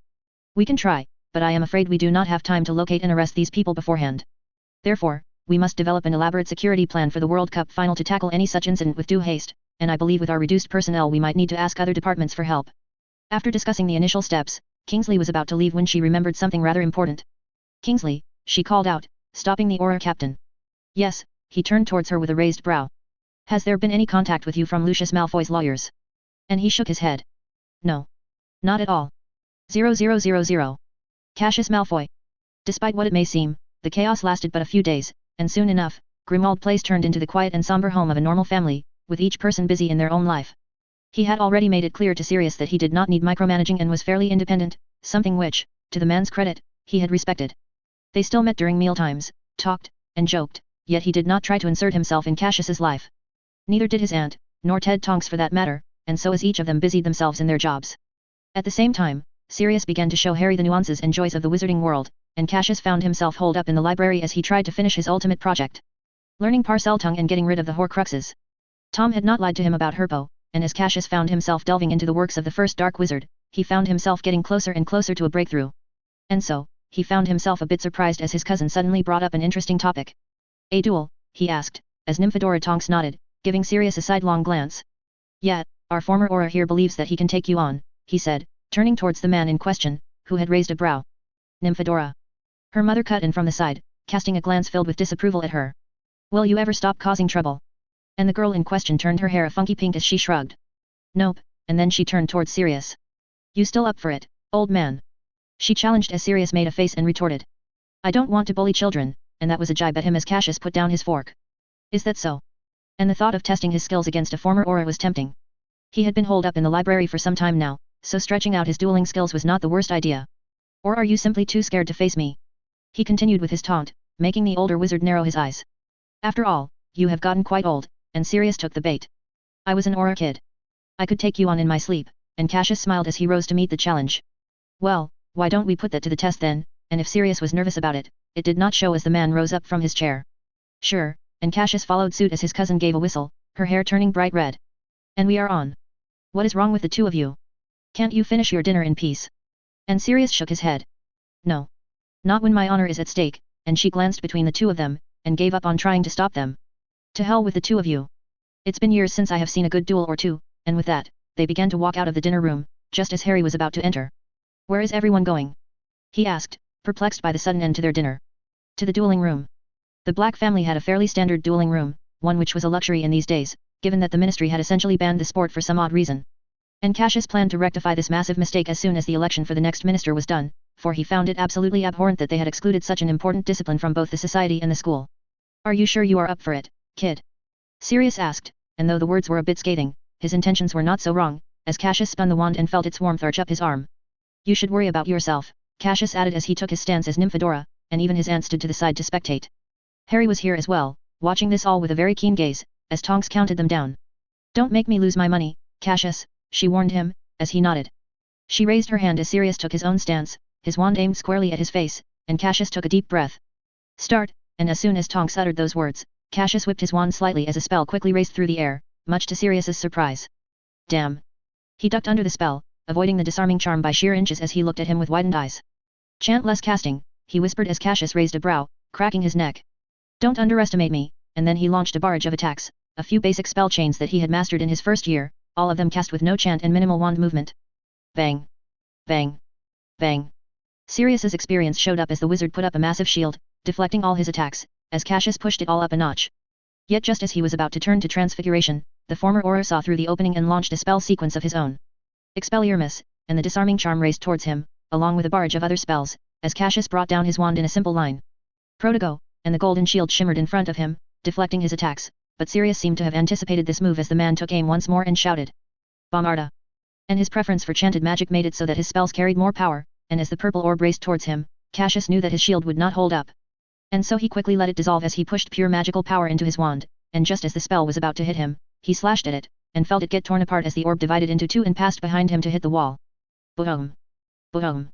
We can try, but I am afraid we do not have time to locate and arrest these people beforehand. Therefore, we must develop an elaborate security plan for the World Cup final to tackle any such incident with due haste, and I believe with our reduced personnel we might need to ask other departments for help. After discussing the initial steps, Kingsley was about to leave when she remembered something rather important. Kingsley, she called out, stopping the Auror captain. Yes, he turned towards her with a raised brow. Has there been any contact with you from Lucius Malfoy's lawyers? And he shook his head. No. Not at all. 0000. Cassius Malfoy. Despite what it may seem, the chaos lasted but a few days, and soon enough, Grimmauld Place turned into the quiet and somber home of a normal family, with each person busy in their own life. He had already made it clear to Sirius that he did not need micromanaging and was fairly independent, something which, to the man's credit, he had respected. They still met during mealtimes, talked, and joked, yet he did not try to insert himself in Cassius's life. Neither did his aunt, nor Ted Tonks for that matter, and so as each of them busied themselves in their jobs. At the same time, Sirius began to show Harry the nuances and joys of the wizarding world, and Cassius found himself holed up in the library as he tried to finish his ultimate project. Learning Parseltongue and getting rid of the Horcruxes. Tom had not lied to him about Herpo, and as Cassius found himself delving into the works of the first Dark Wizard, he found himself getting closer and closer to a breakthrough. And so, he found himself a bit surprised as his cousin suddenly brought up an interesting topic. A duel, he asked, as Nymphadora Tonks nodded, giving Sirius a sidelong glance. Yeah, our former Auror here believes that he can take you on, he said, turning towards the man in question, who had raised a brow. Nymphadora. Her mother cut in from the side, casting a glance filled with disapproval at her. Will you ever stop causing trouble? And the girl in question turned her hair a funky pink as she shrugged. Nope, and then she turned towards Sirius. You still up for it, old man? She challenged as Sirius made a face and retorted. I don't want to bully children, and that was a jibe at him as Cassius put down his fork. Is that so? And the thought of testing his skills against a former Auror was tempting. He had been holed up in the library for some time now, so stretching out his dueling skills was not the worst idea. Or are you simply too scared to face me? He continued with his taunt, making the older wizard narrow his eyes. After all, you have gotten quite old, and Sirius took the bait. I was an aura kid. I could take you on in my sleep, and Cassius smiled as he rose to meet the challenge. Well, why don't we put that to the test then, and if Sirius was nervous about it, it did not show as the man rose up from his chair. Sure, and Cassius followed suit as his cousin gave a whistle, her hair turning bright red. And we are on. What is wrong with the two of you? Can't you finish your dinner in peace? And Sirius shook his head. No. Not when my honor is at stake, and she glanced between the two of them, and gave up on trying to stop them. To hell with the two of you. It's been years since I have seen a good duel or two, and with that, they began to walk out of the dinner room, just as Harry was about to enter. Where is everyone going? He asked, perplexed by the sudden end to their dinner. To the dueling room. The Black family had a fairly standard dueling room, one which was a luxury in these days, given that the ministry had essentially banned the sport for some odd reason. And Cassius planned to rectify this massive mistake as soon as the election for the next minister was done, for he found it absolutely abhorrent that they had excluded such an important discipline from both the society and the school. Are you sure you are up for it, kid? Sirius asked, and though the words were a bit scathing, his intentions were not so wrong, as Cassius spun the wand and felt its warmth arch up his arm. You should worry about yourself, Cassius added as he took his stance as Nymphadora, and even his aunt stood to the side to spectate. Harry was here as well, watching this all with a very keen gaze, as Tonks counted them down. Don't make me lose my money, Cassius, she warned him, as he nodded. She raised her hand as Sirius took his own stance, his wand aimed squarely at his face, and Cassius took a deep breath. Start, and as soon as Tonks uttered those words, Cassius whipped his wand slightly as a spell quickly raced through the air, much to Sirius's surprise. Damn. He ducked under the spell, avoiding the disarming charm by sheer inches as he looked at him with widened eyes. Chant less casting, he whispered as Cassius raised a brow, cracking his neck. Don't underestimate me, and then he launched a barrage of attacks, a few basic spell chains that he had mastered in his first year, all of them cast with no chant and minimal wand movement. Bang. Bang. Bang. Sirius's experience showed up as the wizard put up a massive shield, deflecting all his attacks, as Cassius pushed it all up a notch. Yet just as he was about to turn to transfiguration, the former aura saw through the opening and launched a spell sequence of his own. Expelliarmus, and the disarming charm raced towards him, along with a barrage of other spells, as Cassius brought down his wand in a simple line. Protego, and the golden shield shimmered in front of him, deflecting his attacks, but Sirius seemed to have anticipated this move as the man took aim once more and shouted. Bombarda. And his preference for chanted magic made it so that his spells carried more power, and as the purple orb raced towards him, Cassius knew that his shield would not hold up. And so he quickly let it dissolve as he pushed pure magical power into his wand, and just as the spell was about to hit him, he slashed at it, and felt it get torn apart as the orb divided into two and passed behind him to hit the wall. Boom. Boom.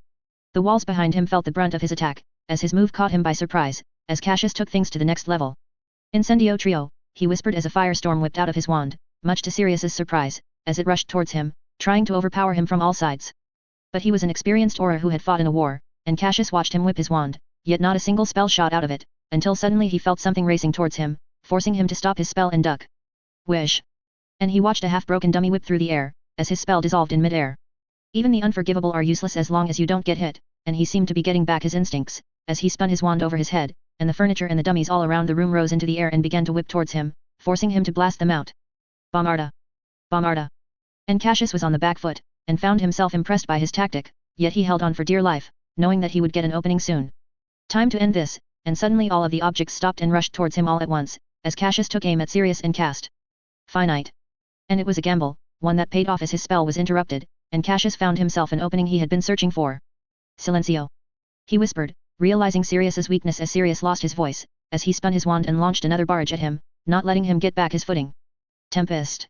The walls behind him felt the brunt of his attack, as his move caught him by surprise, as Cassius took things to the next level. Incendio trio, he whispered as a firestorm whipped out of his wand, much to Sirius's surprise, as it rushed towards him, trying to overpower him from all sides. But he was an experienced aura who had fought in a war, and Cassius watched him whip his wand, yet not a single spell shot out of it, until suddenly he felt something racing towards him, forcing him to stop his spell and duck. Whish! And he watched a half-broken dummy whip through the air, as his spell dissolved in mid-air. Even the unforgivable are useless as long as you don't get hit, and he seemed to be getting back his instincts, as he spun his wand over his head, and the furniture and the dummies all around the room rose into the air and began to whip towards him, forcing him to blast them out. Bombarda! Bombarda! And Cassius was on the back foot, and found himself impressed by his tactic, yet he held on for dear life, knowing that he would get an opening soon. Time to end this, and suddenly all of the objects stopped and rushed towards him all at once, as Cassius took aim at Sirius and cast. Finite. And it was a gamble, one that paid off as his spell was interrupted, and Cassius found himself an opening he had been searching for. Silencio. He whispered, realizing Sirius's weakness as Sirius lost his voice, as he spun his wand and launched another barrage at him, not letting him get back his footing. Tempest.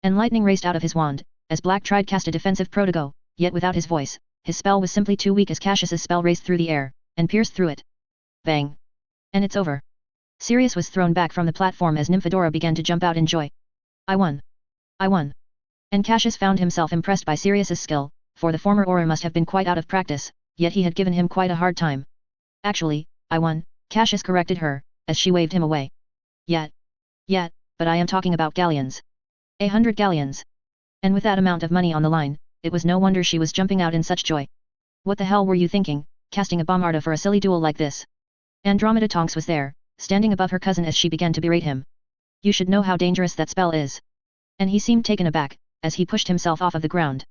And lightning raced out of his wand, as Black tried cast a defensive protego, yet without his voice, his spell was simply too weak as Cassius's spell raced through the air, and pierced through it. Bang. And it's over. Sirius was thrown back from the platform as Nymphadora began to jump out in joy. I won. I won. And Cassius found himself impressed by Sirius's skill, for the former aura must have been quite out of practice, yet he had given him quite a hard time. Actually, I won, Cassius corrected her, as she waved him away. Yet, but I am talking about galleons. 100 galleons. And with that amount of money on the line, it was no wonder she was jumping out in such joy. What the hell were you thinking, casting a bombarda for a silly duel like this? Andromeda Tonks was there, standing above her cousin as she began to berate him. You should know how dangerous that spell is. And he seemed taken aback, as he pushed himself off of the ground.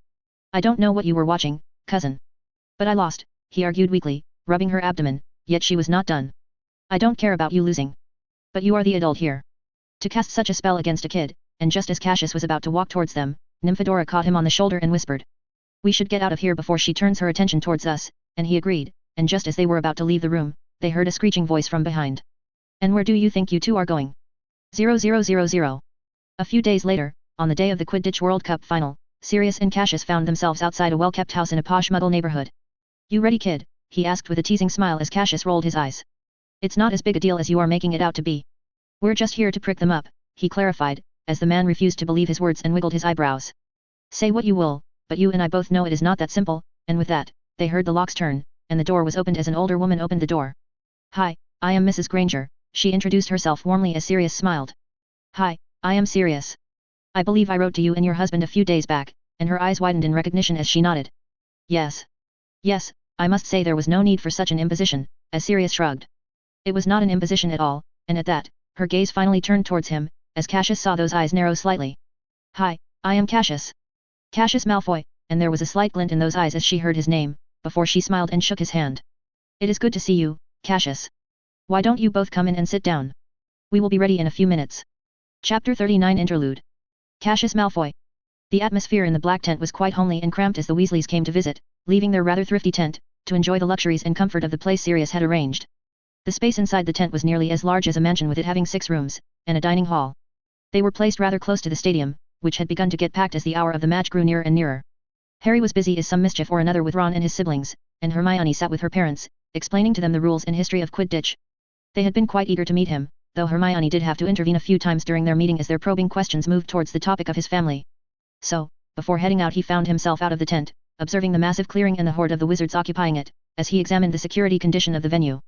I don't know what you were watching, cousin. But I lost, he argued weakly, rubbing her abdomen, yet she was not done. I don't care about you losing. But you are the adult here. To cast such a spell against a kid, and just as Cassius was about to walk towards them, Nymphadora caught him on the shoulder and whispered. We should get out of here before she turns her attention towards us, and he agreed, and just as they were about to leave the room, they heard a screeching voice from behind. And where do you think you two are going? 0000. A few days later, on the day of the Quidditch World Cup final, Sirius and Cassius found themselves outside a well-kept house in a posh Muggle neighborhood. "You ready, kid?" he asked with a teasing smile as Cassius rolled his eyes. "It's not as big a deal as you are making it out to be. We're just here to prick them up," he clarified, as the man refused to believe his words and wiggled his eyebrows. "Say what you will, but you and I both know it is not that simple," and with that, they heard the locks turn, and the door was opened as an older woman opened the door. "Hi, I am Mrs. Granger," she introduced herself warmly as Sirius smiled. "Hi, I am Sirius. I believe I wrote to you and your husband a few days back," and her eyes widened in recognition as she nodded. "Yes. Yes, I must say there was no need for such an imposition," as Sirius shrugged. It was not an imposition at all, and at that, her gaze finally turned towards him, as Cassius saw those eyes narrow slightly. "Hi, I am Cassius. Cassius Malfoy," and there was a slight glint in those eyes as she heard his name, before she smiled and shook his hand. "It is good to see you, Cassius. Why don't you both come in and sit down? We will be ready in a few minutes." Chapter 39 Interlude. Cassius Malfoy. The atmosphere in the black tent was quite homely and cramped as the Weasleys came to visit, leaving their rather thrifty tent, to enjoy the luxuries and comfort of the place Sirius had arranged. The space inside the tent was nearly as large as a mansion, with it having 6 rooms, and a dining hall. They were placed rather close to the stadium, which had begun to get packed as the hour of the match grew nearer and nearer. Harry was busy as some mischief or another with Ron and his siblings, and Hermione sat with her parents, explaining to them the rules and history of Quidditch. They had been quite eager to meet him, though Hermione did have to intervene a few times during their meeting as their probing questions moved towards the topic of his family. So, before heading out he found himself out of the tent, observing the massive clearing and the horde of the wizards occupying it, as he examined the security condition of the venue.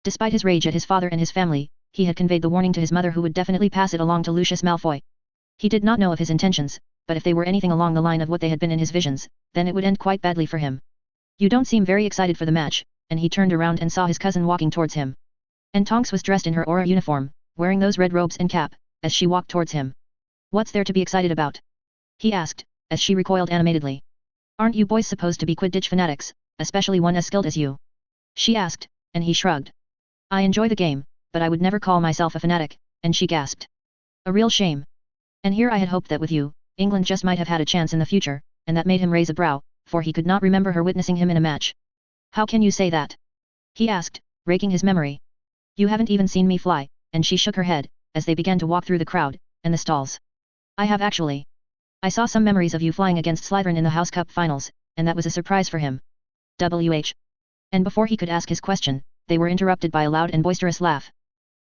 Despite his rage at his father and his family, he had conveyed the warning to his mother, who would definitely pass it along to Lucius Malfoy. He did not know of his intentions, but if they were anything along the line of what they had been in his visions, then it would end quite badly for him. "You don't seem very excited for the match," and he turned around and saw his cousin walking towards him. And Tonks was dressed in her aura uniform, wearing those red robes and cap, as she walked towards him. "What's there to be excited about?" he asked, as she recoiled animatedly. "Aren't you boys supposed to be Quidditch fanatics, especially one as skilled as you?" she asked, and he shrugged. "I enjoy the game, but I would never call myself a fanatic," and she gasped. "A real shame. And here I had hoped that with you, England just might have had a chance in the future," and that made him raise a brow, for he could not remember her witnessing him in a match. "How can you say that?" he asked, raking his memory. "You haven't even seen me fly," and she shook her head, as they began to walk through the crowd, and the stalls. "I have actually. I saw some memories of you flying against Slytherin in the House Cup finals, and that was a surprise for him. WH. And before he could ask his question, they were interrupted by a loud and boisterous laugh.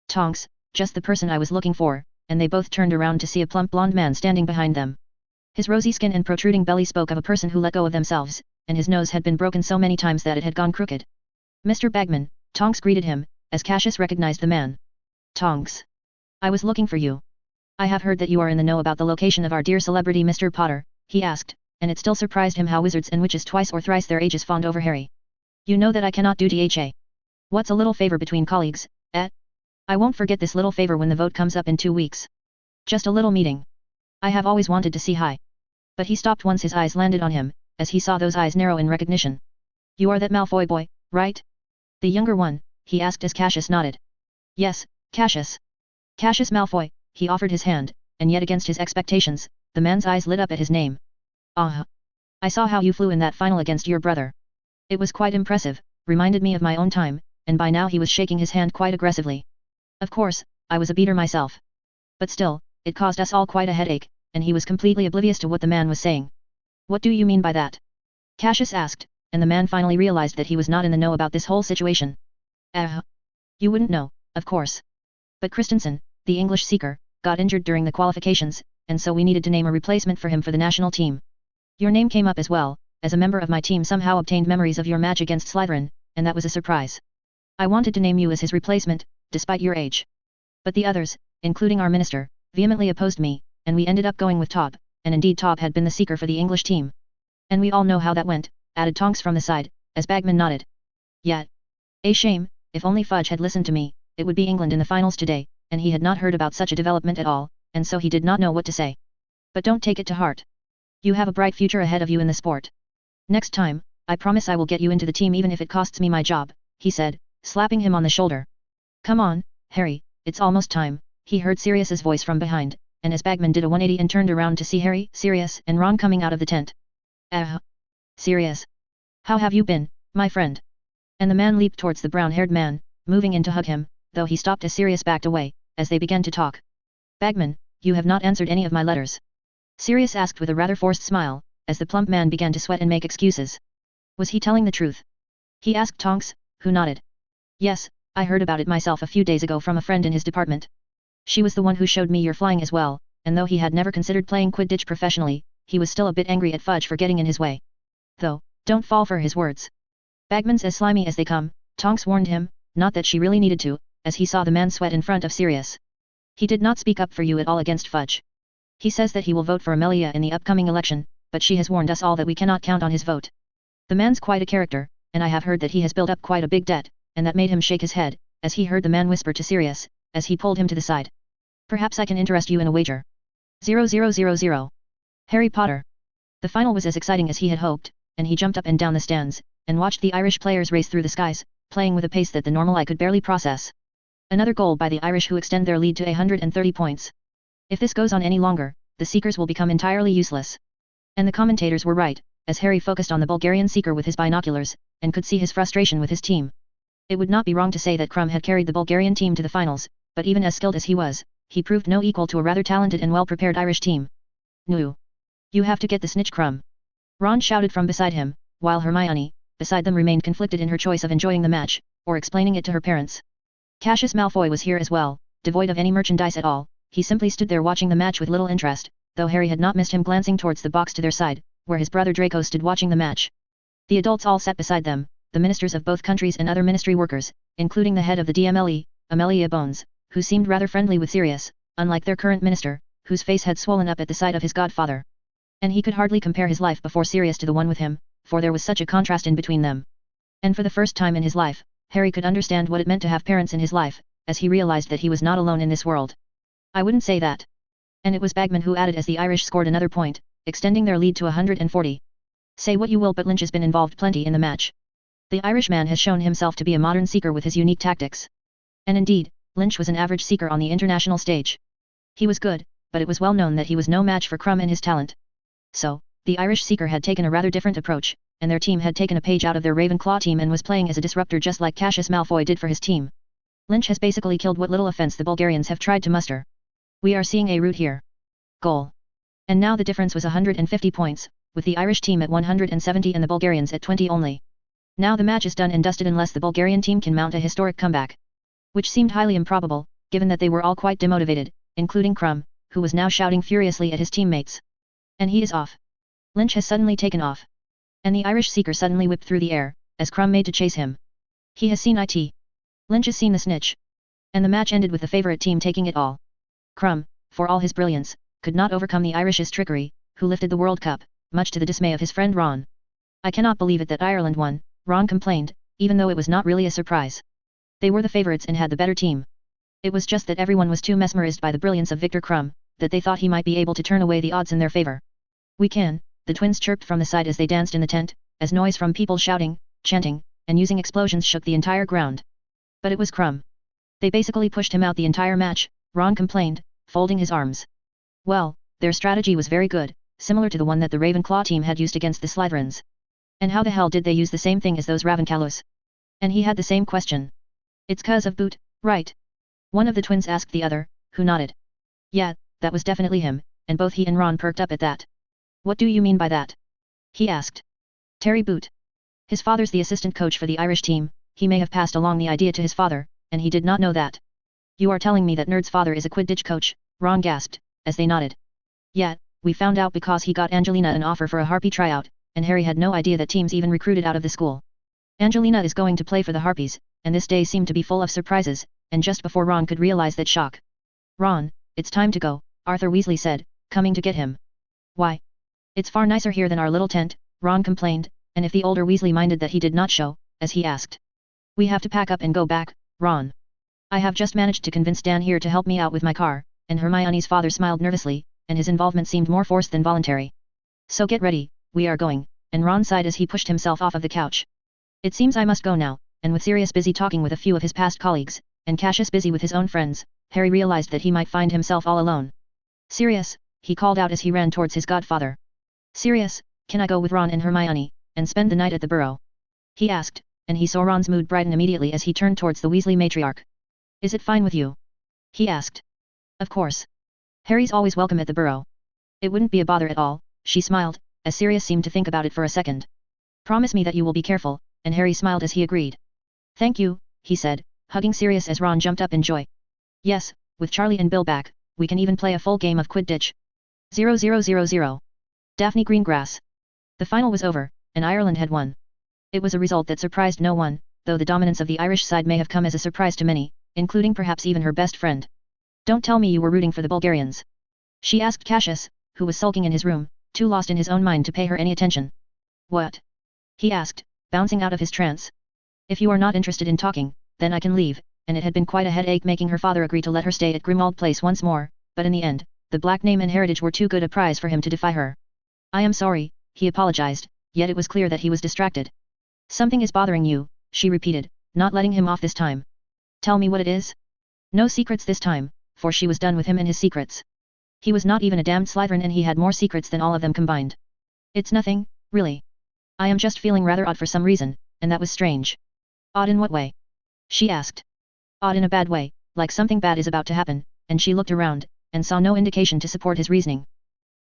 "Tonks, just the person I was looking for," and they both turned around to see a plump blonde man standing behind them. His rosy skin and protruding belly spoke of a person who let go of themselves, and his nose had been broken so many times that it had gone crooked. "Mr. Bagman," Tonks greeted him, as Cassius recognized the man. "Tonks. I was looking for you. I have heard that you are in the know about the location of our dear celebrity Mr. Potter," he asked, and it still surprised him how wizards and witches twice or thrice their ages fawned over Harry. "You know that I cannot do DHA. What's a little favor between colleagues, eh? I won't forget this little favor when the vote comes up in 2 weeks. Just a little meeting. I have always wanted to see Hi." But he stopped once his eyes landed on him, as he saw those eyes narrow in recognition. "You are that Malfoy boy, right? The younger one?" he asked as Cassius nodded. "Yes, Cassius. Cassius Malfoy," he offered his hand, and yet against his expectations, the man's eyes lit up at his name. "Ah. I saw how you flew in that final against your brother. It was quite impressive, reminded me of my own time," and by now he was shaking his hand quite aggressively. "Of course, I was a beater myself. But still, it caused us all quite a headache," and he was completely oblivious to what the man was saying. "What do you mean by that?" Cassius asked, and the man finally realized that he was not in the know about this whole situation. You wouldn't know, of course. But Christensen, the English seeker, got injured during the qualifications, and so we needed to name a replacement for him for the national team. Your name came up as well, as a member of my team somehow obtained memories of your match against Slytherin, and that was a surprise. I wanted to name you as his replacement, despite your age. But the others, including our minister, vehemently opposed me, and we ended up going with Tob, and indeed Tob had been the seeker for the English team. And we all know how that went," added Tonks from the side, as Bagman nodded. "Yet. A shame, if only Fudge had listened to me, it would be England in the finals today," and he had not heard about such a development at all, and so he did not know what to say. "But don't take it to heart. You have a bright future ahead of you in the sport. Next time, I promise I will get you into the team even if it costs me my job," he said, slapping him on the shoulder. "Come on, Harry, it's almost time," he heard Sirius's voice from behind, and as Bagman did a 180 and turned around to see Harry, Sirius, and Ron coming out of the tent. Sirius. How have you been, my friend?" And the man leaped towards the brown-haired man, moving in to hug him, though he stopped as Sirius backed away, as they began to talk. "Bagman, you have not answered any of my letters. Sirius asked with a rather forced smile, as the plump man began to sweat and make excuses. Was he telling the truth? He asked Tonks, who nodded. Yes, I heard about it myself a few days ago from a friend in his department. She was the one who showed me your flying as well, and though he had never considered playing Quidditch professionally, he was still a bit angry at Fudge for getting in his way. Though, don't fall for his words. Bagman's as slimy as they come, Tonks warned him, not that she really needed to, as he saw the man sweat in front of Sirius. He did not speak up for you at all against Fudge. He says that he will vote for Amelia in the upcoming election, but she has warned us all that we cannot count on his vote. The man's quite a character, and I have heard that he has built up quite a big debt, and that made him shake his head, as he heard the man whisper to Sirius, as he pulled him to the side. Perhaps I can interest you in a wager. 0000. Harry Potter. The final was as exciting as he had hoped, and he jumped up and down the stands, and watched the Irish players race through the skies, playing with a pace that the normal eye could barely process. Another goal by the Irish, who extend their lead to 130 points. If this goes on any longer, the Seekers will become entirely useless. And the commentators were right, as Harry focused on the Bulgarian Seeker with his binoculars, and could see his frustration with his team. It would not be wrong to say that Krum had carried the Bulgarian team to the finals, but even as skilled as he was, he proved no equal to a rather talented and well-prepared Irish team. No. You have to get the snitch, Krum. Ron shouted from beside him, while Hermione, beside them, remained conflicted in her choice of enjoying the match, or explaining it to her parents. Cassius Malfoy was here as well, devoid of any merchandise at all. He simply stood there watching the match with little interest, though Harry had not missed him glancing towards the box to their side, where his brother Draco stood watching the match. The adults all sat beside them, the ministers of both countries and other ministry workers, including the head of the DMLE, Amelia Bones, who seemed rather friendly with Sirius, unlike their current minister, whose face had swollen up at the sight of his godfather. And he could hardly compare his life before Sirius to the one with him, for there was such a contrast in between them. And for the first time in his life, Harry could understand what it meant to have parents in his life, as he realized that he was not alone in this world. I wouldn't say that. And it was Bagman who added as the Irish scored another point, extending their lead to 140. Say what you will, but Lynch has been involved plenty in the match. The Irishman has shown himself to be a modern Seeker with his unique tactics. And indeed, Lynch was an average Seeker on the international stage. He was good, but it was well known that he was no match for Krum and his talent. So, the Irish Seeker had taken a rather different approach, and their team had taken a page out of their Ravenclaw team and was playing as a disruptor just like Cassius Malfoy did for his team. Lynch has basically killed what little offense the Bulgarians have tried to muster. We are seeing a rout here. Goal. And now the difference was 150 points, with the Irish team at 170 and the Bulgarians at 20 only. Now the match is done and dusted unless the Bulgarian team can mount a historic comeback. Which seemed highly improbable, given that they were all quite demotivated, including Krum, who was now shouting furiously at his teammates. And he is off. Lynch has suddenly taken off. And the Irish Seeker suddenly whipped through the air, as Krum made to chase him. He has seen it. Lynch has seen the snitch. And the match ended with the favourite team taking it all. Krum, for all his brilliance, could not overcome the Irish's trickery, who lifted the World Cup, much to the dismay of his friend Ron. I cannot believe it that Ireland won, Ron complained, even though it was not really a surprise. They were the favourites and had the better team. It was just that everyone was too mesmerized by the brilliance of Victor Krum, that they thought he might be able to turn away the odds in their favour. We can, the twins chirped from the side as they danced in the tent, as noise from people shouting, chanting, and using explosions shook the entire ground. But it was Krum. They basically pushed him out the entire match, Ron complained, folding his arms. Well, their strategy was very good, similar to the one that the Ravenclaw team had used against the Slytherins. And how the hell did they use the same thing as those Ravenclaws? And he had the same question. It's 'cause of Boot, right? One of the twins asked the other, who nodded. Yeah, that was definitely him, and both he and Ron perked up at that. What do you mean by that? He asked. Terry Boot. His father's the assistant coach for the Irish team. He may have passed along the idea to his father, and he did not know that. You are telling me that Nerd's father is a Quidditch coach, Ron gasped, as they nodded. Yeah, we found out because he got Angelina an offer for a Harpy tryout, and Harry had no idea that teams even recruited out of the school. Angelina is going to play for the Harpies, and this day seemed to be full of surprises, and just before Ron could realize that shock. Ron, it's time to go, Arthur Weasley said, coming to get him. Why? It's far nicer here than our little tent, Ron complained, and if the older Weasley minded that he did not show, as he asked. We have to pack up and go back, Ron. I have just managed to convince Dan here to help me out with my car, and Hermione's father smiled nervously, and his involvement seemed more forced than voluntary. So get ready, we are going, and Ron sighed as he pushed himself off of the couch. It seems I must go now, and with Sirius busy talking with a few of his past colleagues, and Cassius busy with his own friends, Harry realized that he might find himself all alone. Sirius, he called out as he ran towards his godfather. Sirius, can I go with Ron and Hermione, and spend the night at the Burrow? He asked, and he saw Ron's mood brighten immediately as he turned towards the Weasley matriarch. Is it fine with you? He asked. Of course. Harry's always welcome at the burrow. It wouldn't be a bother at all, she smiled, as Sirius seemed to think about it for a second. Promise me that you will be careful, and Harry smiled as he agreed. Thank you, he said, hugging Sirius as Ron jumped up in joy. Yes, with Charlie and Bill back, we can even play a full game of Quidditch. 0000. Daphne Greengrass. The final was over, and Ireland had won. It was a result that surprised no one, though the dominance of the Irish side may have come as a surprise to many, including perhaps even her best friend. Don't tell me you were rooting for the Bulgarians. She asked Cassius, who was sulking in his room, too lost in his own mind to pay her any attention. What? He asked, bouncing out of his trance. If you are not interested in talking, then I can leave, and it had been quite a headache making her father agree to let her stay at Grimmauld Place once more, but in the end, the black name and heritage were too good a prize for him to defy her. I am sorry, he apologized, yet it was clear that he was distracted. Something is bothering you, she repeated, not letting him off this time. Tell me what it is? No secrets this time, for she was done with him and his secrets. He was not even a damned Slytherin and he had more secrets than all of them combined. It's nothing, really. I am just feeling rather odd for some reason, and that was strange. Odd in what way? She asked. Odd in a bad way, like something bad is about to happen, and she looked around, and saw no indication to support his reasoning.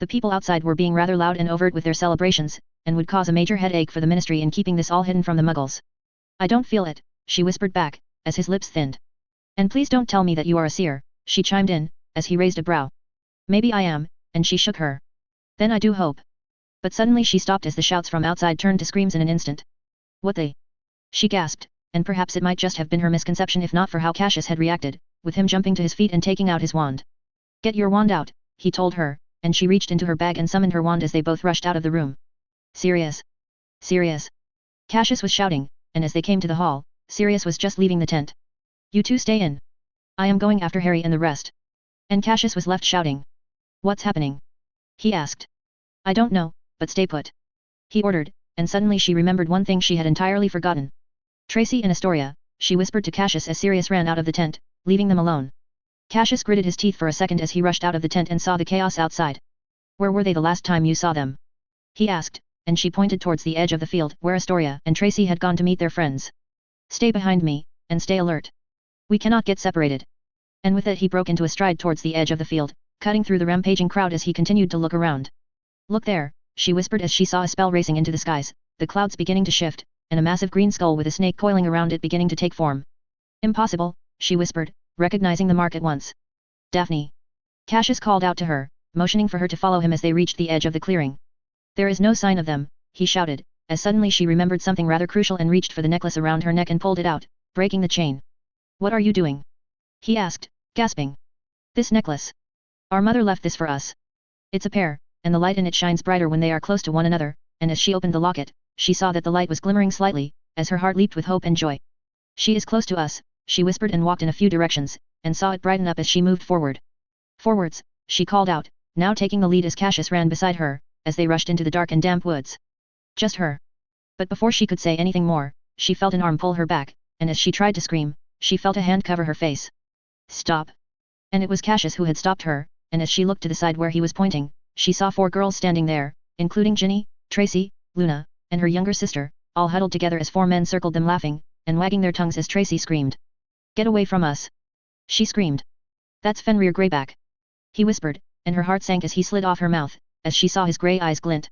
The people outside were being rather loud and overt with their celebrations, and would cause a major headache for the ministry in keeping this all hidden from the muggles. I don't feel it, she whispered back, as his lips thinned. And please don't tell me that you are a seer, she chimed in, as he raised a brow. Maybe I am, and she shook her. Then I do hope. But suddenly she stopped as the shouts from outside turned to screams in an instant. What the? She gasped, and perhaps it might just have been her misconception if not for how Cassius had reacted, with him jumping to his feet and taking out his wand. Get your wand out, he told her, and she reached into her bag and summoned her wand as they both rushed out of the room. Sirius! Sirius! Cassius was shouting, and as they came to the hall, Sirius was just leaving the tent. You two stay in. I am going after Harry and the rest. And Cassius was left shouting. What's happening? He asked. I don't know, but stay put. He ordered, and suddenly she remembered one thing she had entirely forgotten. Tracy and Astoria, she whispered to Cassius as Sirius ran out of the tent, leaving them alone. Cassius gritted his teeth for a second as he rushed out of the tent and saw the chaos outside. Where were they the last time you saw them? He asked, and she pointed towards the edge of the field where Astoria and Tracy had gone to meet their friends. Stay behind me, and stay alert. We cannot get separated. And with it he broke into a stride towards the edge of the field, cutting through the rampaging crowd as he continued to look around. Look there, she whispered as she saw a spell racing into the skies, the clouds beginning to shift, and a massive green skull with a snake coiling around it beginning to take form. Impossible, she whispered, recognizing the mark at once. Daphne. Cassius called out to her, motioning for her to follow him as they reached the edge of the clearing. There is no sign of them, he shouted, as suddenly she remembered something rather crucial and reached for the necklace around her neck and pulled it out, breaking the chain. What are you doing? He asked, gasping. This necklace. Our mother left this for us. It's a pair, and the light in it shines brighter when they are close to one another, and as she opened the locket, she saw that the light was glimmering slightly, as her heart leaped with hope and joy. She is close to us, she whispered and walked in a few directions, and saw it brighten up as she moved forward. Forwards, she called out, now taking the lead as Cassius ran beside her, as they rushed into the dark and damp woods. Just her. But before she could say anything more, she felt an arm pull her back, and as she tried to scream, she felt a hand cover her face. Stop. And it was Cassius who had stopped her, and as she looked to the side where he was pointing, she saw 4 girls standing there, including Ginny, Tracy, Luna, and her younger sister, all huddled together as 4 men circled them laughing, and wagging their tongues as Tracy screamed. Get away from us! She screamed. That's Fenrir Greyback. He whispered, and her heart sank as he slid off her mouth, as she saw his grey eyes glint.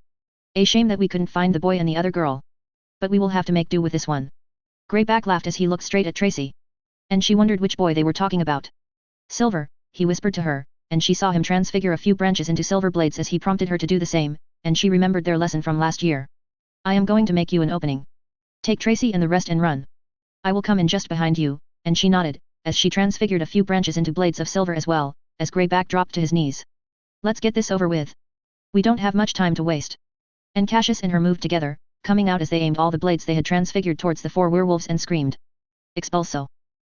A shame that we couldn't find the boy and the other girl. But we will have to make do with this one. Greyback laughed as he looked straight at Tracy. And she wondered which boy they were talking about. Silver, he whispered to her, and she saw him transfigure a few branches into silver blades as he prompted her to do the same, and she remembered their lesson from last year. I am going to make you an opening. Take Tracy and the rest and run. I will come in just behind you, and she nodded, as she transfigured a few branches into blades of silver as well, as Greyback dropped to his knees. Let's get this over with. We don't have much time to waste. And Cassius and her moved together, coming out as they aimed all the blades they had transfigured towards the 4 werewolves and screamed. Expulso!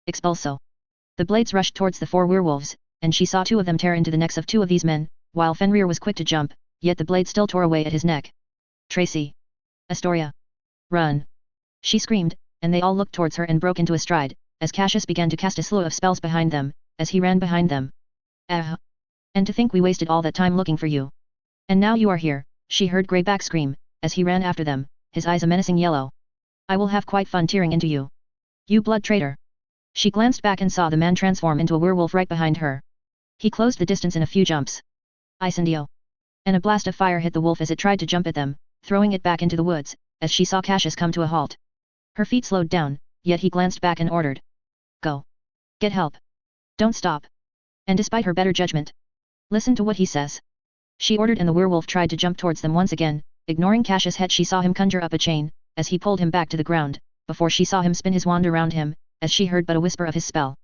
Expulso! The blades rushed towards the 4 werewolves, and she saw 2 of them tear into the necks of 2 of these men, while Fenrir was quick to jump, yet the blade still tore away at his neck. Tracy! Astoria! Run! She screamed, and they all looked towards her and broke into a stride, as Cassius began to cast a slew of spells behind them, as he ran behind them. And to think we wasted all that time looking for you. And now you are here, she heard Greyback scream, as he ran after them, his eyes a menacing yellow. I will have quite fun tearing into you. You blood traitor! She glanced back and saw the man transform into a werewolf right behind her. He closed the distance in a few jumps. Incendio. And a blast of fire hit the wolf as it tried to jump at them, throwing it back into the woods, as she saw Cassius come to a halt. Her feet slowed down, yet he glanced back and ordered. Go. Get help. Don't stop. And despite her better judgment, listen to what he says. She ordered, and the werewolf tried to jump towards them once again. Ignoring Cassius' head, she saw him conjure up a chain, as he pulled him back to the ground, before she saw him spin his wand around him, as she heard but a whisper of his spell.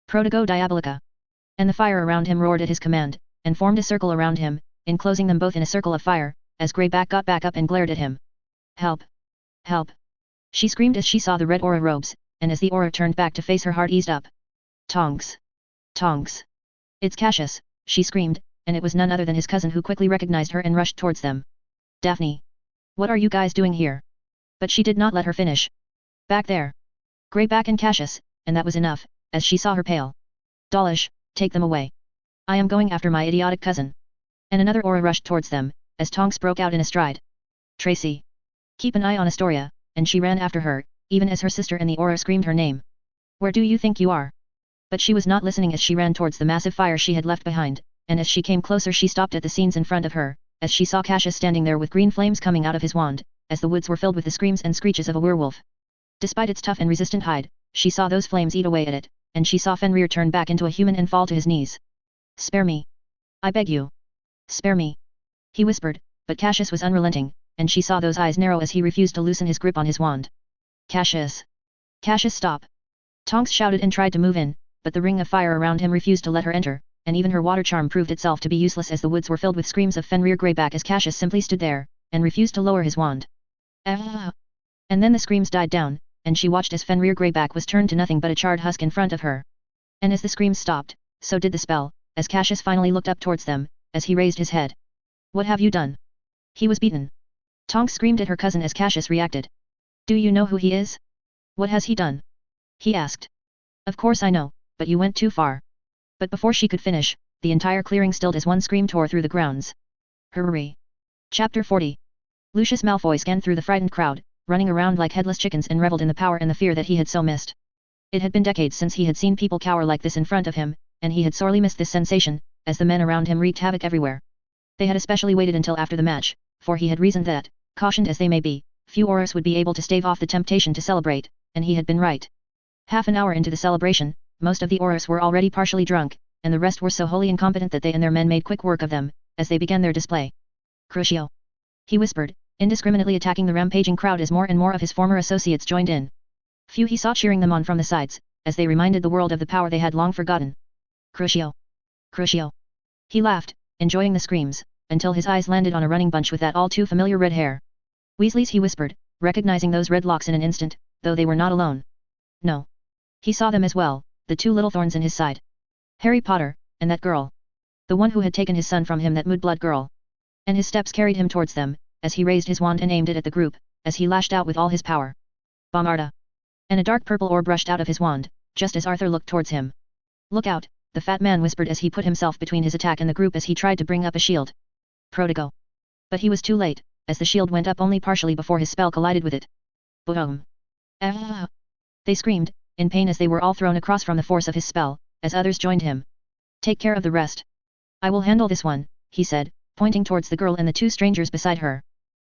Prodigo Diabolica. And the fire around him roared at his command, and formed a circle around him, enclosing them both in a circle of fire, as Greyback got back up and glared at him. Help! Help! She screamed as she saw the red aura robes, and as the aura turned back to face her, heart eased up. Tonks! Tonks! It's Cassius, she screamed, and it was none other than his cousin who quickly recognized her and rushed towards them. Daphne! What are you guys doing here? But she did not let her finish. Back there! Greyback and Cassius, and that was enough, as she saw her pale. Dawlish, take them away. I am going after my idiotic cousin. And another aura rushed towards them, as Tonks broke out in a stride. Tracy! Keep an eye on Astoria, and she ran after her, even as her sister and the aura screamed her name. Where do you think you are? But she was not listening as she ran towards the massive fire she had left behind, and as she came closer she stopped at the scenes in front of her, as she saw Cassius standing there with green flames coming out of his wand, as the woods were filled with the screams and screeches of a werewolf. Despite its tough and resistant hide, she saw those flames eat away at it, and she saw Fenrir turn back into a human and fall to his knees. Spare me. I beg you. Spare me. He whispered, but Cassius was unrelenting, and she saw those eyes narrow as he refused to loosen his grip on his wand. Cassius! Cassius, stop! Tonks shouted and tried to move in, but the ring of fire around him refused to let her enter, and even her water charm proved itself to be useless as the woods were filled with screams of Fenrir Greyback as Cassius simply stood there, and refused to lower his wand. Ah! And then the screams died down, and she watched as Fenrir Greyback was turned to nothing but a charred husk in front of her. And as the screams stopped, so did the spell, as Cassius finally looked up towards them, as he raised his head. What have you done? He was beaten. Tonks screamed at her cousin as Cassius reacted. Do you know who he is? What has he done? He asked. Of course I know, but you went too far. But before she could finish, the entire clearing stilled as one scream tore through the grounds. Hurry! Chapter 40. Lucius Malfoy scanned through the frightened crowd, running around like headless chickens, and reveled in the power and the fear that he had so missed. It had been decades since he had seen people cower like this in front of him, and he had sorely missed this sensation, as the men around him wreaked havoc everywhere. They had especially waited until after the match, for he had reasoned that, cautioned as they may be, few auras would be able to stave off the temptation to celebrate, and he had been right. Half an hour into the celebration, most of the auras were already partially drunk, and the rest were so wholly incompetent that they and their men made quick work of them, as they began their display. Crucio! He whispered, indiscriminately attacking the rampaging crowd as more and more of his former associates joined in. Few he saw cheering them on from the sides, as they reminded the world of the power they had long forgotten. Crucio! Crucio! He laughed, enjoying the screams, until his eyes landed on a running bunch with that all-too-familiar red hair. Weasleys, he whispered, recognizing those red locks in an instant, though they were not alone. No. He saw them as well, the two little thorns in his side. Harry Potter, and that girl. The one who had taken his son from him, that Moodblood girl. And his steps carried him towards them, as he raised his wand and aimed it at the group, as he lashed out with all his power. Bombarda! And a dark purple orb brushed out of his wand, just as Arthur looked towards him. Look out, the fat man whispered as he put himself between his attack and the group as he tried to bring up a shield. Prodigo! But he was too late, as the shield went up only partially before his spell collided with it. Boom! Ah! They screamed, in pain as they were all thrown across from the force of his spell, as others joined him. Take care of the rest. I will handle this one, he said, pointing towards the girl and the two strangers beside her.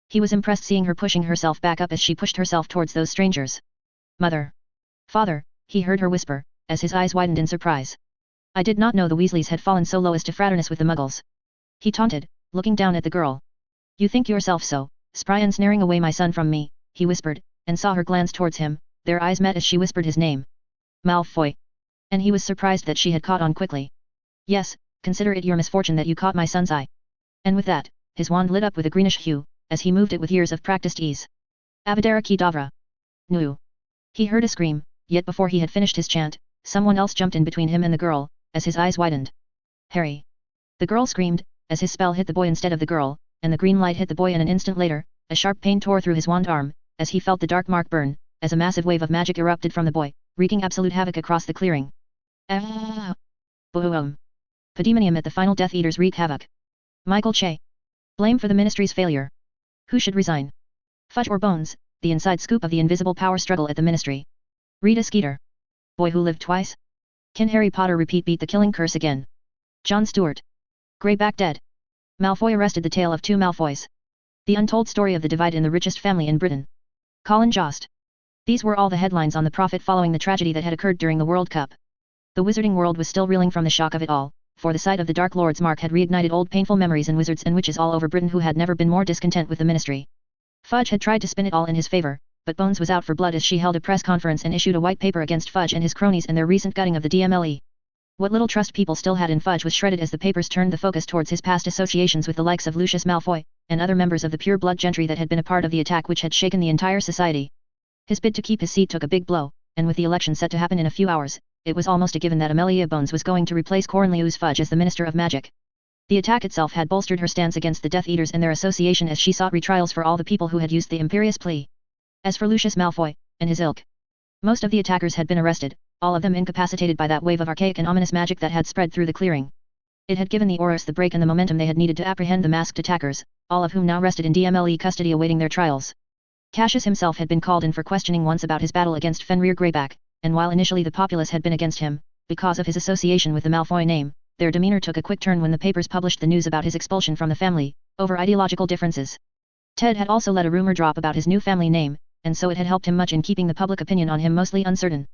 He was impressed seeing her pushing herself back up as she pushed herself towards those strangers. Mother! Father! He heard her whisper, as his eyes widened in surprise. I did not know the Weasleys had fallen so low as to fraternize with the Muggles. He taunted, looking down at the girl. You think yourself so, spry and snaring away my son from me, he whispered, and saw her glance towards him. Their eyes met as she whispered his name. Malfoy. And he was surprised that she had caught on quickly. Yes, consider it your misfortune that you caught my son's eye. And with that, his wand lit up with a greenish hue, as he moved it with years of practiced ease. Avadara Kedavra. Nu. He heard a scream, yet before he had finished his chant, someone else jumped in between him and the girl, as his eyes widened. Harry. The girl screamed, as his spell hit the boy instead of the girl, and the green light hit the boy, and an instant later, a sharp pain tore through his wand arm, as he felt the dark mark burn, as a massive wave of magic erupted from the boy, wreaking absolute havoc across the clearing. Ah! Boom! Pandemonium at the final Death Eaters wreak havoc. Michael Che. Blame for the Ministry's failure. Who should resign? Fudge or Bones, the inside scoop of the invisible power struggle at the Ministry. Rita Skeeter. Boy who lived twice? Can Harry Potter repeat beat the killing curse again? Jon Stewart. Greyback dead. Malfoy arrested, the tale of two Malfoys. The untold story of the divide in the richest family in Britain. Colin Jost. These were all the headlines on the Prophet following the tragedy that had occurred during the World Cup. The wizarding world was still reeling from the shock of it all, for the sight of the Dark Lord's mark had reignited old painful memories in wizards and witches all over Britain who had never been more discontent with the ministry. Fudge had tried to spin it all in his favor, but Bones was out for blood as she held a press conference and issued a white paper against Fudge and his cronies and their recent gutting of the DMLE. What little trust people still had in Fudge was shredded as the papers turned the focus towards his past associations with the likes of Lucius Malfoy, and other members of the pure blood gentry that had been a part of the attack which had shaken the entire society. His bid to keep his seat took a big blow, and with the election set to happen in a few hours, it was almost a given that Amelia Bones was going to replace Cornelius Fudge as the Minister of Magic. The attack itself had bolstered her stance against the Death Eaters and their association as she sought retrials for all the people who had used the imperious plea. As for Lucius Malfoy, and his ilk, most of the attackers had been arrested, all of them incapacitated by that wave of archaic and ominous magic that had spread through the clearing. It had given the Aurors the break and the momentum they had needed to apprehend the masked attackers, all of whom now rested in DMLE custody awaiting their trials. Cassius himself had been called in for questioning once about his battle against Fenrir Greyback, and while initially the populace had been against him, because of his association with the Malfoy name, their demeanor took a quick turn when the papers published the news about his expulsion from the family, over ideological differences. Ted had also let a rumor drop about his new family name, and so it had helped him much in keeping the public opinion on him mostly uncertain.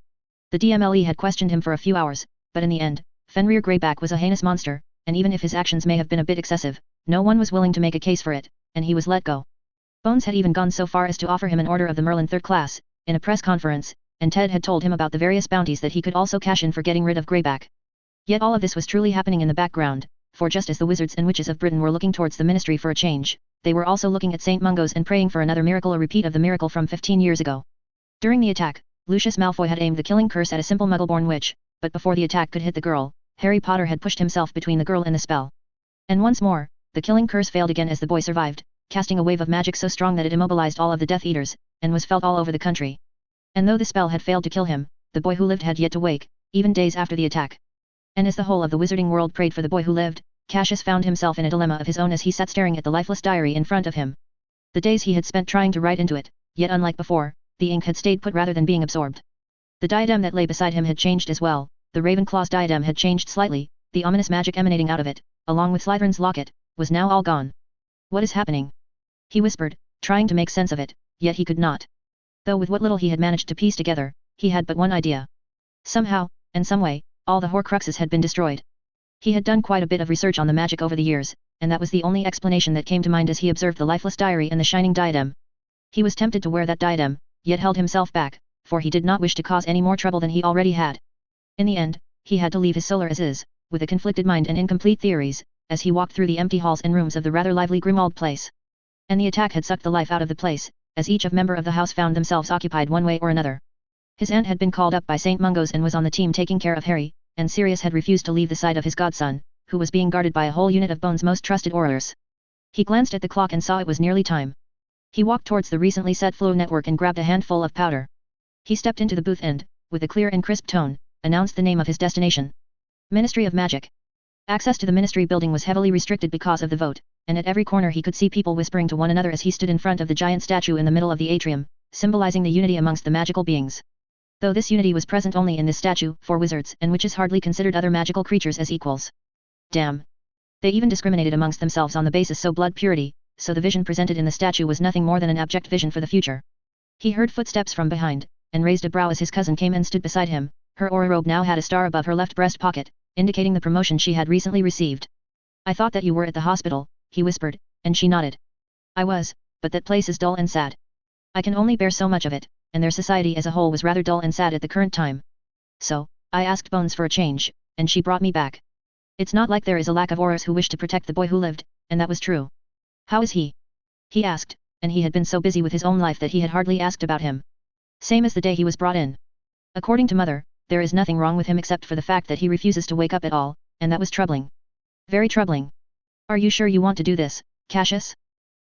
The DMLE had questioned him for a few hours, but in the end, Fenrir Greyback was a heinous monster, and even if his actions may have been a bit excessive, no one was willing to make a case for it, and he was let go. Bones had even gone so far as to offer him an Order of the Merlin Third Class, in a press conference, and Ted had told him about the various bounties that he could also cash in for getting rid of Greyback. Yet all of this was truly happening in the background, for just as the wizards and witches of Britain were looking towards the ministry for a change, they were also looking at St. Mungo's and praying for another miracle, a repeat of the miracle from 15 years ago. During the attack, Lucius Malfoy had aimed the killing curse at a simple muggle-born witch, but before the attack could hit the girl, Harry Potter had pushed himself between the girl and the spell. And once more, the killing curse failed again as the boy survived, casting a wave of magic so strong that it immobilized all of the Death Eaters, and was felt all over the country. And though the spell had failed to kill him, the boy who lived had yet to wake, even days after the attack. And as the whole of the wizarding world prayed for the boy who lived, Cassius found himself in a dilemma of his own as he sat staring at the lifeless diary in front of him. The days he had spent trying to write into it, yet unlike before, the ink had stayed put rather than being absorbed. The diadem that lay beside him had changed as well, the Ravenclaw's diadem had changed slightly, the ominous magic emanating out of it, along with Slytherin's locket, was now all gone. What is happening? He whispered, trying to make sense of it, yet he could not. Though with what little he had managed to piece together, he had but one idea. Somehow, and some way, all the Horcruxes had been destroyed. He had done quite a bit of research on the magic over the years, and that was the only explanation that came to mind as he observed the lifeless diary and the shining diadem. He was tempted to wear that diadem, yet held himself back, for he did not wish to cause any more trouble than he already had. In the end, he had to leave his solar as is, with a conflicted mind and incomplete theories, as he walked through the empty halls and rooms of the rather lively Grimmauld place. And the attack had sucked the life out of the place, as each of member of the house found themselves occupied one way or another. His aunt had been called up by St. Mungo's and was on the team taking care of Harry, and Sirius had refused to leave the side of his godson, who was being guarded by a whole unit of Bones' most trusted Aurors. He glanced at the clock and saw it was nearly time. He walked towards the recently set flow network and grabbed a handful of powder. He stepped into the booth and, with a clear and crisp tone, announced the name of his destination. Ministry of Magic. Access to the ministry building was heavily restricted because of the vote, and at every corner he could see people whispering to one another as he stood in front of the giant statue in the middle of the atrium, symbolizing the unity amongst the magical beings. Though this unity was present only in this statue, for wizards and witches hardly considered other magical creatures as equals. Damn. They even discriminated amongst themselves on the basis so blood purity, so the vision presented in the statue was nothing more than an abject vision for the future. He heard footsteps from behind, and raised a brow as his cousin came and stood beside him. Her aura robe now had a star above her left breast pocket, indicating the promotion she had recently received. I thought that you were at the hospital, he whispered, and she nodded. I was, but that place is dull and sad. I can only bear so much of it, and their society as a whole was rather dull and sad at the current time. So, I asked Bones for a change, and she brought me back. It's not like there is a lack of Aurors who wish to protect the boy who lived, and that was true. How is he? He asked, and he had been so busy with his own life that he had hardly asked about him. Same as the day he was brought in. According to Mother, there is nothing wrong with him except for the fact that he refuses to wake up at all, and that was troubling. Very troubling. Are you sure you want to do this, Cassius?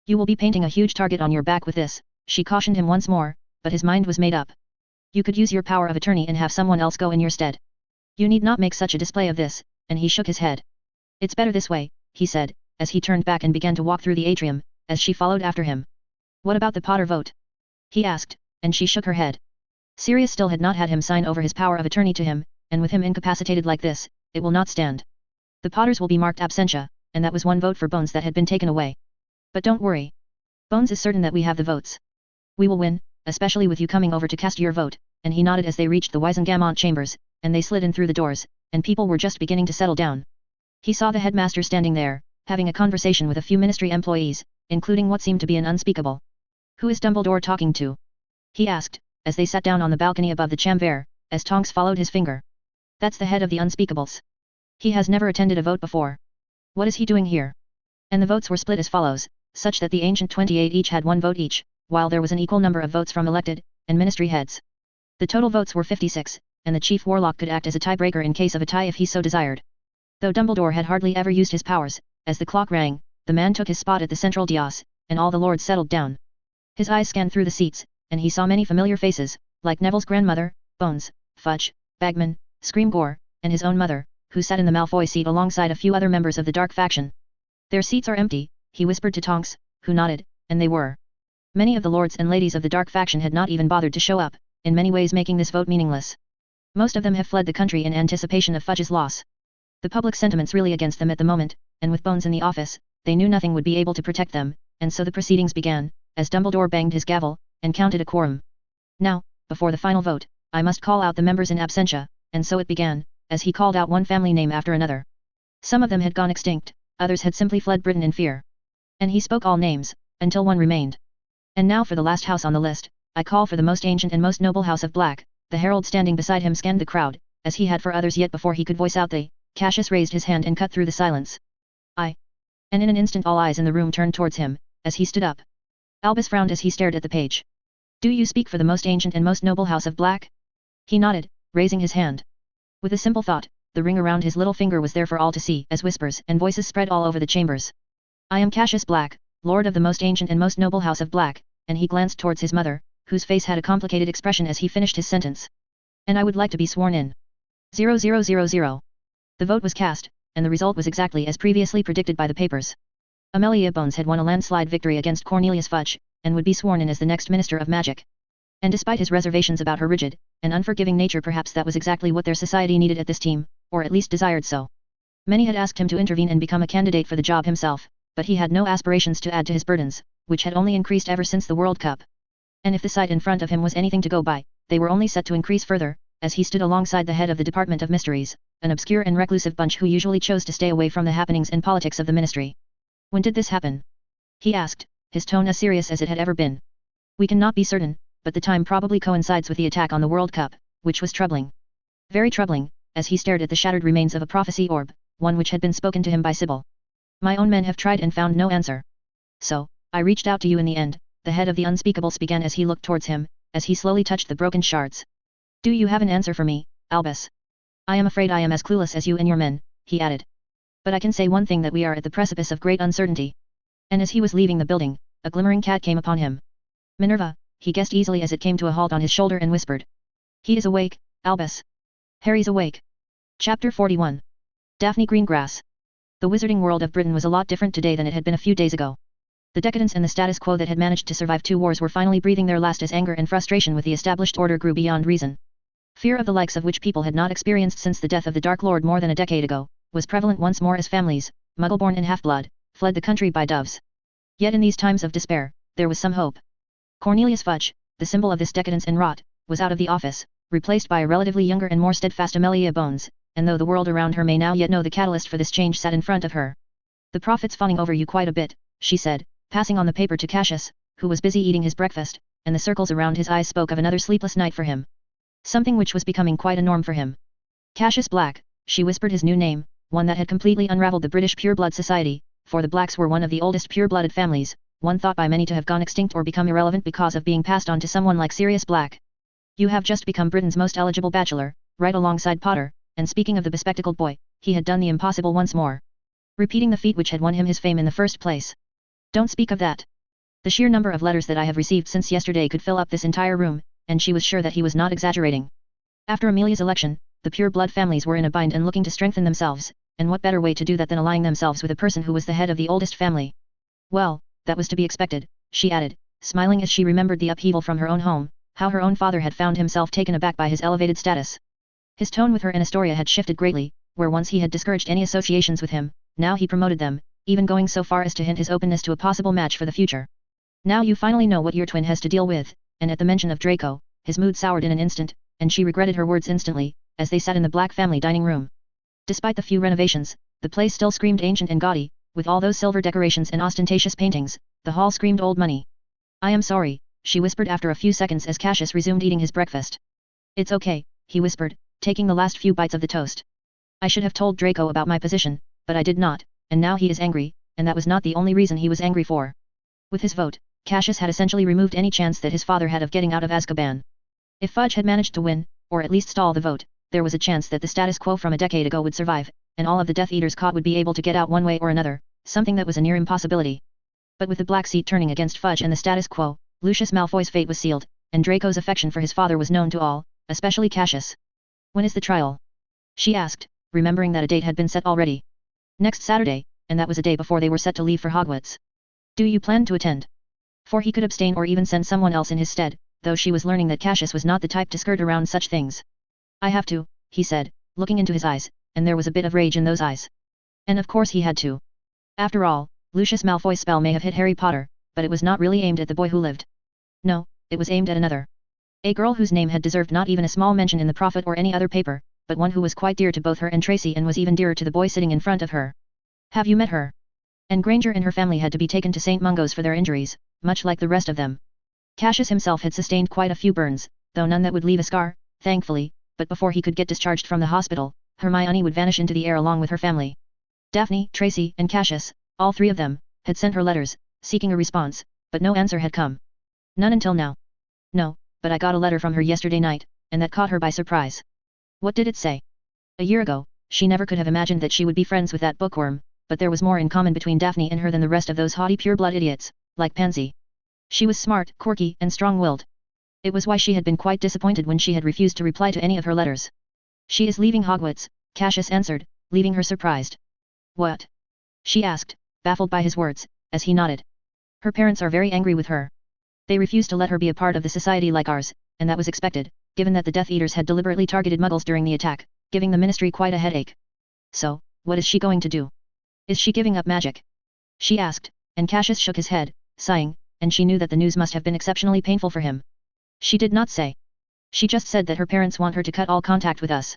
You will be painting a huge target on your back with this, she cautioned him once more, but his mind was made up. You could use your power of attorney and have someone else go in your stead. You need not make such a display of this, and he shook his head. It's better this way, he said, as he turned back and began to walk through the atrium, as she followed after him. What about the Potter vote? He asked, and she shook her head. Sirius still had not had him sign over his power of attorney to him, and with him incapacitated like this, it will not stand. The Potters will be marked absentia, and that was one vote for Bones that had been taken away. But don't worry. Bones is certain that we have the votes. We will win, especially with you coming over to cast your vote, and he nodded as they reached the Wisengamot chambers, and they slid in through the doors, and people were just beginning to settle down. He saw the headmaster standing there, having a conversation with a few ministry employees, including what seemed to be an unspeakable. Who is Dumbledore talking to? He asked, as they sat down on the balcony above the chamber, as Tonks followed his finger. That's the head of the unspeakables. He has never attended a vote before. What is he doing here? And the votes were split as follows, such that the ancient 28 each had one vote each, while there was an equal number of votes from elected, and ministry heads. The total votes were 56, and the chief warlock could act as a tiebreaker in case of a tie if he so desired. Though Dumbledore had hardly ever used his powers, as the clock rang, the man took his spot at the central dais, and all the lords settled down. His eyes scanned through the seats, and he saw many familiar faces, like Neville's grandmother, Bones, Fudge, Bagman, Screamgore, and his own mother, who sat in the Malfoy seat alongside a few other members of the Dark faction. Their seats are empty, he whispered to Tonks, who nodded, and they were. Many of the lords and ladies of the Dark faction had not even bothered to show up, in many ways making this vote meaningless. Most of them have fled the country in anticipation of Fudge's loss. The public sentiment's really against them at the moment, and with Bones in the office, they knew nothing would be able to protect them, and so the proceedings began, as Dumbledore banged his gavel, and counted a quorum. Now, before the final vote, I must call out the members in absentia, and so it began, as he called out one family name after another. Some of them had gone extinct, others had simply fled Britain in fear. And he spoke all names, until one remained. And now for the last house on the list, I call for the most ancient and most noble house of Black. The herald standing beside him scanned the crowd, as he had for others yet before he could voice out the, Cassius raised his hand and cut through the silence. I. And in an instant all eyes in the room turned towards him, as he stood up. Albus frowned as he stared at the page. Do you speak for the most ancient and most noble house of Black? He nodded, raising his hand. With a simple thought, the ring around his little finger was there for all to see as whispers and voices spread all over the chambers. I am Cassius Black, Lord of the most ancient and most noble house of Black, and he glanced towards his mother, whose face had a complicated expression as he finished his sentence. And I would like to be sworn in. 0000. The vote was cast, and the result was exactly as previously predicted by the papers. Amelia Bones had won a landslide victory against Cornelius Fudge, and would be sworn in as the next Minister of Magic. And despite his reservations about her rigid and unforgiving nature, perhaps that was exactly what their society needed at this time, or at least desired so. Many had asked him to intervene and become a candidate for the job himself, but he had no aspirations to add to his burdens, which had only increased ever since the World Cup. And if the sight in front of him was anything to go by, they were only set to increase further, as he stood alongside the head of the Department of Mysteries, an obscure and reclusive bunch who usually chose to stay away from the happenings and politics of the ministry. When did this happen? He asked, his tone as serious as it had ever been. We cannot be certain, but the time probably coincides with the attack on the World Cup, which was troubling. Very troubling, as he stared at the shattered remains of a prophecy orb, one which had been spoken to him by Sybil. My own men have tried and found no answer. So, I reached out to you in the end, the head of the Unspeakables began as he looked towards him, as he slowly touched the broken shards. Do you have an answer for me, Albus? I am afraid I am as clueless as you and your men, he added. But I can say one thing, that we are at the precipice of great uncertainty. And as he was leaving the building, a glimmering cat came upon him. Minerva, he guessed easily as it came to a halt on his shoulder and whispered. He is awake, Albus. Harry's awake. Chapter 41. Daphne Greengrass. The wizarding world of Britain was a lot different today than it had been a few days ago. The decadence and the status quo that had managed to survive 2 wars were finally breathing their last, as anger and frustration with the established order grew beyond reason. Fear of the likes of which people had not experienced since the death of the Dark Lord more than a decade ago, was prevalent once more as families, Muggleborn and Half-Blood, fled the country by doves. Yet in these times of despair, there was some hope. Cornelius Fudge, the symbol of this decadence and rot, was out of the office, replaced by a relatively younger and more steadfast Amelia Bones, and though the world around her may now yet know the catalyst for this change sat in front of her. The prophet's fawning over you quite a bit, she said, passing on the paper to Cassius, who was busy eating his breakfast, and the circles around his eyes spoke of another sleepless night for him. Something which was becoming quite a norm for him. Cassius Black, she whispered his new name, one that had completely unraveled the British pureblood society, for the Blacks were one of the oldest pure-blooded families, one thought by many to have gone extinct or become irrelevant because of being passed on to someone like Sirius Black. You have just become Britain's most eligible bachelor, right alongside Potter, and speaking of the bespectacled boy, he had done the impossible once more. Repeating the feat which had won him his fame in the first place. Don't speak of that. The sheer number of letters that I have received since yesterday could fill up this entire room, and she was sure that he was not exaggerating. After Amelia's election, the pure-blood families were in a bind and looking to strengthen themselves, and what better way to do that than aligning themselves with a person who was the head of the oldest family? Well, that was to be expected, she added, smiling as she remembered the upheaval from her own home, how her own father had found himself taken aback by his elevated status. His tone with her and Astoria had shifted greatly, where once he had discouraged any associations with him, now he promoted them, even going so far as to hint his openness to a possible match for the future. Now you finally know what your twin has to deal with, and at the mention of Draco, his mood soured in an instant, and she regretted her words instantly, as they sat in the Black family dining room. Despite the few renovations, the place still screamed ancient and gaudy, with all those silver decorations and ostentatious paintings, the hall screamed old money. I am sorry, she whispered after a few seconds as Cassius resumed eating his breakfast. It's okay, he whispered, taking the last few bites of the toast. I should have told Draco about my position, but I did not, and now he is angry, and that was not the only reason he was angry for. With his vote, Cassius had essentially removed any chance that his father had of getting out of Azkaban. If Fudge had managed to win, or at least stall the vote, there was a chance that the status quo from a decade ago would survive, and all of the Death Eaters caught would be able to get out one way or another, something that was a near impossibility. But with the Black seat turning against Fudge and the status quo, Lucius Malfoy's fate was sealed, and Draco's affection for his father was known to all, especially Cassius. When is the trial? She asked, remembering that a date had been set already. Next Saturday, and that was a day before they were set to leave for Hogwarts. Do you plan to attend? For he could abstain or even send someone else in his stead, though she was learning that Cassius was not the type to skirt around such things. I have to, he said, looking into his eyes, and there was a bit of rage in those eyes. And of course he had to. After all, Lucius Malfoy's spell may have hit Harry Potter, but it was not really aimed at the boy who lived. No, it was aimed at another. A girl whose name had deserved not even a small mention in the Prophet or any other paper, but one who was quite dear to both her and Tracy and was even dearer to the boy sitting in front of her. Have you met her? And Granger and her family had to be taken to St. Mungo's for their injuries, much like the rest of them. Cassius himself had sustained quite a few burns, though none that would leave a scar, thankfully, but before he could get discharged from the hospital, Hermione would vanish into the air along with her family. Daphne, Tracy, and Cassius, all three of them, had sent her letters, seeking a response, but no answer had come. None until now. No, but I got a letter from her yesterday night, and that caught her by surprise. What did it say? A year ago, she never could have imagined that she would be friends with that bookworm, but there was more in common between Daphne and her than the rest of those haughty pure-blood idiots, like Pansy. She was smart, quirky, and strong-willed. It was why she had been quite disappointed when she had refused to reply to any of her letters. She is leaving Hogwarts, Cassius answered, leaving her surprised. What? She asked, baffled by his words, as he nodded. Her parents are very angry with her. They refused to let her be a part of the society like ours, and that was expected, given that the Death Eaters had deliberately targeted Muggles during the attack, giving the Ministry quite a headache. So, what is she going to do? Is she giving up magic? She asked, and Cassius shook his head, sighing, and she knew that the news must have been exceptionally painful for him. She did not say. She just said that her parents want her to cut all contact with us.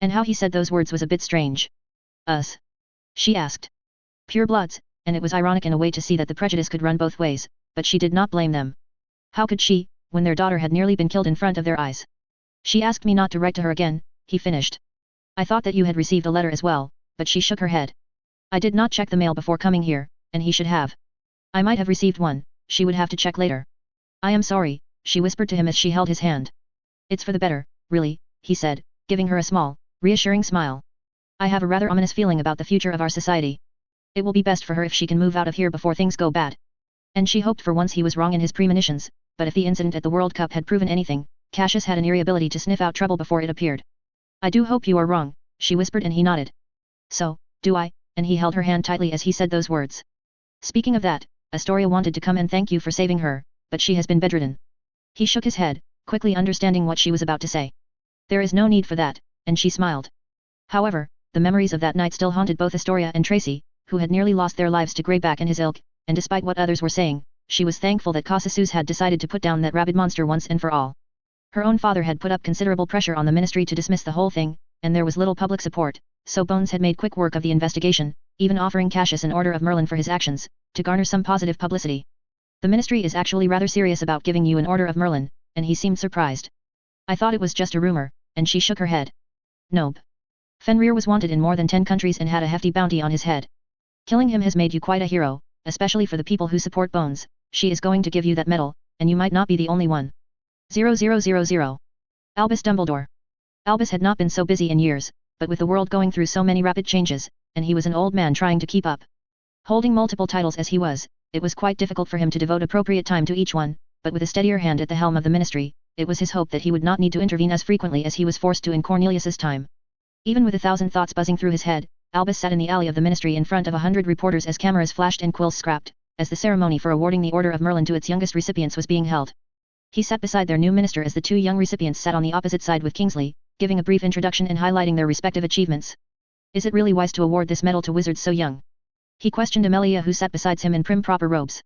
And how he said those words was a bit strange. Us? She asked. Pure bloods, and it was ironic in a way to see that the prejudice could run both ways, but she did not blame them. How could she, when their daughter had nearly been killed in front of their eyes? She asked me not to write to her again, he finished. I thought that you had received a letter as well, but she shook her head. I did not check the mail before coming here, and he should have. I might have received one, she would have to check later. I am sorry, she whispered to him as she held his hand. It's for the better, really, he said, giving her a small, reassuring smile. I have a rather ominous feeling about the future of our society. It will be best for her if she can move out of here before things go bad. And she hoped for once he was wrong in his premonitions, but if the incident at the World Cup had proven anything, Cassius had an eerie ability to sniff out trouble before it appeared. I do hope you are wrong, she whispered and he nodded. So, do I, and he held her hand tightly as he said those words. Speaking of that, Astoria wanted to come and thank you for saving her, but she has been bedridden. He shook his head, quickly understanding what she was about to say. There is no need for that, and she smiled. However, the memories of that night still haunted both Astoria and Tracy, who had nearly lost their lives to Greyback and his ilk, and despite what others were saying, she was thankful that Cassius had decided to put down that rabid monster once and for all. Her own father had put up considerable pressure on the Ministry to dismiss the whole thing, and there was little public support, so Bones had made quick work of the investigation, even offering Cassius an Order of Merlin for his actions, to garner some positive publicity. The Ministry is actually rather serious about giving you an Order of Merlin, and he seemed surprised. I thought it was just a rumor, and she shook her head. Nope. Fenrir was wanted in more than 10 countries and had a hefty bounty on his head. Killing him has made you quite a hero, especially for the people who support Bones. She is going to give you that medal, and you might not be the only one. 0000. Albus Dumbledore. Albus had not been so busy in years, but with the world going through so many rapid changes, and he was an old man trying to keep up. Holding multiple titles as he was, it was quite difficult for him to devote appropriate time to each one, but with a steadier hand at the helm of the Ministry, it was his hope that he would not need to intervene as frequently as he was forced to in Cornelius's time. Even with 1,000 thoughts buzzing through his head, Albus sat in the alley of the Ministry in front of 100 reporters as cameras flashed and quills scrapped, as the ceremony for awarding the Order of Merlin to its youngest recipients was being held. He sat beside their new minister as the two young recipients sat on the opposite side with Kingsley, giving a brief introduction and highlighting their respective achievements. Is it really wise to award this medal to wizards so young? He questioned Amelia, who sat beside him in prim proper robes.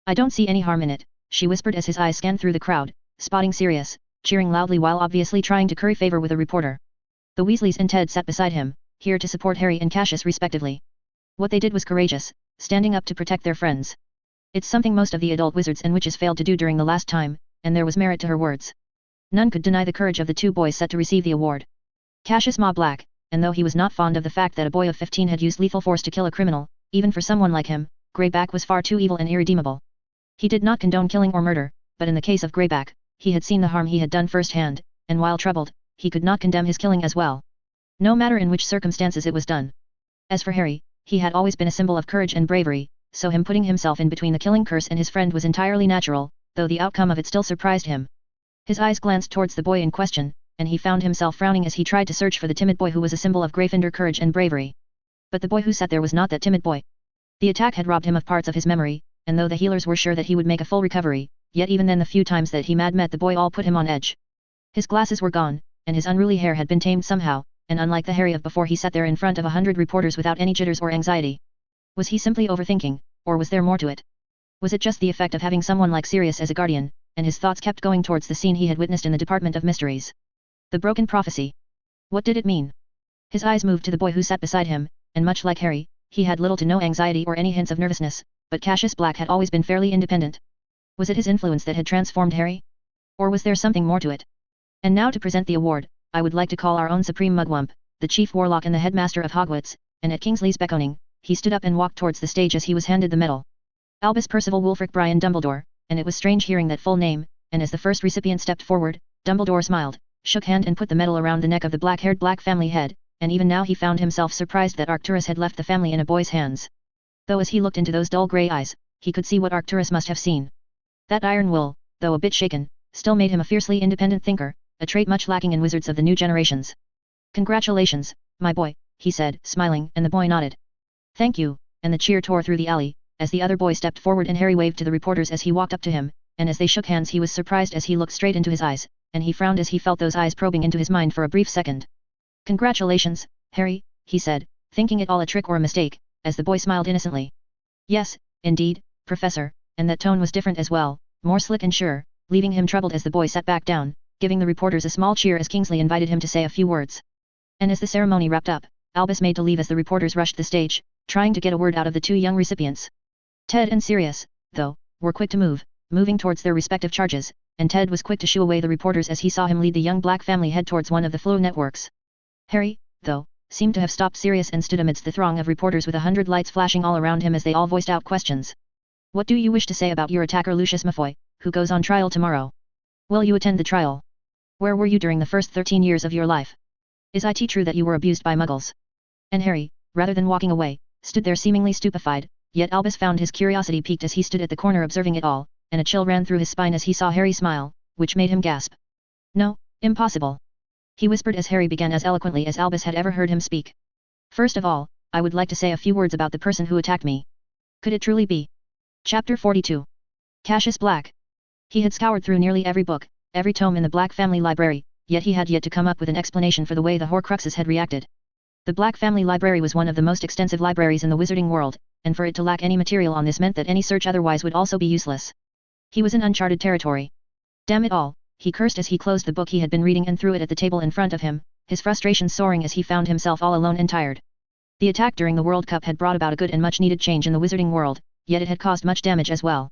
I don't see any harm in it, she whispered as his eyes scanned through the crowd, spotting Sirius, cheering loudly while obviously trying to curry favor with a reporter. The Weasleys and Ted sat beside him, here to support Harry and Cassius respectively. What they did was courageous, standing up to protect their friends. It's something most of the adult wizards and witches failed to do during the last time, and there was merit to her words. None could deny the courage of the two boys set to receive the award. Cassius Ma Black, and though he was not fond of the fact that a boy of 15 had used lethal force to kill a criminal, even for someone like him, Greyback was far too evil and irredeemable. He did not condone killing or murder, but in the case of Greyback, he had seen the harm he had done firsthand, and while troubled, he could not condemn his killing as well. No matter in which circumstances it was done. As for Harry, he had always been a symbol of courage and bravery, so him putting himself in between the killing curse and his friend was entirely natural, though the outcome of it still surprised him. His eyes glanced towards the boy in question, and he found himself frowning as he tried to search for the timid boy who was a symbol of Gryffindor courage and bravery. But the boy who sat there was not that timid boy. The attack had robbed him of parts of his memory, and though the healers were sure that he would make a full recovery, yet even then the few times that he met the boy all put him on edge. His glasses were gone, and his unruly hair had been tamed somehow, and unlike the Harry of before, he sat there in front of 100 reporters without any jitters or anxiety. Was he simply overthinking, or was there more to it? Was it just the effect of having someone like Sirius as a guardian, and his thoughts kept going towards the scene he had witnessed in the Department of Mysteries? The broken prophecy. What did it mean? His eyes moved to the boy who sat beside him, and much like Harry, he had little to no anxiety or any hints of nervousness, but Cassius Black had always been fairly independent. Was it his influence that had transformed Harry? Or was there something more to it? And now to present the award, I would like to call our own Supreme Mugwump, the Chief Warlock and the Headmaster of Hogwarts, and at Kingsley's beckoning, he stood up and walked towards the stage as he was handed the medal. Albus Percival Wulfric Brian Dumbledore, and it was strange hearing that full name, and as the first recipient stepped forward, Dumbledore smiled, shook hand and put the medal around the neck of the black-haired Black family head, and even now he found himself surprised that Arcturus had left the family in a boy's hands. Though as he looked into those dull grey eyes, he could see what Arcturus must have seen. That iron will, though a bit shaken, still made him a fiercely independent thinker, a trait much lacking in wizards of the new generations. Congratulations, my boy, he said, smiling, and the boy nodded. Thank you, and the cheer tore through the alley, as the other boy stepped forward and Harry waved to the reporters as he walked up to him, and as they shook hands he was surprised as he looked straight into his eyes, and he frowned as he felt those eyes probing into his mind for a brief second. Congratulations, Harry, he said, thinking it all a trick or a mistake, as the boy smiled innocently. Yes, indeed, Professor, and that tone was different as well, more slick and sure, leaving him troubled as the boy sat back down, giving the reporters a small cheer as Kingsley invited him to say a few words. And as the ceremony wrapped up, Albus made to leave as the reporters rushed the stage, trying to get a word out of the two young recipients. Ted and Sirius, though, were quick to moving towards their respective charges, and Ted was quick to shoo away the reporters as he saw him lead the young Black family head towards one of the flow networks. Harry, though, seemed to have stopped Sirius and stood amidst the throng of reporters with 100 lights flashing all around him as they all voiced out questions. What do you wish to say about your attacker Lucius Malfoy, who goes on trial tomorrow? Will you attend the trial? Where were you during the first 13 years of your life? Is it true that you were abused by muggles? And Harry, rather than walking away, stood there seemingly stupefied, yet Albus found his curiosity piqued as he stood at the corner observing it all, and a chill ran through his spine as he saw Harry smile, which made him gasp. No, impossible. He whispered as Harry began as eloquently as Albus had ever heard him speak. First of all, I would like to say a few words about the person who attacked me. Could it truly be? Chapter 42. Cassius Black. He had scoured through nearly every book, every tome in the Black family library, yet he had yet to come up with an explanation for the way the Horcruxes had reacted. The Black family library was one of the most extensive libraries in the wizarding world, and for it to lack any material on this meant that any search otherwise would also be useless. He was in uncharted territory. Damn it all, he cursed as he closed the book he had been reading and threw it at the table in front of him, his frustration soaring as he found himself all alone and tired. The attack during the World Cup had brought about a good and much needed change in the wizarding world, yet it had caused much damage as well.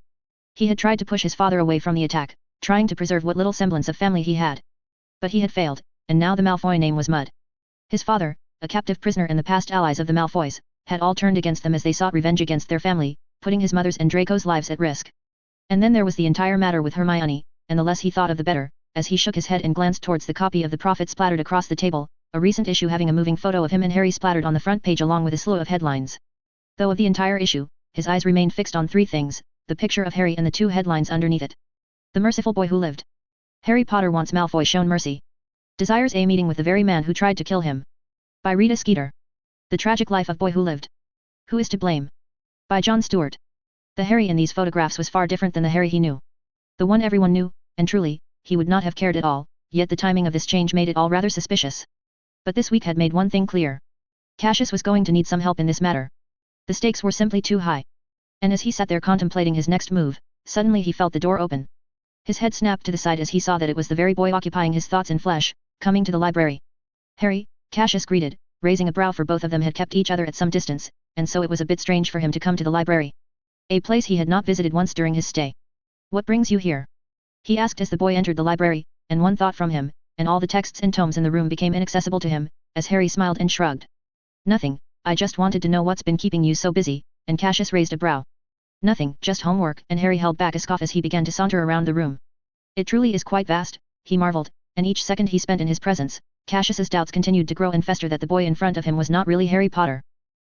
He had tried to push his father away from the attack, trying to preserve what little semblance of family he had. But he had failed, and now the Malfoy name was mud. His father, a captive prisoner and the past allies of the Malfoys, had all turned against them as they sought revenge against their family, putting his mother's and Draco's lives at risk. And then there was the entire matter with Hermione, and the less he thought of the better, as he shook his head and glanced towards the copy of the Prophet splattered across the table, a recent issue having a moving photo of him and Harry splattered on the front page along with a slew of headlines. Though of the entire issue, his eyes remained fixed on three things, the picture of Harry and the two headlines underneath it. The merciful boy who lived. Harry Potter wants Malfoy shown mercy. Desires a meeting with the very man who tried to kill him. By Rita Skeeter. The tragic life of boy who lived. Who is to blame? By John Stewart. The Harry in these photographs was far different than the Harry he knew. The one everyone knew, and truly, he would not have cared at all, yet the timing of this change made it all rather suspicious. But this week had made one thing clear. Cassius was going to need some help in this matter. The stakes were simply too high. And as he sat there contemplating his next move, suddenly he felt the door open. His head snapped to the side as he saw that it was the very boy occupying his thoughts in flesh, coming to the library. Harry, Cassius greeted, raising a brow, for both of them had kept each other at some distance, and so it was a bit strange for him to come to the library. A place he had not visited once during his stay. What brings you here? He asked as the boy entered the library, and one thought from him, and all the texts and tomes in the room became inaccessible to him, as Harry smiled and shrugged. Nothing, I just wanted to know what's been keeping you so busy, and Cassius raised a brow. Nothing, just homework, and Harry held back a scoff as he began to saunter around the room. It truly is quite vast, he marveled, and each second he spent in his presence, Cassius's doubts continued to grow and fester that the boy in front of him was not really Harry Potter.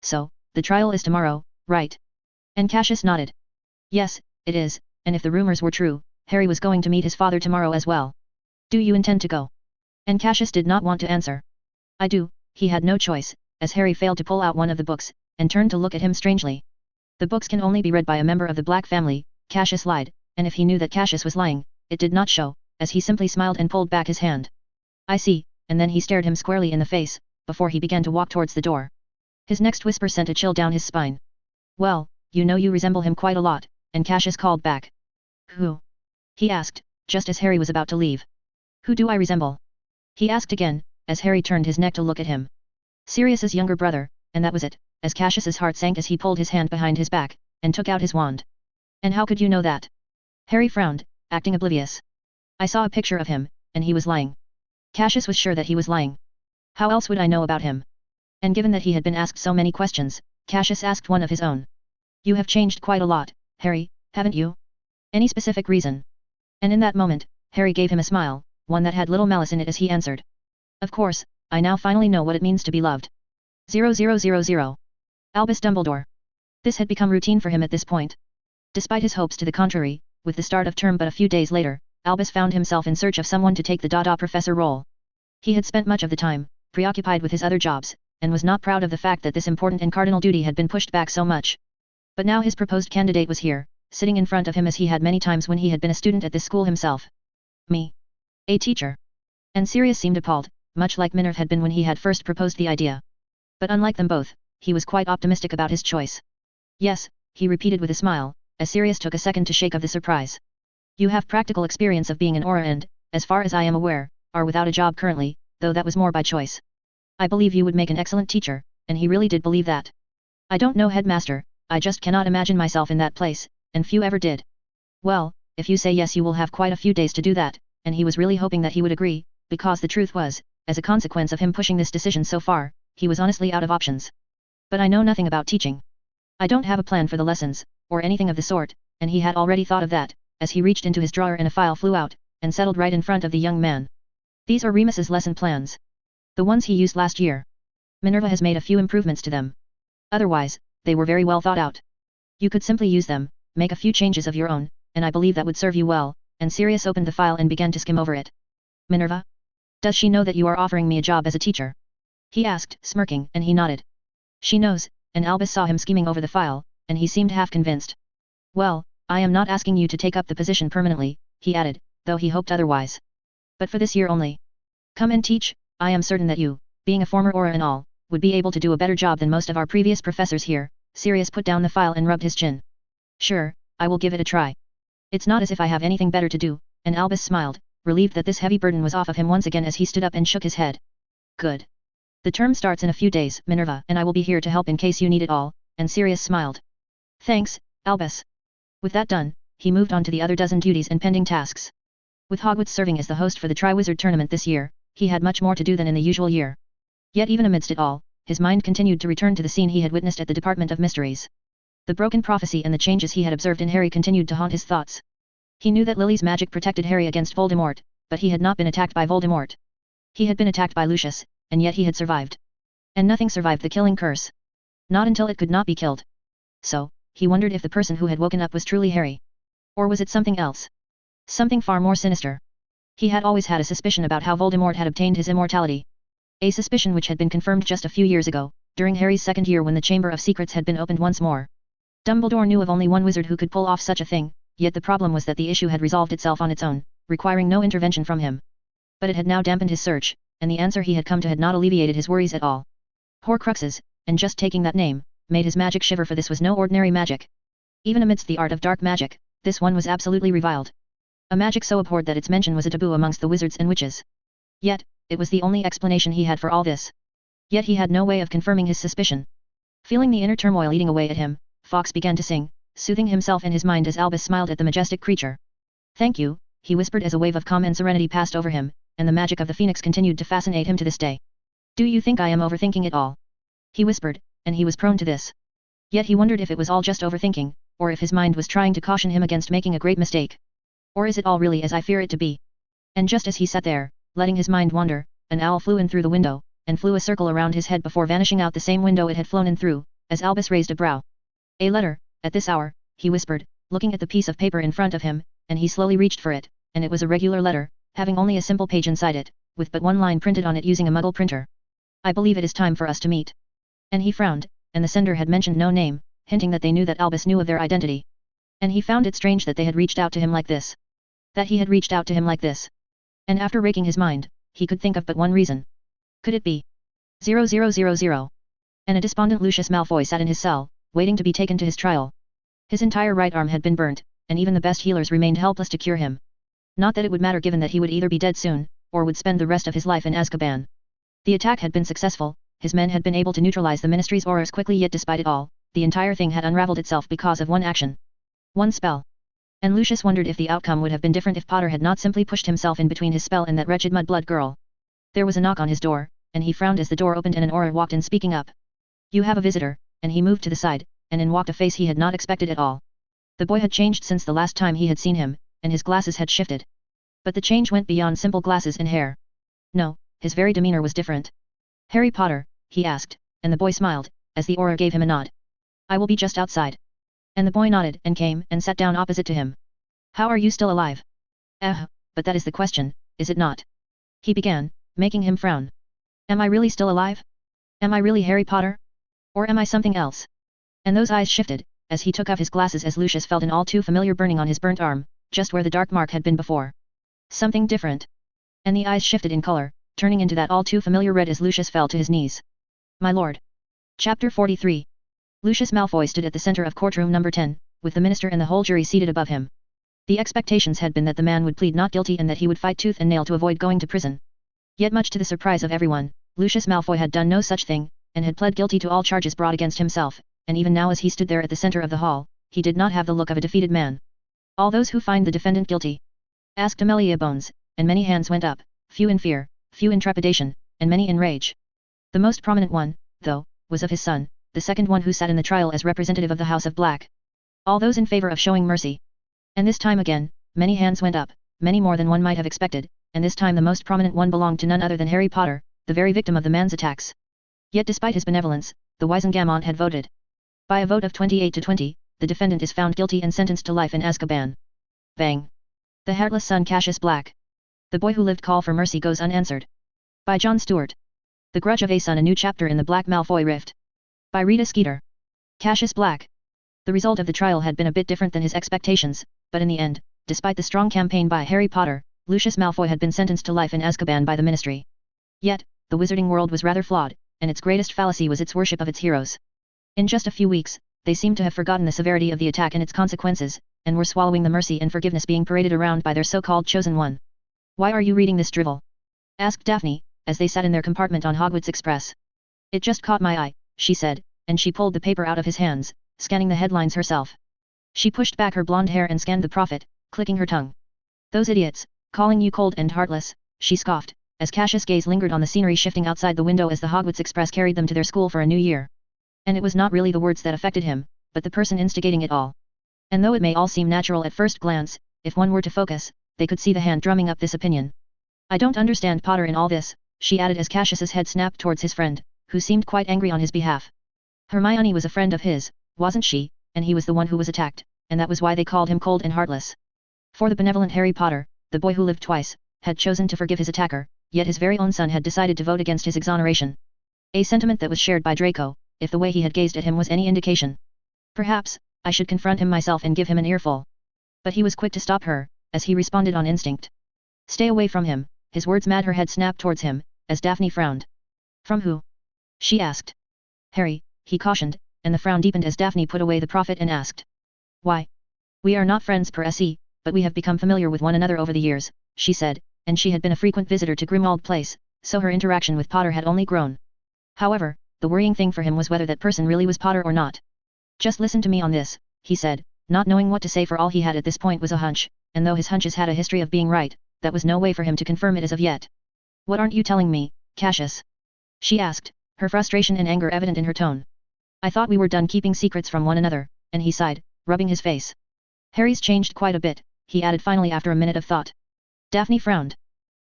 So, the trial is tomorrow, right? And Cassius nodded. Yes, it is, and if the rumors were true, Harry was going to meet his father tomorrow as well. Do you intend to go? And Cassius did not want to answer. I do, he had no choice, as Harry failed to pull out one of the books, and turned to look at him strangely. The books can only be read by a member of the Black family, Cassius lied, and if he knew that Cassius was lying, it did not show, as he simply smiled and pulled back his hand. I see, and then he stared him squarely in the face, before he began to walk towards the door. His next whisper sent a chill down his spine. Well, you know you resemble him quite a lot, and Cassius called back. Who? He asked, just as Harry was about to leave. Who do I resemble? He asked again, as Harry turned his neck to look at him. Sirius's younger brother, and that was it, as Cassius's heart sank as he pulled his hand behind his back, and took out his wand. And how could you know that? Harry frowned, acting oblivious. I saw a picture of him, and he was lying. Cassius was sure that he was lying. How else would I know about him? And given that he had been asked so many questions, Cassius asked one of his own. You have changed quite a lot, Harry, haven't you? Any specific reason? And in that moment, Harry gave him a smile, one that had little malice in it as he answered. Of course, I now finally know what it means to be loved. 0000. Albus Dumbledore. This had become routine for him at this point. Despite his hopes to the contrary, with the start of term but a few days later, Albus found himself in search of someone to take the professor role. He had spent much of the time, preoccupied with his other jobs, and was not proud of the fact that this important and cardinal duty had been pushed back so much. But now his proposed candidate was here, sitting in front of him as he had many times when he had been a student at this school himself. Me. A teacher. And Sirius seemed appalled, much like Minerva had been when he had first proposed the idea. But unlike them both, he was quite optimistic about his choice. Yes, he repeated with a smile, as Sirius took a second to shake of the surprise. You have practical experience of being an aura and, as far as I am aware, are without a job currently, though that was more by choice. I believe you would make an excellent teacher, and he really did believe that. I don't know, headmaster, I just cannot imagine myself in that place, and few ever did. Well, if you say yes you will have quite a few days to do that, and he was really hoping that he would agree, because the truth was, as a consequence of him pushing this decision so far, he was honestly out of options. But I know nothing about teaching. I don't have a plan for the lessons, or anything of the sort, and he had already thought of that, as he reached into his drawer and a file flew out, and settled right in front of the young man. These are Remus's lesson plans. The ones he used last year. Minerva has made a few improvements to them. Otherwise, they were very well thought out. You could simply use them, make a few changes of your own, and I believe that would serve you well, and Sirius opened the file and began to skim over it. Minerva? Does she know that you are offering me a job as a teacher? He asked, smirking, and he nodded. She knows, and Albus saw him skimming over the file, and he seemed half convinced. Well, I am not asking you to take up the position permanently, he added, though he hoped otherwise. But for this year only. Come and teach, I am certain that you, being a former aura and all, would be able to do a better job than most of our previous professors here. Sirius put down the file and rubbed his chin. Sure, I will give it a try. It's not as if I have anything better to do, and Albus smiled, relieved that this heavy burden was off of him once again as he stood up and shook his head. Good. The term starts in a few days, Minerva, and I will be here to help in case you need it all, and Sirius smiled. Thanks, Albus. With that done, he moved on to the other dozen duties and pending tasks. With Hogwarts serving as the host for the Triwizard Tournament this year, he had much more to do than in the usual year. Yet even amidst it all, his mind continued to return to the scene he had witnessed at the Department of Mysteries. The broken prophecy and the changes he had observed in Harry continued to haunt his thoughts. He knew that Lily's magic protected Harry against Voldemort, but he had not been attacked by Voldemort. He had been attacked by Lucius, and yet he had survived. And nothing survived the killing curse. Not until it could not be killed. So, he wondered if the person who had woken up was truly Harry. Or was it something else? Something far more sinister. He had always had a suspicion about how Voldemort had obtained his immortality. A suspicion which had been confirmed just a few years ago, during Harry's second year when the Chamber of Secrets had been opened once more. Dumbledore knew of only one wizard who could pull off such a thing, yet the problem was that the issue had resolved itself on its own, requiring no intervention from him. But it had now dampened his search, and the answer he had come to had not alleviated his worries at all. Horcruxes, and just taking that name, made his magic shiver, for this was no ordinary magic. Even amidst the art of dark magic, this one was absolutely reviled. A magic so abhorred that its mention was a taboo amongst the wizards and witches. Yet, it was the only explanation he had for all this. Yet he had no way of confirming his suspicion. Feeling the inner turmoil eating away at him, Fox began to sing, soothing himself in his mind as Albus smiled at the majestic creature. "Thank you," he whispered as a wave of calm and serenity passed over him, and the magic of the phoenix continued to fascinate him to this day. "Do you think I am overthinking it all?" he whispered, and he was prone to this. Yet he wondered if it was all just overthinking, or if his mind was trying to caution him against making a great mistake. Or is it all really as I fear it to be? And just as he sat there, letting his mind wander, an owl flew in through the window, and flew a circle around his head before vanishing out the same window it had flown in through, as Albus raised a brow. "A letter, at this hour," he whispered, looking at the piece of paper in front of him, and he slowly reached for it, and it was a regular letter, having only a simple page inside it, with but one line printed on it using a Muggle printer. "I believe it is time for us to meet." And he frowned, and the sender had mentioned no name, hinting that they knew that Albus knew of their identity. And he found it strange that they had reached out to him like this. That he had reached out to him like this. And after raking his mind, he could think of but one reason. Could it be 0000? And a despondent Lucius Malfoy sat in his cell, waiting to be taken to his trial. His entire right arm had been burnt, and even the best healers remained helpless to cure him. Not that it would matter, given that he would either be dead soon, or would spend the rest of his life in Azkaban. The attack had been successful, his men had been able to neutralize the Ministry's auras quickly, yet despite it all, the entire thing had unraveled itself because of one action. One spell. And Lucius wondered if the outcome would have been different if Potter had not simply pushed himself in between his spell and that wretched mudblood girl. There was a knock on his door, and he frowned as the door opened and an aura walked in, speaking up. "You have a visitor," and he moved to the side, and in walked a face he had not expected at all. The boy had changed since the last time he had seen him, and his glasses had shifted. But the change went beyond simple glasses and hair. No, his very demeanor was different. "Harry Potter?" he asked, and the boy smiled, as the aura gave him a nod. "I will be just outside." And the boy nodded and came and sat down opposite to him. "How are you still alive?" But that is the question, is it not?" he began, making him frown. "Am I really still alive? Am I really Harry Potter? Or am I something else?" And those eyes shifted, as he took off his glasses, as Lucius felt an all too familiar burning on his burnt arm, just where the dark mark had been before. Something different. And the eyes shifted in color, turning into that all too familiar red as Lucius fell to his knees. "My lord." Chapter 43. Lucius Malfoy stood at the center of courtroom number 10, with the minister and the whole jury seated above him. The expectations had been that the man would plead not guilty and that he would fight tooth and nail to avoid going to prison. Yet much to the surprise of everyone, Lucius Malfoy had done no such thing, and had pled guilty to all charges brought against himself, and even now as he stood there at the center of the hall, he did not have the look of a defeated man. "All those who find the defendant guilty?" asked Amelia Bones, and many hands went up, few in fear, few in trepidation, and many in rage. The most prominent one, though, was of his son, the second one who sat in the trial as representative of the House of Black. All those in favor of showing mercy. And this time again, many hands went up, many more than one might have expected, and this time the most prominent one belonged to none other than Harry Potter, the very victim of the man's attacks. Yet despite his benevolence, the Wisengamot had voted. By a vote of 28 to 20, the defendant is found guilty and sentenced to life in Azkaban. Bang! The hairless son Cassius Black. The boy who lived call for mercy goes unanswered. By John Stewart. The Grudge of a Son, a new chapter in the Black Malfoy Rift. By Rita Skeeter. Cassius Black. The result of the trial had been a bit different than his expectations, but in the end, despite the strong campaign by Harry Potter, Lucius Malfoy had been sentenced to life in Azkaban by the Ministry. Yet, the wizarding world was rather flawed, and its greatest fallacy was its worship of its heroes. In just a few weeks, they seemed to have forgotten the severity of the attack and its consequences, and were swallowing the mercy and forgiveness being paraded around by their so-called chosen one. "Why are you reading this drivel?" asked Daphne, as they sat in their compartment on Hogwarts Express. "It just caught my eye," she said, and she pulled the paper out of his hands, scanning the headlines herself. She pushed back her blonde hair and scanned the prophet, clicking her tongue. "Those idiots, calling you cold and heartless," she scoffed, as Cassius' gaze lingered on the scenery shifting outside the window as the Hogwarts Express carried them to their school for a new year. And it was not really the words that affected him, but the person instigating it all. And though it may all seem natural at first glance, if one were to focus, they could see the hand drumming up this opinion. "I don't understand Potter in all this," she added as Cassius's head snapped towards his friend, who seemed quite angry on his behalf. Hermione was a friend of his, wasn't she, and he was the one who was attacked, and that was why they called him cold and heartless. For the benevolent Harry Potter, the boy who lived twice, had chosen to forgive his attacker, yet his very own son had decided to vote against his exoneration. A sentiment that was shared by Draco, if the way he had gazed at him was any indication. Perhaps, I should confront him myself and give him an earful. But he was quick to stop her, as he responded on instinct. "Stay away from him," his words made her head snap towards him, as Daphne frowned. "From who?" She asked. Harry, he cautioned, and the frown deepened as Daphne put away the prophet and asked. Why? We are not friends per se, but we have become familiar with one another over the years, she said, and she had been a frequent visitor to Grimmauld Place, so her interaction with Potter had only grown. However, the worrying thing for him was whether that person really was Potter or not. Just listen to me on this, he said, not knowing what to say, for all he had at this point was a hunch, and though his hunches had a history of being right, that was no way for him to confirm it as of yet. What aren't you telling me, Cassius? She asked, her frustration and anger evident in her tone. I thought we were done keeping secrets from one another, and he sighed, rubbing his face. Harry's changed quite a bit, he added finally after a minute of thought. Daphne frowned.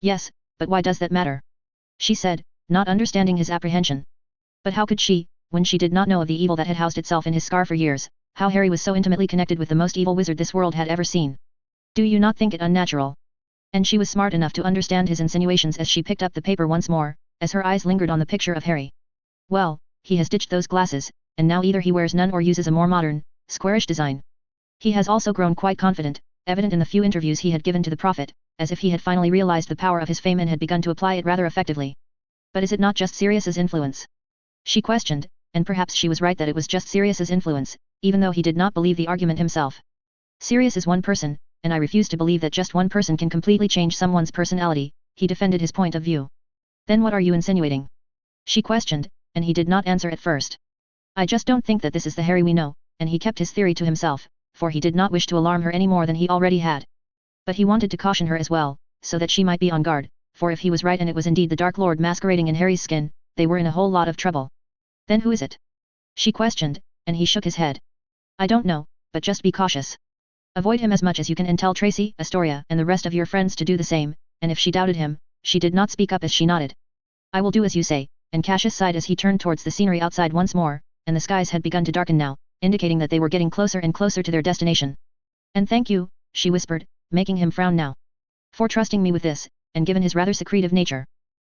Yes, but why does that matter? She said, not understanding his apprehension. But how could she, when she did not know of the evil that had housed itself in his scar for years, how Harry was so intimately connected with the most evil wizard this world had ever seen? Do you not think it unnatural? And she was smart enough to understand his insinuations as she picked up the paper once more, as her eyes lingered on the picture of Harry. Well, he has ditched those glasses, and now either he wears none or uses a more modern, squarish design. He has also grown quite confident, evident in the few interviews he had given to the prophet, as if he had finally realized the power of his fame and had begun to apply it rather effectively. But is it not just Sirius's influence? She questioned, and perhaps she was right that it was just Sirius's influence, even though he did not believe the argument himself. Sirius is one person, and I refuse to believe that just one person can completely change someone's personality, he defended his point of view. Then what are you insinuating? She questioned, and he did not answer at first. I just don't think that this is the Harry we know, and he kept his theory to himself, for he did not wish to alarm her any more than he already had. But he wanted to caution her as well, so that she might be on guard, for if he was right and it was indeed the Dark Lord masquerading in Harry's skin, they were in a whole lot of trouble. Then who is it? She questioned, and he shook his head. I don't know, but just be cautious. Avoid him as much as you can and tell Tracy, Astoria, and the rest of your friends to do the same, and if she doubted him, she did not speak up as she nodded. I will do as you say, and Cassius sighed as he turned towards the scenery outside once more, and the skies had begun to darken now, indicating that they were getting closer and closer to their destination. And thank you, she whispered, making him frown now. For trusting me with this, and given his rather secretive nature.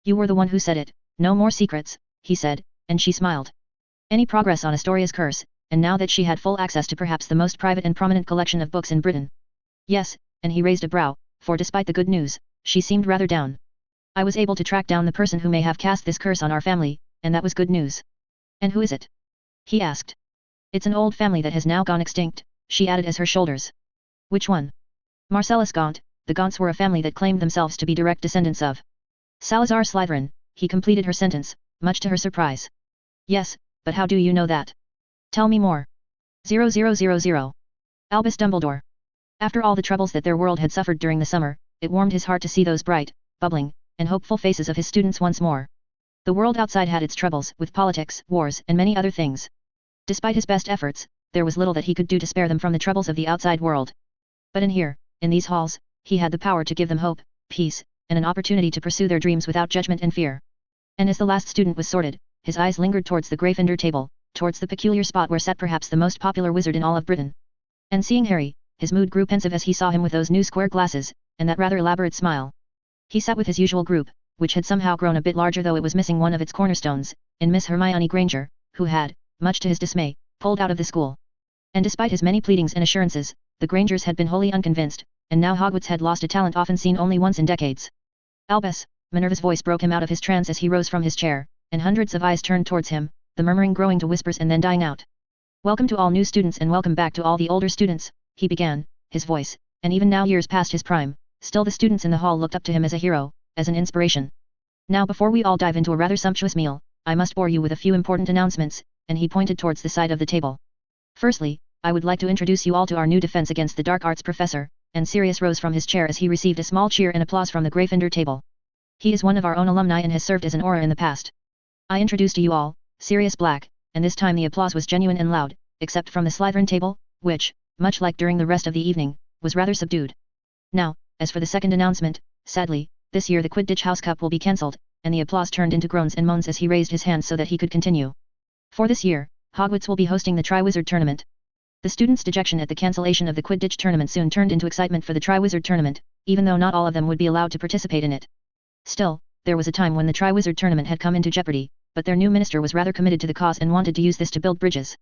You were the one who said it, no more secrets, he said, and she smiled. Any progress on Astoria's curse, and now that she had full access to perhaps the most private and prominent collection of books in Britain. Yes, and he raised a brow, for despite the good news, she seemed rather down. I was able to track down the person who may have cast this curse on our family, and that was good news. And who is it? He asked. It's an old family that has now gone extinct, she added as her shoulders. Which one? Marcellus Gaunt. The Gaunts were a family that claimed themselves to be direct descendants of Salazar Slytherin, he completed her sentence, much to her surprise. Yes, but how do you know that? Tell me more. 0000. Albus Dumbledore. After all the troubles that their world had suffered during the summer, it warmed his heart to see those bright, bubbling, and hopeful faces of his students once more. The world outside had its troubles, with politics, wars, and many other things. Despite his best efforts, there was little that he could do to spare them from the troubles of the outside world. But in here, in these halls, he had the power to give them hope, peace, and an opportunity to pursue their dreams without judgment and fear. And as the last student was sorted, his eyes lingered towards the Gryffindor table, towards the peculiar spot where sat perhaps the most popular wizard in all of Britain. And seeing Harry, his mood grew pensive as he saw him with those new square glasses, and that rather elaborate smile. He sat with his usual group, which had somehow grown a bit larger though it was missing one of its cornerstones, in Miss Hermione Granger, who had, much to his dismay, pulled out of the school. And despite his many pleadings and assurances, the Grangers had been wholly unconvinced, and now Hogwarts had lost a talent often seen only once in decades. Albus, Minerva's voice broke him out of his trance as he rose from his chair, and hundreds of eyes turned towards him, the murmuring growing to whispers and then dying out. Welcome to all new students and welcome back to all the older students, he began, his voice, and even now years past his prime, still the students in the hall looked up to him as a hero, as an inspiration. Now before we all dive into a rather sumptuous meal, I must bore you with a few important announcements, and he pointed towards the side of the table. Firstly, I would like to introduce you all to our new defense against the dark arts professor, and Sirius rose from his chair as he received a small cheer and applause from the Gryffindor table. He is one of our own alumni and has served as an auror in the past. I introduce to you all, Sirius Black, and this time the applause was genuine and loud, except from the Slytherin table, which, much like during the rest of the evening, was rather subdued. Now, as for the second announcement, sadly, this year the Quidditch House Cup will be cancelled, and the applause turned into groans and moans as he raised his hand so that he could continue. For this year, Hogwarts will be hosting the Triwizard Tournament. The students' dejection at the cancellation of the Quidditch tournament soon turned into excitement for the Triwizard Tournament, even though not all of them would be allowed to participate in it. Still, there was a time when the Triwizard Tournament had come into jeopardy, but their new minister was rather committed to the cause and wanted to use this to build bridges.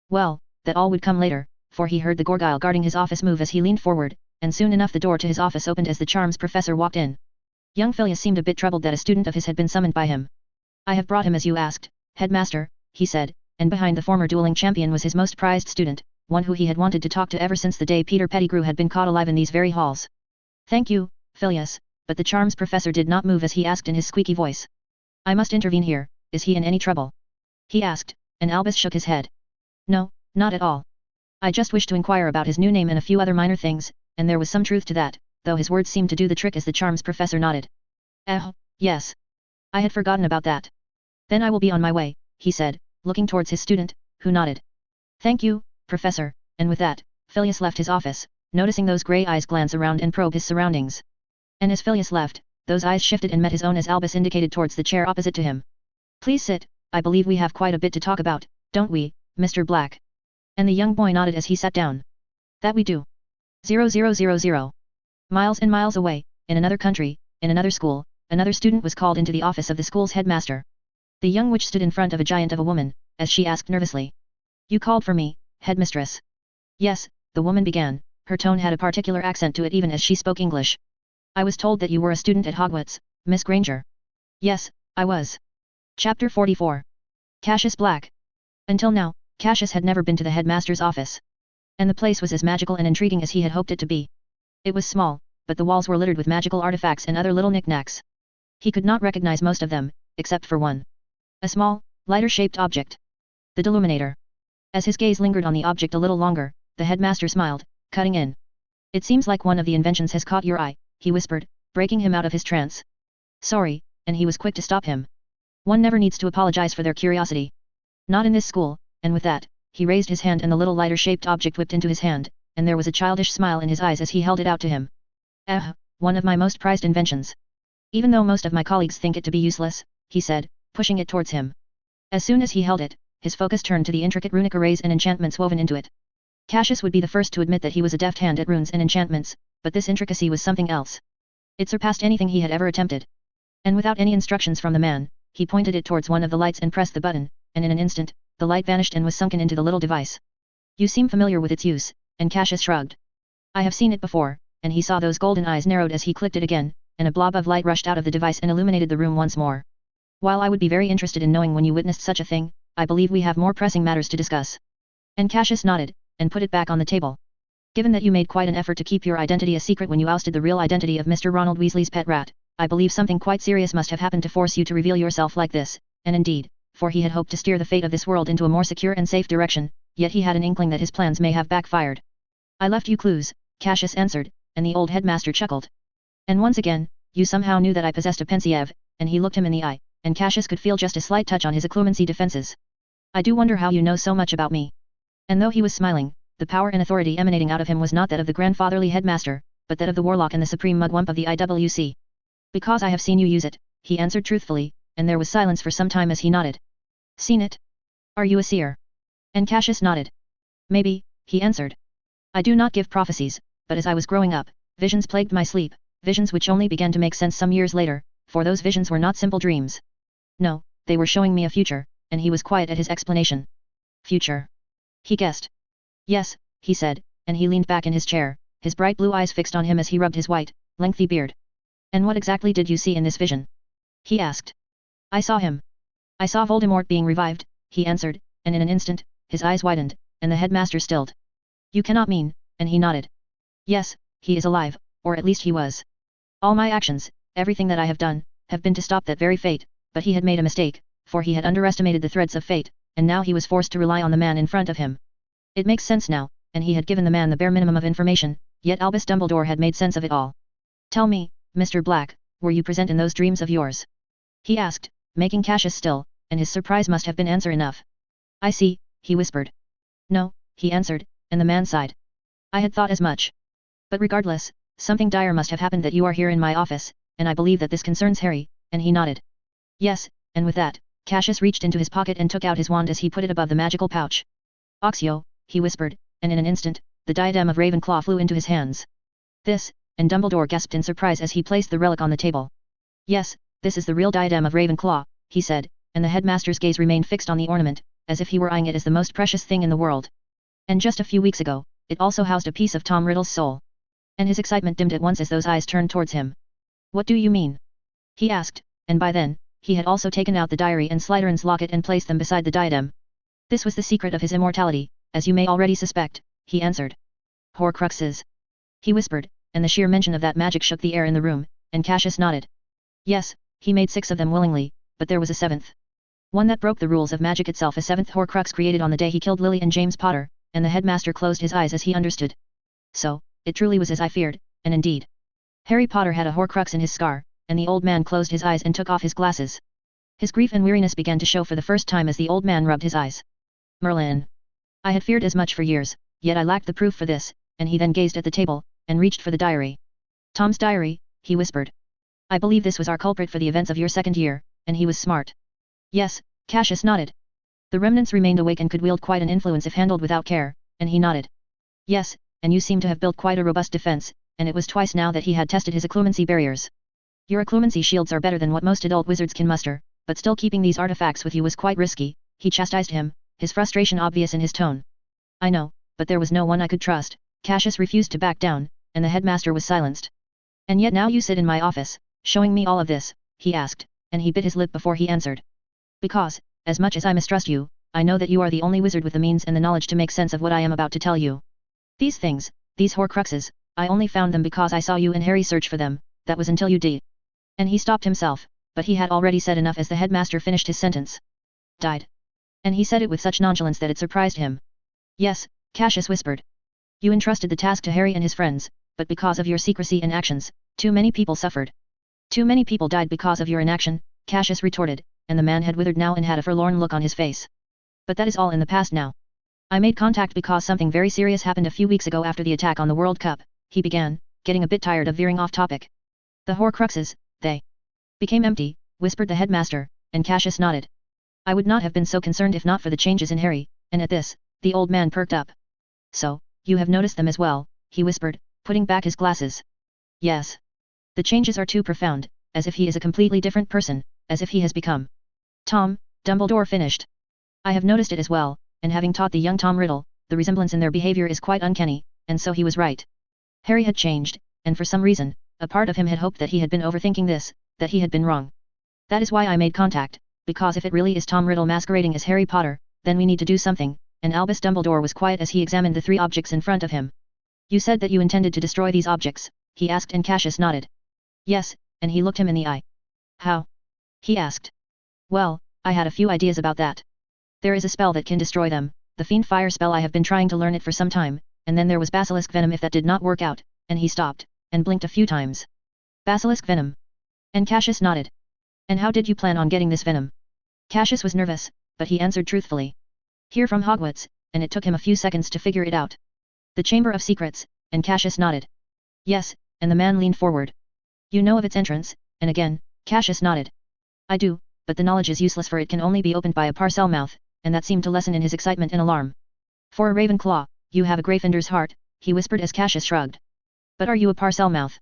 Well, that all would come later, for he heard the Gorgile guarding his office move as he leaned forward, and soon enough the door to his office opened as the charms professor walked in. Young Phileas seemed a bit troubled that a student of his had been summoned by him. I have brought him as you asked, Headmaster, he said, and behind the former dueling champion was his most prized student, one who he had wanted to talk to ever since the day Peter Pettigrew had been caught alive in these very halls. Thank you, Phileas, but the charms professor did not move as he asked in his squeaky voice. I must intervene here, is he in any trouble? He asked, and Albus shook his head. No, not at all. I just wish to inquire about his new name and a few other minor things, and there was some truth to that, though his words seemed to do the trick as the charms professor nodded. Yes. I had forgotten about that. Then I will be on my way, he said, looking towards his student, who nodded. Thank you, Professor, and with that, Phileas left his office, noticing those grey eyes glance around and probe his surroundings. And as Phileas left, those eyes shifted and met his own as Albus indicated towards the chair opposite to him. Please sit, I believe we have quite a bit to talk about, don't we, Mr. Black? And the young boy nodded as he sat down. That we do. 0000. Miles and miles away, in another country, in another school, another student was called into the office of the school's headmaster. The young witch stood in front of a giant of a woman, as she asked nervously. You called for me, headmistress? Yes, the woman began, her tone had a particular accent to it even as she spoke English. I was told that you were a student at Hogwarts, Miss Granger. Yes, I was. Chapter 44. Cassius Black. Until now, Cassius had never been to the headmaster's office. And the place was as magical and intriguing as he had hoped it to be. It was small, but the walls were littered with magical artifacts and other little knickknacks. He could not recognize most of them, except for one. A small, lighter-shaped object. The Deluminator. As his gaze lingered on the object a little longer, the headmaster smiled, cutting in. It seems like one of the inventions has caught your eye, he whispered, breaking him out of his trance. Sorry, and he was quick to stop him. One never needs to apologize for their curiosity. Not in this school, and with that, he raised his hand and the little lighter-shaped object whipped into his hand, and there was a childish smile in his eyes as he held it out to him. One of my most prized inventions. Even though most of my colleagues think it to be useless, he said, pushing it towards him. As soon as he held it, his focus turned to the intricate runic arrays and enchantments woven into it. Cassius would be the first to admit that he was a deft hand at runes and enchantments, but this intricacy was something else. It surpassed anything he had ever attempted. And without any instructions from the man, he pointed it towards one of the lights and pressed the button, and in an instant, the light vanished and was sunken into the little device. You seem familiar with its use, and Cassius shrugged. I have seen it before, and he saw those golden eyes narrowed as he clicked it again, and a blob of light rushed out of the device and illuminated the room once more. While I would be very interested in knowing when you witnessed such a thing, I believe we have more pressing matters to discuss. And Cassius nodded, and put it back on the table. Given that you made quite an effort to keep your identity a secret when you ousted the real identity of Mr. Ronald Weasley's pet rat, I believe something quite serious must have happened to force you to reveal yourself like this, and indeed, for he had hoped to steer the fate of this world into a more secure and safe direction, yet he had an inkling that his plans may have backfired. I left you clues, Cassius answered, and the old headmaster chuckled. And once again, you somehow knew that I possessed a pensieve, and he looked him in the eye, and Cassius could feel just a slight touch on his occlumency defenses. I do wonder how you know so much about me. And though he was smiling, the power and authority emanating out of him was not that of the grandfatherly headmaster, but that of the warlock and the supreme mugwump of the IWC. Because I have seen you use it, he answered truthfully, and there was silence for some time as he nodded. Seen it? Are you a seer? And Cassius nodded. Maybe, he answered. I do not give prophecies, but as I was growing up, visions plagued my sleep, visions which only began to make sense some years later, for those visions were not simple dreams. No, they were showing me a future, and he was quiet at his explanation. Future. He guessed. Yes, he said, and he leaned back in his chair, his bright blue eyes fixed on him as he rubbed his white, lengthy beard. And what exactly did you see in this vision? He asked. I saw him. I saw Voldemort being revived, he answered, and in an instant, his eyes widened, and the headmaster stilled. You cannot mean, and he nodded. Yes, he is alive, or at least he was. All my actions, everything that I have done, have been to stop that very fate, but he had made a mistake, for he had underestimated the threads of fate, and now he was forced to rely on the man in front of him. It makes sense now, and he had given the man the bare minimum of information, yet Albus Dumbledore had made sense of it all. Tell me, Mr. Black, were you present in those dreams of yours? He asked, making Cassius still, and his surprise must have been answer enough. I see, he whispered. No, he answered, and the man sighed. I had thought as much. But regardless, something dire must have happened that you are here in my office, and I believe that this concerns Harry, and he nodded. Yes, and with that, Cassius reached into his pocket and took out his wand as he put it above the magical pouch. Oxio, he whispered, and in an instant, the diadem of Ravenclaw flew into his hands. This, and Dumbledore gasped in surprise as he placed the relic on the table. Yes, this is the real diadem of Ravenclaw, he said, and the headmaster's gaze remained fixed on the ornament, as if he were eyeing it as the most precious thing in the world. And just a few weeks ago, it also housed a piece of Tom Riddle's soul. And his excitement dimmed at once as those eyes turned towards him. What do you mean? He asked, and by then, he had also taken out the diary and Slytherin's locket and placed them beside the diadem. This was the secret of his immortality, as you may already suspect, he answered. Horcruxes. He whispered, and the sheer mention of that magic shook the air in the room, and Cassius nodded. Yes, he made 6 of them willingly, but there was a 7th. One that broke the rules of magic itself, a 7th Horcrux created on the day he killed Lily and James Potter, and the headmaster closed his eyes as he understood. So, it truly was as I feared, and indeed. Harry Potter had a Horcrux in his scar, and the old man closed his eyes and took off his glasses. His grief and weariness began to show for the first time as the old man rubbed his eyes. Merlin. I had feared as much for years, yet I lacked the proof for this, and he then gazed at the table, and reached for the diary. Tom's diary, he whispered. I believe this was our culprit for the events of your 2nd year, and he was smart. Yes, Cassius nodded. The remnants remained awake and could wield quite an influence if handled without care, and he nodded. Yes, and you seem to have built quite a robust defense, and it was twice now that he had tested his occlumency barriers. Your occlumency shields are better than what most adult wizards can muster, but still keeping these artifacts with you was quite risky, he chastised him, his frustration obvious in his tone. I know, but there was no one I could trust. Cassius refused to back down, and the headmaster was silenced. And yet now you sit in my office, showing me all of this, he asked, and he bit his lip before he answered. Because, as much as I mistrust you, I know that you are the only wizard with the means and the knowledge to make sense of what I am about to tell you. These things, these Horcruxes, I only found them because I saw you and Harry search for them, that was until you did. And he stopped himself, but he had already said enough as the headmaster finished his sentence. Died. And he said it with such nonchalance that it surprised him. Yes, Cassius whispered. You entrusted the task to Harry and his friends, but because of your secrecy and actions, too many people suffered. Too many people died because of your inaction, Cassius retorted, and the man had withered now and had a forlorn look on his face. But that is all in the past now. I made contact because something very serious happened a few weeks ago after the attack on the World Cup, he began, getting a bit tired of veering off topic. The Horcruxes, they became empty, whispered the headmaster, and Cassius nodded. I would not have been so concerned if not for the changes in Harry, and at this, the old man perked up. So, you have noticed them as well, he whispered, putting back his glasses. Yes. The changes are too profound, as if he is a completely different person, as if he has become Tom, Dumbledore finished. I have noticed it as well, and having taught the young Tom Riddle, the resemblance in their behavior is quite uncanny, and so he was right. Harry had changed, and for some reason, a part of him had hoped that he had been overthinking this, that he had been wrong. That is why I made contact, because if it really is Tom Riddle masquerading as Harry Potter, then we need to do something, and Albus Dumbledore was quiet as he examined the 3 objects in front of him. You said that you intended to destroy these objects, he asked and Cassius nodded. Yes, and he looked him in the eye. How? He asked. Well, I had a few ideas about that. There is a spell that can destroy them, the Fiend Fire spell. I have been trying to learn it for some time, and then there was Basilisk Venom if that did not work out, and he stopped, and blinked a few times. Basilisk Venom. And Cassius nodded. And how did you plan on getting this venom? Cassius was nervous, but he answered truthfully. Here from Hogwarts, and it took him a few seconds to figure it out. The Chamber of Secrets, and Cassius nodded. Yes, and the man leaned forward. You know of its entrance, and again, Cassius nodded. I do, but the knowledge is useless for it can only be opened by a Parselmouth, and that seemed to lessen in his excitement and alarm. For a Ravenclaw, you have a Gryffindor's heart, he whispered as Cassius shrugged. But are you a Parselmouth?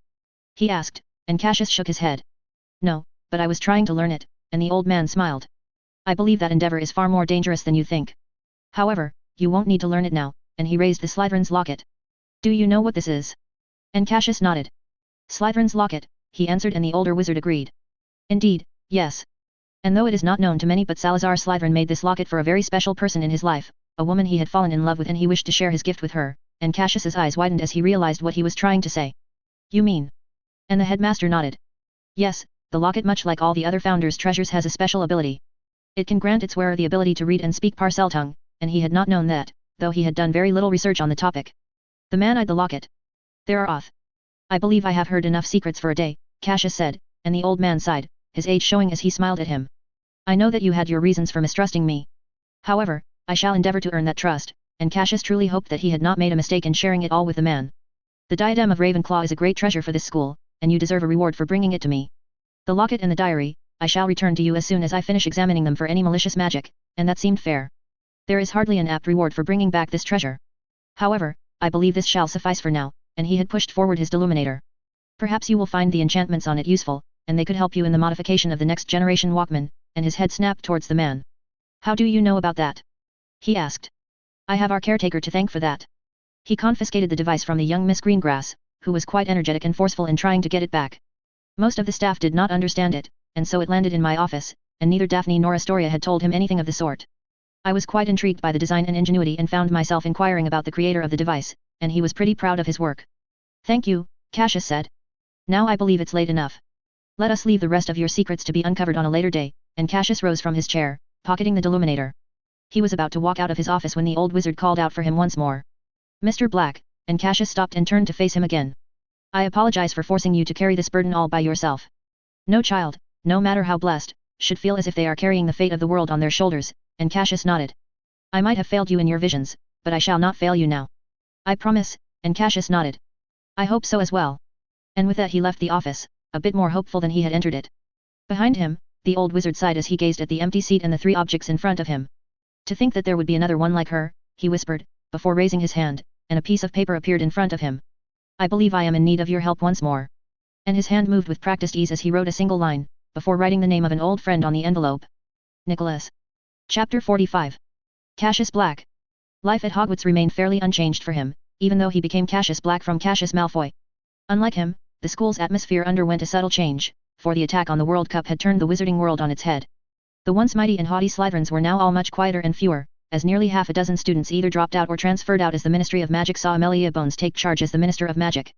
He asked, and Cassius shook his head. No, but I was trying to learn it, and the old man smiled. I believe that endeavor is far more dangerous than you think. However, you won't need to learn it now, and he raised the Slytherin's locket. Do you know what this is? And Cassius nodded. Slytherin's locket, he answered, and the older wizard agreed. Indeed, yes. And though it is not known to many, but Salazar Slytherin made this locket for a very special person in his life, a woman he had fallen in love with, and he wished to share his gift with her, and Cassius's eyes widened as he realized what he was trying to say. You mean? And the headmaster nodded. Yes, the locket, much like all the other founders' treasures, has a special ability. It can grant its wearer the ability to read and speak Parseltongue, and he had not known that, though he had done very little research on the topic. The man eyed the locket. There are oath. I believe I have heard enough secrets for a day, Cassius said, and the old man sighed, his age showing as he smiled at him. I know that you had your reasons for mistrusting me. However, I shall endeavor to earn that trust, and Cassius truly hoped that he had not made a mistake in sharing it all with the man. The diadem of Ravenclaw is a great treasure for this school, and you deserve a reward for bringing it to me. The locket and the diary, I shall return to you as soon as I finish examining them for any malicious magic, and that seemed fair. There is hardly an apt reward for bringing back this treasure. However, I believe this shall suffice for now, and he had pushed forward his deluminator. Perhaps you will find the enchantments on it useful, and they could help you in the modification of the next generation Walkman, and his head snapped towards the man. How do you know about that? He asked. I have our caretaker to thank for that. He confiscated the device from the young Miss Greengrass, who was quite energetic and forceful in trying to get it back. Most of the staff did not understand it, and so it landed in my office, and neither Daphne nor Astoria had told him anything of the sort. I was quite intrigued by the design and ingenuity and found myself inquiring about the creator of the device, and he was pretty proud of his work. Thank you, Cassius said. Now I believe it's late enough. Let us leave the rest of your secrets to be uncovered on a later day, and Cassius rose from his chair, pocketing the deluminator. He was about to walk out of his office when the old wizard called out for him once more. Mr. Black, and Cassius stopped and turned to face him again. I apologize for forcing you to carry this burden all by yourself. No child, no matter how blessed, should feel as if they are carrying the fate of the world on their shoulders, and Cassius nodded. I might have failed you in your visions, but I shall not fail you now. I promise, and Cassius nodded. I hope so as well. And with that he left the office, a bit more hopeful than he had entered it. Behind him, the old wizard sighed as he gazed at the empty seat and the three objects in front of him. To think that there would be another one like her, he whispered, before raising his hand, and a piece of paper appeared in front of him. I believe I am in need of your help once more. And his hand moved with practiced ease as he wrote a single line, before writing the name of an old friend on the envelope. Nicholas. Chapter 45. Cassius Black. Life at Hogwarts remained fairly unchanged for him, even though he became Cassius Black from Cassius Malfoy. Unlike him, the school's atmosphere underwent a subtle change, for the attack on the World Cup had turned the wizarding world on its head. The once mighty and haughty Slytherins were now all much quieter and fewer, as nearly half a dozen students either dropped out or transferred out as the Ministry of Magic saw Amelia Bones take charge as the Minister of Magic.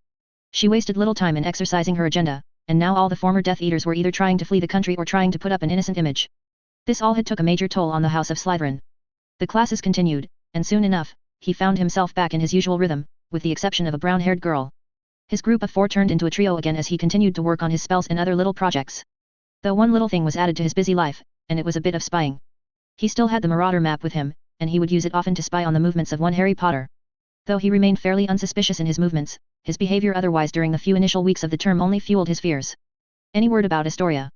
She wasted little time in exercising her agenda, and now all the former Death Eaters were either trying to flee the country or trying to put up an innocent image. This all had took a major toll on the House of Slytherin. The classes continued, and soon enough, he found himself back in his usual rhythm, with the exception of a brown-haired girl. His group of four turned into a trio again as he continued to work on his spells and other little projects. Though one little thing was added to his busy life, and it was a bit of spying. He still had the Marauder map with him, and he would use it often to spy on the movements of one Harry Potter. Though he remained fairly unsuspicious in his movements, his behavior otherwise during the few initial weeks of the term only fueled his fears. Any word about Astoria?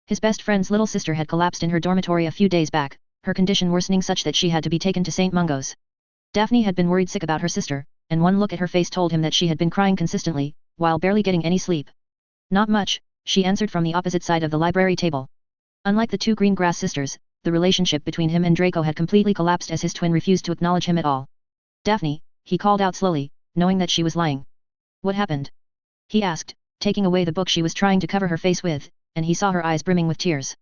His best friend's little sister had collapsed in her dormitory a few days back, her condition worsening such that she had to be taken to St. Mungo's. Daphne had been worried sick about her sister, and one look at her face told him that she had been crying consistently, while barely getting any sleep. Not much, she answered from the opposite side of the library table. Unlike the two Greengrass sisters, the relationship between him and Draco had completely collapsed as his twin refused to acknowledge him at all. Daphne, he called out slowly, knowing that she was lying. What happened? He asked, taking away the book she was trying to cover her face with, and he saw her eyes brimming with tears.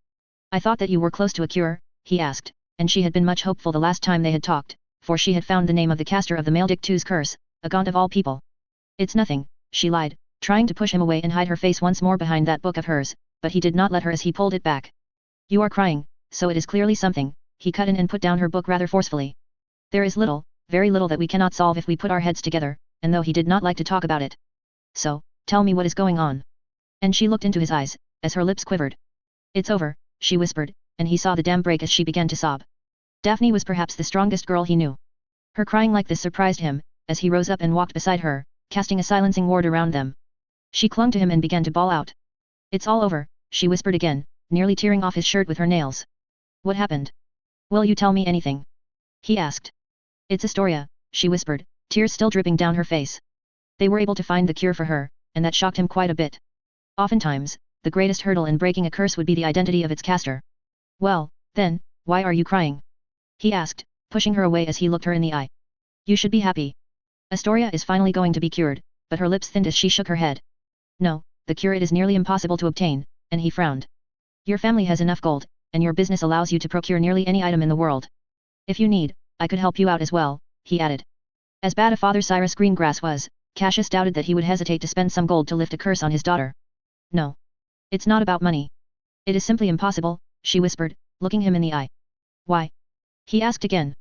I thought that you were close to a cure, he asked, and she had been much hopeful the last time they had talked, for she had found the name of the caster of the Maledictu's curse, a gaunt of all people. It's nothing, she lied, trying to push him away and hide her face once more behind that book of hers, but he did not let her as he pulled it back. You are crying, so it is clearly something, he cut in and put down her book rather forcefully. There is little, very little that we cannot solve if we put our heads together, and though he did not like to talk about it. So, tell me what is going on. And she looked into his eyes, as her lips quivered. It's over, she whispered, and he saw the dam break as she began to sob. Daphne was perhaps the strongest girl he knew. Her crying like this surprised him, as he rose up and walked beside her, casting a silencing ward around them. She clung to him and began to bawl out. It's all over, she whispered again, nearly tearing off his shirt with her nails. What happened? Will you tell me anything? He asked. It's Astoria, she whispered, tears still dripping down her face. They were able to find the cure for her, and that shocked him quite a bit. Oftentimes, the greatest hurdle in breaking a curse would be the identity of its caster. Well, then, why are you crying? He asked, pushing her away as he looked her in the eye. You should be happy. Astoria is finally going to be cured, but her lips thinned as she shook her head. No, the cure it is nearly impossible to obtain, and he frowned. Your family has enough gold, and your business allows you to procure nearly any item in the world. If you need, I could help you out as well, he added. As bad a father Cyrus Greengrass was, Cassius doubted that he would hesitate to spend some gold to lift a curse on his daughter. No. It's not about money. It is simply impossible, she whispered, looking him in the eye. Why? He asked again.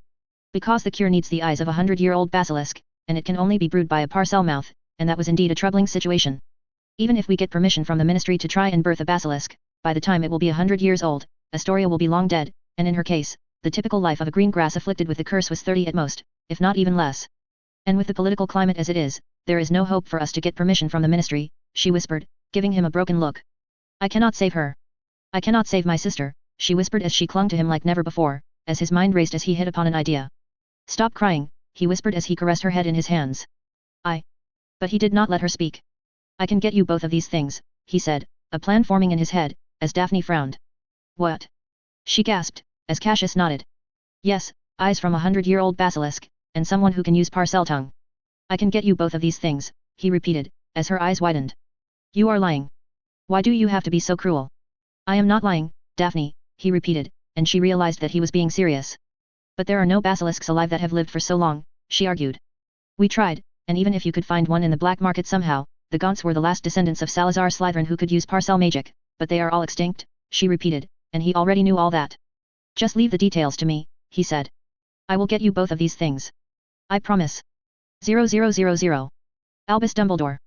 Because the cure needs the eyes of a 100-year-old basilisk, and it can only be brewed by a Parselmouth, and that was indeed a troubling situation. Even if we get permission from the ministry to try and birth a basilisk, by the time it will be 100 years old, Astoria will be long dead, and in her case, the typical life of a Greengrass afflicted with the curse was 30 at most, if not even less. And with the political climate as it is, there is no hope for us to get permission from the ministry, she whispered, giving him a broken look. I cannot save her. I cannot save my sister, she whispered as she clung to him like never before, as his mind raced as he hit upon an idea. Stop crying, he whispered as he caressed her head in his hands. But he did not let her speak. I can get you both of these things, he said, a plan forming in his head, as Daphne frowned. What? She gasped, as Cassius nodded. Yes, eyes from a 100-year-old basilisk, and someone who can use Parseltongue. I can get you both of these things, he repeated, as her eyes widened. You are lying. Why do you have to be so cruel? I am not lying, Daphne, he repeated, and she realized that he was being serious. But there are no basilisks alive that have lived for so long, she argued. We tried, and even if you could find one in the black market somehow, the Gaunts were the last descendants of Salazar Slytherin who could use parcel magic, but they are all extinct, she repeated, and he already knew all that. Just leave the details to me, he said. I will get you both of these things. I promise. 0000. Albus Dumbledore.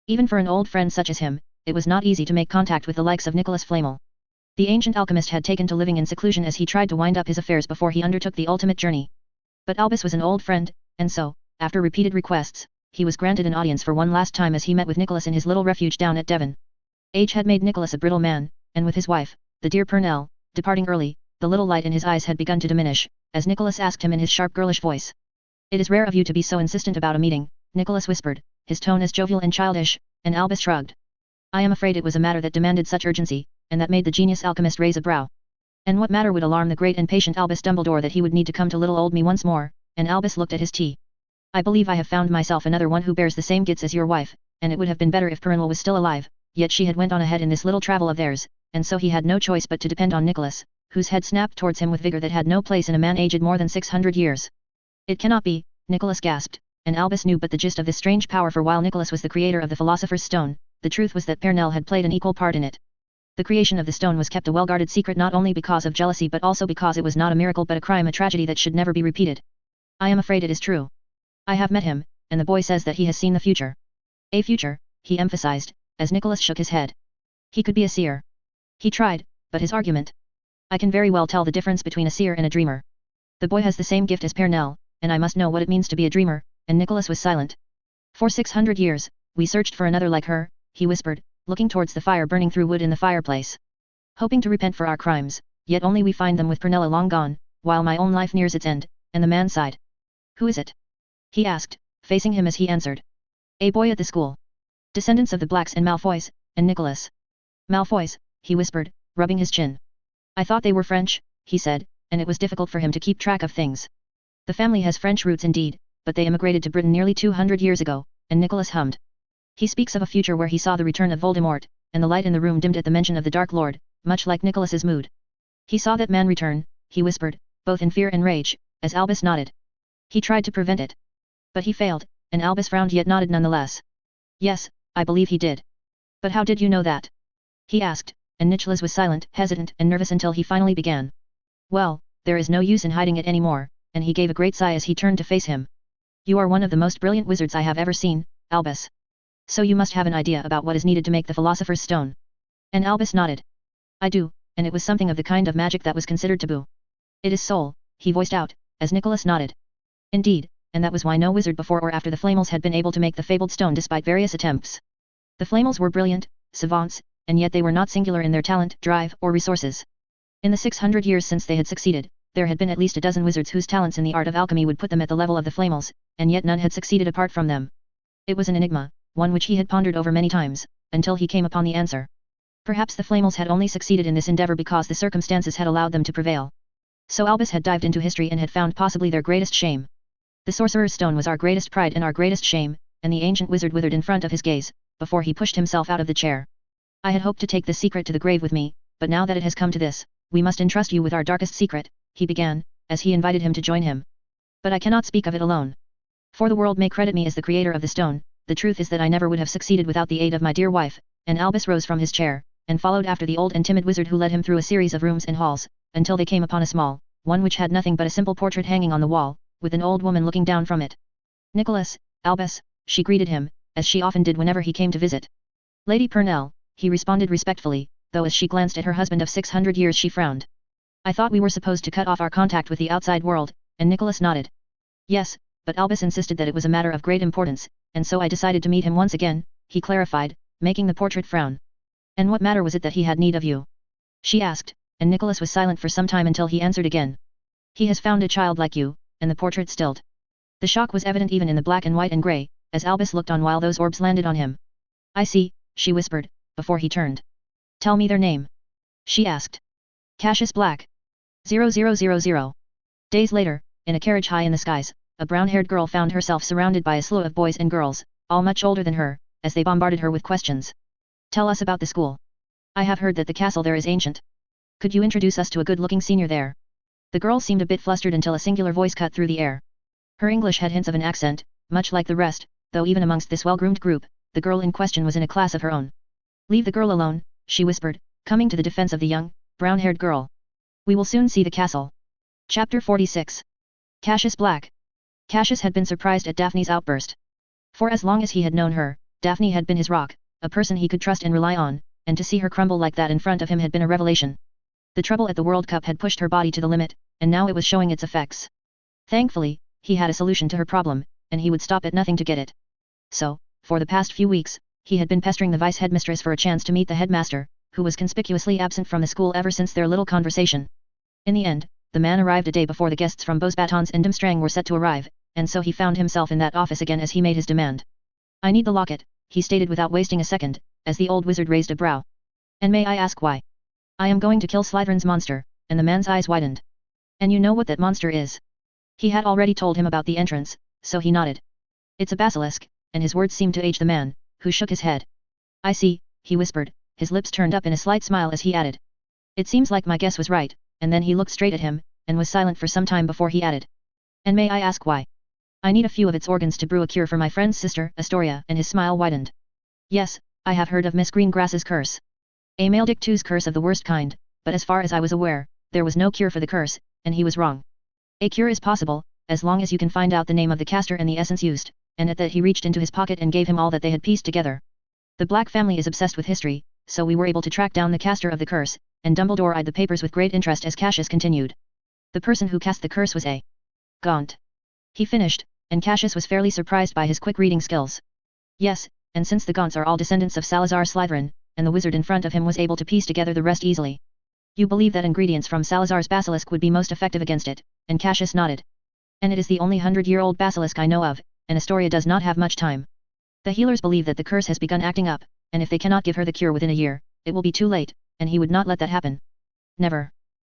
Even for an old friend such as him, it was not easy to make contact with the likes of Nicholas Flamel. The ancient alchemist had taken to living in seclusion as he tried to wind up his affairs before he undertook the ultimate journey. But Albus was an old friend, and so, after repeated requests, he was granted an audience for one last time as he met with Nicholas in his little refuge down at Devon. Age had made Nicholas a brittle man, and with his wife, the dear Pernell, departing early, the little light in his eyes had begun to diminish, as Nicholas asked him in his sharp girlish voice. It is rare of you to be so insistent about a meeting, Nicholas whispered, his tone as jovial and childish, and Albus shrugged. I am afraid it was a matter that demanded such urgency, and that made the genius alchemist raise a brow. And what matter would alarm the great and patient Albus Dumbledore that he would need to come to little old me once more, and Albus looked at his tea. I believe I have found myself another one who bears the same gifts as your wife, and it would have been better if Pernell was still alive, yet she had went on ahead in this little travel of theirs, and so he had no choice but to depend on Nicholas, whose head snapped towards him with vigor that had no place in a man aged more than 600 years. It cannot be, Nicholas gasped, and Albus knew but the gist of this strange power, for while Nicholas was the creator of the Philosopher's Stone, the truth was that Pernell had played an equal part in it. The creation of the stone was kept a well-guarded secret not only because of jealousy but also because it was not a miracle but a crime, a tragedy that should never be repeated. I am afraid it is true. I have met him, and the boy says that he has seen the future. A future, he emphasized, as Nicholas shook his head. He could be a seer. He tried, but his argument. I can very well tell the difference between a seer and a dreamer. The boy has the same gift as Pernell, and I must know what it means to be a dreamer, and Nicholas was silent. For 600 years, we searched for another like her, he whispered, looking towards the fire burning through wood in the fireplace. Hoping to repent for our crimes, yet only we find them with Pernella long gone, while my own life nears its end, and the man sighed. Who is it? He asked, facing him as he answered. A boy at the school. Descendants of the Blacks and Malfoys, and Nicholas. Malfoys, he whispered, rubbing his chin. I thought they were French, he said, and it was difficult for him to keep track of things. The family has French roots indeed, but they emigrated to Britain nearly 200 years ago, and Nicholas hummed. He speaks of a future where he saw the return of Voldemort, and the light in the room dimmed at the mention of the Dark Lord, much like Nicholas's mood. He saw that man return, he whispered, both in fear and rage, as Albus nodded. He tried to prevent it. But he failed, and Albus frowned yet nodded nonetheless. Yes, I believe he did. But how did you know that? He asked, and Nicholas was silent, hesitant and nervous until he finally began. Well, there is no use in hiding it anymore, and he gave a great sigh as he turned to face him. You are one of the most brilliant wizards I have ever seen, Albus. So you must have an idea about what is needed to make the Philosopher's Stone. And Albus nodded. I do, and it was something of the kind of magic that was considered taboo. It is soul, he voiced out, as Nicholas nodded. Indeed, and that was why no wizard before or after the Flamels had been able to make the fabled stone despite various attempts. The Flamels were brilliant, savants, and yet they were not singular in their talent, drive, or resources. In the 600 years since they had succeeded, there had been at least a dozen wizards whose talents in the art of alchemy would put them at the level of the Flamels, and yet none had succeeded apart from them. It was an enigma, one which he had pondered over many times, until he came upon the answer. Perhaps the Flamels had only succeeded in this endeavor because the circumstances had allowed them to prevail. So Albus had dived into history and had found possibly their greatest shame. The Sorcerer's Stone was our greatest pride and our greatest shame, and the ancient wizard withered in front of his gaze, before he pushed himself out of the chair. I had hoped to take this secret to the grave with me, but now that it has come to this, we must entrust you with our darkest secret, he began, as he invited him to join him. But I cannot speak of it alone. For the world may credit me as the creator of the stone, the truth is that I never would have succeeded without the aid of my dear wife, and Albus rose from his chair, and followed after the old and timid wizard who led him through a series of rooms and halls, until they came upon a small, one which had nothing but a simple portrait hanging on the wall, with an old woman looking down from it. Nicholas, Albus, she greeted him, as she often did whenever he came to visit. Lady Pernell, he responded respectfully, though as she glanced at her husband of 600 years she frowned. I thought we were supposed to cut off our contact with the outside world, and Nicholas nodded. Yes, but Albus insisted that it was a matter of great importance, and so I decided to meet him once again, he clarified, making the portrait frown. And what matter was it that he had need of you? She asked, and Nicholas was silent for some time until he answered again. He has found a child like you, and the portrait stilled. The shock was evident even in the black and white and grey, as Albus looked on while those orbs landed on him. I see, she whispered, before he turned. Tell me their name. She asked. Cassius Black. 0000. Days later, in a carriage high in the skies, a brown-haired girl found herself surrounded by a slew of boys and girls, all much older than her, as they bombarded her with questions. Tell us about the school. I have heard that the castle there is ancient. Could you introduce us to a good-looking senior there? The girl seemed a bit flustered until a singular voice cut through the air. Her English had hints of an accent, much like the rest, though even amongst this well-groomed group, the girl in question was in a class of her own. Leave the girl alone, she whispered, coming to the defense of the young, brown-haired girl. We will soon see the castle. Chapter 46. Cassius Black. Cassius had been surprised at Daphne's outburst. For as long as he had known her, Daphne had been his rock, a person he could trust and rely on, and to see her crumble like that in front of him had been a revelation. The trouble at the World Cup had pushed her body to the limit, and now it was showing its effects. Thankfully, he had a solution to her problem, and he would stop at nothing to get it. So, for the past few weeks, he had been pestering the vice-headmistress for a chance to meet the headmaster, who was conspicuously absent from the school ever since their little conversation. In the end, the man arrived a day before the guests from Bosbatons and Dimstrang were set to arrive, and so he found himself in that office again as he made his demand. I need the locket, he stated without wasting a second, as the old wizard raised a brow. And may I ask why? I am going to kill Slytherin's monster, and the man's eyes widened. And you know what that monster is? He had already told him about the entrance, so he nodded. It's a basilisk, and his words seemed to age the man, who shook his head. I see, he whispered, his lips turned up in a slight smile as he added. It seems like my guess was right, and then he looked straight at him, and was silent for some time before he added. And may I ask why? I need a few of its organs to brew a cure for my friend's sister, Astoria, and his smile widened. Yes, I have heard of Miss Greengrass's curse. A male Dictu's curse of the worst kind, but as far as I was aware, there was no cure for the curse, and he was wrong. A cure is possible, as long as you can find out the name of the caster and the essence used, and at that he reached into his pocket and gave him all that they had pieced together. The Black family is obsessed with history, so we were able to track down the caster of the curse, and Dumbledore eyed the papers with great interest as Cassius continued. The person who cast the curse was a Gaunt. He finished, and Cassius was fairly surprised by his quick reading skills. Yes, and since the Gaunts are all descendants of Salazar Slytherin, and the wizard in front of him was able to piece together the rest easily. You believe that ingredients from Salazar's basilisk would be most effective against it, and Cassius nodded. And it is the only 100-year-old basilisk I know of, and Astoria does not have much time. The healers believe that the curse has begun acting up, and if they cannot give her the cure within a year, it will be too late, and he would not let that happen. Never.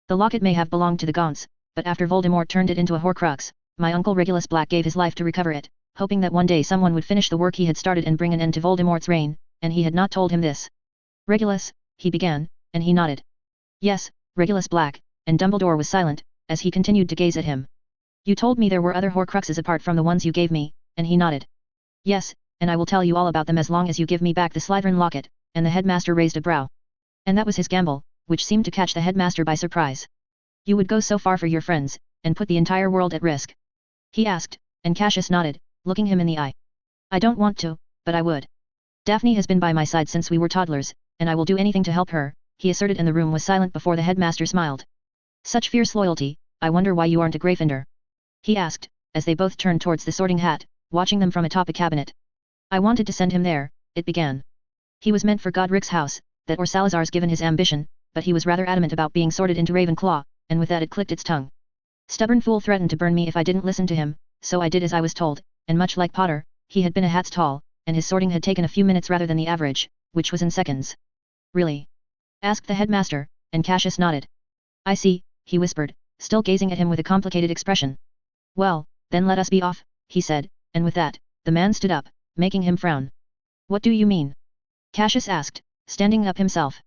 The locket may have belonged to the Gaunts, but after Voldemort turned it into a Horcrux, my uncle Regulus Black gave his life to recover it, hoping that one day someone would finish the work he had started and bring an end to Voldemort's reign, and he had not told him this. Regulus, he began, and he nodded. Yes, Regulus Black, and Dumbledore was silent, as he continued to gaze at him. You told me there were other Horcruxes apart from the ones you gave me, and he nodded. Yes, and I will tell you all about them as long as you give me back the Slytherin locket, and the headmaster raised a brow. And that was his gamble, which seemed to catch the headmaster by surprise. You would go so far for your friends, and put the entire world at risk? He asked, and Cassius nodded, looking him in the eye. I don't want to, but I would. Daphne has been by my side since we were toddlers, and I will do anything to help her, he asserted, and the room was silent before the headmaster smiled. Such fierce loyalty, I wonder why you aren't a Gryffindor? He asked, as they both turned towards the sorting hat, watching them from atop a cabinet. I wanted to send him there, it began. He was meant for Godric's house, that or Salazar's given his ambition, but he was rather adamant about being sorted into Ravenclaw, and with that it clicked its tongue. Stubborn fool threatened to burn me if I didn't listen to him, so I did as I was told, and much like Potter, he had been a hat's tall, and his sorting had taken a few minutes rather than the average, which was in seconds. Really? Asked the headmaster, and Cassius nodded. I see, he whispered, still gazing at him with a complicated expression. Well, then let us be off, he said, and with that, the man stood up, making him frown. What do you mean? Cassius asked, standing up himself.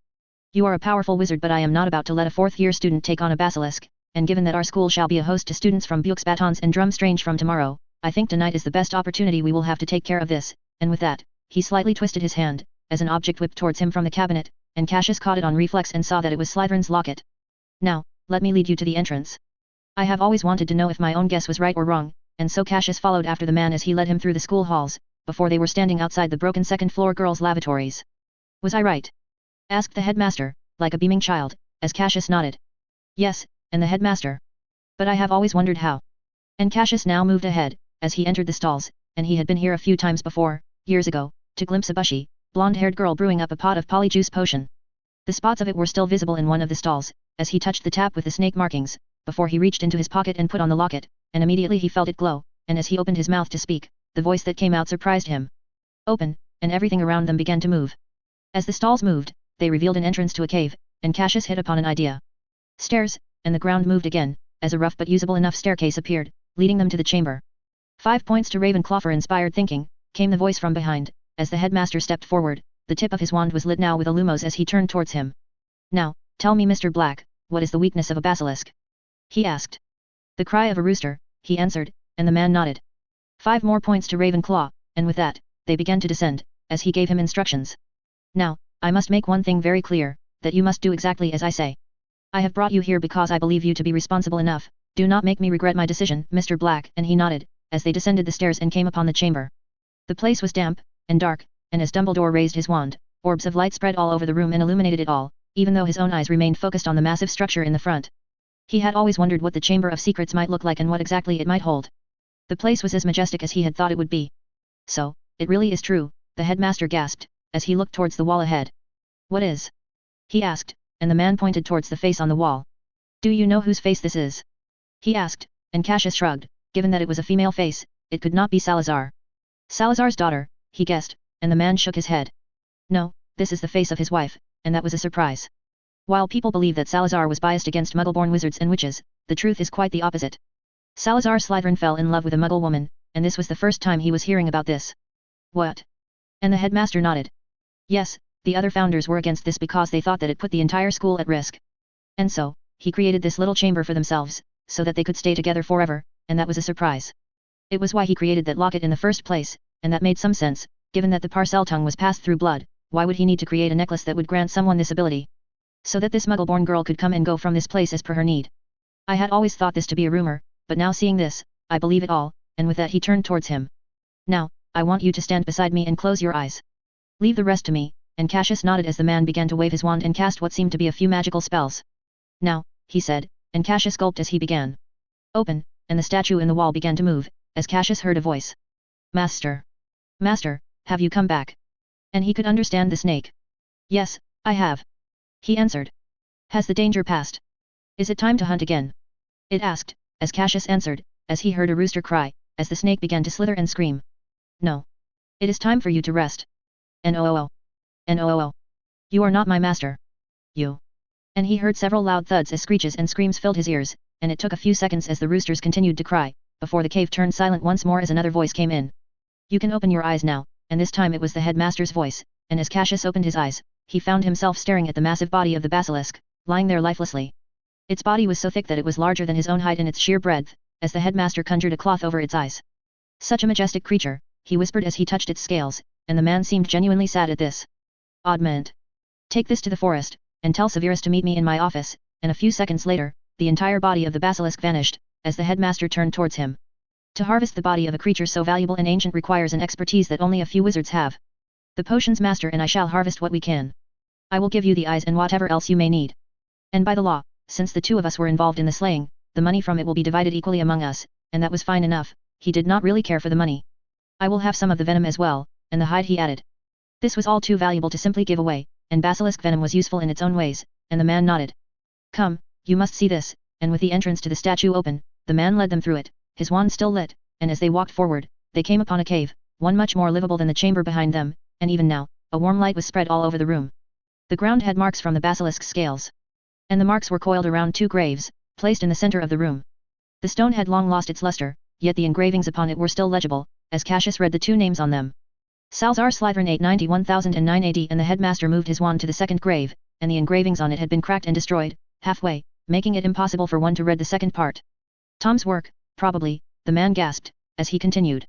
You are a powerful wizard, but I am not about to let a fourth-year student take on a basilisk, and given that our school shall be a host to students from Buxbatons and Drumstrange from tomorrow, I think tonight is the best opportunity we will have to take care of this, and with that, he slightly twisted his hand, as an object whipped towards him from the cabinet, and Cassius caught it on reflex and saw that it was Slytherin's locket. Now, let me lead you to the entrance. I have always wanted to know if my own guess was right or wrong, and so Cassius followed after the man as he led him through the school halls, before they were standing outside the broken second-floor girls' lavatories. Was I right? Asked the headmaster, like a beaming child, as Cassius nodded. Yes, and the headmaster. But I have always wondered how. And Cassius now moved ahead, as he entered the stalls, and he had been here a few times before, years ago, to glimpse a bushy, blonde-haired girl brewing up a pot of polyjuice potion. The spots of it were still visible in one of the stalls, as he touched the tap with the snake markings, before he reached into his pocket and put on the locket, and immediately he felt it glow, and as he opened his mouth to speak, the voice that came out surprised him. Open, and everything around them began to move. As the stalls moved, they revealed an entrance to a cave, and Cassius hit upon an idea. Stairs, and the ground moved again, as a rough but usable enough staircase appeared, leading them to the chamber. 5 points to Ravenclaw for inspired thinking, came the voice from behind, as the headmaster stepped forward, the tip of his wand was lit now with illumos as he turned towards him. Now, tell me Mr. Black, what is the weakness of a basilisk? He asked. The cry of a rooster, he answered, and the man nodded. 5 more points to Ravenclaw, and with that, they began to descend, as he gave him instructions. Now, I must make one thing very clear, that you must do exactly as I say. I have brought you here because I believe you to be responsible enough, do not make me regret my decision, Mr. Black, and he nodded, as they descended the stairs and came upon the chamber. The place was damp, and dark, and as Dumbledore raised his wand, orbs of light spread all over the room and illuminated it all, even though his own eyes remained focused on the massive structure in the front. He had always wondered what the Chamber of Secrets might look like and what exactly it might hold. The place was as majestic as he had thought it would be. So, it really is true, the headmaster gasped, as he looked towards the wall ahead. What is? He asked, and the man pointed towards the face on the wall. Do you know whose face this is? He asked, and Cassius shrugged, given that it was a female face, it could not be Salazar. Salazar's daughter, he guessed, and the man shook his head. No, this is the face of his wife, and that was a surprise. While people believe that Salazar was biased against Muggle-born wizards and witches, the truth is quite the opposite. Salazar Slytherin fell in love with a Muggle woman, and this was the first time he was hearing about this. What? And the headmaster nodded. Yes, the other founders were against this because they thought that it put the entire school at risk. And so, he created this little chamber for themselves, so that they could stay together forever, and that was a surprise. It was why he created that locket in the first place, and that made some sense, given that the Parseltongue was passed through blood, why would he need to create a necklace that would grant someone this ability? So that this Muggle-born girl could come and go from this place as per her need. I had always thought this to be a rumor, but now seeing this, I believe it all, and with that he turned towards him. Now, I want you to stand beside me and close your eyes. Leave the rest to me, and Cassius nodded as the man began to wave his wand and cast what seemed to be a few magical spells. Now, he said, and Cassius gulped as he began. Open, and the statue in the wall began to move, as Cassius heard a voice. Master. Master, have you come back? And he could understand the snake. Yes, I have. He answered. Has the danger passed? Is it time to hunt again? It asked, as Cassius answered, as he heard a rooster cry, as the snake began to slither and scream. No. It is time for you to rest. N-O-O-O. N-O-O-O. You are not my master. You. And he heard several loud thuds as screeches and screams filled his ears, and it took a few seconds as the roosters continued to cry, before the cave turned silent once more as another voice came in. You can open your eyes now, and this time it was the headmaster's voice, and as Cassius opened his eyes, he found himself staring at the massive body of the basilisk, lying there lifelessly. Its body was so thick that it was larger than his own height in its sheer breadth, as the headmaster conjured a cloth over its eyes. Such a majestic creature, he whispered as he touched its scales, and the man seemed genuinely sad at this. Oddment. Take this to the forest, and tell Severus to meet me in my office, and a few seconds later, the entire body of the basilisk vanished, as the headmaster turned towards him. To harvest the body of a creature so valuable and ancient requires an expertise that only a few wizards have. The potions master and I shall harvest what we can. I will give you the eyes and whatever else you may need. And by the law, since the two of us were involved in the slaying, the money from it will be divided equally among us, and that was fine enough, he did not really care for the money. I will have some of the venom as well, and the hide he added. This was all too valuable to simply give away, and basilisk venom was useful in its own ways, and the man nodded. Come, you must see this, and with the entrance to the statue open, the man led them through it, his wand still lit, and as they walked forward, they came upon a cave, one much more livable than the chamber behind them, and even now, a warm light was spread all over the room. The ground had marks from the basilisk's scales. And the marks were coiled around 2 graves, placed in the center of the room. The stone had long lost its luster, yet the engravings upon it were still legible, as Cassius read the 2 names on them. Salazar Slytherin 891,009 AD, and the headmaster moved his wand to the second grave, and the engravings on it had been cracked and destroyed, halfway, making it impossible for one to read the second part. Tom's work, probably, the man gasped, as he continued.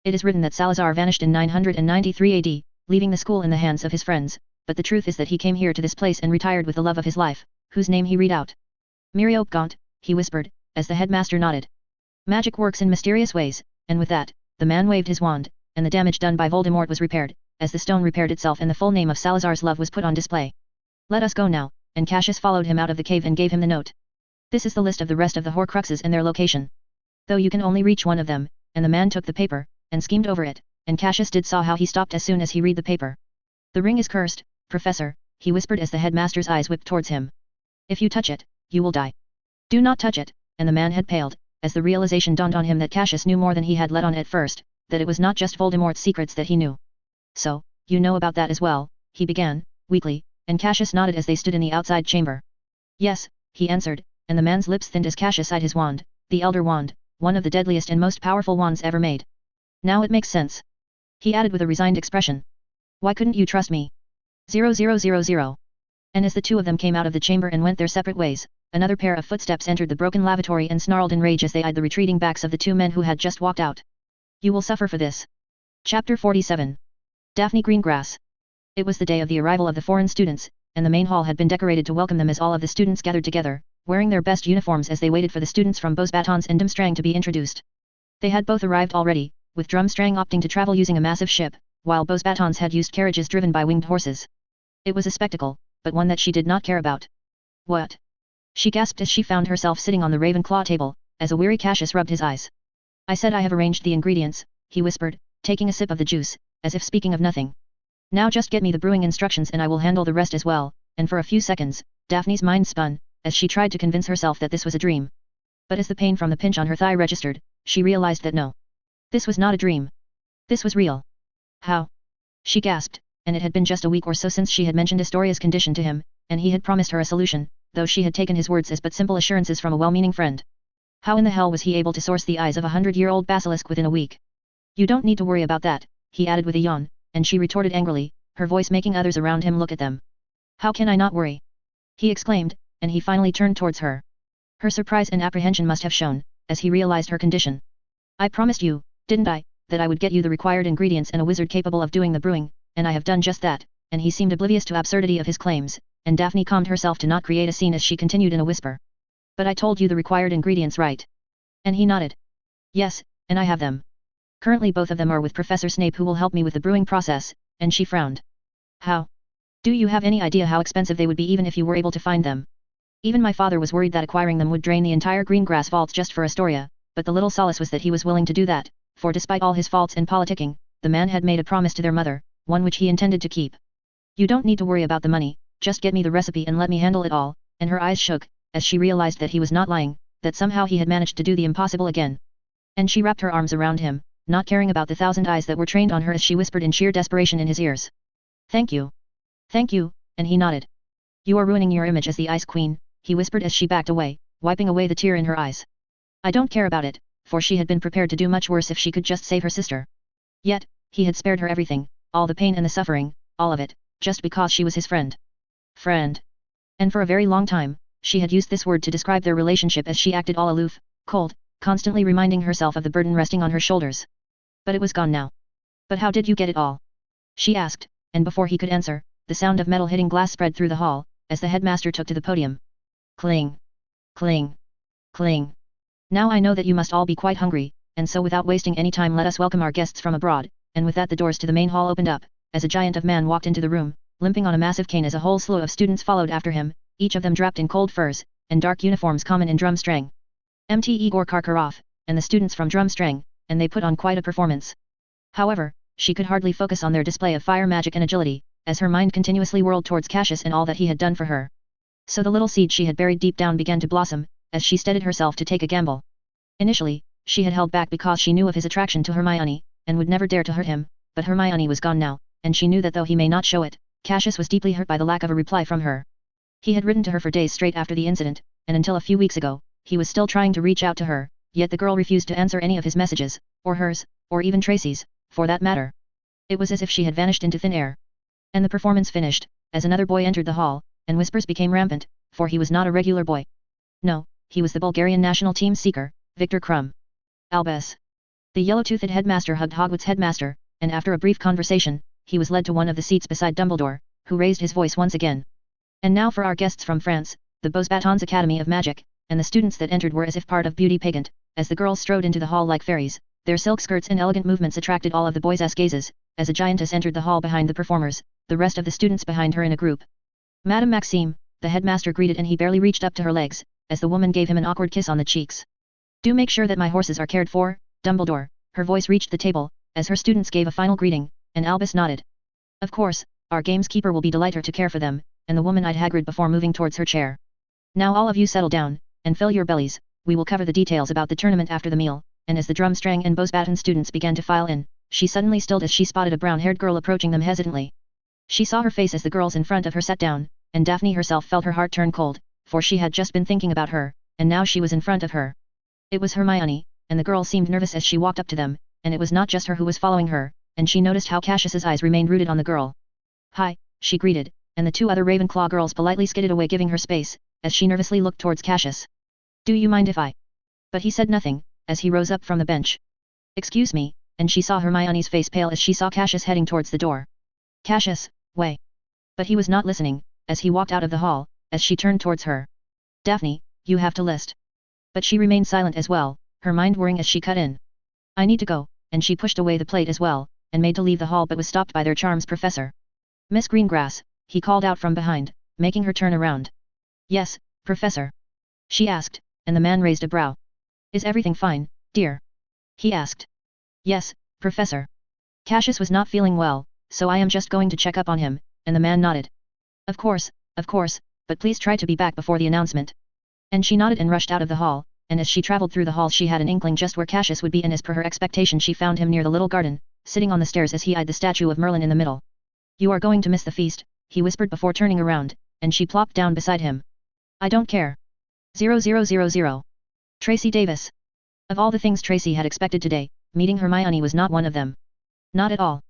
It is written that Salazar vanished in 993 AD, leaving the school in the hands of his friends, but the truth is that he came here to this place and retired with the love of his life, whose name he read out. Miriopgaunt, he whispered, as the headmaster nodded. Magic works in mysterious ways, and with that, the man waved his wand, and the damage done by Voldemort was repaired, as the stone repaired itself and the full name of Salazar's love was put on display. Let us go now, and Cassius followed him out of the cave and gave him the note. This is the list of the rest of the Horcruxes and their location. Though you can only reach one of them, and the man took the paper, and schemed over it, and Cassius saw how he stopped as soon as he read the paper. The ring is cursed, Professor, he whispered as the headmaster's eyes whipped towards him. If you touch it, you will die. Do not touch it, and the man had paled, as the realization dawned on him that Cassius knew more than he had let on at first, that it was not just Voldemort's secrets that he knew. So, you know about that as well, he began, weakly, and Cassius nodded as they stood in the outside chamber. Yes, he answered, and the man's lips thinned as Cassius eyed his wand, the Elder Wand, one of the deadliest and most powerful wands ever made. Now it makes sense. He added with a resigned expression. Why couldn't you trust me? 0000. And as the two of them came out of the chamber and went their separate ways, another pair of footsteps entered the broken lavatory and snarled in rage as they eyed the retreating backs of the two men who had just walked out. You will suffer for this. Chapter 47. Daphne Greengrass. It was the day of the arrival of the foreign students, and the main hall had been decorated to welcome them as all of the students gathered together, wearing their best uniforms as they waited for the students from Bosbatons and Drmstrang to be introduced. They had both arrived already, with Drmstrang opting to travel using a massive ship, while Bosbatons had used carriages driven by winged horses. It was a spectacle, but one that she did not care about. What? She gasped as she found herself sitting on the Ravenclaw table, as a weary Cassius rubbed his eyes. I said I have arranged the ingredients, he whispered, taking a sip of the juice, as if speaking of nothing. Now just get me the brewing instructions and I will handle the rest as well, and for a few seconds, Daphne's mind spun, as she tried to convince herself that this was a dream. But as the pain from the pinch on her thigh registered, she realized that no. This was not a dream. This was real. How? She gasped, and it had been just a week or so since she had mentioned Astoria's condition to him, and he had promised her a solution, though she had taken his words as but simple assurances from a well-meaning friend. How in the hell was he able to source the eyes of a 100-year-old basilisk within a week? You don't need to worry about that, he added with a yawn, and she retorted angrily, her voice making others around him look at them. How can I not worry? He exclaimed, and he finally turned towards her. Her surprise and apprehension must have shown, as he realized her condition. I promised you, didn't I, that I would get you the required ingredients and a wizard capable of doing the brewing, and I have done just that, and he seemed oblivious to absurdity of his claims, and Daphne calmed herself to not create a scene as she continued in a whisper. But I told you the required ingredients, right? And he nodded. Yes, and I have them. Currently both of them are with Professor Snape, who will help me with the brewing process, and she frowned. How? Do you have any idea how expensive they would be even if you were able to find them? Even my father was worried that acquiring them would drain the entire Greengrass vaults just for Astoria, but the little solace was that he was willing to do that, for despite all his faults and politicking, the man had made a promise to their mother, one which he intended to keep. You don't need to worry about the money, just get me the recipe and let me handle it all, and her eyes shook, as she realized that he was not lying, that somehow he had managed to do the impossible again. And she wrapped her arms around him, not caring about the 1,000 eyes that were trained on her as she whispered in sheer desperation in his ears. Thank you. Thank you, and he nodded. You are ruining your image as the Ice Queen, he whispered as she backed away, wiping away the tear in her eyes. I don't care about it, for she had been prepared to do much worse if she could just save her sister. Yet, he had spared her everything, all the pain and the suffering, all of it, just because she was his friend. Friend. And for a very long time, she had used this word to describe their relationship as she acted all aloof, cold, constantly reminding herself of the burden resting on her shoulders. But it was gone now. But how did you get it all? She asked, and before he could answer, the sound of metal hitting glass spread through the hall, as the headmaster took to the podium. Cling. Cling. Cling. Now I know that you must all be quite hungry, and so without wasting any time let us welcome our guests from abroad, and with that the doors to the main hall opened up, as a giant of man walked into the room, limping on a massive cane as a whole slew of students followed after him, each of them draped in cold furs, and dark uniforms common in Drmstrang. Mt. Igor Karkaroff, and the students from Drmstrang, and they put on quite a performance. However, she could hardly focus on their display of fire magic and agility, as her mind continuously whirled towards Cassius and all that he had done for her. So the little seed she had buried deep down began to blossom, as she steadied herself to take a gamble. Initially, she had held back because she knew of his attraction to Hermione, and would never dare to hurt him, but Hermione was gone now, and she knew that though he may not show it, Cassius was deeply hurt by the lack of a reply from her. He had written to her for days straight after the incident, and until a few weeks ago, he was still trying to reach out to her, yet the girl refused to answer any of his messages, or hers, or even Tracy's, for that matter. It was as if she had vanished into thin air. And the performance finished, as another boy entered the hall, and whispers became rampant, for he was not a regular boy. No, he was the Bulgarian national team seeker, Victor Krum. Albus. The yellow-toothed headmaster hugged Hogwarts headmaster, and after a brief conversation, he was led to one of the seats beside Dumbledore, who raised his voice once again. And now for our guests from France, the Bosbatons Academy of Magic, and the students that entered were as if part of Beauty Pageant, as the girls strode into the hall like fairies, their silk skirts and elegant movements attracted all of the boys' gazes, as a giantess entered the hall behind the performers, the rest of the students behind her in a group. Madame Maxime, the headmaster greeted, and he barely reached up to her legs, as the woman gave him an awkward kiss on the cheeks. Do make sure that my horses are cared for, Dumbledore, her voice reached the table, as her students gave a final greeting, and Albus nodded. Of course, our gamekeeper will be delighted to care for them, and the woman eyed Hagrid before moving towards her chair. Now all of you settle down, and fill your bellies, we will cover the details about the tournament after the meal, and as the Drmstrang and Bosbaton students began to file in, she suddenly stilled as she spotted a brown-haired girl approaching them hesitantly. She saw her face as the girls in front of her sat down, and Daphne herself felt her heart turn cold, for she had just been thinking about her, and now she was in front of her. It was Hermione, and the girl seemed nervous as she walked up to them, and it was not just her who was following her, and she noticed how Cassius's eyes remained rooted on the girl. Hi, she greeted, and the 2 other Ravenclaw girls politely skidded away giving her space, as she nervously looked towards Cassius. Do you mind if I? But he said nothing, as he rose up from the bench. Excuse me, and she saw Hermione's face pale as she saw Cassius heading towards the door. Cassius, way. But he was not listening, as he walked out of the hall, as she turned towards her. Daphne, you have to list. But she remained silent as well, her mind whirring as she cut in. I need to go, and she pushed away the plate as well, and made to leave the hall but was stopped by their charms professor. Miss Greengrass, he called out from behind, making her turn around. Yes, Professor? She asked, and the man raised a brow. Is everything fine, dear? He asked. Yes, Professor. Cassius was not feeling well, so I am just going to check up on him, and the man nodded. Of course, but please try to be back before the announcement. And she nodded and rushed out of the hall, and as she traveled through the halls she had an inkling just where Cassius would be, and as per her expectation she found him near the little garden, sitting on the stairs as he eyed the statue of Merlin in the middle. You are going to miss the feast, he whispered before turning around, and she plopped down beside him. I don't care. 0000. Tracy Davis. Of all the things Tracy had expected today, meeting Hermione was not one of them. Not at all.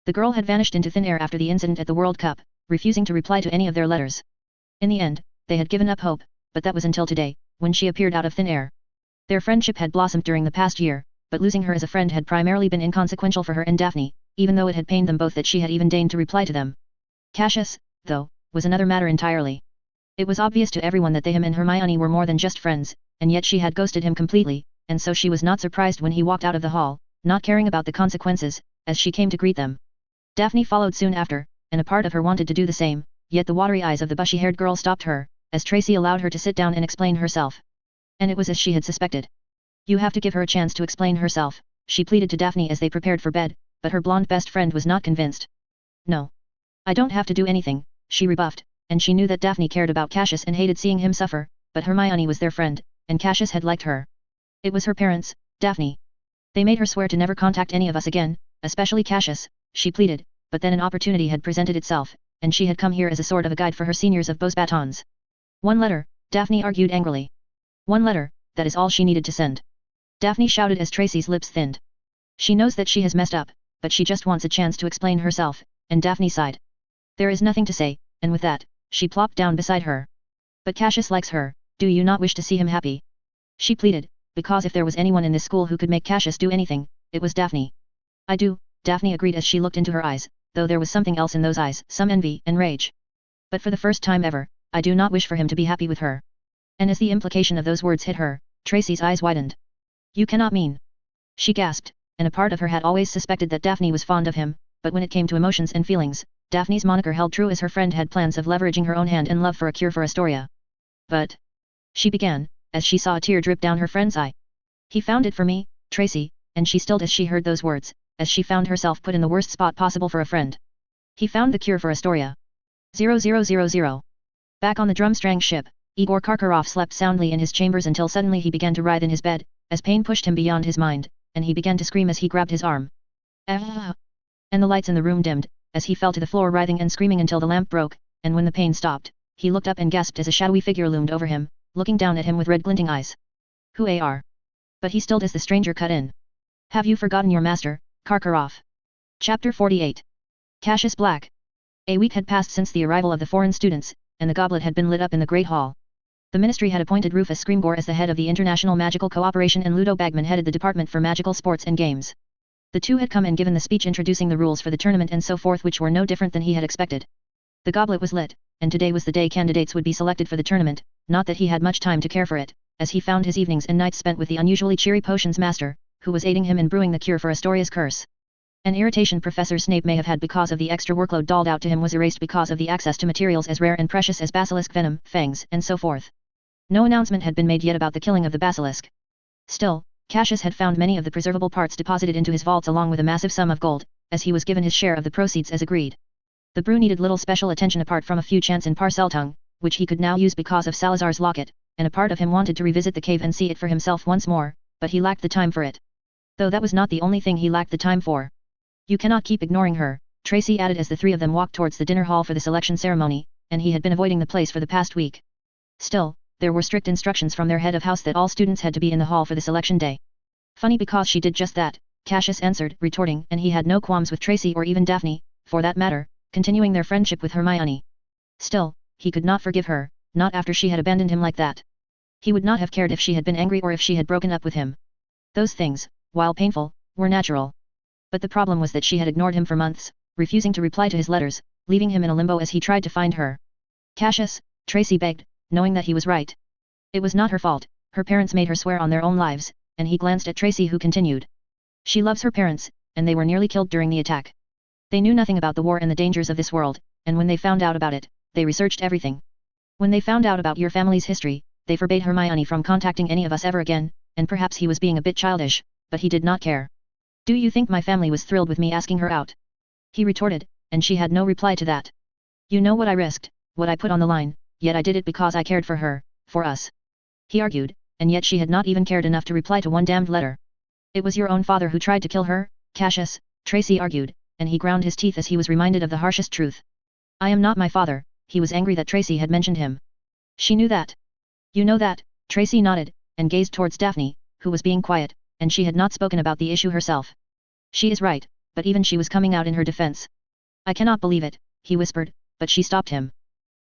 The girl had vanished into thin air after the incident at the World Cup, refusing to reply to any of their letters. In the end, they had given up hope, but that was until today, when she appeared out of thin air. Their friendship had blossomed during the past year, but losing her as a friend had primarily been inconsequential for her and Daphne, even though it had pained them both that she had even deigned to reply to them. Cassius, though, was another matter entirely. It was obvious to everyone that him and Hermione were more than just friends, and yet she had ghosted him completely, and so she was not surprised when he walked out of the hall, not caring about the consequences, as she came to greet them. Daphne followed soon after, and a part of her wanted to do the same, yet the watery eyes of the bushy-haired girl stopped her, as Tracy allowed her to sit down and explain herself. And it was as she had suspected. You have to give her a chance to explain herself, she pleaded to Daphne as they prepared for bed, but her blonde best friend was not convinced. No. I don't have to do anything, she rebuffed, and she knew that Daphne cared about Cassius and hated seeing him suffer, but Hermione was their friend, and Cassius had liked her. It was her parents, Daphne. They made her swear to never contact any of us again, especially Cassius, she pleaded, but then an opportunity had presented itself, and she had come here as a sort of a guide for her seniors of Beau's batons. One letter, Daphne argued angrily. One letter, that is all she needed to send. Daphne shouted as Tracy's lips thinned. She knows that she has messed up, but she just wants a chance to explain herself, and Daphne sighed. There is nothing to say, and with that, she plopped down beside her. But Cassius likes her, do you not wish to see him happy? She pleaded, because if there was anyone in this school who could make Cassius do anything, it was Daphne. I do, Daphne agreed as she looked into her eyes, though there was something else in those eyes, some envy and rage. But for the first time ever, I do not wish for him to be happy with her. And as the implication of those words hit her, Tracy's eyes widened. You cannot mean. She gasped, and a part of her had always suspected that Daphne was fond of him, but when it came to emotions and feelings, Daphne's moniker held true as her friend had plans of leveraging her own hand and love for a cure for Astoria. But, she began, as she saw a tear drip down her friend's eye. He found it for me, Tracy, and she stilled as she heard those words, as she found herself put in the worst spot possible for a friend. He found the cure for Astoria. 0000. Back on the Drumstrang ship, Igor Karkaroff slept soundly in his chambers until suddenly he began to writhe in his bed, as pain pushed him beyond his mind, and he began to scream as he grabbed his arm. Ah! And the lights in the room dimmed, as he fell to the floor writhing and screaming until the lamp broke, and when the pain stopped, he looked up and gasped as a shadowy figure loomed over him, looking down at him with red glinting eyes. Who are? But he stilled as the stranger cut in. Have you forgotten your master, Karkaroff? Chapter 48. Cassius Black. A week had passed since the arrival of the foreign students, and the goblet had been lit up in the Great Hall. The Ministry had appointed Rufus Screamgore as the head of the International Magical Cooperation and Ludo Bagman headed the Department for Magical Sports and Games. The two had come and given the speech introducing the rules for the tournament and so forth, which were no different than he had expected. The goblet was lit, and today was the day candidates would be selected for the tournament, not that he had much time to care for it, as he found his evenings and nights spent with the unusually cheery potions master, who was aiding him in brewing the cure for Astoria's curse. An irritation Professor Snape may have had because of the extra workload doled out to him was erased because of the access to materials as rare and precious as basilisk venom, fangs, and so forth. No announcement had been made yet about the killing of the basilisk. Still, Cassius had found many of the preservable parts deposited into his vaults along with a massive sum of gold, as he was given his share of the proceeds as agreed. The brew needed little special attention apart from a few chants in Parseltongue, which he could now use because of Salazar's locket, and a part of him wanted to revisit the cave and see it for himself once more, but he lacked the time for it. Though that was not the only thing he lacked the time for. You cannot keep ignoring her, Tracy added as the three of them walked towards the dinner hall for the selection ceremony, and he had been avoiding the place for the past week. Still, there were strict instructions from their head of house that all students had to be in the hall for the selection day. Funny because she did just that, Cassius answered, retorting, and he had no qualms with Tracy or even Daphne, for that matter, continuing their friendship with Hermione. Still, he could not forgive her, not after she had abandoned him like that. He would not have cared if she had been angry or if she had broken up with him. Those things, while painful, were natural. But the problem was that she had ignored him for months, refusing to reply to his letters, leaving him in a limbo as he tried to find her. Cassius, Tracy begged, knowing that he was right. It was not her fault, her parents made her swear on their own lives, and he glanced at Tracy who continued. She loves her parents, and they were nearly killed during the attack. They knew nothing about the war and the dangers of this world, and when they found out about it, they researched everything. When they found out about your family's history, they forbade Hermione from contacting any of us ever again, and perhaps he was being a bit childish, but he did not care. Do you think my family was thrilled with me asking her out? He retorted, and she had no reply to that. You know what I risked, what I put on the line, yet I did it because I cared for her, for us. He argued, and yet she had not even cared enough to reply to one damned letter. It was your own father who tried to kill her, Cassius, Tracy argued, and he ground his teeth as he was reminded of the harshest truth. I am not my father. He was angry that Tracy had mentioned him. She knew that. You know that, Tracy nodded, and gazed towards Daphne, who was being quiet, and she had not spoken about the issue herself. She is right, but even she was coming out in her defense. I cannot believe it, he whispered, but she stopped him.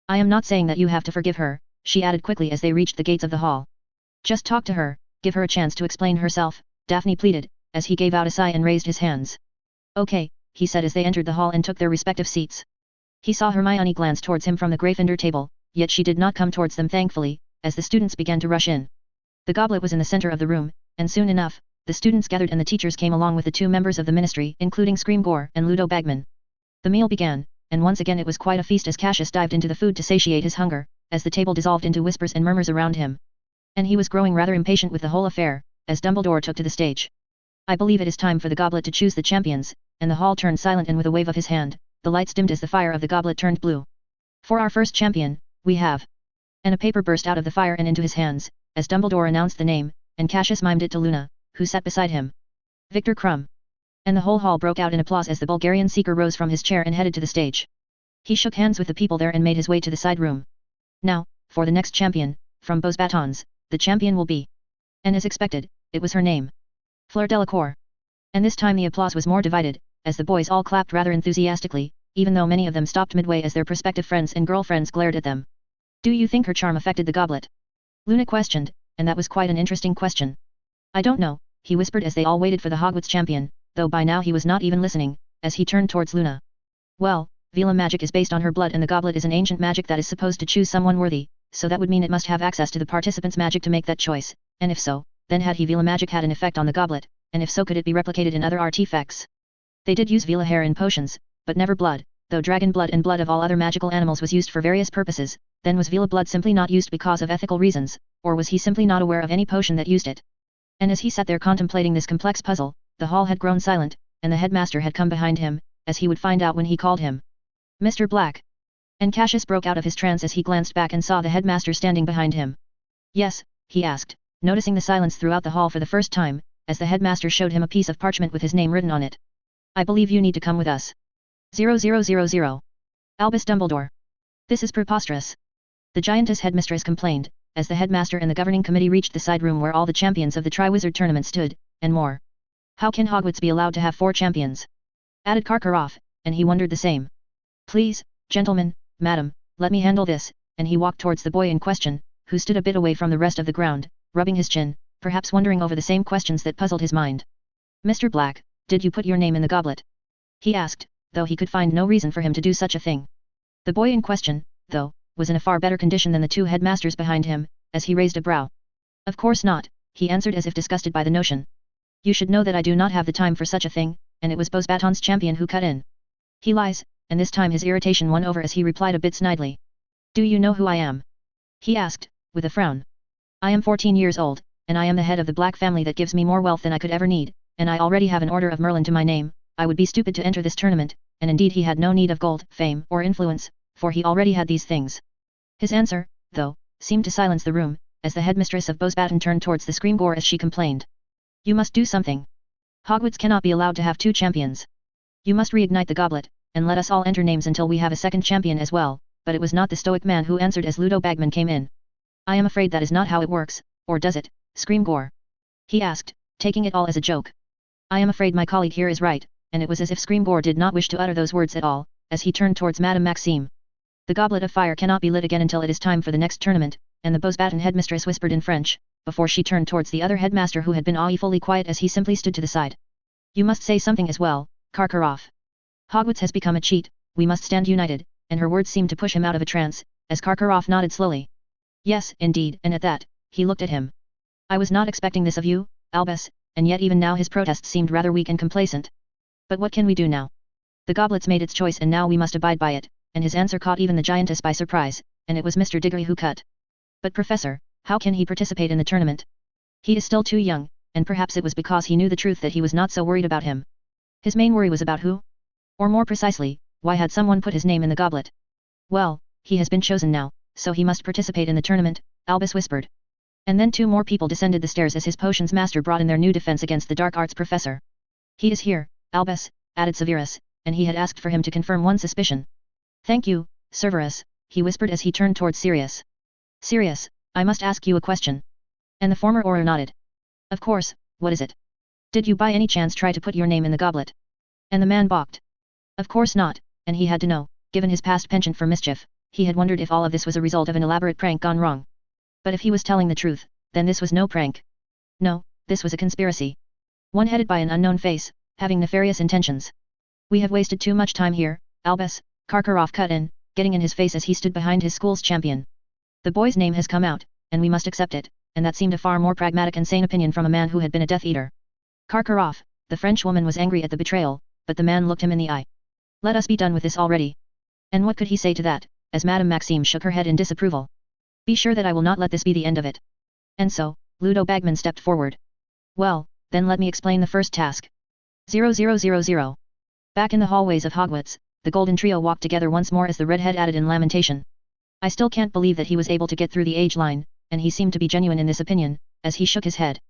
I am not saying that you have to forgive her, she added quickly as they reached the gates of the hall. Just talk to her, give her a chance to explain herself, Daphne pleaded, as he gave out a sigh and raised his hands. Okay, he said as they entered the hall and took their respective seats. He saw Hermione glance towards him from the Gryffindor table, yet she did not come towards them thankfully, as the students began to rush in. The goblet was in the center of the room, and soon enough, the students gathered and the teachers came along with the two members of the ministry including Screamgore and Ludo Bagman. The meal began, and once again it was quite a feast as Cassius dived into the food to satiate his hunger, as the table dissolved into whispers and murmurs around him. And he was growing rather impatient with the whole affair, as Dumbledore took to the stage. I believe it is time for the goblet to choose the champions, and the hall turned silent and with a wave of his hand, the lights dimmed as the fire of the goblet turned blue. For our first champion, we have. And a paper burst out of the fire and into his hands, as Dumbledore announced the name, and Cassius mimed it to Luna, who sat beside him. Victor Krum. And the whole hall broke out in applause as the Bulgarian seeker rose from his chair and headed to the stage. He shook hands with the people there and made his way to the side room. Now, for the next champion, from Beau's Batons, the champion will be. And as expected, it was her name. Fleur Delacour. And this time the applause was more divided, as the boys all clapped rather enthusiastically, even though many of them stopped midway as their prospective friends and girlfriends glared at them. Do you think her charm affected the goblet? Luna questioned, and that was quite an interesting question. I don't know, he whispered as they all waited for the Hogwarts champion, though by now he was not even listening, as he turned towards Luna. Well, Veela magic is based on her blood and the goblet is an ancient magic that is supposed to choose someone worthy, so that would mean it must have access to the participant's magic to make that choice, and if so, then had Veela magic had an effect on the goblet, and if so could it be replicated in other artifacts? They did use Veela hair in potions, but never blood, though dragon blood and blood of all other magical animals was used for various purposes, then was Veela blood simply not used because of ethical reasons, or was he simply not aware of any potion that used it? And as he sat there contemplating this complex puzzle, the hall had grown silent, and the headmaster had come behind him, as he would find out when he called him. Mr. Black. And Cassius broke out of his trance as he glanced back and saw the headmaster standing behind him. Yes, he asked, noticing the silence throughout the hall for the first time, as the headmaster showed him a piece of parchment with his name written on it. I believe you need to come with us. 0000. Albus Dumbledore. This is preposterous. The giantess headmistress complained, as the headmaster and the governing committee reached the side room where all the champions of the Triwizard Tournament stood, and more. How can Hogwarts be allowed to have 4 champions? Added Karkaroff, and he wondered the same. Please, gentlemen, madam, let me handle this, and he walked towards the boy in question, who stood a bit away from the rest of the ground, rubbing his chin, perhaps wondering over the same questions that puzzled his mind. Mr. Black, did you put your name in the goblet? He asked, though he could find no reason for him to do such a thing. The boy in question, though, was in a far better condition than the 2 headmasters behind him, as he raised a brow. Of course not, he answered as if disgusted by the notion. You should know that I do not have the time for such a thing, and it was Beau's Batons champion who cut in. He lies, and this time his irritation won over as he replied a bit snidely. Do you know who I am? He asked, with a frown. I am 14 years old, and I am the head of the Black family that gives me more wealth than I could ever need, and I already have an Order of Merlin to my name. I would be stupid to enter this tournament, and indeed he had no need of gold, fame, or influence, for he already had these things. His answer, though, seemed to silence the room, as the headmistress of Beau's Baton turned towards the Screamgore as she complained. You must do something. Hogwarts cannot be allowed to have 2 champions. You must reignite the goblet, and let us all enter names until we have a second champion as well, but it was not the stoic man who answered as Ludo Bagman came in. I am afraid that is not how it works, or does it, Screamgore? He asked, taking it all as a joke. I am afraid my colleague here is right, and it was as if Screamgore did not wish to utter those words at all, as he turned towards Madame Maxime. The goblet of fire cannot be lit again until it is time for the next tournament, and the Beauxbaton headmistress whispered in French, before she turned towards the other headmaster who had been awfully quiet as he simply stood to the side. You must say something as well, Karkaroff. Hogwarts has become a cheat, we must stand united, and her words seemed to push him out of a trance, as Karkaroff nodded slowly. Yes, indeed, and at that, he looked at him. I was not expecting this of you, Albus, and yet even now his protests seemed rather weak and complacent. But what can we do now? The goblet's made its choice and now we must abide by it, and his answer caught even the giantess by surprise, and it was Mr. Diggory who cut. But Professor, how can he participate in the tournament? He is still too young, and perhaps it was because he knew the truth that he was not so worried about him. His main worry was about who? Or more precisely, why had someone put his name in the goblet? Well, he has been chosen now, so he must participate in the tournament, Albus whispered. And then 2 more people descended the stairs as his potions master brought in their new defense against the dark arts professor. He is here, Albus, added Severus, and he had asked for him to confirm one suspicion. Thank you, Severus, he whispered as he turned towards Sirius. Sirius, I must ask you a question. And the former Auror nodded. Of course, what is it? Did you by any chance try to put your name in the goblet? And the man balked. Of course not, and he had to know, given his past penchant for mischief, he had wondered if all of this was a result of an elaborate prank gone wrong. But if he was telling the truth, then this was no prank. No, this was a conspiracy. One headed by an unknown face, having nefarious intentions. We have wasted too much time here, Albus, Karkaroff cut in, getting in his face as he stood behind his school's champion. The boy's name has come out, and we must accept it, and that seemed a far more pragmatic and sane opinion from a man who had been a Death Eater. Karkaroff, the Frenchwoman was angry at the betrayal, but the man looked him in the eye. Let us be done with this already. And what could he say to that, as Madame Maxime shook her head in disapproval? Be sure that I will not let this be the end of it. And so, Ludo Bagman stepped forward. Well, then let me explain the first task. 0000. Back in the hallways of Hogwarts, the Golden Trio walked together once more as the redhead added in lamentation. I still can't believe that he was able to get through the age line, and he seemed to be genuine in this opinion, as he shook his head.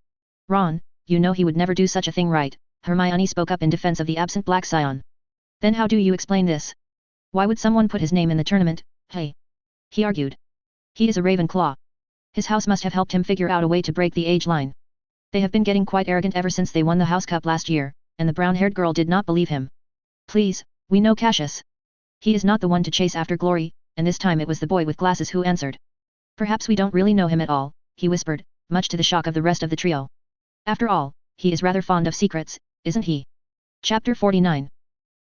Ron, you know he would never do such a thing, right? Hermione spoke up in defense of the absent Black Scion. Then how do you explain this? Why would someone put his name in the tournament, hey? He argued. He is a Ravenclaw. His house must have helped him figure out a way to break the age line. They have been getting quite arrogant ever since they won the House Cup last year, and the brown-haired girl did not believe him. Please, we know Cassius. He is not the one to chase after glory, and this time it was the boy with glasses who answered. Perhaps we don't really know him at all, he whispered, much to the shock of the rest of the trio. After all, he is rather fond of secrets, isn't he? Chapter 49.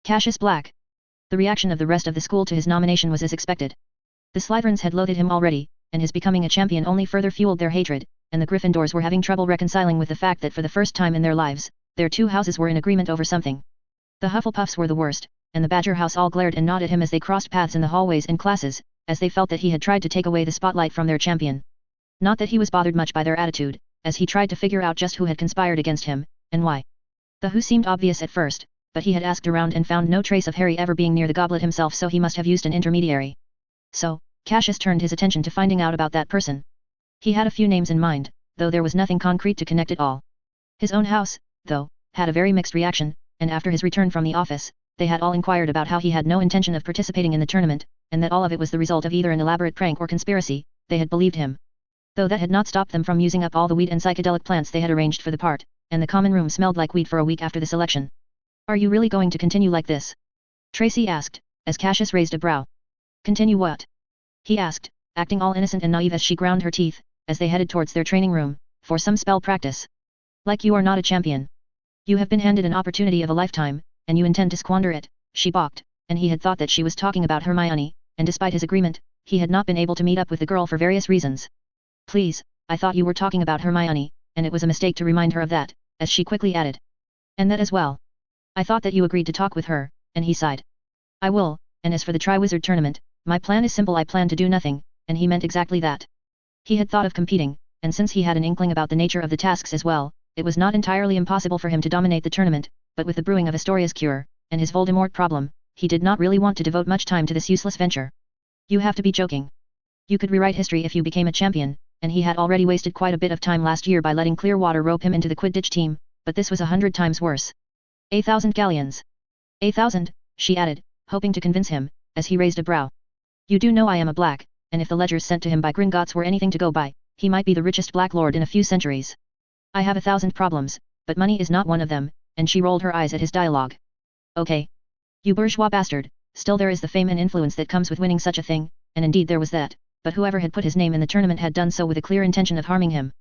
Cassius Black. The reaction of the rest of the school to his nomination was as expected. The Slytherins had loathed him already, and his becoming a champion only further fueled their hatred, and the Gryffindors were having trouble reconciling with the fact that for the first time in their lives, their 2 houses were in agreement over something. The Hufflepuffs were the worst, and the Badger House all glared and gnawed at him as they crossed paths in the hallways and classes, as they felt that he had tried to take away the spotlight from their champion. Not that he was bothered much by their attitude, as he tried to figure out just who had conspired against him, and why. The who seemed obvious at first, but he had asked around and found no trace of Harry ever being near the goblet himself, so he must have used an intermediary. So, Cassius turned his attention to finding out about that person. He had a few names in mind, though there was nothing concrete to connect it all. His own house, though, had a very mixed reaction, and after his return from the office, they had all inquired about how he had no intention of participating in the tournament, and that all of it was the result of either an elaborate prank or conspiracy. They had believed him. Though that had not stopped them from using up all the weed and psychedelic plants they had arranged for the part, and the common room smelled like weed for a week after the selection. Are you really going to continue like this? Tracy asked, as Cassius raised a brow. Continue what? He asked, acting all innocent and naive as she ground her teeth, as they headed towards their training room, for some spell practice. Like you are not a champion. You have been handed an opportunity of a lifetime, and you intend to squander it, she balked, and he had thought that she was talking about Hermione, and despite his agreement, he had not been able to meet up with the girl for various reasons. Please, I thought you were talking about Hermione, and it was a mistake to remind her of that, as she quickly added. And that as well. I thought that you agreed to talk with her, and he sighed. I will, and as for the Triwizard Tournament, my plan is simple. I plan to do nothing, and he meant exactly that. He had thought of competing, and since he had an inkling about the nature of the tasks as well, it was not entirely impossible for him to dominate the tournament, but with the brewing of Astoria's cure, and his Voldemort problem, he did not really want to devote much time to this useless venture. You have to be joking. You could rewrite history if you became a champion, and he had already wasted quite a bit of time last year by letting Clearwater rope him into the Quidditch team, but this was 100 times worse. 1,000 galleons. 1,000, she added, hoping to convince him, as he raised a brow. You do know I am a black, and if the ledgers sent to him by Gringotts were anything to go by, he might be the richest Black Lord in a few centuries. I have 1,000 problems, but money is not one of them, and she rolled her eyes at his dialogue. Okay. You bourgeois bastard, still there is the fame and influence that comes with winning such a thing, and indeed there was that, but whoever had put his name in the tournament had done so with a clear intention of harming him.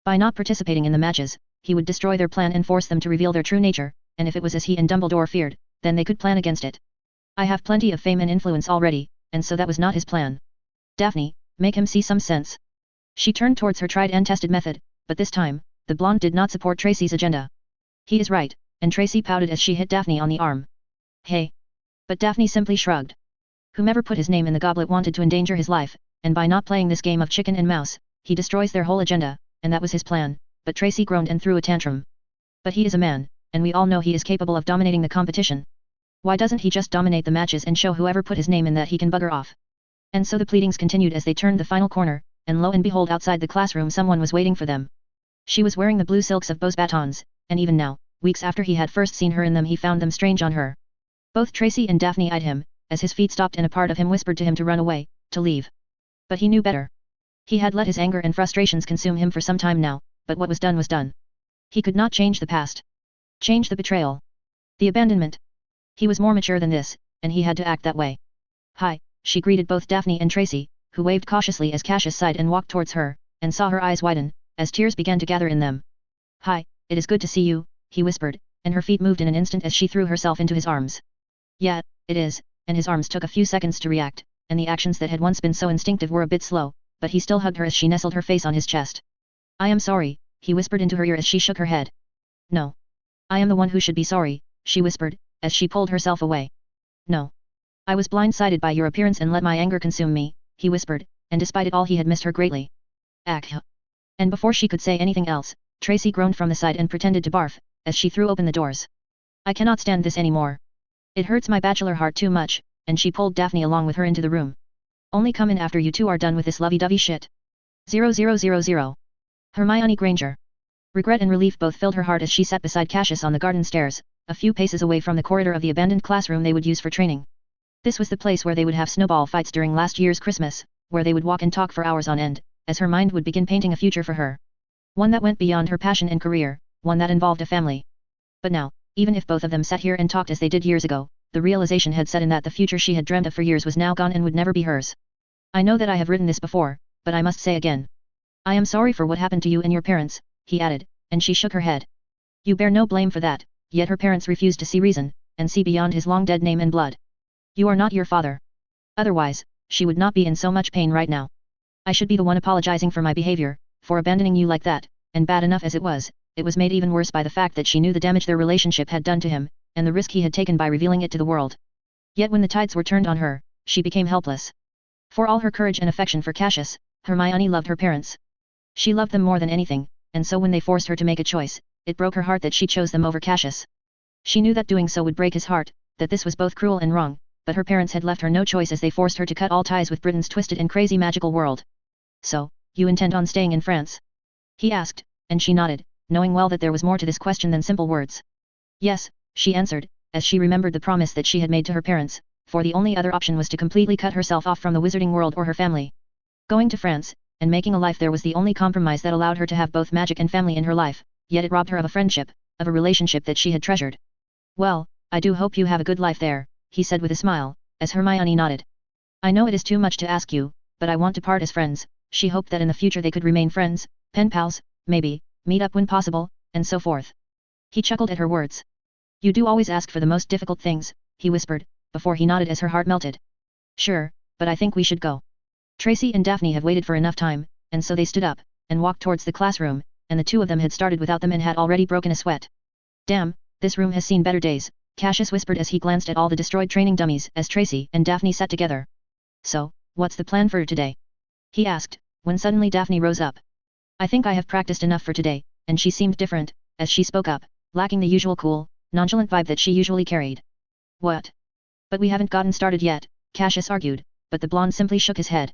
By not participating in the matches, he would destroy their plan and force them to reveal their true nature, and if it was as he and Dumbledore feared, then they could plan against it. I have plenty of fame and influence already, and so that was not his plan. Daphne, make him see some sense. She turned towards her tried and tested method, but this time, the blonde did not support Tracy's agenda. He is right, and Tracy pouted as she hit Daphne on the arm. Hey! But Daphne simply shrugged. Whomever put his name in the goblet wanted to endanger his life, and by not playing this game of chicken and mouse, he destroys their whole agenda, and that was his plan, but Tracy groaned and threw a tantrum. But he is a man, and we all know he is capable of dominating the competition. Why doesn't he just dominate the matches and show whoever put his name in that he can bugger off? And so the pleadings continued as they turned the final corner, and lo and behold outside the classroom someone was waiting for them. She was wearing the blue silks of Beau's batons, and even now, weeks after he had first seen her in them he found them strange on her. Both Tracy and Daphne eyed him, as his feet stopped and a part of him whispered to him to run away, to leave. But he knew better. He had let his anger and frustrations consume him for some time now, but what was done was done. He could not change the past. Change the betrayal. The abandonment. He was more mature than this, and he had to act that way. Hi, she greeted both Daphne and Tracy, who waved cautiously as Cassius sighed and walked towards her, and saw her eyes widen, as tears began to gather in them. Hi, it is good to see you, he whispered, and her feet moved in an instant as she threw herself into his arms. Yeah, it is, and his arms took a few seconds to react, and the actions that had once been so instinctive were a bit slow, but he still hugged her as she nestled her face on his chest. I am sorry, he whispered into her ear as she shook her head. No. I am the one who should be sorry, she whispered, as she pulled herself away. No. I was blindsided by your appearance and let my anger consume me, he whispered, and despite it all he had missed her greatly. Ach. And before she could say anything else, Tracy groaned from the side and pretended to barf, as she threw open the doors. I cannot stand this anymore. It hurts my bachelor heart too much, and she pulled Daphne along with her into the room. Only come in after you two are done with this lovey-dovey shit. 0000. Hermione Granger. Regret and relief both filled her heart as she sat beside Cassius on the garden stairs, a few paces away from the corridor of the abandoned classroom they would use for training. This was the place where they would have snowball fights during last year's Christmas, where they would walk and talk for hours on end, as her mind would begin painting a future for her. One that went beyond her passion and career, one that involved a family. But now, even if both of them sat here and talked as they did years ago, the realization had set in that the future she had dreamt of for years was now gone and would never be hers. I know that I have written this before, but I must say again. I am sorry for what happened to you and your parents, he added, and she shook her head. You bear no blame for that, yet her parents refused to see reason, and see beyond his long-dead name and blood. You are not your father. Otherwise, she would not be in so much pain right now. I should be the one apologizing for my behavior, for abandoning you like that, and bad enough as it was made even worse by the fact that she knew the damage their relationship had done to him, and the risk he had taken by revealing it to the world. Yet when the tides were turned on her, she became helpless. For all her courage and affection for Cassius, Hermione loved her parents. She loved them more than anything, and so when they forced her to make a choice, it broke her heart that she chose them over Cassius. She knew that doing so would break his heart, that this was both cruel and wrong, but her parents had left her no choice as they forced her to cut all ties with Britain's twisted and crazy magical world. So, you intend on staying in France? He asked, and she nodded, knowing well that there was more to this question than simple words. Yes, she answered, as she remembered the promise that she had made to her parents, for the only other option was to completely cut herself off from the wizarding world or her family. Going to France, and making a life there was the only compromise that allowed her to have both magic and family in her life, yet it robbed her of a friendship, of a relationship that she had treasured. Well, I do hope you have a good life there, he said with a smile, as Hermione nodded. I know it is too much to ask you, but I want to part as friends. She hoped that in the future they could remain friends, pen pals, maybe, meet up when possible, and so forth. He chuckled at her words. You do always ask for the most difficult things, he whispered, before he nodded as her heart melted. Sure, but I think we should go. Tracy and Daphne have waited for enough time, and so they stood up, and walked towards the classroom, and the two of them had started without them and had already broken a sweat. Damn, this room has seen better days, Cassius whispered as he glanced at all the destroyed training dummies as Tracy and Daphne sat together. So, what's the plan for today? He asked, when suddenly Daphne rose up. I think I have practiced enough for today, and she seemed different, as she spoke up, lacking the usual cool, nonchalant vibe that she usually carried. What? But we haven't gotten started yet, Cassius argued, but the blonde simply shook his head.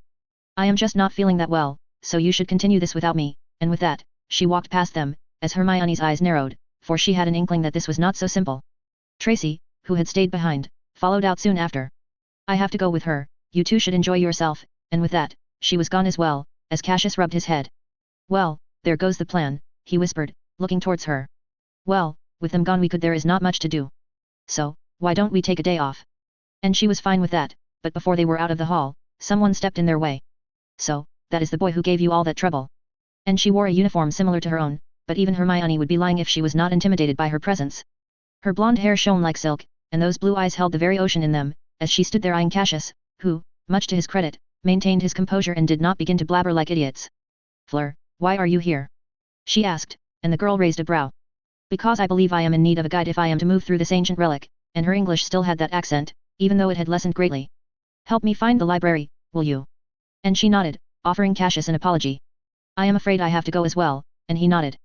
I am just not feeling that well, so you should continue this without me, and with that, she walked past them, as Hermione's eyes narrowed, for she had an inkling that this was not so simple. Tracy, who had stayed behind, followed out soon after. I have to go with her, you two should enjoy yourself, and with that, she was gone as well, as Cassius rubbed his head. Well, there goes the plan, he whispered, looking towards her. Well, with them gone there is not much to do. So, why don't we take a day off? And she was fine with that, but before they were out of the hall, someone stepped in their way. So, that is the boy who gave you all that trouble. And she wore a uniform similar to her own, but even Hermione would be lying if she was not intimidated by her presence. Her blonde hair shone like silk, and those blue eyes held the very ocean in them, as she stood there eyeing Cassius, who, much to his credit, maintained his composure and did not begin to blabber like idiots. Fleur, why are you here? She asked, and the girl raised a brow. Because I believe I am in need of a guide if I am to move through this ancient relic, and her English still had that accent, even though it had lessened greatly. Help me find the library, will you? And she nodded, offering Cassius an apology. I am afraid I have to go as well, and he nodded.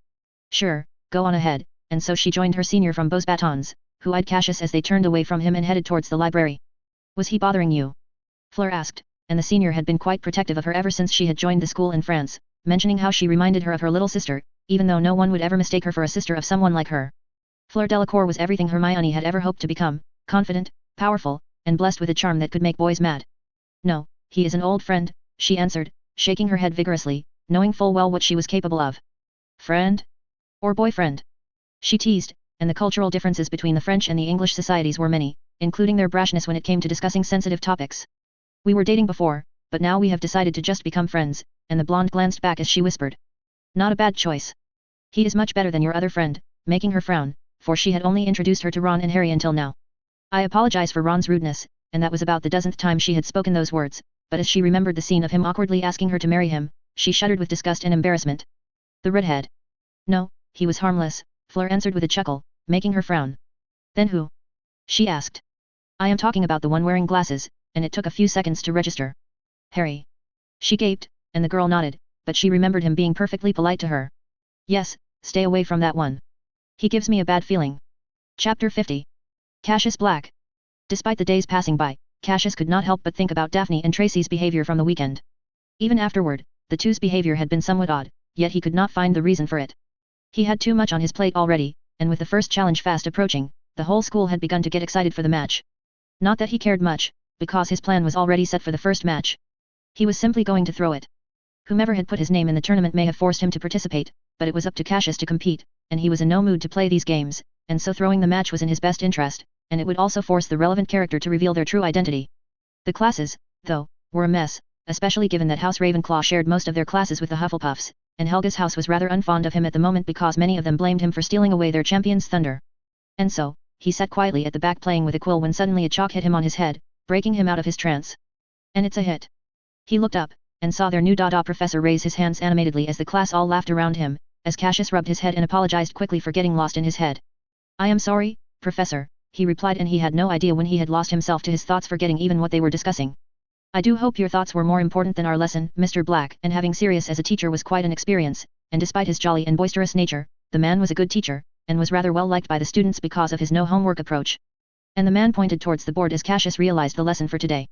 Sure, go on ahead, and so she joined her senior from Beaux Batons, who eyed Cassius as they turned away from him and headed towards the library. Was he bothering you? Fleur asked, and the senior had been quite protective of her ever since she had joined the school in France, mentioning how she reminded her of her little sister, even though no one would ever mistake her for a sister of someone like her. Fleur Delacour was everything Hermione had ever hoped to become, confident, powerful, and blessed with a charm that could make boys mad. No, he is an old friend, she answered, shaking her head vigorously, knowing full well what she was capable of. Friend? Or boyfriend? She teased, and the cultural differences between the French and the English societies were many, including their brashness when it came to discussing sensitive topics. We were dating before, but now we have decided to just become friends, and the blonde glanced back as she whispered. Not a bad choice. He is much better than your other friend, making her frown, for she had only introduced her to Ron and Harry until now. I apologize for Ron's rudeness, and that was about the dozenth time she had spoken those words, but as she remembered the scene of him awkwardly asking her to marry him, she shuddered with disgust and embarrassment. The redhead. No, he was harmless, Fleur answered with a chuckle, making her frown. Then who? She asked. I am talking about the one wearing glasses, and it took a few seconds to register. Harry. She gaped, and the girl nodded, but she remembered him being perfectly polite to her. Yes, stay away from that one. He gives me a bad feeling. Chapter 50. Cassius Black. Despite the days passing by, Cassius could not help but think about Daphne and Tracy's behavior from the weekend. Even afterward, the two's behavior had been somewhat odd, yet he could not find the reason for it. He had too much on his plate already, and with the first challenge fast approaching, the whole school had begun to get excited for the match. Not that he cared much, because his plan was already set for the first match. He was simply going to throw it. Whomever had put his name in the tournament may have forced him to participate, but it was up to Cassius to compete, and he was in no mood to play these games, and so throwing the match was in his best interest, and it would also force the relevant character to reveal their true identity. The classes, though, were a mess, especially given that House Ravenclaw shared most of their classes with the Hufflepuffs, and Helga's house was rather unfond of him at the moment because many of them blamed him for stealing away their champion's thunder. And so, he sat quietly at the back playing with a quill when suddenly a chalk hit him on his head, breaking him out of his trance. And it's a hit. He looked up, and saw their new Dada professor raise his hands animatedly as the class all laughed around him, as Cassius rubbed his head and apologized quickly for getting lost in his head. I am sorry, Professor, he replied, and he had no idea when he had lost himself to his thoughts, forgetting even what they were discussing. I do hope your thoughts were more important than our lesson, Mr. Black, and having Sirius as a teacher was quite an experience, and despite his jolly and boisterous nature, the man was a good teacher, and was rather well liked by the students because of his no homework approach. And the man pointed towards the board as Cassius realized the lesson for today.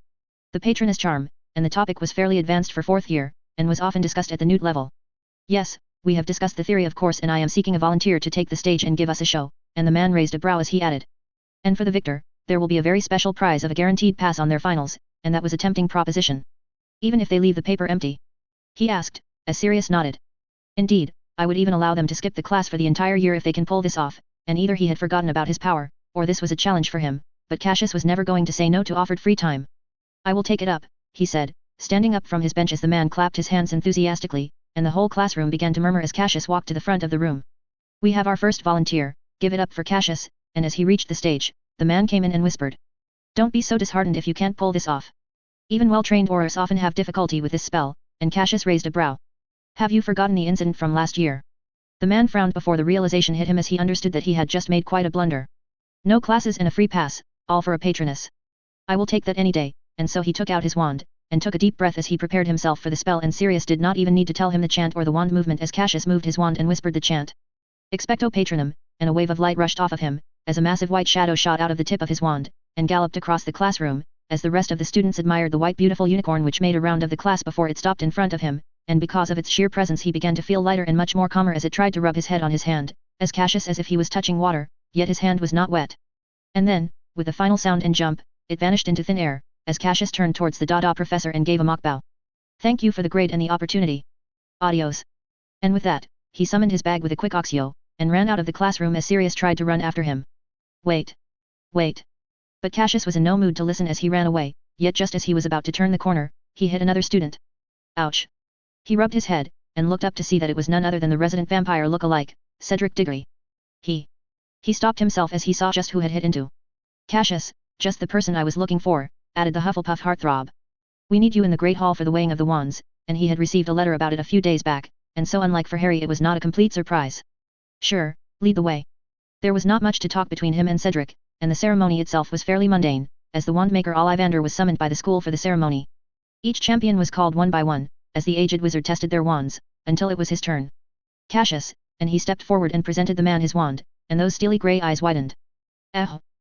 The patroness charm, and the topic was fairly advanced for 4th year, and was often discussed at the Newt level. Yes, we have discussed the theory of course, and I am seeking a volunteer to take the stage and give us a show, and the man raised a brow as he added. And for the victor, there will be a very special prize of a guaranteed pass on their finals, and that was a tempting proposition. Even if they leave the paper empty? He asked, as Sirius nodded. Indeed, I would even allow them to skip the class for the entire year if they can pull this off, and either he had forgotten about his power, or this was a challenge for him, but Cassius was never going to say no to offered free time. I will take it up, he said, standing up from his bench as the man clapped his hands enthusiastically, and the whole classroom began to murmur as Cassius walked to the front of the room. We have our first volunteer, give it up for Cassius, and as he reached the stage, the man came in and whispered. Don't be so disheartened if you can't pull this off. Even well-trained aurors often have difficulty with this spell, and Cassius raised a brow. Have you forgotten the incident from last year? The man frowned before the realization hit him as he understood that he had just made quite a blunder. No classes and a free pass, all for a patroness. I will take that any day, and so he took out his wand, and took a deep breath as he prepared himself for the spell, and Sirius did not even need to tell him the chant or the wand movement as Cassius moved his wand and whispered the chant. Expecto Patronum, and a wave of light rushed off of him, as a massive white shadow shot out of the tip of his wand, and galloped across the classroom, as the rest of the students admired the white beautiful unicorn which made a round of the class before it stopped in front of him, and because of its sheer presence he began to feel lighter and much more calmer as it tried to rub his head on his hand, as Cassius as if he was touching water, yet his hand was not wet. And then, with a final sound and jump, it vanished into thin air, as Cassius turned towards the Dada professor and gave a mock bow. Thank you for the grade and the opportunity. Adios. And with that, he summoned his bag with a quick oxio, and ran out of the classroom as Sirius tried to run after him. Wait. Wait. But Cassius was in no mood to listen as he ran away, yet just as he was about to turn the corner, he hit another student. Ouch! He rubbed his head, and looked up to see that it was none other than the resident vampire look-alike, Cedric Diggory. He stopped himself as he saw just who had hit into. Cassius, just the person I was looking for, added the Hufflepuff heartthrob. We need you in the Great Hall for the weighing of the wands, and he had received a letter about it a few days back, and so unlike for Harry it was not a complete surprise. Sure, lead the way. There was not much to talk between him and Cedric, and the ceremony itself was fairly mundane, as the wandmaker Ollivander was summoned by the school for the ceremony. Each champion was called one by one, as the aged wizard tested their wands, until it was his turn. Cassius, and he stepped forward and presented the man his wand, and those steely grey eyes widened.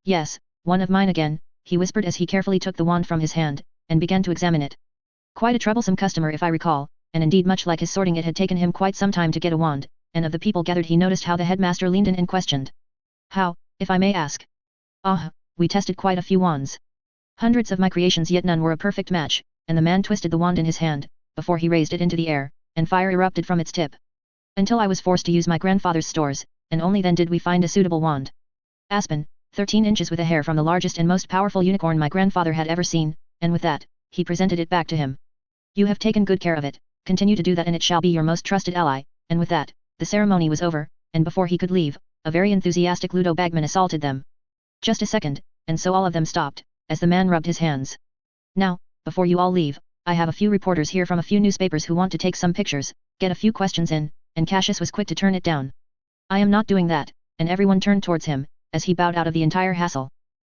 Yes, one of mine again, he whispered as he carefully took the wand from his hand, and began to examine it. Quite a troublesome customer if I recall, and indeed much like his sorting it had taken him quite some time to get a wand, and of the people gathered he noticed how the headmaster leaned in and questioned. How, if I may ask? We tested quite a few wands. Hundreds of my creations yet none were a perfect match, and the man twisted the wand in his hand, before he raised it into the air, and fire erupted from its tip. Until I was forced to use my grandfather's stores, and only then did we find a suitable wand. Aspen, 13 inches with a hair from the largest and most powerful unicorn my grandfather had ever seen, and with that, he presented it back to him. You have taken good care of it, continue to do that and it shall be your most trusted ally, and with that, the ceremony was over, and before he could leave, a very enthusiastic Ludo bagman assaulted them. Just a second, and so all of them stopped, as the man rubbed his hands. Now, before you all leave, I have a few reporters here from a few newspapers who want to take some pictures, get a few questions in, and Cassius was quick to turn it down. I am not doing that, and everyone turned towards him, as he bowed out of the entire hassle.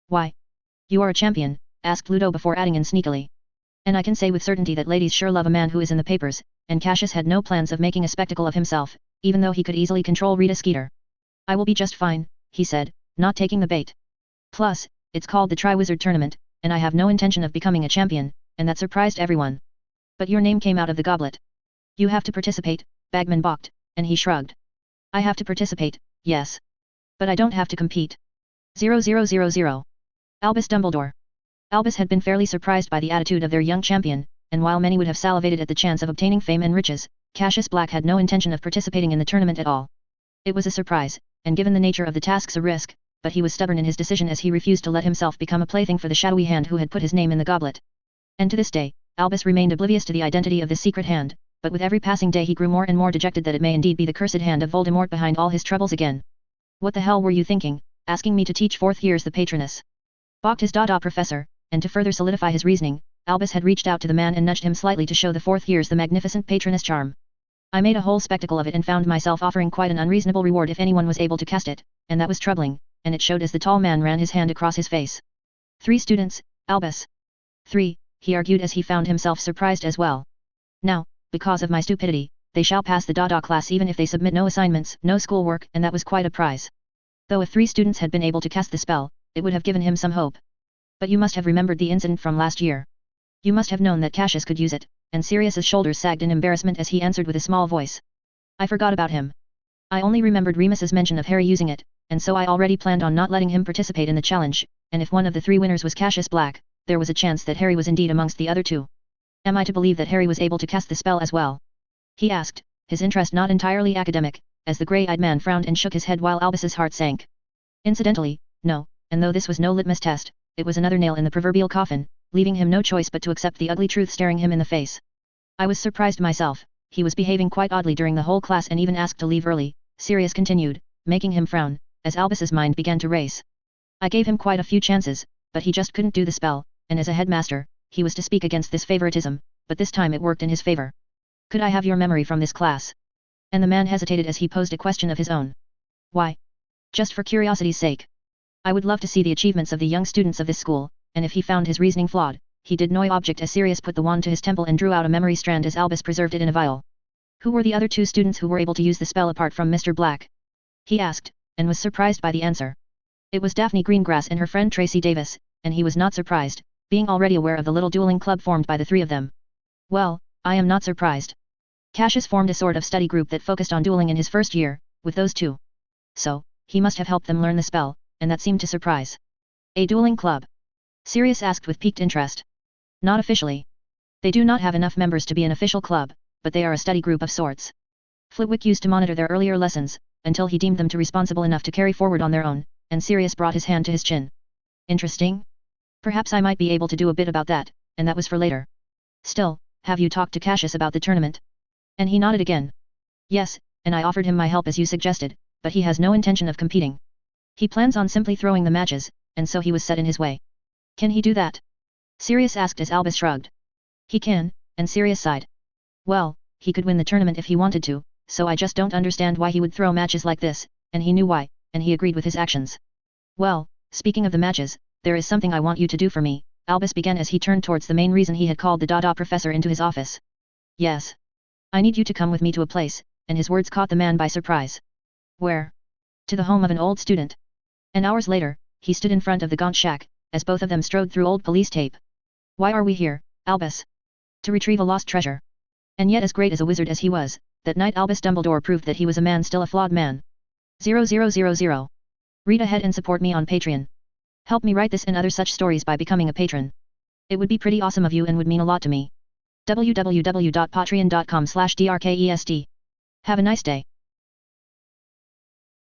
Why? You are a champion, asked Ludo before adding in sneakily. And I can say with certainty that ladies sure love a man who is in the papers, and Cassius had no plans of making a spectacle of himself, even though he could easily control Rita Skeeter. I will be just fine, he said, not taking the bait. Plus, it's called the Triwizard Tournament, and I have no intention of becoming a champion, and that surprised everyone. But your name came out of the goblet. You have to participate, Bagman balked, and he shrugged. I have to participate, yes. But I don't have to compete. 0000. Albus Dumbledore. Albus had been fairly surprised by the attitude of their young champion, and while many would have salivated at the chance of obtaining fame and riches, Cassius Black had no intention of participating in the tournament at all. It was a surprise, and given the nature of the tasks a risk, but he was stubborn in his decision as he refused to let himself become a plaything for the shadowy hand who had put his name in the goblet. And to this day, Albus remained oblivious to the identity of this secret hand, but with every passing day he grew more and more dejected that it may indeed be the cursed hand of Voldemort behind all his troubles again. What the hell were you thinking, asking me to teach 4th years the Patroness? Balked his Dada professor, and to further solidify his reasoning, Albus had reached out to the man and nudged him slightly to show the 4th years the magnificent Patroness charm. I made a whole spectacle of it and found myself offering quite an unreasonable reward if anyone was able to cast it, and that was troubling, and it showed as the tall man ran his hand across his face. 3 students, Albus. 3, he argued as he found himself surprised as well. Now, because of my stupidity, they shall pass the Dada class even if they submit no assignments, no schoolwork, and that was quite a prize. Though if 3 students had been able to cast the spell, it would have given him some hope. But you must have remembered the incident from last year. You must have known that Cassius could use it, and Sirius's shoulders sagged in embarrassment as he answered with a small voice. I forgot about him. I only remembered Remus's mention of Harry using it, and so I already planned on not letting him participate in the challenge, and if one of the 3 winners was Cassius Black, there was a chance that Harry was indeed amongst the other 2. Am I to believe that Harry was able to cast the spell as well? He asked, his interest not entirely academic, as the grey-eyed man frowned and shook his head while Albus's heart sank. Incidentally, no, and though this was no litmus test, it was another nail in the proverbial coffin, leaving him no choice but to accept the ugly truth staring him in the face. I was surprised myself, he was behaving quite oddly during the whole class and even asked to leave early, Sirius continued, making him frown, as Albus's mind began to race. I gave him quite a few chances, but he just couldn't do the spell, and as a headmaster, he was to speak against this favoritism, but this time it worked in his favor. Could I have your memory from this class? And the man hesitated as he posed a question of his own. Why? Just for curiosity's sake. I would love to see the achievements of the young students of this school, and if he found his reasoning flawed, he did no object as Sirius put the wand to his temple and drew out a memory strand as Albus preserved it in a vial. Who were the other 2 students who were able to use the spell apart from Mr. Black? He asked, and was surprised by the answer. It was Daphne Greengrass and her friend Tracy Davis, and he was not surprised, being already aware of the little dueling club formed by the 3 of them. Well, I am not surprised. Cassius formed a sort of study group that focused on dueling in his first year, with those 2. So, he must have helped them learn the spell, and that seemed to surprise. A dueling club? Sirius asked with piqued interest. Not officially. They do not have enough members to be an official club, but they are a study group of sorts. Flitwick used to monitor their earlier lessons, until he deemed them too responsible enough to carry forward on their own, and Sirius brought his hand to his chin. Interesting, Perhaps I might be able to do a bit about that, and that was for later. Still, have you talked to Cassius about the tournament? And he nodded again. Yes, and I offered him my help as you suggested, but he has no intention of competing. He plans on simply throwing the matches, and so he was set in his way. Can he do that? Sirius asked as Albus shrugged. He can, and Sirius sighed. Well, he could win the tournament if he wanted to, so I just don't understand why he would throw matches like this, and he knew why, and he agreed with his actions. Well, speaking of the matches, there is something I want you to do for me, Albus began as he turned towards the main reason he had called the Dada professor into his office. Yes. I need you to come with me to a place, and his words caught the man by surprise. Where? To the home of an old student. And hours later, he stood in front of the Gaunt shack, as both of them strode through old police tape. Why are we here, Albus? To retrieve a lost treasure. And yet as great as a wizard as he was, that night Albus Dumbledore proved that he was a man still a flawed man. 0000. Read ahead and support me on Patreon. Help me write this and other such stories by becoming a patron. It would be pretty awesome of you and would mean a lot to me. www.patreon.com/drkest. Have a nice day.